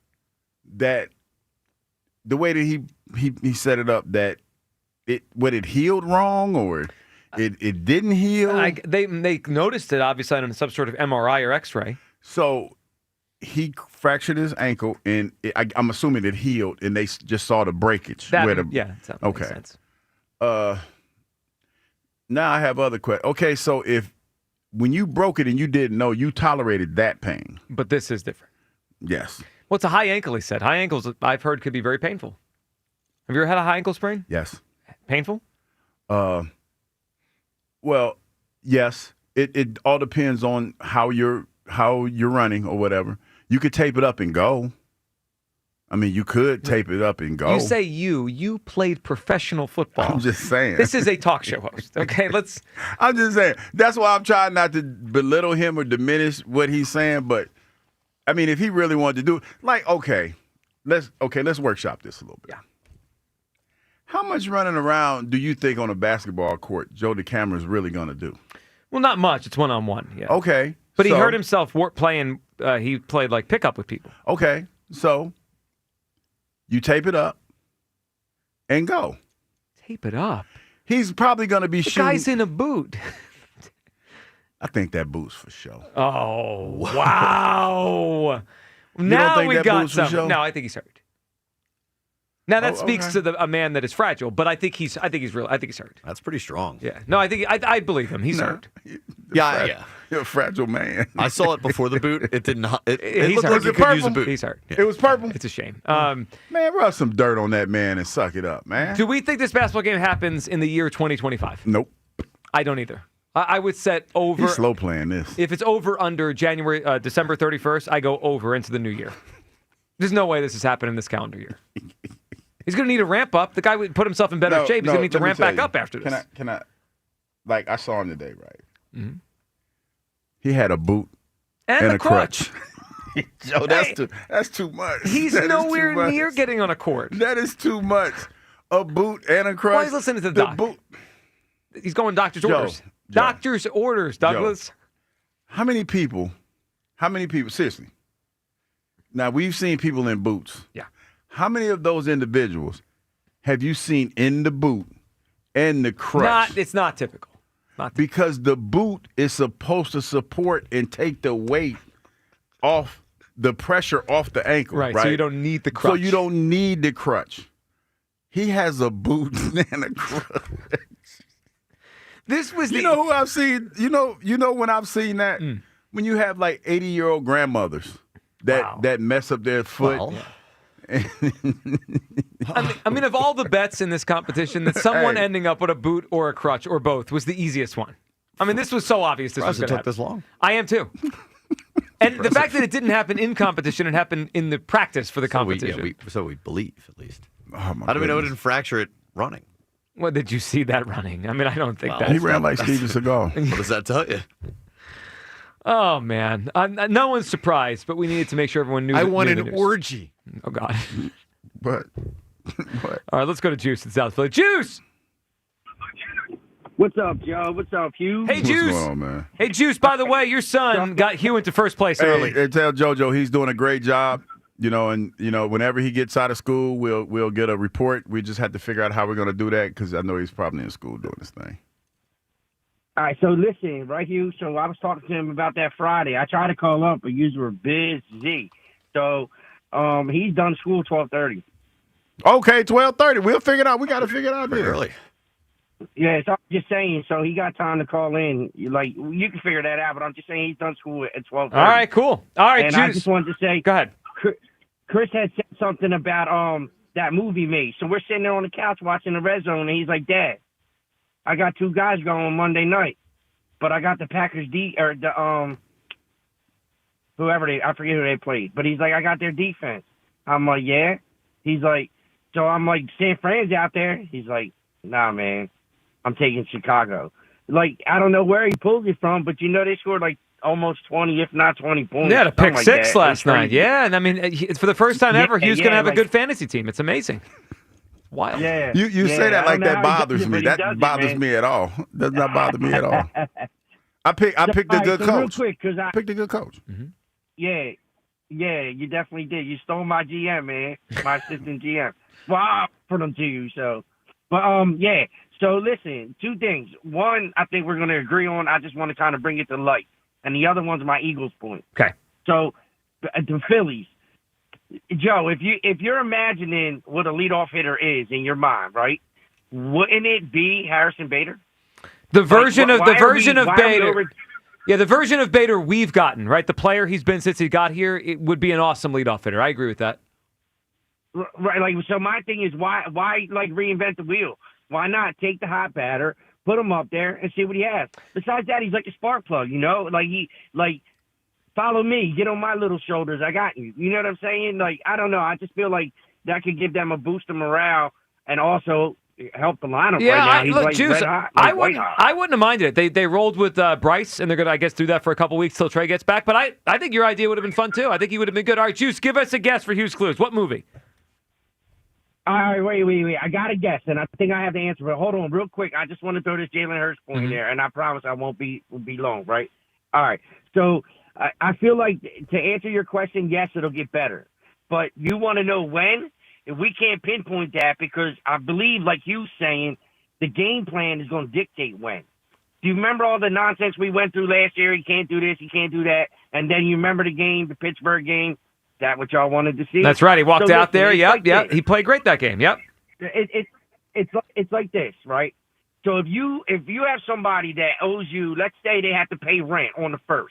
that the way that he set it up, that it healed wrong or it didn't heal. They noticed it obviously on some sort of MRI or X-ray. So he fractured his ankle, and I'm assuming it healed, and they just saw the breakage. That makes sense. Now I have other questions. Okay, so when you broke it and you didn't know, you tolerated that pain. But this is different. Yes. Well, it's a high ankle, he said. High ankles, I've heard, could be very painful. Have you ever had a high ankle sprain? Yes. Painful? Well, yes. It all depends on how you're running or whatever. You could tape it up and go. I mean, you could tape it up and go. You say you played professional football. I'm just saying. This is a talk show host, okay? I'm just saying. That's why I'm trying not to belittle him or diminish what he's saying, but I mean, if he really wanted to do, like, let's workshop this a little bit. Yeah. How much running around do you think on a basketball court Joe DeCamara is really going to do? Well, not much. It's one-on-one. Yeah. Okay. But he hurt himself playing. He played like pickup with people. Okay. So you tape it up and go. Tape it up. He's probably going to be shooting. The guy's in a boot. I think that boot's for show. Oh, wow. Now we got something. No, I think he's hurt. Now that speaks to a man that is fragile, but I think he's hurt. That's pretty strong. Yeah. No, I believe him. He's hurt. Yeah. You're a fragile man. I saw it before the boot. It didn't. It He's looked hurt. like he could use a boot. He's hurt. It was purple. It's a shame. Man, rub some dirt on that man and suck it up, man. Do we think this basketball game happens in the year 2025? Nope. I don't either. I would set over. He's slow playing this. If it's over under December 31st, I go over into the new year. There's no way this is happening this calendar year. He's going to need a ramp up. The guy would put himself in better shape. He's going to need to ramp back up after this. Can I? Like I saw him today, right? Mm-hmm. He had a boot and a crutch. Joe, that's too much. He's nowhere near getting on a court. That is too much. A boot and a crutch. Why is listening to the doc? Boot. He's going doctor's orders. Doctor's orders, Douglas. Joe, how many people, seriously, now we've seen people in boots. Yeah. How many of those individuals have you seen in the boot and the crutch? It's not typical. Because the boot is supposed to support and take the weight off, the pressure off the ankle. Right, so you don't need the crutch. So you don't need the crutch. He has a boot and a crutch. This was you know who I've seen? You know when I've seen that? When you have like 80-year-old grandmothers that mess up their foot. Well, I mean, of all the bets in this competition, that someone ending up with a boot or a crutch or both was the easiest one. I mean, this was so obvious this was going to happen. This long. I am too. And the fact that it didn't happen in competition, it happened in the practice for the competition. So we believe, at least. Oh, How do we know it didn't fracture it running? Well, did you see that running? I mean, I don't think that. He ran like Steven Seagal. What does that tell you? Oh, man. No one's surprised, but we needed to make sure everyone knew. I want an orgy. Oh, God. But all right, let's go to Juice in South Philly. Juice! What's up, Joe? What's up, Hugh? Hey, Juice. What's going on, man? Hey, Juice, by the way, your son got Hugh into first place early. Hey, tell JoJo he's doing a great job. And whenever he gets out of school, we'll get a report. We just have to figure out how we're going to do that because I know he's probably in school doing this thing. All right, so listen, right, Hugh? So I was talking to him about that Friday. I tried to call up, but you were busy. So he's done school 12:30. Okay, 12:30. We'll figure it out. We got to figure it out here. Early. Yeah, so I'm just saying. So he got time to call in. Like you can figure that out, but I'm just saying he's done school at 12:30. All right, cool. All right, and Juice. I just wanted to say, go ahead. Chris had said something about that movie made. So we're sitting there on the couch watching the Red Zone, and he's like, "Dad, I got two guys going Monday night, but I got the Packers I forget who they played, but he's like, I got their defense." I'm like, "Yeah." He's like, so I'm like, "San Fran's out there." He's like, "Nah, man, I'm taking Chicago." Like, I don't know where he pulled it from, but they scored like almost 20, if not 20 points. Yeah, a pick like six that. last night. Yeah, and I mean, for the first time ever, Hugh's going to have a good fantasy team. It's amazing. Wild. Yeah. You say that like that bothers me. That bothers me at all. Does not bother me at all. I picked a good coach. Real quick, because I picked a good coach. Mm-hmm. Yeah, you definitely did. You stole my GM, man, my assistant GM. Well, I offered them to you, so. But yeah. So listen, two things. One, I think we're going to agree on. I just want to kind of bring it to light, and the other one's my Eagles point. Okay. So the Phillies, Joe, if you're imagining what a leadoff hitter is in your mind, right? Wouldn't it be Harrison Bader? The version of Bader. Yeah, the version of Bader we've gotten, right? The player he's been since he got here, it would be an awesome leadoff hitter. I agree with that. Right. Like, so my thing is, why like reinvent the wheel? Why not take the hot batter, put him up there, and see what he has? Besides that, he's like a spark plug, like follow me, get on my little shoulders, I got you. You know what I'm saying? Like, I don't know. I just feel like that could give them a boost of morale and also help the lineup Yeah, right now. He's look, like Juice, red hot, like white hot. I wouldn't have minded it. They rolled with Bryce, and they're going to, I guess, do that for a couple weeks till Trey gets back. But I think your idea would have been fun, too. I think he would have been good. All right, Juice, give us a guess for Hughes Clues. What movie? All right, wait. I got to guess, and I think I have the answer. But hold on real quick. I just want to throw this Jalen Hurts point in there, and I promise I won't be long, right? All right. So I feel like to answer your question, yes, it'll get better. But you want to know when? If we can't pinpoint that, because I believe, like you saying, the game plan is going to dictate when. Do you remember all the nonsense we went through last year? He can't do this, he can't do that. And then you remember the game, the Pittsburgh game? Is that what y'all wanted to see? That's right. He walked out there. Yep. This. He played great that game. Yep. It's like this, right? So if you have somebody that owes you, let's say they have to pay rent on the 1st,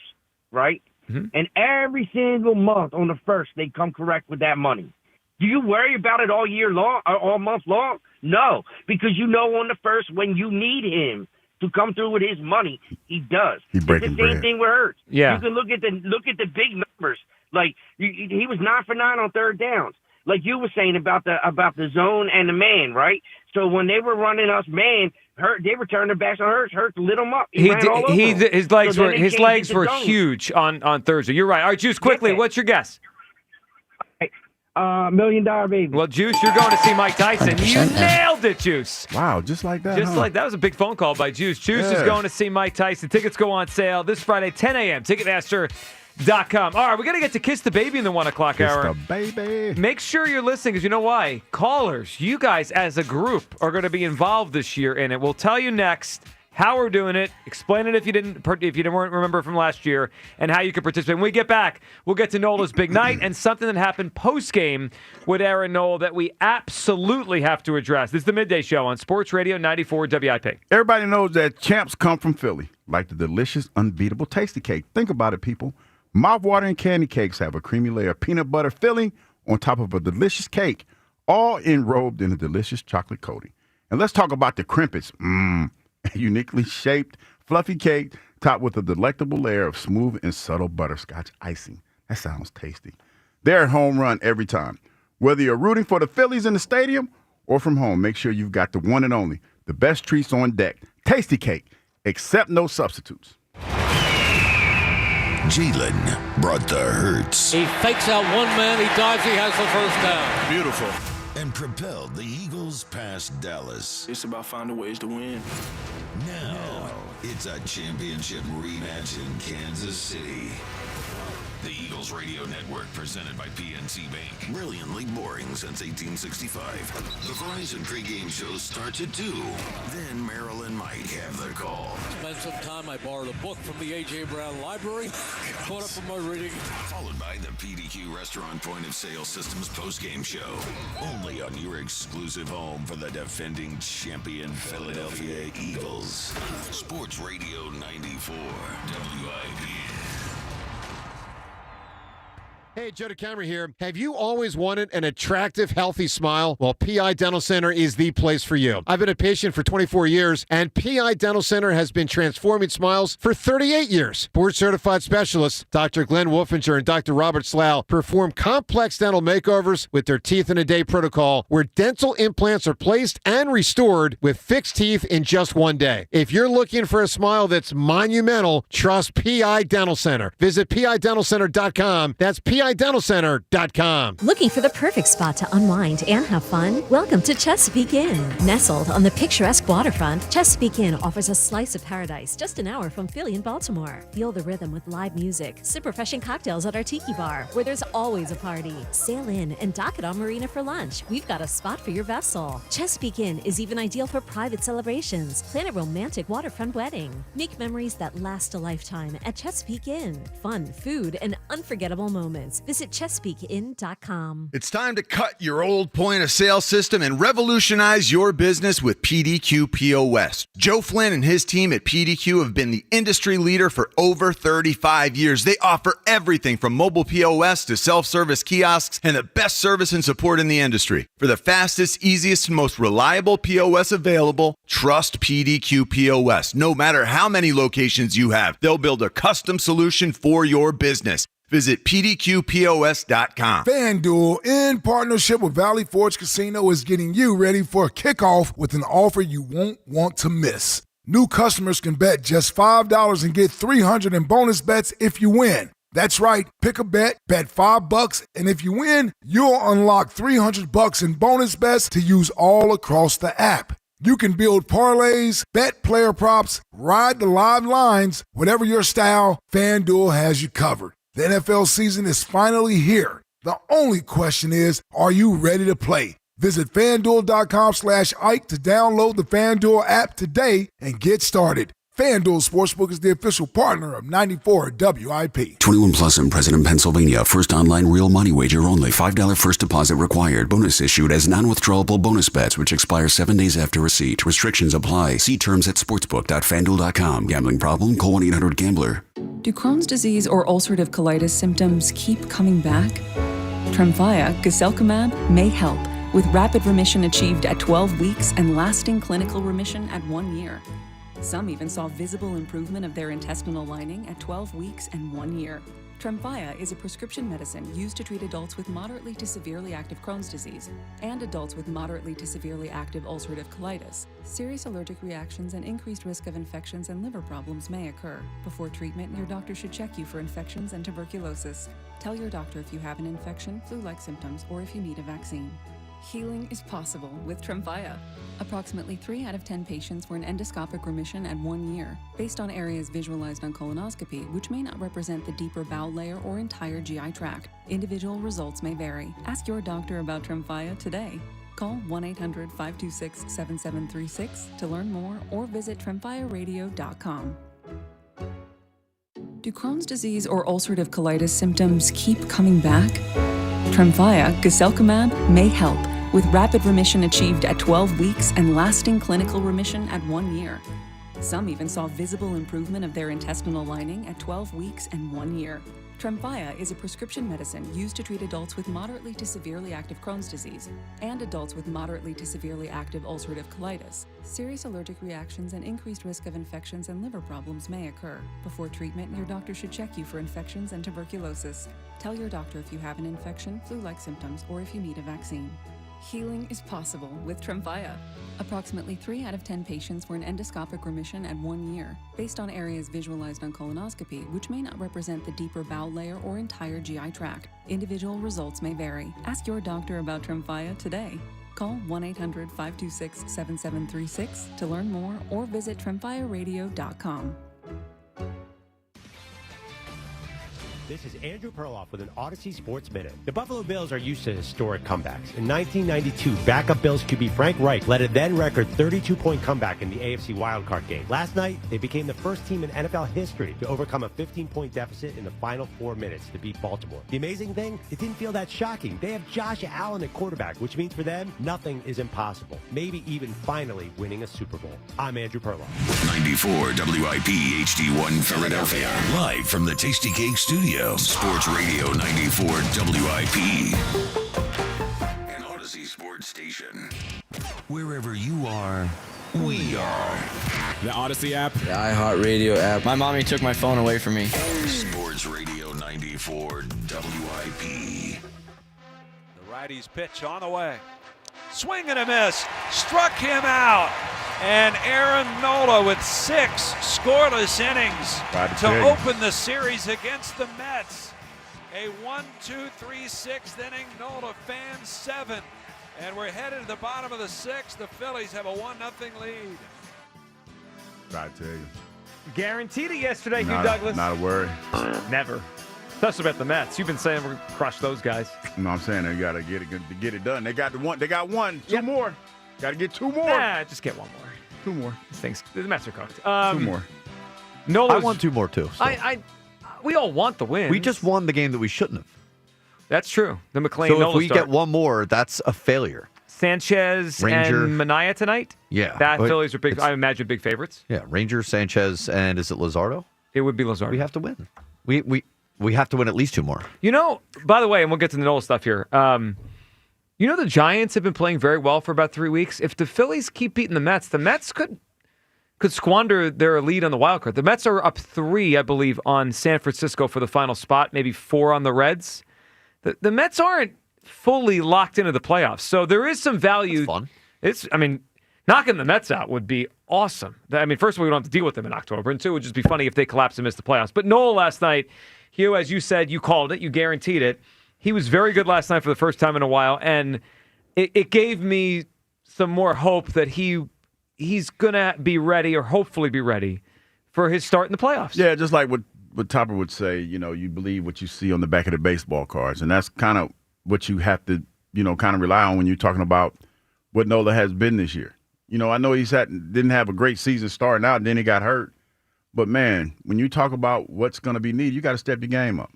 right? Mm-hmm. And every single month on the 1st, they come correct with that money. Do you worry about it all year long, or all month long? No, because you know on the 1st when you need him to come through with his money, he does. It's the same thing with Hurts. Yeah. You can look at the big numbers. Like he was 9 for 9 on third downs. Like you were saying about the zone and the man, right? So when they were running us man, they were turning their backs on Hurts. Hurts lit him up. His legs were huge on Thursday. You're right. All right, Juice, quickly, what's your guess? $1 Million Baby. Well, Juice, you're going to see Mike Tyson. You nailed it, Juice. Wow, just like that. Just like that was a big phone call by Juice. Juice is going to see Mike Tyson. Tickets go on sale this Friday, 10 a.m. Ticketmaster.com. All right, we're going to get to Kiss the Baby in the 1 o'clock hour. Kiss the Baby. Make sure you're listening, because you know why? Callers, you guys as a group are going to be involved this year in it. We'll tell you next how we're doing it, explain it if you didn't remember from last year, and how you can participate. When we get back, we'll get to Nola's big night and something that happened post-game with Aaron Nola that we absolutely have to address. This is the Midday Show on Sports Radio 94 WIP. Everybody knows that champs come from Philly, like the delicious, unbeatable Tasty Cake. Think about it, people. Mouth-watering candy cakes have a creamy layer of peanut butter filling on top of a delicious cake, all enrobed in a delicious chocolate coating. And let's talk about the Crimpets. Uniquely shaped, fluffy cake topped with a delectable layer of smooth and subtle butterscotch icing. That sounds tasty. They're a home run every time. Whether you're rooting for the Phillies in the stadium or from home, make sure you've got the one and only, the best treats on deck. Tasty Cake, accept no substitutes. Jalen brought the hurts. He fakes out one man, he dives, he has the first down. Beautiful. And propelled the Eagles past Dallas. It's about finding ways to win. Now, it's a championship rematch in Kansas City. The Eagles Radio Network, presented by PNC Bank. Brilliantly boring since 1865. The Verizon pregame show starts at 2. Then Marilyn might have the call. Spent some time. I borrowed a book from the A.J. Brown Library. Caught up on my reading. Followed by the PDQ Restaurant Point of Sale Systems postgame show. Only on your exclusive home for the defending champion Philadelphia Eagles. Sports Radio 94 WIP. Hey, Joe DeCamera here. Have you always wanted an attractive, healthy smile? Well, PI Dental Center is the place for you. I've been a patient for 24 years, and PI Dental Center has been transforming smiles for 38 years. Board-certified specialists, Dr. Glenn Wolfinger and Dr. Robert Slough, perform complex dental makeovers with their Teeth-in-a-Day protocol, where dental implants are placed and restored with fixed teeth in just one day. If you're looking for a smile that's monumental, trust PI Dental Center. Visit PIDentalCenter.com. That's PIDentalCenter.com. Looking for the perfect spot to unwind and have fun? Welcome to Chesapeake Inn. Nestled on the picturesque waterfront, Chesapeake Inn offers a slice of paradise just an hour from Philly and Baltimore. Feel the rhythm with live music, sip refreshing cocktails at our tiki bar, where there's always a party. Sail in and dock at our marina for lunch. We've got a spot for your vessel. Chesapeake Inn is even ideal for private celebrations. Plan a romantic waterfront wedding. Make memories that last a lifetime at Chesapeake Inn. Fun, food, and unforgettable moments. Visit ChesapeakeInn.com. It's time to cut your old point of sale system and revolutionize your business with PDQ POS. Joe Flynn and his team at PDQ have been the industry leader for over 35 years. They offer everything from mobile POS to self-service kiosks and the best service and support in the industry. For the fastest, easiest, and most reliable POS available, trust PDQ POS. No matter how many locations you have, they'll build a custom solution for your business. Visit pdqpos.com. FanDuel, in partnership with Valley Forge Casino, is getting you ready for a kickoff with an offer you won't want to miss. New customers can bet just $5 and get $300 in bonus bets if you win. That's right, pick a bet $5, and if you win, you'll unlock $300 in bonus bets to use all across the app. You can build parlays, bet player props, ride the live lines, whatever your style, FanDuel has you covered. The NFL season is finally here. The only question is, are you ready to play? Visit FanDuel.com/Ike to download the FanDuel app today and get started. FanDuel Sportsbook is the official partner of 94 WIP. 21 plus and present in Pennsylvania. First online real money wager only. $5 first deposit required. Bonus issued as non-withdrawable bonus bets, which expire 7 days after receipt. Restrictions apply. See terms at sportsbook.fanduel.com. Gambling problem? Call 1-800-GAMBLER. Do Crohn's disease or ulcerative colitis symptoms keep coming back? Tremfya, guselkumab, may help, with rapid remission achieved at 12 weeks and lasting clinical remission at 1 year. Some even saw visible improvement of their intestinal lining at 12 weeks and 1 year. Tremfya is a prescription medicine used to treat adults with moderately to severely active Crohn's disease and adults with moderately to severely active ulcerative colitis. Serious allergic reactions and increased risk of infections and liver problems may occur. Before treatment, your doctor should check you for infections and tuberculosis. Tell your doctor if you have an infection, flu-like symptoms, or if you need a vaccine. Healing is possible with Tremfya. Approximately 3 out of 10 patients were in endoscopic remission at 1 year, based on areas visualized on colonoscopy, which may not represent the deeper bowel layer or entire GI tract. Individual results may vary. Ask your doctor about Tremfya today. Call 1-800-526-7736 to learn more or visit tremfyaradio.com. Do Crohn's disease or ulcerative colitis symptoms keep coming back? Tremfya, guselkumab, may help, with rapid remission achieved at 12 weeks and lasting clinical remission at 1 year. Some even saw visible improvement of their intestinal lining at 12 weeks and 1 year. Tremfya is a prescription medicine used to treat adults with moderately to severely active Crohn's disease and adults with moderately to severely active ulcerative colitis. Serious allergic reactions and increased risk of infections and liver problems may occur. Before treatment, your doctor should check you for infections and tuberculosis. Tell your doctor if you have an infection, flu-like symptoms, or if you need a vaccine. Healing is possible with Tremfya. Approximately 3 out of 10 patients were in endoscopic remission at 1 year, based on areas visualized on colonoscopy, which may not represent the deeper bowel layer or entire GI tract. Individual results may vary. Ask your doctor about Tremfya today. Call 1-800-526-7736 to learn more or visit tremfyaradio.com. This is Andrew Perloff with an Odyssey Sports Minute. The Buffalo Bills are used to historic comebacks. In 1992, backup Bills QB Frank Reich led a then-record 32-point comeback in the AFC wildcard game. Last night, they became the first team in NFL history to overcome a 15-point deficit in the final 4 minutes to beat Baltimore. The amazing thing, it didn't feel that shocking. They have Josh Allen at quarterback, which means for them, nothing is impossible. Maybe even finally winning a Super Bowl. I'm Andrew Perloff. 94 WIP HD1 Philadelphia. Live from the Tasty Cake Studio. Sports Radio 94 WIP. An Odyssey Sports Station. Wherever you are, we are. The Odyssey app. The iHeartRadio app. My mommy took my phone away from me. Sports Radio 94 WIP. The righty's pitch on the way. Swing and a miss. Struck him out. And Aaron Nola with 6 scoreless innings to open the series against the Mets. A 1-2-3 6th inning. Nola fans 7. And we're headed to the bottom of the 6th. The Phillies have a 1-0 lead. I tell you. Guaranteed it yesterday, Hugh Not Douglas. a worry. Never. Especially about the Mets. You've been saying we're going to crush those guys. No, I'm saying they got to get it done. They got one. Two more. Got to get 2 more. Nah, just get 1 more. 2 more. The Mets are cooked. 2 more. Nola's, I want 2 more too. So. We all want the win. We just won the game that we shouldn't have. That's true. The McLean So Nola if we start. get 1 more, that's a failure. Sanchez Ranger. and Manaea tonight? Yeah. That Phillies are big. I imagine big favorites. Yeah, Ranger, Sanchez, and is it Luzardo? It would be Luzardo. We have to win. We have to win at least 2 more. You know, by the way, and we'll get to the Nola stuff here. You know the Giants have been playing very well for about 3 weeks. If the Phillies keep beating the Mets could could squander their lead on the wild card. The Mets are up 3, I believe, on San Francisco for the final spot, maybe 4 on the Reds. The Mets aren't fully locked into the playoffs, so there is some value. That's fun. Knocking the Mets out would be awesome. First of all, we don't have to deal with them in October, and 2, it would just be funny if they collapse and miss the playoffs. But Nola last night, Hugh, as you said, you called it, you guaranteed it. He was very good last night for the first time in a while, and it gave me some more hope that he's going to be ready, or hopefully be ready, for his start in the playoffs. Yeah, just like what Topper would say, you believe what you see on the back of the baseball cards. And that's kind of what you have to, kind of rely on when you're talking about what Nola has been this year. I know didn't have a great season starting out, and then he got hurt. But, man, when you talk about what's going to be needed, you got to step your game up.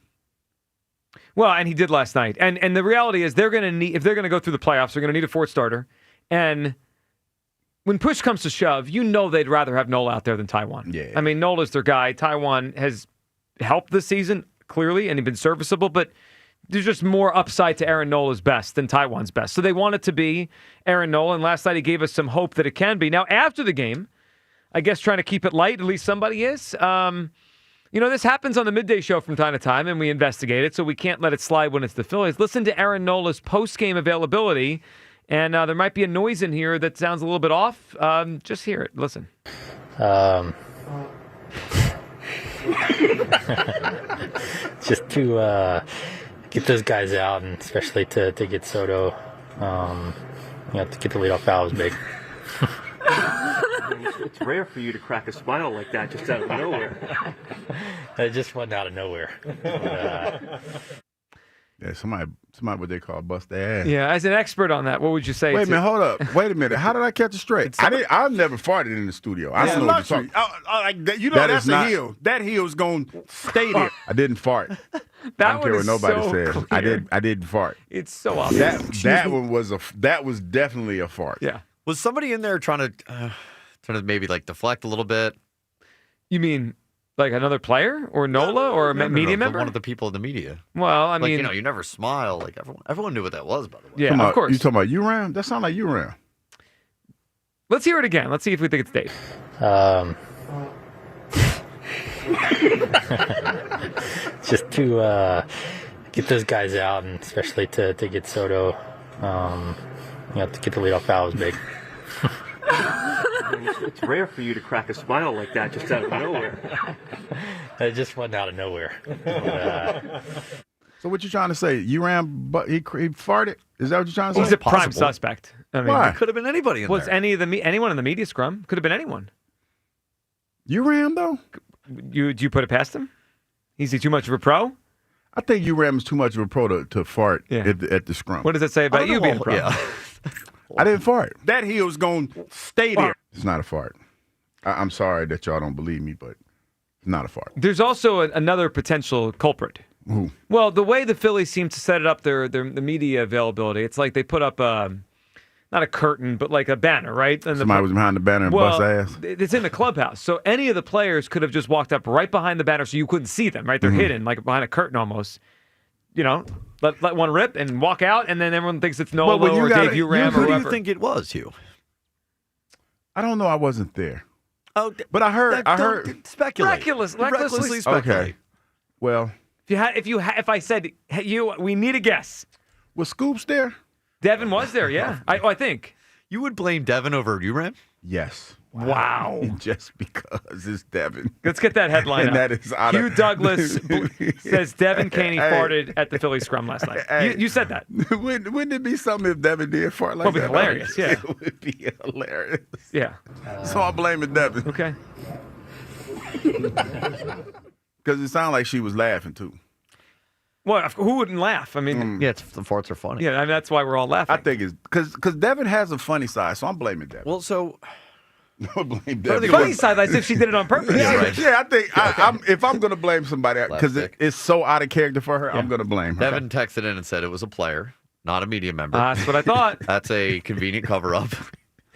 Well, and he did last night. And the reality is they're going to need, if they're going to go through the playoffs, they're going to need a fourth starter. And when push comes to shove, they'd rather have Nola out there than Taijuan. Yeah. Nola's their guy. Taijuan has helped this season, clearly, and he's been serviceable, but there's just more upside to Aaron Nola's best than Taijuan's best. So they want it to be Aaron Nola, and last night he gave us some hope that it can be. Now, after the game, I guess trying to keep it light, at least somebody is. This happens on the midday show from time to time, and we investigate it, so we can't let it slide when it's the Phillies. Listen to Aaron Nola's post-game availability, and there might be a noise in here that sounds a little bit off. Just hear it. Listen. Just to get those guys out, and especially to get Soto, to get the leadoff foul was big. It's rare for you to crack a smile like that just out of nowhere. It just went out of nowhere. Yeah, somebody what they call bust their ass. Yeah, as an expert on that, what would you say? Wait a minute, hold up. Wait a minute. How did I catch it straight? I've never farted in the studio. I don't know what you're talking. That's a heel. That heel's going to stay there. I didn't fart. I don't care what nobody says. Clear. I didn't fart. It's so obvious. That one was definitely a fart. Yeah. Was somebody in there trying to maybe like deflect a little bit? You mean like another player or Nola or a media member? One of the people in the media. Well, you never smile. Like everyone knew what that was, by the way. Yeah, of course. You talking about URAM? That sounds like URAM. Let's hear it again. Let's see if we think it's Dave. Just to get those guys out, and especially to get Soto, to get the leadoff foul was big. It's rare for you to crack a smile like that just out of nowhere. It just went out of nowhere. So what you trying to say? URAM, but he farted? Is that what you're trying to say? He's a prime suspect. Why? It could have been anybody in there. Anyone in the media scrum? Could have been anyone. URAM, though? Do you put it past him? Is he too much of a pro? I think URAM is too much of a pro to fart at the scrum. What does that say about you being a pro? Yeah. I didn't fart. That heel's going to stay there. It's not a fart. I'm sorry that y'all don't believe me, but it's not a fart. There's also another potential culprit. Who? Well, the way the Phillies seem to set it up, the media availability, it's like they put up not a curtain, but like a banner, right? And Somebody was behind the banner and bust ass? It's in the clubhouse. So any of the players could have just walked up right behind the banner so you couldn't see them, right? They're hidden, like behind a curtain almost. Let one rip and walk out, and then everyone thinks it's Nola or Dave URAM or Who whoever. do you think it was, Hugh? I don't know. I wasn't there. Oh, but I heard. Speculate. Recklessly speculate. Okay. Well, if I said, hey, we need a guess. Was Scoops there? Devin was there, yeah. I think. You would blame Devin over URAM? Yes. Wow. Just because it's Devin. Let's get that headline And up. that is out Hugh of... Douglas says Devin Caney farted at the Phillies scrum last night. You said that. Wouldn't it be something if Devin did fart like that? It would be hilarious, yeah. It would be hilarious. Yeah. So I'm blaming Devin. Okay. Because it sounded like she was laughing, too. Well, who wouldn't laugh? I mean, yeah, the farts are funny. Yeah, that's why we're all laughing. I think it's because Devin has a funny side, so I'm blaming Devin. Well, so I blame Devin. The funny side, as if she did it on purpose. I think if I'm going to blame somebody because it's so out of character for her, I'm going to blame her. Devin texted in and said it was a player, not a media member. That's what I thought. That's a convenient cover-up.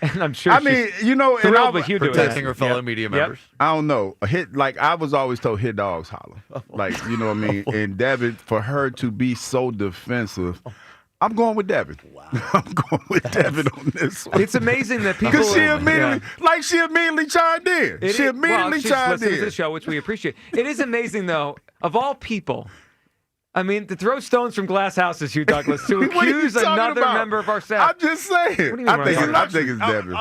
And I'm sure. I mean, thrilled with Hugh doing protecting that. her fellow media members. I don't know. I was always told hit dogs holler. Like, you know what I mean? And Devin, for her to be so defensive, I'm going with Devin. Wow. I'm going with Devin on this one. It's amazing that people. Because she immediately chimed in. She's chimed listening in. to the show, which we appreciate. It is amazing, though, of all people. I mean, to throw stones from glass houses, Hugh Douglas, to accuse another member of our staff. I'm just saying. What do you mean I think it's Devin.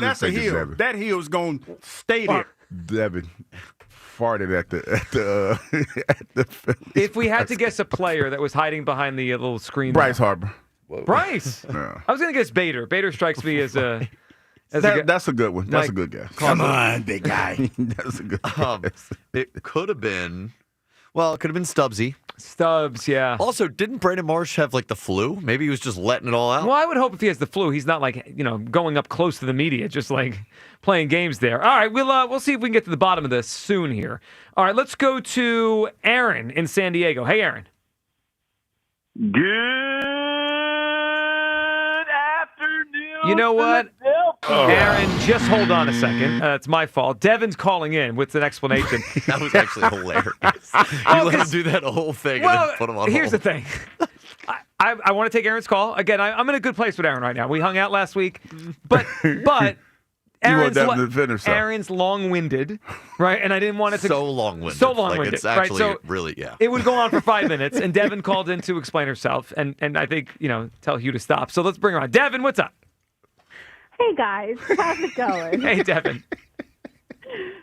That's a hill. That hill's going to stay there. Devin farted at the Phillies. If we had to guess a player that was hiding behind the little screen, Bryce Harper. Bryce. Yeah. I was going to guess Bader. Bader strikes me as a. That's a good one. That's a good guess. Come on, big guy. That's a good guess. It could have been. Well, it could have been Stubbsy. Stubbs, yeah. Also, didn't Brandon Marsh have like the flu? Maybe he was just letting it all out. Well, I would hope if he has the flu, he's not like going up close to the media, just like playing games there. All right, we'll see if we can get to the bottom of this soon here. All right, let's go to Aaron in San Diego. Hey, Aaron. Good afternoon. You know what? Aaron, just hold on a second. It's my fault. Devin's calling in with an explanation. That was actually hilarious. You let him do that whole thing and then put him on here's hold. the thing. I want to take Aaron's call. Again, I'm in a good place with Aaron right now. We hung out last week. But Aaron's long-winded, right? And I didn't want it to... So long-winded. So long-winded. Like it's actually right? So really, yeah. It would go on for 5 minutes, and Devin called in to explain herself, and I think, tell Hugh to stop. So let's bring her on. Devin, what's up? Hey, guys. How's it going? Hey, Devin.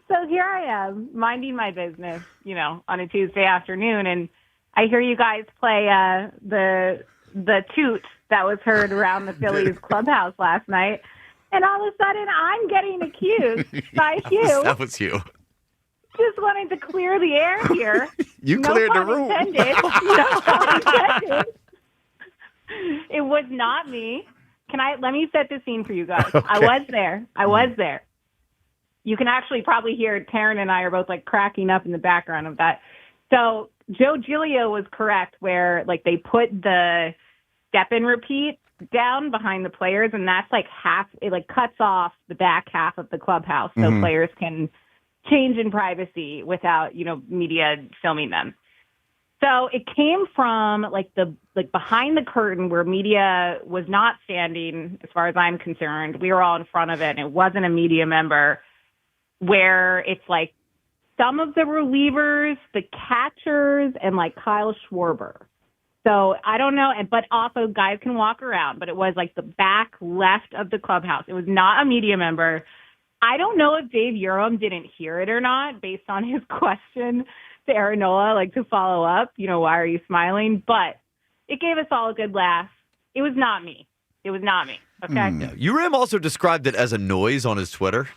So here I am, minding my business, on a Tuesday afternoon, and I hear you guys play the toot that was heard around the Phillies clubhouse last night, and all of a sudden I'm getting accused by Hugh. That was Hugh. Just wanting to clear the air here. You cleared the room. No pun intended. It was not me. Let me set the scene for you guys. Okay. I was there. You can actually probably hear Taryn and I are both like cracking up in the background of that. So Joe Giglio was correct where like they put the step and repeat down behind the players, and that's like it like cuts off the back half of the clubhouse so players can change in privacy without, media filming them. So it came from behind the curtain where media was not standing, as far as I'm concerned. We were all in front of it, and it wasn't a media member, where it's like some of the relievers, the catchers, and like Kyle Schwarber. So I don't know, but also guys can walk around, but it was like the back left of the clubhouse. It was not a media member. I don't know if Dave Urum didn't hear it or not based on his question to Aaron Nola, to follow up, why are you smiling? But it gave us all a good laugh. It was not me. Okay. Yeah. Urim also described it as a noise on his Twitter.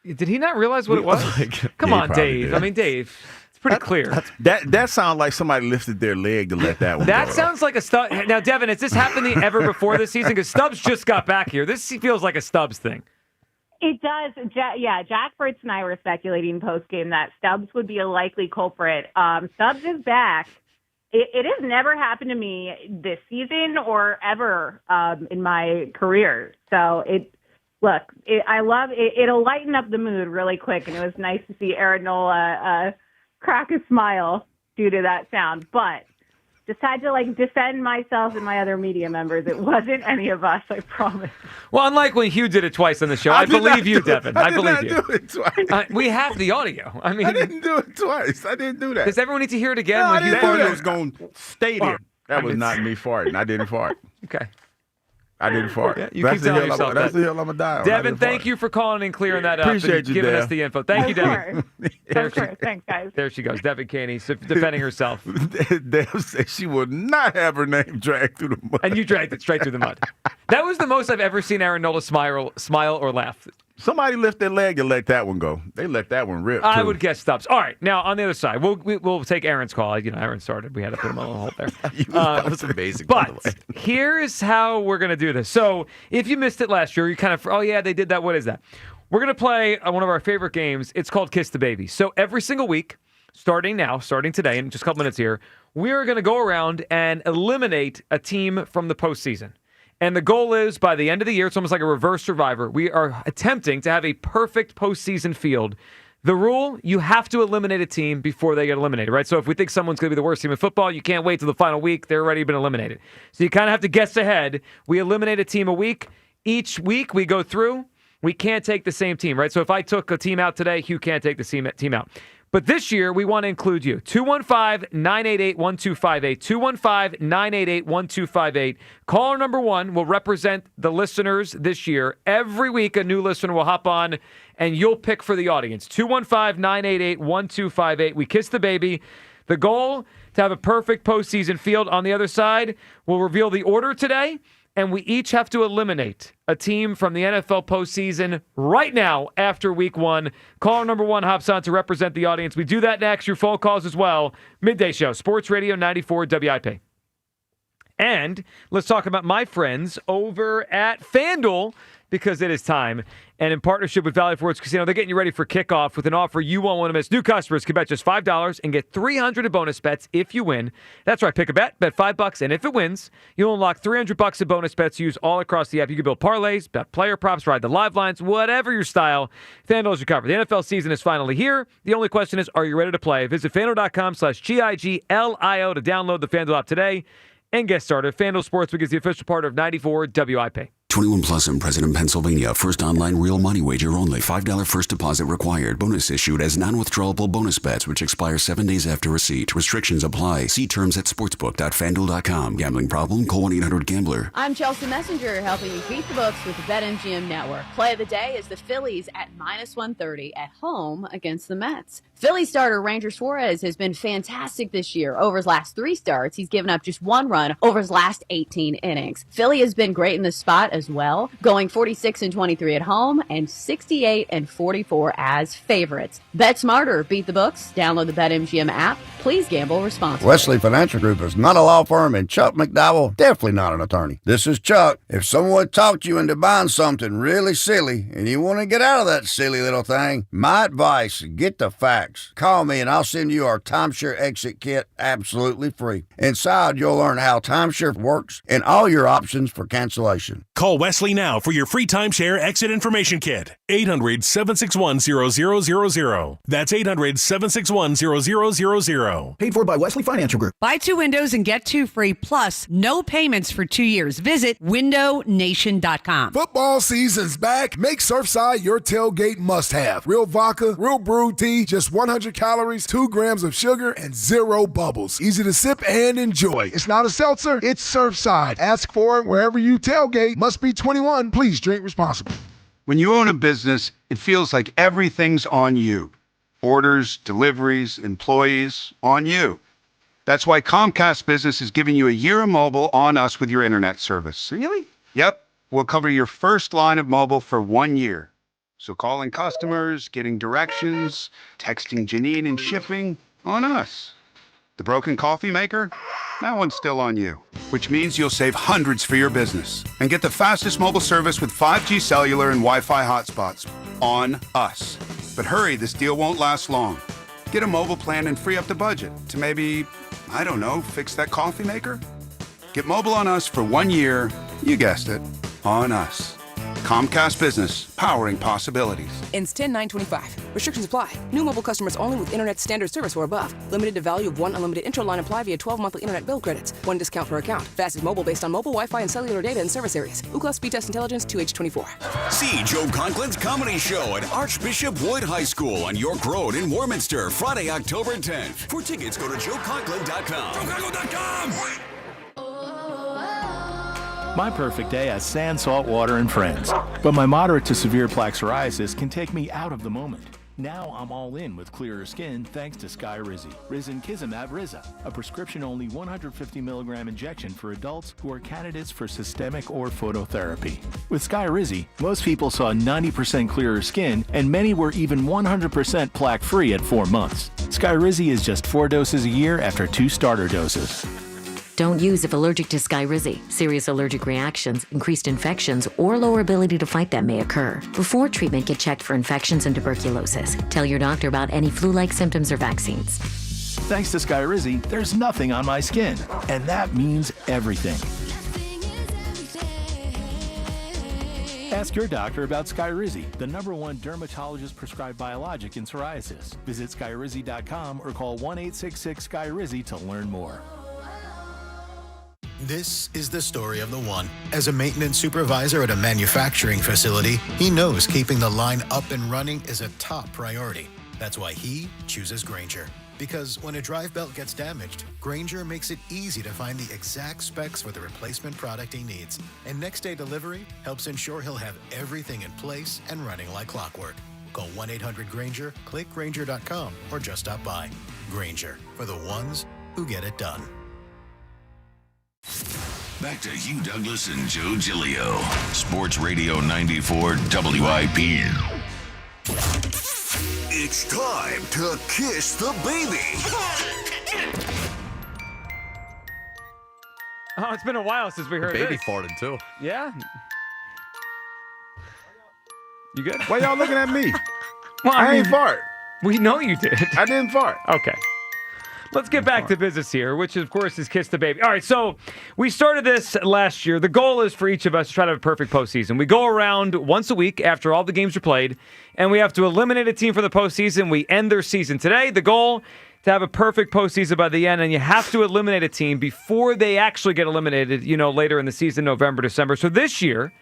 Did he not realize what it was? Come on, Dave. Did. I mean, Dave, it's pretty clear. That sounds like somebody lifted their leg to let that one That go. sounds like a Stubbs. Now, Devin, has this happened ever before this season? Because Stubbs just got back here. This feels like a Stubbs thing. It does. Jack Fritz and I were speculating post-game that Stubbs would be a likely culprit. Stubbs is back. It has never happened to me this season or ever in my career. So I love it. It'll lighten up the mood really quick, and it was nice to see Aaron Nola crack a smile due to that sound. But just had to defend myself and my other media members. It wasn't any of us, I promise. Well, unlike when Hugh did it twice on the show, I believe you, Devin. I believe you. I did not do it twice. We have the audio. I didn't do it twice. I didn't do that. Does everyone need to hear it again? No, when Hugh That was going to stay there. That was not me farting. I didn't fart. Okay. I didn't fart. Yeah, you keep telling yourself that's the hill I'm going to die on. Devin, thank you for calling and clearing that up Appreciate and you, giving Dev. us the info. Thank you, Devin. Of course. Thanks, guys. There she goes. Devin Caney defending herself. Dev said she would not have her name dragged through the mud. And you dragged it straight through the mud. That was the most I've ever seen Aaron Nola smile or laugh. Somebody lift their leg and let that one go. They let that one rip, too. I would guess Stubbs. All right, now on the other side, we'll take Aaron's call. Aaron started. We had to put him on hold there. That was amazing, by the way. But here's how we're going to do this. So if you missed it last year, you kind of, they did that. What is that? We're going to play one of our favorite games. It's called Kiss the Baby. So every single week, starting today, in just a couple minutes here, we're going to go around and eliminate a team from the postseason. And the goal is, by the end of the year, it's almost like a reverse Survivor. We are attempting to have a perfect postseason field The rule, you have to eliminate a team before they get eliminated, right? So if we think someone's going to be the worst team in football, you can't wait till the final week. They're already been eliminated. So you kind of have to guess ahead. We eliminate a team a week. Each week we go through. We can't take the same team, right? So if I took a team out today, Hugh can't take the team out. But this year, we want to include you. 215-988-1258. 215-988-1258. Caller number 1 will represent the listeners this year. Every week, a new listener will hop on, and you'll pick for the audience. 215-988-1258. We kiss the baby. The goal, to have a perfect postseason field. On the other side, we'll reveal the order today, and we each have to eliminate a team from the NFL postseason right now after week 1. Caller number 1 hops on to represent the audience. We do that next. Your phone calls as well. Midday Show, Sports Radio 94 WIP. And let's talk about my friends over at FanDuel, because it is time. And in partnership with Valley Forge Casino, they're getting you ready for kickoff with an offer you won't want to miss. New customers can bet just $5 and get $300 in bonus bets if you win. That's right, pick a bet $5, and if it wins, you'll unlock $300 in bonus bets used all across the app. You can build parlays, bet player props, ride the live lines, whatever your style. FanDuel is your cover. The NFL season is finally here. The only question is, are you ready to play? Visit FanDuel.com/GIGLIO to download the FanDuel app today and get started. FanDuel Sportsbook is the official partner of 94 WIP. 21 plus in President, Pennsylvania. First online real money wager only. $5 first deposit required. Bonus issued as non-withdrawable bonus bets, which expire 7 days after receipt. Restrictions apply. See terms at sportsbook.fanduel.com. Gambling problem? Call 1-800-GAMBLER. I'm Chelsea Messenger, helping you beat the books with the BetMGM Network. Play of the day is the Phillies at -130 at home against the Mets. Philly starter Ranger Suarez has been fantastic this year. Over his last 3 starts, he's given up just 1 run over his last 18 innings. Philly has been great in this spot as well, going 46-23 at home and 68-44 as favorites. Bet smarter, beat the books. Download the BetMGM app. Please gamble responsibly. Wesley Financial Group is not a law firm, and Chuck McDowell definitely not an attorney. This is Chuck. If someone talked you into buying something really silly and you want to get out of that silly little thing, my advice, get the facts. Call me and I'll send you our timeshare exit kit absolutely free. Inside, you'll learn how timeshare works and all your options for cancellation. Call Wesley now for your free timeshare exit information kit. 800-761-0000. That's 800-761-0000. Paid for by Wesley Financial Group. Buy 2 windows and get 2 free, plus no payments for 2 years. Visit windownation.com. Football season's back. Make Surfside your tailgate must-have. Real vodka, real brewed tea, just 100 calories, 2 grams of sugar, and 0 bubbles. Easy to sip and enjoy. It's not a seltzer, it's Surfside. Ask for it wherever you tailgate. Must be 21. Please drink responsibly. When you own a business, it feels like everything's on you. Orders, deliveries, employees, on you. That's why Comcast Business is giving you a year of mobile on us with your internet service. Really? Yep. We'll cover your first line of mobile for 1 year. So calling customers, getting directions, texting Janine and shipping, on us. The broken coffee maker? That one's still on you. Which means you'll save hundreds for your business and get the fastest mobile service with 5G cellular and Wi-Fi hotspots. On us. But hurry, this deal won't last long. Get a mobile plan and free up the budget to maybe, I don't know, fix that coffee maker? Get mobile on us for 1 year. You guessed it. On us. Comcast Business, powering possibilities. Ends 10/9/25. Restrictions apply. New mobile customers only with internet standard service or above. Limited to value of 1 unlimited intro line apply via 12 monthly internet bill credits. 1 discount per account. Fastest mobile based on mobile Wi-Fi and cellular data in service areas. Ookla Speed Test Intelligence 2H24. See Joe Conklin's comedy show at Archbishop Wood High School on York Road in Warminster, Friday, October 10th. For tickets, go to joeconklin.com. joeconklin.com! My perfect day has sand, salt water, and friends. But my moderate to severe plaque psoriasis can take me out of the moment. Now I'm all in with clearer skin thanks to Skyrizi. Risankizumab Riza, a prescription-only 150 milligram injection for adults who are candidates for systemic or phototherapy. With Skyrizi, most people saw 90% clearer skin, and many were even 100% plaque-free at 4 months. Skyrizi is just 4 doses a year after 2 starter doses. Don't use if allergic to Skyrizi. Serious allergic reactions, increased infections, or lower ability to fight them may occur. Before treatment, get checked for infections and tuberculosis. Tell your doctor about any flu-like symptoms or vaccines. Thanks to Skyrizi, there's nothing on my skin, and that means everything. Ask your doctor about Skyrizi, the #1 dermatologist-prescribed biologic in psoriasis. Visit Skyrizi.com or call 1-866-SKYRIZI to learn more. This is the story of the one. As a maintenance supervisor at a manufacturing facility, he knows keeping the line up and running is a top priority. That's why he chooses Grainger. Because when a drive belt gets damaged, Grainger makes it easy to find the exact specs for the replacement product he needs. And next-day delivery helps ensure he'll have everything in place and running like clockwork. Call 1-800-GRAINGER, click Grainger.com, or just stop by. Grainger, for the ones who get it done. Back to Hugh Douglas and Joe Giglio. Sports Radio 94 WIP. It's time to kiss the baby. Oh, it's been a while since we heard Baby this. farted too. Yeah. You good? Why y'all looking at me? Well, I ain't fart. We know you did. I didn't fart. Okay. Let's get back to business here, which, of course, is Kiss the Baby. All right, so we started this last year. The goal is for each of us to try to have a perfect postseason. We go around once a week after all the games are played, and we have to eliminate a team from the postseason. We end their season today. The goal, to have a perfect postseason by the end, and you have to eliminate a team before they actually get eliminated, later in the season, November, December. So this year,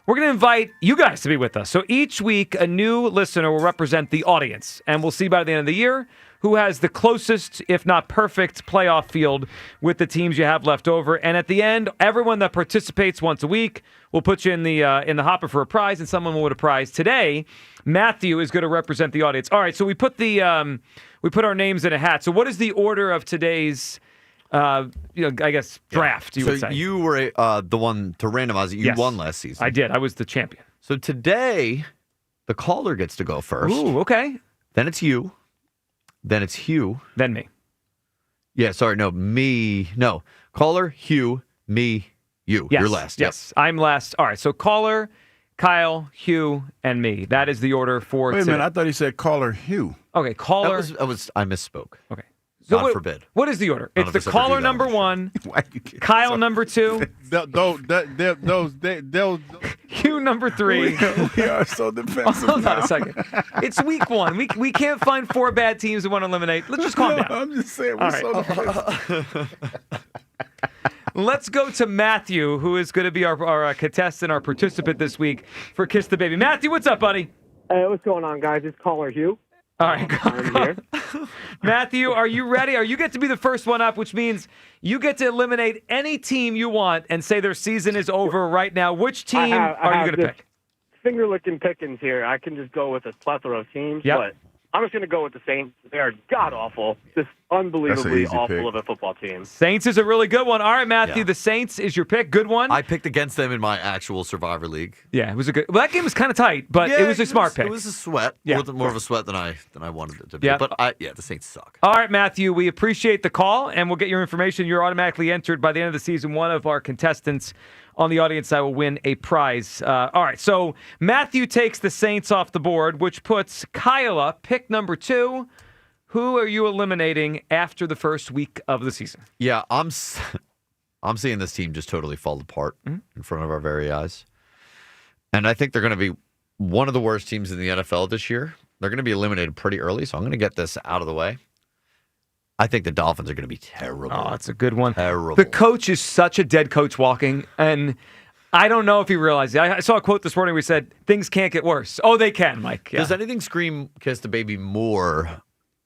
we're going to invite you guys to be with us. So each week, a new listener will represent the audience, and we'll see by the end of the year who has the closest, if not perfect, playoff field with the teams you have left over. And at the end, everyone that participates once a week will put you in the hopper for a prize, and someone will win a prize. Today, Matthew is going to represent the audience. All right, so we put our names in a hat. So what is the order of today's I guess draft? You would say. You were the one to randomize it. You won last season. I did. I was the champion. So today, the caller gets to go first. Ooh, okay. Then it's you. Then it's Hugh. Then me. Yeah, sorry, no, me. No, caller, Hugh, me, you. Yes, You're last. Yes, I'm last. All right, so caller, Kyle, Hugh, and me. That is the order for Wait a today. minute, I thought he said caller Hugh. Okay, caller. I misspoke. Okay. God forbid. What is the order? None It's of us the ever do caller that number on one, Kyle number two, Those Hugh number three. we are so defensive. Hold on now. a second. It's week one. We can't find 4 bad teams we want to eliminate. Let's just calm down. I'm just saying we're All so right. defensive. Let's go to Matthew, who is going to be our contestant, our participant this week for Kiss the Baby. Matthew, what's up, buddy? Hey, what's going on, guys? It's caller Hugh. All right, I'm here. Matthew, are you ready? You get to be the first one up, which means you get to eliminate any team you want and say their season is over right now. Which team are you going to pick? Finger-licking pickings here. I can just go with a plethora of teams, Yep. but I'm just going to go with the Saints. They are god-awful. Just unbelievably easy awful pick. of a football team. Saints is a really good one. All right, Matthew, Yeah. the Saints is your pick. Good one. I picked against them in my actual Survivor League. Yeah, it was a good. Well, that game was kind of tight, but it was a smart pick. It was a sweat. Yeah. A little bit more of a sweat than I wanted it to be. Yeah. But the Saints suck. All right, Matthew, we appreciate the call, and we'll get your information. You're automatically entered by the end of the season. One of our contestants on the audience side will win a prize. All right, so Matthew takes the Saints off the board, which puts Kyle up, pick number 2. Who are you eliminating after the first week of the season? Yeah, I'm seeing this team just totally fall apart in front of our very eyes. And I think they're going to be one of the worst teams in the NFL this year. They're going to be eliminated pretty early, so I'm going to get this out of the way. I think the Dolphins are going to be terrible. Oh, it's a good one. Terrible. The coach is such a dead coach walking, and I don't know if he realized it. I saw a quote this morning where he said, things can't get worse. Oh, they can, Mike. Yeah. Does anything scream Kiss the Baby more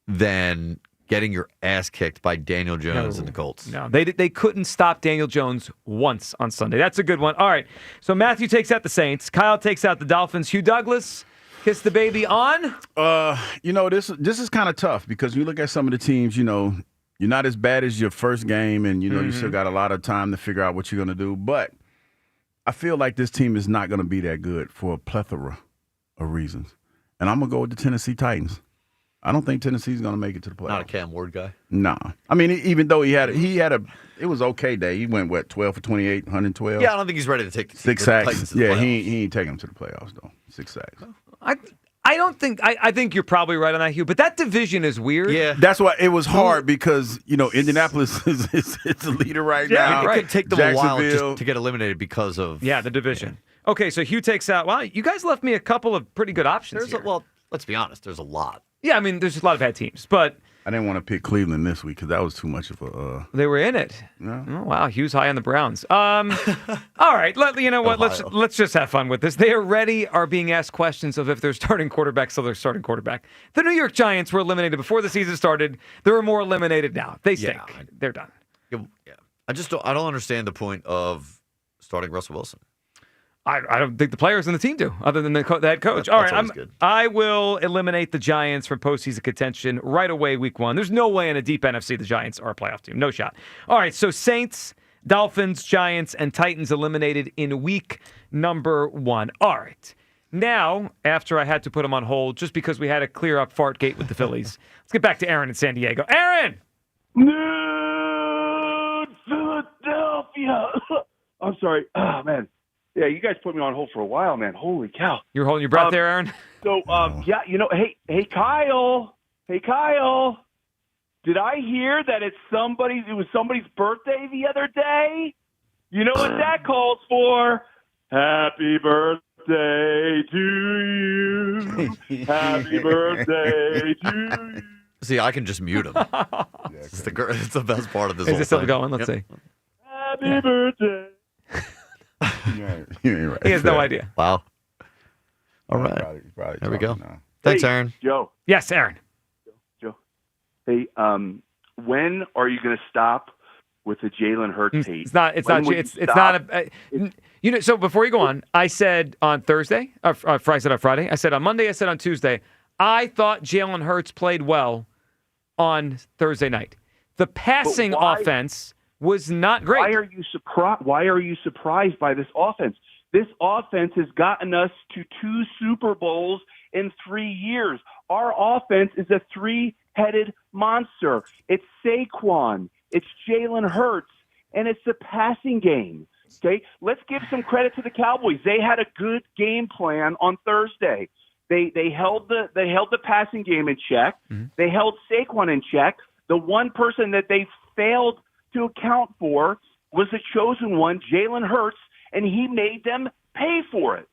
than getting your ass kicked by Daniel Jones and the Colts? No, they couldn't stop Daniel Jones once on Sunday. That's a good one. All right, so Matthew takes out the Saints. Kyle takes out the Dolphins. Hugh Douglas, Kiss the Baby on? This is kind of tough because you look at some of the teams, you're not as bad as your first game and, you still got a lot of time to figure out what you're going to do. But I feel like this team is not going to be that good for a plethora of reasons. And I'm going to go with the Tennessee Titans. I don't think Tennessee's going to make it to the playoffs. Not a Cam Ward guy? No. I mean, even though it was okay day. He went, 12 for 28, 112? Yeah, I don't think he's ready to take the 6 sacks. Yeah, he ain't taking him to the playoffs, though. 6 sacks. I don't think I think you're probably right on that, Hugh. But that division is weird. Yeah, that's why it was hard because Indianapolis is the leader right now. It could take them a while Jacksonville. just to get eliminated because of the division. Okay, so Hugh takes out. Well, you guys left me a couple of pretty good options here. Well, let's be honest. There's a lot. Yeah, I mean, there's a lot of bad teams, but I didn't want to pick Cleveland this week because that was too much of a. They were in it. No. Oh, wow, Hugh's high on the Browns. All right, you know what? Let's just have fun with this. They are being asked questions of if they're starting quarterback, so they're starting quarterback. The New York Giants were eliminated before the season started. There are more eliminated now. They stink. They're done. Yeah. I don't understand the point of starting Russell Wilson. I don't think the players on the team do, other than the head coach. All right, I will eliminate the Giants from postseason contention right away week 1. There's no way in a deep NFC the Giants are a playoff team. No shot. All right, so Saints, Dolphins, Giants, and Titans eliminated in week number 1. All right. Now, after I had to put them on hold just because we had to clear up Fartgate with the Phillies, let's get back to Aaron in San Diego. Aaron! Nude Philadelphia. I'm sorry. Oh, man. Yeah, you guys put me on hold for a while, man. Holy cow. You're holding your breath there, Aaron? So, yeah, hey, Kyle. Hey, Kyle. Did I hear that it was somebody's birthday the other day? You know what that calls for? Happy birthday to you. Happy birthday to you. See, I can just mute him. It's the best part of this. Is it still going? Let's see. Happy birthday. You ain't right. He has no idea. Wow. All right. Probably there we go. now. Thanks, Hey, Aaron. Joe. Yes, Aaron. Joe. Hey, when are you going to stop with the Jalen Hurts hate? So before you go on, I said on Thursday, I said on Friday, I said on Monday, I said on Tuesday, I thought Jalen Hurts played well on Thursday night. The passing offense was not great. Why are you surprised by this offense? This offense has gotten us to 2 Super Bowls in 3 years. Our offense is a 3-headed monster. It's Saquon, it's Jalen Hurts, and it's the passing game. Okay, let's give some credit to the Cowboys. They had a good game plan on Thursday. They held the passing game in check. Mm-hmm. They held Saquon in check. The one person that they failed to account for was the chosen one, Jalen Hurts, and he made them pay for it.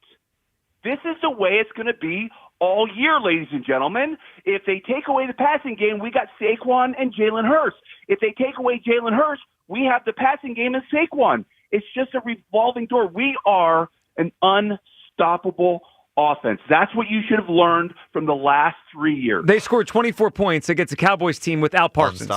This is the way it's going to be all year, ladies and gentlemen. If they take away the passing game, we got Saquon and Jalen Hurts. If they take away Jalen Hurts, we have the passing game and Saquon. It's just a revolving door. We are an unstoppable offense. That's what you should have learned from the last 3 years. They scored 24 points against a Cowboys team without Parsons.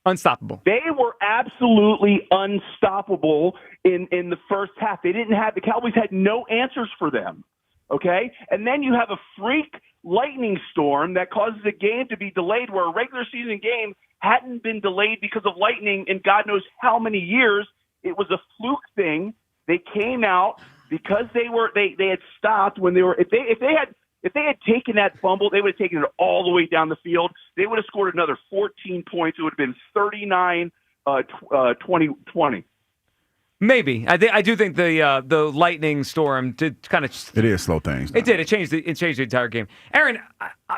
Unstoppable. They were absolutely unstoppable in the first half. The Cowboys had no answers for them. Okay? And then you have a freak lightning storm that causes a game to be delayed where a regular season game hadn't been delayed because of lightning in God knows how many years. It was a fluke thing. They came out because they had stopped when they were if they had taken that fumble, they would have taken it all the way down the field. They would have scored another 14 points. It would have been 39-20. Maybe. I do think the lightning storm did kind of. It is slow things. It did. It changed the entire game. Aaron,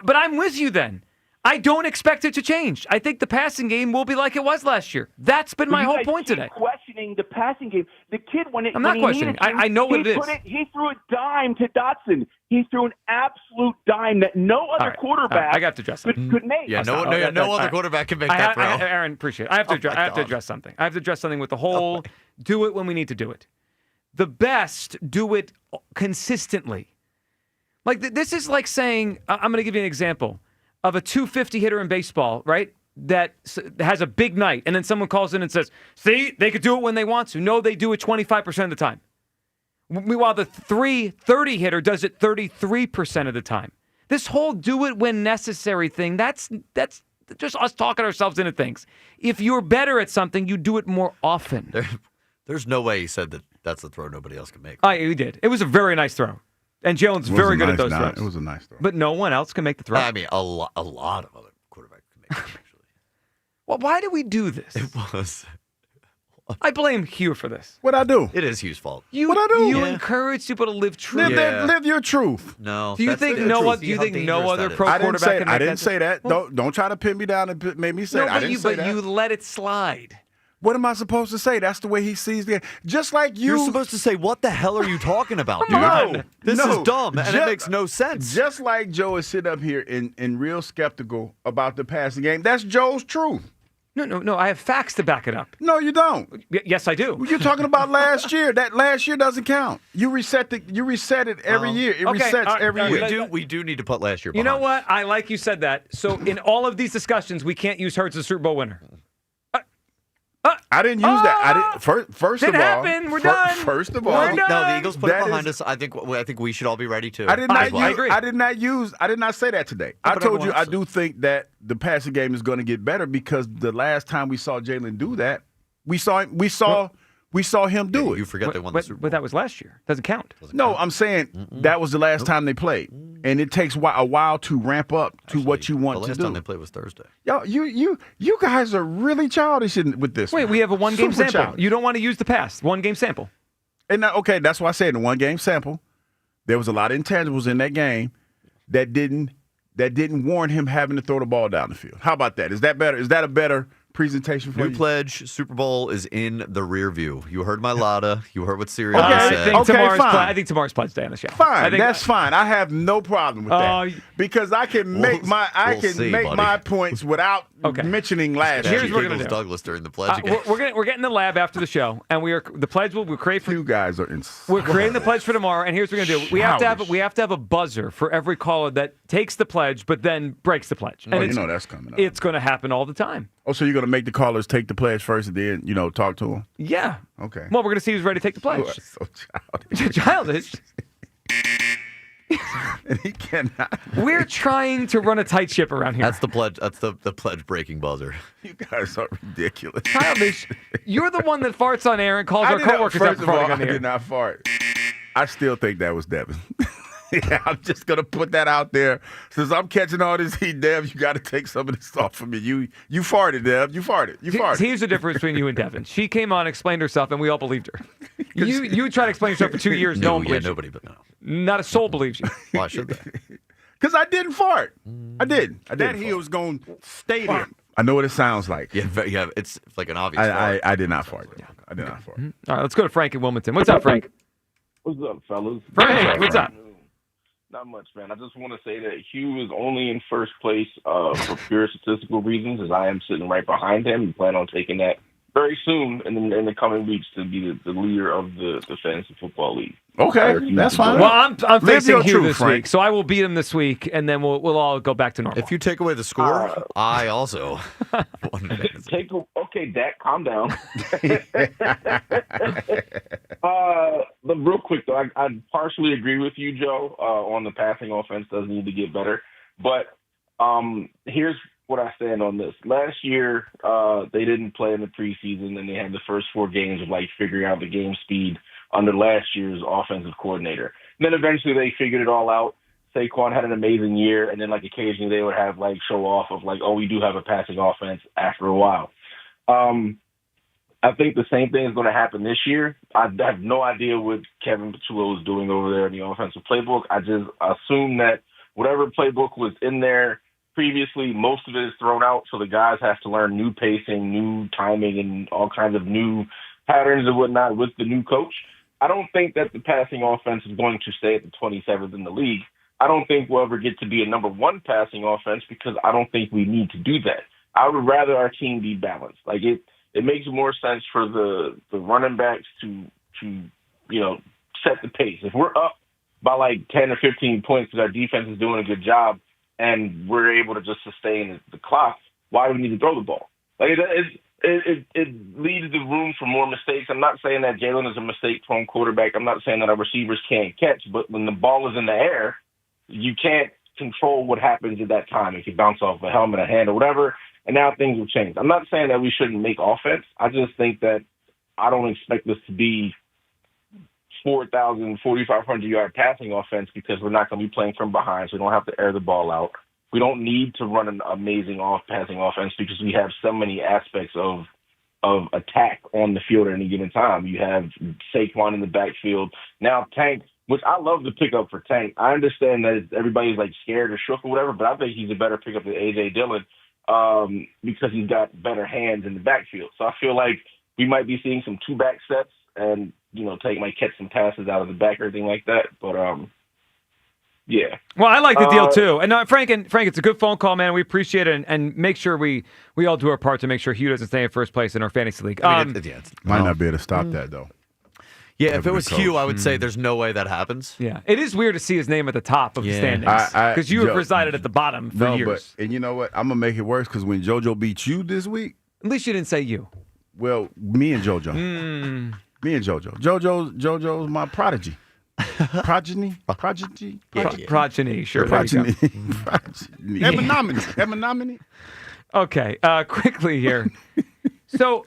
but I'm with you then. I don't expect it to change. I think the passing game will be like it was last year. That's been my whole point today. Questioning the passing game. The kid, I'm not questioning. I know what it is. He threw a dime to Dotson. He threw an absolute dime that no other quarterback I got to address something. could make. Yeah, no other quarterback can make that throw. Aaron, appreciate it. I have to address something. I have to address something with the whole do it when we need to do it. The best do it consistently. Like this is like saying, I'm going to give you an example of a 250 hitter in baseball, right? That has a big night, and then someone calls in and says, see, they could do it when they want to. No, they do it 25% of the time. Meanwhile, the 330 hitter does it 33% of the time. This whole do it when necessary thing, that's just us talking ourselves into things. If you're better at something, you do it more often. There's no way he said that's the throw nobody else can make. He did. It was a very nice throw. And Jalen's very good at those throws. It was a nice throw. But no one else can make the throw. I mean, a lot of other quarterbacks can make it, actually. Well, why do we do this? It was. I blame Hugh for this. What'd I do? It is Hugh's fault. What'd I do? You encourage people to live true. Live your truth. No. Do you think no other pro quarterback can make I didn't say that. Don't try to pin me down and make me say that. I didn't say that. But you let it slide. What am I supposed to say? That's the way he sees the game. Just like you. You're supposed to say, what the hell are you talking about, dude? No, This no. is dumb, and it makes no sense. Just like Joe is sitting up here and real skeptical about the passing game. That's Joe's truth. No. I have facts to back it up. No, you don't. Yes, I do. You're talking about last year. That last year doesn't count. You reset it every year. It resets every year. We do need to put last year You behind. know what? I like you said that. So in all of these discussions, we can't use Hurts as Super Bowl winner. I didn't use that. I didn't. First of all, happened. We're done. First of all, no, the Eagles put it behind us. I think we should all be ready too. I did not. I agree. I did not say that today. I told you I do think that the passing game is going to get better because the last time we saw Jalen do that, we saw him do it. You forget they won the Super Bowl. But that was last year. Doesn't count. No, I'm saying that was the last time they played, and it takes a while to ramp up to what you want The to last do. time they played was Thursday. Yo, you guys are really childish with this. Wait, we have a one-game Super sample. childish. You don't want to use the past. One-game sample. And okay, that's why I said in the one-game sample, there was a lot of intangibles in that game that didn't warrant him having to throw the ball down the field. How about that? Is that better? Is that a better presentation for New you? pledge, Super Bowl is in the rear view. You heard my Lotta. You heard what Sirianni Okay, said. I think tomorrow's pledge day on the show. Fine, that's fine. I have no problem with that because I can make my points without mentioning last year. Here's what we're gonna do. Douglas during the pledge again. We're getting the lab after the show, and we're create for you guys are insane. We're creating the pledge for tomorrow, and here's what we're gonna do. We have to have a buzzer for every caller that takes the pledge, but then breaks the pledge. And you know that's coming up. It's going to happen all the time. Oh, so you're going to make the callers take the pledge first and then, talk to them? Yeah. Okay. Well, we're going to see who's ready to take the pledge. You are so Childish. And he cannot. We're trying to run a tight ship around here. That's the pledge. That's the pledge breaking buzzer. You guys are ridiculous. Childish. You're the one that farts on air and calls our coworkers out for farting on the air. I did not fart. I still think that was Devin. Yeah, I'm just gonna put that out there. Since I'm catching all this heat, Dev, you got to take some of this off of me. You farted, Dev. You farted. Here's the difference between you and Devin. She came on, explained herself, and we all believed her. You tried to explain yourself for 2 years. No one believes nobody but no. Not a soul believes you. Why should they? Because I didn't fart. I did. That heel's gonna stay there. I know what it sounds like. Yeah, it's like an obvious. I did not fart. I did not fart. All right, let's go to Frank in Wilmington. What's up, Frank? What's up, fellas? Frank, what's up? Not much, man. I just want to say that Hugh is only in first place for pure statistical reasons, as I am sitting right behind him and plan on taking that very soon in the coming weeks to be the leader of the fantasy football league. Okay, that's fine. Well, I'm facing Hugh truth, this Frank. week, so I will beat him this week, and then we'll all go back to normal. If you take away the score, I also. Okay, Dak, calm down. But real quick, though, I partially agree with you, Joe, on the passing offense does need to get better. But here's what I stand on this. Last year, they didn't play in the preseason, and they had the first 4 games of figuring out the game speed under last year's offensive coordinator. And then eventually they figured it all out. Saquon had an amazing year, and then occasionally they would have show off of we do have a passing offense after a while. I think the same thing is going to happen this year. I have no idea what Kevin Petullo is doing over there in the offensive playbook. I just assume that whatever playbook was in there previously, most of it is thrown out, so the guys have to learn new pacing, new timing, and all kinds of new patterns and whatnot with the new coach. I don't think that the passing offense is going to stay at the 27th in the league. I don't think we'll ever get to be a number 1 passing offense because I don't think we need to do that. I would rather our team be balanced. It makes more sense for the running backs to set the pace. If we're up by 10 or 15 points because our defense is doing a good job and we're able to just sustain the clock, why do we need to throw the ball? It leaves the room for more mistakes. I'm not saying that Jalen is a mistake-prone quarterback. I'm not saying that our receivers can't catch, but when the ball is in the air, you can't control what happens at that time. It can bounce off a helmet, a hand, or whatever, and now things will change. I'm not saying that we shouldn't make offense. I just think that I don't expect this to be 4,000, 4,500-yard passing offense because we're not going to be playing from behind, so we don't have to air the ball out. We don't need to run an amazing passing offense because we have so many aspects of attack on the field at any given time. You have Saquon in the backfield. Now Tank, which I love the pickup for Tank. I understand that everybody's scared or shook or whatever, but I think he's a better pickup than A.J. Dillon because he's got better hands in the backfield. So I feel like we might be seeing some two-back sets and, might catch some passes out of the back or anything like that. But, yeah. Well, I like the deal, too. And Frank, it's a good phone call, man. We appreciate it. And make sure we all do our part to make sure Hugh doesn't stay in first place in our fantasy league. Might not be able to stop that, though. Yeah, if it was Hugh, I would say there's no way that happens. Yeah, it is weird to see his name at the top of the standings because you have resided at the bottom for years. And you know what? I'm gonna make it worse because when JoJo beat you this week, at least you didn't say you. Well, me and JoJo, me and JoJo. JoJo's my prodigy. Progeny. Sure. Progeny. Emanominy. Okay, quickly here. So,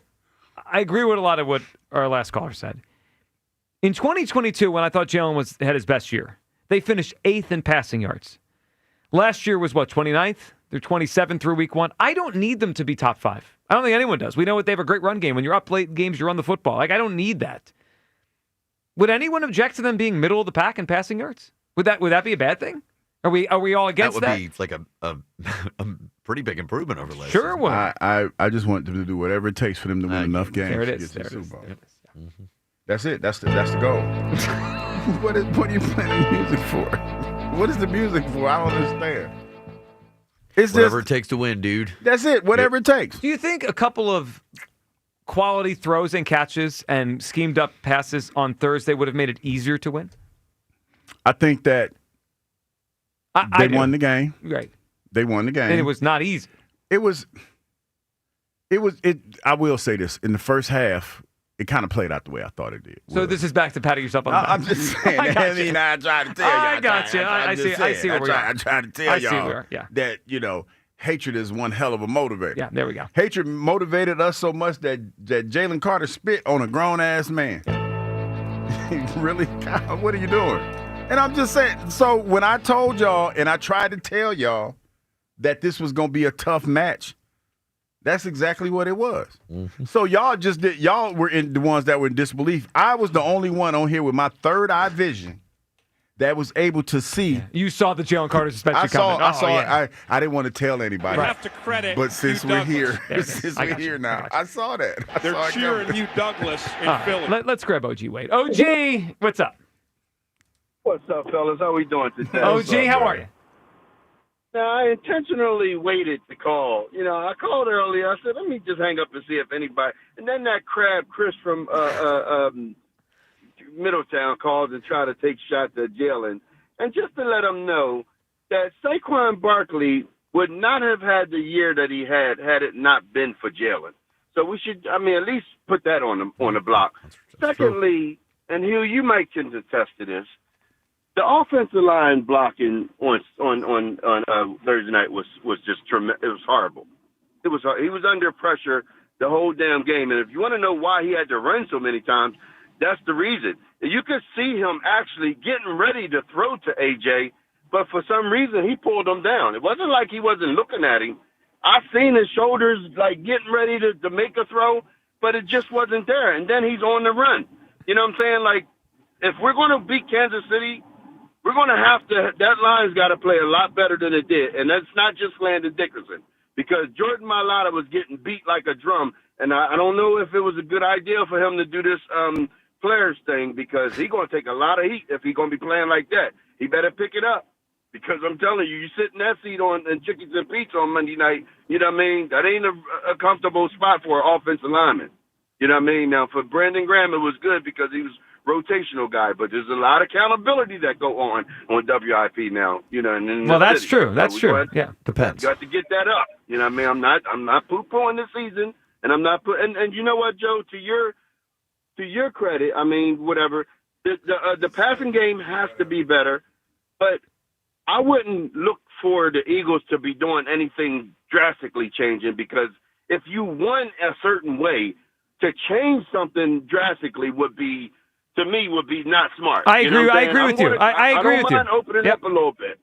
I agree with a lot of what our last caller said. In 2022, when I thought Jalen had his best year, they finished 8th in passing yards. Last year was 29th? They're 27 through week 1. I don't need them to be top 5. I don't think anyone does. We know they have a great run game. When you're up late in games, you run the football. I don't need that. Would anyone object to them being middle of the pack in passing yards? Would that be a bad thing? Are we all against that? That would be like a pretty big improvement over last Sure it would. I just want them to do whatever it takes for them to win enough games. There it to is. get to There the it is. Super Bowl. There it is. Yeah. Mm-hmm. That's it. That's the goal. What are you playing the music for? What is the music for? I don't understand. It's whatever it takes to win, dude. That's it. Whatever it takes. Do you think a couple of quality throws and catches and schemed up passes on Thursday would have made it easier to win? I think that they won the game. Right. They won the game. And it was not easy. It was. I will say this. In the first half, it kind of played out the way I thought it did. So this is back to patting yourself on the back. I'm just saying. I tried to tell you. I got you. I see where we are. I tried to tell y'all yeah. that, hatred is one hell of a motivator. Yeah, there we go. Hatred motivated us so much that Jalen Carter spit on a grown-ass man. Really? God, what are you doing? And I'm just saying, so when I told y'all and I tried to tell y'all that this was going to be a tough match, that's exactly what it was. Mm-hmm. So y'all were in the ones that were in disbelief. I was the only one on here with my third eye vision that was able to see. Yeah. You saw the Jalen Carter suspension coming. I didn't want to tell anybody. I have to credit. But since we're here, now, I saw that. They're cheering you, Douglas, in Philly. Let's grab OG Wade. OG, what's up? What's up, fellas? How we doing today? OG, how are you? Now, I intentionally waited to call. I called earlier. I said, let me just hang up and see if anybody. And then that crab, Chris from Middletown, called and tried to take shots at Jalen. And just to let him know that Saquon Barkley would not have had the year that he had it not been for Jalen. So we should, at least put that on the block. Secondly, and Hugh, you might can attest to this. The offensive line blocking on Thursday night was just tremendous. It was horrible. He was under pressure the whole damn game. And if you want to know why he had to run so many times, that's the reason. You could see him actually getting ready to throw to AJ, but for some reason he pulled him down. It wasn't like he wasn't looking at him. I seen his shoulders like getting ready to make a throw, but it just wasn't there. And then he's on the run. You know what I'm saying? Like, if we're going to beat Kansas City, we're going to have to – that line's got to play a lot better than it did. And that's not just Landon Dickerson, because Jordan Mailata was getting beat like a drum. And I don't know if it was a good idea for him to do this players thing, because he's going to take a lot of heat if he's going to be playing like that. He better pick it up, because I'm telling you, you sit in that seat and chickens and pizza on Monday night, you know what I mean? That ain't a comfortable spot for an offensive lineman. You know what I mean? Now, for Brandon Graham, it was good because he was rotational guy, but there's a lot of accountability that go on WIP now, and well, that's true. That's true. Yeah, depends. You got to get that up. You know what I mean? I'm not poo-pooing this season, and I'm not and you know what, Joe, to your credit, whatever, the passing game has to be better, but I wouldn't look for the Eagles to be doing anything drastically changing, because if you won a certain way, to change something drastically would be not smart. I agree. I agree with you. I agree with you. I don't mind opening up a little bit,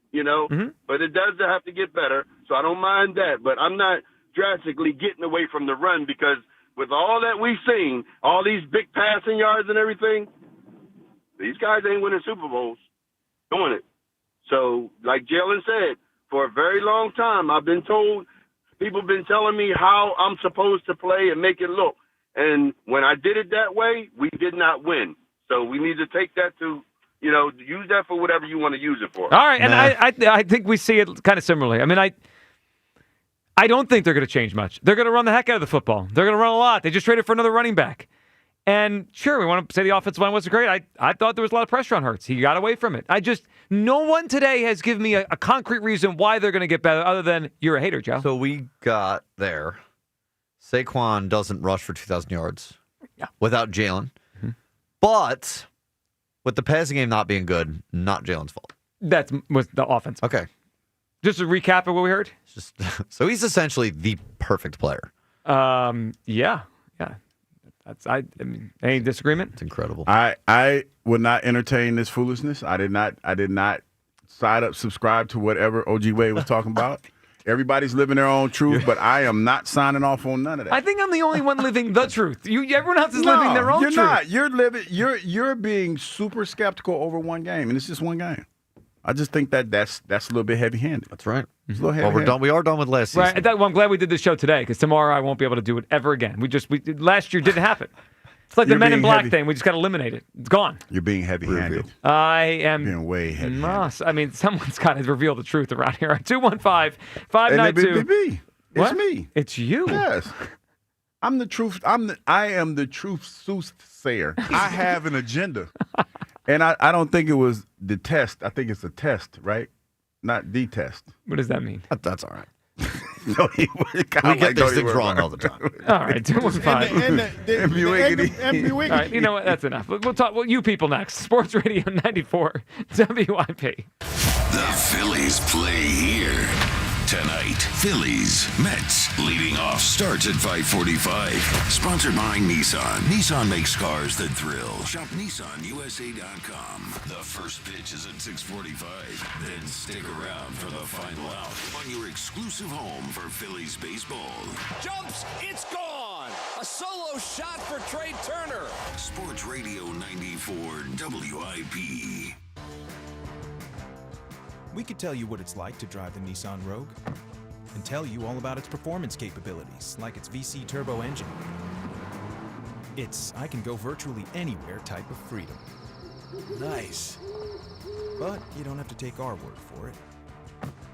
but it does have to get better. So I don't mind that, but I'm not drastically getting away from the run, because with all that we've seen, all these big passing yards and everything, these guys ain't winning Super Bowls doing it. So like Jalen said, for a very long time, I've been told, people been telling me how I'm supposed to play and make it look. And when I did it that way, we did not win. So we need to take that to, use that for whatever you want to use it for. All right, and I think we see it kind of similarly. I mean, I don't think they're going to change much. They're going to run the heck out of the football. They're going to run a lot. They just traded for another running back. And sure, we want to say the offensive line wasn't great. I thought there was a lot of pressure on Hurts. He got away from it. No one today has given me a concrete reason why they're going to get better other than you're a hater, Joe. So we got there. Saquon doesn't rush for 2,000 yards without Jalen. Mm-hmm. But with the passing game not being good, not Jalen's fault. That was the offense. Okay. Just to recap of what we heard. So he's essentially the perfect player. Yeah. I mean, any disagreement? It's incredible. I would not entertain this foolishness. I did not subscribe to whatever OG Wade was talking about. Everybody's living their own truth, but I am not signing off on none of that. I think I'm the only one living the truth. Everyone else is living their own truth. You're not. You're living. You're being super skeptical over one game, and it's just one game. I just think that's a little bit heavy-handed. That's right. It's a little heavy-handed. Well, we are done with last season. Right. Well, I'm glad we did this show today because tomorrow I won't be able to do it ever again. Last year didn't happen. It's like the Men in Black thing. We just got to eliminate it. It's gone. You're being heavy-handed. I am being way heavy-handed. I mean, someone's got to reveal the truth around here. 215-592. It's me. It's you. Yes. I'm the truth. I am the truth soothsayer. I have an agenda. And I don't think it was the test. I think it's a test, right? Not the test. What does that mean? That's all right. No, we get these things wrong all the time. All right, 215. All right, you know what? That's enough. We'll talk. Well, you people next. Sports Radio 94 WIP. The Phillies play here tonight. Phillies, Mets, leading off starts at 5:45. Sponsored by Nissan. Nissan makes cars that thrill. Shop NissanUSA.com. The first pitch is at 6:45. Then stick around for the final out on your exclusive home for Phillies baseball. Jumps, it's gone. A solo shot for Trey Turner. Sports Radio 94 WIP. We could tell you what it's like to drive the Nissan Rogue and tell you all about its performance capabilities, like its VC turbo engine. It's I can go virtually anywhere type of freedom. Nice. But you don't have to take our word for it.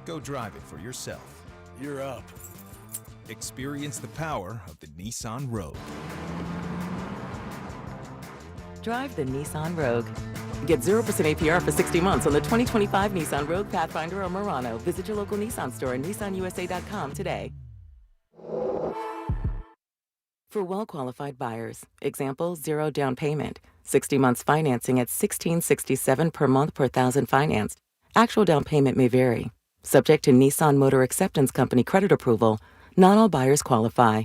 Go drive it for yourself. You're up. Experience the power of the Nissan Rogue. Drive the Nissan Rogue. Get 0% APR for 60 months on the 2025 Nissan Rogue, Pathfinder, or Murano. Visit your local Nissan store and nissanusa.com today. For well-qualified buyers, example, 0 down payment, 60 months financing at $1,667 per month per thousand financed. Actual down payment may vary. Subject to Nissan Motor Acceptance Company credit approval, not all buyers qualify.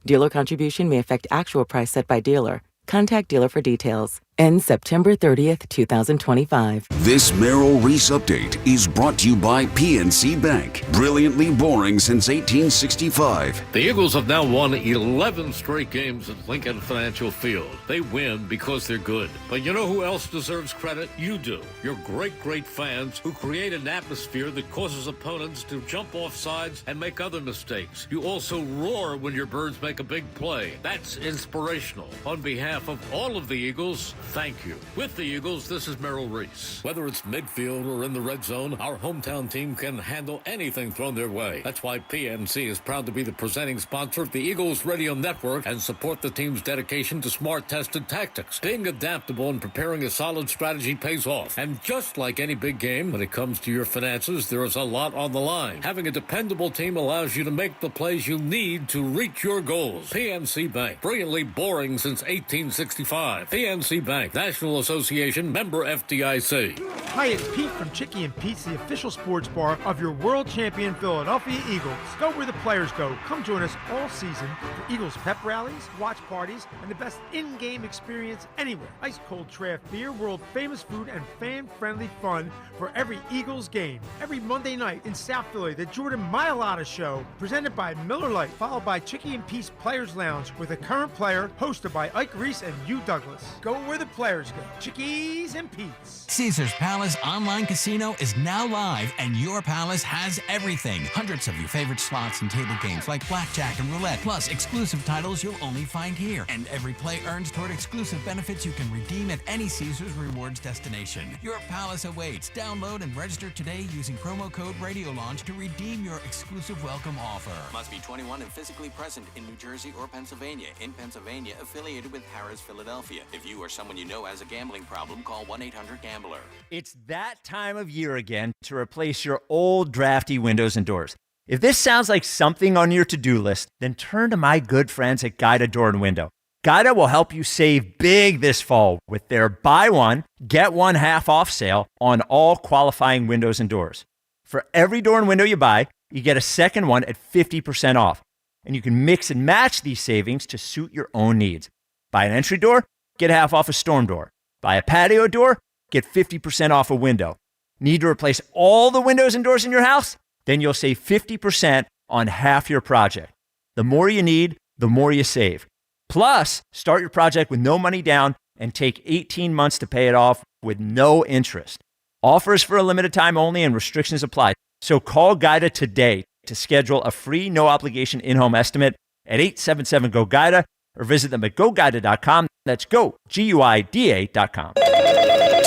Dealer contribution may affect actual price set by dealer. Contact dealer for details. Ends September 30th, 2025. This Merrill Reese update is brought to you by PNC Bank. Brilliantly boring since 1865. The Eagles have now won 11 straight games at Lincoln Financial Field. They win because they're good. But you know who else deserves credit? You do. Your great fans who create an atmosphere that causes opponents to jump off sides and make other mistakes. You also roar when your birds make a big play. That's inspirational. On behalf of all of the Eagles, thank you. With the Eagles, this is Merrill Reese. Whether it's midfield or in the red zone, our hometown team can handle anything thrown their way. That's why PNC is proud to be the presenting sponsor of the Eagles Radio Network and support the team's dedication to smart, tested tactics. Being adaptable and preparing a solid strategy pays off. And just like any big game, when it comes to your finances, there is a lot on the line. Having a dependable team allows you to make the plays you need to reach your goals. PNC Bank. Brilliantly boring since 1865. PNC Bank, National Association, member FDIC. Hi, it's Pete from Chicky and Pete's, the official sports bar of your world champion Philadelphia Eagles. Go where the players go. Come join us all season for Eagles pep rallies, watch parties, and the best in-game experience anywhere. Ice cold draft beer, world famous food, and fan-friendly fun for every Eagles game. Every Monday night in South Philly, the Jordan Mailata Show, presented by Miller Lite, followed by Chicky and Pete's Players Lounge with a current player hosted by Ike Reese and Hugh Douglas. Go where the the players go. Chickies and Pete's. Caesar's Palace Online Casino is now live, and your palace has everything. Hundreds of your favorite slots and table games like blackjack and roulette, plus exclusive titles you'll only find here. And every play earns toward exclusive benefits you can redeem at any Caesar's Rewards destination. Your palace awaits. Download and register today using promo code RadioLaunch to redeem your exclusive welcome offer. Must be 21 and physically present in New Jersey or Pennsylvania. In Pennsylvania, affiliated with Harrah's Philadelphia. If you or someone you know has a gambling problem, call 1-800-GAMBLER. It's that time of year again to replace your old drafty windows and doors. If this sounds like something on your to-do list, then turn to my good friends at Guida Door and Window. Guida will help you save big this fall with their buy one, get one half off sale on all qualifying windows and doors. For every door and window you buy, you get a second one at 50% off. And you can mix and match these savings to suit your own needs. Buy an entry door, get half off a storm door. Buy a patio door, get 50% off a window. Need to replace all the windows and doors in your house? Then you'll save 50% on half your project. The more you need, the more you save. Plus, start your project with no money down and take 18 months to pay it off with no interest. Offers for a limited time only and restrictions apply. So call Guida today to schedule a free no-obligation in-home estimate at 877-GO-GUIDA or visit them at GoGuida.com. That's go, GUIDA.com.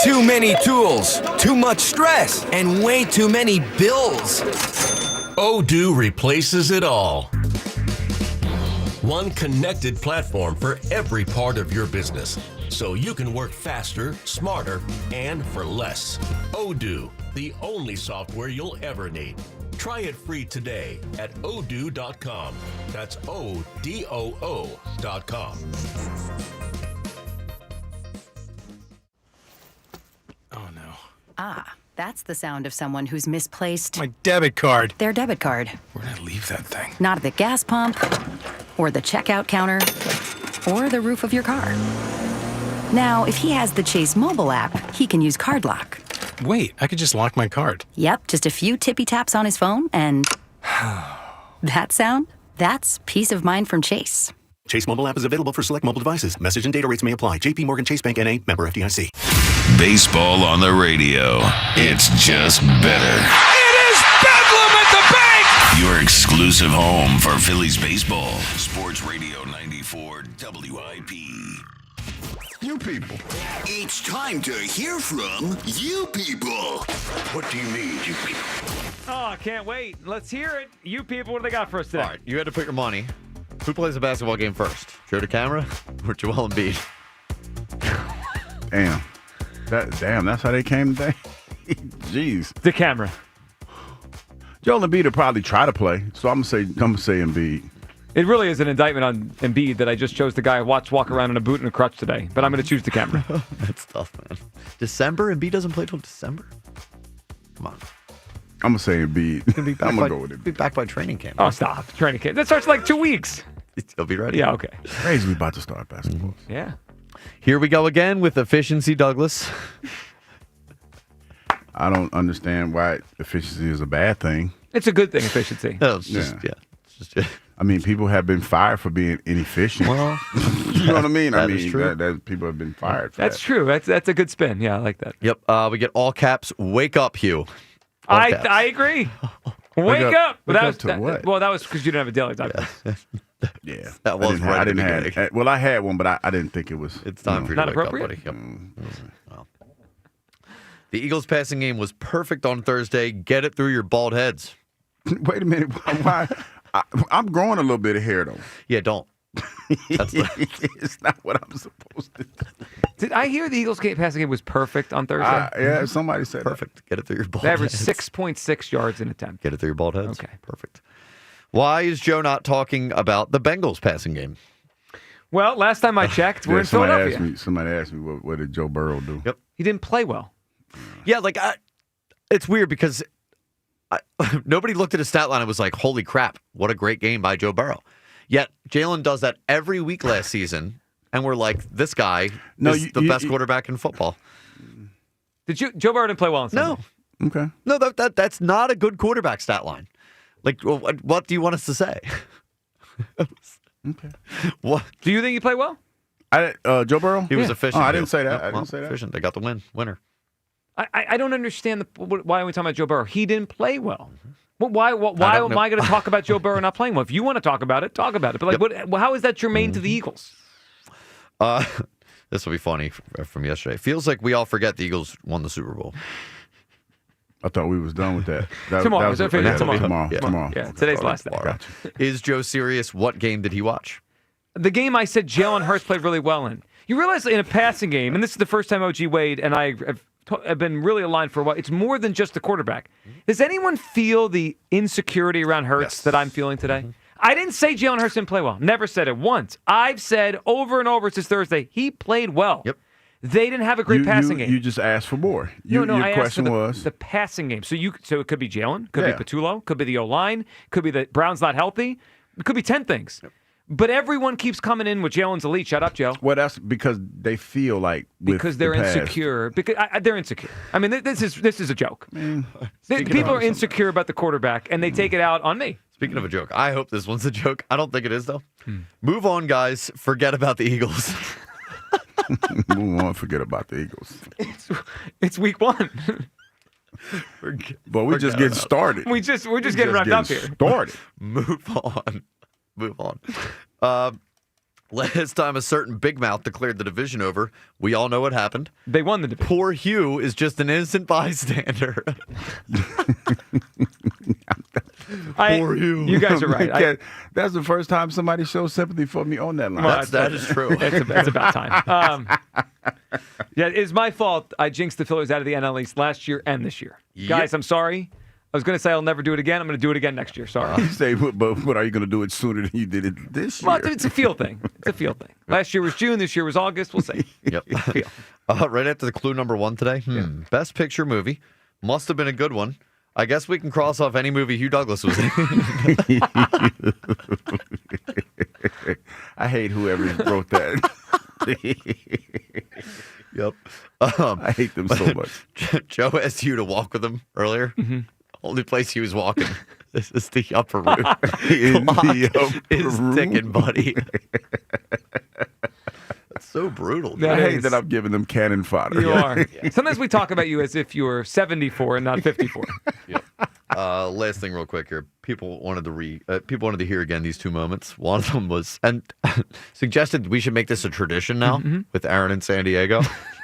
Too many tools, too much stress, and way too many bills. Odoo replaces it all. One connected platform for every part of your business, so you can work faster, smarter, and for less. Odoo, the only software you'll ever need. Try it free today at odoo.com. That's ODOO.com. Oh, no. Ah, that's the sound of someone who's misplaced My debit card. their debit card. Where'd I leave that thing? Not at the gas pump, or the checkout counter, or the roof of your car. Now, if he has the Chase mobile app, he can use Card Lock. Wait, I could just lock my card. Yep, just a few tippy taps on his phone, and that sound? That's peace of mind from Chase. Chase mobile app is available for select mobile devices. Message and data rates may apply. JP Morgan Chase Bank N.A. member FDIC. Baseball on the radio. It's just better. It is bedlam at the bank! Your exclusive home for Phillies baseball. Sports Radio 94 WIP. You people. It's time to hear from you people. What do you mean, you people? Oh, I can't wait. Let's hear it. You people, what do they got for us today? All right, you had to put your money. Who plays a basketball game first? Joe DeCamara or Joel Embiid? Damn. That's how they came today? Jeez. DeCamara. Joel Embiid will probably try to play, so I'm gonna say Embiid. It really is an indictment on Embiid that I just chose the guy I watched walk around in a boot and a crutch today, but I'm going to choose DeCamara. That's tough, man. December? Embiid doesn't play till December? Come on. I'm gonna say Embiid. I'm gonna go with it. Be back by training camp. Oh, stop. Training camp. That starts in like 2 weeks. He'll be ready. Yeah, okay. Crazy we about to start basketball. Yeah. Here we go again with efficiency, Douglas. I don't understand why efficiency is a bad thing. It's a good thing, efficiency. No, it's just, I mean, people have been fired for being inefficient. Well, you know what I mean? That is true. That people have been fired for That's that. true. That's a good spin. Yeah, I like that. Yep. We get all caps. Wake up, Hugh. All caps. I agree. Wake up. Wake up to what? Well, that was because you didn't have a daily document. Yeah. That was I didn't have. Well, I had one, but I didn't think it was. It's time for you Not to wake appropriate? up, buddy. Yep. Well. The Eagles' passing game was perfect on Thursday. Get it through your bald heads. Wait a minute. Why? I'm growing a little bit of hair, though. Yeah, don't. It's not what I'm supposed to do. Did I hear the Eagles' passing game was perfect on Thursday? Yeah, somebody said perfect. Get it through your bald They averaged heads. 6.6 yards an attempt. Get it through your bald heads. Okay. Perfect. Why is Joe not talking about the Bengals' passing game? Well, last time I checked, we're in Philadelphia. Somebody asked me what did Joe Burrow do? Yep. He didn't play well. Yeah, it's weird because nobody looked at his stat line and was like, holy crap, what a great game by Joe Burrow. Yet Jalen does that every week last season, and we're like, this guy is the best quarterback in football. Joe Burrow didn't play well on Sunday? No. Okay. No, that's not a good quarterback stat line. Like, what do you want us to say? Okay. What? Do you think he played well? Joe Burrow? He was efficient. I didn't say that. Yep, I didn't say that. Efficient. They got the winner. I don't understand why are we talking about Joe Burrow? He didn't play well. Why am I going to talk about Joe Burrow not playing well? If you want to talk about it, talk about it. But how is that germane to the Eagles? This will be funny from yesterday. Feels like we all forget the Eagles won the Super Bowl. I thought we was done with that. Tomorrow. Tomorrow. Yeah, today's last day. Gotcha. Is Joe serious? What game did he watch? The game I said Jalen Hurts played really well in. You realize in a passing game, and this is the first time OG Wade and I have been really aligned for a while, it's more than just the quarterback. Does anyone feel the insecurity around Hurts that I'm feeling today? Mm-hmm. I didn't say Jalen Hurts didn't play well. Never said it once. I've said over and over since Thursday, he played well. Yep. They didn't have a great passing game. You just asked for more. Your I question asked for was the passing game. So it could be Jalen, could be Patullo, could be the O-line, could be the Brown's not healthy. It could be 10 things. Yep. But everyone keeps coming in with Jalen's elite. Shut up, Joe. Well, that's because they feel like because they're insecure. Because they're insecure. I mean, this is a joke. People are insecure about the quarterback, and they take it out on me. Speaking of a joke, I hope this one's a joke. I don't think it is, though. Move on, guys. Forget about the Eagles. Move on. Forget about the Eagles. It's week 1. But we're just getting started. We're just getting wrapped up here. Started. Move on. Last time a certain Big Mouth declared the division over, we all know what happened. They won the division. Poor Hugh is just an innocent bystander. Poor Hugh. You guys are right. That's the first time somebody showed sympathy for me on that line. Well, that is true. It's about time. It's my fault. I jinxed the Phillies out of the NL East last year and this year. Yep. Guys, I'm sorry. I was going to say I'll never do it again. I'm going to do it again next year. Sorry. You say, but are you going to do it sooner than you did it this year? Well, it's a feel thing. Last year was June. This year was August. We'll see. Yep. Right after the clue number 1 today. Best picture movie. Must have been a good one. I guess we can cross off any movie Hugh Douglas was in. I hate whoever wrote that. Yep. I hate them so much. Joe asked you to walk with him earlier. Mm-hmm. Only place he was walking. This is the upper room. Is ticking, buddy. That's so brutal. I hate that I'm giving them cannon fodder. You are. Sometimes we talk about you as if you were 74 and not 54. Yep. Last thing, real quick here. People wanted to hear again these 2 moments. One of them was suggested we should make this a tradition now with Aaron in San Diego.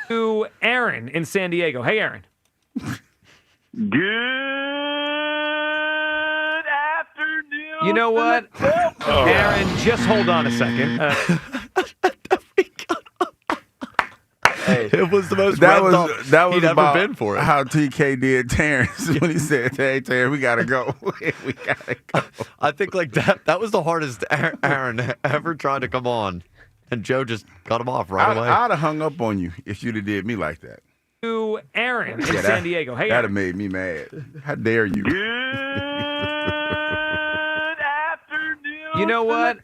To Aaron in San Diego. Hey, Aaron. Good afternoon. You know what? Aaron, just hold on a second. It was the most that was he'd about ever been for it. How TK did Terrence when he said, "Hey, Terrence, we gotta go. We gotta go." I think like that was the hardest Aaron ever tried to come on, and Joe just cut him off right away. I'd have hung up on you if you'd have did me like that. To Aaron in San Diego. Hey, that'd have made me mad. How dare you? Good afternoon. You know what?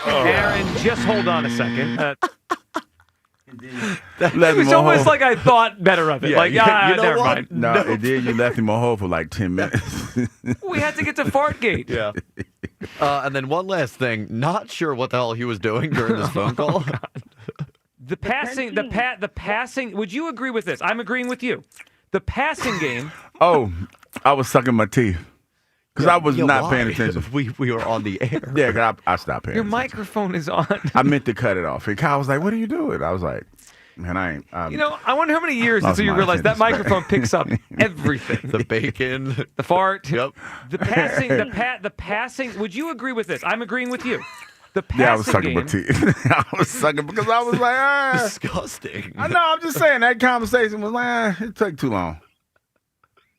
Aaron, just hold on a second. It was almost like I thought better of it. Yeah, never mind. No, it did. You left him on hold for like 10 minutes. We had to get to Fartgate. Yeah. And then one last thing. Not sure what the hell he was doing during this phone call. The passing. Would you agree with this? I'm agreeing with you. The passing game. Oh, I was sucking my teeth. Because I was not paying attention. We were on the air. Yeah, because I stopped paying Your attention. microphone is on. I meant to cut it off. And Kyle was like, "What are you doing?" I was like, "Man, I ain't." I wonder how many years until you realize that microphone picks up everything. The bacon. The fart. Yep. The passing. The passing. Would you agree with this? I'm agreeing with you. The passing Yeah, I was sucking game. my teeth. I was sucking because I was like, disgusting. I know. I'm just saying that conversation was like, it took too long.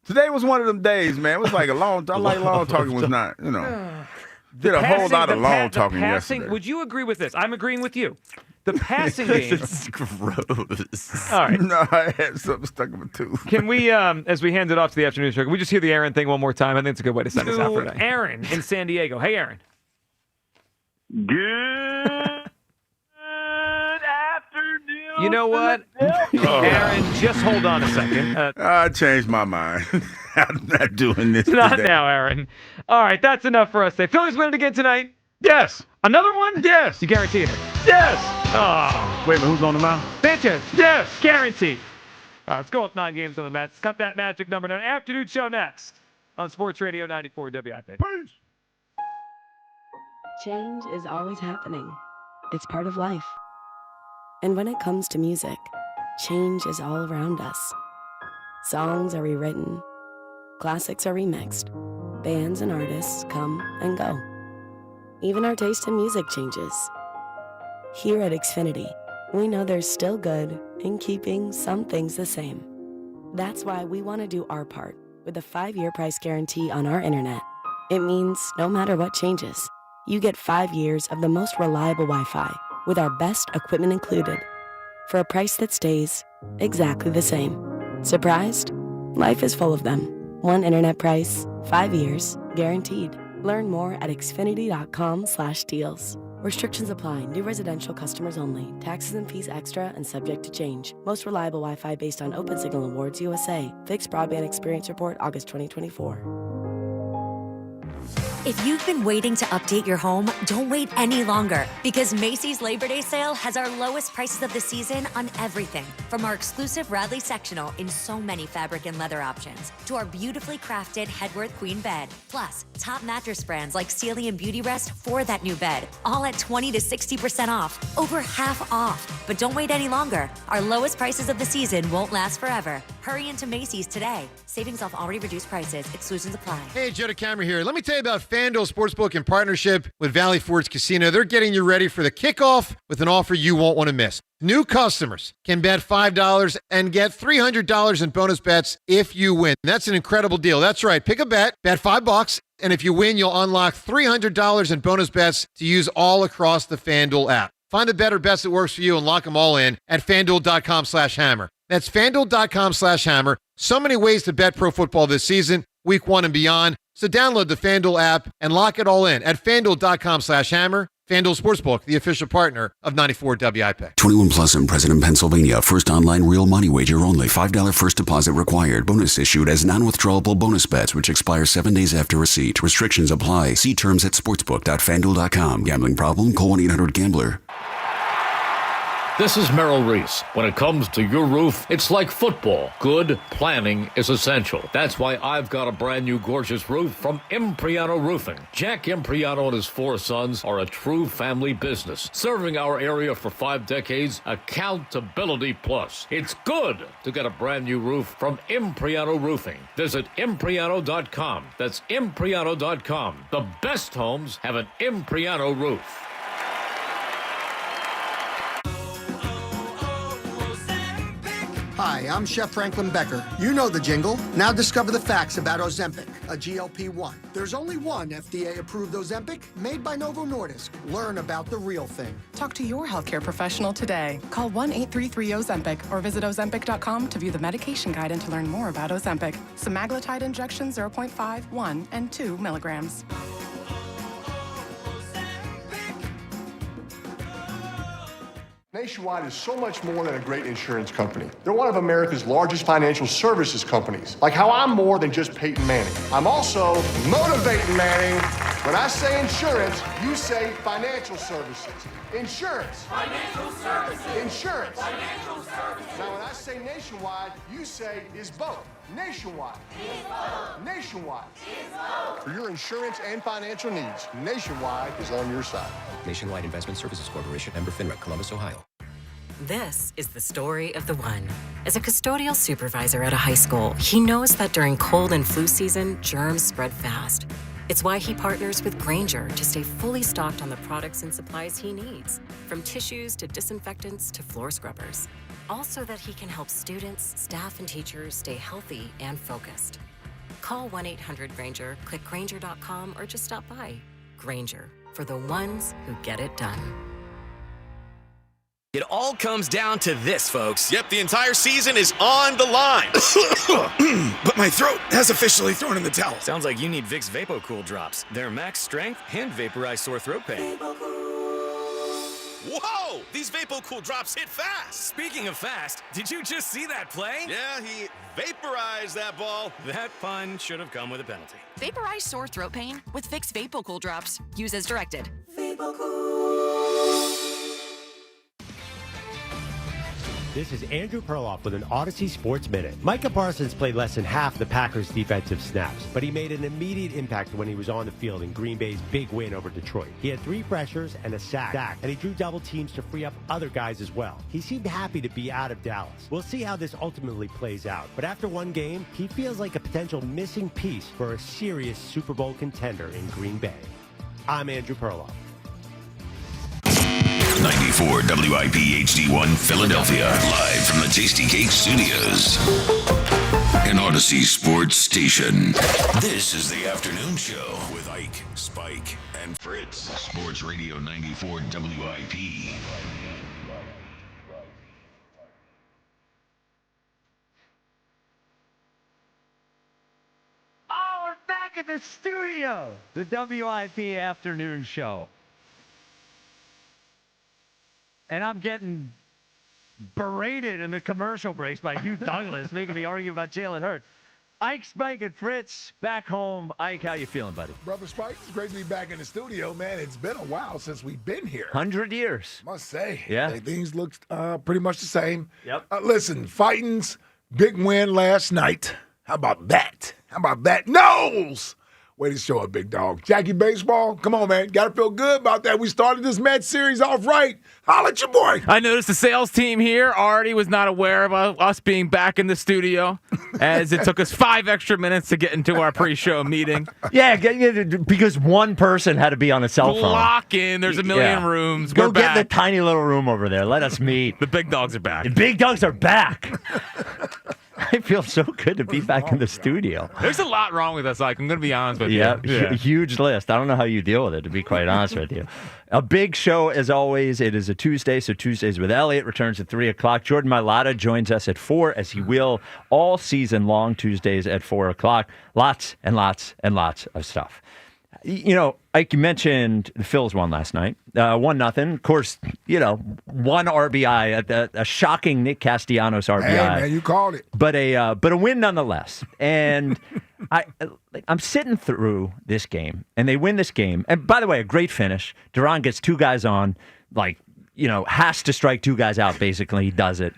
Today was one of them days, man. It was like a long. I like long talking was not, Did a whole lot of long talking yesterday. Would you agree with this? I'm agreeing with you. The passing game. It's gross. All right. No, I had something stuck in my tooth. Can we, as we hand it off to the afternoon show, can we just hear the Aaron thing one more time? I think it's a good way to send us out for today. Aaron in San Diego. Hey, Aaron. Good afternoon. You know what? Aaron, just hold on a second. I changed my mind. I'm not doing this Not today. now, Aaron. All right, that's enough for us today. Phillies win it again tonight. Yes. Another one? Yes. You guarantee it? Yes. Oh. Wait a minute, who's on the mound? Sanchez. Yes. Guaranteed. Let's go with 9 games on the Mets. Cut that magic number down. Afternoon show next on Sports Radio 94 WIP. Peace. Change is always happening. It's part of life. And when it comes to music, change is all around us. Songs are rewritten. Classics are remixed. Bands and artists come and go. Even our taste in music changes. Here at Xfinity, we know there's still good in keeping some things the same. That's why we want to do our part with a 5-year price guarantee on our internet. It means no matter what changes, you get 5 years of the most reliable Wi-Fi with our best equipment included for a price that stays exactly the same. Surprised? Life is full of them. One internet price, 5 years, guaranteed. Learn more at xfinity.com/deals. Restrictions apply. New residential customers only. Taxes and fees extra and subject to change. Most reliable Wi-Fi based on Open Signal Awards USA. Fixed Broadband Experience Report, August 2024. If you've been waiting to update your home, don't wait any longer, because Macy's Labor Day sale has our lowest prices of the season on everything, from our exclusive Radley sectional in so many fabric and leather options, to our beautifully crafted Headworth Queen bed, plus top mattress brands like Sealy and Beauty Rest for that new bed, all at 20 to 60% off, over half off. But don't wait any longer. Our lowest prices of the season won't last forever. Hurry into Macy's today. Savings off already reduced prices. Exclusions apply. Hey, Joe DeCamera here. Let me tell you about FanDuel Sportsbook in partnership with Valley Forge Casino. They're getting you ready for the kickoff with an offer you won't want to miss. New customers can bet $5 and get $300 in bonus bets if you win. That's an incredible deal. That's right. Pick a bet $5, and if you win, you'll unlock $300 in bonus bets to use all across the FanDuel app. Find the better bets that works for you and lock them all in at FanDuel.com/hammer. That's FanDuel.com/hammer. So many ways to bet pro football this season, week 1 and beyond. So download the FanDuel app and lock it all in at FanDuel.com/hammer. FanDuel Sportsbook, the official partner of 94 WIP. 21 plus and present in Pennsylvania. First online real money wager only. $5 first deposit required. Bonus issued as non-withdrawable bonus bets, which expire 7 days after receipt. Restrictions apply. See terms at sportsbook.fanduel.com. Gambling problem? Call 1-800-GAMBLER. This is Merrill Reese. When it comes to your roof, it's like football. Good planning is essential. That's why I've got a brand new gorgeous roof from Impriano Roofing. Jack Impriano and his 4 sons are a true family business, serving our area for 5 decades. Accountability plus. It's good to get a brand new roof from Impriano Roofing. Visit Impriano.com. That's Impriano.com. The best homes have an Impriano roof. Hi, I'm Chef Franklin Becker. You know the jingle. Now discover the facts about Ozempic, a GLP-1. There's only one FDA-approved Ozempic made by Novo Nordisk. Learn about the real thing. Talk to your healthcare professional today. Call 1-833-OZEMPIC or visit Ozempic.com to view the medication guide and to learn more about Ozempic. Semaglutide injection 0.5, 1, and 2 milligrams. Nationwide is so much more than a great insurance company. They're one of America's largest financial services companies. Like how I'm more than just Peyton Manning. I'm also motivating Manning. When I say insurance, you say financial services. Insurance. Financial services. Insurance. Financial services. Now when I say nationwide, you say is both. Nationwide. Is both. Nationwide. Is both. For your insurance and financial needs, Nationwide is on your side. Nationwide Investment Services Corporation, member FINRA, Columbus, Ohio. This is the story of the one. As a custodial supervisor at a high school, he knows that during cold and flu season, germs spread fast. It's why he partners with Grainger to stay fully stocked on the products and supplies he needs, from tissues to disinfectants to floor scrubbers. All so that he can help students, staff, and teachers stay healthy and focused. Call 1-800-GRAINGER, click Grainger.com, or just stop by. Grainger, for the ones who get it done. It all comes down to this, folks. Yep, the entire season is on the line. But my throat has officially thrown in the towel. Sounds like you need Vicks VapoCool drops. Their max strength and vaporize sore throat pain. Whoa! These VapoCool drops hit fast. Speaking of fast, did you just see that play? Yeah, he vaporized that ball. That pun should have come with a penalty. Vaporize sore throat pain with Vicks VapoCool drops. Use as directed. This is Andrew Perloff with an Odyssey Sports Minute. Micah Parsons played less than half the Packers' defensive snaps, but he made an immediate impact when he was on the field in Green Bay's big win over Detroit. He had 3 pressures and a sack, and he drew double teams to free up other guys as well. He seemed happy to be out of Dallas. We'll see how this ultimately plays out, but after one game, he feels like a potential missing piece for a serious Super Bowl contender in Green Bay. I'm Andrew Perloff. 94 WIP HD1 Philadelphia, live from the Tasty Cake Studios. An Odyssey Sports Station. This is the afternoon show with Ike, Spike, and Fritz. Sports Radio 94 WIP. Oh, we're back at the studio. The WIP afternoon show. And I'm getting berated in the commercial breaks by Hugh Douglas, making me argue about Jalen Hurts. Ike, Spike, and Fritz back home. Ike, how you feeling, buddy? Brother Spike, it's great to be back in the studio, man. It's been a while since we've been here. 100 years. Must say. Yeah. Things look pretty much the same. Yep. Listen, Fighting's big win last night. How about that? Knowles! Way to show up, big dog. Jackie Baseball, come on, man. Got to feel good about that. We started this Mets series off right. Holla at your boy. I noticed the sales team here already was not aware of us being back in the studio, as it took us 5 extra minutes to get into our pre-show meeting. Yeah, because one person had to be on a cell phone. Lock in. There's a million rooms. Go We're get back. the tiny little room over there. Let us meet. The big dogs are back. The big dogs are back. I feel so good to be back in the studio. There's a lot wrong with us, Ike. I'm going to be honest with you. Yeah, huge list. I don't know how you deal with it, to be quite honest with you. A big show, as always. It is a Tuesday, so Tuesdays with Elliot returns at 3 o'clock. Jordan Mailata joins us at 4, as he will all season long, Tuesdays at 4 o'clock. Lots and lots and lots of stuff. You know, Ike, you mentioned the Phillies won last night. 1-0. Of course, you know, 1 RBI, a shocking Nick Castellanos RBI. Hey, man, you called it. But a win nonetheless. And I'm sitting through this game, and they win this game. And by the way, a great finish. Duran gets 2 guys on, has to strike 2 guys out, basically. He does it.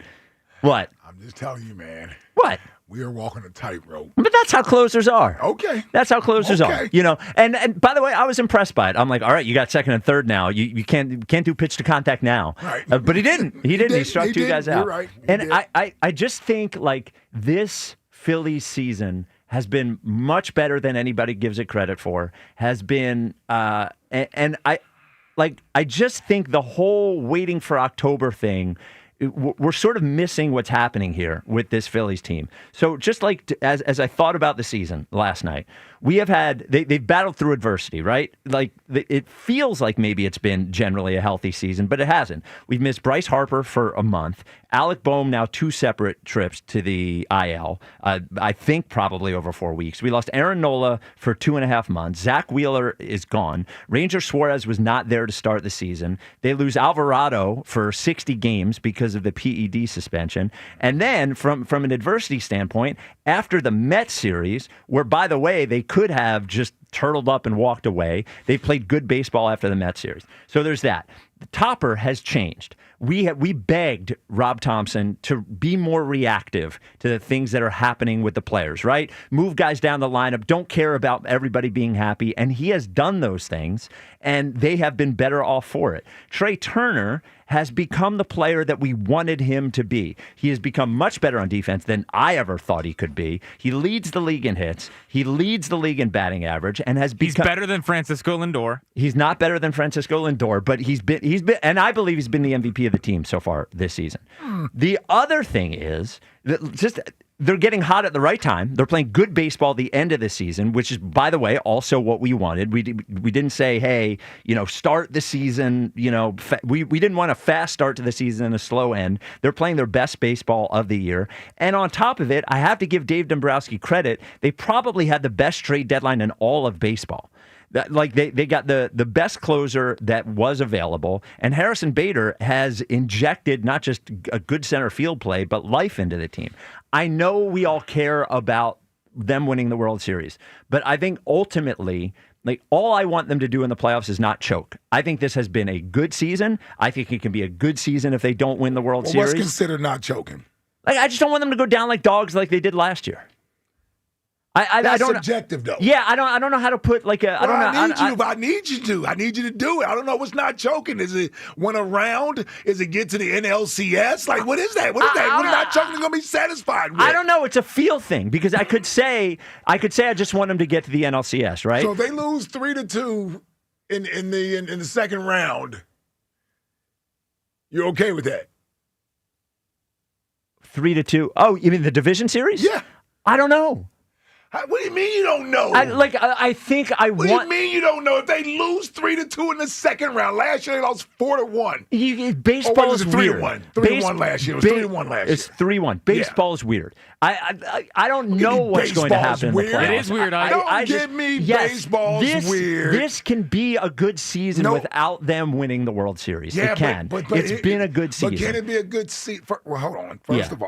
What? I'm just telling you, man. What? We are walking a tightrope. But that's how closers are. Okay. That's how closers are. You know, and by the way, I was impressed by it. I'm like, all right, you got second and third now. You can't do pitch to contact now. Right. But he didn't. He didn't. He struck 2 guys out. You're right. And I just think like this Phillies season has been much better than anybody gives it credit for. Has been and I just think the whole waiting for October thing, we're sort of missing what's happening here with this Phillies team. So just like as I thought about the season last night, we have had they've battled through adversity, right? Like it feels like maybe it's been generally a healthy season, but it hasn't. We've missed Bryce Harper for a month. Alec Boehm now 2 separate trips to the IL. I think probably over 4 weeks. We lost Aaron Nola for 2.5 months. Zach Wheeler is gone. Ranger Suarez was not there to start the season. They lose Alvarado for 60 games because of the PED suspension. And then from an adversity standpoint, after the Mets series, where by the way they could have just turtled up and walked away, they played good baseball after the Mets series. So there's that. The topper has changed. We begged Rob Thompson to be more reactive to the things that are happening with the players, right? Move guys down the lineup, don't care about everybody being happy, and he has done those things, and they have been better off for it. Trey Turner has become the player that we wanted him to be. He has become much better on defense than I ever thought he could be. He leads the league in hits. He leads the league in batting average, and has become. He's better than Francisco Lindor. He's not better than Francisco Lindor, but he's been, and I believe he's been the MVP of the team so far this season. The other thing is that just. They're getting hot at the right time. They're playing good baseball at the end of the season, which is, by the way, also what we wanted. We didn't say, hey, start the season, we didn't want a fast start to the season and a slow end. They're playing their best baseball of the year. And on top of it, I have to give Dave Dombrowski credit. They probably had the best trade deadline in all of baseball. They got the best closer that was available, and Harrison Bader has injected not just a good center field play, but life into the team. I know we all care about them winning the World Series, but I think ultimately Like, all I want them to do in the playoffs is not choke. I think this has been a good season. I think it can be a good season if they don't win the World Series. What's considered not choking? Like, I just don't want them to go down like dogs like they did last year. I don't subjective, though. Yeah, I don't know how to put like a. I don't know. I need you to. I need you to do it. I don't know what's not choking. Is it win a round? Is it get to the NLCS? Like, what is that? What is that? What is not choking going to be satisfied with? I don't know. It's a feel thing because I could say I just want them to get to the NLCS, right? So if they lose 3-2 in the second round, you're okay with that? 3-2. Oh, you mean the division series? Yeah. I don't know. What do you mean you don't know? I think I What do you mean you don't know? If they lose 3-2 in the second round, last year they lost 4-1. Baseball is weird. 3-1 last year. It was 3-1 last year. It's 3-1. Baseball is weird. I don't know what's going to happen in the playoffs. It is weird. Don't give me baseball's weird. This can be a good season without them winning the World Series. Yeah, it can. But it's been a good season. But can it be a good season? Well, hold on.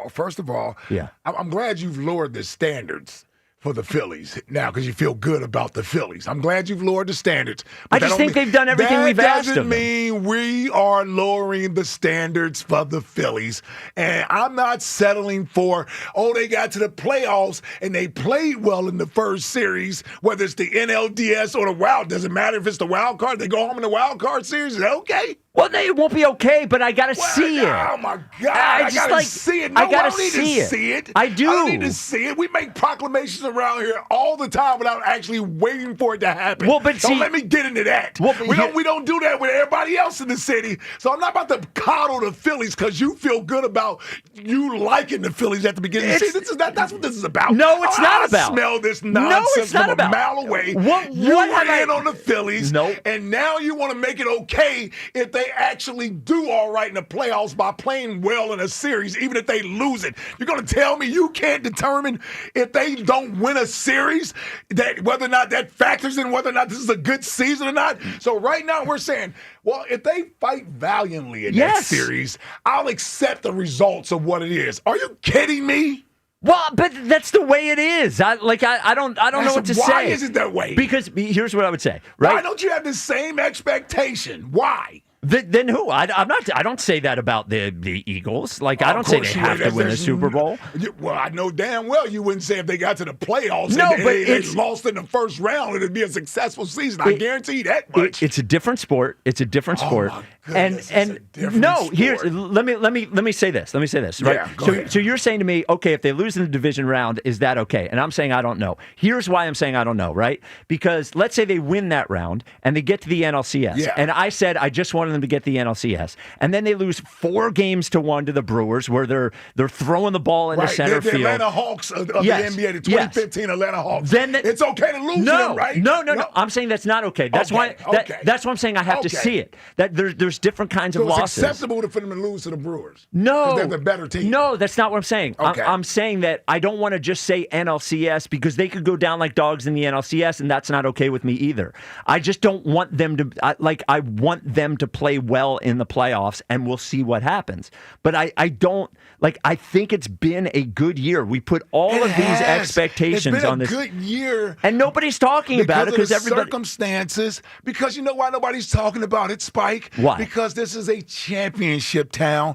First of all, yeah. I'm glad you've lowered the standards for the Phillies now because you feel good about the Phillies. I'm glad you've lowered the standards. I just think they've done everything we've asked of them. That doesn't mean we are lowering the standards for the Phillies. And I'm not settling for, they got to the playoffs and they played well in the first series, whether it's the NLDS or the Wild. Doesn't matter if it's the wild card. They go home in the wild card series. Is that okay? Well, it won't be okay, but I got to see it. Oh, my God. I got to see it. No, I got to need see to it. see it. I do. I don't need to see it. We make proclamations around here all the time without actually waiting for it to happen. Well, but don't let me get into that. Well, we don't do that with everybody else in the city. So I'm not about to coddle the Phillies because you feel good about you liking the Phillies at the beginning of the season. That's what this is about. No, it's not about. I smell this nonsense from a mile away. You were in on the Phillies. Nope. And now you want to make it okay if they actually do all right in the playoffs by playing well in a series, even if they lose it. You're going to tell me you can't determine if they don't win a series, that whether or not that factors in whether or not this is a good season or not? So right now we're saying, well, if they fight valiantly in that series, I'll accept the results of what it is. Are you kidding me? Well, but that's the way it is. I don't know what to say. Why is it that way? Because here's what I would say. Right? Why don't you have the same expectation? Why? Then who? I don't say that about the Eagles. Like, I don't say they have to win a Super Bowl. Well, I know damn well you wouldn't say if they got to the playoffs and they lost in the first round, it'd be a successful season. I guarantee you that much. It's a different sport. It's a different sport. My goodness, Here's let me say this. Right. Yeah, so you're saying to me, okay, if they lose in the division round, is that okay? And I'm saying I don't know. Here's why I'm saying I don't know. Right? Because let's say they win that round and they get to the NLCS, and I said I just wanted them to get the NLCS, and then they lose 4-1 to the Brewers, where they're throwing the ball into center field. The Atlanta Hawks of the NBA, the 2015 Atlanta Hawks. Then it's okay to lose them, right? No. I'm saying that's not okay. That's why I'm saying I have to see it. That there's different kinds of losses. It's acceptable for them to lose to the Brewers. No, they're the better team. No, that's not what I'm saying. Okay. I'm saying that I don't want to just say NLCS because they could go down like dogs in the NLCS, and that's not okay with me either. I just don't want them to I want them to play well in the playoffs, and we'll see what happens. But I don't I think it's been a good year. We put all of these expectations on this. It's been a good year, and nobody's talking about it because everybody circumstances. Because you know why nobody's talking about it, Spike? Why? Because this is a championship town.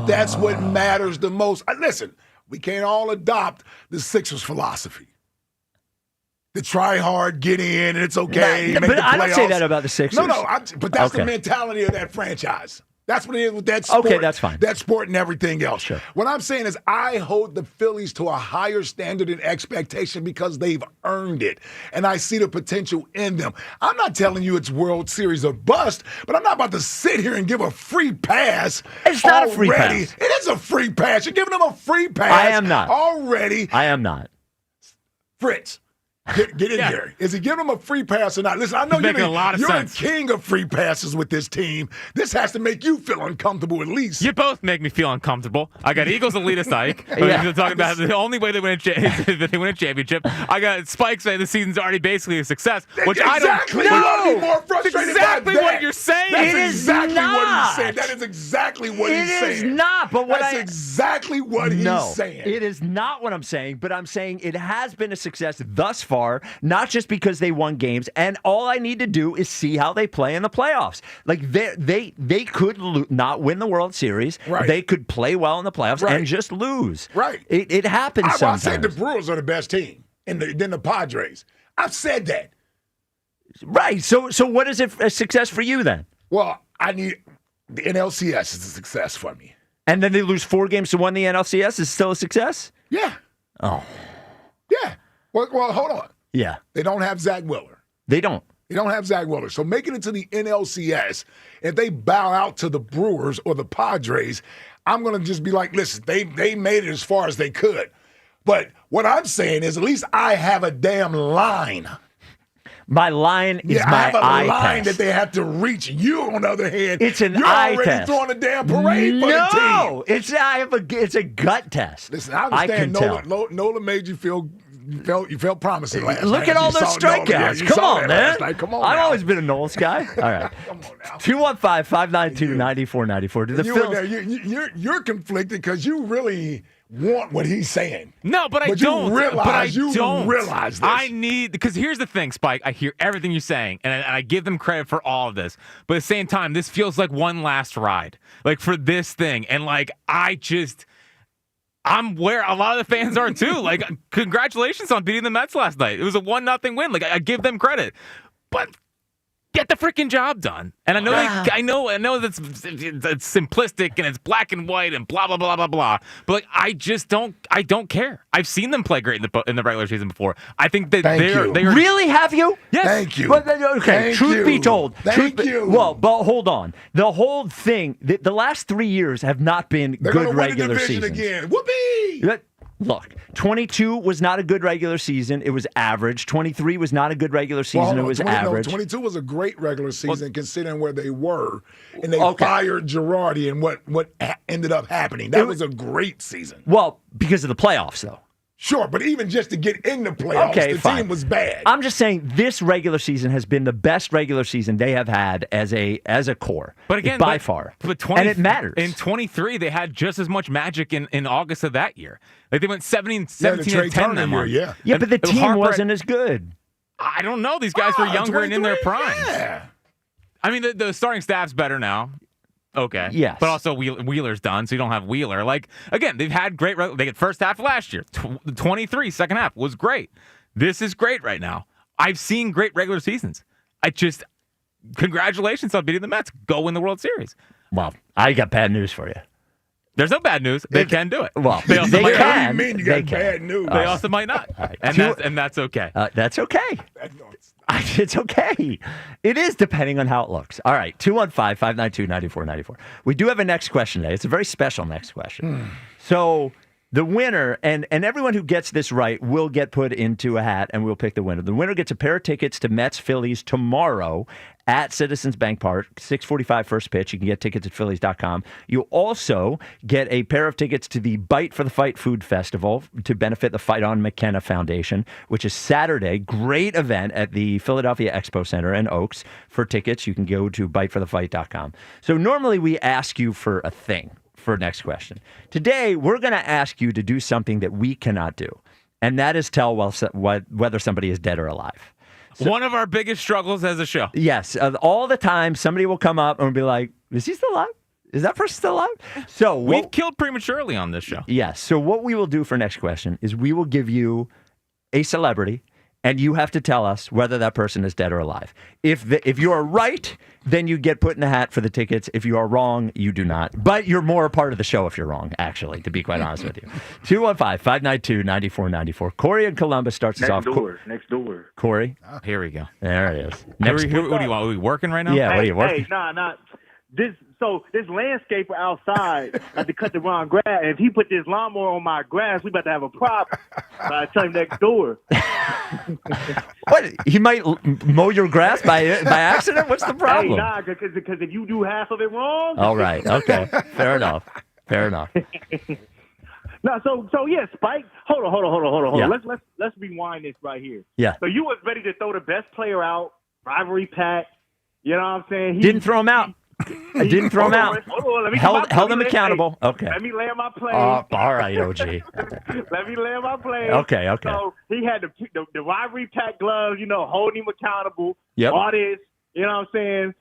That's what matters the most. Listen, we can't all adopt the Sixers philosophy. To try hard, get in, and it's okay. But I don't say that about the Sixers. No, but that's the mentality of that franchise. That's what it is with that sport. Okay, that's fine. That sport and everything else. Sure. What I'm saying is I hold the Phillies to a higher standard and expectation because they've earned it. And I see the potential in them. I'm not telling you it's World Series or bust, but I'm not about to sit here and give a free pass. It's not a free pass. It is a free pass. You're giving them a free pass. I am not. Already. I am not. Fritz. Get in here. Is he giving him a free pass or not? Listen, I know you're the king of free passes with this team. This has to make you feel uncomfortable at least. You both make me feel uncomfortable. I got Eagles elitist Ike. We're talking about the only way they win that they win a championship. I got Spike saying the season's already basically a success, which I don't. No, more frustrated exactly by what you're saying. That's it is exactly not. What he's saying. That is exactly what he's saying. It is not. But what that's exactly what he's saying. It is not what I'm saying. But I'm saying it has been a success thus far. far, not just because they won games. And all I need to do is see how they play in the playoffs. Like they could not win the World Series. Right. They could play well in the playoffs and just lose. Right. It happens sometimes. I said the Brewers are the best team, and then the Padres. I've said that. Right. So what is a success for you then? Well, I need the NLCS is a success for me. And then they lose 4 games to 1 the NLCS is still a success? Yeah. Oh. Yeah. Well, hold on. Yeah. They don't have Zach Wheeler. They don't. They don't have Zach Wheeler. So making it to the NLCS, if they bow out to the Brewers or the Padres, I'm going to just be like, listen, they made it as far as they could. But what I'm saying is at least I have a damn line. My line is I my have a eye line test. that they have to reach. You, on the other hand, It's an you're eye already test. throwing a damn parade for the team. No, it's a gut test. Listen, I understand can tell. Nola made you feel promising last night. Look at all those strikeouts. Come on, man. Come on I've now. always been a Knowles guy. All right. 215-592-9494. Do the You in Phils? there, you're conflicted because you really want what he's saying. No, but I you don't. realize you don't realize this. I need, because here's the thing, Spike. I hear everything you're saying, and I give them credit for all of this. But at the same time, this feels like one last ride, like for this thing, and like I'm where a lot of the fans are too. Like, congratulations on beating the Mets last night. It was a 1-0 win. Like, I give them credit, but get the freaking job done. And I know, I know that's it's simplistic and it's black and white and blah blah blah blah blah. But like, I don't care. I've seen them play great in the regular season before. I think that they are Really, have you? Yes. Thank you. But, okay, truth be told. Thank you. Well, but hold on. The whole thing, the last 3 years have not been They're good gonna win regular the division seasons. again. Whoopee! Look, 22 was not a good regular season. It was average. 23 was not a good regular season. It was average. 22 was a great regular season considering where they were, and they fired Girardi and what ended up happening. That was a great season. Well, because of the playoffs, though. Sure, but even just to get in the playoffs, the team was bad. I'm just saying this regular season has been the best regular season they have had as a core. But again, by far. And it matters. In 23, they had just as much magic in August of that year. Like they went 17 the Trey and 10 Turner that month. year, Yeah, but the And team Harper- wasn't as good. I don't know. These guys were younger and in their prime. Yeah. I mean, the starting staff's better now. Okay. Yes. But also Wheeler's done, so you don't have Wheeler. Like, again, they've had great. They get first half last year. 23, second half was great. This is great right now. I've seen great regular seasons. Congratulations on beating the Mets. Go win the World Series. Well, I got bad news for you. There's no bad news. They can do it. Well, they also they might can. not. What do you mean you got bad news? They also might not. Right. And that's okay. That's okay. It's okay. It is depending on how it looks. All right, 215-592-9494. We do have a next question today. It's a very special next question. So the winner, and everyone who gets this right will get put into a hat, and we'll pick the winner. The winner gets a pair of tickets to Mets Phillies tomorrow at Citizens Bank Park, 6:45 first pitch. You can get tickets at Phillies.com. You also get a pair of tickets to the Bite for the Fight Food Festival to benefit the Fight on McKenna Foundation, which is Saturday. Great event at the Philadelphia Expo Center in Oaks. For tickets, you can go to BiteForTheFight.com. So normally we ask you for a thing for next question. Today, we're going to ask you to do something that we cannot do, and that is tell whether somebody is dead or alive. So, one of our biggest struggles as a show. Yes. All the time, somebody will come up and be like, is he still alive? Is that person still alive? So we've killed prematurely on this show. Yes. So what we will do for next question is we will give you a celebrity, and you have to tell us whether that person is dead or alive. If you are right, then you get put in the hat for the tickets. If you are wrong, you do not. But you're more a part of the show if you're wrong, actually, to be quite honest with you. 215-592-9494. Corey in Columbus starts us off. Next door. Corey? Oh, here we go. There it is. What do you want? Are we working right now? Yeah, what are you working? Hey, this landscaper outside had to cut the wrong grass. And if he put this lawnmower on my grass, we about to have a problem. So I tell him next door. What? He might mow your grass by accident? What's the problem? Hey, nah, because if you do half of it wrong. All right. Okay. Fair enough. No, so yeah, Spike. Hold on. Yeah. Let's rewind this right here. Yeah. So you was ready to throw the best player out, rivalry pack. You know what I'm saying? Didn't throw him out. I didn't throw him out. Hold on, let me Held him accountable. Okay. Let me land my plane. All right, OG. Let me land my plane. Okay. So he had the rivalry pack gloves, holding him accountable. Yep. All this, you know what I'm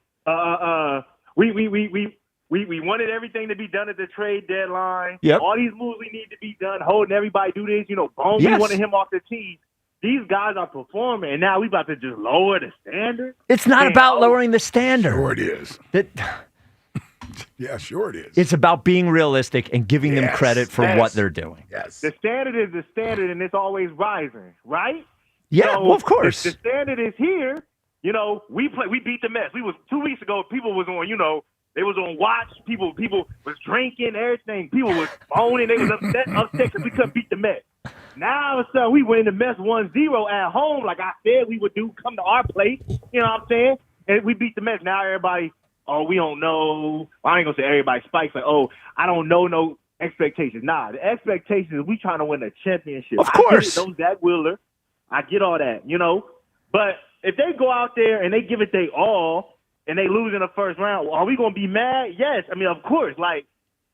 saying? We wanted everything to be done at the trade deadline. Yep. All these moves we need to be done, holding everybody do this. Bone, Yes. we wanted him off the team. These guys are performing, and now we about to just lower the standard. It's not about lowering the standard. Sure it is. Yeah, sure it is. It's about being realistic and giving them Yes. credit for Yes. what they're doing. Yes. The standard is the standard, and it's always rising, right? Yeah, So well, of course. if the standard is here. We beat the Mets. We was 2 weeks ago. People was on, they was on watch. People was drinking, everything. People was owning. They was upset because we couldn't beat the Mets. Now all of a sudden we win the Mets 1-0 at home, like I said we would do. Come to our place, you know what I'm saying? And we beat the Mets. Now everybody, we don't know. I ain't gonna say everybody spikes like, I don't know no expectations. Nah, the expectations is we trying to win a championship. Of course. I get it, no Zach Wheeler. I get all that, But if they go out there and they give it their all and they lose in the first round, are we gonna be mad? Yes. I mean, of course.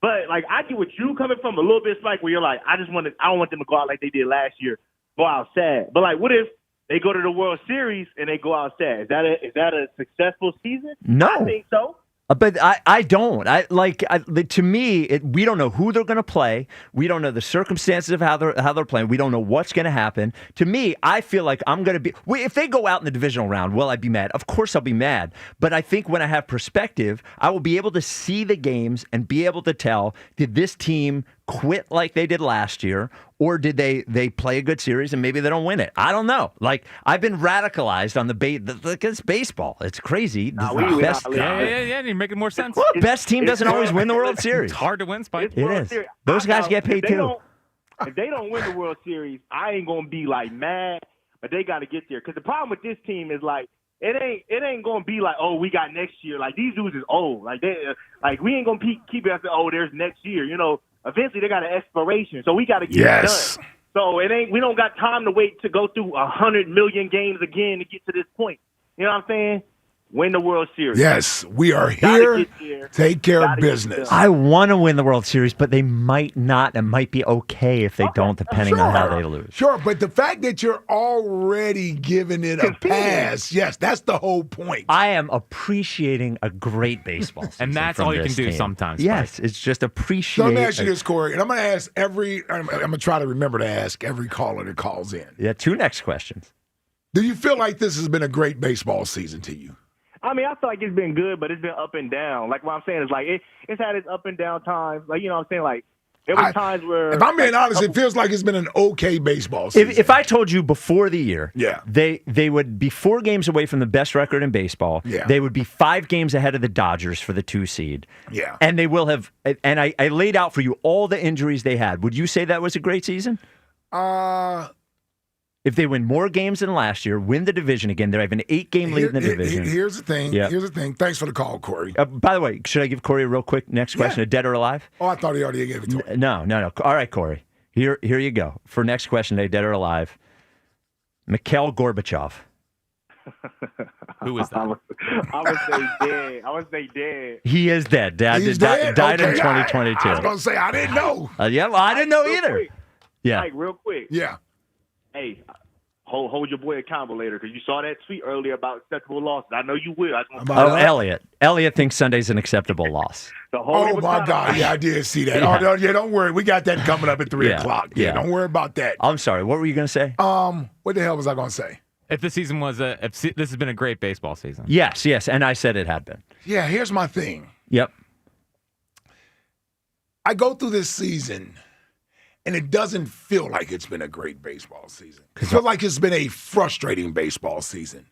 But I get what you coming from a little bit, Spike, where you're like, I don't want them to go out like they did last year, go out sad. But what if they go to the World Series and they go out sad? Is that a successful season? No. I think so. But I don't. To me, we don't know who they're going to play. We don't know the circumstances of how they're playing. We don't know what's going to happen. To me, I feel like I'm going to be. If they go out in the divisional round, will I be mad? Of course, I'll be mad. But I think when I have perspective, I will be able to see the games and be able to tell: did this team quit like they did last year, or did they play a good series and maybe they don't win it? I don't know. I've been radicalized on it's baseball. It's crazy. Yeah, you're making more sense. Well, best team doesn't always win the World Series. It's hard to win, Spike. It is. Those guys get paid too. If they don't win the World Series, I ain't gonna be mad, but they got to get there. Because the problem with this team is it ain't gonna be we got next year. These dudes is old. We ain't gonna keep it after there's next year. Eventually they got an expiration, so we got to get it done. So we don't got time to wait to go through 100 million games again to get to this point. You know what I'm saying? Win the World Series. Yes, we are here. Take care of business. I want to win the World Series, but they might not. It might be okay if they don't, depending on how they lose. Sure, but the fact that you're already giving it a pass, yes, that's the whole point. I am appreciating a great baseball season. And that's all you can do sometimes. Yes, it's just appreciate. So let me ask you this, Corey, and I'm going to ask I'm going to try to remember to ask every caller that calls in. Yeah, 2 next questions. Do you feel like this has been a great baseball season to you? I mean, I feel like it's been good, but it's been up and down. What I'm saying is it's had its up and down times. You know what I'm saying? There were times where, if I'm being honest, it feels like it's been an okay baseball season. If I told you before the year, yeah, they would be 4 games away from the best record in baseball. Yeah. They would be 5 games ahead of the Dodgers for the 2 seed. Yeah. And they will have, and I laid out for you all the injuries they had. Would you say that was a great season? If they win more games than last year, win the division again, they have an 8-game lead in the division. Here's the thing. Yeah. Here's the thing. Thanks for the call, Corey. By the way, should I give Corey a real quick next question? A dead or alive? Oh, I thought he already gave it to me. No. All right, Corey. Here you go. For next question today, dead or alive, Mikhail Gorbachev. Who is that? I would say dead. He is dead. He's dead? Died in Okay, 2022. I was going to say, I didn't know. I didn't know either. Quick. Yeah. Real quick. Yeah. Hey, hold your boy accountable later because you saw that tweet earlier about acceptable losses. I know you will. Elliot. Elliot thinks Sunday's an acceptable loss. Oh, my God. Yeah, I did see that. Yeah. Oh, yeah, don't worry. We got that coming up at 3 Yeah. o'clock. Yeah. Don't worry about that. I'm sorry. What were you going to say? What the hell was I going to say? If this season this has been a great baseball season. Yes. And I said it had been. Yeah, here's my thing. Yep. I go through this season, and it doesn't feel like it's been a great baseball season. It feels like it's been a frustrating baseball season.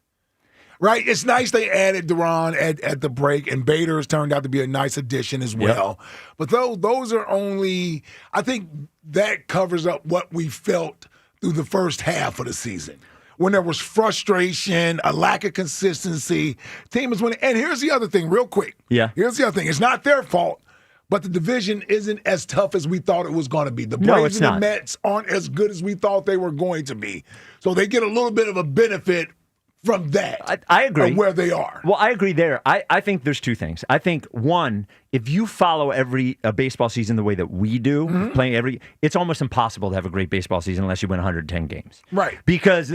Right? It's nice they added Duran at the break, and Bader has turned out to be a nice addition as well. Yep. But those are only, I think that covers up what we felt through the first half of the season. When there was frustration, a lack of consistency, team is winning. And here's the other thing, real quick. Yeah. Here's the other thing. It's not their fault, but the division isn't as tough as we thought it was going to be. The Braves and the Mets aren't as good as we thought they were going to be. So they get a little bit of a benefit from that. I agree. Of where they are. Well, I agree there. I think there's two things. I think, one, if you follow every baseball season the way that we do, playing it's almost impossible to have a great baseball season unless you win 110 games. Right. Because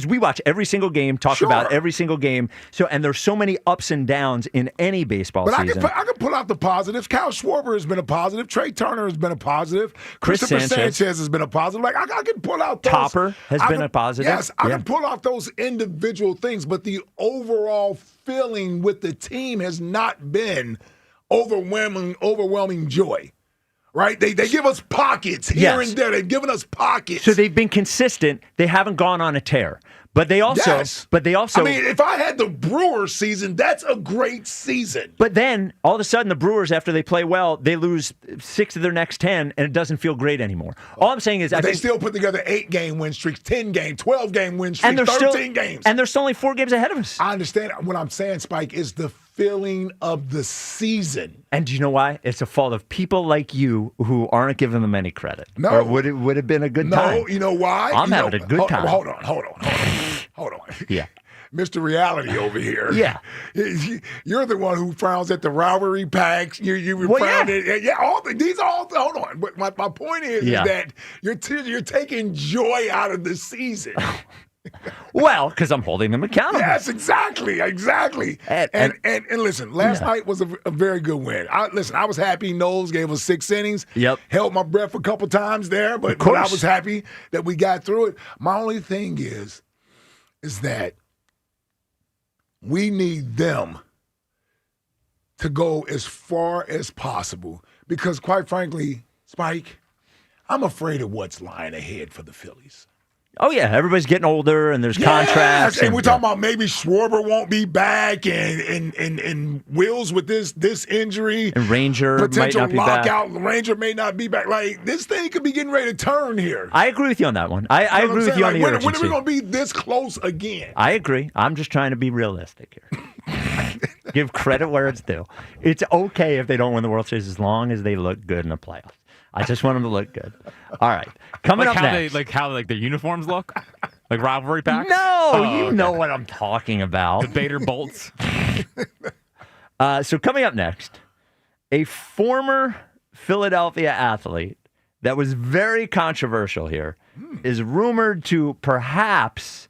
we watch every single game, talk about every single game. So, and there's so many ups and downs in any baseball season. I can pull out the positives. Kyle Schwarber has been a positive. Trey Turner has been a positive. Chris Christopher Sanchez has been a positive. Like I can pull out those. Topper has been a positive. Yes, I can pull out those individual things, but the overall feeling with the team has not been overwhelming joy. Right? They give us pockets here and there. They've given us pockets. So they've been consistent. They haven't gone on a tear. But they also I mean, if I had the Brewers season, that's a great season. But then all of a sudden the Brewers, after they play well, they lose 6 of their next 10 and it doesn't feel great anymore. All I'm saying is they still put together 8-game win streaks, 10-game, 12-game win streaks, 13 games. And they're still only 4 games ahead of us. I understand. What I'm saying, Spike, is the feeling of the season. And do you know why? It's a fault of people like you who aren't giving them any credit. No. Or would have been a good time. No, you know why? I'm having a good time. Hold on. Yeah. Mr. Reality over here. Yeah. You're the one who frowns at the rivalry packs. You frown at these are all hold on. But my point is that you're taking joy out of the season. Well, because I'm holding them accountable. Yes, exactly. And listen, last night was a very good win. I was happy. Knowles gave us 6 innings. Yep. Held my breath a couple times there, but I was happy that we got through it. My only thing is that we need them to go as far as possible because, quite frankly, Spike, I'm afraid of what's lying ahead for the Phillies. Oh, yeah. Everybody's getting older and there's contracts. And we're talking about maybe Schwarber won't be back and Wills with this injury. And Ranger potential might not be lockout. back. Ranger may not be back. Like, this thing could be getting ready to turn here. I agree with you on that one. I agree with you on the urgency. When are we going to be this close again? I agree. I'm just trying to be realistic here. Give credit where it's due. It's okay if they don't win the World Series as long as they look good in the playoffs. I just want them to look good. All right. Coming up next. How their uniforms look? Like rivalry packs? No, you know what I'm talking about. The Bader bolts. So coming up next, a former Philadelphia athlete that was very controversial here is rumored to perhaps,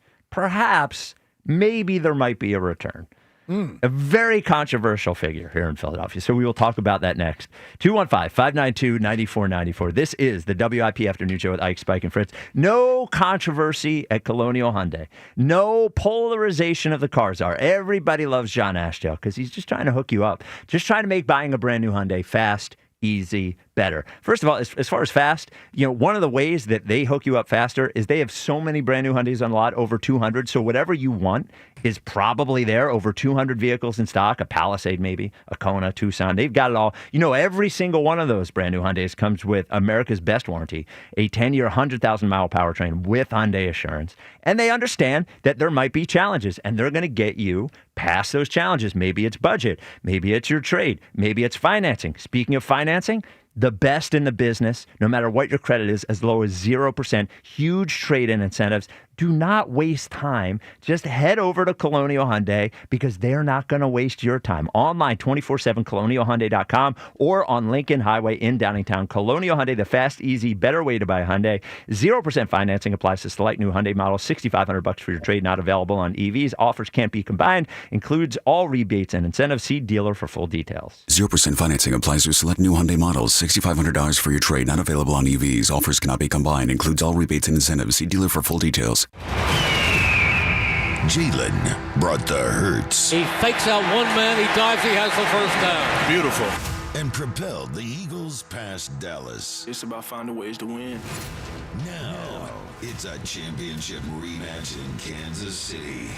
maybe there might be a return. A very controversial figure here in Philadelphia. So we will talk about that next. 215-592-9494. This is the WIP Afternoon Show with Ike, Spike, and Fritz. No controversy at Colonial Hyundai. No polarization of the cars are. Everybody loves John Ashdale because he's just trying to hook you up. Just trying to make buying a brand new Hyundai fast, easy, better. First of all, as far as fast, one of the ways that they hook you up faster is they have so many brand new Hyundais on the lot, over 200. So whatever you want is probably there. Over 200 vehicles in stock, a Palisade maybe, a Kona, Tucson. They've got it all. Every single one of those brand new Hyundais comes with America's best warranty, a 10-year, 100,000-mile powertrain with Hyundai Assurance. And they understand that there might be challenges, and they're going to get you past those challenges. Maybe it's budget. Maybe it's your trade. Maybe it's financing. Speaking of financing, the best in the business, no matter what your credit is, as low as 0%, huge trade-in incentives. Do not waste time. Just head over to Colonial Hyundai because they're not going to waste your time. Online, 24/7, colonialhyundai.com or on Lincoln Highway in Downingtown. Colonial Hyundai, the fast, easy, better way to buy a Hyundai. 0% financing applies to select new Hyundai models. $6,500 for your trade, not available on EVs. Offers can't be combined. Includes all rebates and incentives. See dealer for full details. 0% financing applies to select new Hyundai models. $6,500 for your trade, not available on EVs. Offers cannot be combined. Includes all rebates and incentives. See dealer for full details. Jalen brought the hurts. He fakes out one man, he dives, he has the first down. Beautiful. And propelled the Eagles past Dallas. It's about finding ways to win. Now, it's a championship rematch in Kansas City.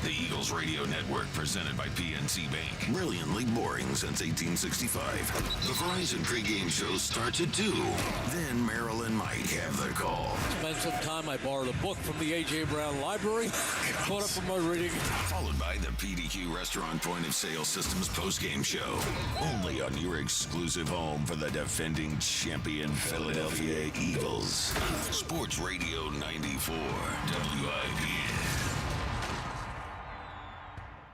The Eagles Radio Network, presented by PNC Bank. Brilliantly boring since 1865. The Verizon pregame show starts at 2. Then Merrill and Mike have the call. Spent some time, I borrowed a book from the A.J. Brown Library. Caught up from my reading. Followed by the PDQ Restaurant Point of Sale Systems postgame show. Only on your exclusive home for the defending champion Philadelphia Eagles. Sports Radio 94, WIP.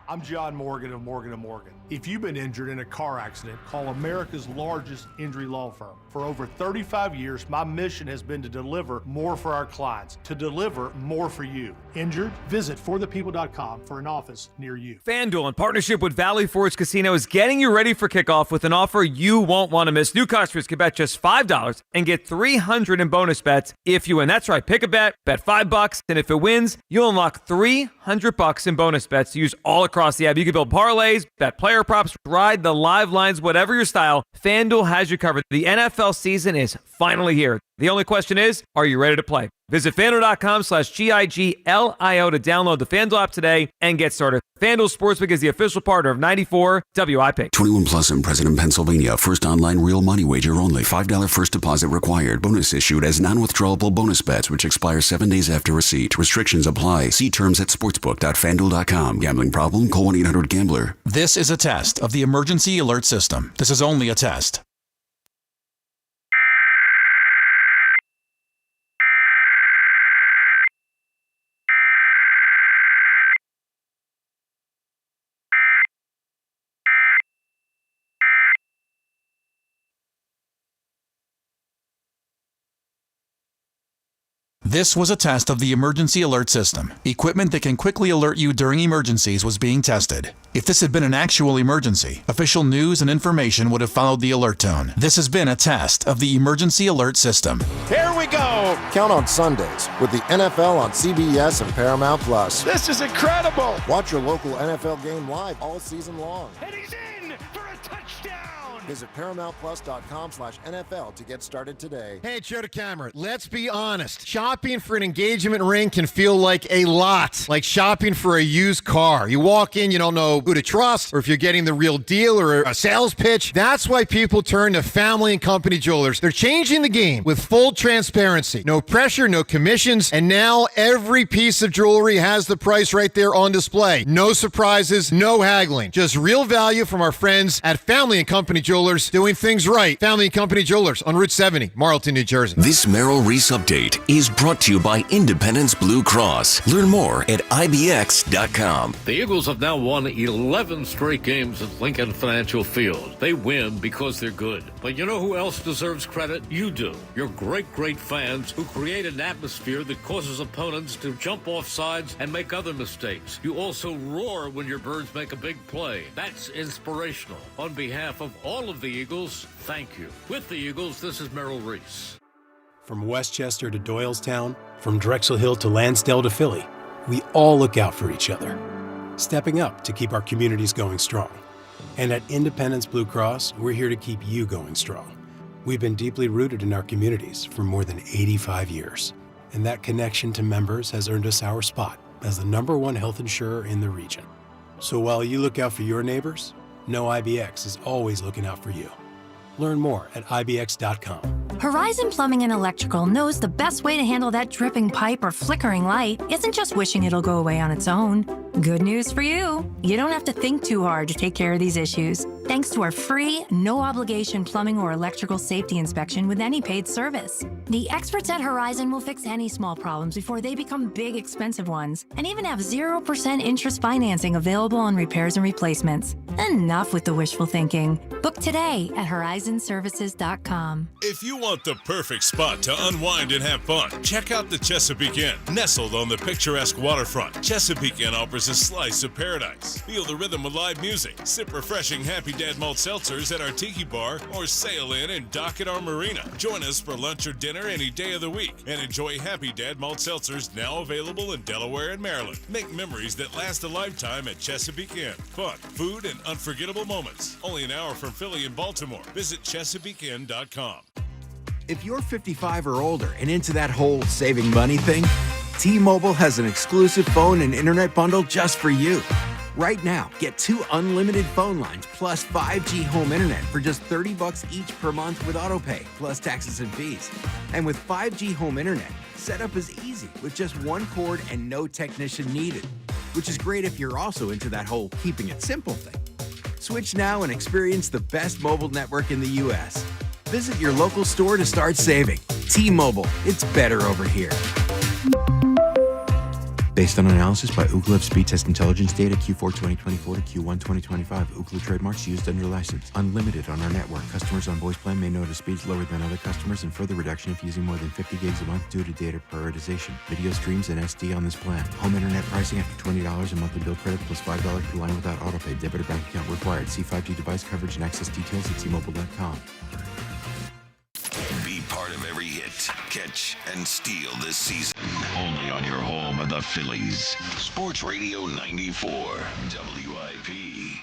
I'm John Morgan of Morgan & Morgan. If you've been injured in a car accident, call America's largest injury law firm. For over 35 years, my mission has been to deliver more for our clients, to deliver more for you. Injured? Visit forthepeople.com for an office near you. FanDuel, in partnership with Valley Forge Casino, is getting you ready for kickoff with an offer you won't want to miss. New customers can bet just $5 and get $300 in bonus bets if you win. That's right, pick a bet $5, and if it wins, you'll unlock $300 in bonus bets to use all across the app. You can build parlays, bet player props, ride the live lines, whatever your style, FanDuel has you covered. The NFL season is finally here. The only question is, are you ready to play? Visit FanDuel.com/GIGLIO to download the FanDuel app today and get started. FanDuel Sportsbook is the official partner of 94 WIP. 21 plus in President, Pennsylvania. First online real money wager only. $5 first deposit required. Bonus issued as non-withdrawable bonus bets, which expire 7 days after receipt. Restrictions apply. See terms at sportsbook.fanduel.com. Gambling problem? Call 1-800-GAMBLER. This is a test of the emergency alert system. This is only a test. This was a test of the emergency alert system. Equipment that can quickly alert you during emergencies was being tested. If this had been an actual emergency, official news and information would have followed the alert tone. This has been a test of the emergency alert system. Here we go! Count on Sundays with the NFL on CBS and Paramount Plus. This is incredible! Watch your local NFL game live all season long. And he's in for a touchdown! Visit ParamountPlus.com/NFL to get started today. Hey, Joe DeCamera, let's be honest. Shopping for an engagement ring can feel like a lot, like shopping for a used car. You walk in, you don't know who to trust, or if you're getting the real deal or a sales pitch. That's why people turn to Family and Company Jewelers. They're changing the game with full transparency. No pressure, no commissions, and now every piece of jewelry has the price right there on display. No surprises, no haggling. Just real value from our friends at Family and Company Jewelers, doing things right. Family and Company Jewelers on Route 70, Marlton, New Jersey. This Merrill Reese update is brought to you by Independence Blue Cross. Learn more at IBX.com. The Eagles have now won 11 straight games at Lincoln Financial Field. They win because they're good. But you know who else deserves credit? You do. Your great fans who create an atmosphere that causes opponents to jump off sides and make other mistakes. You also roar when your birds make a big play. That's inspirational. On behalf of all of the Eagles, thank you. With the Eagles, this is Merrill Reese. From Westchester to Doylestown, from Drexel Hill to Lansdale to Philly, we all look out for each other, stepping up to keep our communities going strong. And at Independence Blue Cross, we're here to keep you going strong. We've been deeply rooted in our communities for more than 85 years, and that connection to members has earned us our spot as the #1 health insurer in the region. So while you look out for your neighbors, know IBX is always looking out for you. Learn more at IBX.com. Horizon Plumbing and Electrical knows the best way to handle that dripping pipe or flickering light isn't just wishing it'll go away on its own. Good news for you. You don't have to think too hard to take care of these issues, thanks to our free, no-obligation plumbing or electrical safety inspection with any paid service. The experts at Horizon will fix any small problems before they become big, expensive ones, and even have 0% interest financing available on repairs and replacements. Enough with the wishful thinking. Book today at horizonservices.com. If you want the perfect spot to unwind and have fun, check out the Chesapeake Inn. Nestled on the picturesque waterfront, Chesapeake Inn offers a slice of paradise. Feel the rhythm of live music, sip refreshing Happy Dad malt seltzers at our tiki bar, or sail in and dock at our marina. Join us for lunch or dinner any day of the week and enjoy Happy Dad malt seltzers, now available in Delaware and Maryland. Make memories that last a lifetime at Chesapeake Inn. Fun, food, and unforgettable moments. Only an hour from Philly and Baltimore. Visit ChesapeakeInn.com. If you're 55 or older and into that whole saving money thing, T-Mobile has an exclusive phone and internet bundle just for you. Right now, get 2 unlimited phone lines plus 5G home internet for just $30 each per month with autopay, plus taxes and fees. And with 5G home internet, setup is easy with just 1 cord and no technician needed, which is great if you're also into that whole keeping it simple thing. Switch now and experience the best mobile network in the U.S. Visit your local store to start saving. T-Mobile, it's better over here. Based on analysis by Ookla of speed test intelligence data Q4 2024 to Q1 2025. Ookla trademarks used under license. Unlimited on our network. Customers on voice plan may notice speeds lower than other customers and further reduction if using more than 50 gigs a month due to data prioritization. Video streams and SD on this plan. Home internet pricing after $20 a monthly bill credit plus $5 per line without autopay. Debit or bank account required. See 5G device coverage and access details at T-Mobile.com. Be part of every hit, catch, and steal this season. Only on your home of the Phillies. Sports Radio 94, WIP.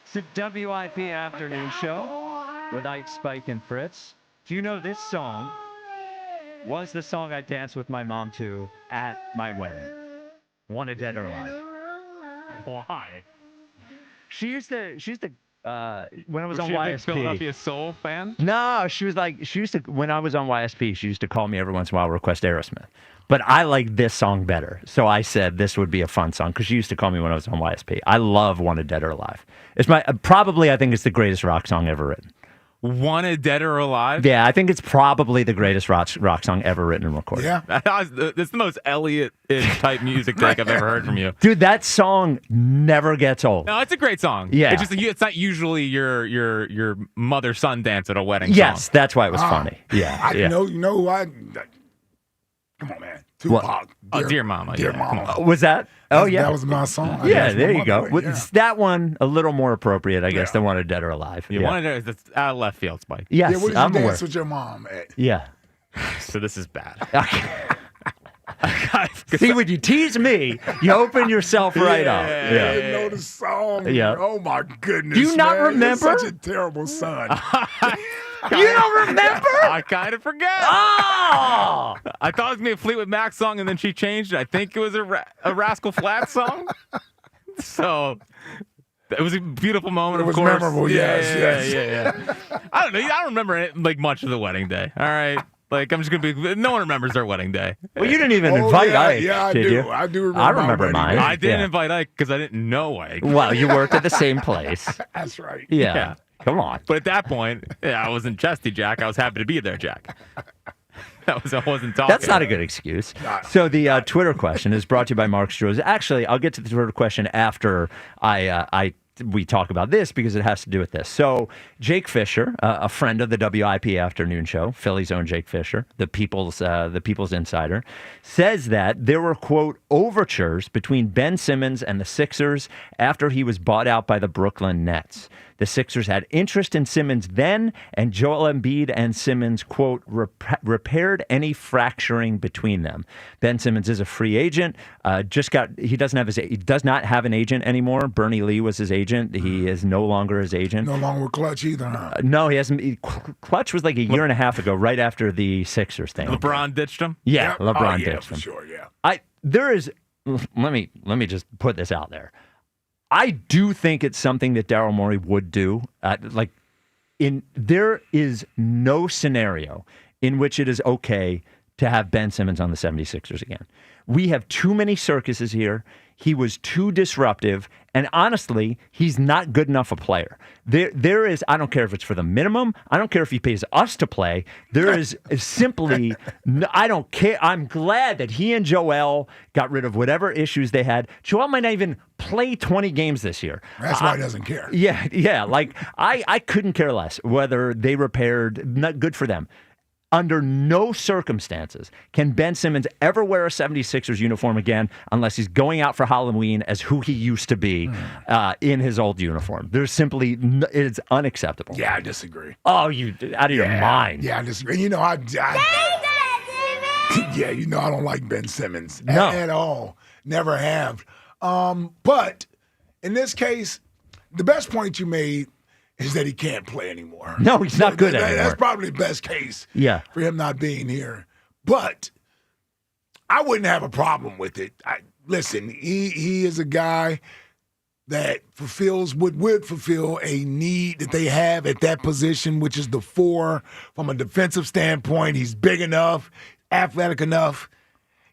It's the WIP afternoon show with Ike, Spike, and Fritz. Do you know this song was the song I danced with my mom to at my wedding? Wanted Dead or Alive. Why? She used to when I was on she a big YSP. Philadelphia Soul fan? No, she used to, when I was on YSP, she used to call me every once in a while, request Aerosmith. But I like this song better. So I said this would be a fun song because she used to call me when I was on YSP. I love Wanted Dead or Alive. It's I think it's the greatest rock song ever written. Wanted Dead or Alive? Yeah, I think it's probably the greatest rock song ever written and recorded. Yeah. It's the most Elliott-ish type music take I've ever heard from you. Dude, that song never gets old. No, it's a great song. Yeah. It's just it's not usually your mother-son dance at a wedding Yes, song. that's why it was funny. Yeah. You know who come on, man. Tupac. Dear Mama. Dear yeah, Mama. come on. Was that? Oh, yeah. That was my song. Yeah, there you go. Yeah. That one, a little more appropriate, I guess, than Wanted Dead or Alive. You wanted that's out of left field, Spike. Yes, what did you I'm dance aware. with your mom at? Yeah. So this is bad. See, when you tease me, you open yourself right up. I Yeah. didn't know the song. Yeah. Oh my goodness. Do you not man. You're remember? such a terrible son. You don't remember? I kind of forget. Oh! I thought it was going to be a Fleetwood Mac song, and then she changed it. I think it was a Rascal Flatts song. So it was a beautiful moment, It was of course. memorable, yes. Yeah. I don't know. I don't remember it, much of the wedding day. All right. I'm just going to be... No one remembers their wedding day. Well, you didn't even invite Ike, I did do. you? I do remember. I remember my mine. wedding I didn't Yeah. invite Ike because I didn't know Ike. Well, you worked at the same place. day. That's right. Yeah. Come on. But at that point, I wasn't Chesty Jack. I was happy to be there, Jack. I wasn't talking. That's not a good excuse. So the Twitter question is brought to you by Mark Strohs. Actually, I'll get to the Twitter question after we talk about this because it has to do with this. So Jake Fisher, a friend of the WIP afternoon show, Philly's own Jake Fisher, the People's Insider, says that there were, quote, overtures between Ben Simmons and the Sixers after he was bought out by the Brooklyn Nets. The Sixers had interest in Simmons then, and Joel Embiid and Simmons, quote, repaired any fracturing between them. Ben Simmons is a free agent. He does not have an agent anymore. Bernie Lee was his agent. He is no longer his agent. No longer with Clutch either, huh? No, he hasn't. Clutch was like a year and a half ago, right after the Sixers thing. LeBron ditched him? Yeah, Yep. LeBron yeah, ditched for him. sure, yeah. Let me just put this out there. I do think it's something that Daryl Morey would do. There is no scenario in which it is okay to have Ben Simmons on the 76ers again. We have too many circuses here. He was too disruptive, and honestly, he's not good enough a player. There is, I don't care if it's for the minimum. I don't care if he pays us to play. There is simply, I don't care. I'm glad that he and Joel got rid of whatever issues they had. Joel might not even play 20 games this year. That's why he doesn't care. Yeah. I couldn't care less whether they repaired. Not good for them. Under no circumstances can Ben Simmons ever wear a 76ers uniform again unless he's going out for Halloween as who he used to be in his old uniform. There's simply, it's unacceptable. Yeah, I disagree. Oh, you out of your mind. Yeah, I disagree. You know, I don't like Ben Simmons at all. Never have. But in this case, the best point you made is that he can't play anymore. No, he's not good anymore. That's probably the best case for him not being here. But I wouldn't have a problem with it. Listen, he is a guy that would fulfill a need that they have at that position, which is the 4. From a defensive standpoint, he's big enough. athletic enough.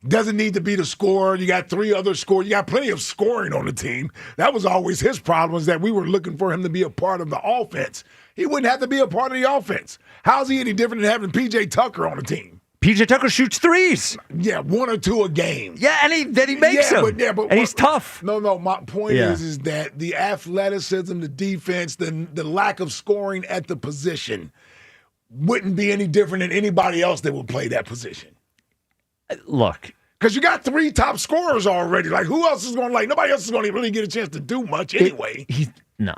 Doesn't need to be the scorer. You got 3 other scorers. You got plenty of scoring on the team. That was always his problem, is that we were looking for him to be a part of the offense. He wouldn't have to be a part of the offense. How's he any different than having P.J. Tucker on the team? P.J. Tucker shoots threes. Yeah, 1 or 2 a game. Yeah, and he makes them. And he's tough. No, my point is that the athleticism, the defense, the lack of scoring at the position wouldn't be any different than anybody else that would play that position. Look. Because you got 3 top scorers already. Like, who else is going to, nobody else is going to really get a chance to do much anyway. No.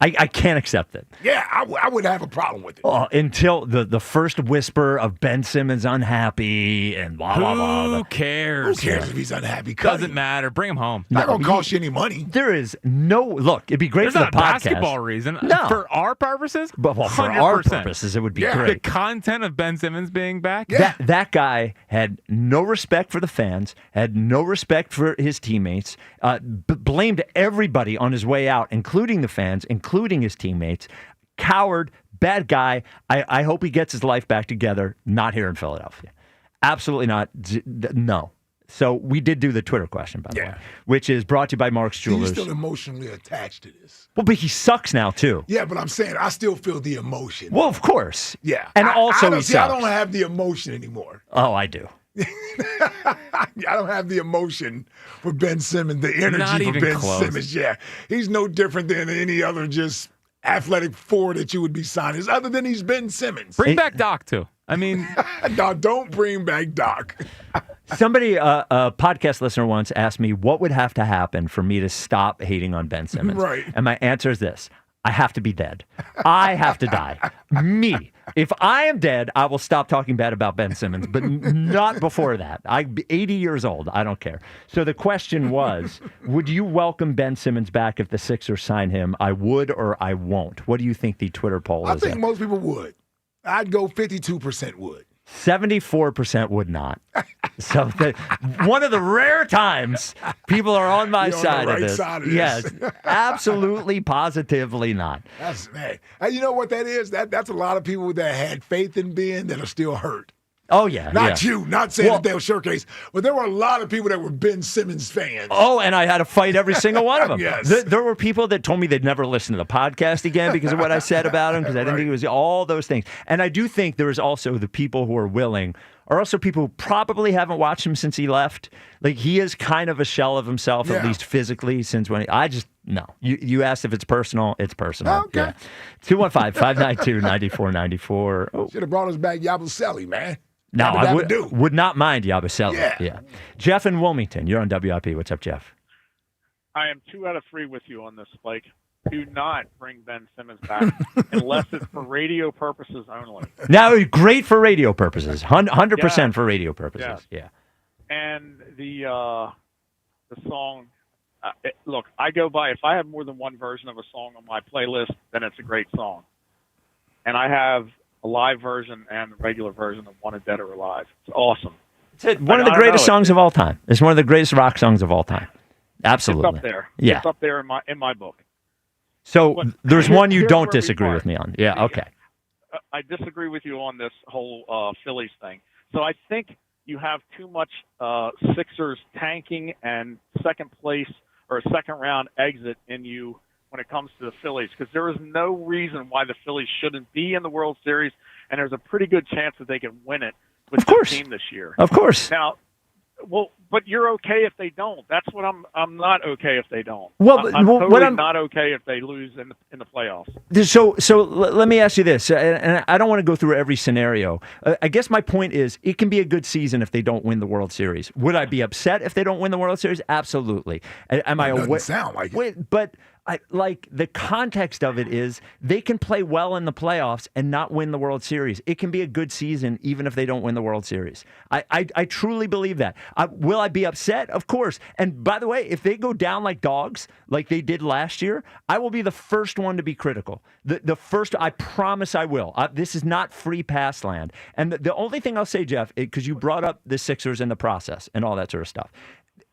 I can't accept it. Yeah, I would have a problem with it. Oh, until the first whisper of Ben Simmons unhappy and blah, blah, blah. Who cares? Who cares if he's unhappy? Doesn't matter. Bring him home. Not going to cost you any money. There is no, look, it'd be great There's for the not a podcast. basketball reason. No. For our purposes? But for our purposes, it would be great. The content of Ben Simmons being back? That guy had no respect for the fans, had no respect for his teammates, blamed everybody on his way out, including the fans, including his teammates. Coward, bad guy. I hope he gets his life back together. Not here in Philadelphia. Absolutely not. No. So we did do the Twitter question, by the way, which is brought to you by Mark's Jewelers. He's still emotionally attached to this. Well, but he sucks now, too. Yeah, but I'm saying I still feel the emotion. Well, of course. Yeah. And also he sucks. I don't have the emotion anymore. Oh, I do. I don't have the emotion for Ben Simmons, the energy Not for even Ben close. Simmons. Yeah. He's no different than any other just athletic forward that you would be signing, other than he's Ben Simmons. Bring back Doc, too. I mean, no, don't bring back Doc. Somebody, a podcast listener once asked me what would have to happen for me to stop hating on Ben Simmons. Right. And my answer is this. I have to be dead. I have to die. Me. If I am dead, I will stop talking bad about Ben Simmons, but not before that. I'm 80 years old. I don't care. So the question was, would you welcome Ben Simmons back if the Sixers sign him? I would or I won't. What do you think the Twitter poll is? I think most people would. I'd go 52% would. 74% would not. So one of the rare times people are on my side, on the of right this. side of this. Yes, absolutely, positively not. That's man. And you know what that is? That's a lot of people that had faith in Ben that are still hurt. Oh, yeah. Not yeah. you. Not saying that they'll showcase. But there were a lot of people that were Ben Simmons fans. Oh, and I had to fight every single one of them. Yes. There were people that told me they'd never listen to the podcast again because of what I said about him, because I didn't think it was all those things. And I do think there is also the people who are willing, are also people who probably haven't watched him since he left. Like, he is kind of a shell of himself, at least physically, since when no. You asked if it's personal. It's personal. Okay. Yeah. 215-592-9494. Oh. Should have brought us back Yabusele, man. No, I would not mind Yabusele. Yeah. Jeff in Wilmington, you're on WIP. What's up, Jeff? I am 2 out of 3 with you on this, Spike. Do not bring Ben Simmons back unless it's for radio purposes only. Now, great for radio purposes. 100% for radio purposes. Yeah. And the song, look, I go by, if I have more than one version of a song on my playlist, then it's a great song. And I have a live version and a regular version of Wanted Dead or Alive. It's awesome. It's one of the greatest songs of all time. It's one of the greatest rock songs of all time. Absolutely. It's up there. Yeah. It's up there in my book. So there's one you here's don't where we disagree part. with me on. Yeah, okay. I disagree with you on this whole Phillies thing. So I think you have too much Sixers tanking and second place or a second round exit in you when it comes to the Phillies, because there is no reason why the Phillies shouldn't be in the World Series, and there's a pretty good chance that they can win it with the team this year. Of course. Now, well, but you're okay if they don't. That's what I'm not okay if they don't. Well, I'm what totally I'm- not okay if they lose in the playoffs. So let me ask you this, and I don't want to go through every scenario. I guess my point is, it can be a good season if they don't win the World Series. Would I be upset if they don't win the World Series? Absolutely. Am I aware? Sound like it. Wait, but the context of it is they can play well in the playoffs and not win the World Series. It can be a good season even if they don't win the World Series. I truly believe that. Will I be upset? Of course. And by the way, if they go down like dogs, like they did last year, I will be the first one to be critical. The first, I promise I will. This is not free pass land. And the only thing I'll say, Jeff, because you brought up the Sixers and the process and all that sort of stuff,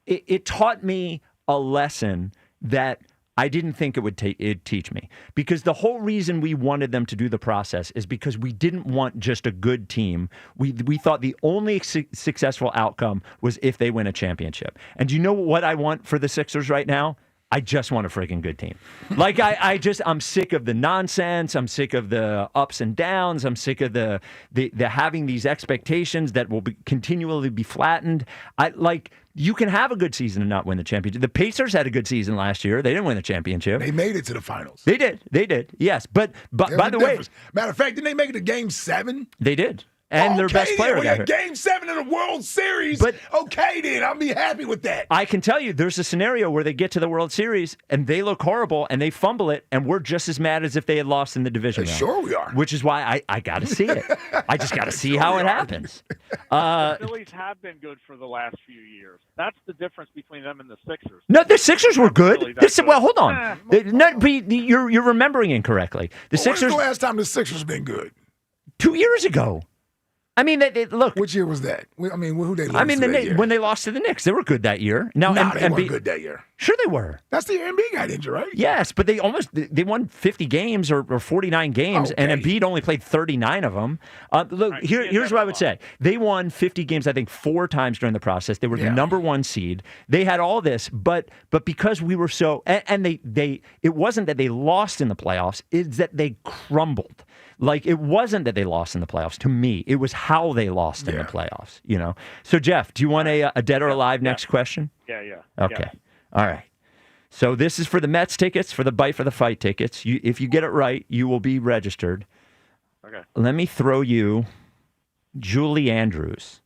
it taught me a lesson that I didn't think it would teach me, because the whole reason we wanted them to do the process is because we didn't want just a good team. We thought the only successful outcome was if they win a championship. And do you know what I want for the Sixers right now? I just want a freaking good team. Like I'm sick of the nonsense. I'm sick of the ups and downs. I'm sick of the having these expectations that will continually be flattened. You can have a good season and not win the championship. The Pacers had a good season last year. They didn't win the championship. They made it to the finals. They did. Yes, but by the way, matter of fact, didn't they make it to Game 7? They did. And their best player got hurt. Game 7 of the World Series. But okay, then I'll be happy with that. I can tell you, there's a scenario where they get to the World Series and they look horrible and they fumble it, and we're just as mad as if they had lost in the division round. Sure we are. Which is why I got to see it. I just got to see how it happens. The Phillies have been good for the last few years. That's the difference between them and the Sixers. No, the Sixers were good. Really Well, hold on. You're remembering incorrectly. Sixers. When's the last time the Sixers been good? 2 years ago. I mean, look. Which year was that? I mean, who they lost I mean, to that year? when they lost to the Knicks, they were good that year. They weren't good that year. Sure they were. That's the year Embiid got injured, right? Yes, but they won 50 games or 49 games, and Embiid only played 39 of them. Look, here's what I would say. They won 50 games, I think, 4 times during the process. They were the number 1 seed. They had all this, but because we were so, and it wasn't that they lost in the playoffs, it's that they crumbled. Like, it wasn't that they lost in the playoffs. To me, it was how they lost in the playoffs, you know? So, Jeff, do you want a dead or alive next question? Yeah. Okay. All right. So this is for the Mets tickets, for the Bite for the Fight tickets. If you get it right, you will be registered. Okay. Let me throw you Julie Andrews.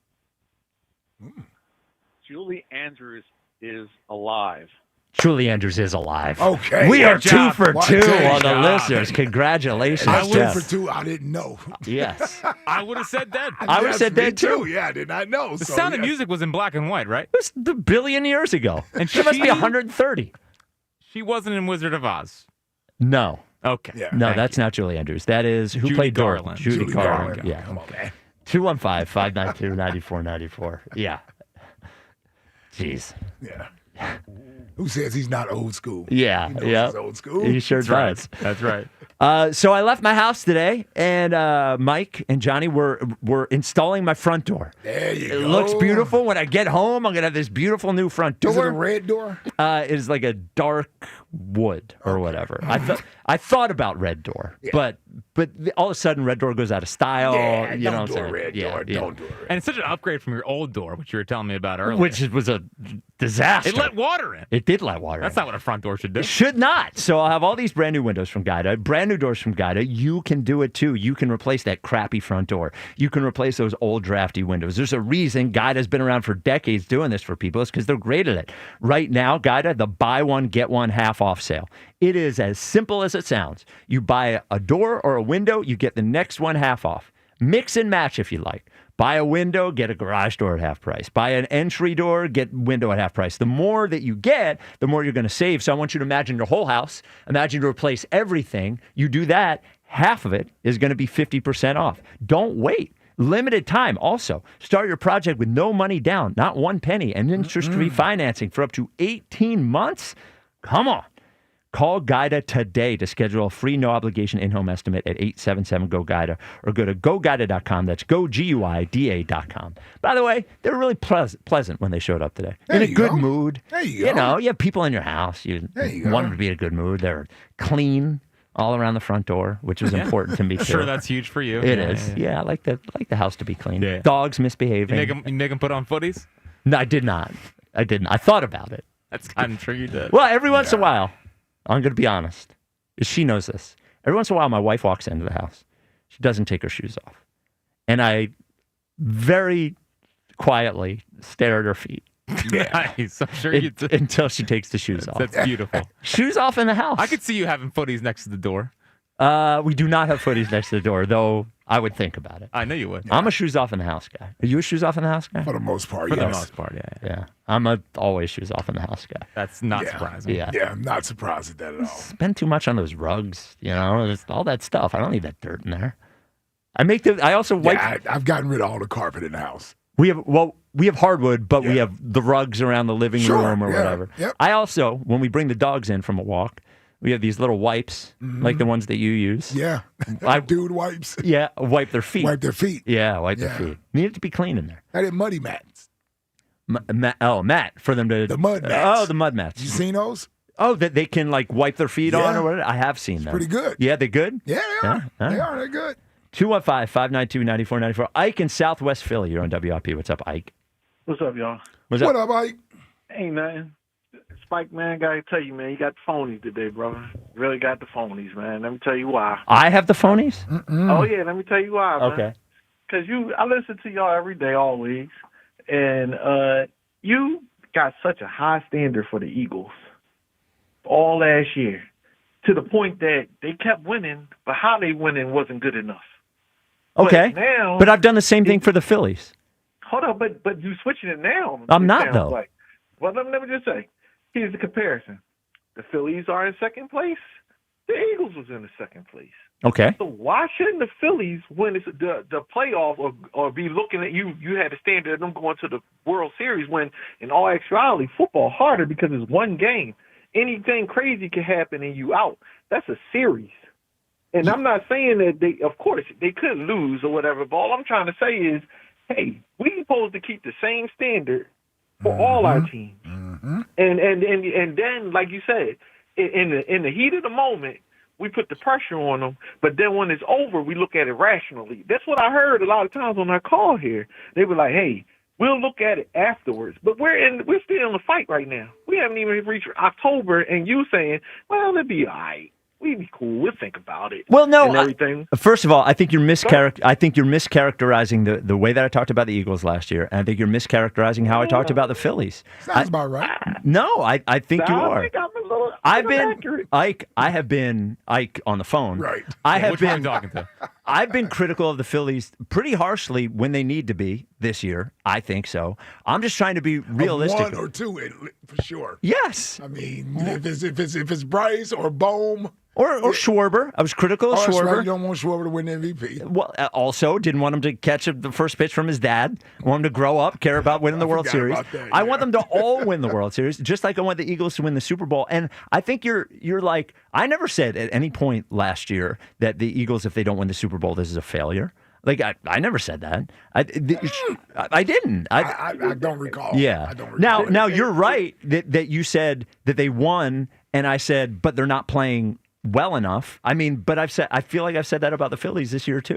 Julie Andrews is alive. Julie Andrews is alive. Okay. We are 2 for 2 Okay. on the listeners. Congratulations, I went Jeff. for 2. I didn't know. Yes. I would have said dead. I would have said dead, too. Yeah, I did not know. The Sound of Music was in black and white, right? It was a billion years ago. And she must be 130. She wasn't in Wizard of Oz. No. Okay. Yeah. No, that's not Julie Andrews. That is who Judy played Dora? Garland. Judy Garland. Garland. Yeah. Come on, man. 215-592-9494. Yeah. Jeez. Yeah. Who says he's not old school? Yeah. He knows Yeah. he's old school. He sure That's does. right. That's right. So I left my house today, and Mike and Johnny were installing my front door. There you It go. looks beautiful. When I get home, I'm going to have this beautiful new front door. Is it a red door? It is like a dark wood or whatever. I thought about red door, but all of a sudden red door goes out of style. Yeah, you know don't what I'm do a saying? red Yeah, door. yeah. Don't do a red And it's such an upgrade from your old door, which you were telling me about earlier. Which was a disaster. It let water in. It did let water That's in. not what a front door should do. It should not. So I'll have all these brand new windows from Guida, brand new doors from Guida. You can do it too. You can replace that crappy front door. You can replace those old drafty windows. There's a reason Guida's been around for decades doing this for people. It's because they're great at it. Right now, Guida, the buy one, get one half off sale. It is as simple as it sounds. You buy a door or a window, you get the next one half off. Mix and match if you like. Buy a window, get a garage door at half price. Buy an entry door, get window at half price. The more that you get, the more you're going to save. So I want you to imagine your whole house. Imagine to replace everything. You do that, half of it is going to be 50% off. Don't wait. Limited time also. Start your project with no money down, not 1 penny, and interest-free financing for up to 18 months. Come on. Call Guida today to schedule a free no-obligation in-home estimate at 877-GO-GUIDA or go to GoGuida.com. That's GoGuida.com. By the way, they were really pleasant when they showed up today. In a good mood. There you go. You know, you have people in your house. You want them to be in a good mood. They're clean all around the front door, which was important to me, too. Sure, that's huge for you. It is. Yeah, I like the house to be clean. Yeah. Dogs misbehaving. You make them put on footies? No, I did not. I didn't. I thought about it. I'm sure you did. Well, every once in a while, I'm going to be honest. She knows this. Every once in a while, my wife walks into the house. She doesn't take her shoes off. And I very quietly stare at her feet. Nice. I'm sure you did. Until she takes the shoes off. That's beautiful. Shoes off in the house. I could see you having footies next to the door. We do not have footies next to the door, though I would think about it. I know you would. I'm a shoes off in the house guy. Are you a shoes off in the house guy? For the most part, For yes. the most part, yeah. Yeah. I'm a always shoes off in the house guy. That's not surprising. Yeah. Yeah, I'm not surprised at that at all. Spend too much on those rugs, you know, just all that stuff. I don't need that dirt in there. I also wipe. Yeah, I've gotten rid of all the carpet in the house. We have hardwood, but we have the rugs around the living room or whatever. Yep. I also, when we bring the dogs in from a walk, we have these little wipes, like the ones that you use. Yeah. Dude wipes. Yeah, wipe their feet. Wipe their feet. Yeah, wipe their feet. Need to be clean in there. I did muddy mats. Mat for them to... The mud mats. Oh, the mud mats. You seen those? Oh, that they can like wipe their feet on or whatever? I have seen them. Pretty good. Yeah, they good? Yeah, they are. They are. They're good. 215-592-9494. Ike in Southwest Philly. You're on WIP. What's up, Ike? What's up, y'all? What up, Ike? Ain't nothing. Spike, man, gotta tell you, man, you got the phonies today, brother. Really got the phonies, man. Let me tell you why. I have the phonies? Oh, yeah, let me tell you why, man. Okay. Because I listen to y'all every day, always, and you got such a high standard for the Eagles all last year to the point that they kept winning, but how they winning wasn't good enough. Okay. Now, but I've done the same thing for the Phillies. Hold on, but you switching it now. I'm it not, sounds though. Like. Well, let me just say, here's the comparison. The Phillies are in second place. The Eagles was in the second place. Okay. So why shouldn't the Phillies win the playoff or be looking at you? You had a standard of them going to the World Series when, in all actuality, football harder because it's one game. Anything crazy can happen and you out. That's a series. And I'm not saying that of course, they could lose or whatever, but all I'm trying to say is, hey, we supposed to keep the same standard for all our teams. And then, like you said, in the heat of the moment, we put the pressure on them. But then when it's over, we look at it rationally. That's what I heard a lot of times on our call here. They were like, hey, we'll look at it afterwards. But we're still in the fight right now. We haven't even reached October, and you saying, well, it'll be all right. We'd be cool. We'll think about it. Well, no. And everything. First of all, I think you're mischaracterizing the way that I talked about the Eagles last year, and I think you're mischaracterizing how I talked about the Phillies. Sounds about right. No, I think you are. I think I'm a little accurate. Ike. I have been Ike on the phone. Right. Which one are you talking to? I've been critical of the Phillies pretty harshly when they need to be this year. I think so. I'm just trying to be realistic. One or two, for sure. Yes. I mean, if it's Bryce or Bohm. Or Schwarber. I was critical of Schwarber. Right. You don't want Schwarber to win MVP. Well, also didn't want him to catch the first pitch from his dad. I want him to grow up, care about winning the World Series. I want them to all win the World Series, just like I want the Eagles to win the Super Bowl. And I think you're like, I never said at any point last year that the Eagles, if they don't win the Super Bowl, this is a failure. Like, I never said that. I didn't. I don't recall. Yeah. I don't recall. Now you're right that you said that they won, and I said, but they're not playing well enough. I mean, but I feel like I've said that about the Phillies this year too.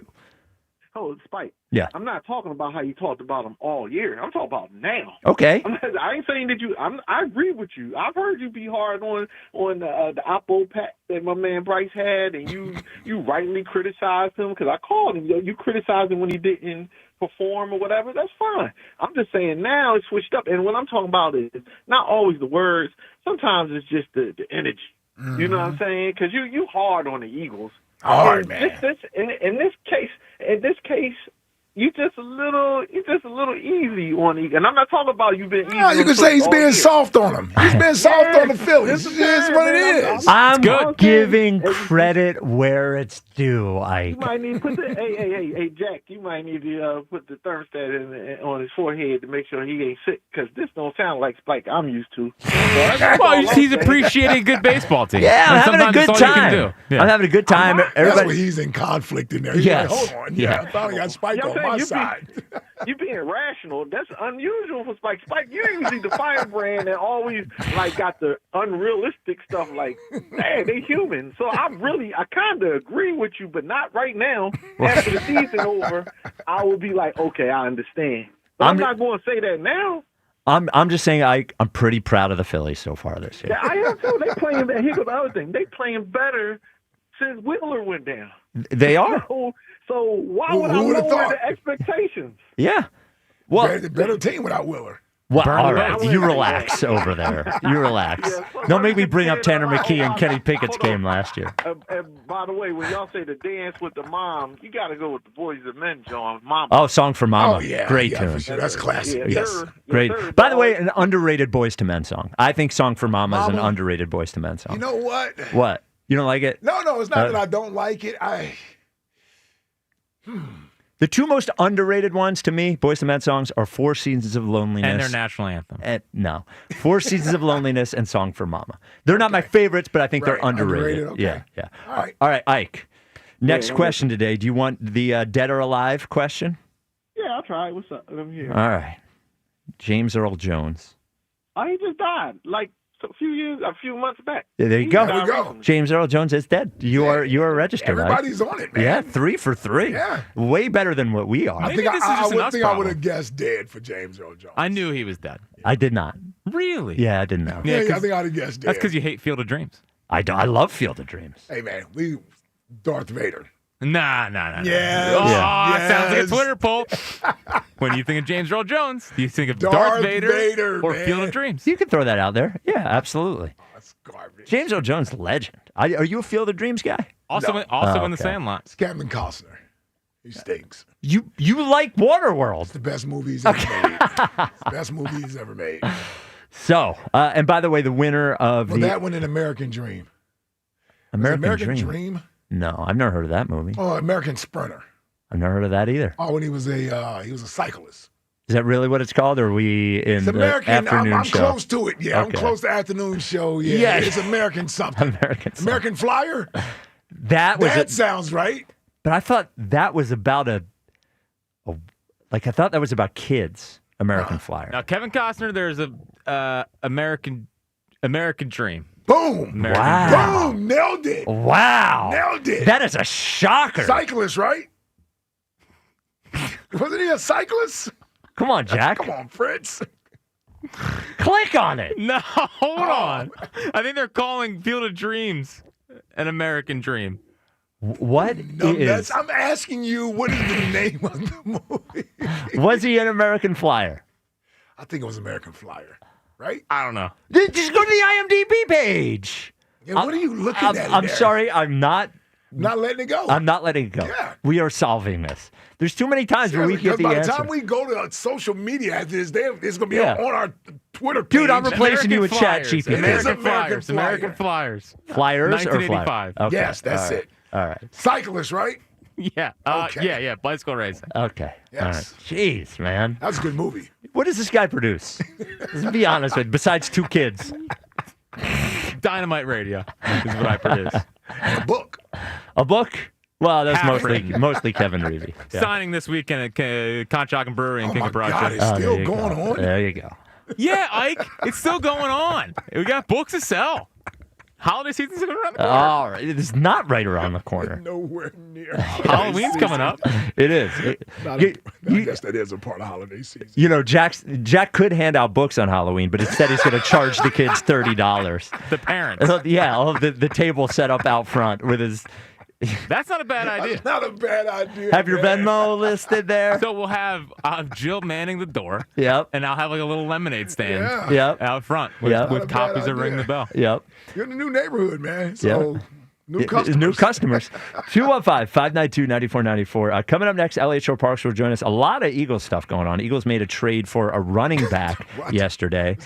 Oh, Spike. Yeah. I'm not talking about how you talked about them all year. I'm talking about now. Okay. I ain't saying that I agree with you. I've heard you be hard on the Oppo pack that my man Bryce had, and you rightly criticized him because I called him. You criticized him when he didn't perform or whatever. That's fine. I'm just saying now it's switched up, and what I'm talking about is not always the words. Sometimes it's just the energy. Mm-hmm. You know what I'm saying? Because you hard on the Eagles. Hard, man. In this case, you just a little easy on Eagles. And I'm not talking about you being easy. No, you can say he's being soft on him. He's been soft on the Phillies. This is what it is. I'm giving credit where it's due, Ike. You might need to put hey, Jack, you might need to put the thermostat on his forehead to make sure he ain't sick, because this don't sound like Spike I'm used to. Well, he's appreciating a good baseball team. Yeah, I'm having a good time. Yeah. I'm having a good time. That's where he's in conflict in there. He's yes. like, hold on. Yeah, I finally got Spike on my side. You being rational, that's unusual for Spike. Spike, you usually the firebrand and always got the unrealistic stuff like, man, they human. So I kind of agree with you, but not right now. After the season over, I will be like, okay, I understand. But I'm not going to say that now. I'm just saying I'm pretty proud of the Phillies so far this year. Yeah, I am too. They playing. Here's the other thing. They playing better since Wheeler went down. They are. So why would I lower the expectations? Yeah. Well, better team without Wheeler. Well, all right. You relax over there. You relax. Don't make me bring up Tanner McKee and Kenny Pickett's game last year. And by the way, when y'all say the dance with the mom, you got to go with the Boys and Men, John. Mama. Oh, Song for Mama. Oh, yeah. Great tune. For sure. That's classic. Yes. Great. Yes, By the way, an underrated Boys to Men song. I think Song for Mama is an underrated Boys to Men song. You know what? What? You don't like it? No, it's not that I don't like it. The two most underrated ones to me, Boyz II Men songs, are Four Seasons of Loneliness. And their national anthem. No. Four Seasons of Loneliness and Song for Mama. They're not my favorites, but I think they're underrated. Okay. Yeah. All right, Ike. Next question today. Do you want the dead or alive question? Yeah, I'll try. What's up? I'm here. All right. James Earl Jones. Oh, he just died like a few months back. There you go. James Earl Jones is dead. You are registered. Everybody's on it, man. Yeah, 3 for 3. Yeah. Way better than what we are. I would have guessed dead for James Earl Jones. I knew he was dead. I did not. Really? Yeah, I didn't know. Yeah, I think I'd have guessed dead. That's because you hate Field of Dreams. I love Field of Dreams. Hey, man, Darth Vader. Nah. Yes. Oh, yes. Sounds like a Twitter poll. When you think of James Earl Jones, do you think of Darth Vader or man. Field of Dreams? You can throw that out there. Yeah, absolutely. That's garbage. James Earl Jones, legend. Are you a Field of Dreams guy? Also in The Sandlot. It's Captain Costner. He stinks. You like Waterworld. It's the best movie he's ever made. It's the best movie he's ever made. So, and by the way, the winner of that one in American Dream. American Dream? No, I've never heard of that movie. Oh, American Sprinter. I've never heard of that either. Oh, when he was a cyclist. Is that really what it's called, or are we in It's American. the afternoon I'm show? close to it. Yeah, Okay. I'm close to afternoon show. Yeah, Yeah. It's American something. American Flyer. That sounds right. But I thought that was about I thought that was about kids. American Flyer. Now, Kevin Costner, there's a American Dream. Boom! Wow! Boom! Nailed it! Wow! Nailed it! That is a shocker. Cyclist, right? Wasn't he a cyclist? Come on, Jack. Come on, Fritz. Click on it. No, hold on. I think they're calling Field of Dreams an American Dream. What is? I'm asking you, what is the name of the movie? Was he an American Flyer? I think it was American Flyer, right? I don't know. Just go to the IMDb page. Yeah, what are you looking at? I'm sorry. I'm not letting it go. I'm not letting it go. Yeah. We are solving this. There's too many times where we get the by answer. the time we go to social media after this, it's going to be on our Twitter page. Dude, I'm replacing you with ChatGPT. American Flyers. Flyers or 1985. Flyers? Okay. Yes, that's it. All right. Cyclist, right? Yeah. Okay. Yeah. Bicycle racing. Okay. Yes. All right. Jeez, man. That was a good movie. What does this guy produce? Let's be honest with you. Besides 2 kids. Dynamite Radio is what I produce. A book. A book? Well, that's Half mostly Kevin Reevy. Yeah. Signing this weekend at Conshohocken Brewery in King of God, Broadway. it's still there you going go. on. There you go. Yeah, Ike, it's still going on. We got books to sell. Holiday season's coming around the corner. All right. It is not right around the corner. Nowhere near. Halloween's coming up. It is. I guess that is a part of holiday season. You know, Jack could hand out books on Halloween, but instead he's going to charge the kids $30. The parents. Yeah, the table set up out front with his. That's not a bad idea. That's not a bad idea. Have your man. Venmo listed there. So I'll have Jill manning the door. Yep. And I'll have like a little lemonade stand Yep. out front with, Yep. with copies that ring the bell. Yep. You're in a new neighborhood, man. So new customers. New customers. 215-592-9494. Coming up next, Elliot Shore Parks will join us. A lot of Eagles stuff going on. Eagles made a trade for a running back yesterday.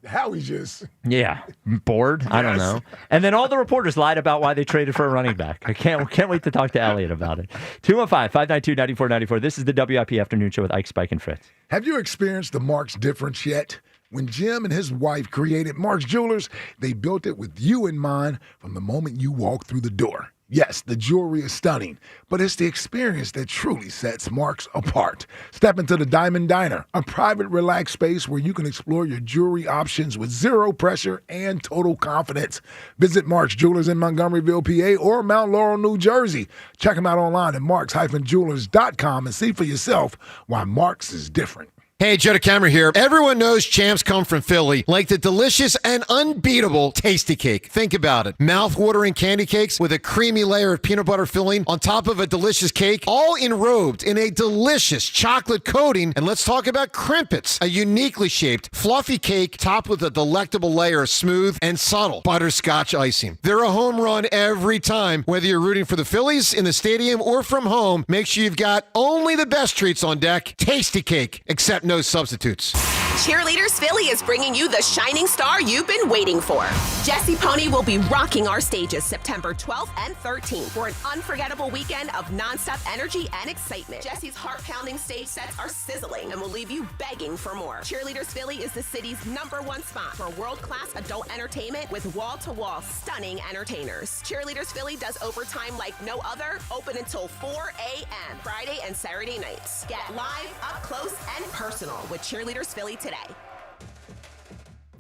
How he just. Yeah. Bored? I don't know. And then all the reporters lied about why they traded for a running back. I can't wait to talk to Elliot about it. 215-592-9494. This is the WIP Afternoon Show with Ike, Spike, and Fritz. Have you experienced the Marks difference yet? When Jim and his wife created Marks Jewelers, they built it with you in mind from the moment you walk through the door. Yes, the jewelry is stunning, but it's the experience that truly sets Marks apart. Step into the Diamond Diner, a private, relaxed space where you can explore your jewelry options with zero pressure and total confidence. Visit Marks Jewelers in Montgomeryville, PA, or Mount Laurel, New Jersey. Check them out online at marks-jewelers.com and see for yourself why Marks is different. Hey, Joe DeCamera here. Everyone knows champs come from Philly, like the delicious and unbeatable Tasty Cake. Think about it. Mouth-watering candy cakes with a creamy layer of peanut butter filling on top of a delicious cake, all enrobed in a delicious chocolate coating. And let's talk about Crimpets, a uniquely shaped, fluffy cake topped with a delectable layer of smooth and subtle butterscotch icing. They're a home run every time. Whether you're rooting for the Phillies in the stadium or from home, make sure you've got only the best treats on deck. Tasty Cake, except no substitutes. Cheerleaders Philly is bringing you the shining star you've been waiting for. Jesse Pony will be rocking our stages September 12th and 13th for an unforgettable weekend of nonstop energy and excitement. Jesse's heart-pounding stage sets are sizzling and will leave you begging for more. Cheerleaders Philly is the city's #1 spot for world-class adult entertainment with wall-to-wall stunning entertainers. Cheerleaders Philly does overtime like no other, open until 4 a.m. Friday and Saturday nights. Get live, up close, and personal with Cheerleaders Philly today.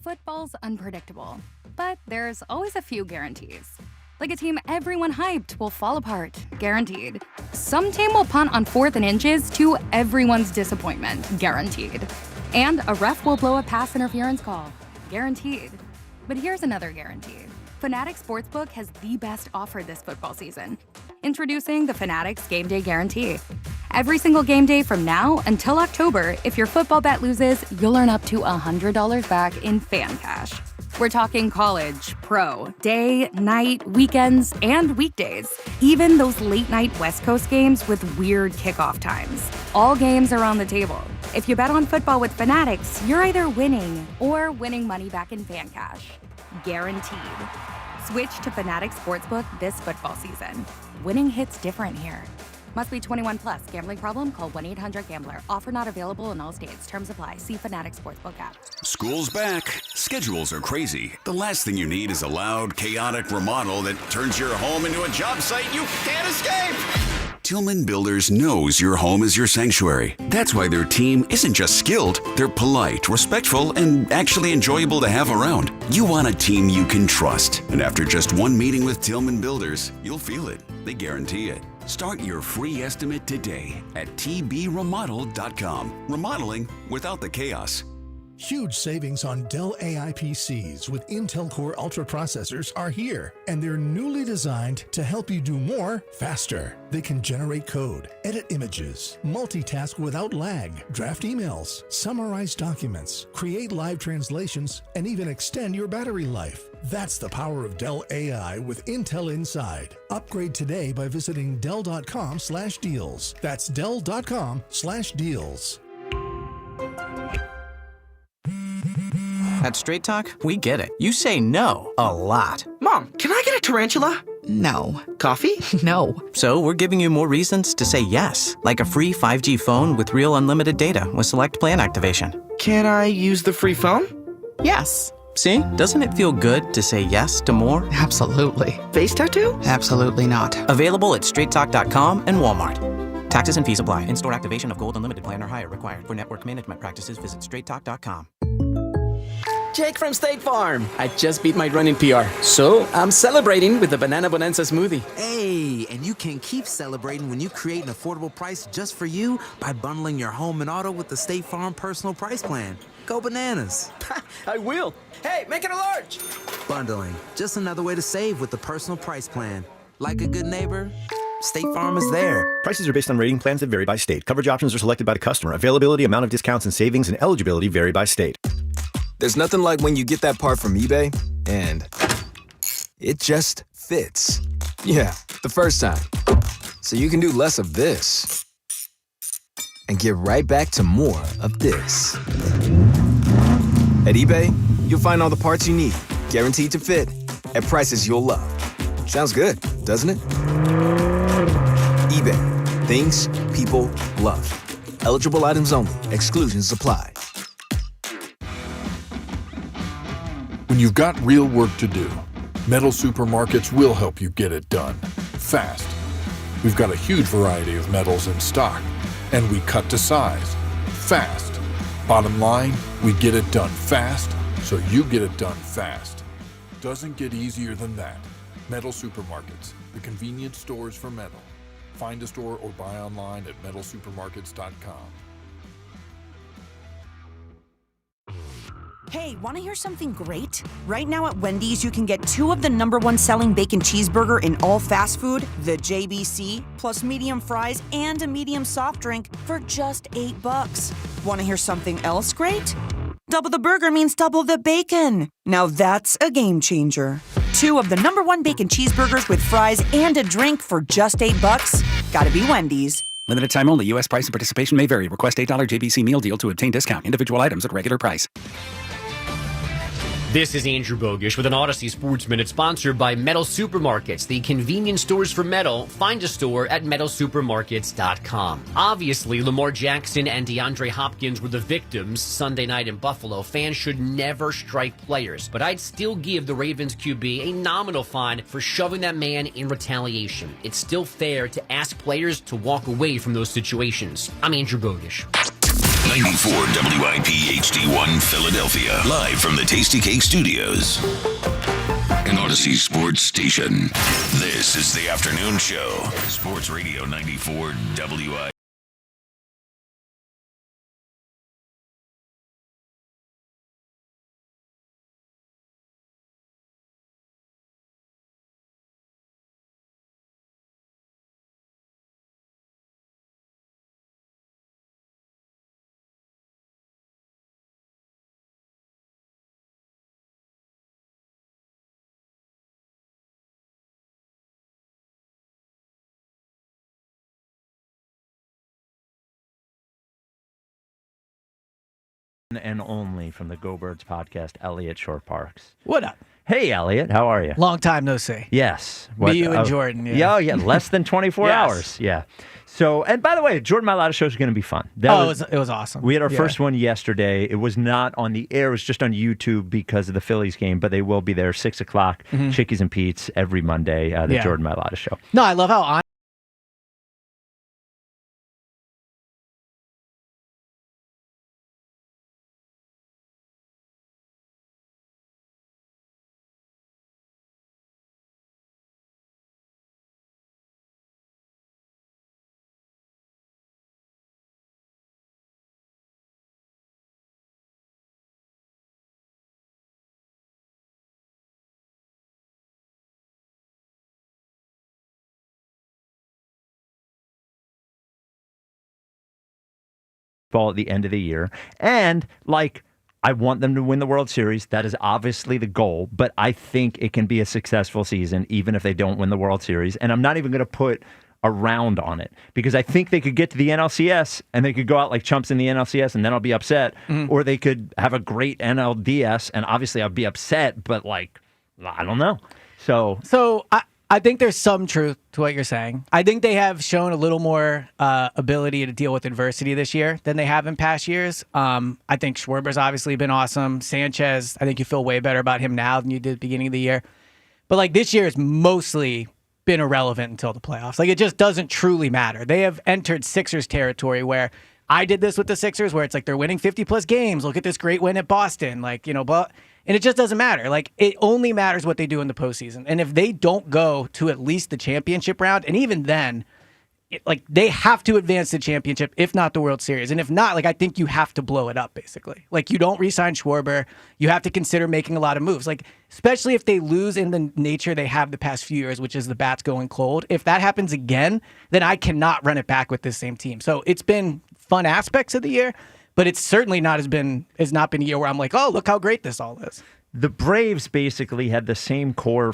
Football's unpredictable, but there's always a few guarantees. Like a team everyone hyped will fall apart, guaranteed. Some team will punt on 4th and inches to everyone's disappointment, guaranteed. And a ref will blow a pass interference call, guaranteed. But here's another guarantee. Fanatics Sportsbook has the best offer this football season. Introducing the Fanatics Game Day Guarantee. Every single game day from now until October, if your football bet loses, you'll earn up to $100 back in fan cash. We're talking college, pro, day, night, weekends, and weekdays. Even those late-night West Coast games with weird kickoff times. All games are on the table. If you bet on football with Fanatics, you're either winning or winning money back in fan cash. Guaranteed. Switch to Fanatics Sportsbook this football season. Winning hits different here. Must be 21 plus. Gambling problem? Call 1-800-GAMBLER. Offer not available in all states. Terms apply. See Fanatics Sportsbook app. School's back. Schedules are crazy. The last thing you need is a loud, chaotic remodel that turns your home into a job site you can't escape. Tillman Builders knows your home is your sanctuary. That's why their team isn't just skilled, they're polite, respectful, and actually enjoyable to have around. You want a team you can trust. And after just one meeting with Tillman Builders, you'll feel it. They guarantee it. Start your free estimate today at tbremodel.com. Remodeling without the chaos. Huge savings on Dell AI PCs with Intel Core Ultra processors are here, and they're newly designed to help you do more faster. They can generate code, edit images, multitask without lag, draft emails, summarize documents, create live translations, and even extend your battery life. That's the power of Dell AI with Intel inside. Upgrade today by visiting Dell.com/deals. That's Dell.com/deals. At Straight Talk, we get it. You say no a lot. Mom, can I get a tarantula? No. Coffee? No. So we're giving you more reasons to say yes, like a free 5G phone with real unlimited data with select plan activation. Can I use the free phone? Yes. See? Doesn't it feel good to say yes to more? Absolutely. Face tattoo? Absolutely not. Available at straighttalk.com and Walmart. Taxes and fees apply. In-store activation of Gold Unlimited plan or higher required. For network management practices, visit straighttalk.com. Jake from State Farm. I just beat my running PR, so I'm celebrating with the Banana Bonanza smoothie. Hey, and you can keep celebrating when you create an affordable price just for you by bundling your home and auto with the State Farm Personal Price Plan. Go bananas. I will. Hey, make it a large. Bundling, just another way to save with the Personal Price Plan. Like a good neighbor, State Farm is there. Prices are based on rating plans that vary by state. Coverage options are selected by the customer. Availability, amount of discounts and savings, and eligibility vary by state. There's nothing like when you get that part from eBay and it just fits. Yeah, the first time. So you can do less of this and get right back to more of this. At eBay, you'll find all the parts you need, guaranteed to fit, at prices you'll love. Sounds good, doesn't it? eBay, things people love. Eligible items only. Exclusions apply. When you've got real work to do, Metal Supermarkets will help you get it done, fast. We've got a huge variety of metals in stock, and we cut to size, fast. Bottom line, we get it done fast, so you get it done fast. Doesn't get easier than that. Metal Supermarkets, the convenience stores for metal. Find a store or buy online at metalsupermarkets.com. Hey, want to hear something great? Right now at Wendy's, you can get 2 of the #1 selling bacon cheeseburger in all fast food, the JBC, plus medium fries and a medium soft drink for just $8. Want to hear something else great? Double the burger means double the bacon. Now that's a game changer. 2 of the #1 bacon cheeseburgers with fries and a drink for just $8. Gotta be Wendy's. Limited time only. U.S. price and participation may vary. Request $8 JBC meal deal to obtain discount. Individual items at regular price. This is Andrew Bogish with an Odyssey Sports Minute sponsored by Metal Supermarkets, the convenience stores for metal. Find a store at metalsupermarkets.com. Obviously, Lamar Jackson and DeAndre Hopkins were the victims Sunday night in Buffalo. Fans should never strike players, but I'd still give the Ravens QB a nominal fine for shoving that man in retaliation. It's still fair to ask players to walk away from those situations. I'm Andrew Bogish. 94 WIP HD1 Philadelphia. Live from the Tasty Cake Studios. An Odyssey Sports Station. This is the afternoon show. Sports Radio 94 WIP. And only from the Go Birds podcast, Elliot Short Parks. What up? Hey, Elliot, how are you? Long time no see. Yes. Me, you, and Jordan. Yeah, less than 24 Yes. hours. Yeah. So, and by the way, Jordan Mailata show is going to be fun. It was awesome. We had our first one yesterday. It was not on the air. It was just on YouTube because of the Phillies game, but they will be there 6 o'clock, Chickies and Pete's every Monday, the Jordan Mailata show. No, I love how ball at the end of the year. And I want them to win the World Series. That is obviously the goal, but I think it can be a successful season even if they don't win the World Series. And I'm not even going to put a round on it because I think they could get to the NLCS and they could go out like chumps in the NLCS and then I'll be upset. Or they could have a great NLDS and obviously I'll be upset, but I don't know. So I think there's some truth to what you're saying. I think they have shown a little more ability to deal with adversity this year than they have in past years. I think Schwarber's obviously been awesome. Sanchez, I think you feel way better about him now than you did at the beginning of the year. But this year has mostly been irrelevant until the playoffs. It just doesn't truly matter. They have entered Sixers territory where I did this with the Sixers where it's they're winning 50-plus games. Look at this great win at Boston. And it just doesn't matter. It only matters what they do in the postseason. And if they don't go to at least the championship round, and even then, they have to advance the championship, if not the World Series. And if not, I think you have to blow it up, basically. You don't re-sign Schwarber. You have to consider making a lot of moves. Especially if they lose in the nature they have the past few years, which is the bats going cold. If that happens again, then I cannot run it back with this same team. So it's been fun aspects of the year, but it's certainly not been a year where I'm oh, look how great this all is. The Braves basically had the same core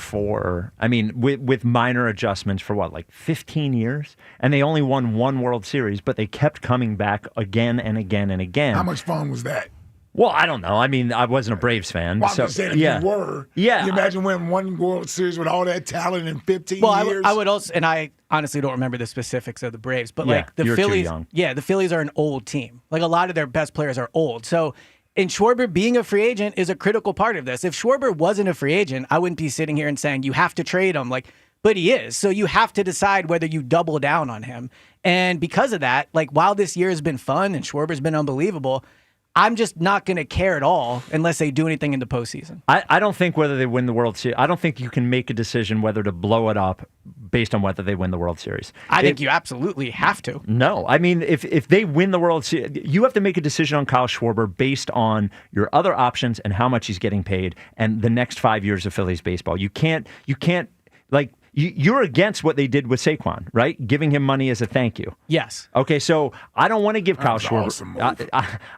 with minor adjustments for 15 years? And they only won one World Series, but they kept coming back again and again and again. How much fun was that? Well, I don't know. I wasn't a Braves fan. Well, I'm just saying, if you were, you imagine winning one World Series with all that talent in 15 years? I would also, and I honestly don't remember the specifics of the Braves, but the you're Phillies, too young. The Phillies are an old team. A lot of their best players are old. So, and Schwarber being a free agent is a critical part of this. If Schwarber wasn't a free agent, I wouldn't be sitting here and saying you have to trade him. But he is. So you have to decide whether you double down on him. And because of that, while this year has been fun and Schwarber's been unbelievable, I'm just not going to care at all unless they do anything in the postseason. I don't think whether they win the World Series, I don't think you can make a decision whether to blow it up based on whether they win the World Series. I think you absolutely have to. No. If they win the World Series, you have to make a decision on Kyle Schwarber based on your other options and how much he's getting paid and the next 5 years of Phillies baseball. You can't You're against what they did with Saquon, right? Giving him money as a thank you. Yes. Okay, so I don't want to give Kyle Schwarber. Awesome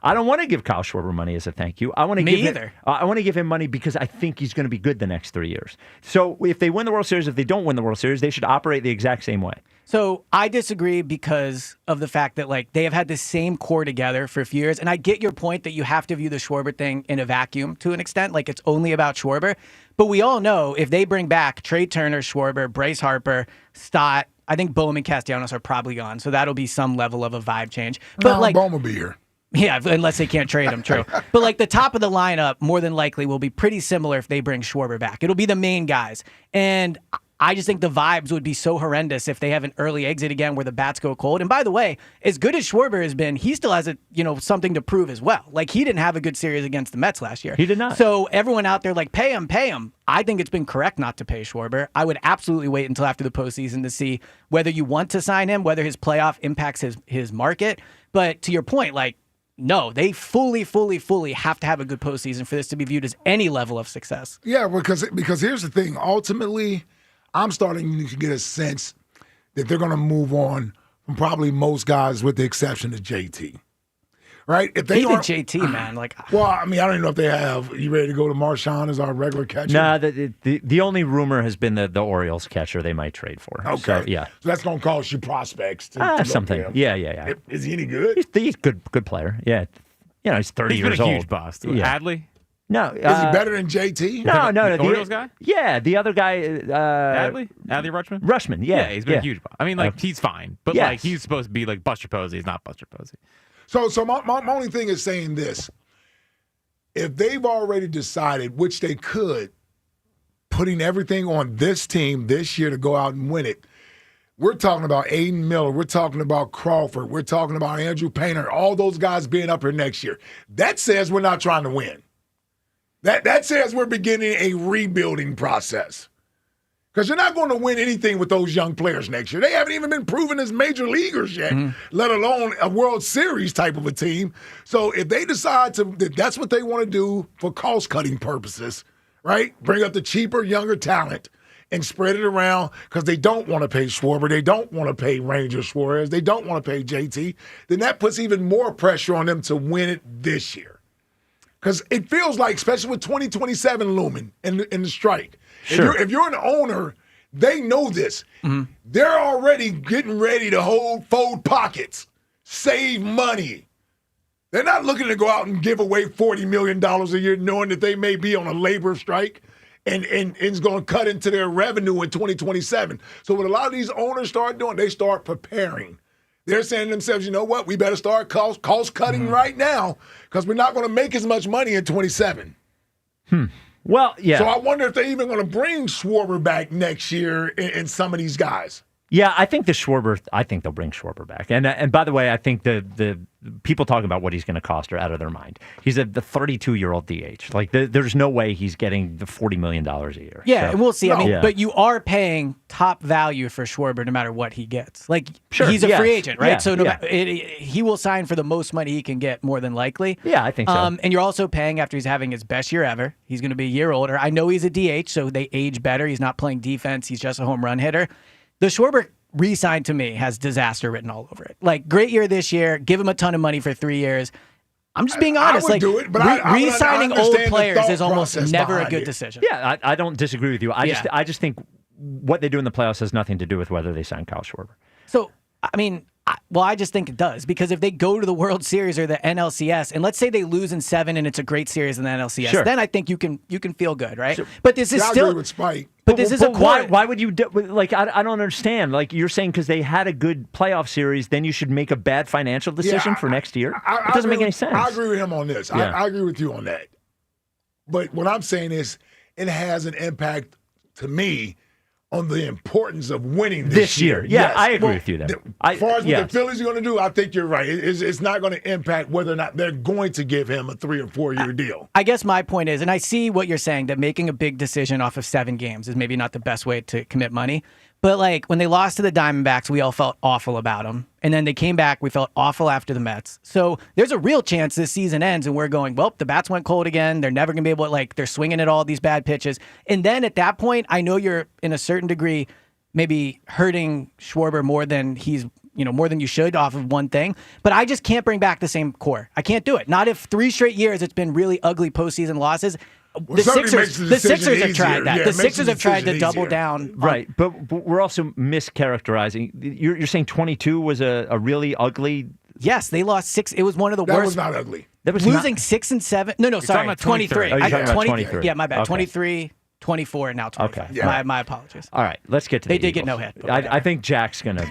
I don't want to give Kyle Schwarber money as a thank you. I want to Me give either. Him, I want to give him money because I think he's going to be good the next 3 years. So if they win the World Series, if they don't win the World Series, they should operate the exact same way. So I disagree because of the fact that like they have had the same core together for a few years. And I get your point that you have to view the Schwarber thing in a vacuum to an extent. Like it's only about Schwarber. But we all know if they bring back Trey Turner, Schwarber, Bryce Harper, Stott, I think Bohm and Castellanos are probably gone. So that'll be some level of a vibe change. But no, like Bohm will be here. Yeah, unless they can't trade him, true. But like the top of the lineup, more than likely, will be pretty similar if they bring Schwarber back. It'll be the main guys. And I just think the vibes would be so horrendous if they have an early exit again where the bats go cold. And by the way, as good as Schwarber has been, he still has something to prove as well. Like he didn't have a good series against the Mets last year. He did not. So everyone out there like, pay him. I think it's been correct not to pay Schwarber. I would absolutely wait until after the postseason to see whether you want to sign him, whether his playoff impacts his market. But to your point, like, no, they fully have to have a good postseason for this to be viewed as any level of success. Yeah, because here's the thing. Ultimately, I'm starting to get a sense that they're going to move on from probably most guys with the exception of JT. Right? If they Even JT, man. Well, I mean, I don't even know if they have. You ready to go to Marshawn as our regular catcher? No, the only rumor has been the Orioles catcher they might trade for. Okay. So, yeah. So that's going to cost you prospects. To something. Yeah. Is he any good? He's good player. Yeah. He's 30 He's years been a old. huge bust. Yeah. Adley? No. Is he better than JT? No. The Orioles guy? Yeah, the other guy. Adley Rutschman? Rutschman, yeah. He's been a huge bust. I mean, he's fine. But, yes. he's supposed to be like Buster Posey. He's not Buster Posey. So my only thing is saying this. If they've already decided, which they could, putting everything on this team this year to go out and win it, we're talking about Aiden Miller. We're talking about Crawford. We're talking about Andrew Painter, all those guys being up here next year. That says we're not trying to win. That says we're beginning a rebuilding process. Because you're not going to win anything with those young players next year. They haven't even been proven as major leaguers yet, let alone a World Series type of a team. So if they decide that that's what they want to do for cost-cutting purposes, right? Bring up the cheaper, younger talent and spread it around because they don't want to pay Schwarber. They don't want to pay Ranger Suarez. They don't want to pay JT. Then that puts even more pressure on them to win it this year. Because it feels like, especially with 2027 looming in the strike, sure. If you're an owner, they know this. Mm-hmm. They're already getting ready to fold pockets, save money. They're not looking to go out and give away $40 million a year knowing that they may be on a labor strike and it's going to cut into their revenue in 2027. So what a lot of these owners start doing, they start preparing. They're saying to themselves, you know what, we better start cost cutting right now because we're not going to make as much money in 27. Well, yeah. So I wonder if they're even going to bring Schwarber back next year in some of these guys. Yeah, I think they'll bring Schwarber back. And by the way, I think the people talking about what he's going to cost are out of their mind. He's the 32-year-old DH. Like there's no way he's getting the $40 million a year. Yeah, so, and we'll see. no. I mean, but you are paying top value for Schwarber no matter what he gets. Like sure, he's a free agent, right? Yeah, so he will sign for the most money he can get, more than likely. Yeah, I think so. And you're also paying after he's having his best year ever. He's going to be a year older. I know he's a DH, so they age better. He's not playing defense. He's just a home run hitter. The Schwarber re-sign to me has disaster written all over it. Like, great year this year, give him a ton of money for 3 years. I'm just being honest. I would do it, but re-signing old understand players is almost never a good decision. Yeah, I don't disagree with you. I just think what they do in the playoffs has nothing to do with whether they sign Kyle Schwarber. So, I mean, I just think it does, because if they go to the World Series or the NLCS, and let's say they lose in 7 and it's a great series in the NLCS, then I think you can feel good, right? Sure. But this is I still agree with Spike. But this is a core. Why would you like? I don't understand. Like, you're saying because they had a good playoff series, then you should make a bad financial decision for next year. It doesn't make any sense. I agree with him on this. Yeah. I agree with you on that. But what I'm saying is, it has an impact to me on the importance of winning this year. Yeah, yes. I agree with you there. As far as what the Phillies are going to do, I think you're right. It's not going to impact whether or not they're going to give him a 3 or 4 year deal. I guess my point is, and I see what you're saying, that making a big decision off of 7 games is maybe not the best way to commit money. But like when they lost to the Diamondbacks, we all felt awful about them. And then they came back, we felt awful after the Mets. So there's a real chance this season ends and we're going, well, the bats went cold again. They're never going to be able to, they're swinging at all these bad pitches. And then at that point, I know you're in a certain degree maybe hurting Schwarber more than more than you should off of one thing. But I just can't bring back the same core. I can't do it. Not if 3 straight years it's been really ugly postseason losses. The Sixers have tried that. Yeah, the Sixers have tried to double down. Right, but we're also mischaracterizing. You're saying 22 was a really ugly. Yes, they lost 6. It was one of the That worst. was not ugly. That was losing 6 and 7. No, talking sorry, about 23. Oh, you're talking about 23. Yeah, my bad. Okay. 23, 24, and now 25. Okay. Yeah. My apologies. All right, let's get to They the did get Eagles. no hit, but I think Jack's going to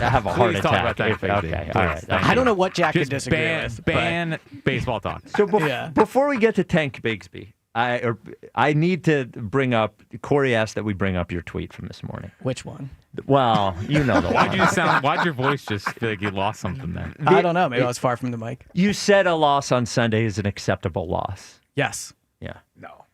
have a heart Please talk attack. about that, Okay, all right. I don't know what Jack could Just disagree with. ban baseball talk. So before we get to Tank Bigsby, I need to bring up. Corey asked that we bring up your tweet from this morning. Which one? Well, you know the one. Why'd your voice just feel like you lost something then? I don't know. Maybe I was far from the mic. You said a loss on Sunday is an acceptable loss. Yes. Yeah. No.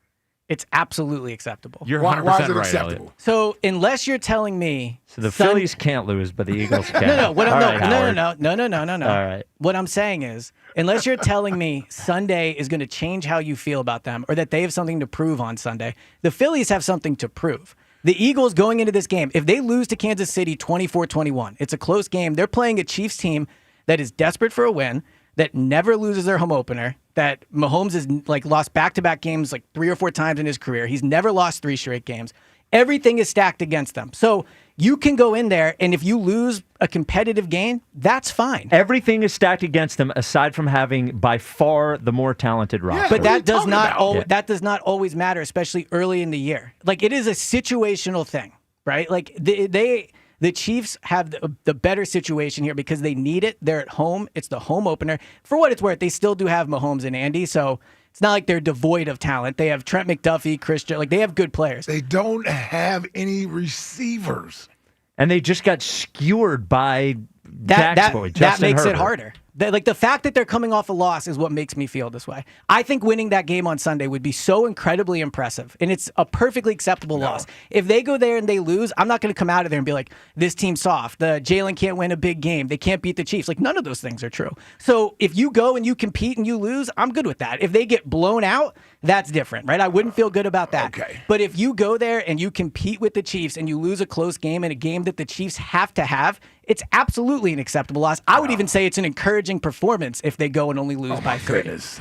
It's absolutely acceptable. You're 100% Why is it right, acceptable? Elliot. So unless you're telling me, So the Phillies can't lose, but the Eagles can. no, what All I'm, right, Howard. no. All right. What I'm saying is, unless you're telling me Sunday is going to change how you feel about them, or that they have something to prove on Sunday, the Phillies have something to prove. The Eagles going into this game, if they lose to Kansas City 24-21, it's a close game. They're playing a Chiefs team that is desperate for a win, that never loses their home opener, that Mahomes has lost back-to-back games 3 or 4 times in his career. He's never lost 3 straight games. Everything is stacked against them. So you can go in there, and if you lose a competitive game, that's fine. Everything is stacked against them, aside from having by far the more talented roster. But that does not that does not always matter, especially early in the year. It is a situational thing, right? The Chiefs have the better situation here because they need it. They're at home. It's the home opener. For what it's worth, they still do have Mahomes and Andy, so it's not like they're devoid of talent. They have Trent McDuffie, Christian. They have good players. They don't have any receivers. And they just got skewered by That makes Herbert. it harder. The fact that they're coming off a loss is what makes me feel this way. I think winning that game on Sunday would be so incredibly impressive, and it's a perfectly acceptable loss. If they go there and they lose, I'm not going to come out of there and be like, this team's soft. Jalen can't win a big game. They can't beat the Chiefs. None of those things are true. So if you go and you compete and you lose, I'm good with that. If they get blown out, that's different, right? I wouldn't feel good about that. Okay. But if you go there and you compete with the Chiefs and you lose a close game in a game that the Chiefs have to have, it's absolutely an acceptable loss. I would even say it's an encouraging performance if they go and only lose by 3. Goodness.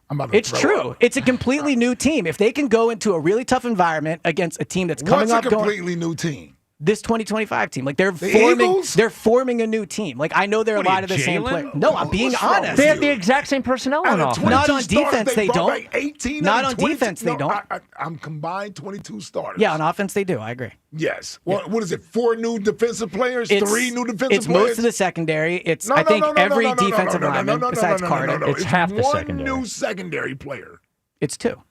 I'm about to It's throw true. up. It's a completely new team. If they can go into a really tough environment against a team that's coming What's up a completely new team? this 2025 team, they're Eagles? they're forming a new team. I know they're a lot of the same players. No, I'm being honest. They have the exact same personnel on offense. Not on defense, they don't. 18 Not out on of 22 defense, they don't. I'm combined 22 starters. Yeah, on offense they do. I agree. Yes. Well, what is it? 4 new defensive players? 3 new defensive It's players? most of the secondary. It's No, I no, think no, no, every no, no, no, defensive no, no, lineman no, no, besides no, no, Carter. no, no. It's half the one secondary. new secondary player. It's 2.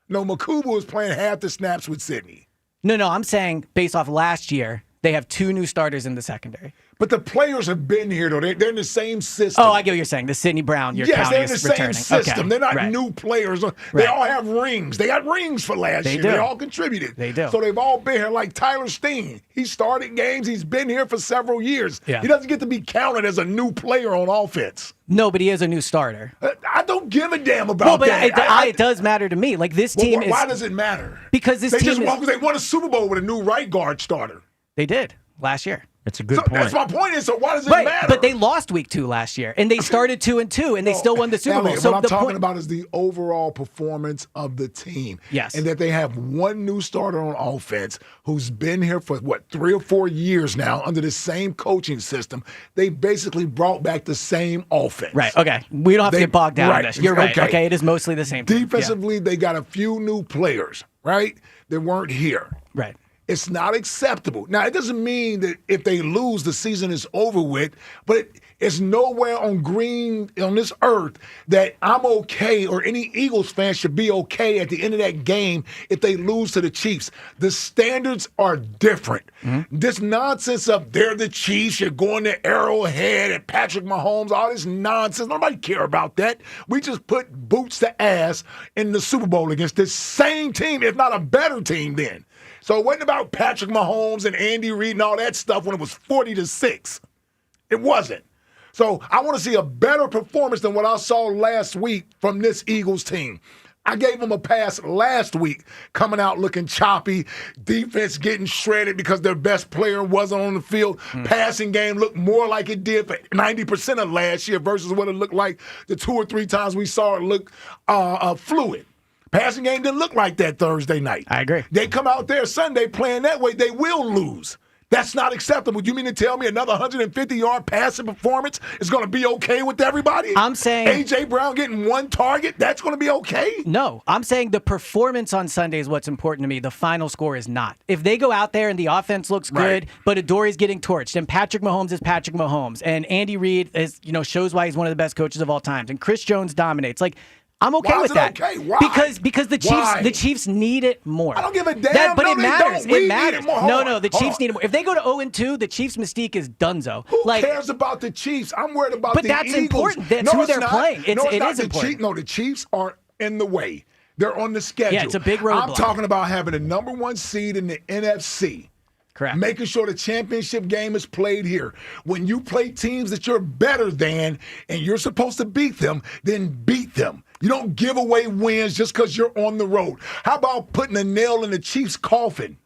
No, Makubu is playing half the snaps with Sydney. No, I'm saying based off last year, they have 2 new starters in the secondary. But the players have been here, though. They're in the same system. Oh, I get what you're saying. The Sidney Brown, you're Yes, counting they're in the as same returning. system. Okay. They're not Right. new players. They Right. all have rings. They got rings for last They year. do. They all contributed. They do. So they've all been here. Like Tyler Steen, he started games. He's been here for several years. Yeah. He doesn't get to be counted as a new player on offense. No, but he is a new starter. I don't give a damn about Well, but that. it does matter to me. This Well, team why is does it matter? because this they team just is, won, they won a Super Bowl with a new right guard starter. They did last year. That's a good So point. that's my point. Is so why does it Right, matter? but they lost week 2 last year, and they started 2-2, and they still won the Super Bowl. Elliot, So what I'm the talking point, about is the overall performance of the team. Yes. And that they have one new starter on offense who's been here for, 3 or 4 years now under the same coaching system. They basically brought back the same offense. right? Okay, we don't have to get bogged down in this. You're right. Okay. Okay, it is mostly the same. team. Defensively, they got a few new players, right, that weren't here. Yeah. Right. It's not acceptable. Now, it doesn't mean that if they lose, the season is over with, but it's nowhere on this earth that I'm okay or any Eagles fan should be okay at the end of that game if they lose to the Chiefs. The standards are different. This nonsense of they're the Chiefs, you're going to Arrowhead and Patrick Mahomes, all this nonsense. Nobody care about that. We just put boots to ass in the Super Bowl against this same team, if not a better team then. So it wasn't about Patrick Mahomes and Andy Reid and all that stuff when it was 40-6. It wasn't. So I want to see a better performance than what I saw last week from this Eagles team. I gave them a pass last week, coming out looking choppy, defense getting shredded because their best player wasn't on the field. Passing game looked more like it did for 90% of last year versus what it looked like the 2 or 3 times we saw it look fluid. Passing game didn't look like that Thursday night. I agree. They come out there Sunday playing that way, they will lose. That's not acceptable. You mean to tell me another 150-yard passing performance is going to be okay with everybody? I'm saying A.J. Brown getting one target, that's going to be okay? No, I'm saying the performance on Sunday is what's important to me. The final score is not. If they go out there and the offense looks good, but Adori's getting torched, and Patrick Mahomes is Patrick Mahomes, and Andy Reid is, shows why he's one of the best coaches of all time, and Chris Jones dominates, I'm okay Why with is it that. okay? Why? Because the Chiefs need it more. I don't give a damn. But no, it matters. They don't. It matters. Need it more. No, the Chiefs need it more. If they go to 0-2, the Chiefs' mystique is donezo. Who cares about the Chiefs? I'm worried about the Eagles. But that's important. That's who they're playing. It is important. The Chiefs are in the way. They're on the schedule. Yeah, it's a big roadblock. I'm talking about having the number 1 seed in the NFC. Correct. Making sure the championship game is played here. When you play teams that you're better than and you're supposed to beat them, then beat them. You don't give away wins just because you're on the road. How about putting a nail in the Chiefs' coffin?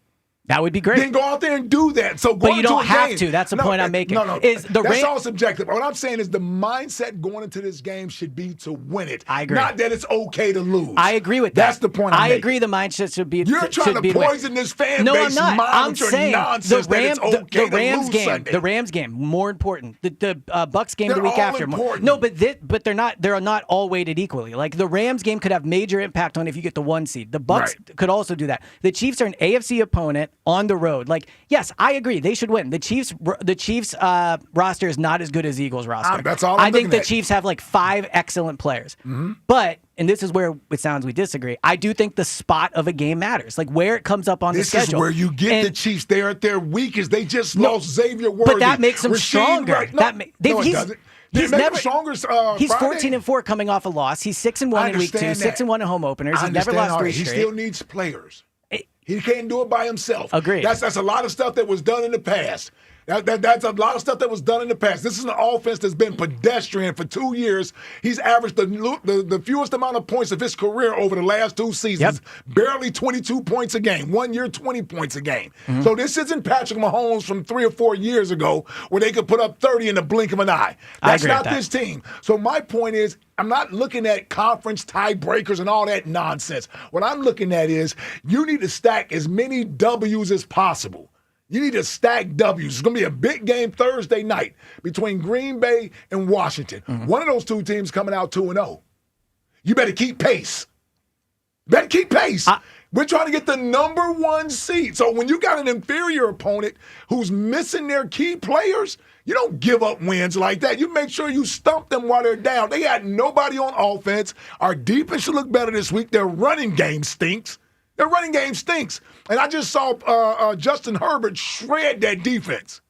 That would be great. Then go out there and do that. So but you don't have to. That's the point I'm making. No. That's all subjective. What I'm saying is the mindset going into this game should be to win it. I agree. Not that it's okay to lose. I agree with that. That's the point I'm making. I agree the mindset should be You're trying to poison this fan no, base I'm not. mind I'm with your saying nonsense that it's okay the Rams to lose game, Sunday. The Rams game, more important. The Bucks game They're the week all after. important. No, but they're not all weighted equally. Like the Rams game could have major impact on if you get the 1 seed. The Bucks could also do that. The Chiefs are an AFC opponent on the road. Yes, I agree. They should win. The Chiefs roster is not as good as the Eagles roster. That's all I I'm think the looking at. Chiefs have 5 excellent players. Mm-hmm. But, and this is where it sounds we disagree, I do think the spot of a game matters. Where it comes up on the schedule. This is where you get the Chiefs. They're at their weakest. They just lost Xavier Worthy. But that makes them stronger. It doesn't. He's never stronger. He's Friday. 14-4 coming off a loss. He's 6-1 in week 2, 6-1 in home openers. He's never lost 3 straight. He still needs players. He can't do it by himself. Agreed. That's a lot of stuff that was done in the past. That's a lot of stuff that was done in the past. This is an offense that's been pedestrian for 2 years. He's averaged the fewest amount of points of his career over the last 2 seasons. Barely 22 points a game. 1 year, 20 points a game. Mm-hmm. So this isn't Patrick Mahomes from 3 or 4 years ago where they could put up 30 in the blink of an eye. That's not this team. So my point is, I'm not looking at conference tiebreakers and all that nonsense. What I'm looking at is you need to stack as many W's as possible. You need to stack W's. It's going to be a big game Thursday night between Green Bay and Washington. Mm-hmm. One of those 2 teams coming out 2-0. You better keep pace. We're trying to get the number 1 seed. So when you got an inferior opponent who's missing their key players, you don't give up wins like that. You make sure you stump them while they're down. They had nobody on offense. Our defense should look better this week. Their running game stinks. And I just saw Justin Herbert shred that defense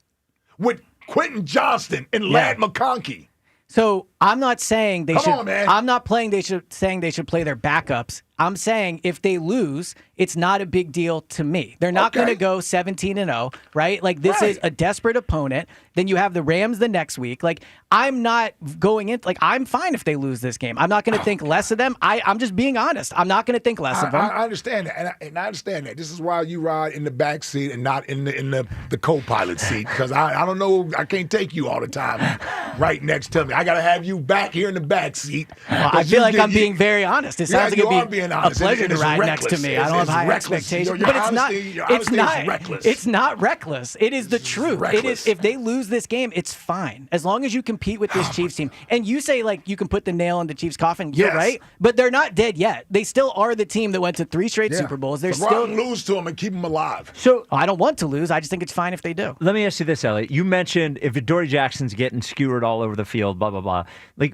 with Quentin Johnston and Ladd McConkey. So I'm not saying they should. Come on, man. I'm not saying they should play their backups. I'm saying if they lose, it's not a big deal to me. They're not going to go 17-0, right? This is a desperate opponent. Then you have the Rams the next week. I'm not going in. I'm fine if they lose this game. I'm not going to think less of them. I'm just being honest. I'm not going to think less of them. I understand that, and I understand that. This is why you ride in the back seat and not in the co-pilot seat, because I don't know. I can't take you all the time right next to me. I got to have you back here in the back seat. Well, I feel like I'm being very honest. It sounds like it'd be a pleasure to ride next to me. I don't have high expectations, but it's not. It's not reckless. It is the truth. It is. If they lose this game, it's fine as long as you compete with this Chiefs team. And you say you can put the nail in the Chiefs' coffin. You're right, but they're not dead yet. They still are the team that went to 3 straight Super Bowls. They're still lose to them and keep them alive. So I don't want to lose. I just think it's fine if they do. Let me ask you this, Elliot. You mentioned if Adoree Jackson's getting skewered all over the field, blah blah blah.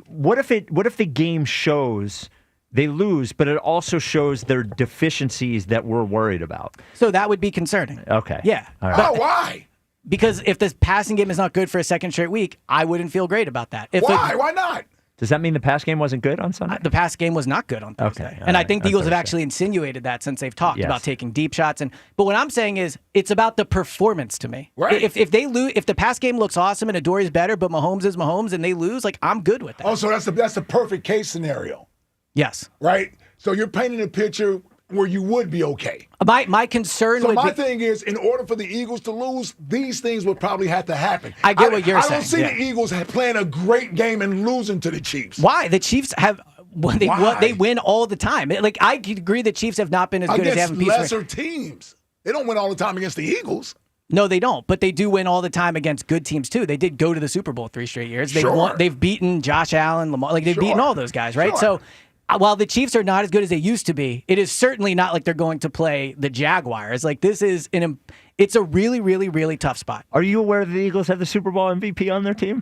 What if the game shows they lose, but it also shows their deficiencies that we're worried about? So that would be concerning. Okay. Yeah. All right. Why? Because if the passing game is not good for a second straight week, I wouldn't feel great about that. Why? Why not? Does that mean the pass game wasn't good on Sunday? The pass game was not good on Thursday. Okay. And I think the Eagles have actually insinuated that since they've talked about taking deep shots. But what I'm saying is it's about the performance to me. Right. If they lose, if the pass game looks awesome and Adoree is better, but Mahomes is Mahomes and they lose, I'm good with that. Oh, so that's the perfect case scenario. Yes. Right? So you're painting a picture where you would be okay. My concern would be... So my thing is, in order for the Eagles to lose, these things would probably have to happen. I get what you're saying. I don't see the Eagles playing a great game and losing to the Chiefs. Why? The Chiefs have... they win all the time. Like, I agree that Chiefs have not been as good as they have in lesser teams. They don't win all the time against the Eagles. No, they don't. But they do win all the time against good teams too. They did go to the Super Bowl 3 straight years. They've beaten Josh Allen, Lamar. Like, they've beaten all those guys, right? So while the Chiefs are not as good as they used to be, it is certainly not like they're going to play the Jaguars. Like, this is it's a really, really, really tough spot. Are you aware the Eagles have the Super Bowl MVP on their team?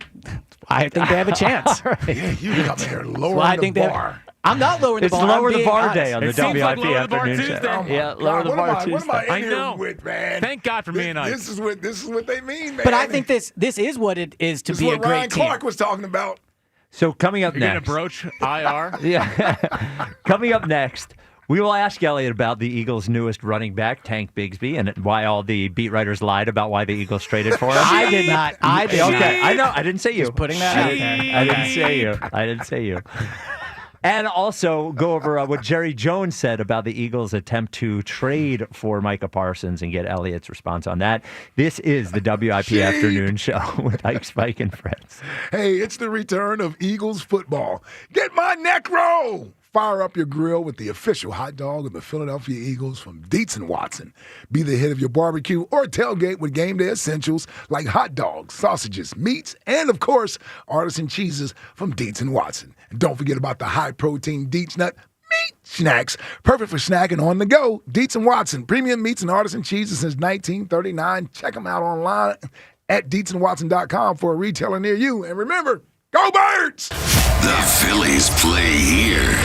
I think they have a chance. Yeah, you come here lowering the bar. I'm not lowering the bar. It's lower the bar honest. day on the WIP afternoon show. Yeah, lower the bar Tuesday. What am I in I here know. with, man? Thank God for me and I. This is what they mean, man. But I think this is what it is to this be is a what great Ryan team. Clark was talking about. So coming up You're next. going to broach IR? Yeah. Coming up next, we will ask Elliot about the Eagles' newest running back, Tank Bigsby, and why all the beat writers lied about why the Eagles traded for him. I did not. Okay, I know. I didn't say you. Just putting that out there. I didn't say you. And also go over what Jerry Jones said about the Eagles' attempt to trade for Micah Parsons and get Elliot's response on that. This is the WIP Afternoon Show with Ike, Spike, and Friends. Hey, it's the return of Eagles football. Get my neck roll! Fire up your grill with the official hot dog of the Philadelphia Eagles from Dietz & Watson. Be the hit of your barbecue or tailgate with game day essentials like hot dogs, sausages, meats, and, of course, artisan cheeses from Dietz & Watson. And don't forget about the high-protein Dietz Nut meat snacks, perfect for snacking on the go. Dietz & Watson, premium meats and artisan cheeses since 1939. Check them out online at DietzandWatson.com for a retailer near you. And remember, go Birds! The Phillies play here.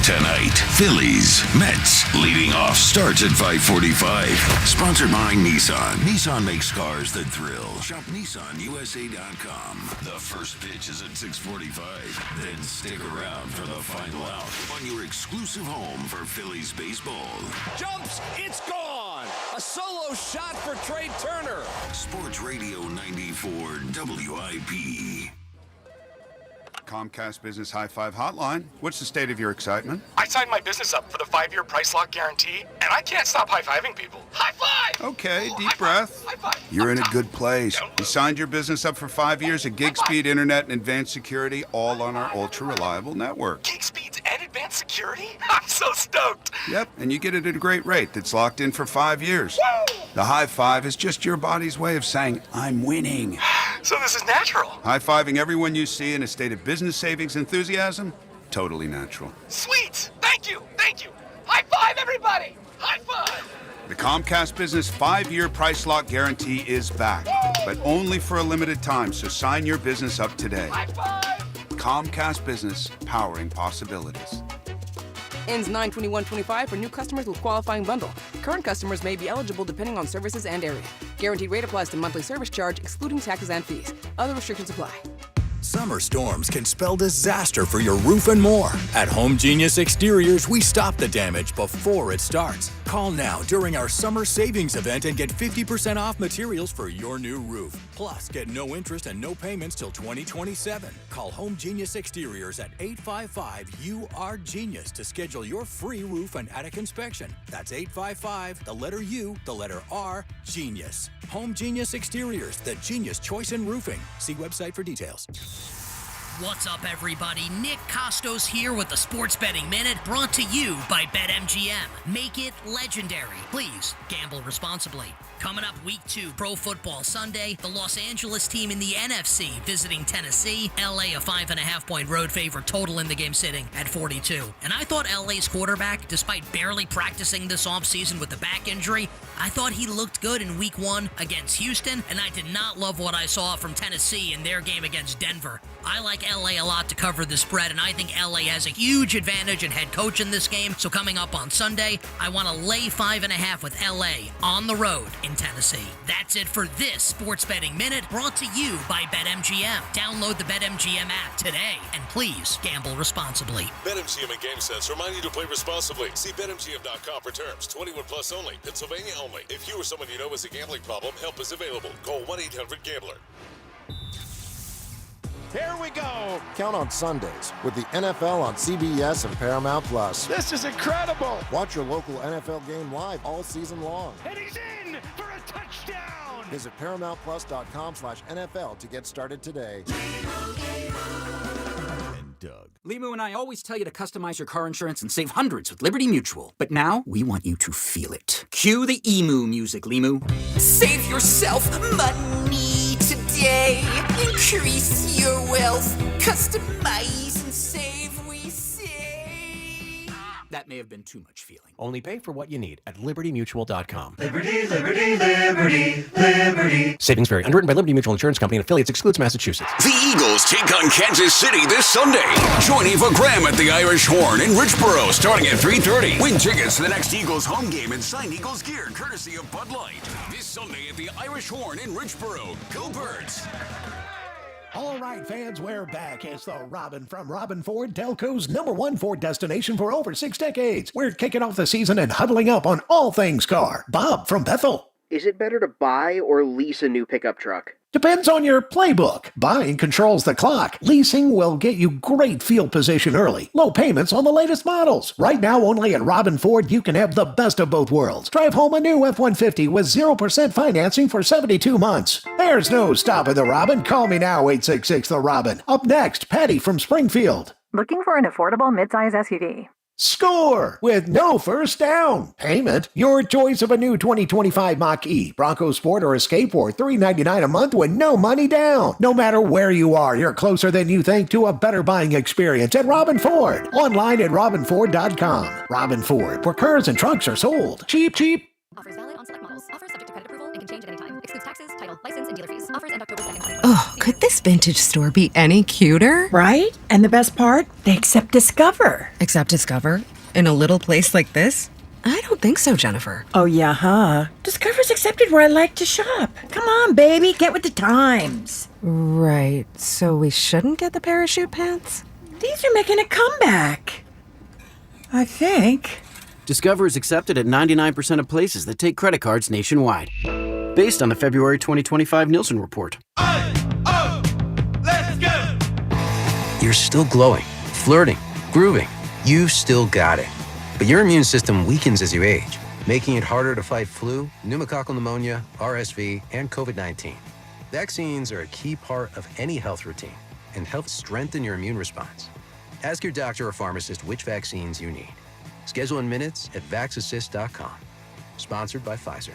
Tonight, Phillies, Mets. Leading off starts at 5:45. Sponsored by Nissan. Nissan makes cars that thrill. Shop NissanUSA.com. The first pitch is at 6:45. Then stick around for the final out on your exclusive home for Phillies baseball. Jumps, it's gone. A solo shot for Trey Turner. Sports Radio 94 WIP. Comcast Business High Five Hotline. What's the state of your excitement? I signed my business up for the 5-year price lock guarantee, and I can't stop high-fiving people. High five! Okay, Ooh, deep breath. High five. You're in a good place. You signed your business up for 5 years of gig speed internet and advanced security, all on our ultra-reliable network. Gig speeds and advanced security? I'm so stoked. Yep, and you get it at a great rate that's locked in for 5 years. Woo! The high five is just your body's way of saying, I'm winning. So this is natural. High-fiving everyone you see in a state of business savings enthusiasm? Totally natural. Sweet! Thank you! Thank you! High five, everybody! High five! The Comcast Business 5-year price lock guarantee is back, but only for a limited time, so sign your business up today. High five! Comcast Business, powering possibilities. Ends 9/21/25 for new customers with qualifying bundle. Current customers may be eligible depending on services and area. Guaranteed rate applies to monthly service charge, excluding taxes and fees. Other restrictions apply. Summer storms can spell disaster for your roof and more. At Home Genius Exteriors, we stop the damage before it starts. Call now during our summer savings event and get 50% off materials for your new roof. Plus, get no interest and no payments till 2027. Call Home Genius Exteriors at 855-UR-GENIUS to schedule your free roof and attic inspection. That's 855, the letter U, the letter R, Genius. Home Genius Exteriors, the genius choice in roofing. See website for details. What's up, everybody? Nick Costos here with the Sports Betting Minute, brought to you by BetMGM. Make it legendary. Please gamble responsibly. Coming up week 2, Pro Football Sunday, the Los Angeles team in the NFC visiting Tennessee. LA a 5.5-point road favorite, total in the game sitting at 42. And I thought LA's quarterback, despite barely practicing this offseason with the back injury, I thought he looked good in week 1 against Houston, and I did not love what I saw from Tennessee in their game against Denver. I like LA a lot to cover the spread, and I think LA has a huge advantage in head coach in this game. So coming up on Sunday, I want to lay 5.5 with LA on the road in Tennessee. That's it for this Sports Betting Minute, brought to you by BetMGM. Download the BetMGM app today, and please gamble responsibly. BetMGM and GameSense remind you to play responsibly. See BetMGM.com for terms. 21 plus only. Pennsylvania only. If you or someone you know has a gambling problem, help is available. Call 1-800-GAMBLER. Here we go. Count on Sundays with the NFL on CBS and Paramount Plus. This is incredible. Watch your local NFL game live all season long. And he's in for a touchdown. Visit ParamountPlus.com/NFL to get started today. Doug. Limu and I always tell you to customize your car insurance and save hundreds with Liberty Mutual. But now, we want you to feel it. Cue the emu music, Limu. Save yourself money today. Increase your wealth. Customize and save, we say. That may have been too much feeling. Only pay for what you need at libertymutual.com. Liberty, liberty, liberty, liberty. Savings vary. Underwritten by Liberty Mutual Insurance Company and affiliates. Excludes Massachusetts. The Eagles take on Kansas City this Sunday. Join Eva Graham at the Irish Horn in Richboro starting at 3:30. Win tickets to the next Eagles home game and sign Eagles gear courtesy of Bud Light. This Sunday at the Irish Horn in Richboro. Go Birds! All right, fans, we're back. It's the Robin from Robin Ford, Delco's #1 Ford destination for over 6 decades. We're kicking off the season and huddling up on all things car. Bob from Bethel. Is it better to buy or lease a new pickup truck? Depends on your playbook. Buying controls the clock. Leasing will get you great field position early. Low payments on the latest models. Right now, only at Robin Ford, you can have the best of both worlds. Drive home a new F-150 with 0% financing for 72 months. There's no stopping the Robin. Call me now, 866-THE-ROBIN. Up next, Patty from Springfield. Looking for an affordable midsize SUV? Score with no first down payment. Your choice of a new 2025 Mach-E, Bronco Sport, or Escape for $399 a month with no money down. No matter where you are, you're closer than you think to a better buying experience at Robin Ford. Online at robinford.com. Robin Ford, where cars and trucks are sold. Cheap, cheap. Offers valid on select models. Offers subject to credit approval and can change at any time. Excludes taxes, title, license, and dealer fees. Offers end October 2nd, 2020. Oh, could this vintage store be any cuter? Right? And the best part? They accept Discover. Accept Discover? In a little place like this? I don't think so, Jennifer. Oh, yeah, huh? Discover's accepted where I like to shop. Come on, baby, get with the times. Right, so we shouldn't get the parachute pants? These are making a comeback. I think. Discover is accepted at 99% of places that take credit cards nationwide. Based on the February 2025 Nielsen report. Let's go! You're still glowing, flirting, grooving. You've still got it. But your immune system weakens as you age, making it harder to fight flu, pneumococcal pneumonia, RSV, and COVID-19. Vaccines are a key part of any health routine and help strengthen your immune response. Ask your doctor or pharmacist which vaccines you need. Schedule in minutes at vaxassist.com. Sponsored by Pfizer.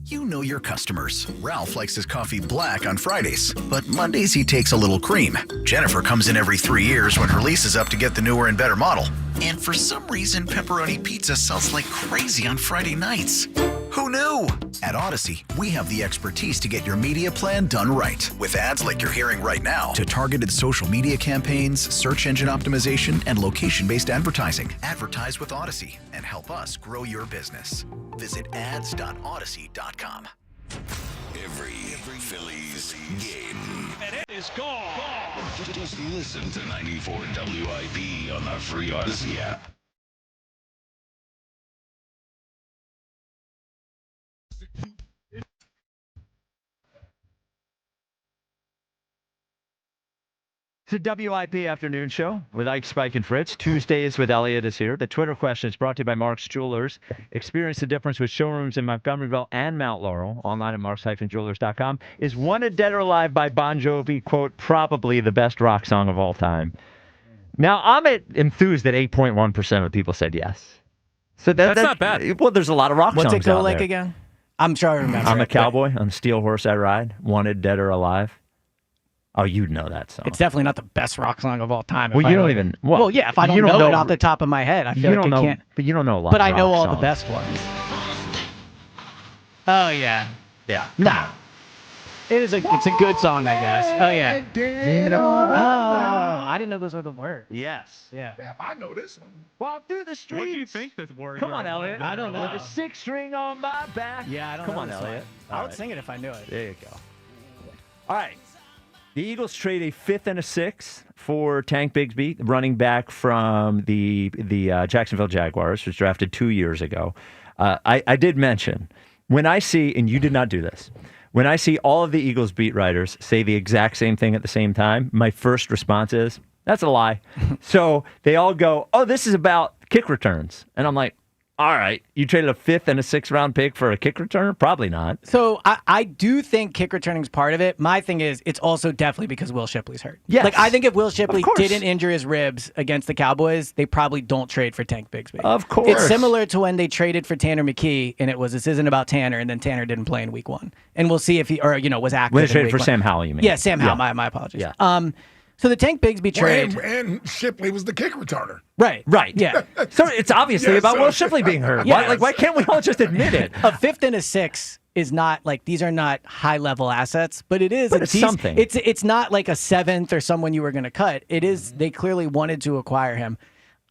You know your customers. Ralph likes his coffee black on Fridays, but Mondays he takes a little cream. Jennifer comes in every 3 years when her lease is up to get the newer and better model. And for some reason, pepperoni pizza sells like crazy on Friday nights. Who knew? At Odyssey, we have the expertise to get your media plan done right. With ads like you're hearing right now, to targeted social media campaigns, search engine optimization, and location-based advertising. Advertise with Odyssey and help us grow your business. Visit ads.odyssey.com. Every Phillies game. And it is gone. Just listen to 94 WIP on the free Odyssey app. It's a WIP afternoon show with Ike, Spike, and Fritz. Tuesdays with Elliot is here. The Twitter question is brought to you by Mark's Jewelers. Experience the difference with showrooms in Montgomeryville and Mount Laurel. Online at marks-jewelers.com. Is Wanted Dead or Alive by Bon Jovi, quote, probably the best rock song of all time? Now, I'm enthused that 8.1% of people said yes. So that's not bad. Well, there's a lot of rock songs out there. What's it go like again? I'm sure I remember. I'm a cowboy. On the steel horse I ride. Wanted Dead or Alive. Oh, you'd know that song. It's definitely not the best rock song of all time. Well, you don't even. Well, yeah, if I don't know it off the top of my head, I feel like I can't. But you don't know a lot. But I of know rock all songs. the best ones. Oh yeah. Yeah. Nah. It's a good song, I guess. Oh yeah. Oh, I didn't know those were the words. Yes. Yeah. Yeah, I know this one. Walk through the streets. What do you think this word? Come on, Elliot. I don't know. With a 6-string on my back. Yeah, I don't Come know. on, this Elliot. one. I would sing it if I knew it. There you go. All right. The Eagles trade a 5th and a 6th for Tank Bigsby, running back from the Jacksonville Jaguars, was drafted 2 years ago. I did mention, when I see, and you did not do this, when I see all of the Eagles beat writers say the exact same thing at the same time, my first response is, that's a lie. So they all go, oh, this is about kick returns. And I'm like, All right. You traded a 5th and a 6th round pick for a kick returner? Probably not. So I do think kick returning is part of it. My thing is, it's also definitely because Will Shipley's hurt. Yes. Like, I think if Will Shipley Of course. didn't injure his ribs against the Cowboys, they probably don't trade for Tank Bigsby. Of course. It's similar to when they traded for Tanner McKee, and it was, this isn't about Tanner, and then Tanner didn't play in week 1. And we'll see if he, or, was active When they in traded week for 1. Sam Howell, you mean? Yeah, Sam Howell. Yeah. My apologies. Yeah. So the Tank Bigsby trade. And Shipley was the kick returner. Right. Yeah. So it's obviously about Will Shipley being hurt. Yeah. Why can't we all just admit it? A 5th and a 6th is not like, these are not high level assets, but it is. But it's something. It's not like a 7th or someone you were going to cut. It is. They clearly wanted to acquire him.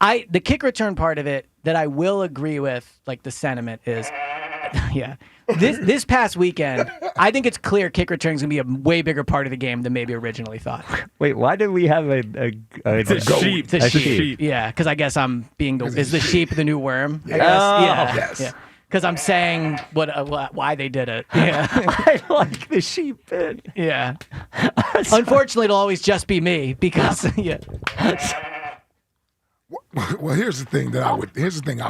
The kick return part of it that I will agree with, like the sentiment is, yeah. This past weekend, I think it's clear kick return is going to be a way bigger part of the game than maybe originally thought. Wait, why did we have a sheep? It's a sheep. Yeah, because I guess I'm being is the sheep the new worm? I guess. Yes. Yeah. Because I'm saying why they did it. Yeah. I like the sheep bit. Yeah. Unfortunately, it'll always just be me because yeah. Well, here's the thing I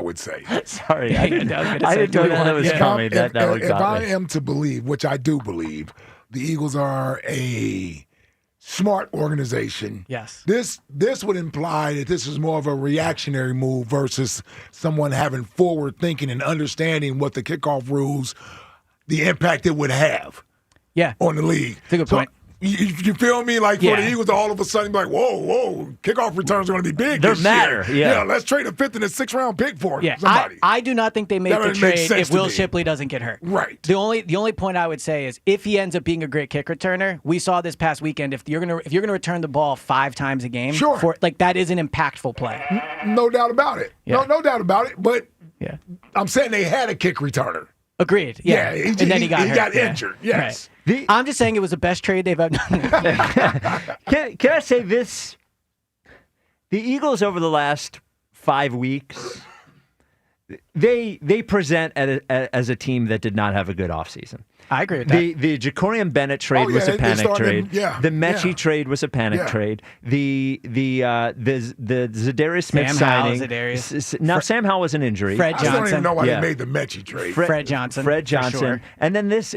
would say. Sorry, I didn't know that was coming. That would if I me. am to believe, which I do believe, the Eagles are a smart organization. Yes. This would imply that this is more of a reactionary move versus someone having forward thinking and understanding what the kickoff rules, the impact it would have. Yeah. On the league. That's a good point. You feel me? Like for the Eagles to all of a sudden be like, whoa, kickoff returns are going to be big. They this matter. year. Yeah. Let's trade a 5th and a 6th round pick for Yeah, somebody. I do not think they make That the doesn't make trade sense if to Will me. Shipley doesn't get hurt. Right. The only point I would say is if he ends up being a great kick returner, we saw this past weekend. If you're gonna return the ball 5 times a game, Sure. that is an impactful play. No doubt about it. Yeah. No doubt about it. But yeah, I'm saying they had a kick returner. Agreed. Yeah, and then he got hurt. Yeah. injured. Yes. Right. I'm just saying it was the best trade they've ever done. Can I say this? The Eagles over the last 5 weeks, they present as a team that did not have a good offseason. I agree with that. The Jacorian Bennett trade was a panic trade. Yeah, the Mechie trade was a panic trade. The Zadarius Smith signing. Now Sam Howell was an injury. Fred Johnson. I don't even know why they made the Mechie trade. Fred Johnson. Fred Johnson. Sure. And then this,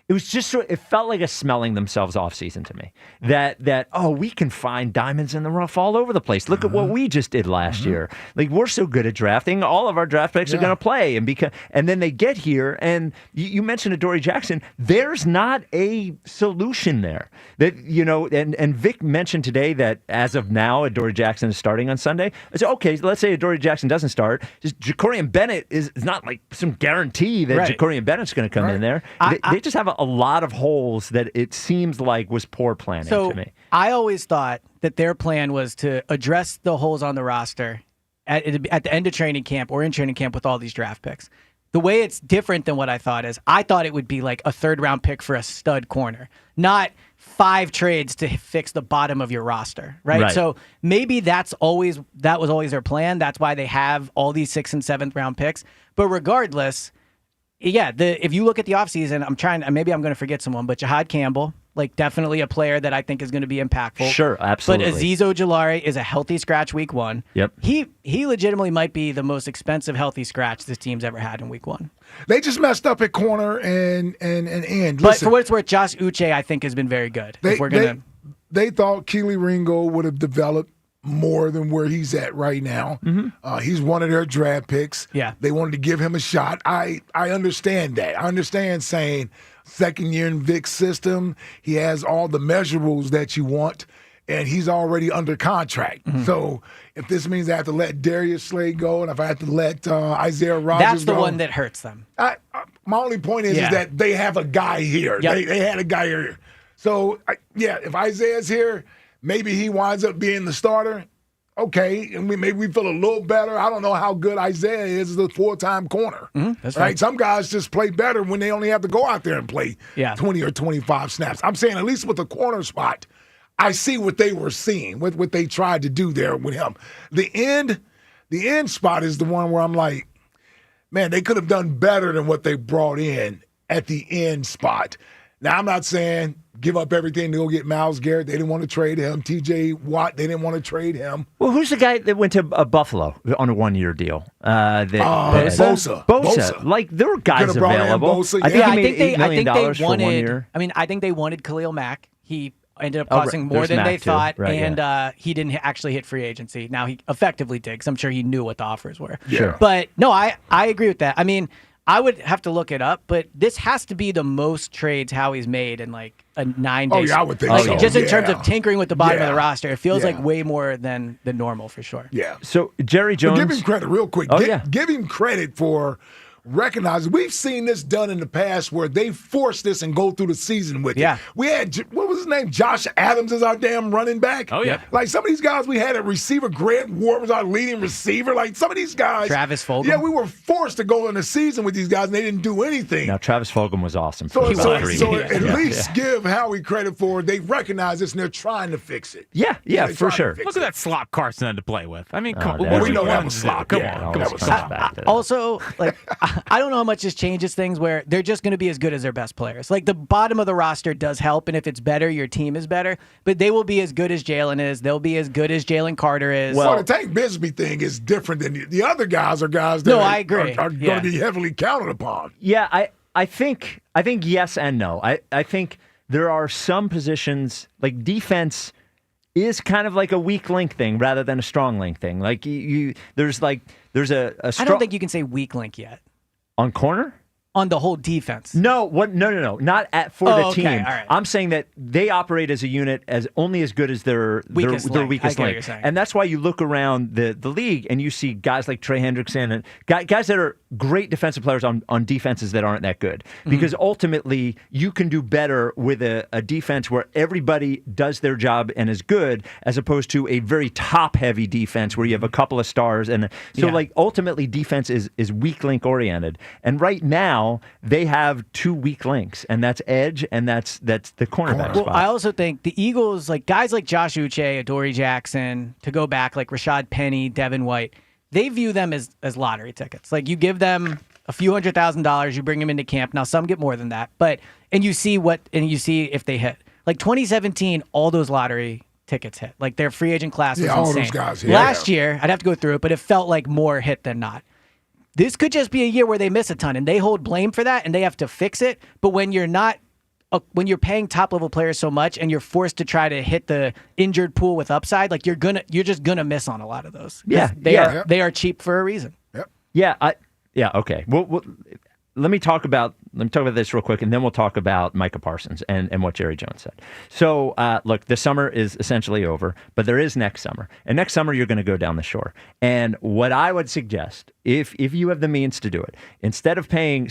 it felt like a smelling themselves off season to me. That we can find diamonds in the rough all over the place. Look at what we just did last year. Like, we're so good at drafting. All of our draft picks are going to play. And then they get here, and you mentioned Adoree Jackson. There's not a solution there. That and Vic mentioned today that as of now, Adoree Jackson is starting on Sunday. I said, okay, let's say Adoree Jackson doesn't start. Just Jacorian Bennett is not like some guarantee that Jacorian Bennett's going to come in there. They just have a lot of holes that it seems like was poor planning to me. I always thought that their plan was to address the holes on the roster at the end of training camp or in training camp with all these draft picks. The way it's different than what I thought is I thought it would be like a 3rd round pick for a stud corner, not 5 trades to fix the bottom of your roster, right? So maybe that was always their plan. That's why they have all these 6th and 7th round picks. But regardless, yeah, if you look at the offseason, maybe I'm going to forget someone, but Jahad Campbell, like definitely a player that I think is going to be impactful. Sure, absolutely. But Azeez Ojulari is a healthy scratch week 1. Yep. He legitimately might be the most expensive healthy scratch this team's ever had in week 1. They just messed up at corner and end. But for what it's worth, Josh Uche, I think, has been very good. They thought Keely Ringo would have developed more than where he's at right now. Mm-hmm. He's one of their draft picks. Yeah. They wanted to give him a shot. I understand that. I understand saying second year in Vic's system, he has all the measurables that you want, and he's already under contract. Mm-hmm. So if this means I have to let Darius Slade go and if I have to let Isaiah Rodgers go. That's the one that hurts them. My only point is that they have a guy here. Yep. They had a guy here. So, if Isaiah's here, maybe he winds up being the starter. Okay, and maybe we feel a little better. I don't know how good Isaiah is as a full-time corner. That's right. Some guys just play better when they only have to go out there and play 20 or 25 snaps. I'm saying at least with the corner spot, I see what they were seeing, what they tried to do there with him. The end spot is the one where I'm like, man, they could have done better than what they brought in at the end spot. Now, I'm not saying give up everything to go get Myles Garrett. They didn't want to trade him. T.J. Watt, they didn't want to trade him. Well, who's the guy that went to Buffalo on a 1-year deal? Bosa. Like, there were guys Could've brought in available. Bosa, I yeah. think he I made think they $8 million for 1 wanted. year. I mean, I think they wanted Khalil Mack. He ended up Oh, right. costing more There's than Mack they too. thought, Right, and he didn't actually hit free agency. Now he effectively did, because I'm sure he knew what the offers were. Sure. But no, I agree with that. I mean, I would have to look it up, but this has to be the most trades Howie's made in like a 9-day. Oh, yeah, I would think like, so. Just in terms Yeah. of tinkering with the bottom of the Yeah. roster, it feels Yeah. like way more than normal for sure. Yeah. So, Jerry Jones. But give him credit real quick. Oh, Give him credit for recognizing. We've seen this done in the past where they force this and go through the season with it. We had, what was his name? Josh Adams is our damn running back. Oh, yeah. Like some of these guys we had at receiver. Grant Ward was our leading receiver. Like some of these guys. Travis Fulgham. Yeah, we were forced to go in the season with these guys and they didn't do anything. Now, Travis Fulgham was awesome. So, for about 3 so years. at Yeah, least yeah. give Howie credit for they recognize this and they're trying to fix it. Yeah, they're for trying to sure. fix Look at that slop Carson had to play with. I mean, come on. that What was- do you know that want was him to do? slop. Come Yeah, on. that Come was on. slop. back to that. Also, like, I don't know how much this changes things where they're just going to be as good as their best players. Like, the bottom of the roster does help, and if it's better, your team is better. But they will be as good as Jalen is. They'll be as good as Jalen Carter is. Well, the Tank Bisbee thing is different than the other guys are guys that I agree. are going Yeah. to be heavily counted upon. Yeah, I think yes and no. I think there are some positions, like defense is kind of like a weak link thing rather than a strong link thing. Like there's a I strong don't think you can say weak link yet on corner. on the whole defense. No, no. Not for the okay, team. all right. I'm saying that they operate as a unit as only as good as their Weakest link. weakest I get what link. you're saying. And that's why you look around the league and you see guys like Trey Hendrickson and guys that are great defensive players on defenses that aren't that good. Because ultimately you can do better with a defense where everybody does their job and is good, as opposed to a very top heavy defense where you have a couple of stars. And so like ultimately defense is weak link oriented. And right now they have 2 weak links, and that's edge and that's the cornerback Well, spot. I also think the Eagles, like guys like Josh Uche, Adoree Jackson, to go back, like Rashad Penny, Devin White, they view them as lottery tickets. Like you give them a few $100,000, you bring them into camp. Now some get more than that, and you see if they hit. Like 2017, all those lottery tickets hit. Like their free agent class was all insane. those guys. Last year, I'd have to go through it, but it felt like more hit than not. This could just be a year where they miss a ton and they hold blame for that and they have to fix it. But when you're not, when you're paying top level players so much and you're forced to try to hit the injured pool with upside, like you're just gonna miss on a lot of those. Yeah, They are cheap for a reason. Okay. Well, let me talk about this real quick, and then we'll talk about Micah Parsons and what Jerry Jones said. So, look, the summer is essentially over, but there is next summer. And next summer, you're going to go down the shore. And what I would suggest, if you have the means to do it, instead of paying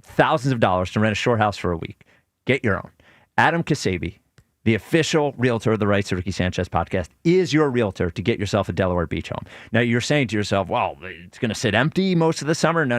thousands of dollars to rent a shore house for a week, get your own. Adam Kasabi, the official realtor of the Rights to Ricky Sanchez podcast, is your realtor to get yourself a Delaware beach home. Now, you're saying to yourself, well, it's going to sit empty most of the summer. No.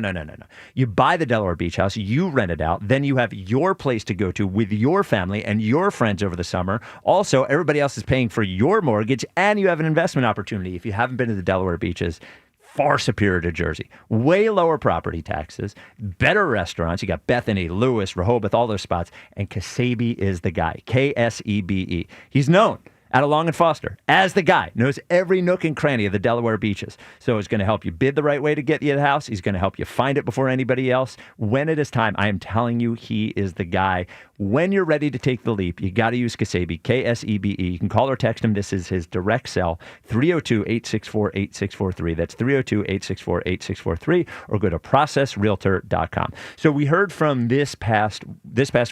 You buy the Delaware beach house, you rent it out, then you have your place to go to with your family and your friends over the summer. Also, everybody else is paying for your mortgage, and you have an investment opportunity. If you haven't been to the Delaware beaches, far superior to Jersey. Way lower property taxes, better restaurants. You got Bethany, Lewis, Rehoboth, all those spots. And Kasabi is the guy. Ksebe. He's known out of Long and Foster as the guy, knows every nook and cranny of the Delaware beaches. So he's going to help you bid the right way to get you the house. He's going to help you find it before anybody else. When it is time, I am telling you, he is the guy. When you're ready to take the leap, you got to use Kasabi, Ksebe. You can call or text him. This is his direct cell, 302-864-8643. That's 302-864-8643, or go to processrealtor.com. So we heard from this past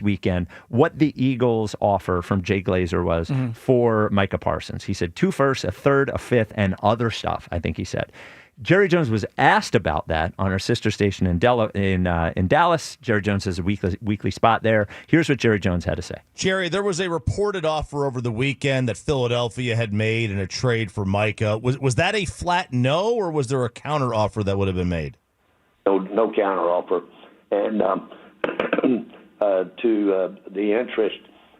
weekend what the Eagles offer from Jay Glazer was for Micah Parsons. He said 2 firsts, a third, a fifth, and other stuff, I think he said. Jerry Jones was asked about that on our sister station in Dallas. Jerry Jones has a weekly spot there. Here's what Jerry Jones had to say. Jerry, there was a reported offer over the weekend that Philadelphia had made in a trade for Micah. Was that a flat no, or was there a counter offer that would have been made? No counter offer. And to the interest,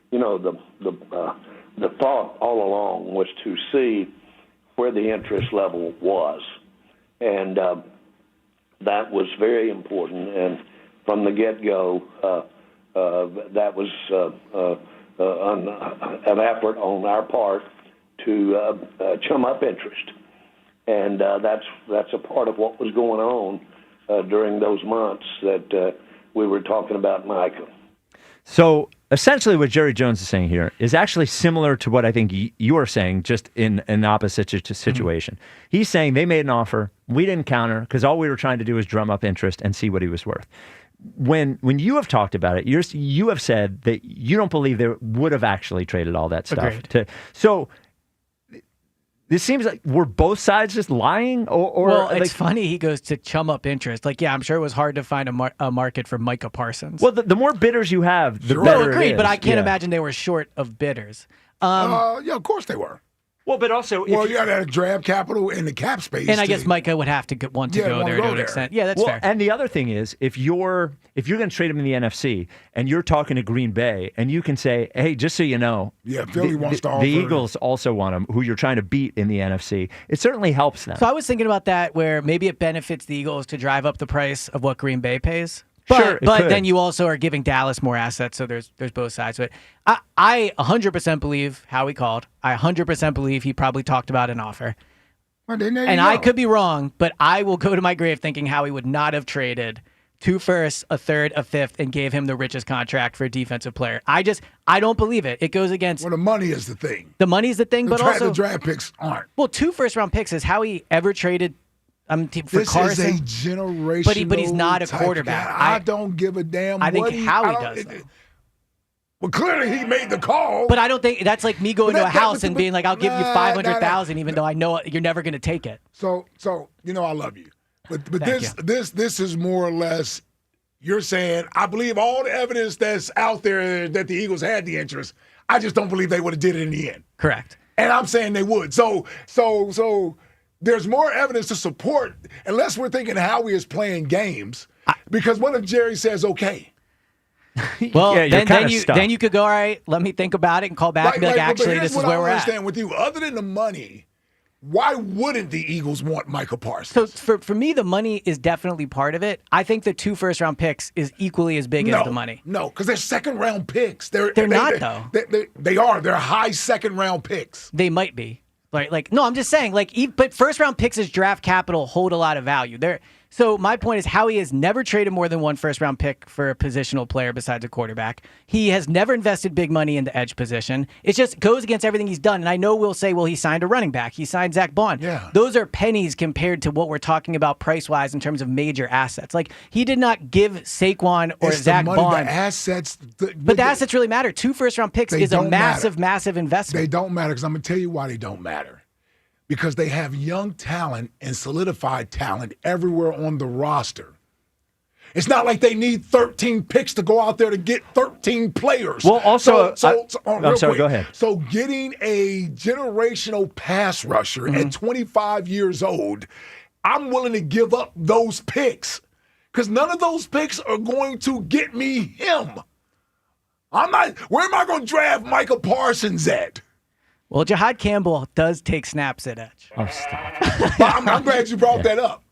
the thought all along was to see where the interest level was. And that was very important. And from the get-go, that was an effort on our part to chum up interest. And that's a part of what was going on during those months that we were talking about Micah. So essentially what Jerry Jones is saying here is actually similar to what I think you are saying, just in an opposite situation. Mm-hmm. He's saying they made an offer, we didn't counter, because all we were trying to do was drum up interest and see what he was worth. When you have talked about it, you have said that you don't believe they would have actually traded all that stuff. So this seems like we're both sides just lying, or well, like, it's funny he goes to chum up interest. Like, yeah, I'm sure it was hard to find a market for Micah Parsons. Well, the more bidders you have, the better. No, agreed, it is. but I can't imagine they were short of bidders. Yeah, of course they were. Well, but also, you got to draft capital in the cap space, and I guess Micah would have to want to go there to an extent. Yeah, that's fair. And the other thing is, if you're going to trade him in the NFC, and you're talking to Green Bay, and you can say, "Hey, just so you know, Philly wants to offer." The Eagles also want him, who you're trying to beat in the NFC. It certainly helps them. So I was thinking about that, where maybe it benefits the Eagles to drive up the price of what Green Bay pays. But then you also are giving Dallas more assets, so there's both sides to it. I 100% believe how he called. I 100% believe he probably talked about an offer. And I could be wrong, but I will go to my grave thinking Howie would not have traded 2 firsts, a third, a fifth, and gave him the richest contract for a defensive player. I don't believe it. It goes against. Well, the money is the thing. The money is the thing, but also the draft picks aren't. Well, 2 first-round picks is Howie ever traded. For this Carson, is a generational. But he's not a quarterback. I don't give a damn. I think Howie does. Well, clearly he made the call. But I don't think that's like me going to a house and being like, "I'll give you 500,000," even though I know you're never going to take it. So I love you, but this is more or less. You're saying I believe all the evidence that's out there that the Eagles had the interest. I just don't believe they would have did it in the end. Correct. And I'm saying they would. So. There's more evidence to support, unless we're thinking Howie is playing games. Because what if Jerry says, okay? Well, then you could go, all right, let me think about it and call back and be like, actually, this is where we're at. I understand with you. Other than the money, why wouldn't the Eagles want Micah Parsons? So for me, the money is definitely part of it. I think the 2 first-round picks is equally as big as the money. No, because they're second-round picks. They're not, though. They are. They're high second-round picks. They might be. No, I'm just saying, but first round picks as draft capital hold a lot of value. So my point is Howie has never traded more than 1 first round pick for a positional player besides a quarterback. He has never invested big money in the edge position. It just goes against everything he's done. And I know we'll say, well, he signed a running back. He signed Zach Bond. Yeah. Those are pennies compared to what we're talking about price-wise in terms of major assets. Like, he did not give Saquon or Zach Bond. The assets. But the assets really matter. 2 first round picks is a massive, massive investment. They don't matter because I'm going to tell you why they don't matter. Because they have young talent and solidified talent everywhere on the roster. It's not like they need 13 picks to go out there to get 13 players. Well, also, I'm sorry, go ahead. So getting a generational pass rusher at 25 years old, I'm willing to give up those picks because none of those picks are going to get me him. Where am I going to draft Micah Parsons at? Well, Jahad Campbell does take snaps at edge. Oh, stop. I'm glad you brought that up.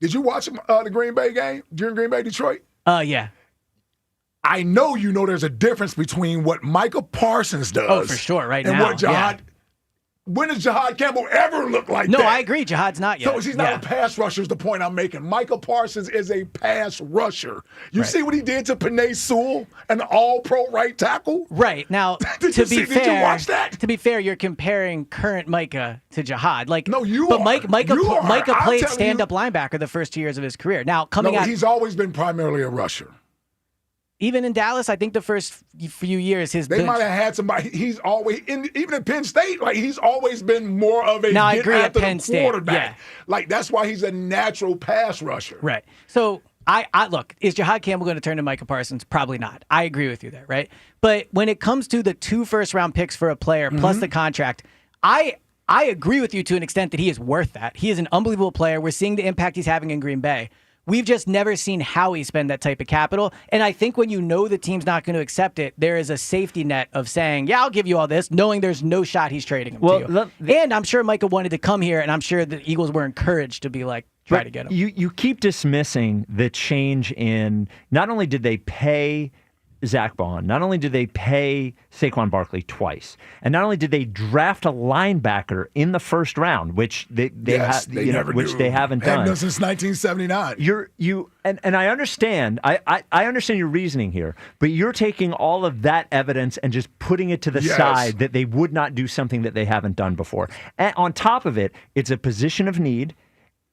Did you watch the Green Bay game during Green Bay, Detroit? Yeah. I know you know there's a difference between what Micah Parsons does. Oh, for sure, right and now. What Jahad. Yeah. When does Jahad Campbell ever look like that? No, I agree. Jahad's not yet. So he's not a pass rusher is the point I'm making. Micah Parsons is a pass rusher. You see what he did to Penei Sewell, an all-pro right tackle? Right. Now, did you watch that? To be fair, you're comparing current Micah to Jahad. No, you but are. Micah played stand-up linebacker the first 2 years of his career. Now, he's always been primarily a rusher. Even in Dallas, I think the first few years, they might have had somebody. He's always even at Penn State. He's always been more of a I agree at Penn State quarterback. Yeah. That's why he's a natural pass rusher. Right. So I look, is Jahad Campbell going to turn to Micah Parsons? Probably not. I agree with you there, right? But when it comes to the 2 first round picks for a player plus the contract, I agree with you to an extent that he is worth that. He is an unbelievable player. We're seeing the impact he's having in Green Bay. We've just never seen Howie spend that type of capital. And I think when you know the team's not going to accept it, there is a safety net of saying, yeah, I'll give you all this, knowing there's no shot he's trading him to you. And I'm sure Micah wanted to come here, and I'm sure the Eagles were encouraged to be like, try to get him. You keep dismissing the change in, not only did they pay Zach Bond, not only did they pay Saquon Barkley twice, and not only did they draft a linebacker in the first round, which they never which do. they haven't Hadn't done since 1979. And I understand. I understand your reasoning here, but you're taking all of that evidence and just putting it to the side that they would not do something that they haven't done before. And on top of it, it's a position of need.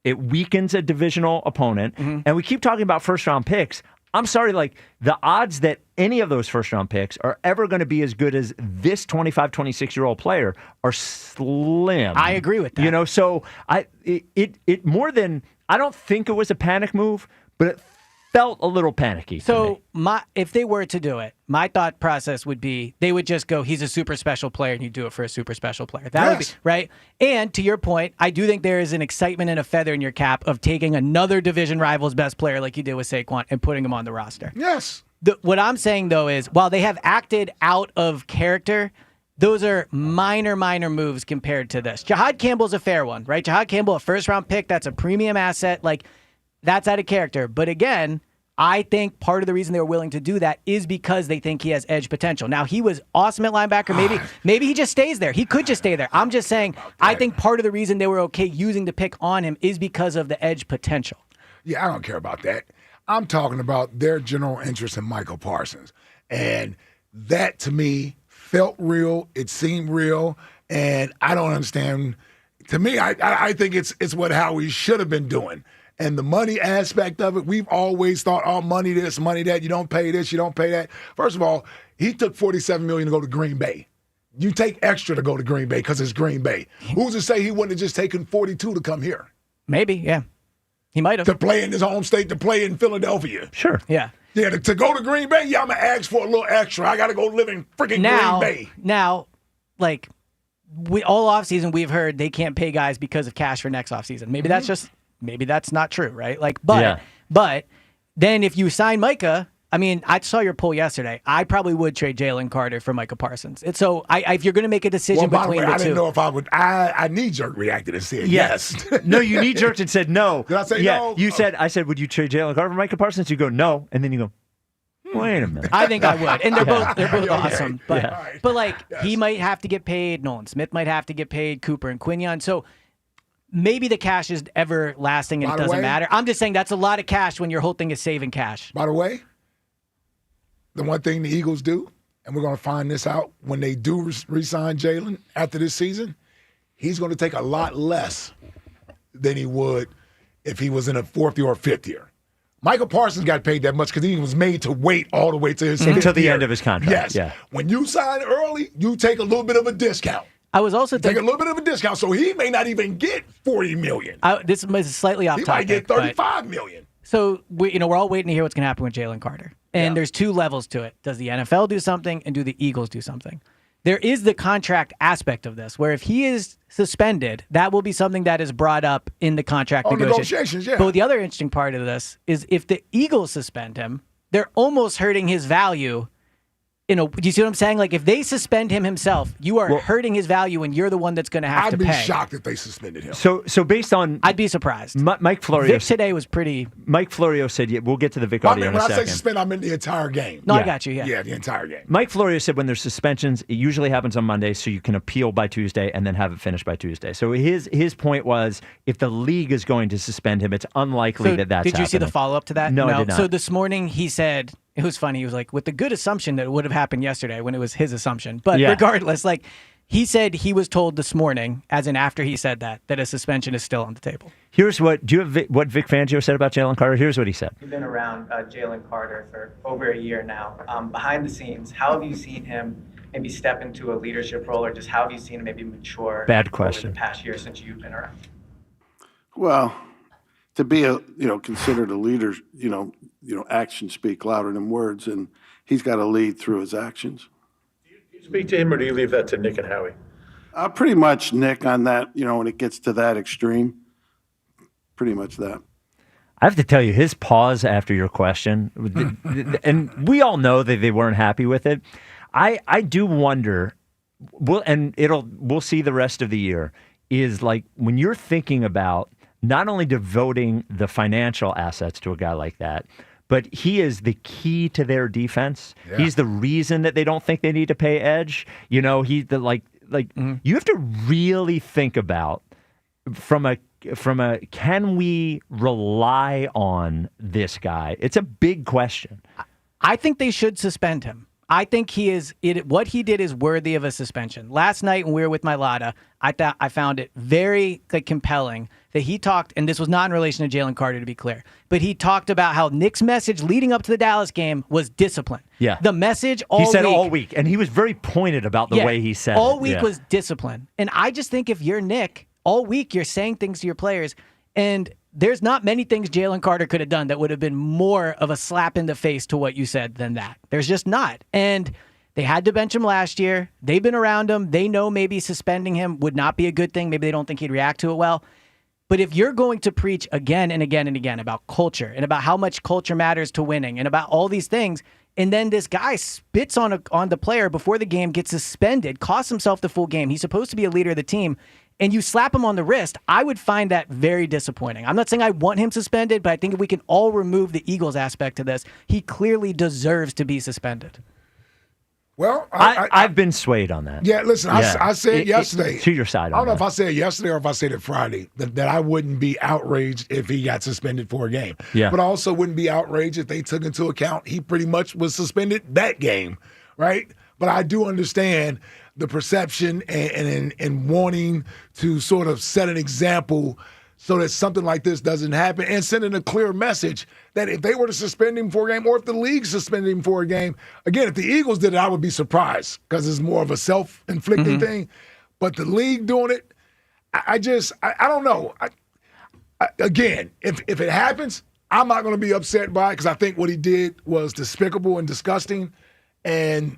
It weakens a divisional opponent, and we keep talking about first round picks. I'm sorry, like the odds that any of those first round picks are ever going to be as good as this 25, 26-year-old player are slim. I agree with that. So it more than, I don't think it was a panic move, but it felt a little panicky. So if they were to do it, my thought process would be they would just go, he's a super special player, and you do it for a super special player. That would be right. And to your point, I do think there is an excitement and a feather in your cap of taking another division rival's best player like you did with Saquon and putting him on the roster. Yes. What I'm saying, though, is while they have acted out of character, those are minor moves compared to this. Jahad Campbell's a fair one, right? Jahad Campbell, a first-round pick, that's a premium asset. Like, that's out of character. But again, I think part of the reason they were willing to do that is because they think he has edge potential. Now, he was awesome at linebacker. Maybe he just stays there. He could just stay there. I'm just saying, I think part of the reason they were okay using the pick on him is because of the edge potential. Yeah, I don't care about that. I'm talking about their general interest in Michael Parsons. And that, to me, felt real. It seemed real. And I don't understand. To me, I think it's what Howie should have been doing. And the money aspect of it, we've always thought, oh, money this, money that. You don't pay this, you don't pay that. First of all, he took $47 million to go to Green Bay. You take extra to go to Green Bay because it's Green Bay. Who's to say he wouldn't have just taken 42 to come here? Maybe, yeah. He might have. To play in his home state, to play in Philadelphia. Sure. Yeah. Yeah, to go to Green Bay, I'm going to ask for a little extra. I got to go live in freaking Green Bay. Now, like, all offseason we've heard they can't pay guys because of cash for next offseason. Maybe that's just... Maybe that's not true, right? Like, but then if you sign Micah, I mean, I saw your poll yesterday. I probably would trade Jalen Carter for Micah Parsons. And so, if you're going to make a decision between the two, I didn't know if I would. I knee-jerk reacted and said yes. No, you knee-jerked and said no. Did I say no? I said, would you trade Jalen Carter for Micah Parsons? You go no, and then you go, wait a minute. I think I would, and they're both awesome. But he might have to get paid. Nolan Smith might have to get paid. Cooper and Quinion. So. Maybe the cash is everlasting and it doesn't matter. I'm just saying that's a lot of cash when your whole thing is saving cash. By the way, the one thing the Eagles do, and we're going to find this out when they do re-sign Jalen after this season, he's going to take a lot less than he would if he was in a fourth year or fifth year. Michael Parsons got paid that much because he was made to wait all the way to his until the end of his contract. Yes. Yeah. When you sign early, you take a little bit of a discount. I was also take a little bit of a discount, so he may not even get $40 million. This is slightly off topic. He might get $35 million. So we're all waiting to hear what's going to happen with Jalen Carter, and there's two levels to it. Does the NFL do something, and do the Eagles do something? There is the contract aspect of this, where if he is suspended, that will be something that is brought up in the contract negotiations. Yeah. But the other interesting part of this is if the Eagles suspend him, they're almost hurting his value. Do you see what I'm saying? Like, if they suspend him himself, you are hurting his value, and you're the one that's going to have to pay. I'd be shocked if they suspended him. So based on... I'd be surprised. Mike Florio... Vic today was pretty... Mike Florio said, we'll get to the Vic audio in a second. When I say suspend, I mean the entire game. No, I got you, Yeah, the entire game. Mike Florio said when there's suspensions, it usually happens on Monday, so you can appeal by Tuesday and then have it finished by Tuesday. So his point was, if the league is going to suspend him, it's unlikely that's happening. Did you see the follow-up to that? No, I did not. So this morning he said... It was funny. He was like, with the good assumption that it would have happened yesterday when it was his assumption. But regardless, like he said he was told this morning, as in after he said that a suspension is still on the table. Here's what, do you have what Vic Fangio said about Jalen Carter? Here's what he said. You've been around Jalen Carter for over a year now. Behind the scenes, how have you seen him maybe step into a leadership role, or just how have you seen him maybe mature Bad question. over the past year since you've been around? Well, to be considered a leader, actions speak louder than words, and he's got to lead through his actions. Do you speak to him, or do you leave that to Nick and Howie? Pretty much Nick on that, when it gets to that extreme, pretty much that. I have to tell you, his pause after your question, and we all know that they weren't happy with it. I do wonder, we'll see the rest of the year, is like when you're thinking about not only devoting the financial assets to a guy like that, but he is the key to their defense. Yeah. He's the reason that they don't think they need to pay edge. You know, you have to really think about from a can we rely on this guy? It's a big question. I think they should suspend him. I think what he did is worthy of a suspension. Last night when we were with my Lotta, I found it very compelling that he talked, and this was not in relation to Jalen Carter to be clear, but he talked about how Nick's message leading up to the Dallas game was discipline. Yeah. The message all week. He said all week, and he was very pointed about the way he said all it. week was discipline. And I just think if you're Nick, all week you're saying things to your players, and there's not many things Jalen Carter could have done that would have been more of a slap in the face to what you said than that. There's just not. And they had to bench him last year. They've been around him. They know maybe suspending him would not be a good thing. Maybe they don't think he'd react to it well. But if you're going to preach again and again and again about culture and about how much culture matters to winning and about all these things, and then this guy spits on the player before the game, gets suspended, costs himself the full game. He's supposed to be a leader of the team, and you slap him on the wrist, I would find that very disappointing. I'm not saying I want him suspended, but I think if we can all remove the Eagles aspect to this, he clearly deserves to be suspended. Well, I've been swayed on that. Yeah, listen, I said yesterday. To your side. I don't know if I said yesterday or if I said it Friday that I wouldn't be outraged if he got suspended for a game. Yeah. But I also wouldn't be outraged if they took into account he pretty much was suspended that game, right? But I do understand the perception and wanting to sort of set an example so that something like this doesn't happen, and sending a clear message that if they were to suspend him for a game or if the league suspended him for a game, again, if the Eagles did it, I would be surprised because it's more of a self-inflicted thing. But the league doing it, I don't know. Again, if it happens, I'm not going to be upset by it because I think what he did was despicable and disgusting. And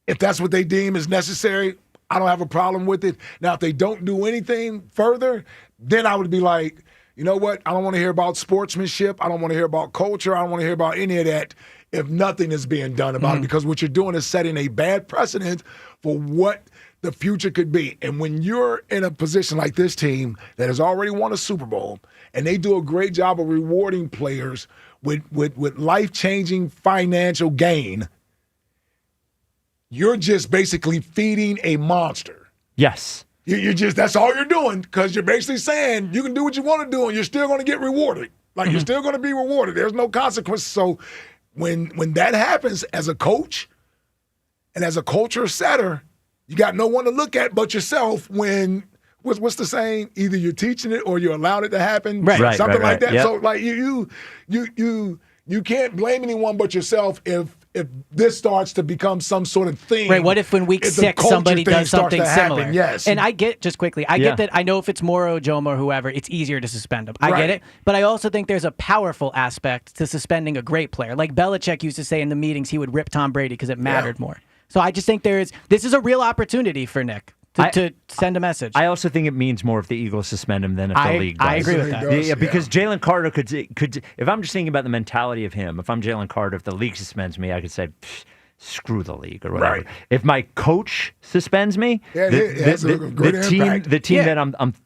if that's what they deem is necessary, I don't have a problem with it. Now, if they don't do anything further, then I would be like, you know what? I don't want to hear about sportsmanship. I don't want to hear about culture. I don't want to hear about any of that if nothing is being done about it, because what you're doing is setting a bad precedent for what the future could be. And when you're in a position like this team that has already won a Super Bowl, and they do a great job of rewarding players with life-changing financial gain, you're just basically feeding a monster. Yes. You're just, that's all you're doing, because you're basically saying you can do what you want to do and you're still going to get rewarded. Like, you're still going to be rewarded. There's no consequences. So when that happens as a coach and as a culture setter, you got no one to look at but yourself when, what's the saying? Either you're teaching it or you're allowing it to happen. Right. Something like that. Yep. So, like, you can't blame anyone but yourself if this starts to become some sort of thing. Right, what if in week 6 somebody does something similar? Yes. And I get, just quickly, I get that, I know if it's Moro, Jomo, or whoever, it's easier to suspend them. I get it. But I also think there's a powerful aspect to suspending a great player. Like Belichick used to say in the meetings he would rip Tom Brady because it mattered more. So I just think this is a real opportunity for Nick to send a message. I also think it means more if the Eagles suspend him than if the league does. I agree with that. Yeah, because Jalen Carter could, if I'm just thinking about the mentality of him, if I'm Jalen Carter, if the league suspends me, I could say, screw the league or whatever. Right. If my coach suspends me, the team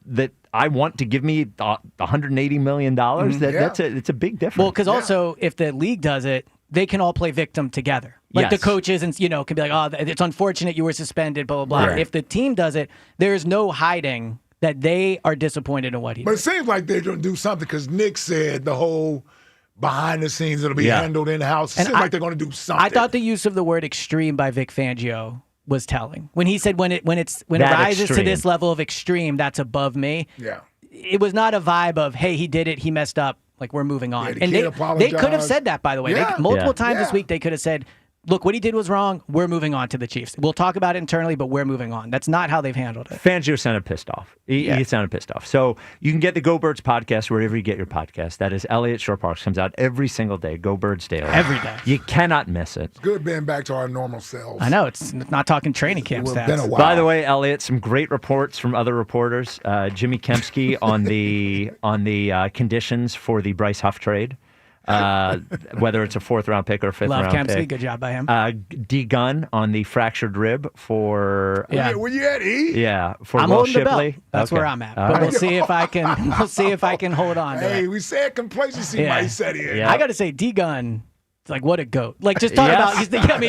that I want to give me $180 million, it's a big difference. Well, because also if the league does it, they can all play victim together. Like the coaches and can be like, oh, it's unfortunate you were suspended, blah, blah, blah. Right. If the team does it, there's no hiding that they are disappointed in what he But did. it seems like they're going to do something because Nick said the whole behind the scenes it'll be handled in house. It seems like they're going to do something. I thought the use of the word extreme by Vic Fangio was telling. When he said when it rises to this level of extreme, that's above me. Yeah. It was not a vibe of, hey, he did it, he messed up, like we're moving on. Yeah, and they could have said that, by the way. Yeah. Multiple times this week they could have said, look, what he did was wrong. We're moving on to the Chiefs. We'll talk about it internally, but we're moving on. That's not how they've handled it. Fangio sounded pissed off. He sounded pissed off. So you can get the Go Birds podcast wherever you get your podcast. That is Elliott Shore Parks. Comes out every single day. Go Birds Daily. Every day. You cannot miss it. It's good being back to our normal selves. I know. It's not talking training camp stats. Been a while. By the way, Elliott, some great reports from other reporters. Jimmy Kempski on the conditions for the Bryce Huff trade. whether it's a 4th-round pick or 5th-round Love Kempsky. pick. Good job by him. D. Gunn on the fractured rib for Where you at, E? for I'm Will holding Shipley. the belt. That's Okay. where I'm at. All But right. we'll see if I can. We'll see if I can hold on to Hey, it. we said complacency might set in. I got to say, D Gun. It's like what a goat. Like just talk about.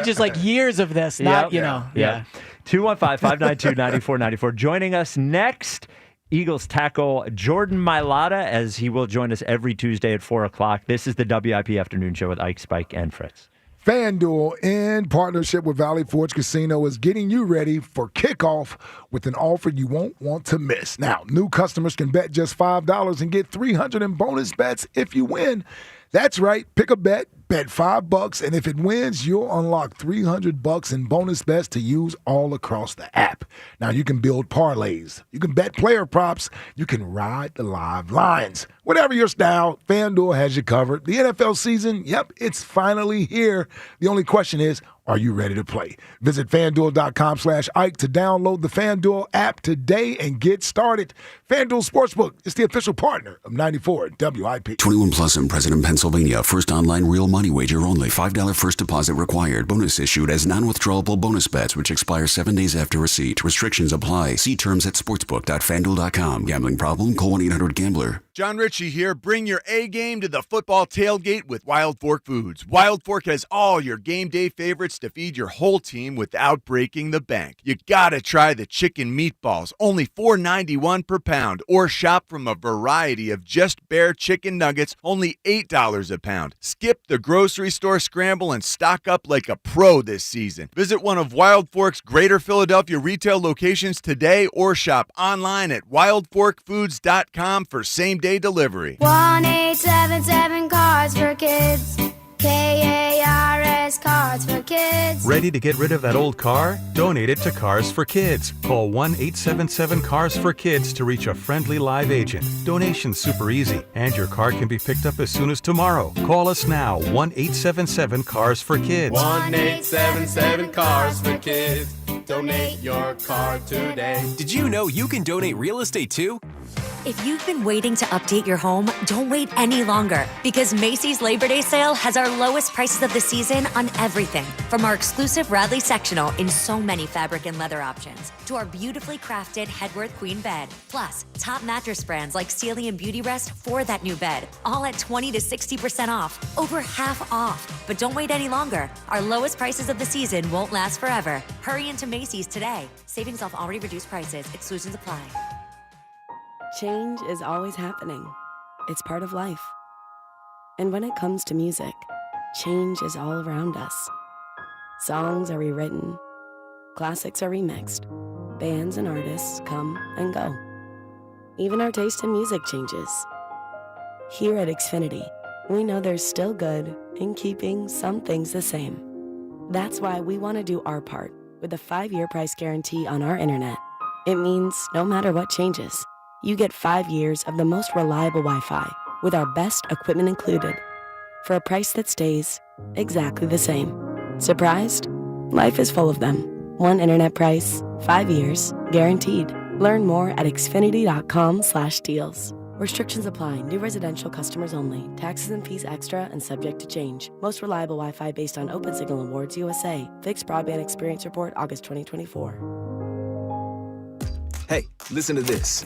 Just like years of this. Not Yeah. 215-592-9494. Joining us next, Eagles tackle Jordan Mailata, as he will join us every Tuesday at 4 o'clock. This is the WIP Afternoon Show with Ike, Spike, and Fritz. FanDuel, in partnership with Valley Forge Casino, is getting you ready for kickoff with an offer you won't want to miss. Now, new customers can bet just $5 and get $300 in bonus bets if you win. That's right. Pick a bet $5, and if it wins, you'll unlock $300 in bonus bets to use all across the app. Now, you can build parlays. You can bet player props. You can ride the live lines. Whatever your style, FanDuel has you covered. The NFL season, it's finally here. The only question is, are you ready to play? Visit FanDuel.com/Ike to download the FanDuel app today and get started. FanDuel Sportsbook is the official partner of 94 WIP. 21 plus and present in Pennsylvania. First online real money wager only. $5 first deposit required. Bonus issued as non-withdrawable bonus bets which expire 7 days after receipt. Restrictions apply. See terms at sportsbook.fanduel.com. Gambling problem? Call 1-800-GAMBLER. John Ritchie here. Bring your A game to the football tailgate with Wild Fork Foods. Wild Fork has all your game day favorites to feed your whole team without breaking the bank. You gotta try the chicken meatballs, only $4.91 per pound, or shop from a variety of just bare chicken nuggets, only $8 a pound. Skip the grocery store scramble and stock up like a pro this season. Visit one of Wild Fork's Greater Philadelphia retail locations today or shop online at wildforkfoods.com for same-day delivery. 1-877 Cards for Kids. KARS Cards for Kids. Ready to get rid of that old car? Donate it to Cars for Kids. Call 1-877-CARS-FOR-KIDS to reach a friendly live agent. Donation's super easy, and your car can be picked up as soon as tomorrow. Call us now, 1-877-CARS-FOR-KIDS. 1-877 Cars for Kids. Donate your car today. Did you know you can donate real estate too? If you've been waiting to update your home, don't wait any longer, because Macy's Labor Day sale has our lowest prices of the season on everything, from our exclusive Radley sectional in so many fabric and leather options, to our beautifully crafted Headworth Queen bed, plus top mattress brands like Sealy and Beauty Rest for that new bed, all at 20 to 60% off, over half off. But don't wait any longer. Our lowest prices of the season won't last forever. Hurry into Macy's today. Savings off already reduced prices. Exclusions apply. Change is always happening. It's part of life. And when it comes to music, change is all around us. Songs are rewritten, classics are remixed, bands and artists come and go. Even our taste in music changes. Here at Xfinity, we know there's still good in keeping some things the same. That's why we want to do our part with a 5-year price guarantee on our internet. It means no matter what changes, you get 5 years of the most reliable Wi-Fi with our best equipment included for a price that stays exactly the same. Surprised? Life is full of them. One internet price, 5 years, guaranteed. Learn more at xfinity.com/deals. Restrictions apply. New residential customers only. Taxes and fees extra and subject to change. Most reliable Wi-Fi based on OpenSignal Awards USA. Fixed Broadband Experience Report, August 2024. Hey, listen to this.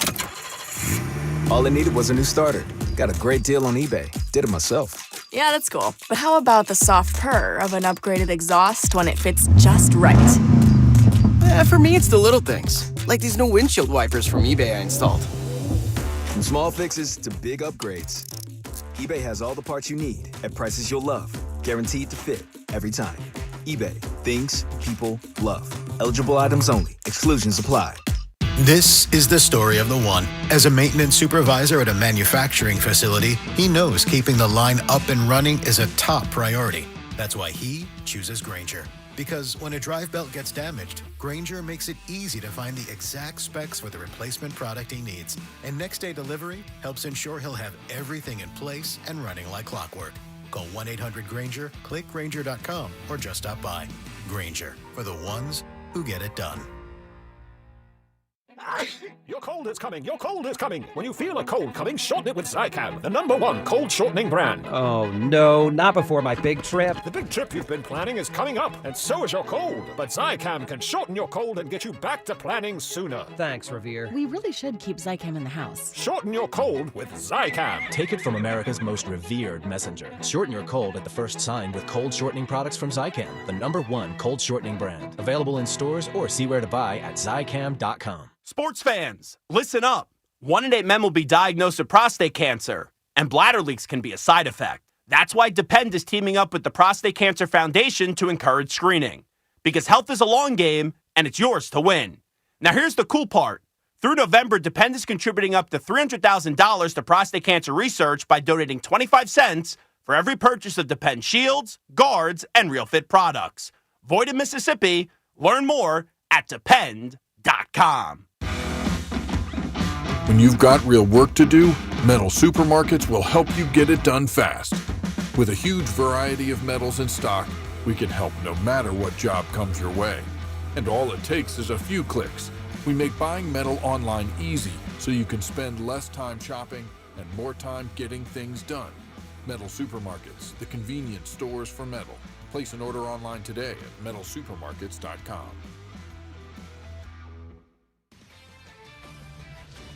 All I needed was a new starter. Got a great deal on eBay. Did it myself. Yeah, that's cool. But how about the soft purr of an upgraded exhaust when it fits just right? For me, it's the little things, like these new windshield wipers from eBay I installed. From small fixes to big upgrades, eBay has all the parts you need at prices you'll love, guaranteed to fit every time. eBay, things people love. Eligible items only. Exclusions apply. This is the story of the one. As a maintenance supervisor at a manufacturing facility, he knows keeping the line up and running is a top priority. That's why he chooses Grainger. Because when a drive belt gets damaged, Grainger makes it easy to find the exact specs for the replacement product he needs. And next day delivery helps ensure he'll have everything in place and running like clockwork. Call 1-800-GRAINGER, click Grainger.com, or just stop by. Grainger, for the ones who get it done. Your cold is coming. Your cold is coming. When you feel a cold coming, shorten it with Zicam, the #1 cold shortening brand. Oh, no, not before my big trip. The big trip you've been planning is coming up, and so is your cold. But Zicam can shorten your cold and get you back to planning sooner. Thanks, Revere. We really should keep Zicam in the house. Shorten your cold with Zicam. Take it from America's most revered messenger. Shorten your cold at the first sign with cold shortening products from Zicam, the #1 cold shortening brand. Available in stores or see where to buy at Zicam.com. Sports fans, listen up. 1 in 8 men will be diagnosed with prostate cancer, and bladder leaks can be a side effect. That's why Depend is teaming up with the Prostate Cancer Foundation to encourage screening. Because health is a long game, and it's yours to win. Now here's the cool part. Through November, Depend is contributing up to $300,000 to prostate cancer research by donating 25 cents for every purchase of Depend shields, guards, and Real Fit products. Void in Mississippi. Learn more at Depend.com. When you've got real work to do, Metal Supermarkets will help you get it done fast. With a huge variety of metals in stock, we can help no matter what job comes your way. And all it takes is a few clicks. We make buying metal online easy so you can spend less time shopping and more time getting things done. Metal Supermarkets, the convenience stores for metal. Place an order online today at metalsupermarkets.com.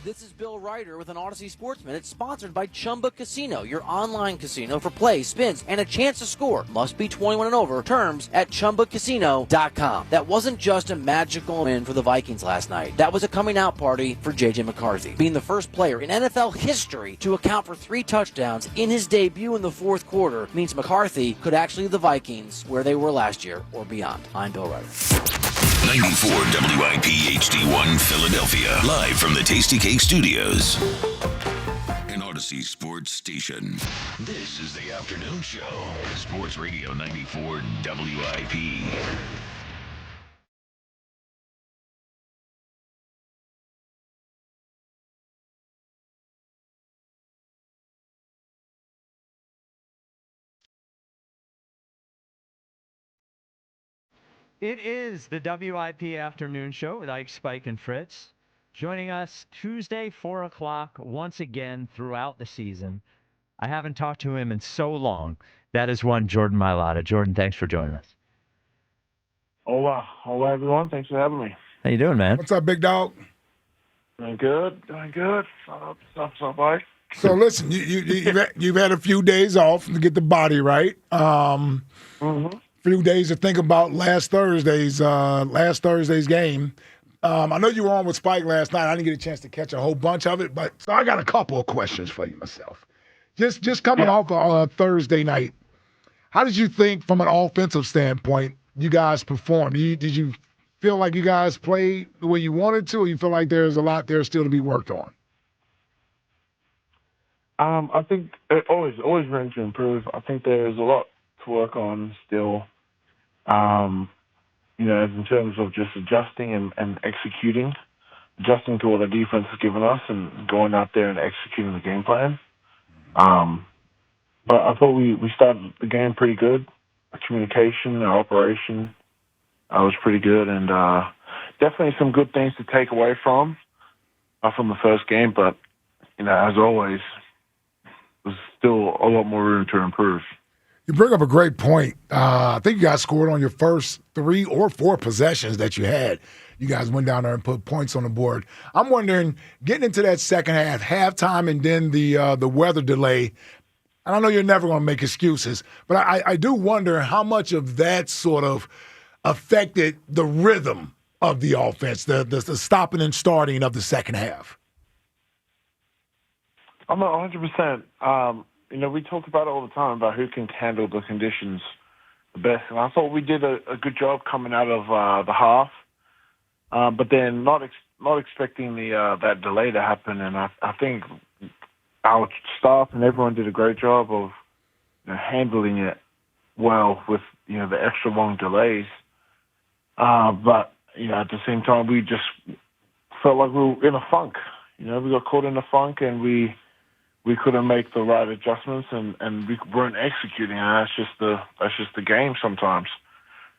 This is Bill Ryder with an Odyssey Sports Minute sponsored by Chumba Casino, your online casino for plays, spins, and a chance to score. Must be 21 and over. Terms at ChumbaCasino.com. That wasn't just a magical win for the Vikings last night. That was a coming out party for J.J. McCarthy, being the first player in NFL history to account for 3 touchdowns in his debut in the fourth quarter means McCarthy could actually lead the Vikings where they were last year or beyond. I'm Bill Ryder. 94 WIP HD1 Philadelphia. Live from the Tasty Cake Studios. An Odyssey Sports Station. This is the afternoon show. Sports Radio 94 WIP. It is the WIP Afternoon Show with Ike, Spike, and Fritz. Joining us Tuesday, 4 o'clock, once again throughout the season. I haven't talked to him in so long. That is one Jordan Mailata. Jordan, thanks for joining us. Hola, everyone. Thanks for having me. How you doing, man? What's up, big dog? Doing good. What's up, Mike? So listen, you've had a few days off to get the body right. Few days to think about last Thursday's game. I know you were on with Spike last night. I didn't get a chance to catch a whole bunch of it, but so I got a couple of questions for you myself. Just coming off of Thursday night, how did you think from an offensive standpoint you guys performed? Did you feel like you guys played the way you wanted to, or you feel like there's a lot there still to be worked on? I think it always room to improve. I think there's a lot to work on still. In terms of just adjusting and executing, adjusting to what the defense has given us and going out there and executing the game plan. But I thought we started the game pretty good. Our communication, our operation was pretty good, and definitely some good things to take away from the first game. But, as always, there's still a lot more room to improve. You bring up a great point. I think you guys scored on your first 3 or 4 possessions that you had. You guys went down there and put points on the board. I'm wondering, getting into that second half, halftime, and then the weather delay, and I know you're never going to make excuses, but I do wonder how much of that sort of affected the rhythm of the offense, the stopping and starting of the second half. I'm not 100%. We talk about it all the time about who can handle the conditions the best, and I thought we did a good job coming out of the half, but then not expecting that delay to happen, and I think our staff and everyone did a great job of handling it well with the extra long delays, but at the same time we just felt like we were in a funk. We got caught in a funk, and we couldn't make the right adjustments, and we weren't executing. And that's just the game sometimes.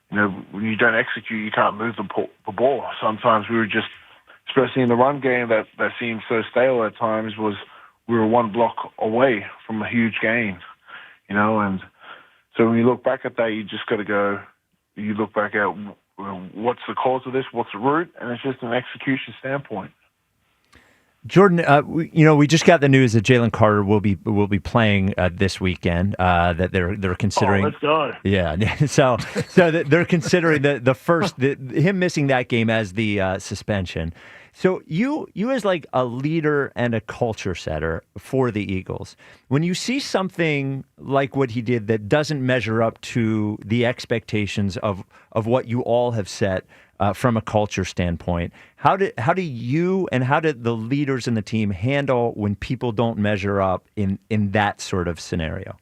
When you don't execute, you can't move the ball. Sometimes we were just especially in the run game that seemed so stale at times, was we were one block away from a huge gain, and so when you look back at that, you just got to go, you look back at what's the cause of this, what's the root, and it's just an execution standpoint. Jordan, we just got the news that Jalen Carter will be playing this weekend. That they're considering. Oh, let's go. Yeah, so they're considering him missing that game as the suspension. So you as like a leader and a culture setter for the Eagles, when you see something like what he did that doesn't measure up to the expectations of what you all have set from a culture standpoint, how do you and how did the leaders in the team handle when people don't measure up in that sort of scenario?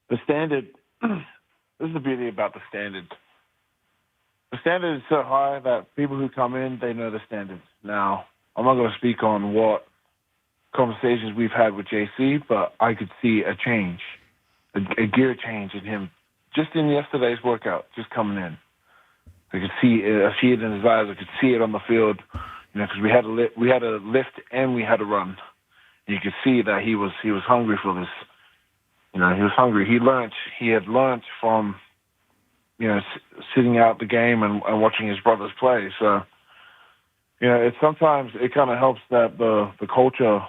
The standard. This is the beauty about the standard. The standard is so high that people who come in, they know the standards. Now, I'm not going to speak on what conversations we've had with JC, but I could see a change, a gear change in him just in yesterday's workout, just coming in. I could see it in his eyes. I could see it on the field, because we had a lift and we had a run. And you could see that he was hungry for this. He was hungry. He had learned from, sitting out the game and watching his brothers play. So, sometimes it kind of helps that the culture,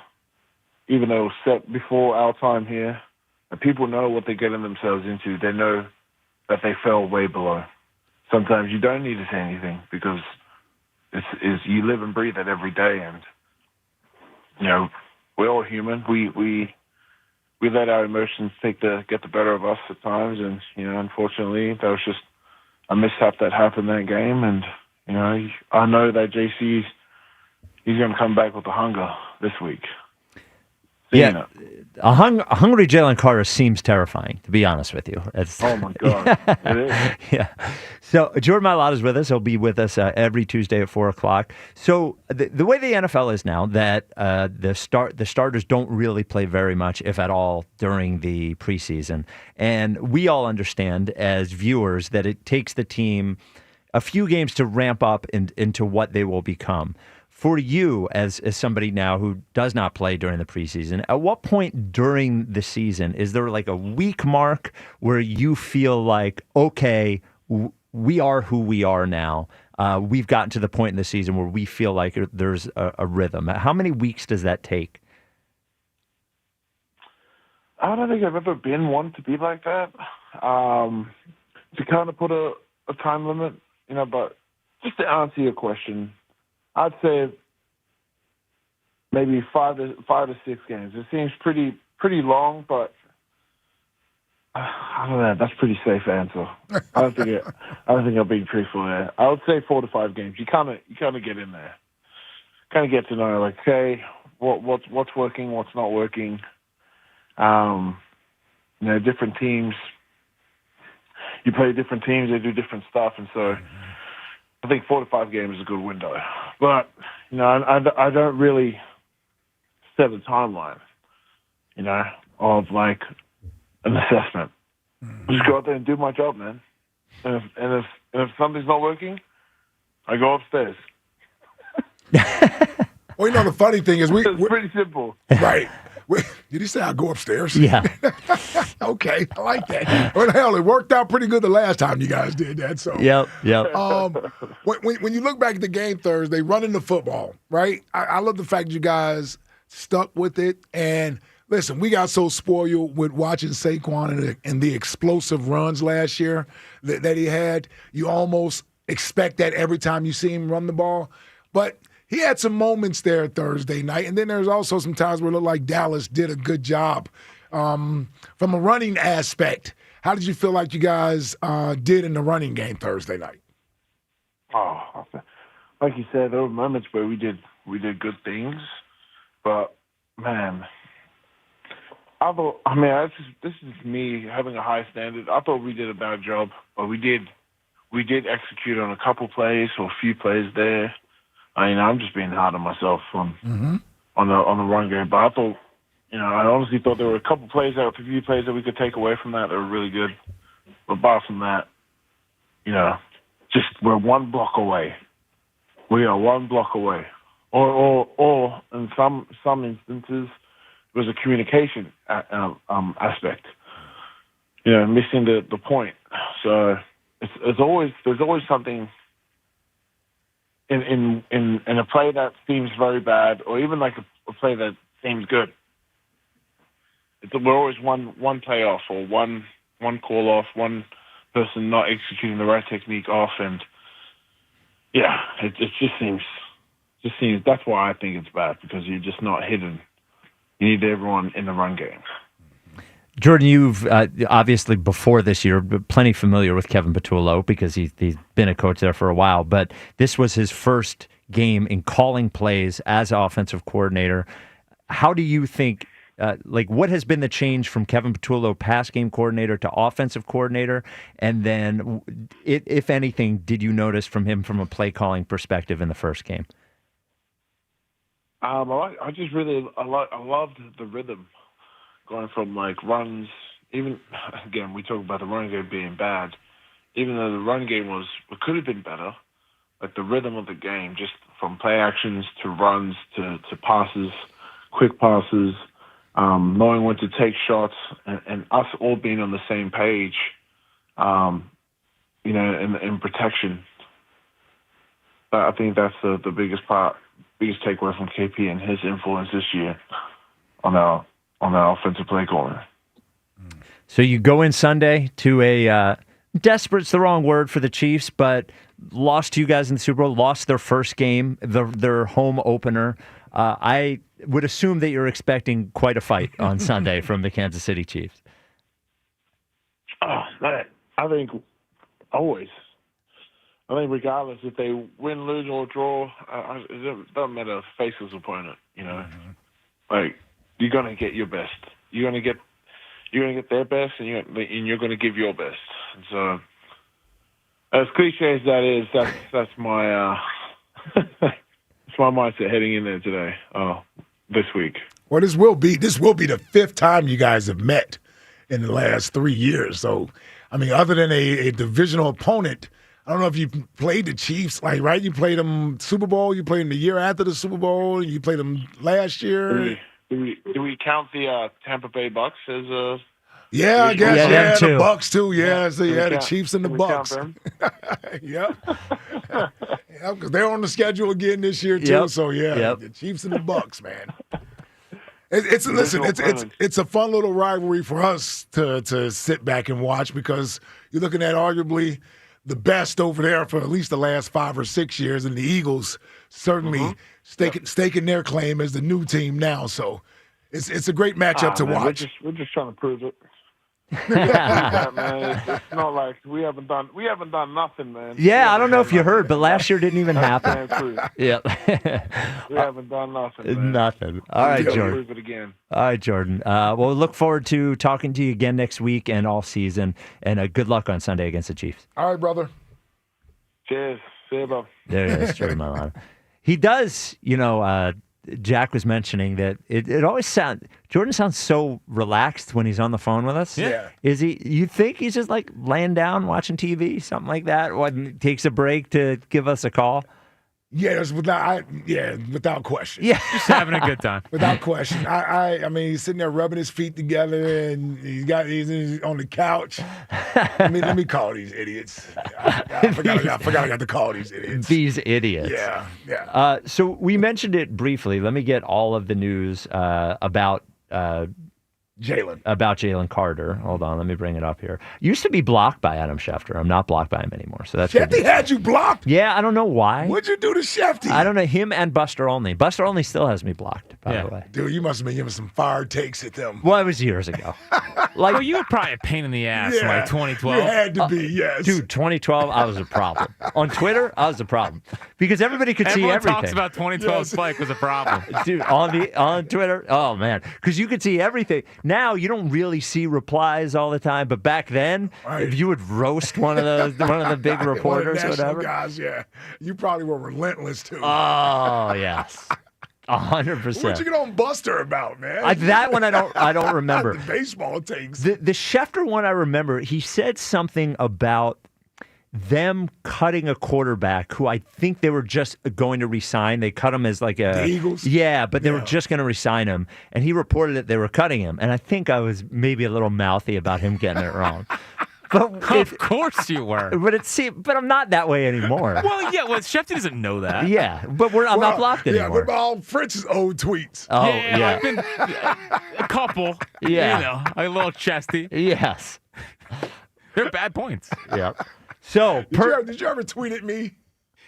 even though it was set before our time here, that people know what they're getting themselves into. They know that they fell way below. Sometimes you don't need to say anything because it's you live and breathe it every day, and we're all human. We let our emotions get the better of us at times, and unfortunately that was just a mishap that happened that game. And I know that JC, he's going to come back with the hunger this week. Yeah, a hungry Jalen Carter seems terrifying, to be honest with you. Oh, my God. It is. Yeah. So Jordan Mailata is with us. He'll be with us every Tuesday at 4 o'clock. So the way the NFL is now, that the starters don't really play very much, if at all, during the preseason. And we all understand as viewers that it takes the team a few games to ramp up into what they will become. For you, as somebody now who does not play during the preseason, at what point during the season is there like a week mark where you feel like, okay, we are who we are now? We've gotten to the point in the season where we feel like there's a rhythm. How many weeks does that take? I don't think I've ever been one to be like that. To kind of put a time limit, but just to answer your question, I'd say maybe 5 to 6 games. It seems pretty long, but I don't know. That's a pretty safe answer. I don't think I'm being truthful there. I would say 4 to 5 games. You kind of get in there, kind of get to know, like, okay, what's working, what's not working. Different teams. You play different teams, they do different stuff, and so I think 4 to 5 games is a good window. But, I don't really set a timeline, of like an assessment. Just go out there and do my job, man. And if something's not working, I go upstairs. Well, the funny thing is it's pretty simple. Right. Did he say I go upstairs? Yeah. Okay, I like that. Well, hell, it worked out pretty good the last time you guys did that. So. Yep. When you look back at the game Thursday, running the football, right? I love the fact you guys stuck with it. And listen, we got so spoiled with watching Saquon and the explosive runs last year that he had. You almost expect that every time you see him run the ball. But he had some moments there Thursday night, and then there's also some times where it looked like Dallas did a good job. From a running aspect, how did you feel like you guys did in the running game Thursday night? Oh, like you said, there were moments where we did good things, but man, this is me having a high standard. I thought we did a bad job, but we did execute on a couple plays or a few plays there. I'm just being hard on myself on the run game, but I thought, I honestly thought there were a few plays that we could take away from that were really good. But apart from that, just we're one block away we are one block away. Or in some instances, it was a communication aspect. Missing the point. So there's always something in a play that seems very bad, or even like a play that seems good. We're always one play off, or one call off, one person not executing the right technique off, and it just seems. That's why I think it's bad, because you're just not hitting. You need everyone in the run game. Jordan, you've obviously before this year plenty familiar with Kevin Patullo because he's been a coach there for a while, but this was his first game in calling plays as offensive coordinator. How do you think, what has been the change from Kevin Patullo, pass game coordinator, to offensive coordinator? And then, if anything, did you notice from him from a play calling perspective in the first game? I loved the rhythm going from runs. Even again, we talk about the run game being bad. Even though the run game could have been better, the rhythm of the game, just from play actions to runs to passes, quick passes, knowing when to take shots, and us all being on the same page, in protection. I think that's the biggest takeaway from KP and his influence this year on our offensive play calling. So you go in Sunday to a desperate's the wrong word for the Chiefs, but lost to you guys in the Super Bowl, lost their first game, their home opener. I would assume that you're expecting quite a fight on Sunday from the Kansas City Chiefs. I think always. I think regardless if they win, lose, or draw, it doesn't matter. Faceless opponent, you're gonna get your best. You're gonna get their best, and you're gonna give your best. And so, as cliche as that is, that's my that's my mindset heading in there today. This week. Well, this will be the fifth time you guys have met in the last 3 years. So, other than a divisional opponent, I don't know if you played the Chiefs, right? You played them Super Bowl, you played them the year after the Super Bowl, you played them last year. Do we count the Tampa Bay Bucks as a? Yeah, I guess. Yeah, the Bucks too. Yeah, so the Chiefs and the Bucks. Yeah, because they're on the schedule again this year too. Yep. So the Chiefs and the Bucks, man. It's a fun little rivalry for us to sit back and watch, because you're looking at arguably the best over there for at least the last 5 or 6 years, and the Eagles certainly staking their claim as the new team now. So it's a great matchup to watch. We're just trying to prove it. Man. It's not like we haven't done nothing, man. Yeah, I don't know if you heard, but last year didn't even happen. Yeah, we haven't done nothing. Man. Nothing. All right, Jordan. Prove it again. All right, Jordan. Well, look forward to talking to you again next week and all season. And good luck on Sunday against the Chiefs. All right, brother. Cheers. See you, bro. There it is, Jordan Mailata. He does, Jack was mentioning that it always Jordan sounds so relaxed when he's on the phone with us. Yeah. Is he? You think he's just laying down watching TV, something like that? When he takes a break to give us a call? Yeah, without question. Yeah, just having a good time. Without question. I mean, he's sitting there rubbing his feet together, and he's on the couch. Let me call these idiots. I forgot I got to call these idiots. These idiots. Yeah. So we mentioned it briefly. Let me get all of the news about Jalen Carter. Hold on, let me bring it up here. Used to be blocked by Adam Schefter. I'm not blocked by him anymore. So that's Shefty had you blocked? Yeah, I don't know why. What'd you do to Shefty? I don't know. Him and Buster Olney. Buster Olney still has me blocked, by the way. Dude, you must have been giving some fire takes at them. Well, it was years ago. Well, you were probably a pain in the ass in 2012. You had to be, yes. Dude, 2012, I was a problem. On Twitter, I was a problem. Because everybody could see everything. Everyone talks about 2012 Spike was a problem. Dude, on Twitter, oh, man. Because you could see everything. Now, you don't really see replies all the time, but back then, if you would roast one of the big reporters or whatever, guys, you probably were relentless too. Oh yes, 100%. What'd you get on Buster about, man? That one I don't remember. The baseball takes. The Schefter one I remember. He said something about them cutting a quarterback who I think they were just going to re-sign. They cut him as like The Eagles? Yeah, but they were just going to re-sign him. And he reported that they were cutting him. And I think I was maybe a little mouthy about him getting it wrong. But of course you were. But I'm not that way anymore. Well, yeah, Shefty doesn't know that. Yeah, but I'm not blocked anymore. Yeah, what about all Fritz's old tweets? Oh, yeah. I've been a couple. Yeah. You know, a little chesty. Yes. They're bad points. Yeah. So, did you ever tweet at me?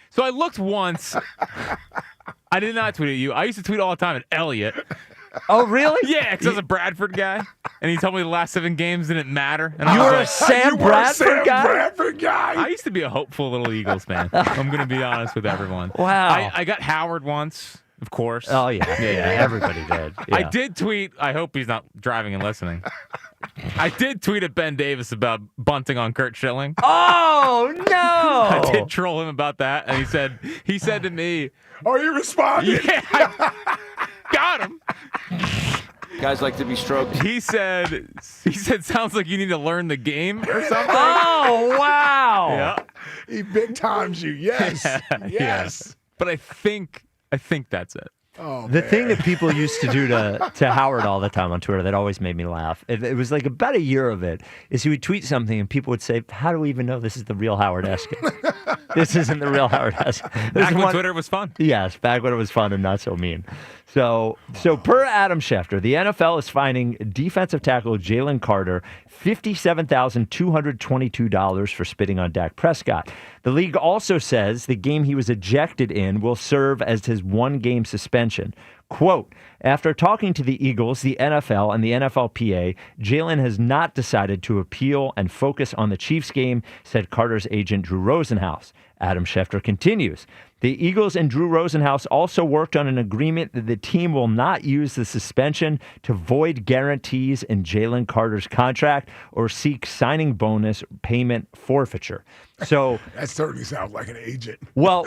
So I looked once. I did not tweet at you. I used to tweet all the time at Elliot. Oh, really? Yeah, because I was a Bradford guy, and he told me the last 7 games didn't matter. And You I was were a like, Sam Bradford guy? Bradford guy? I used to be a hopeful little Eagles fan. I'm going to be honest with everyone. Wow. I got Howard once, of course. Oh, yeah. Everybody did. Yeah. I did tweet. I hope he's not driving and listening. I did tweet at Ben Davis about bunting on Kurt Schilling. Oh, no. I did troll him about that, and he said to me, "Oh, you responded?" Yeah, I got him. Guys like to be stroked. He said, sounds like you need to learn the game or something. Oh, wow. Yeah. He big times you. Yes. Yeah. Yes. But I think that's it. Oh, the thing that people used to do to Howard all the time on Twitter that always made me laugh, it was like about a year of it, is he would tweet something and people would say, how do we even know this is the real Howard Eskin? This isn't the real Howard Eskin. Back when Twitter was fun. Yes, back when it was fun and not so mean. So per Adam Schefter, the NFL is fining defensive tackle Jalen Carter $57,222 for spitting on Dak Prescott. The league also says the game he was ejected in will serve as his 1-game suspension. Quote, after talking to the Eagles, the NFL, and the NFLPA, Jalen has not decided to appeal and focus on the Chiefs game, said Carter's agent Drew Rosenhaus. Adam Schefter continues. The Eagles and Drew Rosenhaus also worked on an agreement that the team will not use the suspension to void guarantees in Jalen Carter's contract or seek signing bonus payment forfeiture. So that certainly sounds like an agent. Well,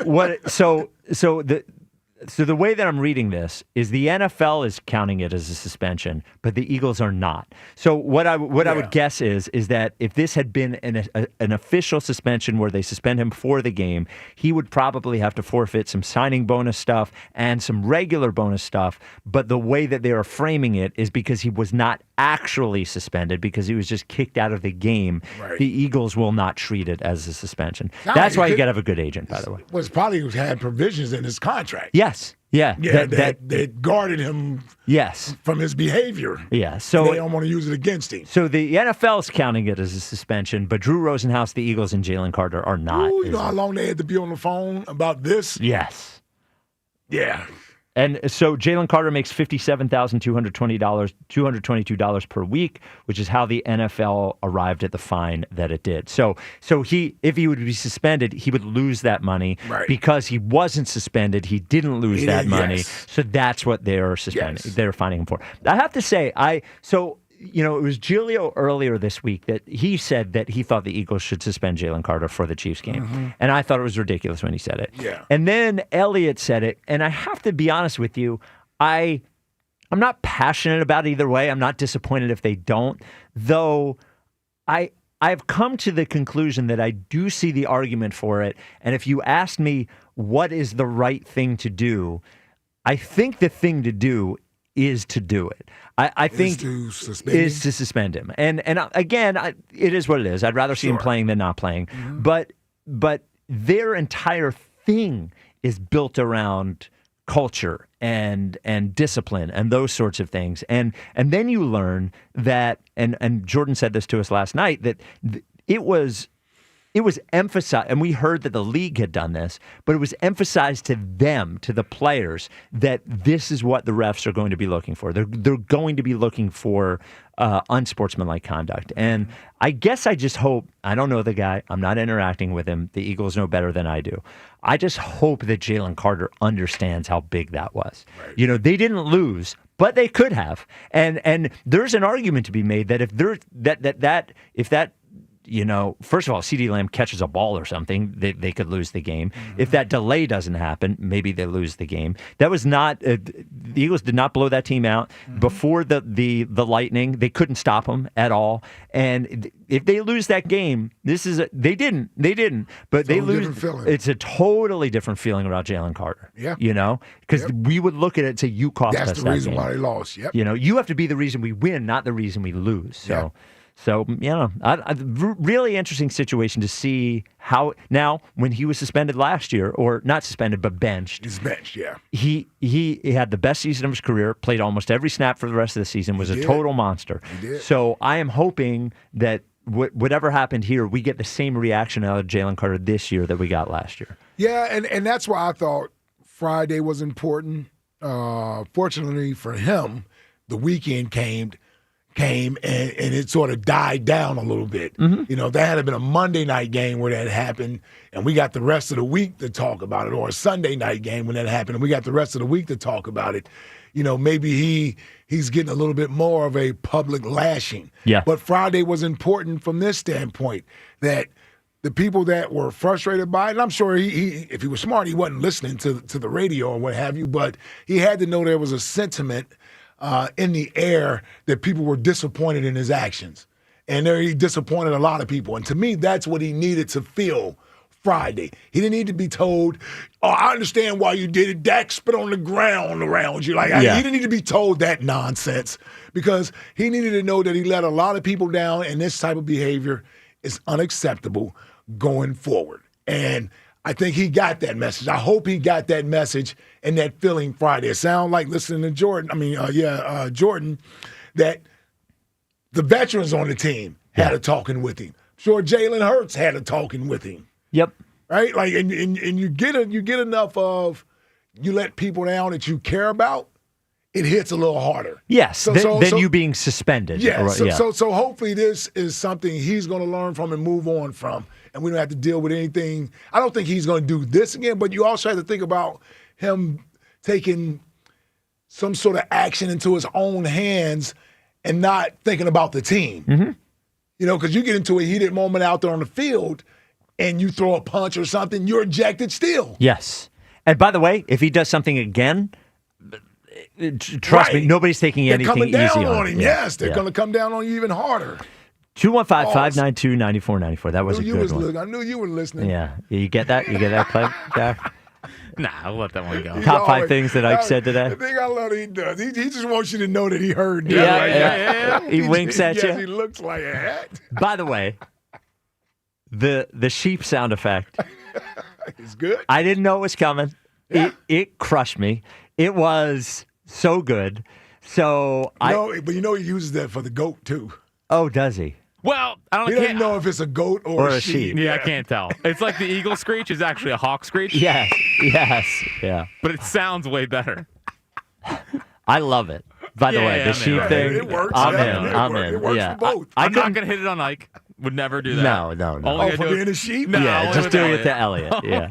So the way that I'm reading this is the NFL is counting it as a suspension, but the Eagles are not. So what I would guess is that if this had been an official suspension where they suspend him for the game, he would probably have to forfeit some signing bonus stuff and some regular bonus stuff. But the way that they are framing it is because he was not actually suspended, because he was just kicked out of the game. Right. The Eagles will not treat it as a suspension. That's why you got to have a good agent, by the way. Was probably had provisions in his contract. Yes. Yeah. Yeah, that guarded him from his behavior. Yeah. So they don't want to use it against him. So the NFL is counting it as a suspension, but Drew Rosenhaus, the Eagles, and Jalen Carter are not. Ooh, you know how long they had to be on the phone about this? Yes. Yeah. And so Jalen Carter makes $57,222 per week, which is how the NFL arrived at the fine that it did. So if he would be suspended, he would lose that money. Right. Because he wasn't suspended, he didn't lose that money. Yes. So that's what they're suspending. Yes. They're fining him for. I have to say, it was Giulio earlier this week that he said that he thought the Eagles should suspend Jalen Carter for the Chiefs game. Mm-hmm. And I thought it was ridiculous when he said it. Yeah. And then Elliott said it. And I have to be honest with you, I'm not passionate about it either way. I'm not disappointed if they don't, though I've come to the conclusion that I do see the argument for it. And if you asked me what is the right thing to do, I think the thing to do is to do it. I think to suspend him. And again, it is what it is. I'd rather see him playing than not playing. Mm-hmm. But their entire thing is built around culture and discipline and those sorts of things. And then you learn that, and Jordan said this to us last night, that it was emphasized, and we heard that the league had done this, but it was emphasized to them, to the players, that this is what the refs are going to be looking for. They're going to be looking for unsportsmanlike conduct. And I guess I just hope, I don't know the guy, I'm not interacting with him, the Eagles know better than I do. I just hope that Jalen Carter understands how big that was. Right. You know, they didn't lose, but they could have. And there's an argument to be made that if first of all, CeeDee Lamb catches a ball or something, they could lose the game. If that delay doesn't happen, maybe they lose the game. That was not the Eagles did not blow that team out before the Lightning. They couldn't stop them at all. And if they lose that game, they didn't, but they lose. It's a totally different feeling about Jalen Carter. Yeah, because we would look at it and say, "You cost us that game." That's the reason why they lost. Yep. You have to be the reason we win, not the reason we lose. So, really interesting situation to see how now when he was suspended last year, or not suspended but benched. He's benched, yeah. He had the best season of his career, played almost every snap for the rest of the season, was a total monster. He did. So I am hoping that whatever happened here, we get the same reaction out of Jalen Carter this year that we got last year. Yeah, and that's why I thought Friday was important. Fortunately for him, the weekend came and it sort of died down a little bit. There had been a Monday night game where that happened, and we got the rest of the week to talk about it, or a Sunday night game when that happened, and we got the rest of the week to talk about it. Maybe he's getting a little bit more of a public lashing. Yeah. But Friday was important from this standpoint, that the people that were frustrated by it, and I'm sure he if he was smart, he wasn't listening to the radio or what have you, but he had to know there was a sentiment in the air that people were disappointed in his actions. And he disappointed a lot of people. And to me, that's what he needed to feel Friday. He didn't need to be told, "Oh, I understand why you did it. Dak spit on the ground around you." He didn't need to be told that nonsense, because he needed to know that he let a lot of people down, and this type of behavior is unacceptable going forward. And I think he got that message. I hope he got that message and that feeling Friday. It sounded like listening to Jordan, that the veterans on the team had a talking with him. Sure, Jalen Hurts had a talking with him. Yep. Right? And you get enough of, you let people down that you care about, it hits a little harder. Yes, than you being suspended. Yeah, so hopefully this is something he's going to learn from and move on from, and we don't have to deal with anything. I don't think he's going to do this again, but you also have to think about him taking some sort of action into his own hands and not thinking about the team. Because you get into a heated moment out there on the field and you throw a punch or something, you're ejected still. Yes. And by the way, if he does something again, trust me, nobody's taking anything easy on him. They're coming down on him. Yes, they're going to come down on you even harder. 215-592-9494. That was a good one. I knew you were listening. Yeah. You get that? You get that, Clip, Jack? Nah, I'll let that one go. Top 5 things that Ike said today. The thing I love that he does, he just wants you to know that he heard that. Yeah. He winks at you. Yes, he looks like a hat. By the way, the sheep sound effect. It's good. I didn't know it was coming. Yeah. It crushed me. It was so good. So but he uses that for the goat too. Oh, does he? Well, I don't. He doesn't know if it's a goat or a sheep. Yeah, I can't tell. It's like the eagle screech is actually a hawk screech. Yes, yeah. But it sounds way better. I love it. By the way, the sheep thing. It works. I'm in. It works for both. I'm not going to hit it on Ike. Would never do that. No. For being a sheep? No, yeah, just do it to Elliot. Yeah.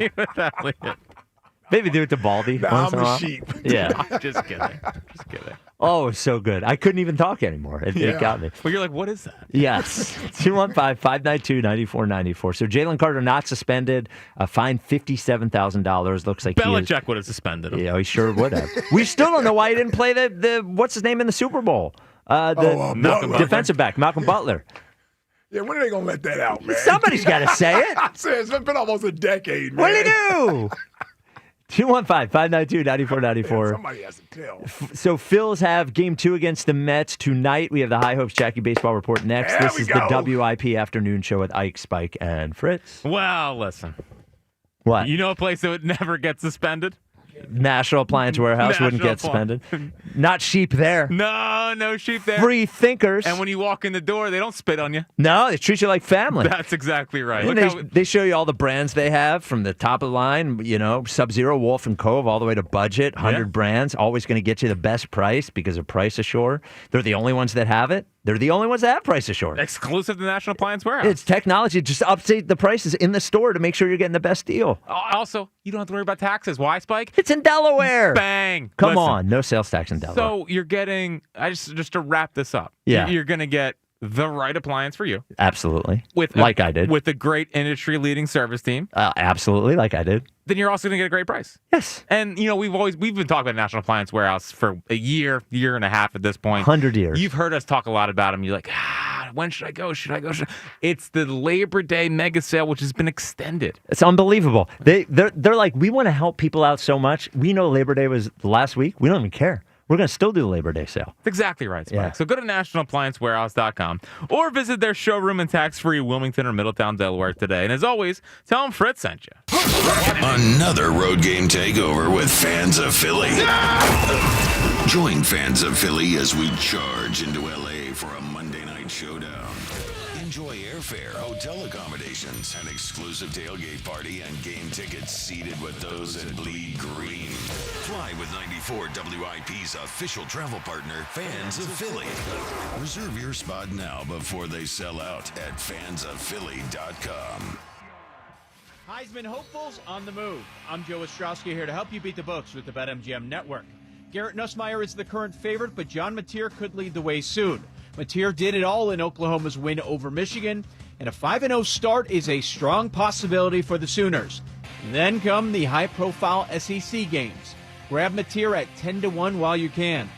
Elliot. Maybe do it to Baldy. I'm a sheep. Yeah. Just kidding. Oh, so good. I couldn't even talk anymore. It got me. Well, you're like, what is that? Yes. 215-592-9494. So Jalen Carter not suspended. Fined $57,000. Looks like Belichick would have suspended him. Yeah, he sure would have. We still don't know why he didn't play the what's his name in the Super Bowl? The defensive back, Malcolm Butler. Yeah, when are they going to let that out, man? Somebody's got to say it. It's been almost a decade, man. What did he do? 215-592-9494. Somebody has to tell. So Phils have Game 2 against the Mets tonight. We have the High Hopes Jackie Baseball Report next. This is the WIP afternoon show with Ike, Spike, and Fritz. Well, listen. What? You know a place that would never get suspended? National Appliance Warehouse wouldn't get suspended. Not sheep there. No sheep there. Free thinkers. And when you walk in the door, they don't spit on you. No, they treat you like family. That's exactly right. They show you all the brands they have from the top of the line, Sub-Zero, Wolf and Cove, all the way to budget, 100 brands, always going to get you the best price because of Price Assure. They're the only ones that have it. They're the only ones that have Price Assure. Exclusive to National Appliance Warehouse. It's technology. Just update the prices in the store to make sure you're getting the best deal. Also, you don't have to worry about taxes. Why, Spike? It's in Delaware. Bang. Come on. No sales tax in Delaware. So you're getting, just to wrap this up. Yeah. You're going to get the right appliance for you. Absolutely. I did. With a great industry-leading service team. Absolutely, like I did. Then you're also going to get a great price. Yes. And, we've been talking about National Appliance Warehouse for a year and a half at this point. 100 years. You've heard us talk a lot about them. You're like, when should I go? Should I go? It's the Labor Day mega sale, which has been extended. It's unbelievable. They're like, we want to help people out so much. We know Labor Day was last week. We don't even care. We're going to still do the Labor Day sale. That's exactly right, Spike. Yeah. So go to nationalappliancewarehouse.com or visit their showroom in tax-free Wilmington or Middletown, Delaware today. And as always, tell them Fritz sent you. Another road game takeover with Fans of Philly. Join Fans of Philly as we charge into LA for a Monday night showdown. Enjoy airfare, hotel accommodations, an exclusive tailgate party, and game tickets seated with those that bleed green. Fly with 94 WIP's official travel partner, Fans of Philly. Reserve your spot now before they sell out at fansofphilly.com. Heisman hopefuls on the move. I'm Joe Ostrowski here to help you beat the books with the BetMGM Network. Garrett Nussmeier is the current favorite, but John Mateer could lead the way soon. Mateer did it all in Oklahoma's win over Michigan, and a 5-0 start is a strong possibility for the Sooners. Then come the high-profile SEC games. Grab Mateer at 10-1 while you can.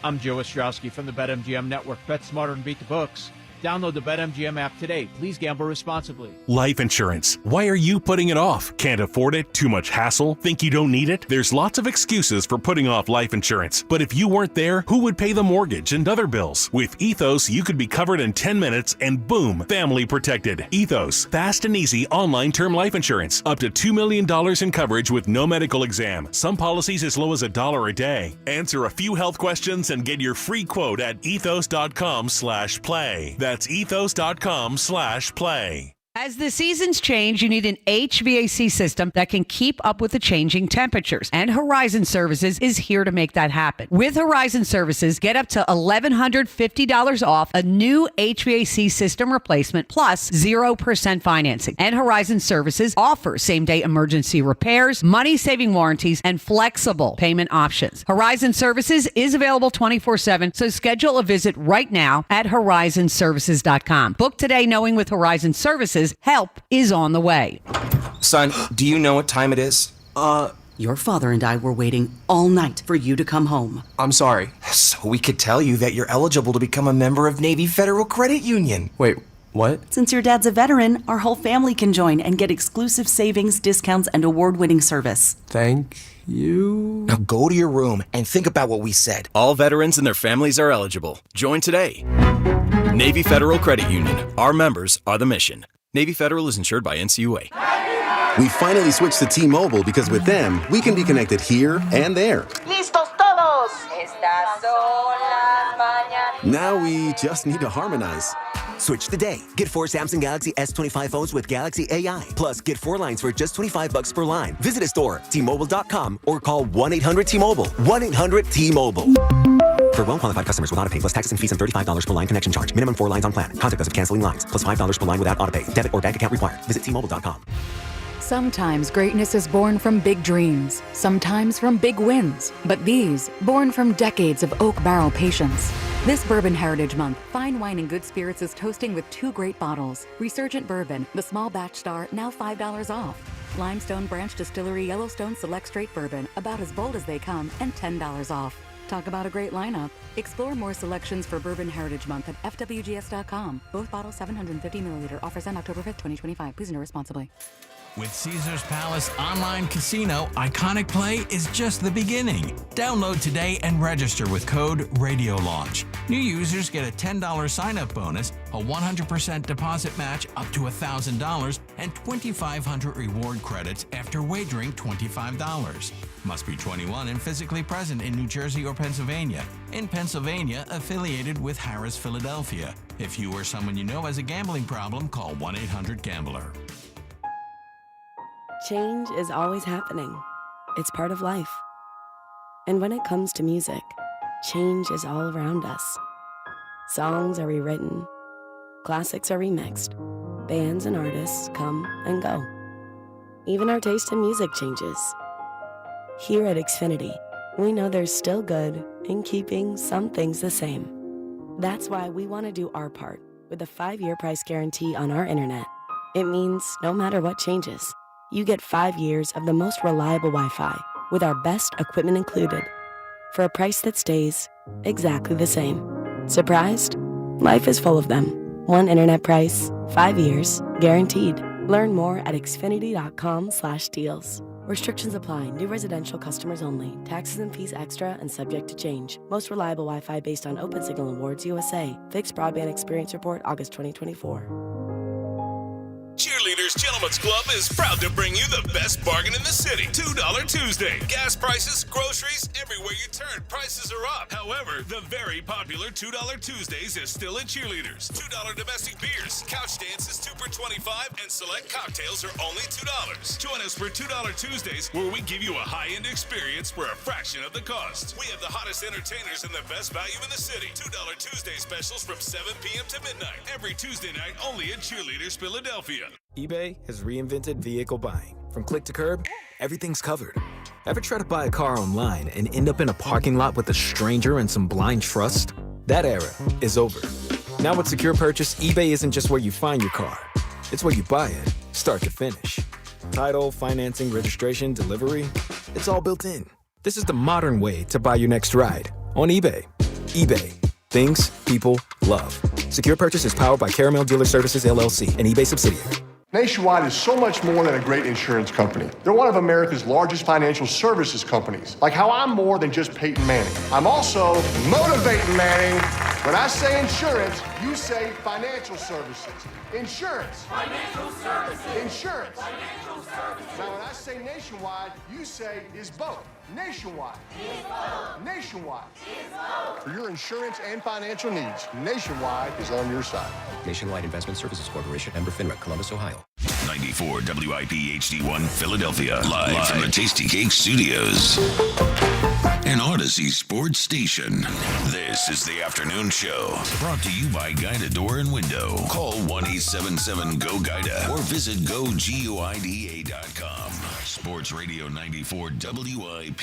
I'm Joe Ostrowski from the BetMGM Network. Bet smarter and beat the books. Download the BetMGM app today. Please gamble responsibly. Life insurance. Why are you putting it off? Can't afford it? Too much hassle? Think you don't need it? There's lots of excuses for putting off life insurance. But if you weren't there, who would pay the mortgage and other bills? With Ethos, you could be covered in 10 minutes and boom, family protected. Ethos. Fast and easy online term life insurance. Up to $2 million in coverage with no medical exam. Some policies as low as $1 a day. Answer a few health questions and get your free quote at ethos.com/play. That's ethos.com/play. As the seasons change, you need an HVAC system that can keep up with the changing temperatures. And Horizon Services is here to make that happen. With Horizon Services, get up to $1,150 off a new HVAC system replacement plus 0% financing. And Horizon Services offers same-day emergency repairs, money-saving warranties, and flexible payment options. Horizon Services is available 24/7, so schedule a visit right now at horizonservices.com. Book today knowing with Horizon Services, help is on the way. Son, do you know what time it is? Your father and I were waiting all night for you to come home. I'm sorry. So we could tell you that you're eligible to become a member of Navy Federal Credit Union. Wait, what? Since your dad's a veteran, our whole family can join and get exclusive savings, discounts, and award-winning service. Thank you. Now go to your room and think about what we said. All veterans and their families are eligible. Join today. Navy Federal Credit Union. Our members are the mission. Navy Federal is insured by NCUA. We finally switched to T-Mobile because with them, we can be connected here and there. ¡Listos todos! Estas son las mañanas. Now we just need to harmonize. Switch today. Get 4 Samsung Galaxy S25 phones with Galaxy AI. Plus, get 4 lines for just $25 per line. Visit a store, T-Mobile.com, or call 1-800-T-Mobile. 1-800-T-Mobile. For well-qualified customers with autopay plus taxes and fees and $35 per line connection charge. Minimum 4 lines on plan. Contact us if canceling lines. Plus $5 per line without autopay. Debit or bank account required. Visit T-Mobile.com. Sometimes greatness is born from big dreams, sometimes from big wins, but these, born from decades of oak barrel patience. This Bourbon Heritage Month, Fine Wine and Good Spirits is toasting with 2 great bottles. Resurgent Bourbon, the small batch star, now $5 off. Limestone Branch Distillery Yellowstone Select Straight Bourbon, about as bold as they come, and $10 off. Talk about a great lineup. Explore more selections for Bourbon Heritage Month at FWGS.com. Both bottles 750 milliliter. Offers end October 5th, 2025. Please enter responsibly. With Caesars Palace Online Casino, Iconic Play is just the beginning. Download today and register with code RadioLaunch. New users get a $10 sign-up bonus, a 100% deposit match up to $1,000, and 2,500 reward credits after wagering $25. Must be 21 and physically present in New Jersey or Pennsylvania. In Pennsylvania, affiliated with Harris Philadelphia. If you or someone you know has a gambling problem, call 1-800-GAMBLER. Change is always happening. It's part of life. And when it comes to music, change is all around us. Songs are rewritten. Classics are remixed. Bands and artists come and go. Even our taste in music changes. Here at Xfinity, we know there's still good in keeping some things the same. That's why we want to do our part with a 5-year price guarantee on our internet, it means no matter what changes, you get 5 years of the most reliable Wi-Fi with our best equipment included for a price that stays exactly the same. Surprised? Life is full of them. One internet price, 5 years, guaranteed. Learn more at xfinity.com/deals. Restrictions apply. New residential customers only. Taxes and fees extra and subject to change. Most reliable Wi-Fi based on Open Signal Awards USA. Fixed Broadband Experience Report, August 2024. Cheerleaders Gentlemen's Club is proud to bring you the best bargain in the city. $2 Tuesday. Gas prices, groceries, everywhere you turn, prices are up. However, the very popular $2 Tuesdays is still at Cheerleaders. $2 domestic beers, couch dances 2 for $25, and select cocktails are only $2. Join us for $2 Tuesdays, where we give you a high-end experience for a fraction of the cost. We have the hottest entertainers and the best value in the city. $2 Tuesday specials from 7 p.m. to midnight. Every Tuesday night only at Cheerleaders Philadelphia. eBay has reinvented vehicle buying. From click to curb, everything's covered. Ever try to buy a car online and end up in a parking lot with a stranger and some blind trust? That era is over. Now with Secure Purchase, eBay isn't just where you find your car. It's where you buy it, start to finish. Title, financing, registration, delivery, it's all built in. This is the modern way to buy your next ride on eBay. eBay. Things people love. Secure Purchase is powered by Caramel Dealer Services, LLC, an eBay subsidiary. Nationwide is so much more than a great insurance company. They're one of America's largest financial services companies. Like how I'm more than just Peyton Manning. I'm also motivating Manning. When I say insurance, you say financial services. Insurance. Financial services. Insurance. Financial services. Now when I say Nationwide, you say is both. Nationwide. Is both. Nationwide. Is both. For your insurance and financial needs, Nationwide is on your side. Nationwide Investment Services Corporation, member FINRA, Columbus, Ohio. 94 WIP HD1 Philadelphia. Live from the Tasty Cake Studios. An Odyssey sports station. This is the afternoon show. Brought to you by Guida Door and Window. Call 1-877-GO-GUIDA or visit GoGuida.com. Sports Radio 94 WIP.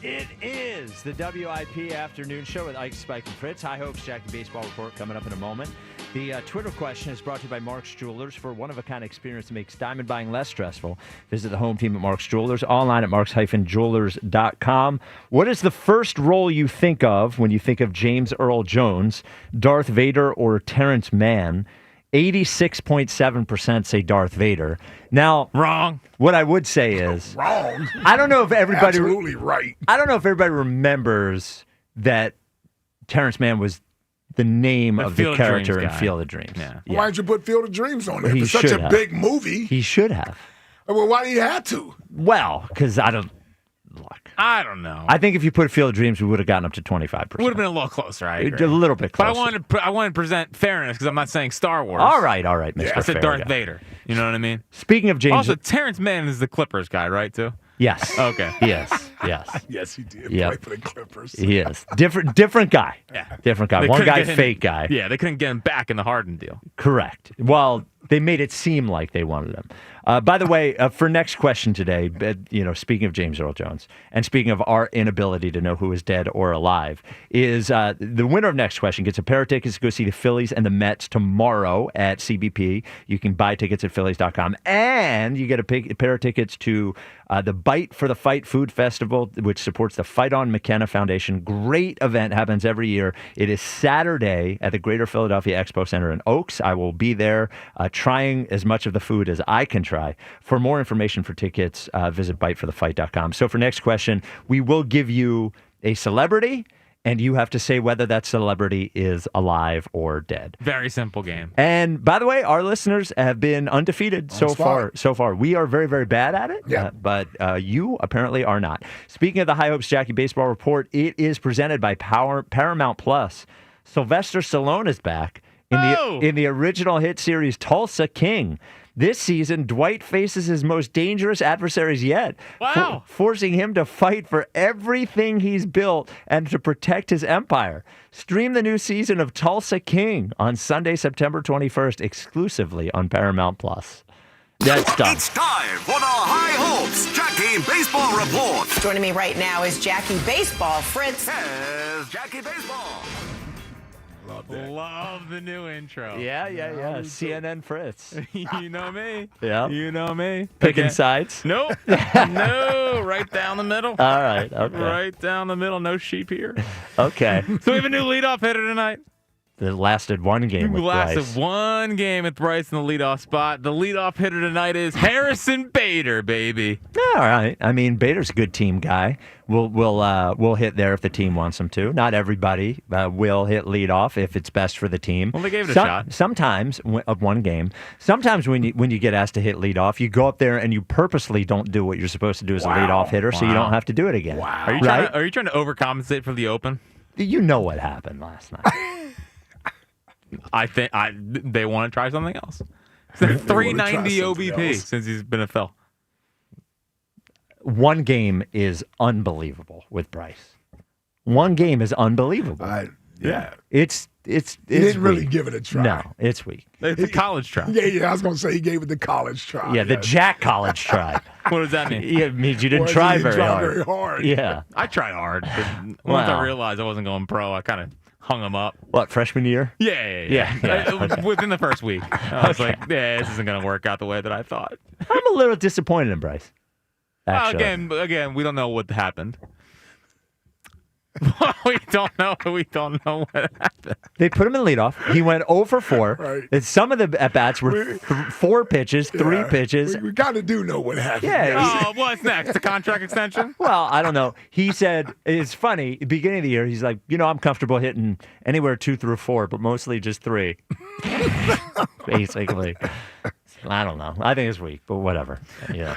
It is the WIP Afternoon Show with Ike, Spike, and Fritz. High Hopes, Jackie Baseball Report coming up in a moment. The Twitter question is brought to you by Mark's Jewelers. For one-of-a-kind experience that makes diamond buying less stressful, visit the home team at Mark's Jewelers, online at marks-jewelers.com. What is the first role you think of when you think of James Earl Jones, Darth Vader, or Terrence Mann? 86.7% say Darth Vader. Now, wrong. What I would say is wrong. I don't know if everybody absolutely right. I don't know if everybody remembers that Terrence Mann was the name of the character in Field of Dreams. Yeah. Why didn't you put Field of Dreams on there? He It's such should a have. big movie. He should have. Well, why do you have to? Well, because I don't know. I think if you put Field of Dreams, we would have gotten up to 25%. Would have been a little closer. I agree. A little bit closer. But I wanted to present fairness because I'm not saying Star Wars. All right, Mr. I said Fair Darth Guy. Vader. You know what I mean? Speaking of James, Also, Terrence Mann is the Clippers guy, right? Too. Yes. Okay. Yes. Yes. Yes, he did Yep. play for the Clippers. He is different guy. Yeah. Different guy. They One couldn't guy, get him- fake guy. Yeah, they couldn't get him back in the Harden deal. Correct. Well, they made it seem like they wanted him. By the way, for next question today, speaking of James Earl Jones, and speaking of our inability to know who is dead or alive, is the winner of next question gets a pair of tickets to go see the Phillies and the Mets tomorrow at CBP. You can buy tickets at Phillies.com, and you get a pair of tickets to the Bite for the Fight Food Festival, which supports the Fight On McKenna Foundation. Great event, happens every year. It is Saturday at the Greater Philadelphia Expo Center in Oaks. I will be there trying as much of the food as I can try. For more information for tickets, visit biteforthefight.com. So for next question, we will give you a celebrity, and you have to say whether that celebrity is alive or dead. Very simple game. And by the way, our listeners have been undefeated so far. We are very, very bad at it, but you apparently are not. Speaking of the High Hopes Jackie Baseball Report, it is presented by Paramount Plus. Sylvester Stallone is back in the original hit series Tulsa King. This season, Dwight faces his most dangerous adversaries yet, forcing him to fight for everything he's built and to protect his empire. Stream the new season of Tulsa King on Sunday, September 21st, exclusively on Paramount Plus. That's done. It's time for the High Hopes Jackie Baseball Report. Joining me right now is Jackie Baseball. Fritz. Here's Jackie Baseball. Love the new intro. Yeah. CNN Fritz. You know me. Yeah. You know me. Picking sides? Nope. No. Right down the middle. All right. Okay. Right down the middle. No sheep here. Okay. So we have a new leadoff hitter tonight. That lasted one game with Bryce. One game with Bryce in the leadoff spot. The leadoff hitter tonight is Harrison Bader, baby. All right. I mean, Bader's a good team guy. We'll hit there if the team wants him to. Not everybody will hit leadoff if it's best for the team. Well, they gave it a shot. Sometimes of one game. Sometimes when you get asked to hit leadoff, you go up there and you purposely don't do what you're supposed to do as a leadoff hitter, so you don't have to do it again. Wow. Are you trying to overcompensate for the Open? You know what happened last night. I think they want to try something else. It's a 390 OBP since he's been a Phil. One game is unbelievable with Bryce. One game is unbelievable. Yeah. It's He didn't really weak. give it a try. No, it's weak. It's a college try. Yeah. I was going to say he gave it the college try. Yeah, the Jack college try. What does that mean? Yeah, it means you didn't try very hard. Yeah. I tried hard, but once I realized I wasn't going pro, I kind of hung him up. What, freshman year? Yeah. Okay. Within the first week. I was like, this isn't going to work out the way that I thought. I'm a little disappointed in Bryce. Actually. Well, again, we don't know what happened. We don't know what happened. They put him in leadoff. He went 0 for 4. Right. And some of the at-bats were 4 pitches, 3 pitches. We kind of do know what happened. Yeah. Oh, what's next? A contract extension? Well, I don't know. He said, it's funny, beginning of the year, he's like, I'm comfortable hitting anywhere 2 through 4, but mostly just 3. Basically. I don't know. I think it's weak, but whatever. Yeah.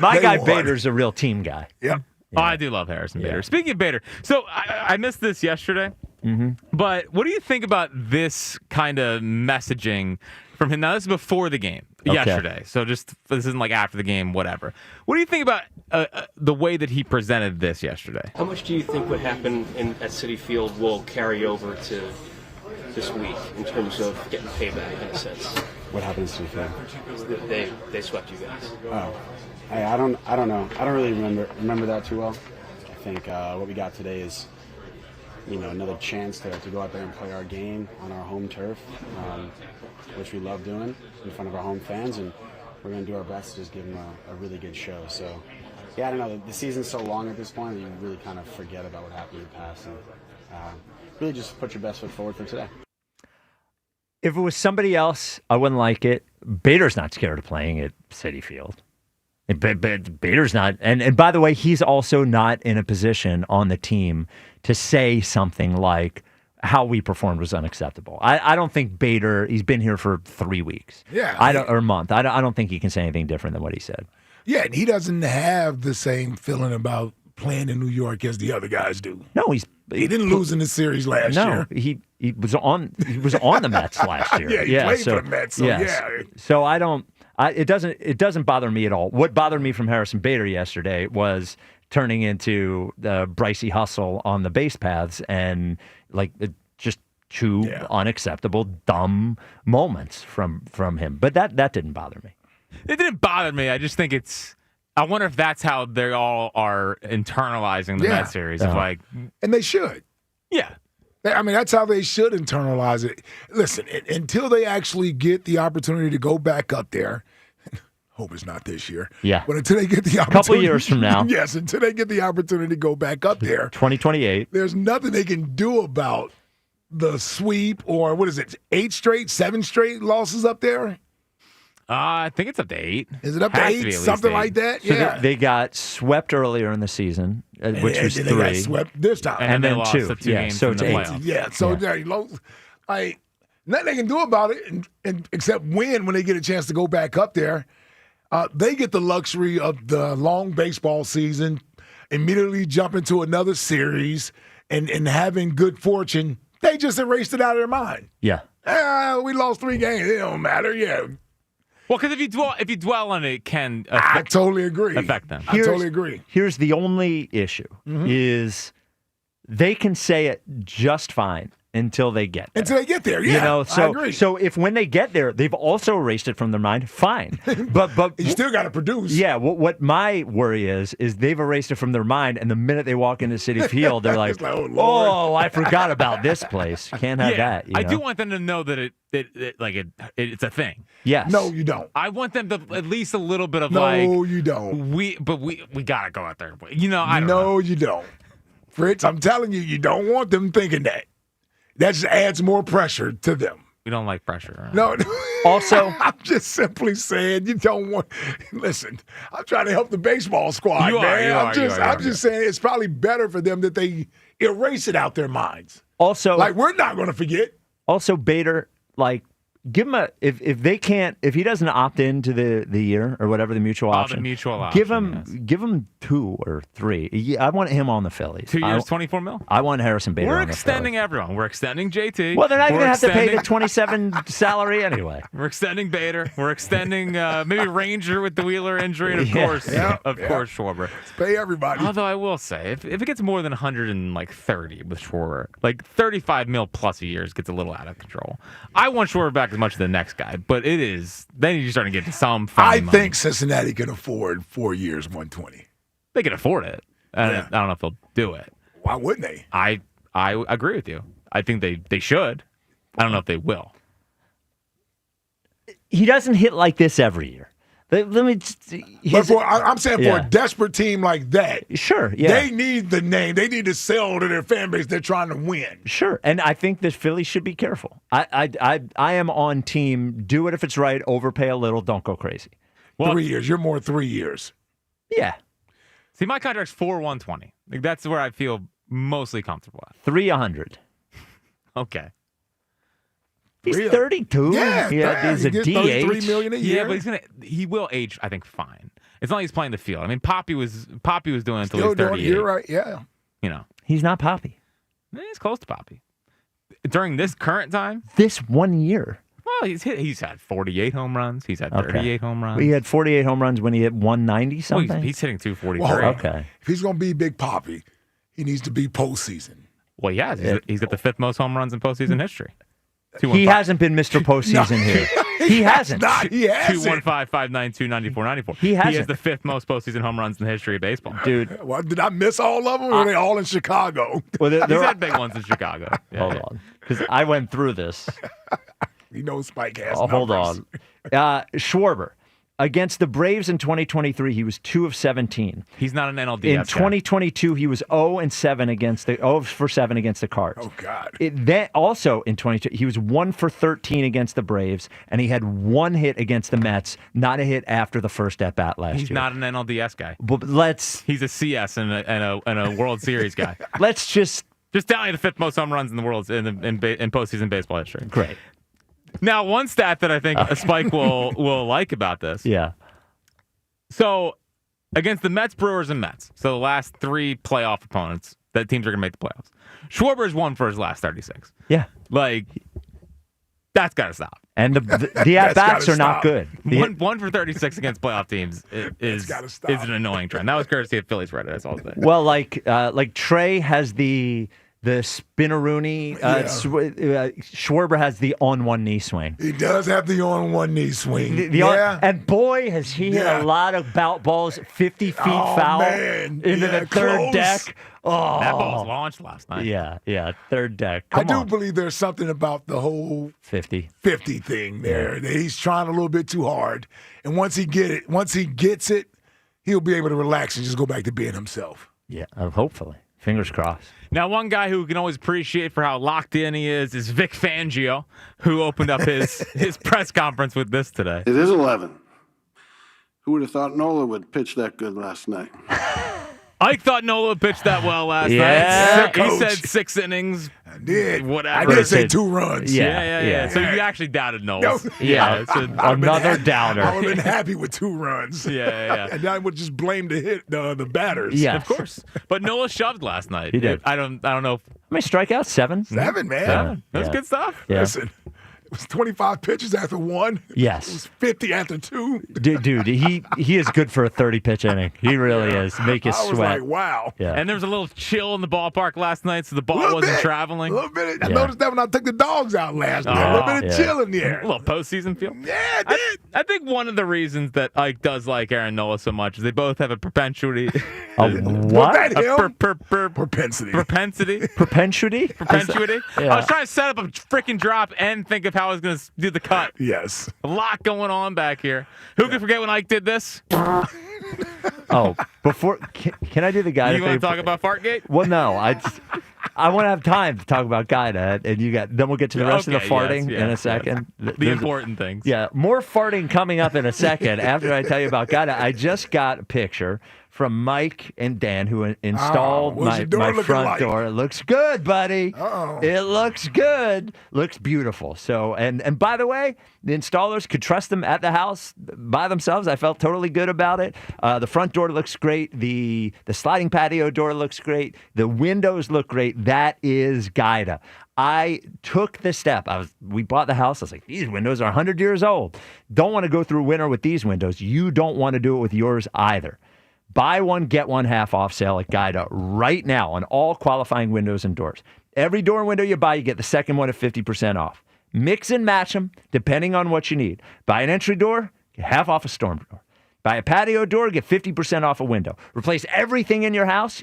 My guy Bader's a real team guy. Yep. Oh, I do love Harrison Bader. Speaking of Bader, so I missed this yesterday, but what do you think about this kind of messaging from him? Now, this is before the game yesterday, so this isn't like after the game, whatever. What do you think about the way that he presented this yesterday? How much do you think what happened at Citi Field will carry over to this week in terms of getting payback, in a sense? What happens to Phil? They swept you guys. Oh. I don't know. I don't really remember that too well. I think what we got today is, another chance to go out there and play our game on our home turf, which we love doing in front of our home fans, and we're going to do our best to just give them a really good show. So, yeah, I don't know. The season's so long at this point that you really kind of forget about what happened in the past, and really just put your best foot forward for today. If it was somebody else, I wouldn't like it. Bader's not scared of playing at Citi Field. But Bader's not, and by the way, he's also not in a position on the team to say something like how we performed was unacceptable. I don't think Bader. He's been here for 3 weeks. Yeah, or a month. I don't think he can say anything different than what he said. Yeah, and he doesn't have the same feeling about playing in New York as the other guys do. No, he didn't lose in the series last year. No, he was on the Mets last year. Yeah, he played for the Mets. So yeah. So I don't. It doesn't bother me at all. What bothered me from Harrison Bader yesterday was turning into the Brycey hustle on the base paths and just two unacceptable, dumb moments from him. But that didn't bother me. It didn't bother me. I just think I wonder if that's how they all are internalizing the Mets series. And they should. Yeah. I mean, that's how they should internalize it. Listen, until they actually get the opportunity to go back up there, hope it's not this year. Yeah. But until they get the opportunity. A couple years from now. Yes, until they get the opportunity to go back up there. 2028. There's nothing they can do about the sweep or, 7 straight losses up there? I think it's up to 8. Is it up to 8? Something like that? So yeah. They got swept earlier in the season, which was 3. They got swept this time. And then lost 2. The 2 games so in the to 8. playoffs. Yeah, so nothing they can do about it except win when they get a chance to go back up there. They get the luxury of the long baseball season, immediately jump into another series, and having good fortune. They just erased it out of their mind. Yeah. We lost 3 games. It don't matter. Yeah. Well, because if you dwell on it, it can I totally agree. affect them. I totally agree. Here's the only issue is they can say it just fine until they get there. Until they get there, yeah. You know, I agree. So if when they get there, they've also erased it from their mind, fine. But you still got to produce. Yeah, what my worry is they've erased it from their mind, and the minute they walk into Citi Field, they're like, oh, I forgot about this place. Can't have that. You I know? do want them to know that it's a thing. Yes. No, you don't. I want them to at least a little bit of No, you don't. We gotta go out there. You know, I don't know. No, you don't. Fritz, I'm telling you don't want them thinking that. That just adds more pressure to them. We don't like pressure. No. Also, I'm just simply saying you don't want. Listen, I'm trying to help the baseball squad, You are, man. you are, I'm just saying it's probably better for them that they erase it out their minds. Also, like we're not going to forget. Also, Bader, like, give him if he doesn't opt into the year or whatever the mutual option. The mutual option. Give him 2 or 3. I want him on the Phillies. 2 years, $24 million. I want Harrison Bader. We're on the extending Phillies. everyone. We're extending JT. Well, they're not even going to have to pay the 27 salary anyway. We're extending Bader. We're extending maybe Ranger with the Wheeler injury, and of course Schwarber. Let's pay everybody. Although I will say, if it gets more than 130 with Schwarber, like $35 million plus a year gets a little out of control. I want Schwarber back as much as the next guy, but then you're starting to get some. I money. think Cincinnati can afford 4 years, 120. They can afford it. I don't know if they'll do it. Why wouldn't they? I agree with you. I think they should. I don't know if they will. He doesn't hit like this every year. Let me. I'm saying for a desperate team like that, sure, yeah, they need the name. They need to sell to their fan base. They're trying to win. Sure, and I think the Phillies should be careful. I am on team. Do it if it's right. Overpay a little. Don't go crazy. Well, 3 years. You're more 3 years. Yeah. See, my contract's for 120. Like, that's where I feel mostly comfortable at. 300. Okay. He's 32. Yeah, he's a he gets DH. $33 million a year. Yeah, but he will age, I think, fine. It's not like he's playing the field. I mean, Poppy was doing it until he was 38. You're right. Yeah. You know, he's not Poppy. He's close to Poppy. During this current time, this 1 year. Well, he's had 48 home runs. He's had 38 home runs. He had 48 home runs when he hit 190 something. Well, he's hitting 243. Well, okay. If he's going to be Big Poppy, he needs to be postseason. Well, he has. He's got the 5th most home runs in postseason history. He hasn't been Mr. Postseason here. He hasn't. He hasn't. 215-592-9494. He hasn't. He has the 5th most postseason home runs in the history of baseball. Dude. Well, did I miss all of them, or are they all in Chicago? Well, he's had big ones in Chicago. Hold on. Because I went through this. You know Spike has hold on. Schwarber. Against the Braves in 2023, he was 2 of 17. He's not an NLDS In guy. 2022, he was 0 for 7 against the Cards. Oh God! Then also in 22, he was 1 for 13 against the Braves, and he had 1 hit against the Mets. Not a hit after the first at bat last year. He's not an NLDS guy. But he's a CS and a World Series guy. Let's just tell you the 5th most home runs in the world in postseason baseball history. Great. Now, one stat that I think Spike will like about this. Yeah. So, against the Mets, Brewers, and Mets, so the last 3 playoff opponents that teams are going to make the playoffs, Schwarber's won for his last 36. Yeah. Like, that's got to stop. And the at-bats are not good. 1 for 36 against playoff teams is an annoying trend. That was courtesy of Phillies Reddit, that's all I'm saying. Well, like Trey has the spinneroonie. Schwarber has the on one knee swing. He does have the on one knee swing. And boy, has he hit a lot of balls 50 feet foul into the third deck. Oh, that ball was launched last night. Yeah, third deck. I do believe there's something about the whole 50 thing there that he's trying a little bit too hard. And once he gets it, he'll be able to relax and just go back to being himself. Yeah, hopefully. Fingers crossed. Now, one guy who can always appreciate for how locked in he is Vic Fangio, who opened up his press conference with this today. It is 11. Who would have thought Nola would pitch that good last night? Ike thought Nola pitched that well last night. He said 6 innings. I did. Whatever. I did say 2 runs. Yeah. So you actually doubted Nola. Yeah. Another downer. I would have been happy with 2 runs. Yeah. And I would just blame the batters. Yeah, of course. But Nola shoved last night. He did. I don't know. How many strikeouts? 7? 7, man. 7. That's good stuff. Yeah. Listen, was 25 pitches after one. Yes. It was 50 after two. Dude, he is good for a 30-pitch inning. He really is. Make you I was sweat. like, wow. Yeah. And there was a little chill in the ballpark last night, so the ball wasn't traveling. A little bit. I noticed that when I took the dogs out last night. A little bit of chill in the air. A little postseason feel. Yeah, it did. I think one of the reasons that Ike does like Aaron Nola so much is they both have a propensity. What? that him? Propensity. Propensity? I was trying to set up a freaking drop and think of how I was going to do the cut. Yes. A lot going on back here. Who could forget when Ike did this? Before can I do the guy? You want to talk about Fartgate? Well, no. I want to have time to talk about Guida, and then we'll get to the rest of the farting in a second. The important things. Yeah, more farting coming up in a second after I tell you about Guida. I just got a picture from Mike and Dan, who installed my front door. It looks good, buddy. It looks good. Looks beautiful. So, and by the way, the installers could trust them at the house by themselves. I felt totally good about it. The front door looks great. The sliding patio door looks great. The windows look great. That is Guida. I took the step. We bought the house. I was like, these windows are 100 years old. Don't want to go through winter with these windows. You don't want to do it with yours either. Buy one, get one half off sale at Guida right now on all qualifying windows and doors. Every door and window you buy, you get the second one at 50% off. Mix and match them depending on what you need. Buy an entry door, get half off a storm door. Buy a patio door, get 50% off a window. Replace everything in your house,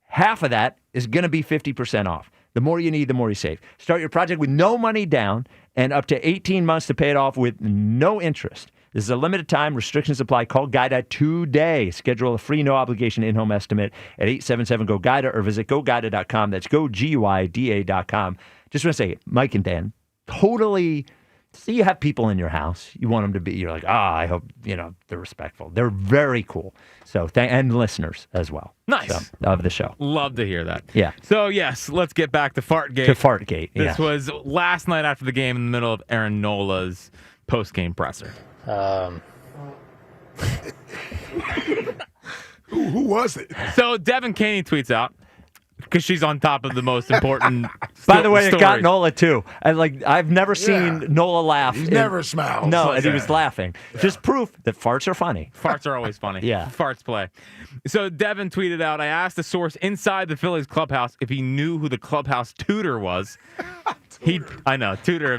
half of that is going to be 50% off. The more you need, the more you save. Start your project with no money down and up to 18 months to pay it off with no interest. This is a limited time. Restrictions apply. Call Guida today. Schedule a free, no-obligation in-home estimate at 877-GO-GUIDA or visit GoGuida.com. That's GoGuida.com. Just want to say, Mike and Dan, totally. So you have people in your house. You want them to be, you're like, I hope, they're respectful. They're very cool. So, and listeners as well. Nice. Of the show. Love to hear that. Yeah. So, yes, let's get back to Fartgate. This was last night after the game in the middle of Aaron Nola's post-game presser. Who was it? So Devin Caney tweets out, because she's on top of the most important By the way, stories. It got Nola too. I've never seen Nola laugh. He's never smiled. No, and he was laughing. Yeah. Just proof that farts are funny. Farts are always funny. Yeah. Farts play. So Devin tweeted out, I asked a source inside the Phillies clubhouse if he knew who the clubhouse tutor was. I know, tutor,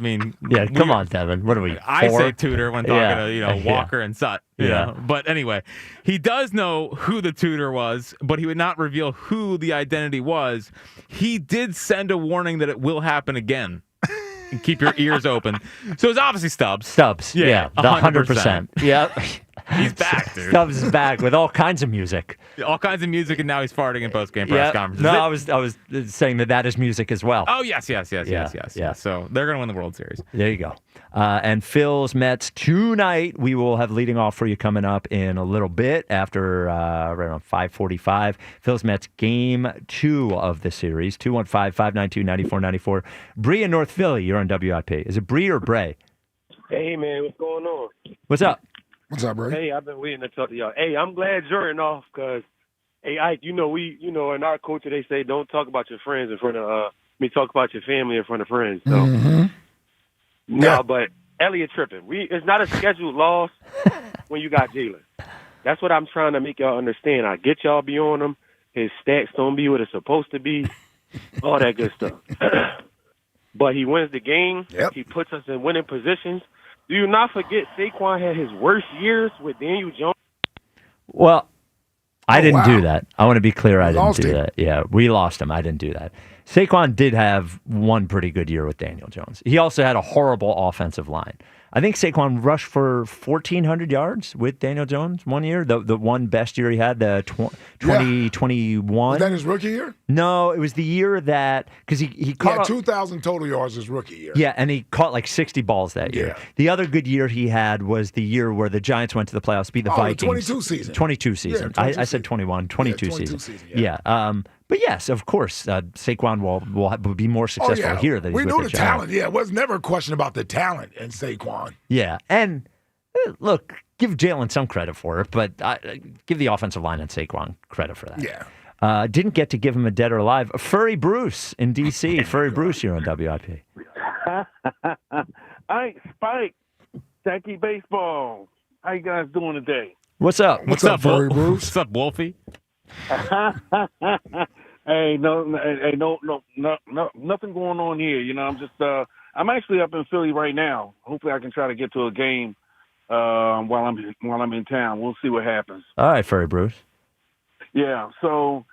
Yeah, come on, Devin. What are we, 4? I say tutor when talking to, Walker and Sut. You know? But anyway, he does know who the tutor was, but he would not reveal who the identity was. He did send a warning that it will happen again. And keep your ears open. So it's obviously Stubbs. Yeah, 100%. Yeah. He's back, dude. Stubbs is back with all kinds of music. All kinds of music, and now he's farting in post-game press conferences. No, I was saying that is music as well. Oh, yes. So they're going to win the World Series. There you go. And Phil's Mets tonight. We will have leading off for you coming up in a little bit after around 5:45. Phil's Mets game 2 of the series. 215-592-9494. Bree in North Philly, you're on WIP. Is it Bree or Bray? Hey, man, what's going on? What's up? What's up, bro? Hey, I've been waiting to talk to y'all. Hey, I'm glad you're off because, hey, Ike, in our culture they say don't talk about your friends in front of talk about your family in front of friends. So, but Elliott tripping. It's not a scheduled loss when you got Jalen. That's what I'm trying to make y'all understand. I get y'all be on him. His stats don't be what it's supposed to be. All that good stuff. But he wins the game. Yep. He puts us in winning positions. Do you not forget Saquon had his worst years with Daniel Jones? Well, I didn't do that. I want to be clear. I didn't lost do him. that. Yeah, we lost him. I didn't do that. Saquon did have one pretty good year with Daniel Jones. He also had a horrible offensive line. I think Saquon rushed for 1,400 yards with Daniel Jones one year. The one best year he had, the 2021. Was that his rookie year? No, it was the year that because he caught 2,000 total yards his rookie year. Yeah, and he caught like 60 balls that year. The other good year he had was the year where the Giants went to the playoffs, beat the Vikings. The 22 season. 22 season. Yeah, 22 I said 21. 22 season. Yeah. But yes, of course, Saquon will be more successful here than he's we with knew the the Giants. talent. Yeah, it was never a question about the talent in Saquon. Yeah, and look, give Jalen some credit for it, but give the offensive line and Saquon credit for that. Yeah. Didn't get to give him a dead or alive. Furry Bruce in D.C. Furry Bruce here on WIP. Ike, Spike, Jackie Baseball. How you guys doing today? What's up? What's up, Furry Bruce? What's up, Wolfie? Hey, no, nothing going on here. You know, I'm actually up in Philly right now. Hopefully, I can try to get to a game while I'm in town. We'll see what happens. All right, Furry Bruce. Yeah. So,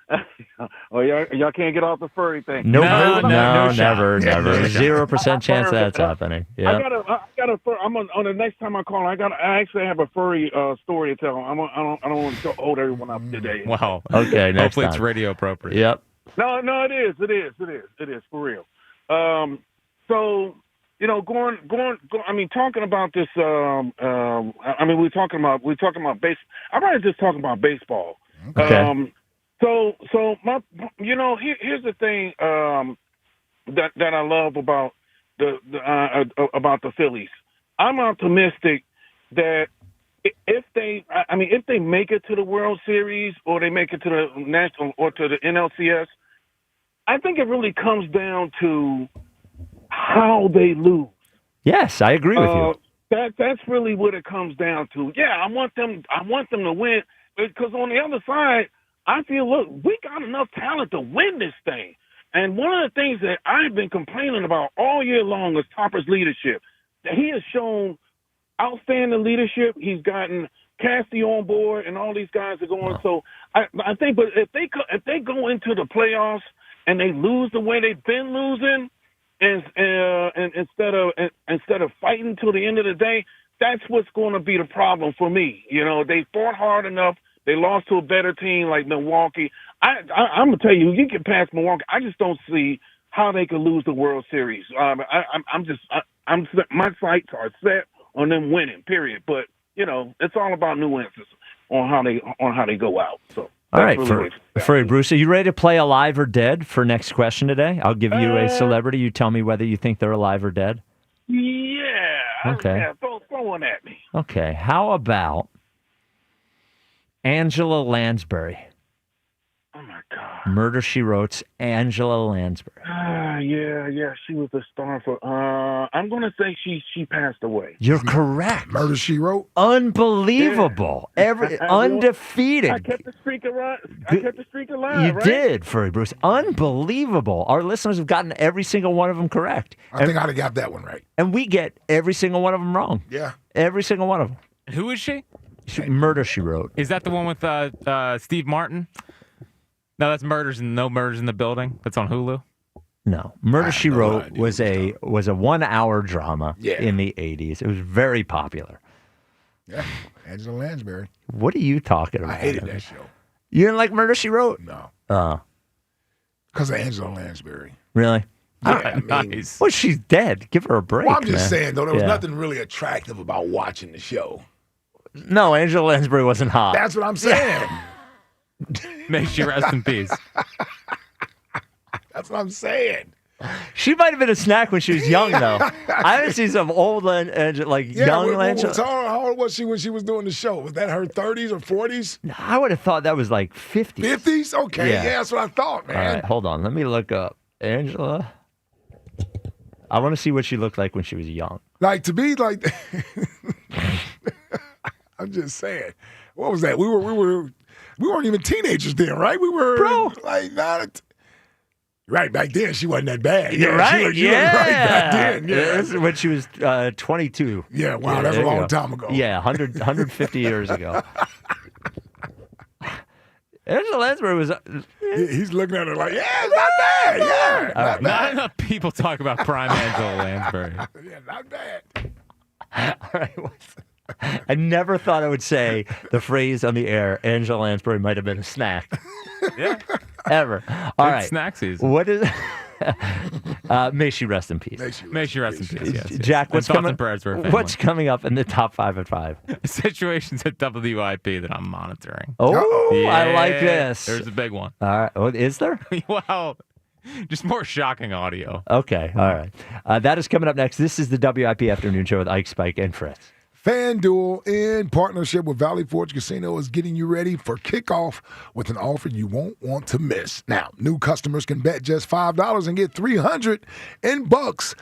y'all can't get off the furry thing. Nope. No, Never. No shot. 0% chance that's happening. Yeah. I got a fur. I'm on the next time I call. I actually have a furry story to tell. I don't want to hold everyone up today. Wow. Okay. Next Hopefully time. it's radio appropriate. Yep. No, it is for real. So, you know, going. I mean, talking about this. I mean, we're talking about base. I'm rather just talking about baseball. Okay. So my, you know, here's the thing that I love about the Phillies. I'm optimistic that if they make it to the World Series or they make it to the national or to the NLCS, I think it really comes down to how they lose. Yes, I agree with you. That's really what it comes down to. Yeah, I want them to win because on the other side, I feel, look, we got enough talent to win this thing. And one of the things that I've been complaining about all year long is Topper's leadership. That he has shown outstanding leadership. He's gotten Cassie on board, and all these guys are going. So I think, but if they go into the playoffs and they lose the way they've been losing, and instead of fighting till the end of the day, that's what's going to be the problem for me. You know, they fought hard enough. They lost to a better team like Milwaukee. I'm gonna tell you, you get past Milwaukee, I just don't see how they could lose the World Series. My sights are set on them winning. Period. But you know, it's all about nuances on how they go out. So. All right, Furry Bruce, are you ready to play Alive or Dead for next question today? I'll give you a celebrity. You tell me whether you think they're alive or dead. Yeah. Okay. Yeah, throw one at me. Okay. How about Angela Lansbury? Oh my God. Murder, She Wrote's Angela Lansbury. Yeah. She was a star for. I'm gonna say she passed away. You're correct. Murder, She Wrote. Unbelievable. Undefeated. I kept the streak alive. You did, Furry Bruce. Unbelievable. Our listeners have gotten every single one of them correct. I think I'd have got that one right. And we get every single one of them wrong. Yeah. Every single one of them. Who is she? Murder, She Wrote. Is that the one with Steve Martin? No, that's No Murders in the Building. That's on Hulu. No, Murder, She Wrote was a 1 hour drama in the 80s. It was very popular. Yeah, Angela Lansbury. What are you talking about? I hated that show. You didn't like Murder, She Wrote? No. Because of Angela Lansbury. Really? Yeah, nice. Well, she's dead. Give her a break. Well, I'm just man. saying, though, there was nothing really attractive about watching the show. No, Angela Lansbury wasn't hot. That's what I'm saying. May she rest in peace. That's what I'm saying. She might have been a snack when she was young, though. I haven't seen some old young Angela. How old was she when she was doing the show? Was that her 30s or 40s? I would have thought that was like 50s. 50s? Okay, yeah, that's what I thought, man. All right, hold on. Let me look up Angela. I want to see what she looked like when she was young. Like, to be like, I'm just saying. What was that? We weren't even teenagers then, right? We were like not. Right, back then she wasn't that bad. You're right. She was right back then. Yeah. This is when she was 22. Yeah, wow, that's a long time ago. Yeah, 150 years ago. Angela Lansbury was. He's looking at her like, yeah, it's not bad. Yeah, not bad. Not enough people talk about prime Angela Lansbury. Yeah, not bad. All right. I never thought I would say the phrase on the air, Angela Lansbury might have been a snack. Yeah. Ever. All right. Snack season. What is may she rest in peace. May she rest in peace, yes. Jack, what's coming up in the top 5 at 5? Situations at WIP that I'm monitoring. Oh, yeah, I like this. There's a big one. All right. Oh, is there? Well, just more shocking audio. Okay. All right. That is coming up next. This is the WIP Afternoon Show with Ike, Spike, and Fritz. FanDuel, in partnership with Valley Forge Casino, is getting you ready for kickoff with an offer you won't want to miss. Now, new customers can bet just $5 and get $300 in bucks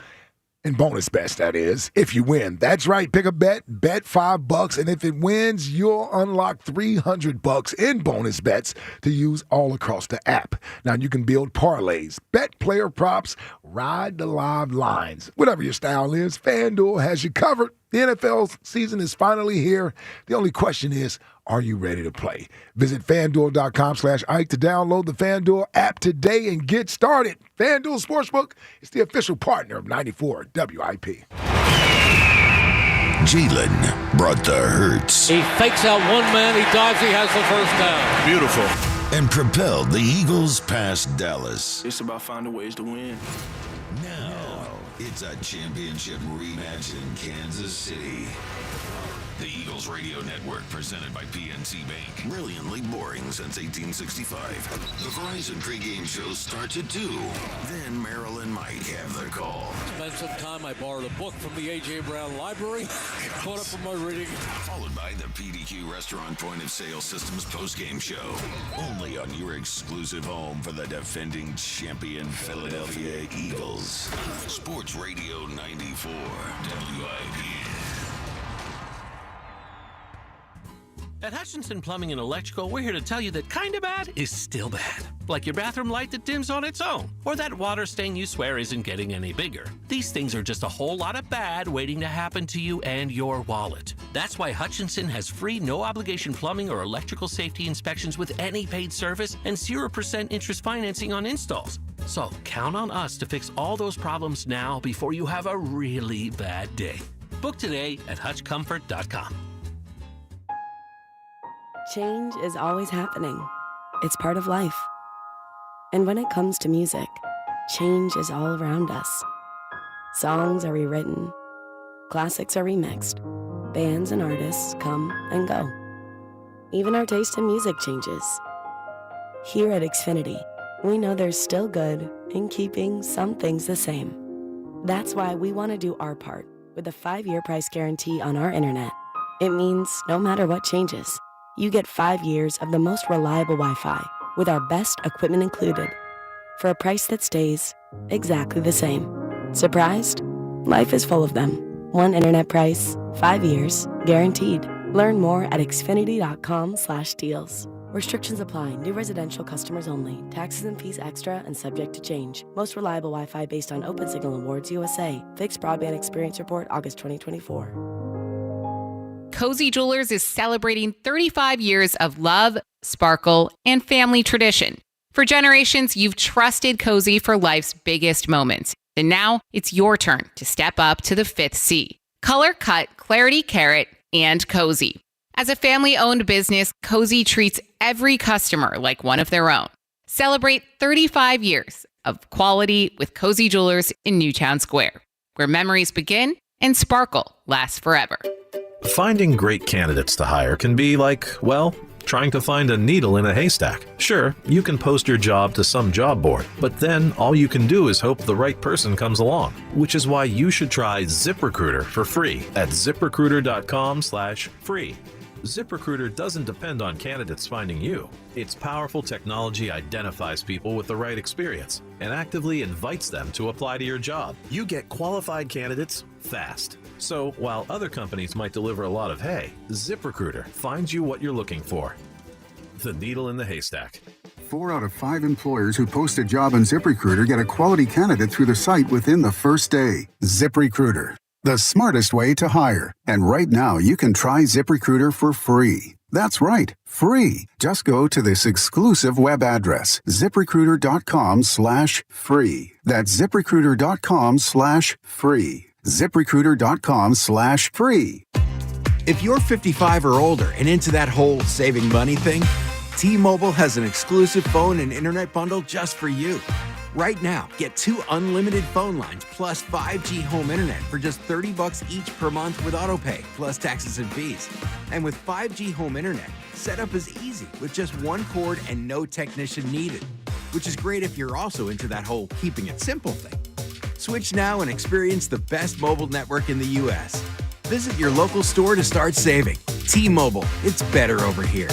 In bonus bets, that is, if you win. That's right. Pick a bet $5, and if it wins, you'll unlock $300 in bonus bets to use all across the app. Now, you can build parlays, bet player props, ride the live lines. Whatever your style is, FanDuel has you covered. The NFL season is finally here. The only question is, are you ready to play? Visit FanDuel.com/Ike to download the FanDuel app today and get started. FanDuel Sportsbook is the official partner of 94 WIP. Jalen brought the hurts. He fakes out one man, he dives, he has the first down. Beautiful. And propelled the Eagles past Dallas. It's about finding ways to win. Now, it's a championship rematch in Kansas City. The Eagles Radio Network, presented by PNC Bank. Brilliantly boring since 1865. The Verizon pregame show starts at 2. Then Marilyn might have the call. Spent some time, I borrowed a book from the A.J. Brown Library. Caught up on my reading. Followed by the PDQ Restaurant Point of Sale Systems postgame show. Only on your exclusive home for the defending champion Philadelphia Eagles. Sports Radio 94 WIP. At Hutchinson Plumbing and Electrical, we're here to tell you that kinda bad is still bad. Like your bathroom light that dims on its own, or that water stain you swear isn't getting any bigger. These things are just a whole lot of bad waiting to happen to you and your wallet. That's why Hutchinson has free, no-obligation plumbing or electrical safety inspections with any paid service and 0% interest financing on installs. So count on us to fix all those problems now before you have a really bad day. Book today at hutchcomfort.com. Change is always happening. It's part of life. And when it comes to music, change is all around us. Songs are rewritten. Classics are remixed. Bands and artists come and go. Even our taste in music changes. Here at Xfinity, we know there's still good in keeping some things the same. That's why we want to do our part with a 5-year price guarantee on our internet. It means no matter what changes, you get 5 years of the most reliable Wi-Fi with our best equipment included for a price that stays exactly the same. Surprised? Life is full of them. One internet price, 5 years, guaranteed. Learn more at xfinity.com/deals. Restrictions apply. New residential customers only. Taxes and fees extra and subject to change. Most reliable Wi-Fi based on OpenSignal Awards USA. Fixed Broadband Experience Report, August 2024. Cozy Jewelers is celebrating 35 years of love, sparkle, and family tradition. For generations, you've trusted Cozy for life's biggest moments. And now it's your turn to step up to the 5th C. Color Cut, Clarity Carrot, and Cozy. As a family-owned business, Cozy treats every customer like one of their own. Celebrate 35 years of quality with Cozy Jewelers in Newtown Square, where memories begin and sparkle lasts forever. Finding great candidates to hire can be like, well, trying to find a needle in a haystack. Sure, you can post your job to some job board, but then all you can do is hope the right person comes along, which is why you should try ZipRecruiter for free at ZipRecruiter.com/free. ZipRecruiter doesn't depend on candidates finding you. Its powerful technology identifies people with the right experience and actively invites them to apply to your job. You get qualified candidates fast. So while other companies might deliver a lot of hay, ZipRecruiter finds you what you're looking for. The needle in the haystack. 4 out of 5 employers who post a job on ZipRecruiter get a quality candidate through the site within the first day. ZipRecruiter, the smartest way to hire. And right now, you can try ZipRecruiter for free. That's right, free. Just go to this exclusive web address, ZipRecruiter.com/free. That's ZipRecruiter.com/free. ZipRecruiter.com/free. If you're 55 or older and into that whole saving money thing, T-Mobile has an exclusive phone and internet bundle just for you. Right now, get 2 unlimited phone lines plus 5G home internet for just $30 each per month with AutoPay, plus taxes and fees. And with 5G home internet, setup is easy with just 1 cord and no technician needed, which is great if you're also into that whole keeping it simple thing. Switch now and experience the best mobile network in the U.S. Visit your local store to start saving. T-Mobile, it's better over here.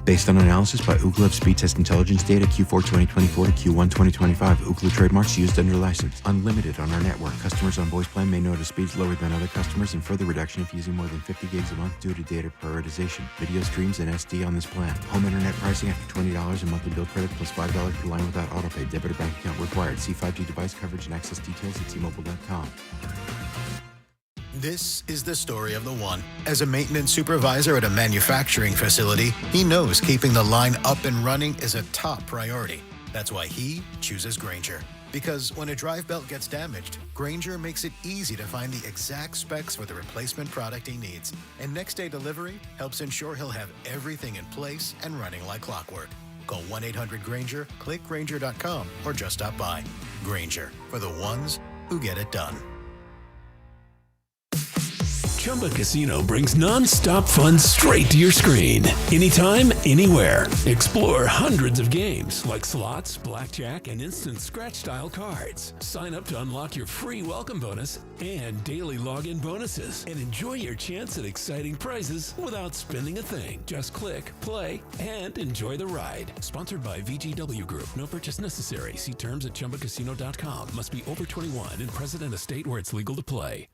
Based on analysis by Ookla of speed test intelligence data Q4 2024 to Q1 2025. Ookla trademarks used under license. Unlimited on our network. Customers on voice plan may notice speeds lower than other customers and further reduction if using more than 50 gigs a month due to data prioritization. Video streams and SD on this plan. Home internet pricing after $20 and monthly bill credit plus $5 per line without autopay. Debit or bank account required. See 5G device coverage and access details at T-Mobile.com. This is the story of the one. As a maintenance supervisor at a manufacturing facility, he knows keeping the line up and running is a top priority. That's why he chooses Grainger. Because when a drive belt gets damaged, Grainger makes it easy to find the exact specs for the replacement product he needs. And next day delivery helps ensure he'll have everything in place and running like clockwork. Call 1-800-GRAINGER, click Grainger.com, or just stop by. Grainger, for the ones who get it done. Chumba Casino brings non-stop fun straight to your screen. Anytime, anywhere. Explore hundreds of games like slots, blackjack, and instant scratch-style cards. Sign up to unlock your free welcome bonus and daily login bonuses. And enjoy your chance at exciting prizes without spending a thing. Just click, play, and enjoy the ride. Sponsored by VGW Group. No purchase necessary. See terms at ChumbaCasino.com. Must be over 21 and present in a state where it's legal to play.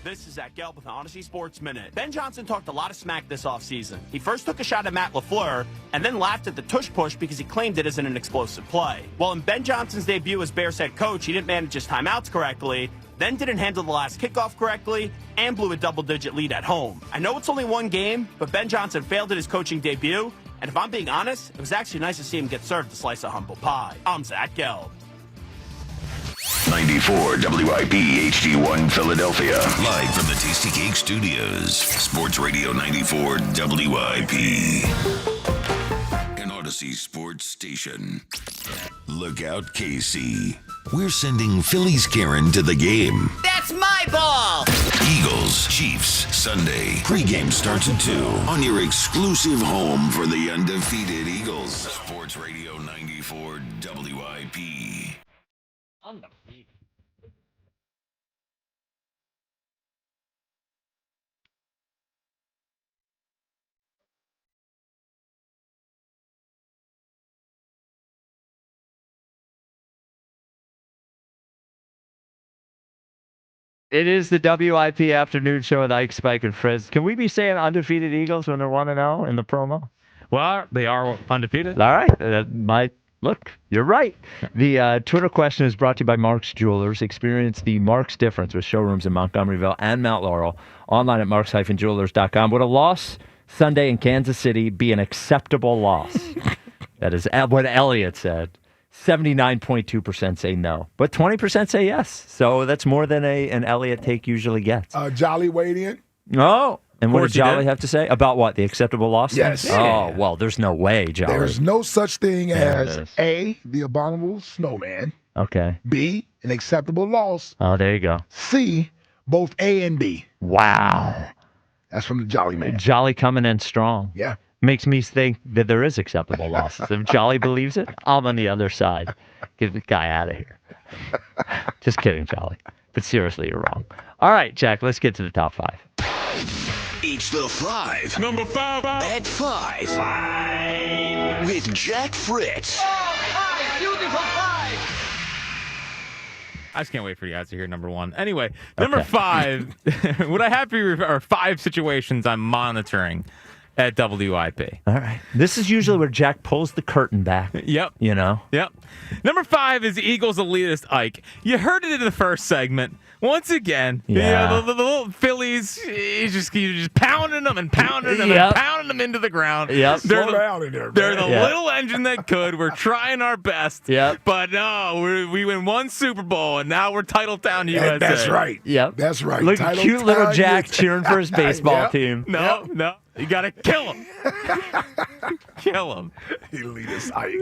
This is Zach Gelb with an Odyssey Sports Minute. Ben Johnson talked a lot of smack this offseason. He first took a shot at Matt LaFleur and then laughed at the tush push because he claimed it isn't an explosive play. Well, in Ben Johnson's debut as Bears head coach, he didn't manage his timeouts correctly, then didn't handle the last kickoff correctly, and blew a double-digit lead at home. I know it's only one game, but Ben Johnson failed at his coaching debut, and if I'm being honest, it was actually nice to see him get served a slice of humble pie. I'm Zach Gelb. 94 WIP HD1 Philadelphia. Live from the Tasty Cake Studios. Sports Radio 94 WIP. An Odyssey Sports Station. Look out, KC. We're sending Phillies Karen to the game. That's my ball! Eagles, Chiefs, Sunday. Pre-game starts at 2 on your exclusive home for the undefeated Eagles. Sports Radio 94 WIP. It is the WIP afternoon show with Ike, Spike, and Frizz. Can we be saying undefeated Eagles when they're 1-0 in the promo? Well, they are undefeated. All right. Look, you're right. The Twitter question is brought to you by Mark's Jewelers. Experience the Mark's difference with showrooms in Montgomeryville and Mount Laurel. Online at marks-jewelers.com. Would a loss Sunday in Kansas City be an acceptable loss? That is what Elliot said. 79.2% say no, but 20% say yes. So that's more than an Elliott take usually gets. Jolly weighed in. Oh, and what did Jolly have to say about what? The acceptable loss? Yes. Oh, well, there's no way, Jolly. There's no such thing as A, the abominable snowman. Okay. B, an acceptable loss. Oh, there you go. C, both A and B. Wow. That's from the Jolly Man. Jolly coming in strong. Yeah. Makes me think that there is acceptable losses. If Jolly believes it, I'm on the other side. Get the guy out of here. Just kidding, Jolly. But seriously, you're wrong. All right, Jack, let's get to the top 5. It's the 5. Number 5. At 5. With Jack Fritz. Beautiful 5. I just can't wait for you guys to hear number 1. Anyway, number 5. What I have for you are 5 situations I'm monitoring at WIP. All right. This is usually where Jack pulls the curtain back. Yep. You know? Yep. Number 5 is Eagles elitist Ike. You heard it in the first segment. Once again, the little Phillies, he's just pounding them and pounding them and pounding them into the ground. Yep. Slow down in there, They're the little engine that could. We're trying our best. Yep. But no, we win one Super Bowl, and now we're Title Town USA. That's right. Yep. That's right. Look at cute little Jack cheering for his baseball team. No. You got to kill him. Kill him. Elitist Ike.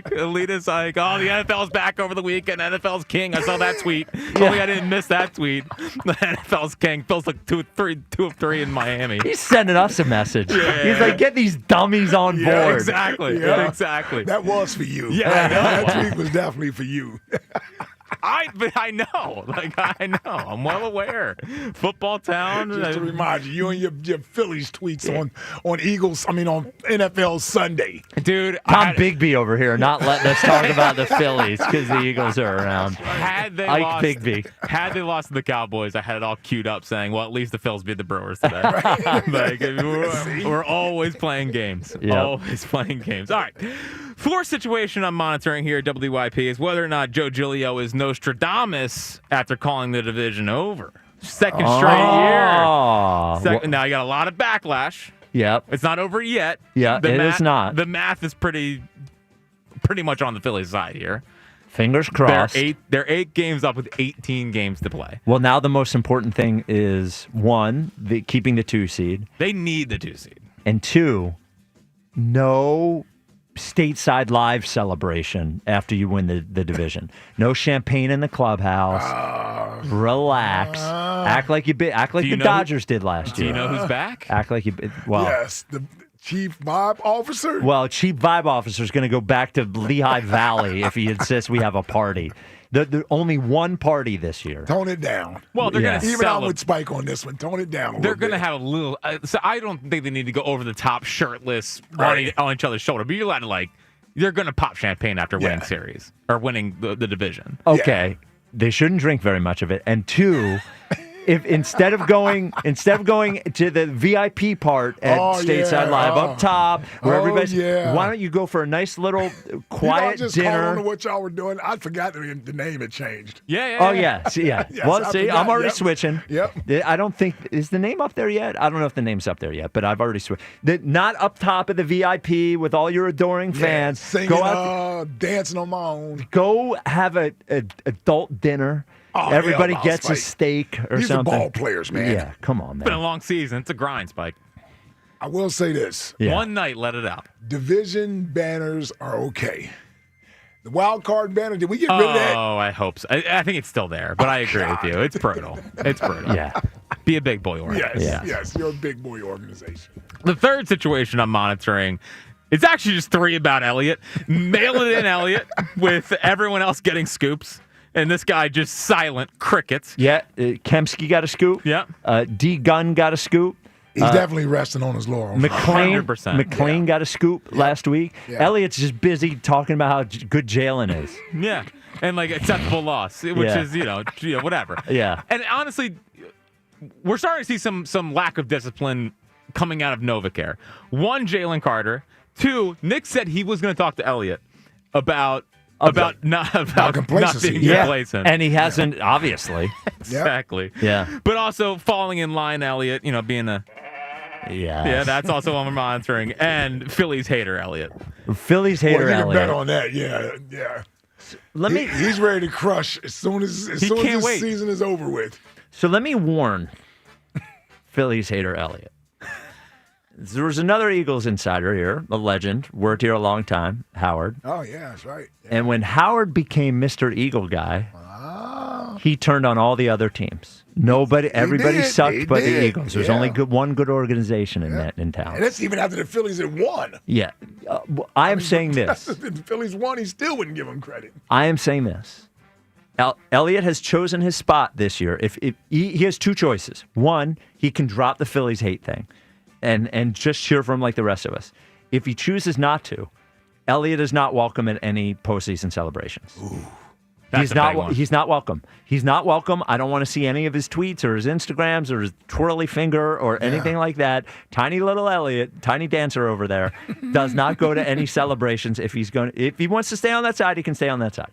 Elitist Ike. Oh, the NFL's back over the weekend. NFL's king. I saw that tweet. Only I didn't miss that tweet. The NFL's king. Phil's like 2 of 3 in Miami. He's sending us a message. Yeah. He's like, get these dummies on board. Exactly. Yeah. Exactly. That was for you. Yeah, I know. That tweet was definitely for you. I know. Like, I know. I'm well aware. Football town. Just to remind you and your Phillies tweets on on NFL Sunday. Dude, Tom Bigby over here not letting us talk about the Phillies because the Eagles are around. Had they Ike lost, Bigby. Had they lost to the Cowboys, I had it all queued up saying, well, at least the Phils beat the Brewers today. Like, we're always playing games. Yep. Always playing games. All right. Fourth situation I'm monitoring here at WYP is whether or not Joe Giglio is Nostradamus after calling the division over. Second straight year. Now you got a lot of backlash. Yep. It's not over yet. Yeah, it is not. The math is pretty much on the Phillies' side here. Fingers crossed. They're 8 games up with 18 games to play. Well, now the most important thing is, 1, keeping the 2 seed. They need the 2 seed. And 2, no stateside live celebration after you win the division. No champagne in the clubhouse. Relax. Act like the Dodgers did last year. Do you know who's back? Act like Yes, the chief vibe officer. Well, chief vibe officer is going to go back to Lehigh Valley if he insists we have a party. The only one party this year. Tone it down. Well, they're going to even I'm with Spike on this one. Tone it down. They're going to have a little. So I don't think they need to go over the top, shirtless on each other's shoulder. But you're allowed to they're going to pop champagne after winning series or winning the division. Okay, they shouldn't drink very much of it. And 2. If instead of going to the VIP part at Stateside Live up top, where everybody's, why don't you go for a nice little quiet just dinner? Called on what y'all were doing. I forgot the name had changed. Yeah. Yes, well, I see, forgot. I'm already Yep. switching. Yep. I don't think is the name up there yet. I don't know if the name's up there yet, but I've already switched. Not up top of the VIP with all your adoring fans. Singing, go out, dancing on my own. Go have a adult dinner. Oh, Everybody hell no, gets a Spike. steak or These something. are ball players, man. Yeah, come on, It's been a man. long season. It's a grind, Spike. I will say this. Yeah. One night, let it out. Division banners are okay. The wild card banner, did we get rid of that? Oh, I hope so. I think it's still there, but I agree with you. It's brutal. It's brutal. Yeah. Be a big boy organization. Yes, you're a big boy organization. The third situation I'm monitoring, it's actually just 3 about Elliott. Mail it in, Elliott, with everyone else getting scoops. And this guy just silent crickets. Yeah, Kemsky got a scoop. Yeah. D. Gunn got a scoop. He's definitely resting on his laurels. McLean got a scoop last week. Yeah. Elliott's just busy talking about how good Jalen is. Yeah. And acceptable loss, which is, whatever. Yeah. And honestly, we're starting to see some lack of discipline coming out of Novacare. 1, Jalen Carter. 2, Nick said he was going to talk to Elliott about not being complacent. And he hasn't, obviously. Exactly. Yeah. But also falling in line, Elliott, being a... Yeah, that's also one we're monitoring. And Phillies hater, Elliott. Phillies hater, well, you can Elliott. bet on that, yeah. He's ready to crush as soon as this season is over with. So let me warn Phillies hater Elliott. There was another Eagles insider here, a legend, worked here a long time, Howard. Oh, yeah, that's right. Yeah. And when Howard became Mr. Eagle guy, he turned on all the other teams. Everybody sucked but the Eagles. There's only one good organization in town. And that's even after the Phillies had won. Yeah. I am saying this. The Phillies won, he still wouldn't give him credit. I am saying this. Elliott has chosen his spot this year. If he has 2 choices. 1, he can drop the Phillies hate thing and just cheer for him like the rest of us. If he chooses not to, Elliott is not welcome at any postseason celebrations. Ooh. He's not welcome. He's not welcome. I don't want to see any of his tweets or his Instagrams or his twirly finger or anything like that. Tiny little Elliott, tiny dancer over there, does not go to any celebrations. If he wants to stay on that side, he can stay on that side.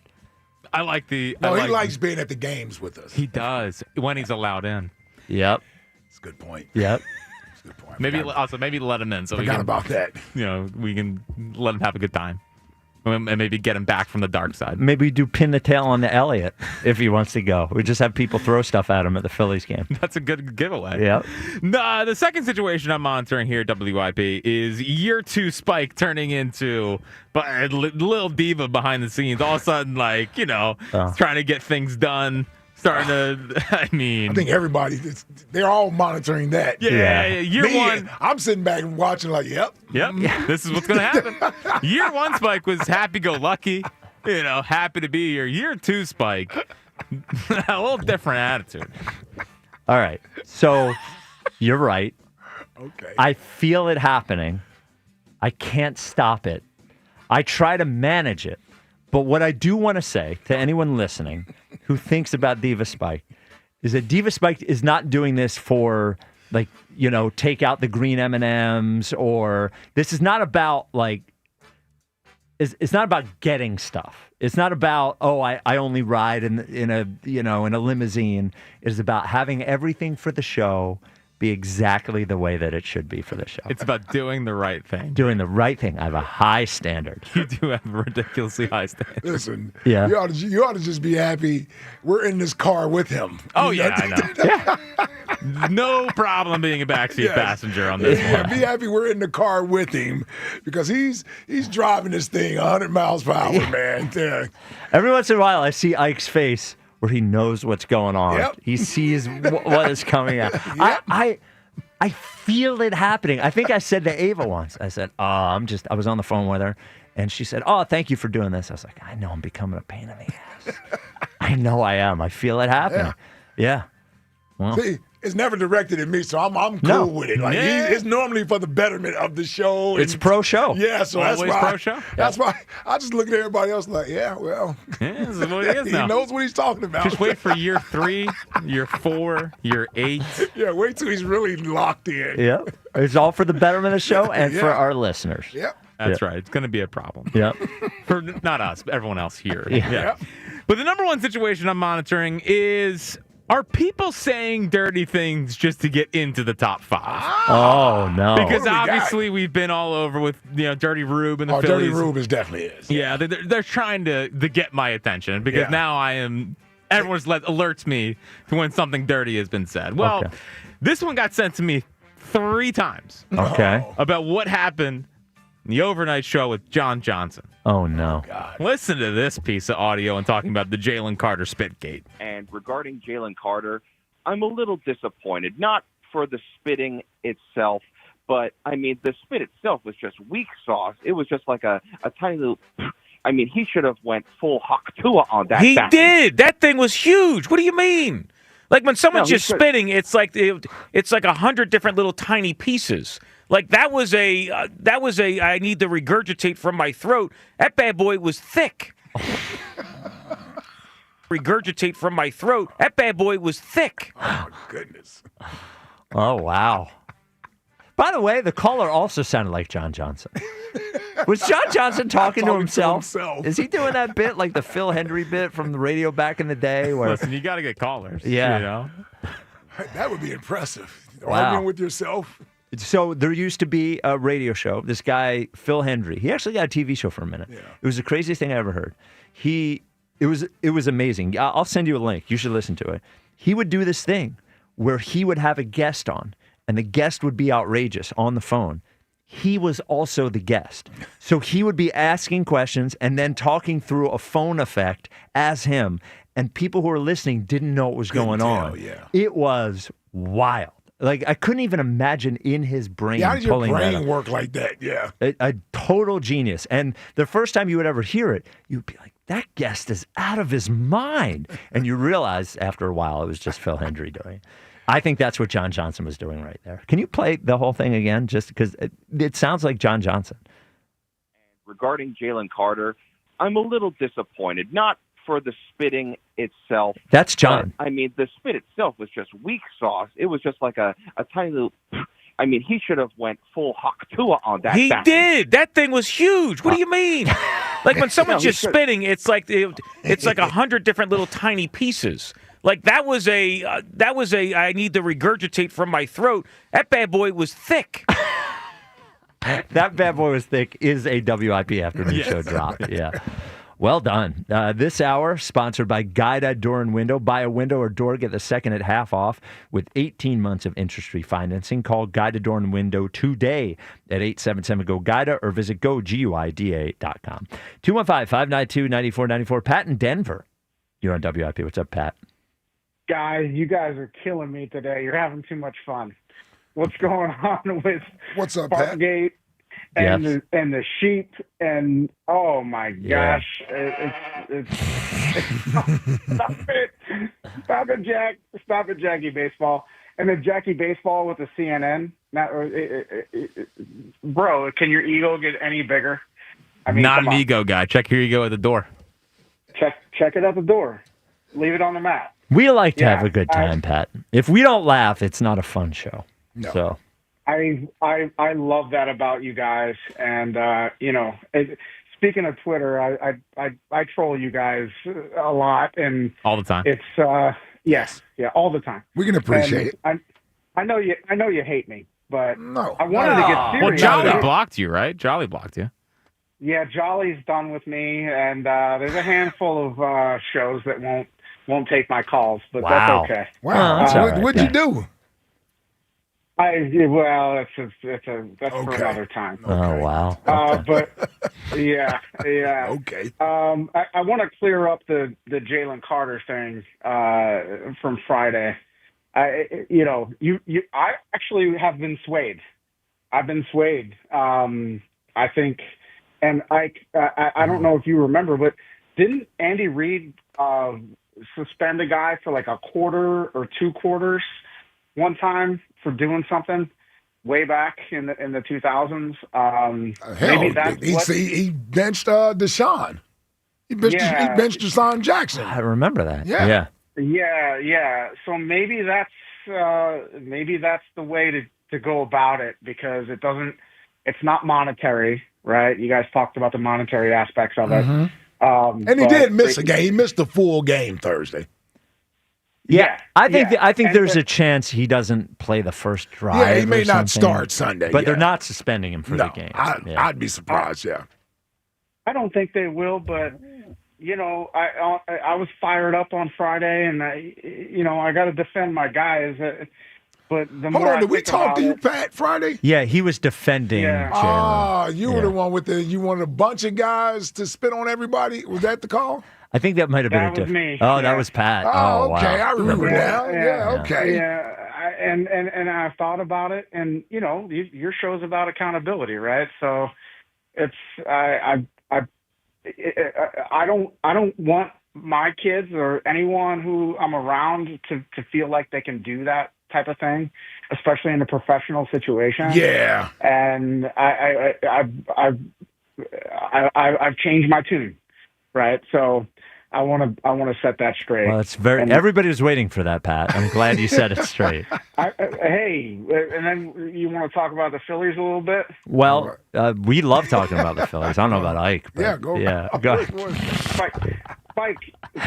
I like the. No, he likes being at the games with us. He does when he's allowed in. Yep. That's a good point. Yep. That's a good point. Maybe let him in so forgot about that. We can let him have a good time. And maybe get him back from the dark side. Maybe do pin the tail on the Elliott if he wants to go. We just have people throw stuff at him at the Phillies game. That's a good giveaway. Yeah. The second situation I'm monitoring here at WIP is year 2 Spike turning into a little diva behind the scenes. All of a sudden, trying to get things done. Starting to, I think everybody, they're all monitoring that. Yeah. Year 1. I'm sitting back and watching yep. This is what's going to happen. Year 1 Spike was happy-go-lucky, happy to be here. Year 2 Spike, A little different attitude. All right. So you're right. Okay. I feel it happening. I can't stop it. I try to manage it. But what I do want to say to anyone listening who thinks about Diva Spike is that Diva Spike is not doing this for, like, take out the green M&Ms, or this is not about, like, it's not about getting stuff. It's not about, I only ride in a limousine. It's about having everything for the show be exactly the way that it should be for the show. It's about doing the right thing. Doing the right thing. I have a high standard. You do have a ridiculously high standard. Listen, yeah. you ought to just be happy we're in this car with him. Oh, yeah, I know. No problem being a backseat passenger on this one. Be happy we're in the car with him because he's driving this thing 100 miles per hour, man. Yeah. Every once in a while, I see Ike's face where he knows what's going on. Yep. He sees what is coming out. Yep. I feel it happening. I think I said to Ava once, I said, I was on the phone with her, and she said, thank you for doing this. I was like, I know I'm becoming a pain in the ass. I know I am. I feel it happening. Yeah. Well. See, it's never directed at me, so I'm cool with it. Like it's normally for the betterment of the show. It's pro show. Yeah, so always that's why. Pro show. That's why I just look at everybody else like, this is what it is now. He knows what he's talking about. Just wait for year 3, year 4, year 8. Yeah, wait till he's really locked in. Yep. It's all for the betterment of the show and for our listeners. Yep. That's right. It's going to be a problem. Yep. For not us, but everyone else here. Yeah. Yep. But the number one situation I'm monitoring is, are people saying dirty things just to get into the top 5? Oh, no. Because obviously we've been all over with Dirty Rube and the Phillies. Dirty Rube definitely is. Yeah, they're trying to get my attention because now everyone's alerts me to when something dirty has been said. Well, this one got sent to me 3 times. Okay. About what happened in the overnight show with John Johnson. Oh, no. Listen to this piece of audio and talking about the Jalen Carter Spitgate. And regarding Jalen Carter, I'm a little disappointed, not for the spitting itself, but, I mean, the spit itself was just weak sauce. It was just like a tiny little... I mean, he should have went full Haktua on that. He did. That thing was huge. What do you mean? Like when someone's just spitting, it's like 100 different little tiny pieces. Like that was a I need to regurgitate from my throat. That bad boy was thick. Regurgitate from my throat. That bad boy was thick. Oh, goodness. Oh, wow. By the way, the caller also sounded like John Johnson. Was John Johnson talking to himself? Is he doing that bit like the Phil Hendry bit from the radio back in the day? Where, listen, you got to get callers. Yeah. That would be impressive. Wow. Arguing with yourself. So there used to be a radio show. This guy, Phil Hendry, he actually got a TV show for a minute. Yeah. It was the craziest thing I ever heard. It was amazing. I'll send you a link. You should listen to it. He would do this thing where he would have a guest on, and the guest would be outrageous on the phone. He was also the guest. So he would be asking questions and then talking through a phone effect as him. And people who were listening didn't know what was going on. Yeah. It was wild. Like, I couldn't even imagine in his brain how does your pulling that brain up. work like that? Yeah. A total genius. And the first time you would ever hear it, you'd be like, that guest is out of his mind. And you realize after a while it was just Phil Hendry doing it. I think that's what John Johnson was doing right there. Can you play the whole thing again? Just because it sounds like John Johnson. Regarding Jalen Carter, I'm a little disappointed, not for the spitting itself. That's John. But, I mean, the spit itself was just weak sauce. It was just like a tiny little... I mean, he should have went full Haktua on that. He did. That thing was huge. What do you mean? Like when someone's just spitting, it's like 100 different little tiny pieces. Like that was a I need to regurgitate from my throat. That bad boy was thick. That bad boy was thick is a WIP afternoon show drop. Yeah. Well done. This hour, sponsored by Guida Door and Window. Buy a window or door, get the second at half off with 18 months of interest-free financing. Call Guida Door and Window today at 877-GO-GUIDA or visit GoGuida.com. 215-592-9494. Pat in Denver. You're on WIP. What's up, Pat? Guys, you guys are killing me today. You're having too much fun. What's going on with What's up, Sparkgate? and Yes. the sheep, and oh my Yeah. gosh, stop it, Jack, stop it, Jackie Baseball, and then Jackie Baseball with the CNN. Bro, can your ego get any bigger? I mean, Not come an on. ego guy. Check your ego at the door. Check it at the door. Leave it on the mat. We like to Yeah, have a good time, Pat. If we don't laugh, it's not a fun show. No. So I love that about you guys, and speaking of Twitter, I troll you guys a lot, and all the time. It's yes, yeah, all the time. We can appreciate it. I know you hate me, but no, I wanted to get serious. Well, Jolly blocked you, right? Jolly blocked you. Yeah, Jolly's done with me, and there's a handful of shows that won't take my calls, but Wow. that's okay. Wow. What'd you do? That's for another time. Oh wow. But yeah. Okay. I want to clear up the Jalen Carter thing from Friday. I actually have been swayed. I've been swayed. I think, and I don't know if you remember, but didn't Andy Reid suspend a guy for like a quarter or 2 quarters one time for doing something way back in the 2000s? Maybe that's he benched Deshaun. He benched Deshaun Jackson. I remember that. Yeah. Yeah. So maybe that's the way to go about it, because it's not monetary, right? You guys talked about the monetary aspects of it. Mm-hmm. And he did miss a game. He missed the full game Thursday. Yeah, I think there's a chance he doesn't play the first drive. Yeah, he may or not something. start Sunday, but yeah. they're not suspending him for the game. I'd be surprised. Yeah, I don't think they will, but I was fired up on Friday, and I got to defend my guys. But the hold more on, I did we think talk about to you, it- Pat, Friday? Yeah, he was defending Jalen. Oh, you were the one with you wanted a bunch of guys to spit on everybody. Was that the call? I think that might have been That a was different. me. Oh, Yeah. that was Pat. Oh, wow. okay, I remember now. Yeah, okay. Yeah, and I thought about it, and your show's about accountability, right? So it's I don't want my kids or anyone who I'm around to feel like they can do that type of thing, especially in a professional situation. Yeah. And I've changed my tune, right? So I want to set that straight. Well, it's very. Everybody was waiting for that, Pat. I'm glad you said it straight. Hey, and then you want to talk about the Phillies a little bit? Well, we love talking about the Phillies. I don't know about Ike. But go ahead.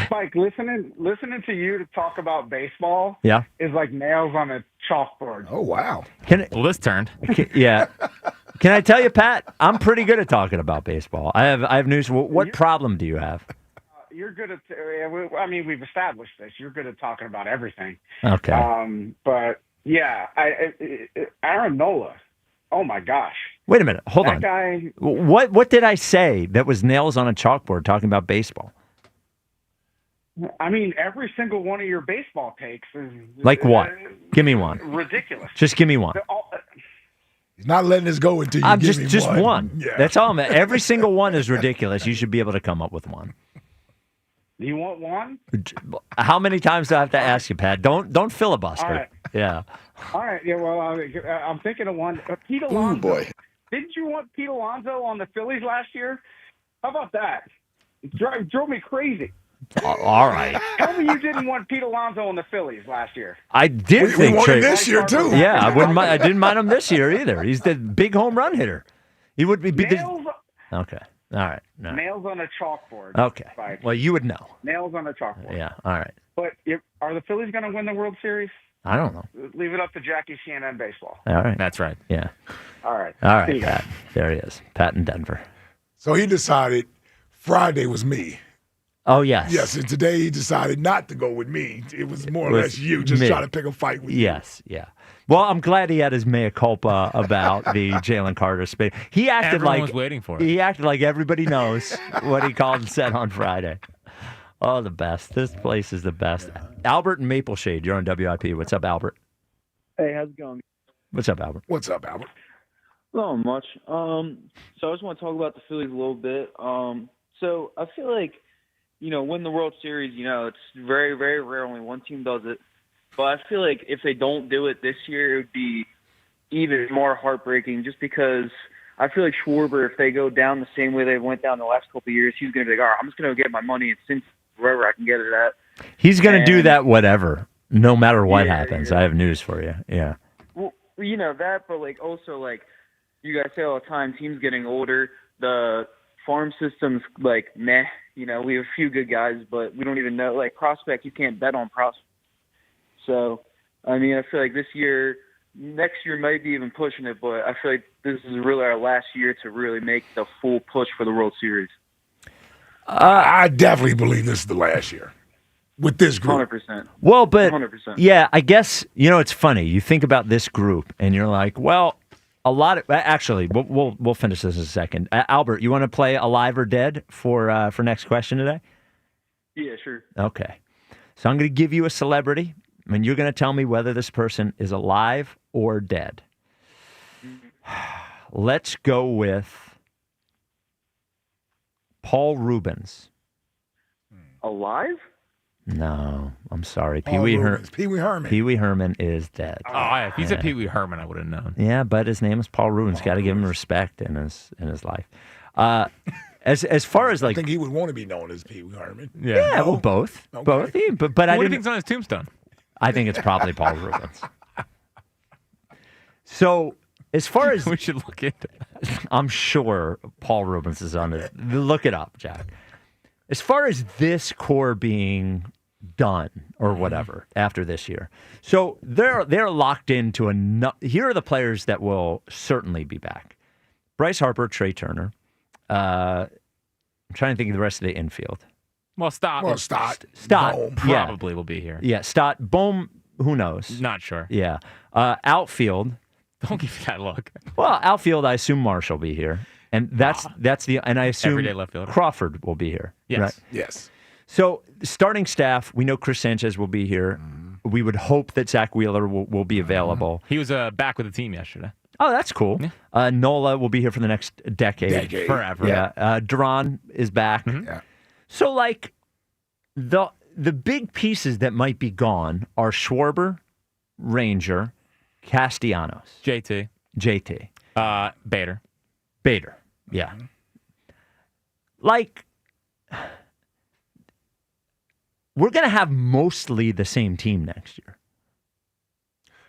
Spike, listening to you to talk about baseball is like nails on a chalkboard. Oh, wow. Well, this turned. Yeah. Can I tell you, Pat? I'm pretty good at talking about baseball. I have news. What problem do you have? You're good at. I mean, we've established this. You're good at talking about everything. Okay. But yeah, Aaron Nola. Oh my gosh. Wait a minute. Hold on. That guy. What did I say that was nails on a chalkboard talking about baseball? I mean, every single one of your baseball takes is Like what? Give me one. Ridiculous. Just give me one. He's not letting us go until you I'm give just me one. Yeah. That's all. Every single one is ridiculous. You should be able to come up with one. You want one? How many times do I have to ask you, Pat? Don't filibuster. All right. Yeah. All right. Yeah. Well, I'm thinking of one. Pete Alonso. Ooh, boy. Didn't you want Pete Alonso on the Phillies last year? How about that? It drove me crazy. All right. Tell me you didn't want Pete Alonso on the Phillies last year. I did We think wanted Trey- this year, too. Yeah, I didn't mind him this year either. He's the big home run hitter. He would be. Nails, Okay. All right. No. nails on a chalkboard. Okay. Spike. Well, you would know. Nails on a chalkboard. Yeah. All right. But are the Phillies going to win the World Series? I don't know. Leave it up to Jackie CNN Baseball. All right. That's right. Yeah. All right. All See right, you guys. Pat. There he is. Pat in Denver. So he decided Friday was me. Oh, yes. Yes, and today he decided not to go with me. It was more or less you just me. trying to pick a fight with Yes. Yeah. Well, I'm glad he had his mea culpa about the Jalen Carter spin. He acted Everyone like was waiting for it. He acted like everybody knows what he called and said on Friday. Oh, the best. This place is the best. Albert and Maple Shade, you're on WIP. What's up, Albert? Hey, how's it going? What's up, Albert? What's up, Albert? Not much. So I just want to talk about the Phillies a little bit. So I feel like, win the World Series, it's very, very rare only one team does it. But I feel like if they don't do it this year, it would be even more heartbreaking just because I feel like Schwarber, if they go down the same way they went down the last couple of years, he's going to be like, all right, I'm just going to get my money and wherever I can get it at. He's going to do that whatever, no matter what happens. I have news for you. Yeah. Well, that, but also you guys say all the time, teams getting older, the farm system's meh. We have a few good guys, but we don't even know. Prospect, you can't bet on prospect. So, I feel like next year might be even pushing it, but I feel like this is really our last year to really make the full push for the World Series. I definitely believe this is the last year with this group. 100%. Well, but 100%. yeah, I guess, it's funny. You think about this group and you're like, well, a lot of actually, we'll finish this in a second. Albert, you want to play Alive or Dead for next question today? Yeah, sure. Okay. So I'm going to give you a celebrity, and you're going to tell me whether this person is alive or dead. Let's go with Paul Rubens. Alive? No, I'm sorry. Paul Rubens. Pee Wee Herman. Pee Wee Herman is dead. Oh, yeah. If he said Pee Wee Herman, I would have known. Yeah, but his name is Paul Rubens. Got to give him respect in his life. As far as I think he would want to be known as Pee Wee Herman. Yeah, well, both. Okay. Both. But I what do you didn't. think's on his tombstone? I think it's probably Paul Rubens. So, as far as we should look into that. I'm sure Paul Rubens is on it. Look it up, Jack. As far as this core being done or whatever after this year, so they're locked into here are the players that will certainly be back: Bryce Harper, Trey Turner. I'm trying to think of the rest of the infield. Well, Stott Bohm. probably will be here. Yeah, Stott. Bohm, who knows? Not sure. Yeah. Outfield. Don't give me that look. Well, outfield, I assume Marsh will be here. And that's and I assume Everyday left fielder. Crawford will be here. Yes. Right? Yes. So, starting staff, we know Chris Sanchez will be here. We would hope that Zach Wheeler will be available. He was back with the team yesterday. Oh, that's cool. Yeah. Nola will be here for the next decade. Forever. Yeah. Duran is back. Yeah. So, the big pieces that might be gone are Schwarber, Ranger, Castellanos. JT. Bader. Yeah. We're going to have mostly the same team next year.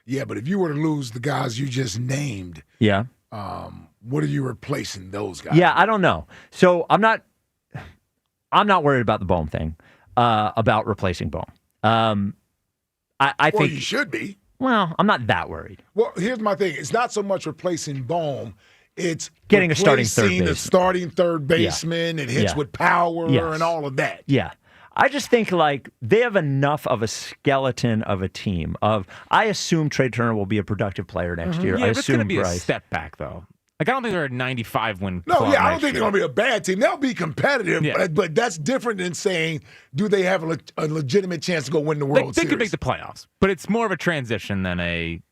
Yeah, but if you were to lose the guys you just named, yeah, what are you replacing those guys? Yeah, I don't know. So I'm not worried about the Bohm thing, about replacing Bohm. I think you should be. Well, I'm not that worried. Well, here's my thing. It's not so much replacing Bohm. It's getting a starting third baseman. The starting third baseman and hits with power and all of that. Yeah. I just think they have enough of a skeleton of a team. I assume Trey Turner will be a productive player next year. Yeah, I but it's going to be Bryce. a step back, though. I don't think they're a 95 win. No, yeah, I don't think they're going to be a bad team. They'll be competitive, but that's different than saying, do they have a legitimate chance to go win the World Series? They could make the playoffs, but it's more of a transition than a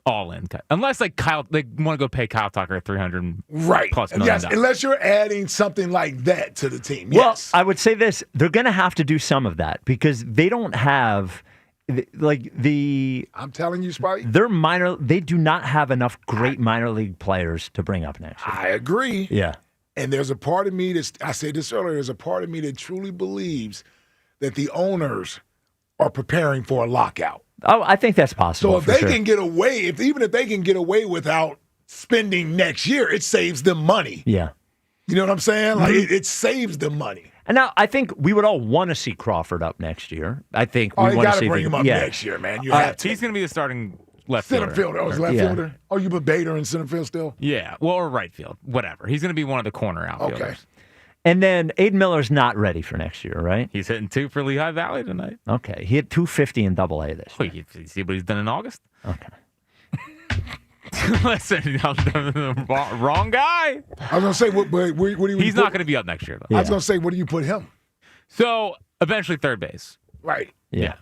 all-in cut. Unless they want to go pay Kyle Tucker $300 plus million. Yes, unless you're adding something like that to the team. Well, Yes. I would say this: they're going to have to do some of that because they don't have. I'm telling you, Spike. They do not have enough great minor league players to bring up next year. I agree. Yeah. And there's a part of me I said this earlier, there's a part of me that truly believes that the owners are preparing for a lockout. Oh, I think that's possible. So if they can get away, even if they can get away without spending next year, it saves them money. Yeah. You know what I'm saying? It saves them money. And now I think we would all want to see Crawford up next year. I think we you want got to see bring him up next year, man. You have to. He's going to be the starting left center fielder. Oh, he's left fielder. Oh, you put Bader in center field still? Yeah, well, or right field, whatever. He's going to be one of the corner outfielders. Okay. And then Aiden Miller's not ready for next year, right? He's hitting 2 for Lehigh Valley tonight. Okay, he hit 250 in Double-A this year. You see what he's done in August? Okay. Listen, wrong guy. I was going to say, what do you He's not going to be up next year, though. I was going to say, what do you put him? So, eventually third base. Right. Yeah.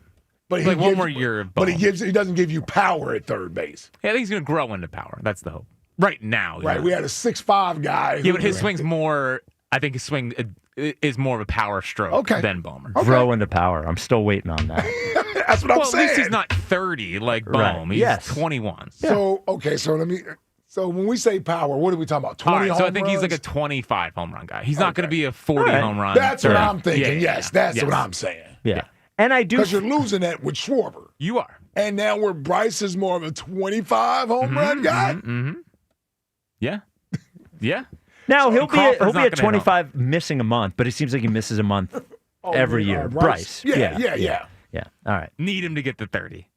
But like one more year of But he doesn't give you power at third base. Yeah, I think he's going to grow into power. That's the hope. Right now. Right. Yeah. We had a 6'5" guy. Yeah, but his swing's more. I think his swing is more of a power stroke than Bomer. Grow into power. I'm still waiting on that. That's what I'm Well, saying. at least he's not 30 like Bohm. Right. He's Yes. 21. So So when we say power, what are we talking about? 20 All right, home so I think runs? he's like a 25 home run guy. He's not going to be a 40 home run. That's what 30. I'm thinking. Yeah, Yes, that's yes. what I'm saying. Yeah. And I do. Because you're losing that with Schwarber. You are. And now where Bryce is more of a 25 home run guy. Yeah. Yeah. Now he'll be Crawford's a not gonna 25 missing a month, but it seems like he misses a month every year. Bryce. Yeah. All right. Need him to get to 30.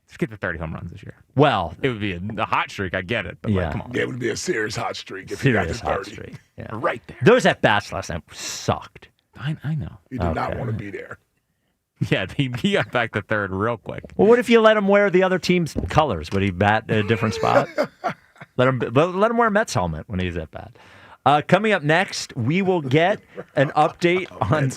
Let's get to 30 home runs this year. Well, it would be a hot streak. I get it, but like, come on. Yeah, it would be a serious hot streak if Serious he got to hot 30. streak. Yeah. Right there. Those at bats last night sucked. I know. He did not want to be there. Yeah, he got back to third real quick. Well, what if you let him wear the other team's colors? Would he bat at a different spot? Let him wear a Mets helmet when he's at bat. Coming up next, we will get an update on.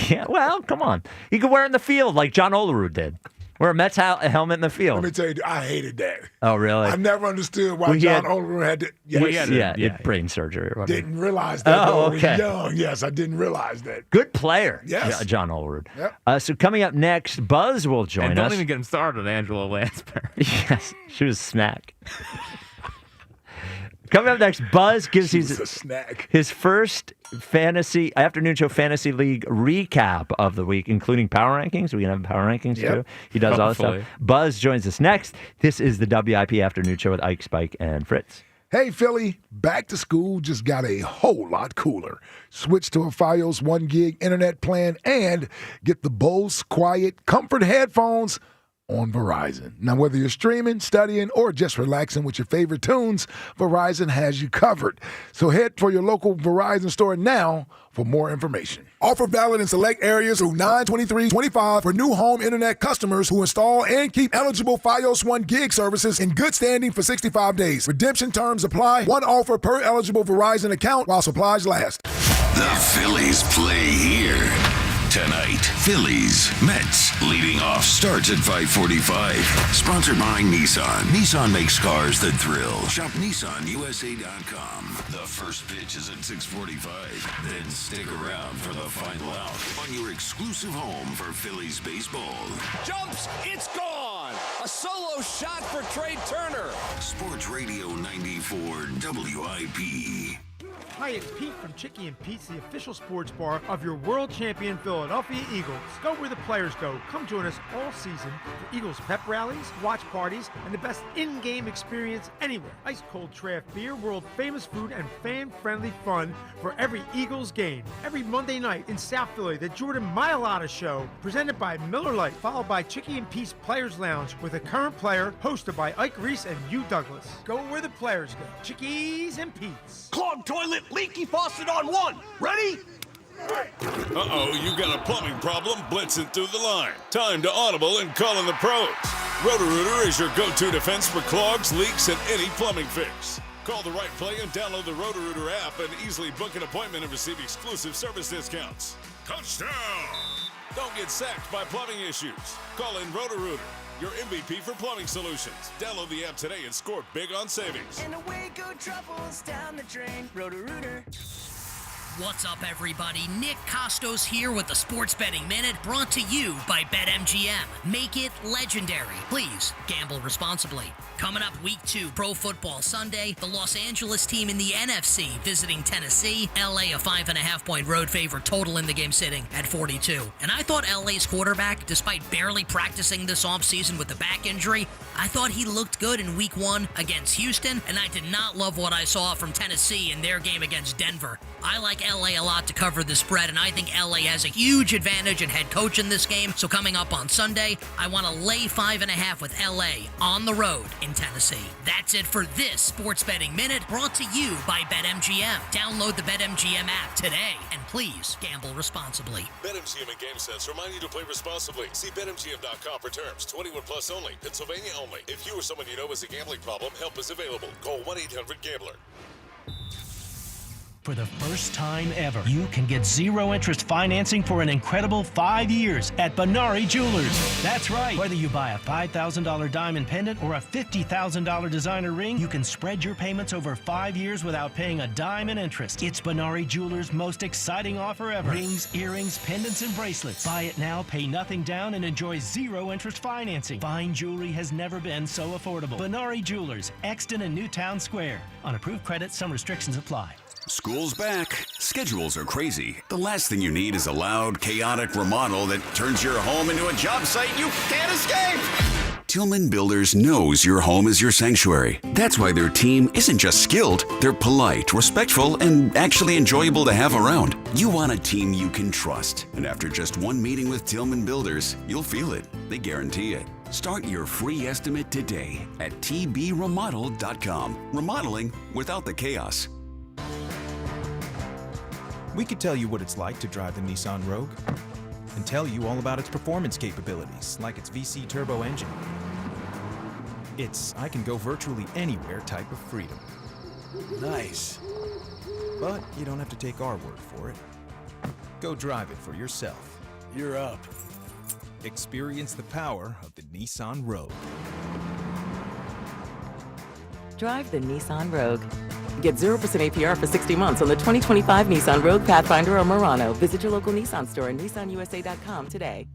Yeah, well, come on. He could wear it in the field like John Olerud did. Wear a Mets helmet in the field. Let me tell you, I hated that. Oh, really? I never understood why John Olerud had to. Yes. Brain surgery or whatever. Didn't realize that. Oh, when I was okay. young. Yes, I didn't realize that. Good player. Yes. John Olerud. Yep. So coming up next, Buzz will join And don't us. even get him started on Angela Lansbury. Yes, she was a snack. Coming up next, Buzz gives his first fantasy afternoon show fantasy league recap of the week, including power rankings. We can have power rankings too. He does all this Hopefully. stuff. Buzz joins us next. This is the WIP afternoon show with Ike, Spike, and Fritz. Hey, Philly, back to school just got a whole lot cooler. Switch to a Fios 1 gig internet plan and get the Bose Quiet Comfort headphones on Verizon. Now, whether you're streaming, studying, or just relaxing with your favorite tunes, Verizon has you covered. So head for your local Verizon store now for more information. Offer valid in select areas through 9/23/25 for new home internet customers who install and keep eligible Fios 1 gig services in good standing for 65 days. Redemption terms apply. One offer per eligible Verizon account while supplies last. The Phillies play here. Tonight, Phillies, Mets. Leading off starts at 5:45. Sponsored by Nissan. Nissan makes cars that thrill. Shop NissanUSA.com. The first pitch is at 6:45. Then stick around for the final out on your exclusive home for Phillies baseball. Jumps, it's gone. A solo shot for Trey Turner. Sports Radio 94 WIP. Hi, it's Pete from Chicky and Pete's, the official sports bar of your world champion Philadelphia Eagles. Go where the players go. Come join us all season for Eagles pep rallies, watch parties, and the best in-game experience anywhere. Ice cold draft beer, world famous food, and fan-friendly fun for every Eagles game. Every Monday night in South Philly, the Jordan Mailata Show, presented by Miller Lite, followed by Chicky and Pete's Players Lounge with a current player, hosted by Ike Reese and Hugh Douglas. Go where the players go. Chickies and Pete's. Clogged toilet, leaky faucet on one. Ready? Uh-oh, you got a plumbing problem blitzing through the line. Time to audible and call in the pros. Roto-Rooter is your go-to defense for clogs, leaks, and any plumbing fix. Call the right play and download the Roto-Rooter app and easily book an appointment and receive exclusive service discounts. Touchdown! Don't get sacked by plumbing issues. Call in Roto-Rooter, your MVP for plumbing solutions. Download the app today and score big on savings. And away go troubles down the drain. Roto-Rooter. What's up, everybody? Nick Costos here with the Sports Betting Minute, brought to you by BetMGM. Make it legendary. Please gamble responsibly. Coming up week 2, Pro Football Sunday, the Los Angeles team in the NFC visiting Tennessee. LA a 5.5-point road favorite, total in the game sitting at 42. And I thought LA's quarterback, despite barely practicing this offseason with the back injury, I thought he looked good in week 1 against Houston, and I did not love what I saw from Tennessee in their game against Denver. I like LA a lot to cover the spread, and I think LA has a huge advantage in head coach in this game. So coming up on Sunday, I want to lay 5.5 with LA on the road in Tennessee. That's it for this Sports Betting Minute, brought to you by BetMGM. Download the BetMGM app today, and please gamble responsibly. BetMGM and GameSense remind you to play responsibly. See BetMGM.com for terms. 21 plus only. Pennsylvania only. If you or someone you know has a gambling problem, help is available. Call 1-800-GAMBLER. For the first time ever, you can get zero-interest financing for an incredible 5 years at Benari Jewelers. That's right. Whether you buy a $5,000 diamond pendant or a $50,000 designer ring, you can spread your payments over 5 years without paying a dime in interest. It's Benari Jewelers' most exciting offer ever. Rings, earrings, pendants, and bracelets. Buy it now, pay nothing down, and enjoy zero-interest financing. Fine jewelry has never been so affordable. Benari Jewelers, Exton and Newtown Square. On approved credit, some restrictions apply. School's back. Schedules are crazy. The last thing you need is a loud, chaotic remodel that turns your home into a job site you can't escape. Tillman Builders knows your home is your sanctuary. That's why their team isn't just skilled, they're polite, respectful, and actually enjoyable to have around. You want a team you can trust. And after just one meeting with Tillman Builders, you'll feel it. They guarantee it. Start your free estimate today at tbremodel.com. Remodeling without the chaos. We could tell you what it's like to drive the Nissan Rogue and tell you all about its performance capabilities, like its VC turbo engine. It's I can go virtually anywhere type of freedom. Nice. But you don't have to take our word for it. Go drive it for yourself. You're up. Experience the power of the Nissan Rogue. Drive the Nissan Rogue. Get 0% APR for 60 months on the 2025 Nissan Rogue, Pathfinder, or Murano. Visit your local Nissan store and nissanusa.com today.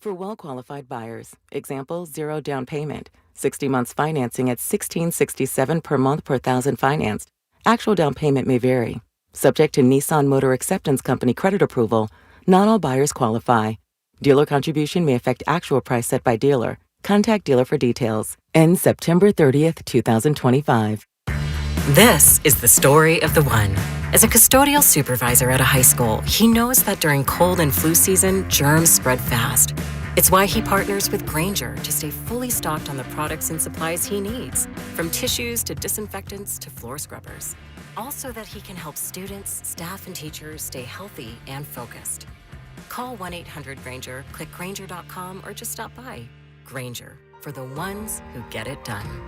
For well-qualified buyers, example, 0 down payment, 60 months financing at $1,667 per month per thousand financed. Actual down payment may vary. Subject to Nissan Motor Acceptance Company credit approval, not all buyers qualify. Dealer contribution may affect actual price set by dealer. Contact dealer for details. Ends September 30th, 2025. This is the story of the one. As a custodial supervisor at a high school, he knows that during cold and flu season, germs spread fast. It's why he partners with Grainger to stay fully stocked on the products and supplies he needs, from tissues to disinfectants to floor scrubbers. Also that he can help students, staff, and teachers stay healthy and focused. Call 1-800-GRAINGER, click Grainger.com, or just stop by. Grainger, for the ones who get it done.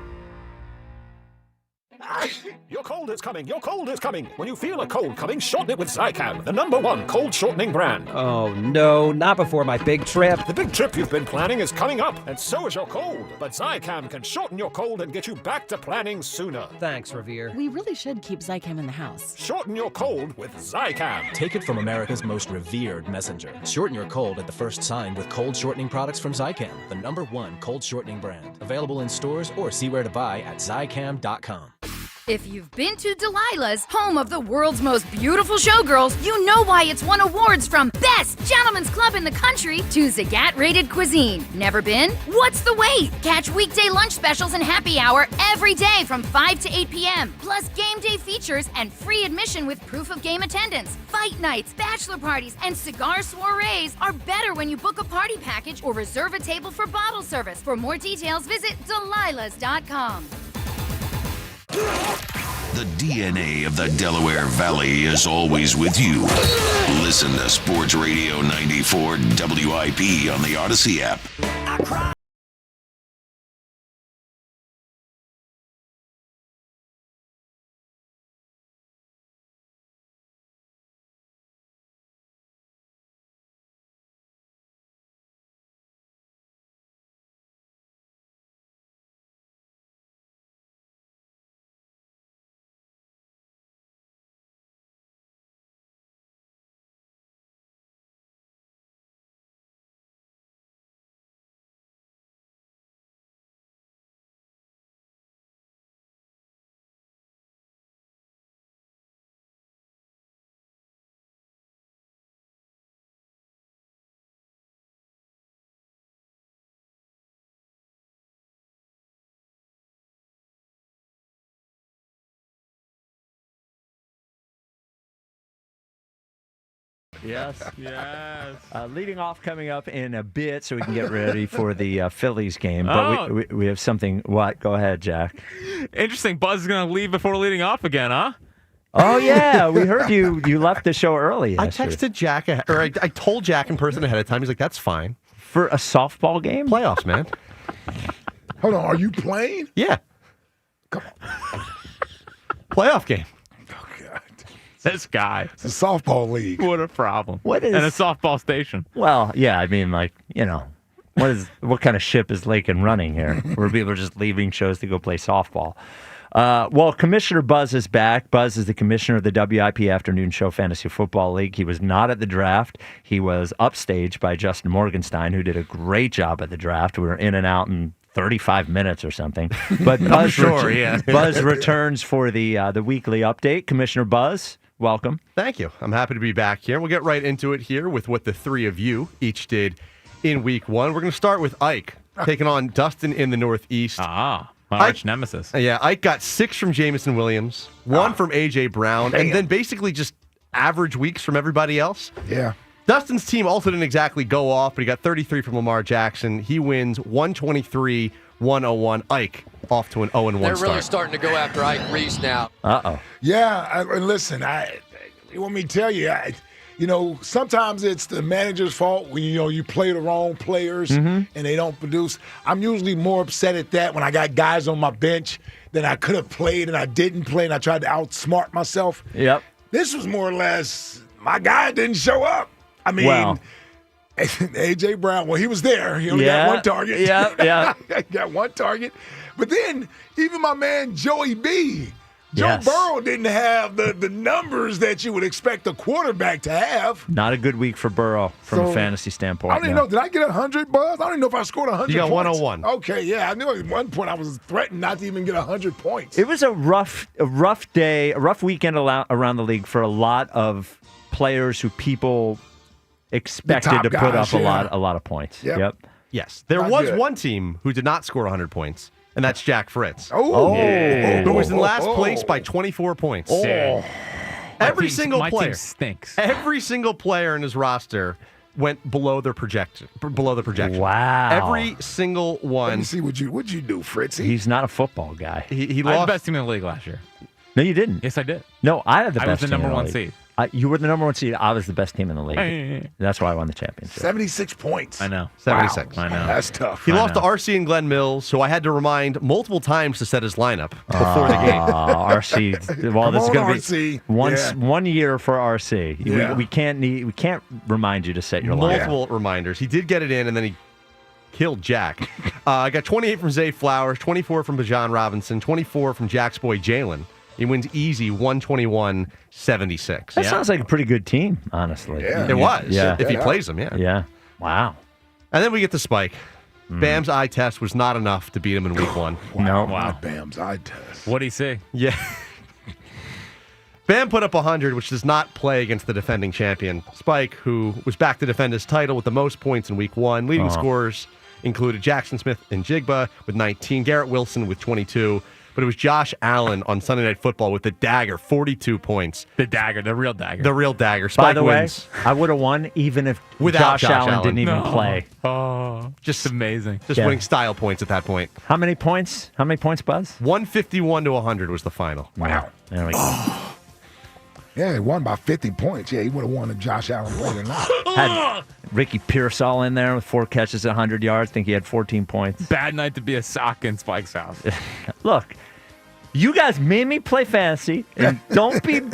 Your cold is coming. Your cold is coming. When you feel a cold coming, shorten it with Zycam, the #1 cold shortening brand. Oh, no, not before my big trip. The big trip you've been planning is coming up, and so is your cold. But Zycam can shorten your cold and get you back to planning sooner. Thanks, Revere. We really should keep Zycam in the house. Shorten your cold with Zycam. Take it from America's most revered messenger. Shorten your cold at the first sign with cold shortening products from Zycam, the #1 cold shortening brand. Available in stores or see where to buy at Zycam.com. If you've been to Delilah's, home of the world's most beautiful showgirls, you know why it's won awards from Best Gentlemen's Club in the country to Zagat-rated cuisine. Never been? What's the wait? Catch weekday lunch specials and happy hour every day from 5 to 8 p.m. Plus game day features and free admission with proof of game attendance. Fight nights, bachelor parties, and cigar soirees are better when you book a party package or reserve a table for bottle service. For more details, visit delilahs.com. The DNA of the Delaware Valley is always with you. Listen to Sports Radio 94 WIP on the Odyssey app. Yes. Yes. Leading off coming up in a bit so we can get ready for the Phillies game. But we have something. What? Go ahead, Jack. Interesting. Buzz is going to leave before leading off again, huh? Oh, yeah. We heard you left the show early I yesterday. texted Jack, or I told Jack in person ahead of time. He's like, that's fine. For a softball game? Playoffs, man. Hold on. Are you playing? Yeah. playoff game. This guy. It's a softball league. What a problem. What is- And a softball station. Well, yeah, I mean, like, what kind of ship is Lakin running here? Where people are just leaving shows to go play softball. Well, Commissioner Buzz is back. Buzz is the commissioner of the WIP Afternoon Show Fantasy Football League. He was not at the draft. He was upstaged by Justin Morgenstein, who did a great job at the draft. We were in and out in 35 minutes or something. But Buzz, Buzz returns for the weekly update. Commissioner Buzz, welcome. Thank you. I'm happy to be back here. We'll get right into it here with what the three of you each did in week one. We're going to start with Ike, taking on Dustin in the Northeast. My arch nemesis. Yeah, Ike got 6 from Jamison Williams, 1 from A.J. Brown, and then basically just average weeks from everybody else. Yeah. Dustin's team also didn't exactly go off, but he got 33 from Lamar Jackson. He wins 123-101. Ike off to an 0-1 They're start. really starting to go after Ike Reese now. Uh-oh. Yeah, listen, you want me to tell you, sometimes it's the manager's fault when, you play the wrong players and they don't produce. I'm usually more upset at that when I got guys on my bench that I could have played and I didn't play and I tried to outsmart myself. Yep. This was more or less, my guy didn't show up. I mean, A.J. Brown, he was there. He only got one target. Yeah. Got one target. But then, even my man Joey B., Joe Burrow didn't have the numbers that you would expect a quarterback to have. Not a good week for Burrow from a fantasy standpoint. I don't even know. Did I get 100, Buzz? I don't even know if I scored 100 You got points. 101. Okay, yeah. I knew at one point I was threatened not to even get 100 points. It was a rough day, a rough weekend around the league for a lot of players who people expected to put up a lot of points. Yep. Yes. There was one team who did not score 100 points, and that's Jack Fritz. Who was in last place by 24 points. Every single my player team stinks. Every single player in his roster went below the projection. Wow. Every single one. Let me see what'd you do, Fritzy. He's not a football guy. He I had lost. the best team in the league last year. No, you didn't. Yes, I did. No, I had the best I was the team number in the one league. seed. You were the number one seed. I was the best team in the league. That's why I won the championship. 76 points. I know. 76. I know. That's tough. He lost to RC and Glenn Mills, so I had to remind multiple times to set his lineup before the game. RC. Well, this is going to be RC. one year for RC. Yeah. We can't remind you to set your lineup. Multiple reminders. He did get it in, and then he killed Jack. I got 28 from Zay Flowers, 24 from Bajan Robinson, 24 from Jack's boy Jalen. He wins easy 121-76. That sounds like a pretty good team, honestly. Yeah. It was. Yeah. If he plays them, yeah. Yeah. Wow. And then we get the Spike. Bam's eye test was not enough to beat him in week one. No. Wow. Bam's eye test. What'd he say? Yeah. Bam put up 100, which does not play against the defending champion. Spike, who was back to defend his title with the most points in week one. Leading scorers included Jackson Smith and Jigba with 19, Garrett Wilson with 22. But it was Josh Allen on Sunday Night Football with the dagger, 42 points. The dagger, the real dagger. The real dagger. Spike By the wins. way, I would have won even if Without Josh Allen didn't even No. play. Oh, just amazing. Just winning style points at that point. How many points? How many points, Buzz? 151-100 was the final. Wow. There we go. Yeah, he won by 50 points. Yeah, he would have won if Josh Allen played or not. Had Ricky Pearsall in there with 4 catches at 100 yards. I think he had 14 points. Bad night to be a sock in Spike's house. Look, you guys made me play fantasy, and don't be No,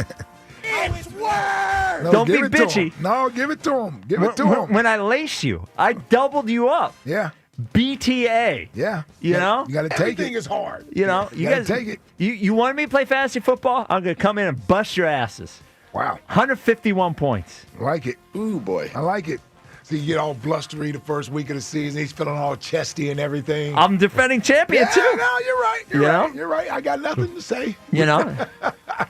Don't give be it to bitchy. him. No, give it to him. Give it to him. when I lace you. I doubled you up. Yeah. BTA. Yeah. You know? You got to take Everything it. is hard. You know, you gotta guys take it. You wanted me to play fantasy football? I'm going to come in and bust your asses. Wow. 151 points. I like it. Ooh, boy. I like it. So you get all blustery the first week of the season. He's feeling all chesty and everything. I'm defending champion, too. No, you're right. You're You right. know? You're right. I got nothing to say. You know?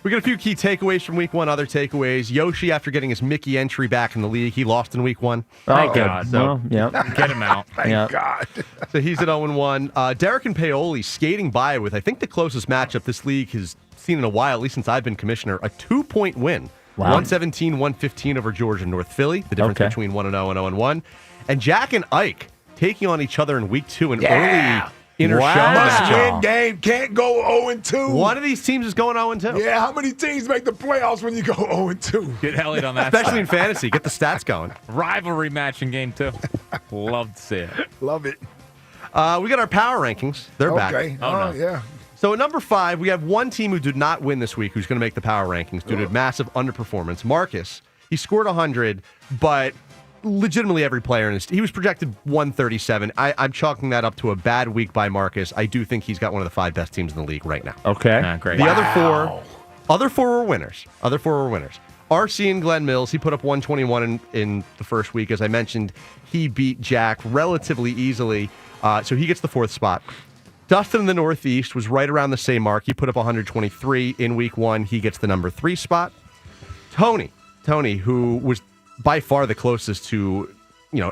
We got a few key takeaways from week one, other takeaways. Yoshi, after getting his Mickey entry back in the league, he lost in week one. Thank good. God. Well, yeah. Get him out. Thank God. So he's at 0-1. Derek and Paoli skating by with, I think, the closest matchup this league has seen in a while, at least since I've been commissioner, a 2-point win. Wow. 117-115 over Georgia and North Philly, the difference Okay. between 1-0 and 0-1. And Jack and Ike taking on each other in week two, an Yeah. early inner Wow. show Must matchup. win game. Can't go 0-2. One of these teams is going 0-2. Yeah, how many teams make the playoffs when you go 0-2? Get Elliott on that. Especially side. in fantasy. Get the stats going. Rivalry match in game 2. Love to see it. Love it. We got our power rankings. They're back. Okay. Oh, no. Yeah. So at number 5, we have one team who did not win this week who's going to make the power rankings due to massive underperformance. Marcus, he scored 100, but legitimately every player in his he was projected 137. I'm chalking that up to a bad week by Marcus. I do think he's got one of the 5 best teams in the league right now. Okay. Great. The other four were winners. RC and Glenn Mills, he put up 121 in the first week. As I mentioned, he beat Jack relatively easily, so he gets the 4th spot. Dustin in the Northeast was right around the same mark. He put up 123 in week 1. He gets the number 3 spot. Tony, who was by far the closest to,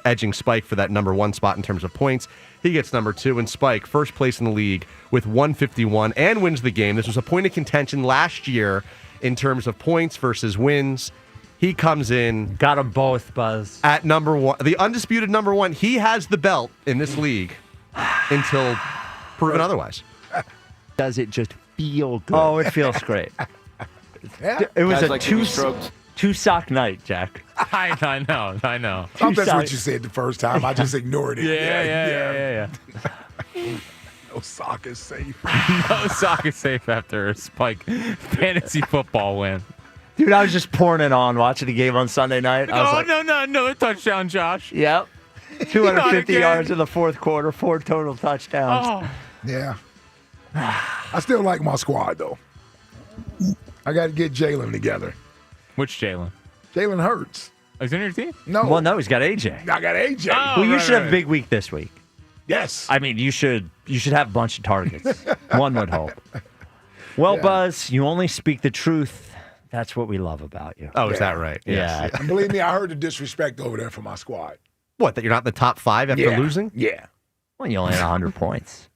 edging Spike for that number 1 spot in terms of points, he gets number 2. And Spike, first place in the league with 151 and wins the game. This was a point of contention last year in terms of points versus wins. He comes in. Got them both, Buzz. At number 1, the undisputed number 1. He has the belt in this league until proven otherwise. Does it just feel good? Oh, it feels great. Yeah. It was Guys a like to be stroked. two sock night, Jack. I know. Oh, that's what you said the first time. I just ignored it. Yeah. No sock is safe. No sock is safe after a Spike fantasy football win. Dude, I was just pouring it on, watching the game on Sunday night. I was No touchdown, Josh. Yep. 250 yards in the 4th quarter, 4 total touchdowns. Oh. Yeah. I still like my squad, though. I got to get Jalen together. Which Jalen? Jalen Hurts. Is he on your team? No. Well, no, he's got AJ. I got AJ. Oh, Well, you should have a big week this week. Yes. I mean, you should have a bunch of targets. One would hope. Well, Yeah. Buzz, you only speak the truth. That's what we love about you. Oh, is that right? Yeah. And believe me, I heard the disrespect over there from my squad. What, that you're not in the top 5 after losing? Yeah. Well, you only had 100 points.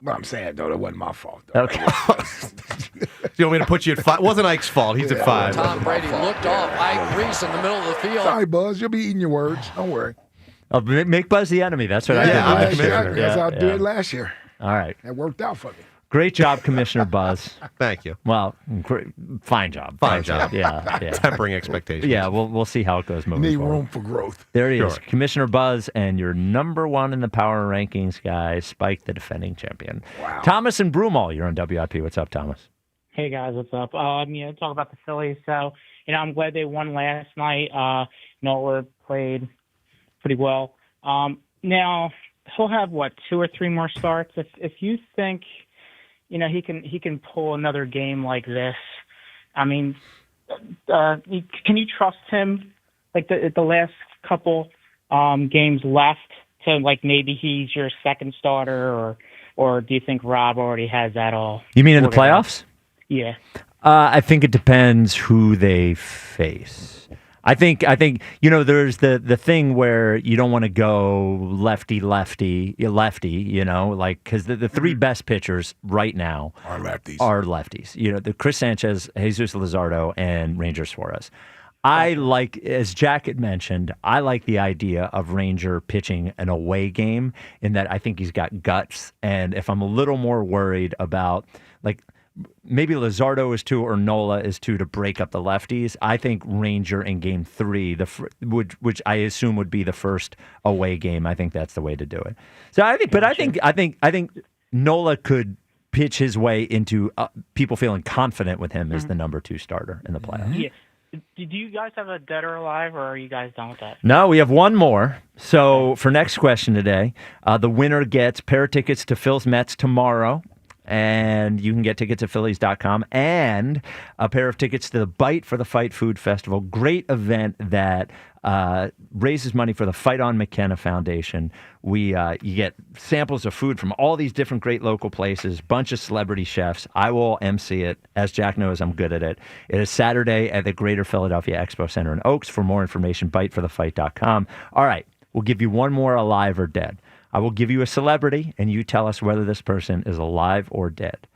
But I'm saying, though, that wasn't my fault, though. Okay. You want me to put you at 5? It wasn't Ike's fault. He's at 5. Tom Brady looked off Ike Reese in the middle of the field. Sorry, Buzz. You'll be eating your words. Don't worry. Oh, make Buzz the enemy. That's what I did. That's last year. how I did it last year. All right. That worked out for me. Great job, Commissioner Buzz. Thank you. Well, fine job. Fine job. Yeah. Tempering expectations. Yeah, we'll see how it goes moving Need forward. room for growth. There he is, Sure. Commissioner Buzz, and your number 1 in the power rankings, guys, Spike, the defending champion. Wow. Thomas and Broomall, you're on WIP. What's up, Thomas? Hey guys, what's up? Talk about the Phillies. So, I'm glad they won last night. Nola played pretty well. Now he'll have 2 or 3 more starts. If you think, he can pull another game like this. I mean, can you trust him? Like the last couple games left to maybe he's your second starter, or do you think Rob already has that all? You mean in the sorted out? playoffs? Yeah. I think it depends who they face. I think there's the thing where you don't want to go lefty, because the 3 best pitchers right now Are lefties. The Chris Sanchez, Jesus Luzardo, and Ranger Suarez. I like, as Jack had mentioned, I like the idea of Ranger pitching an away game in that I think he's got guts. And if I'm a little more worried about, maybe Luzardo is 2 or Nola is 2 to break up the lefties, I think Ranger in game 3, which I assume would be the first away game, I think that's the way to do it. So I think Nola could pitch his way into people feeling confident with him as the number 2 starter in the playoffs. Yeah. Do you guys have a dead or alive, or are you guys done with that? No, we have one more. So for next question today, the winner gets pair of tickets to Phil's Mets tomorrow. And you can get tickets at Phillies.com and a pair of tickets to the Bite for the Fight Food Festival. Great event that raises money for the Fight on McKenna Foundation. You get samples of food from all these different great local places, bunch of celebrity chefs. I will MC it. As Jack knows, I'm good at it. It is Saturday at the Greater Philadelphia Expo Center in Oaks. For more information, biteforthefight.com. All right, we'll give you one more alive or dead. I will give you a celebrity, and you tell us whether this person is alive or dead.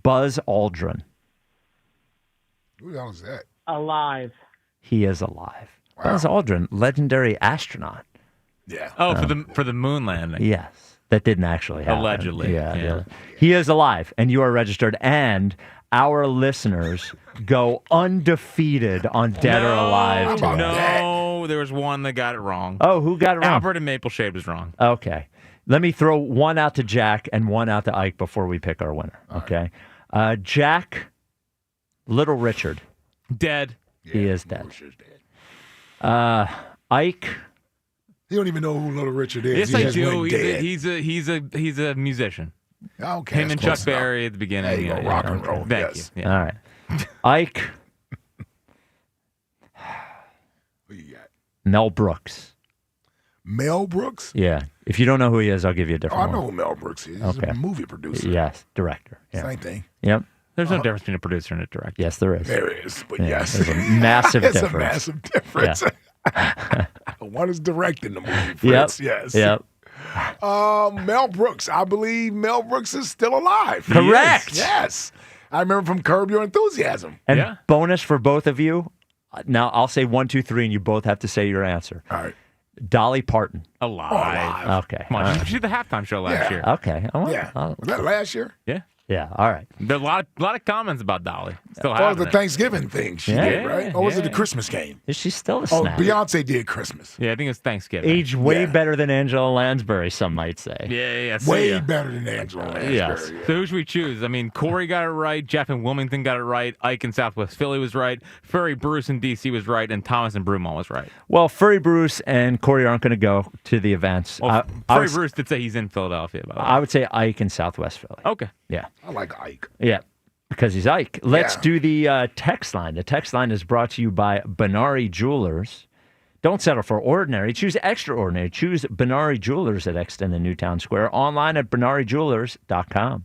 Buzz Aldrin. Who the hell is that? Alive. He is alive. Wow. Buzz Aldrin, legendary astronaut. Yeah. Oh, for the moon landing. Yes. That didn't actually happen. Allegedly. Yeah. He is alive, and you are registered, and our listeners go undefeated on Dead or Alive today. No, there was one that got it wrong. Oh, who got it wrong? Albert in Maple Shade was wrong. Okay. Let me throw one out to Jack and one out to Ike before we pick our winner. Okay. Jack, Little Richard. Dead. He is dead. Ike. You don't even know who Little Richard is. Yes, He I just do. went dead. He's a musician. Okay, Him and that's Chuck close Berry at the beginning. There you go, rock and roll, Thank yes. you. Yeah. All right. Ike. Who you got? Mel Brooks. Mel Brooks? Yeah. If you don't know who he is, I'll give you a Oh, different I know one. who Mel Brooks is. He's Okay. a movie producer. Yes, director. Yeah. Same thing. Yep. There's no difference between a producer and a director. Yes, there is. There is, but Yeah, yes. there's a massive It's difference. a massive difference. One is directing the movie, Yep. Fritz. Yes. Yep. Mel Brooks. I believe Mel Brooks is still alive. Correct. Yes. I remember from Curb Your Enthusiasm. And bonus for both of you. Now I'll say 1, 2, 3, and you both have to say your answer. All right. Dolly Parton. Alive. Okay. Come on, All right. she did the halftime show last year. Okay. Yeah. Was that last year? Yeah. Yeah. All right. There are a lot of comments about Dolly. Still Or happening. the Thanksgiving thing she did, right? Or was it the Christmas game? Is she still a Oh, snack? Beyonce did Christmas. Yeah, I think it's Thanksgiving. Age way better than Angela Lansbury, some might say. Yeah. Way better than Angela Lansbury. Yes. So who should we choose? I mean, Corey got it right. Jeff in Wilmington got it right. Ike in Southwest Philly was right. Furry Bruce in D.C. was right. And Thomas in Broomall was right. Well, Furry Bruce and Corey aren't going to go to the events. Well, Furry Bruce did say he's in Philadelphia, by the way. I would say Ike in Southwest Philly. Okay. Yeah. I like Ike. Yeah. Because he's Ike. Let's Yeah. do the text line. The text line is brought to you by Benari Jewelers. Don't settle for ordinary. Choose extraordinary. Choose Benari Jewelers at Exton and Newtown Square. Online at BenariJewelers.com.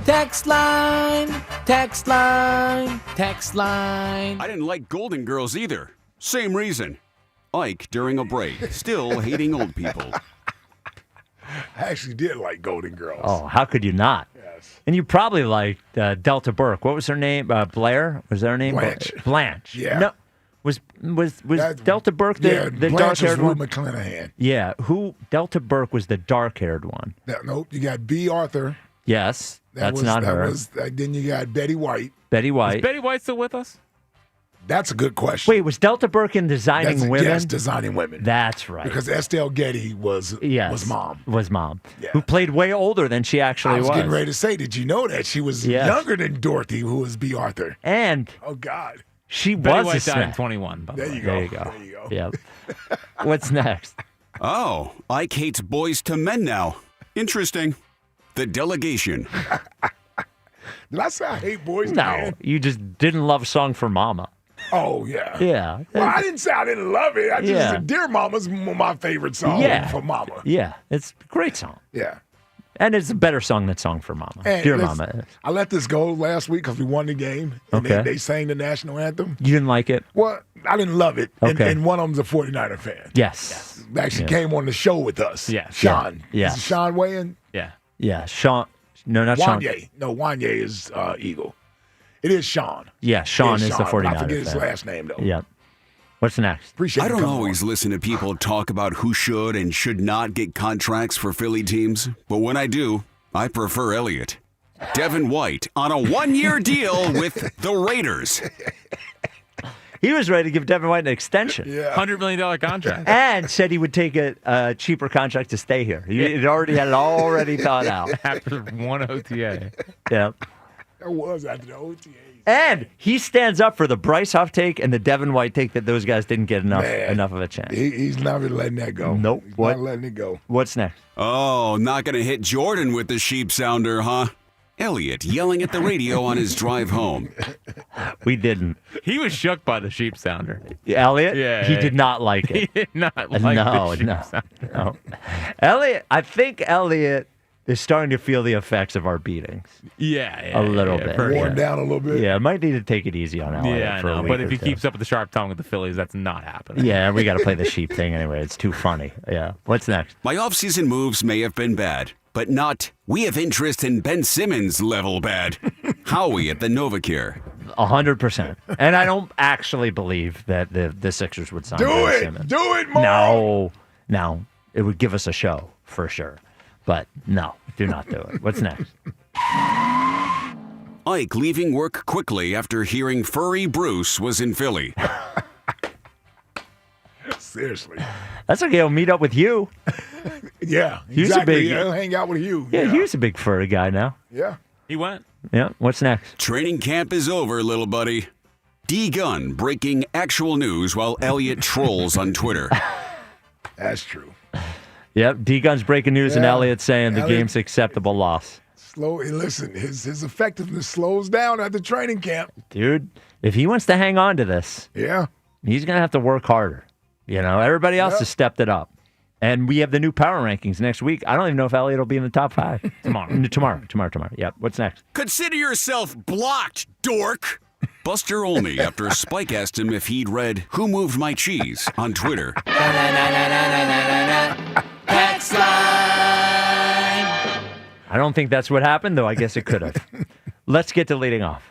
Text line, text line, text line. I didn't like Golden Girls either. Same reason. Ike during a break, still hating old people. I actually did like Golden Girls. Oh, how could you not? Yes. And you probably liked Delta Burke. What was her name? Blair? Was that her name? Blanche. Blanche. Yeah. No. Was Delta Burke the Blanche dark-haired was Rue one? McClanahan. Yeah. Who? Delta Burke was the dark-haired one. Nope. You got B. Arthur. Yes. That's not her. Then you got Betty White. Betty White. Is Betty White still with us? That's a good question. Wait, was Delta Burke in Designing Women? Yes, Designing Women. That's right. Because Estelle Getty was mom. Was mom. Yeah. Who played way older than she actually I was getting ready to say, did you know that she was Yes. younger than Dorothy, who was B. Arthur? And Oh God. she Betty was White a died in snack. 21. By the There way. you go. There you go. There you go. Yep. What's next? Oh, Ike hates boys to men now. Interesting. The delegation. Did I say I hate boys? No, Man? you just didn't love Song for Mama. Oh yeah. Yeah. Well, I didn't say I didn't love it. I just Yeah. said Dear Mama's my favorite song for Mama. Yeah, it's a great song. Yeah. And it's a better song than Song for Mama. And Dear listen, Mama is. I let this go last week because we won the game. And Okay. they sang the national anthem. You didn't like it? Well, I didn't love it. Okay. And one of them's a 49er fan. Yes. Actually Yeah. came on the show with us. Yes. Sean. Yeah. Is it Sean weighing? Yeah. Yeah. Sean. No, not Sean. Wanye. No, Wanye is Eagle. It is Sean. Yeah, Sean It is the 49er I forget his fan. last name, though. Yep. What's next? Appreciate I you don't coming always listen to people talk about who should and should not get contracts for Philly teams, but when I do, I prefer Elliott. Devin White on a one-year deal with the Raiders. He was ready to give Devin White an extension. Yeah. $100 million contract. And said he would take a cheaper contract to stay here. He had already thought out. After one OTA. Yep. That was after the OTA. And he stands up for the Bryce Huff take and the Devin White take that those guys didn't get enough of a chance. He's never letting that go. Nope. He's What? not letting it go. What's next? Oh, not going to hit Jordan with the sheep sounder, huh? Elliott yelling at the radio on his drive home. We didn't. He was shook by the sheep sounder. Elliot? Yeah. He did not like it. He did not like No. the sheep sounder. No. Elliot, I think Elliot is starting to feel the effects of our beatings. Yeah. A little bit. for Worn sure. down a little bit. Yeah, might need to take it easy on Elliot Yeah, I for a know. week But or if he two. keeps up with the sharp tongue with the Phillies, that's not happening. Yeah, we got to play the sheep thing anyway. It's too funny. Yeah. What's next? My offseason moves may have been bad, but not we have interest in Ben Simmons level bad. Howie at the NovaCare. 100%. And I don't actually believe that the Sixers would sign Do Ben it. Simmons. Do it, Mark. No. It would give us a show for sure. But no, do not do it. What's next? Ike leaving work quickly after hearing Furry Bruce was in Philly. Seriously. That's okay. He'll meet up with you. Yeah, Hugh's exactly. a big. He'll hang out with you. Yeah, Hugh's a big furry guy now. Yeah. He went. Yeah. What's next? Training camp is over, little buddy. D-Gun breaking actual news while Elliott trolls on Twitter. That's true. Yep. D-Gun's breaking news and Yeah. Elliott saying the Elliott- game's acceptable loss. Listen, his effectiveness slows down at the training camp. Dude, if he wants to hang on to this, Yeah. he's going to have to work harder. You know, everybody else has stepped it up. And we have the new power rankings next week. I don't even know if Elliott will be in the top 5. Tomorrow. Yep. What's next? Consider yourself blocked, dork. Buster Olney after Spike asked him if he'd read Who Moved My Cheese on Twitter. Text line. I don't think that's what happened, though I guess it could have. Let's get to leading off.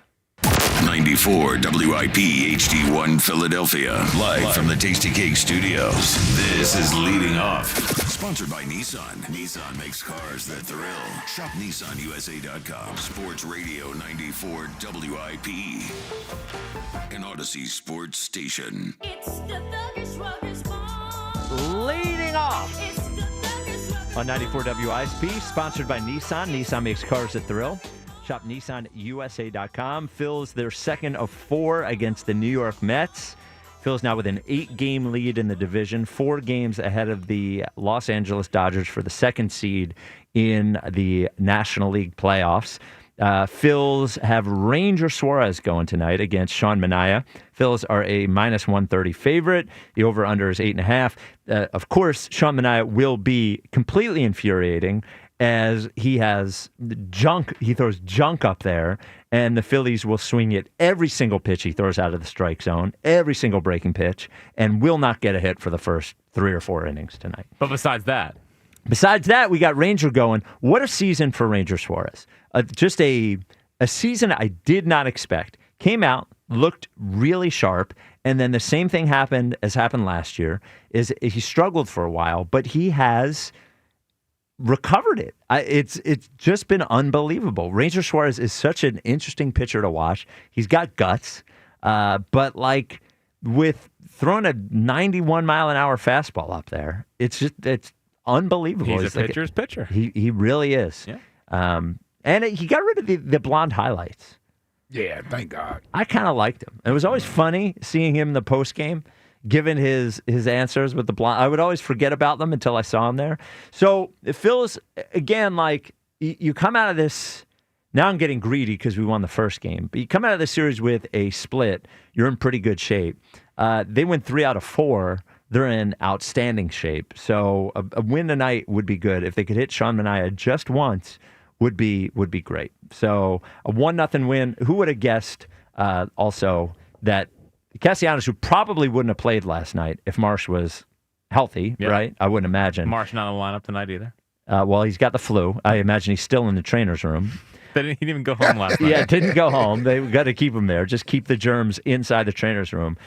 94 WIP HD1 Philadelphia. Live from the Tasty Cake Studios. This is Leading Off. Sponsored by Nissan. Nissan makes cars that thrill. Shop NissanUSA.com. Sports Radio 94 WIP. An Odyssey Sports Station. Leading off on 94 WISP, sponsored by Nissan. Nissan makes cars that thrill. Shop NissanUSA.com. Phil's their second of 4 against the New York Mets. Phil's now with an 8-game lead in the division, 4 games ahead of the Los Angeles Dodgers for the second seed in the National League playoffs. Phil's have Ranger Suarez going tonight against Sean Manaea. Phil's are a -130 favorite. The over-under is 8.5. Of course, Sean Manaea will be completely infuriating as he has junk. He throws junk up there, and the Phillies will swing it every single pitch he throws out of the strike zone, every single breaking pitch, and will not get a hit for the first 3 or 4 innings tonight. But besides that, we got Ranger going. What a season for Ranger Suarez. Just a season I did not expect. Came out, looked really sharp, and then the same thing happened last year, is he struggled for a while, but he has recovered it. It's just been unbelievable. Ranger Suarez is such an interesting pitcher to watch. He's got guts, but like with throwing a 91-mile-an-hour fastball up there, it's unbelievable. He's a pitcher's pitcher. He really is. Yeah. And he got rid of the blonde highlights. Yeah, thank God. I kind of liked him. It was always funny seeing him in the postgame, giving his answers with the blonde. I would always forget about them until I saw him there. So it feels, again, like you come out of this. Now I'm getting greedy because we won the first game. But you come out of this series with a split, you're in pretty good shape. They went 3 out of 4. They're in outstanding shape. So a win tonight would be good. If they could hit Sean Manaea just once, would be great. So a 1-0 win. Who would have guessed also that Castellanos, who probably wouldn't have played last night if Marsh was healthy, right? I wouldn't imagine. Marsh not in the lineup tonight either. Well, he's got the flu. I imagine he's still in the trainer's room. He didn't even go home last night. Yeah, didn't go home. They got to keep him there. Just keep the germs inside the trainer's room.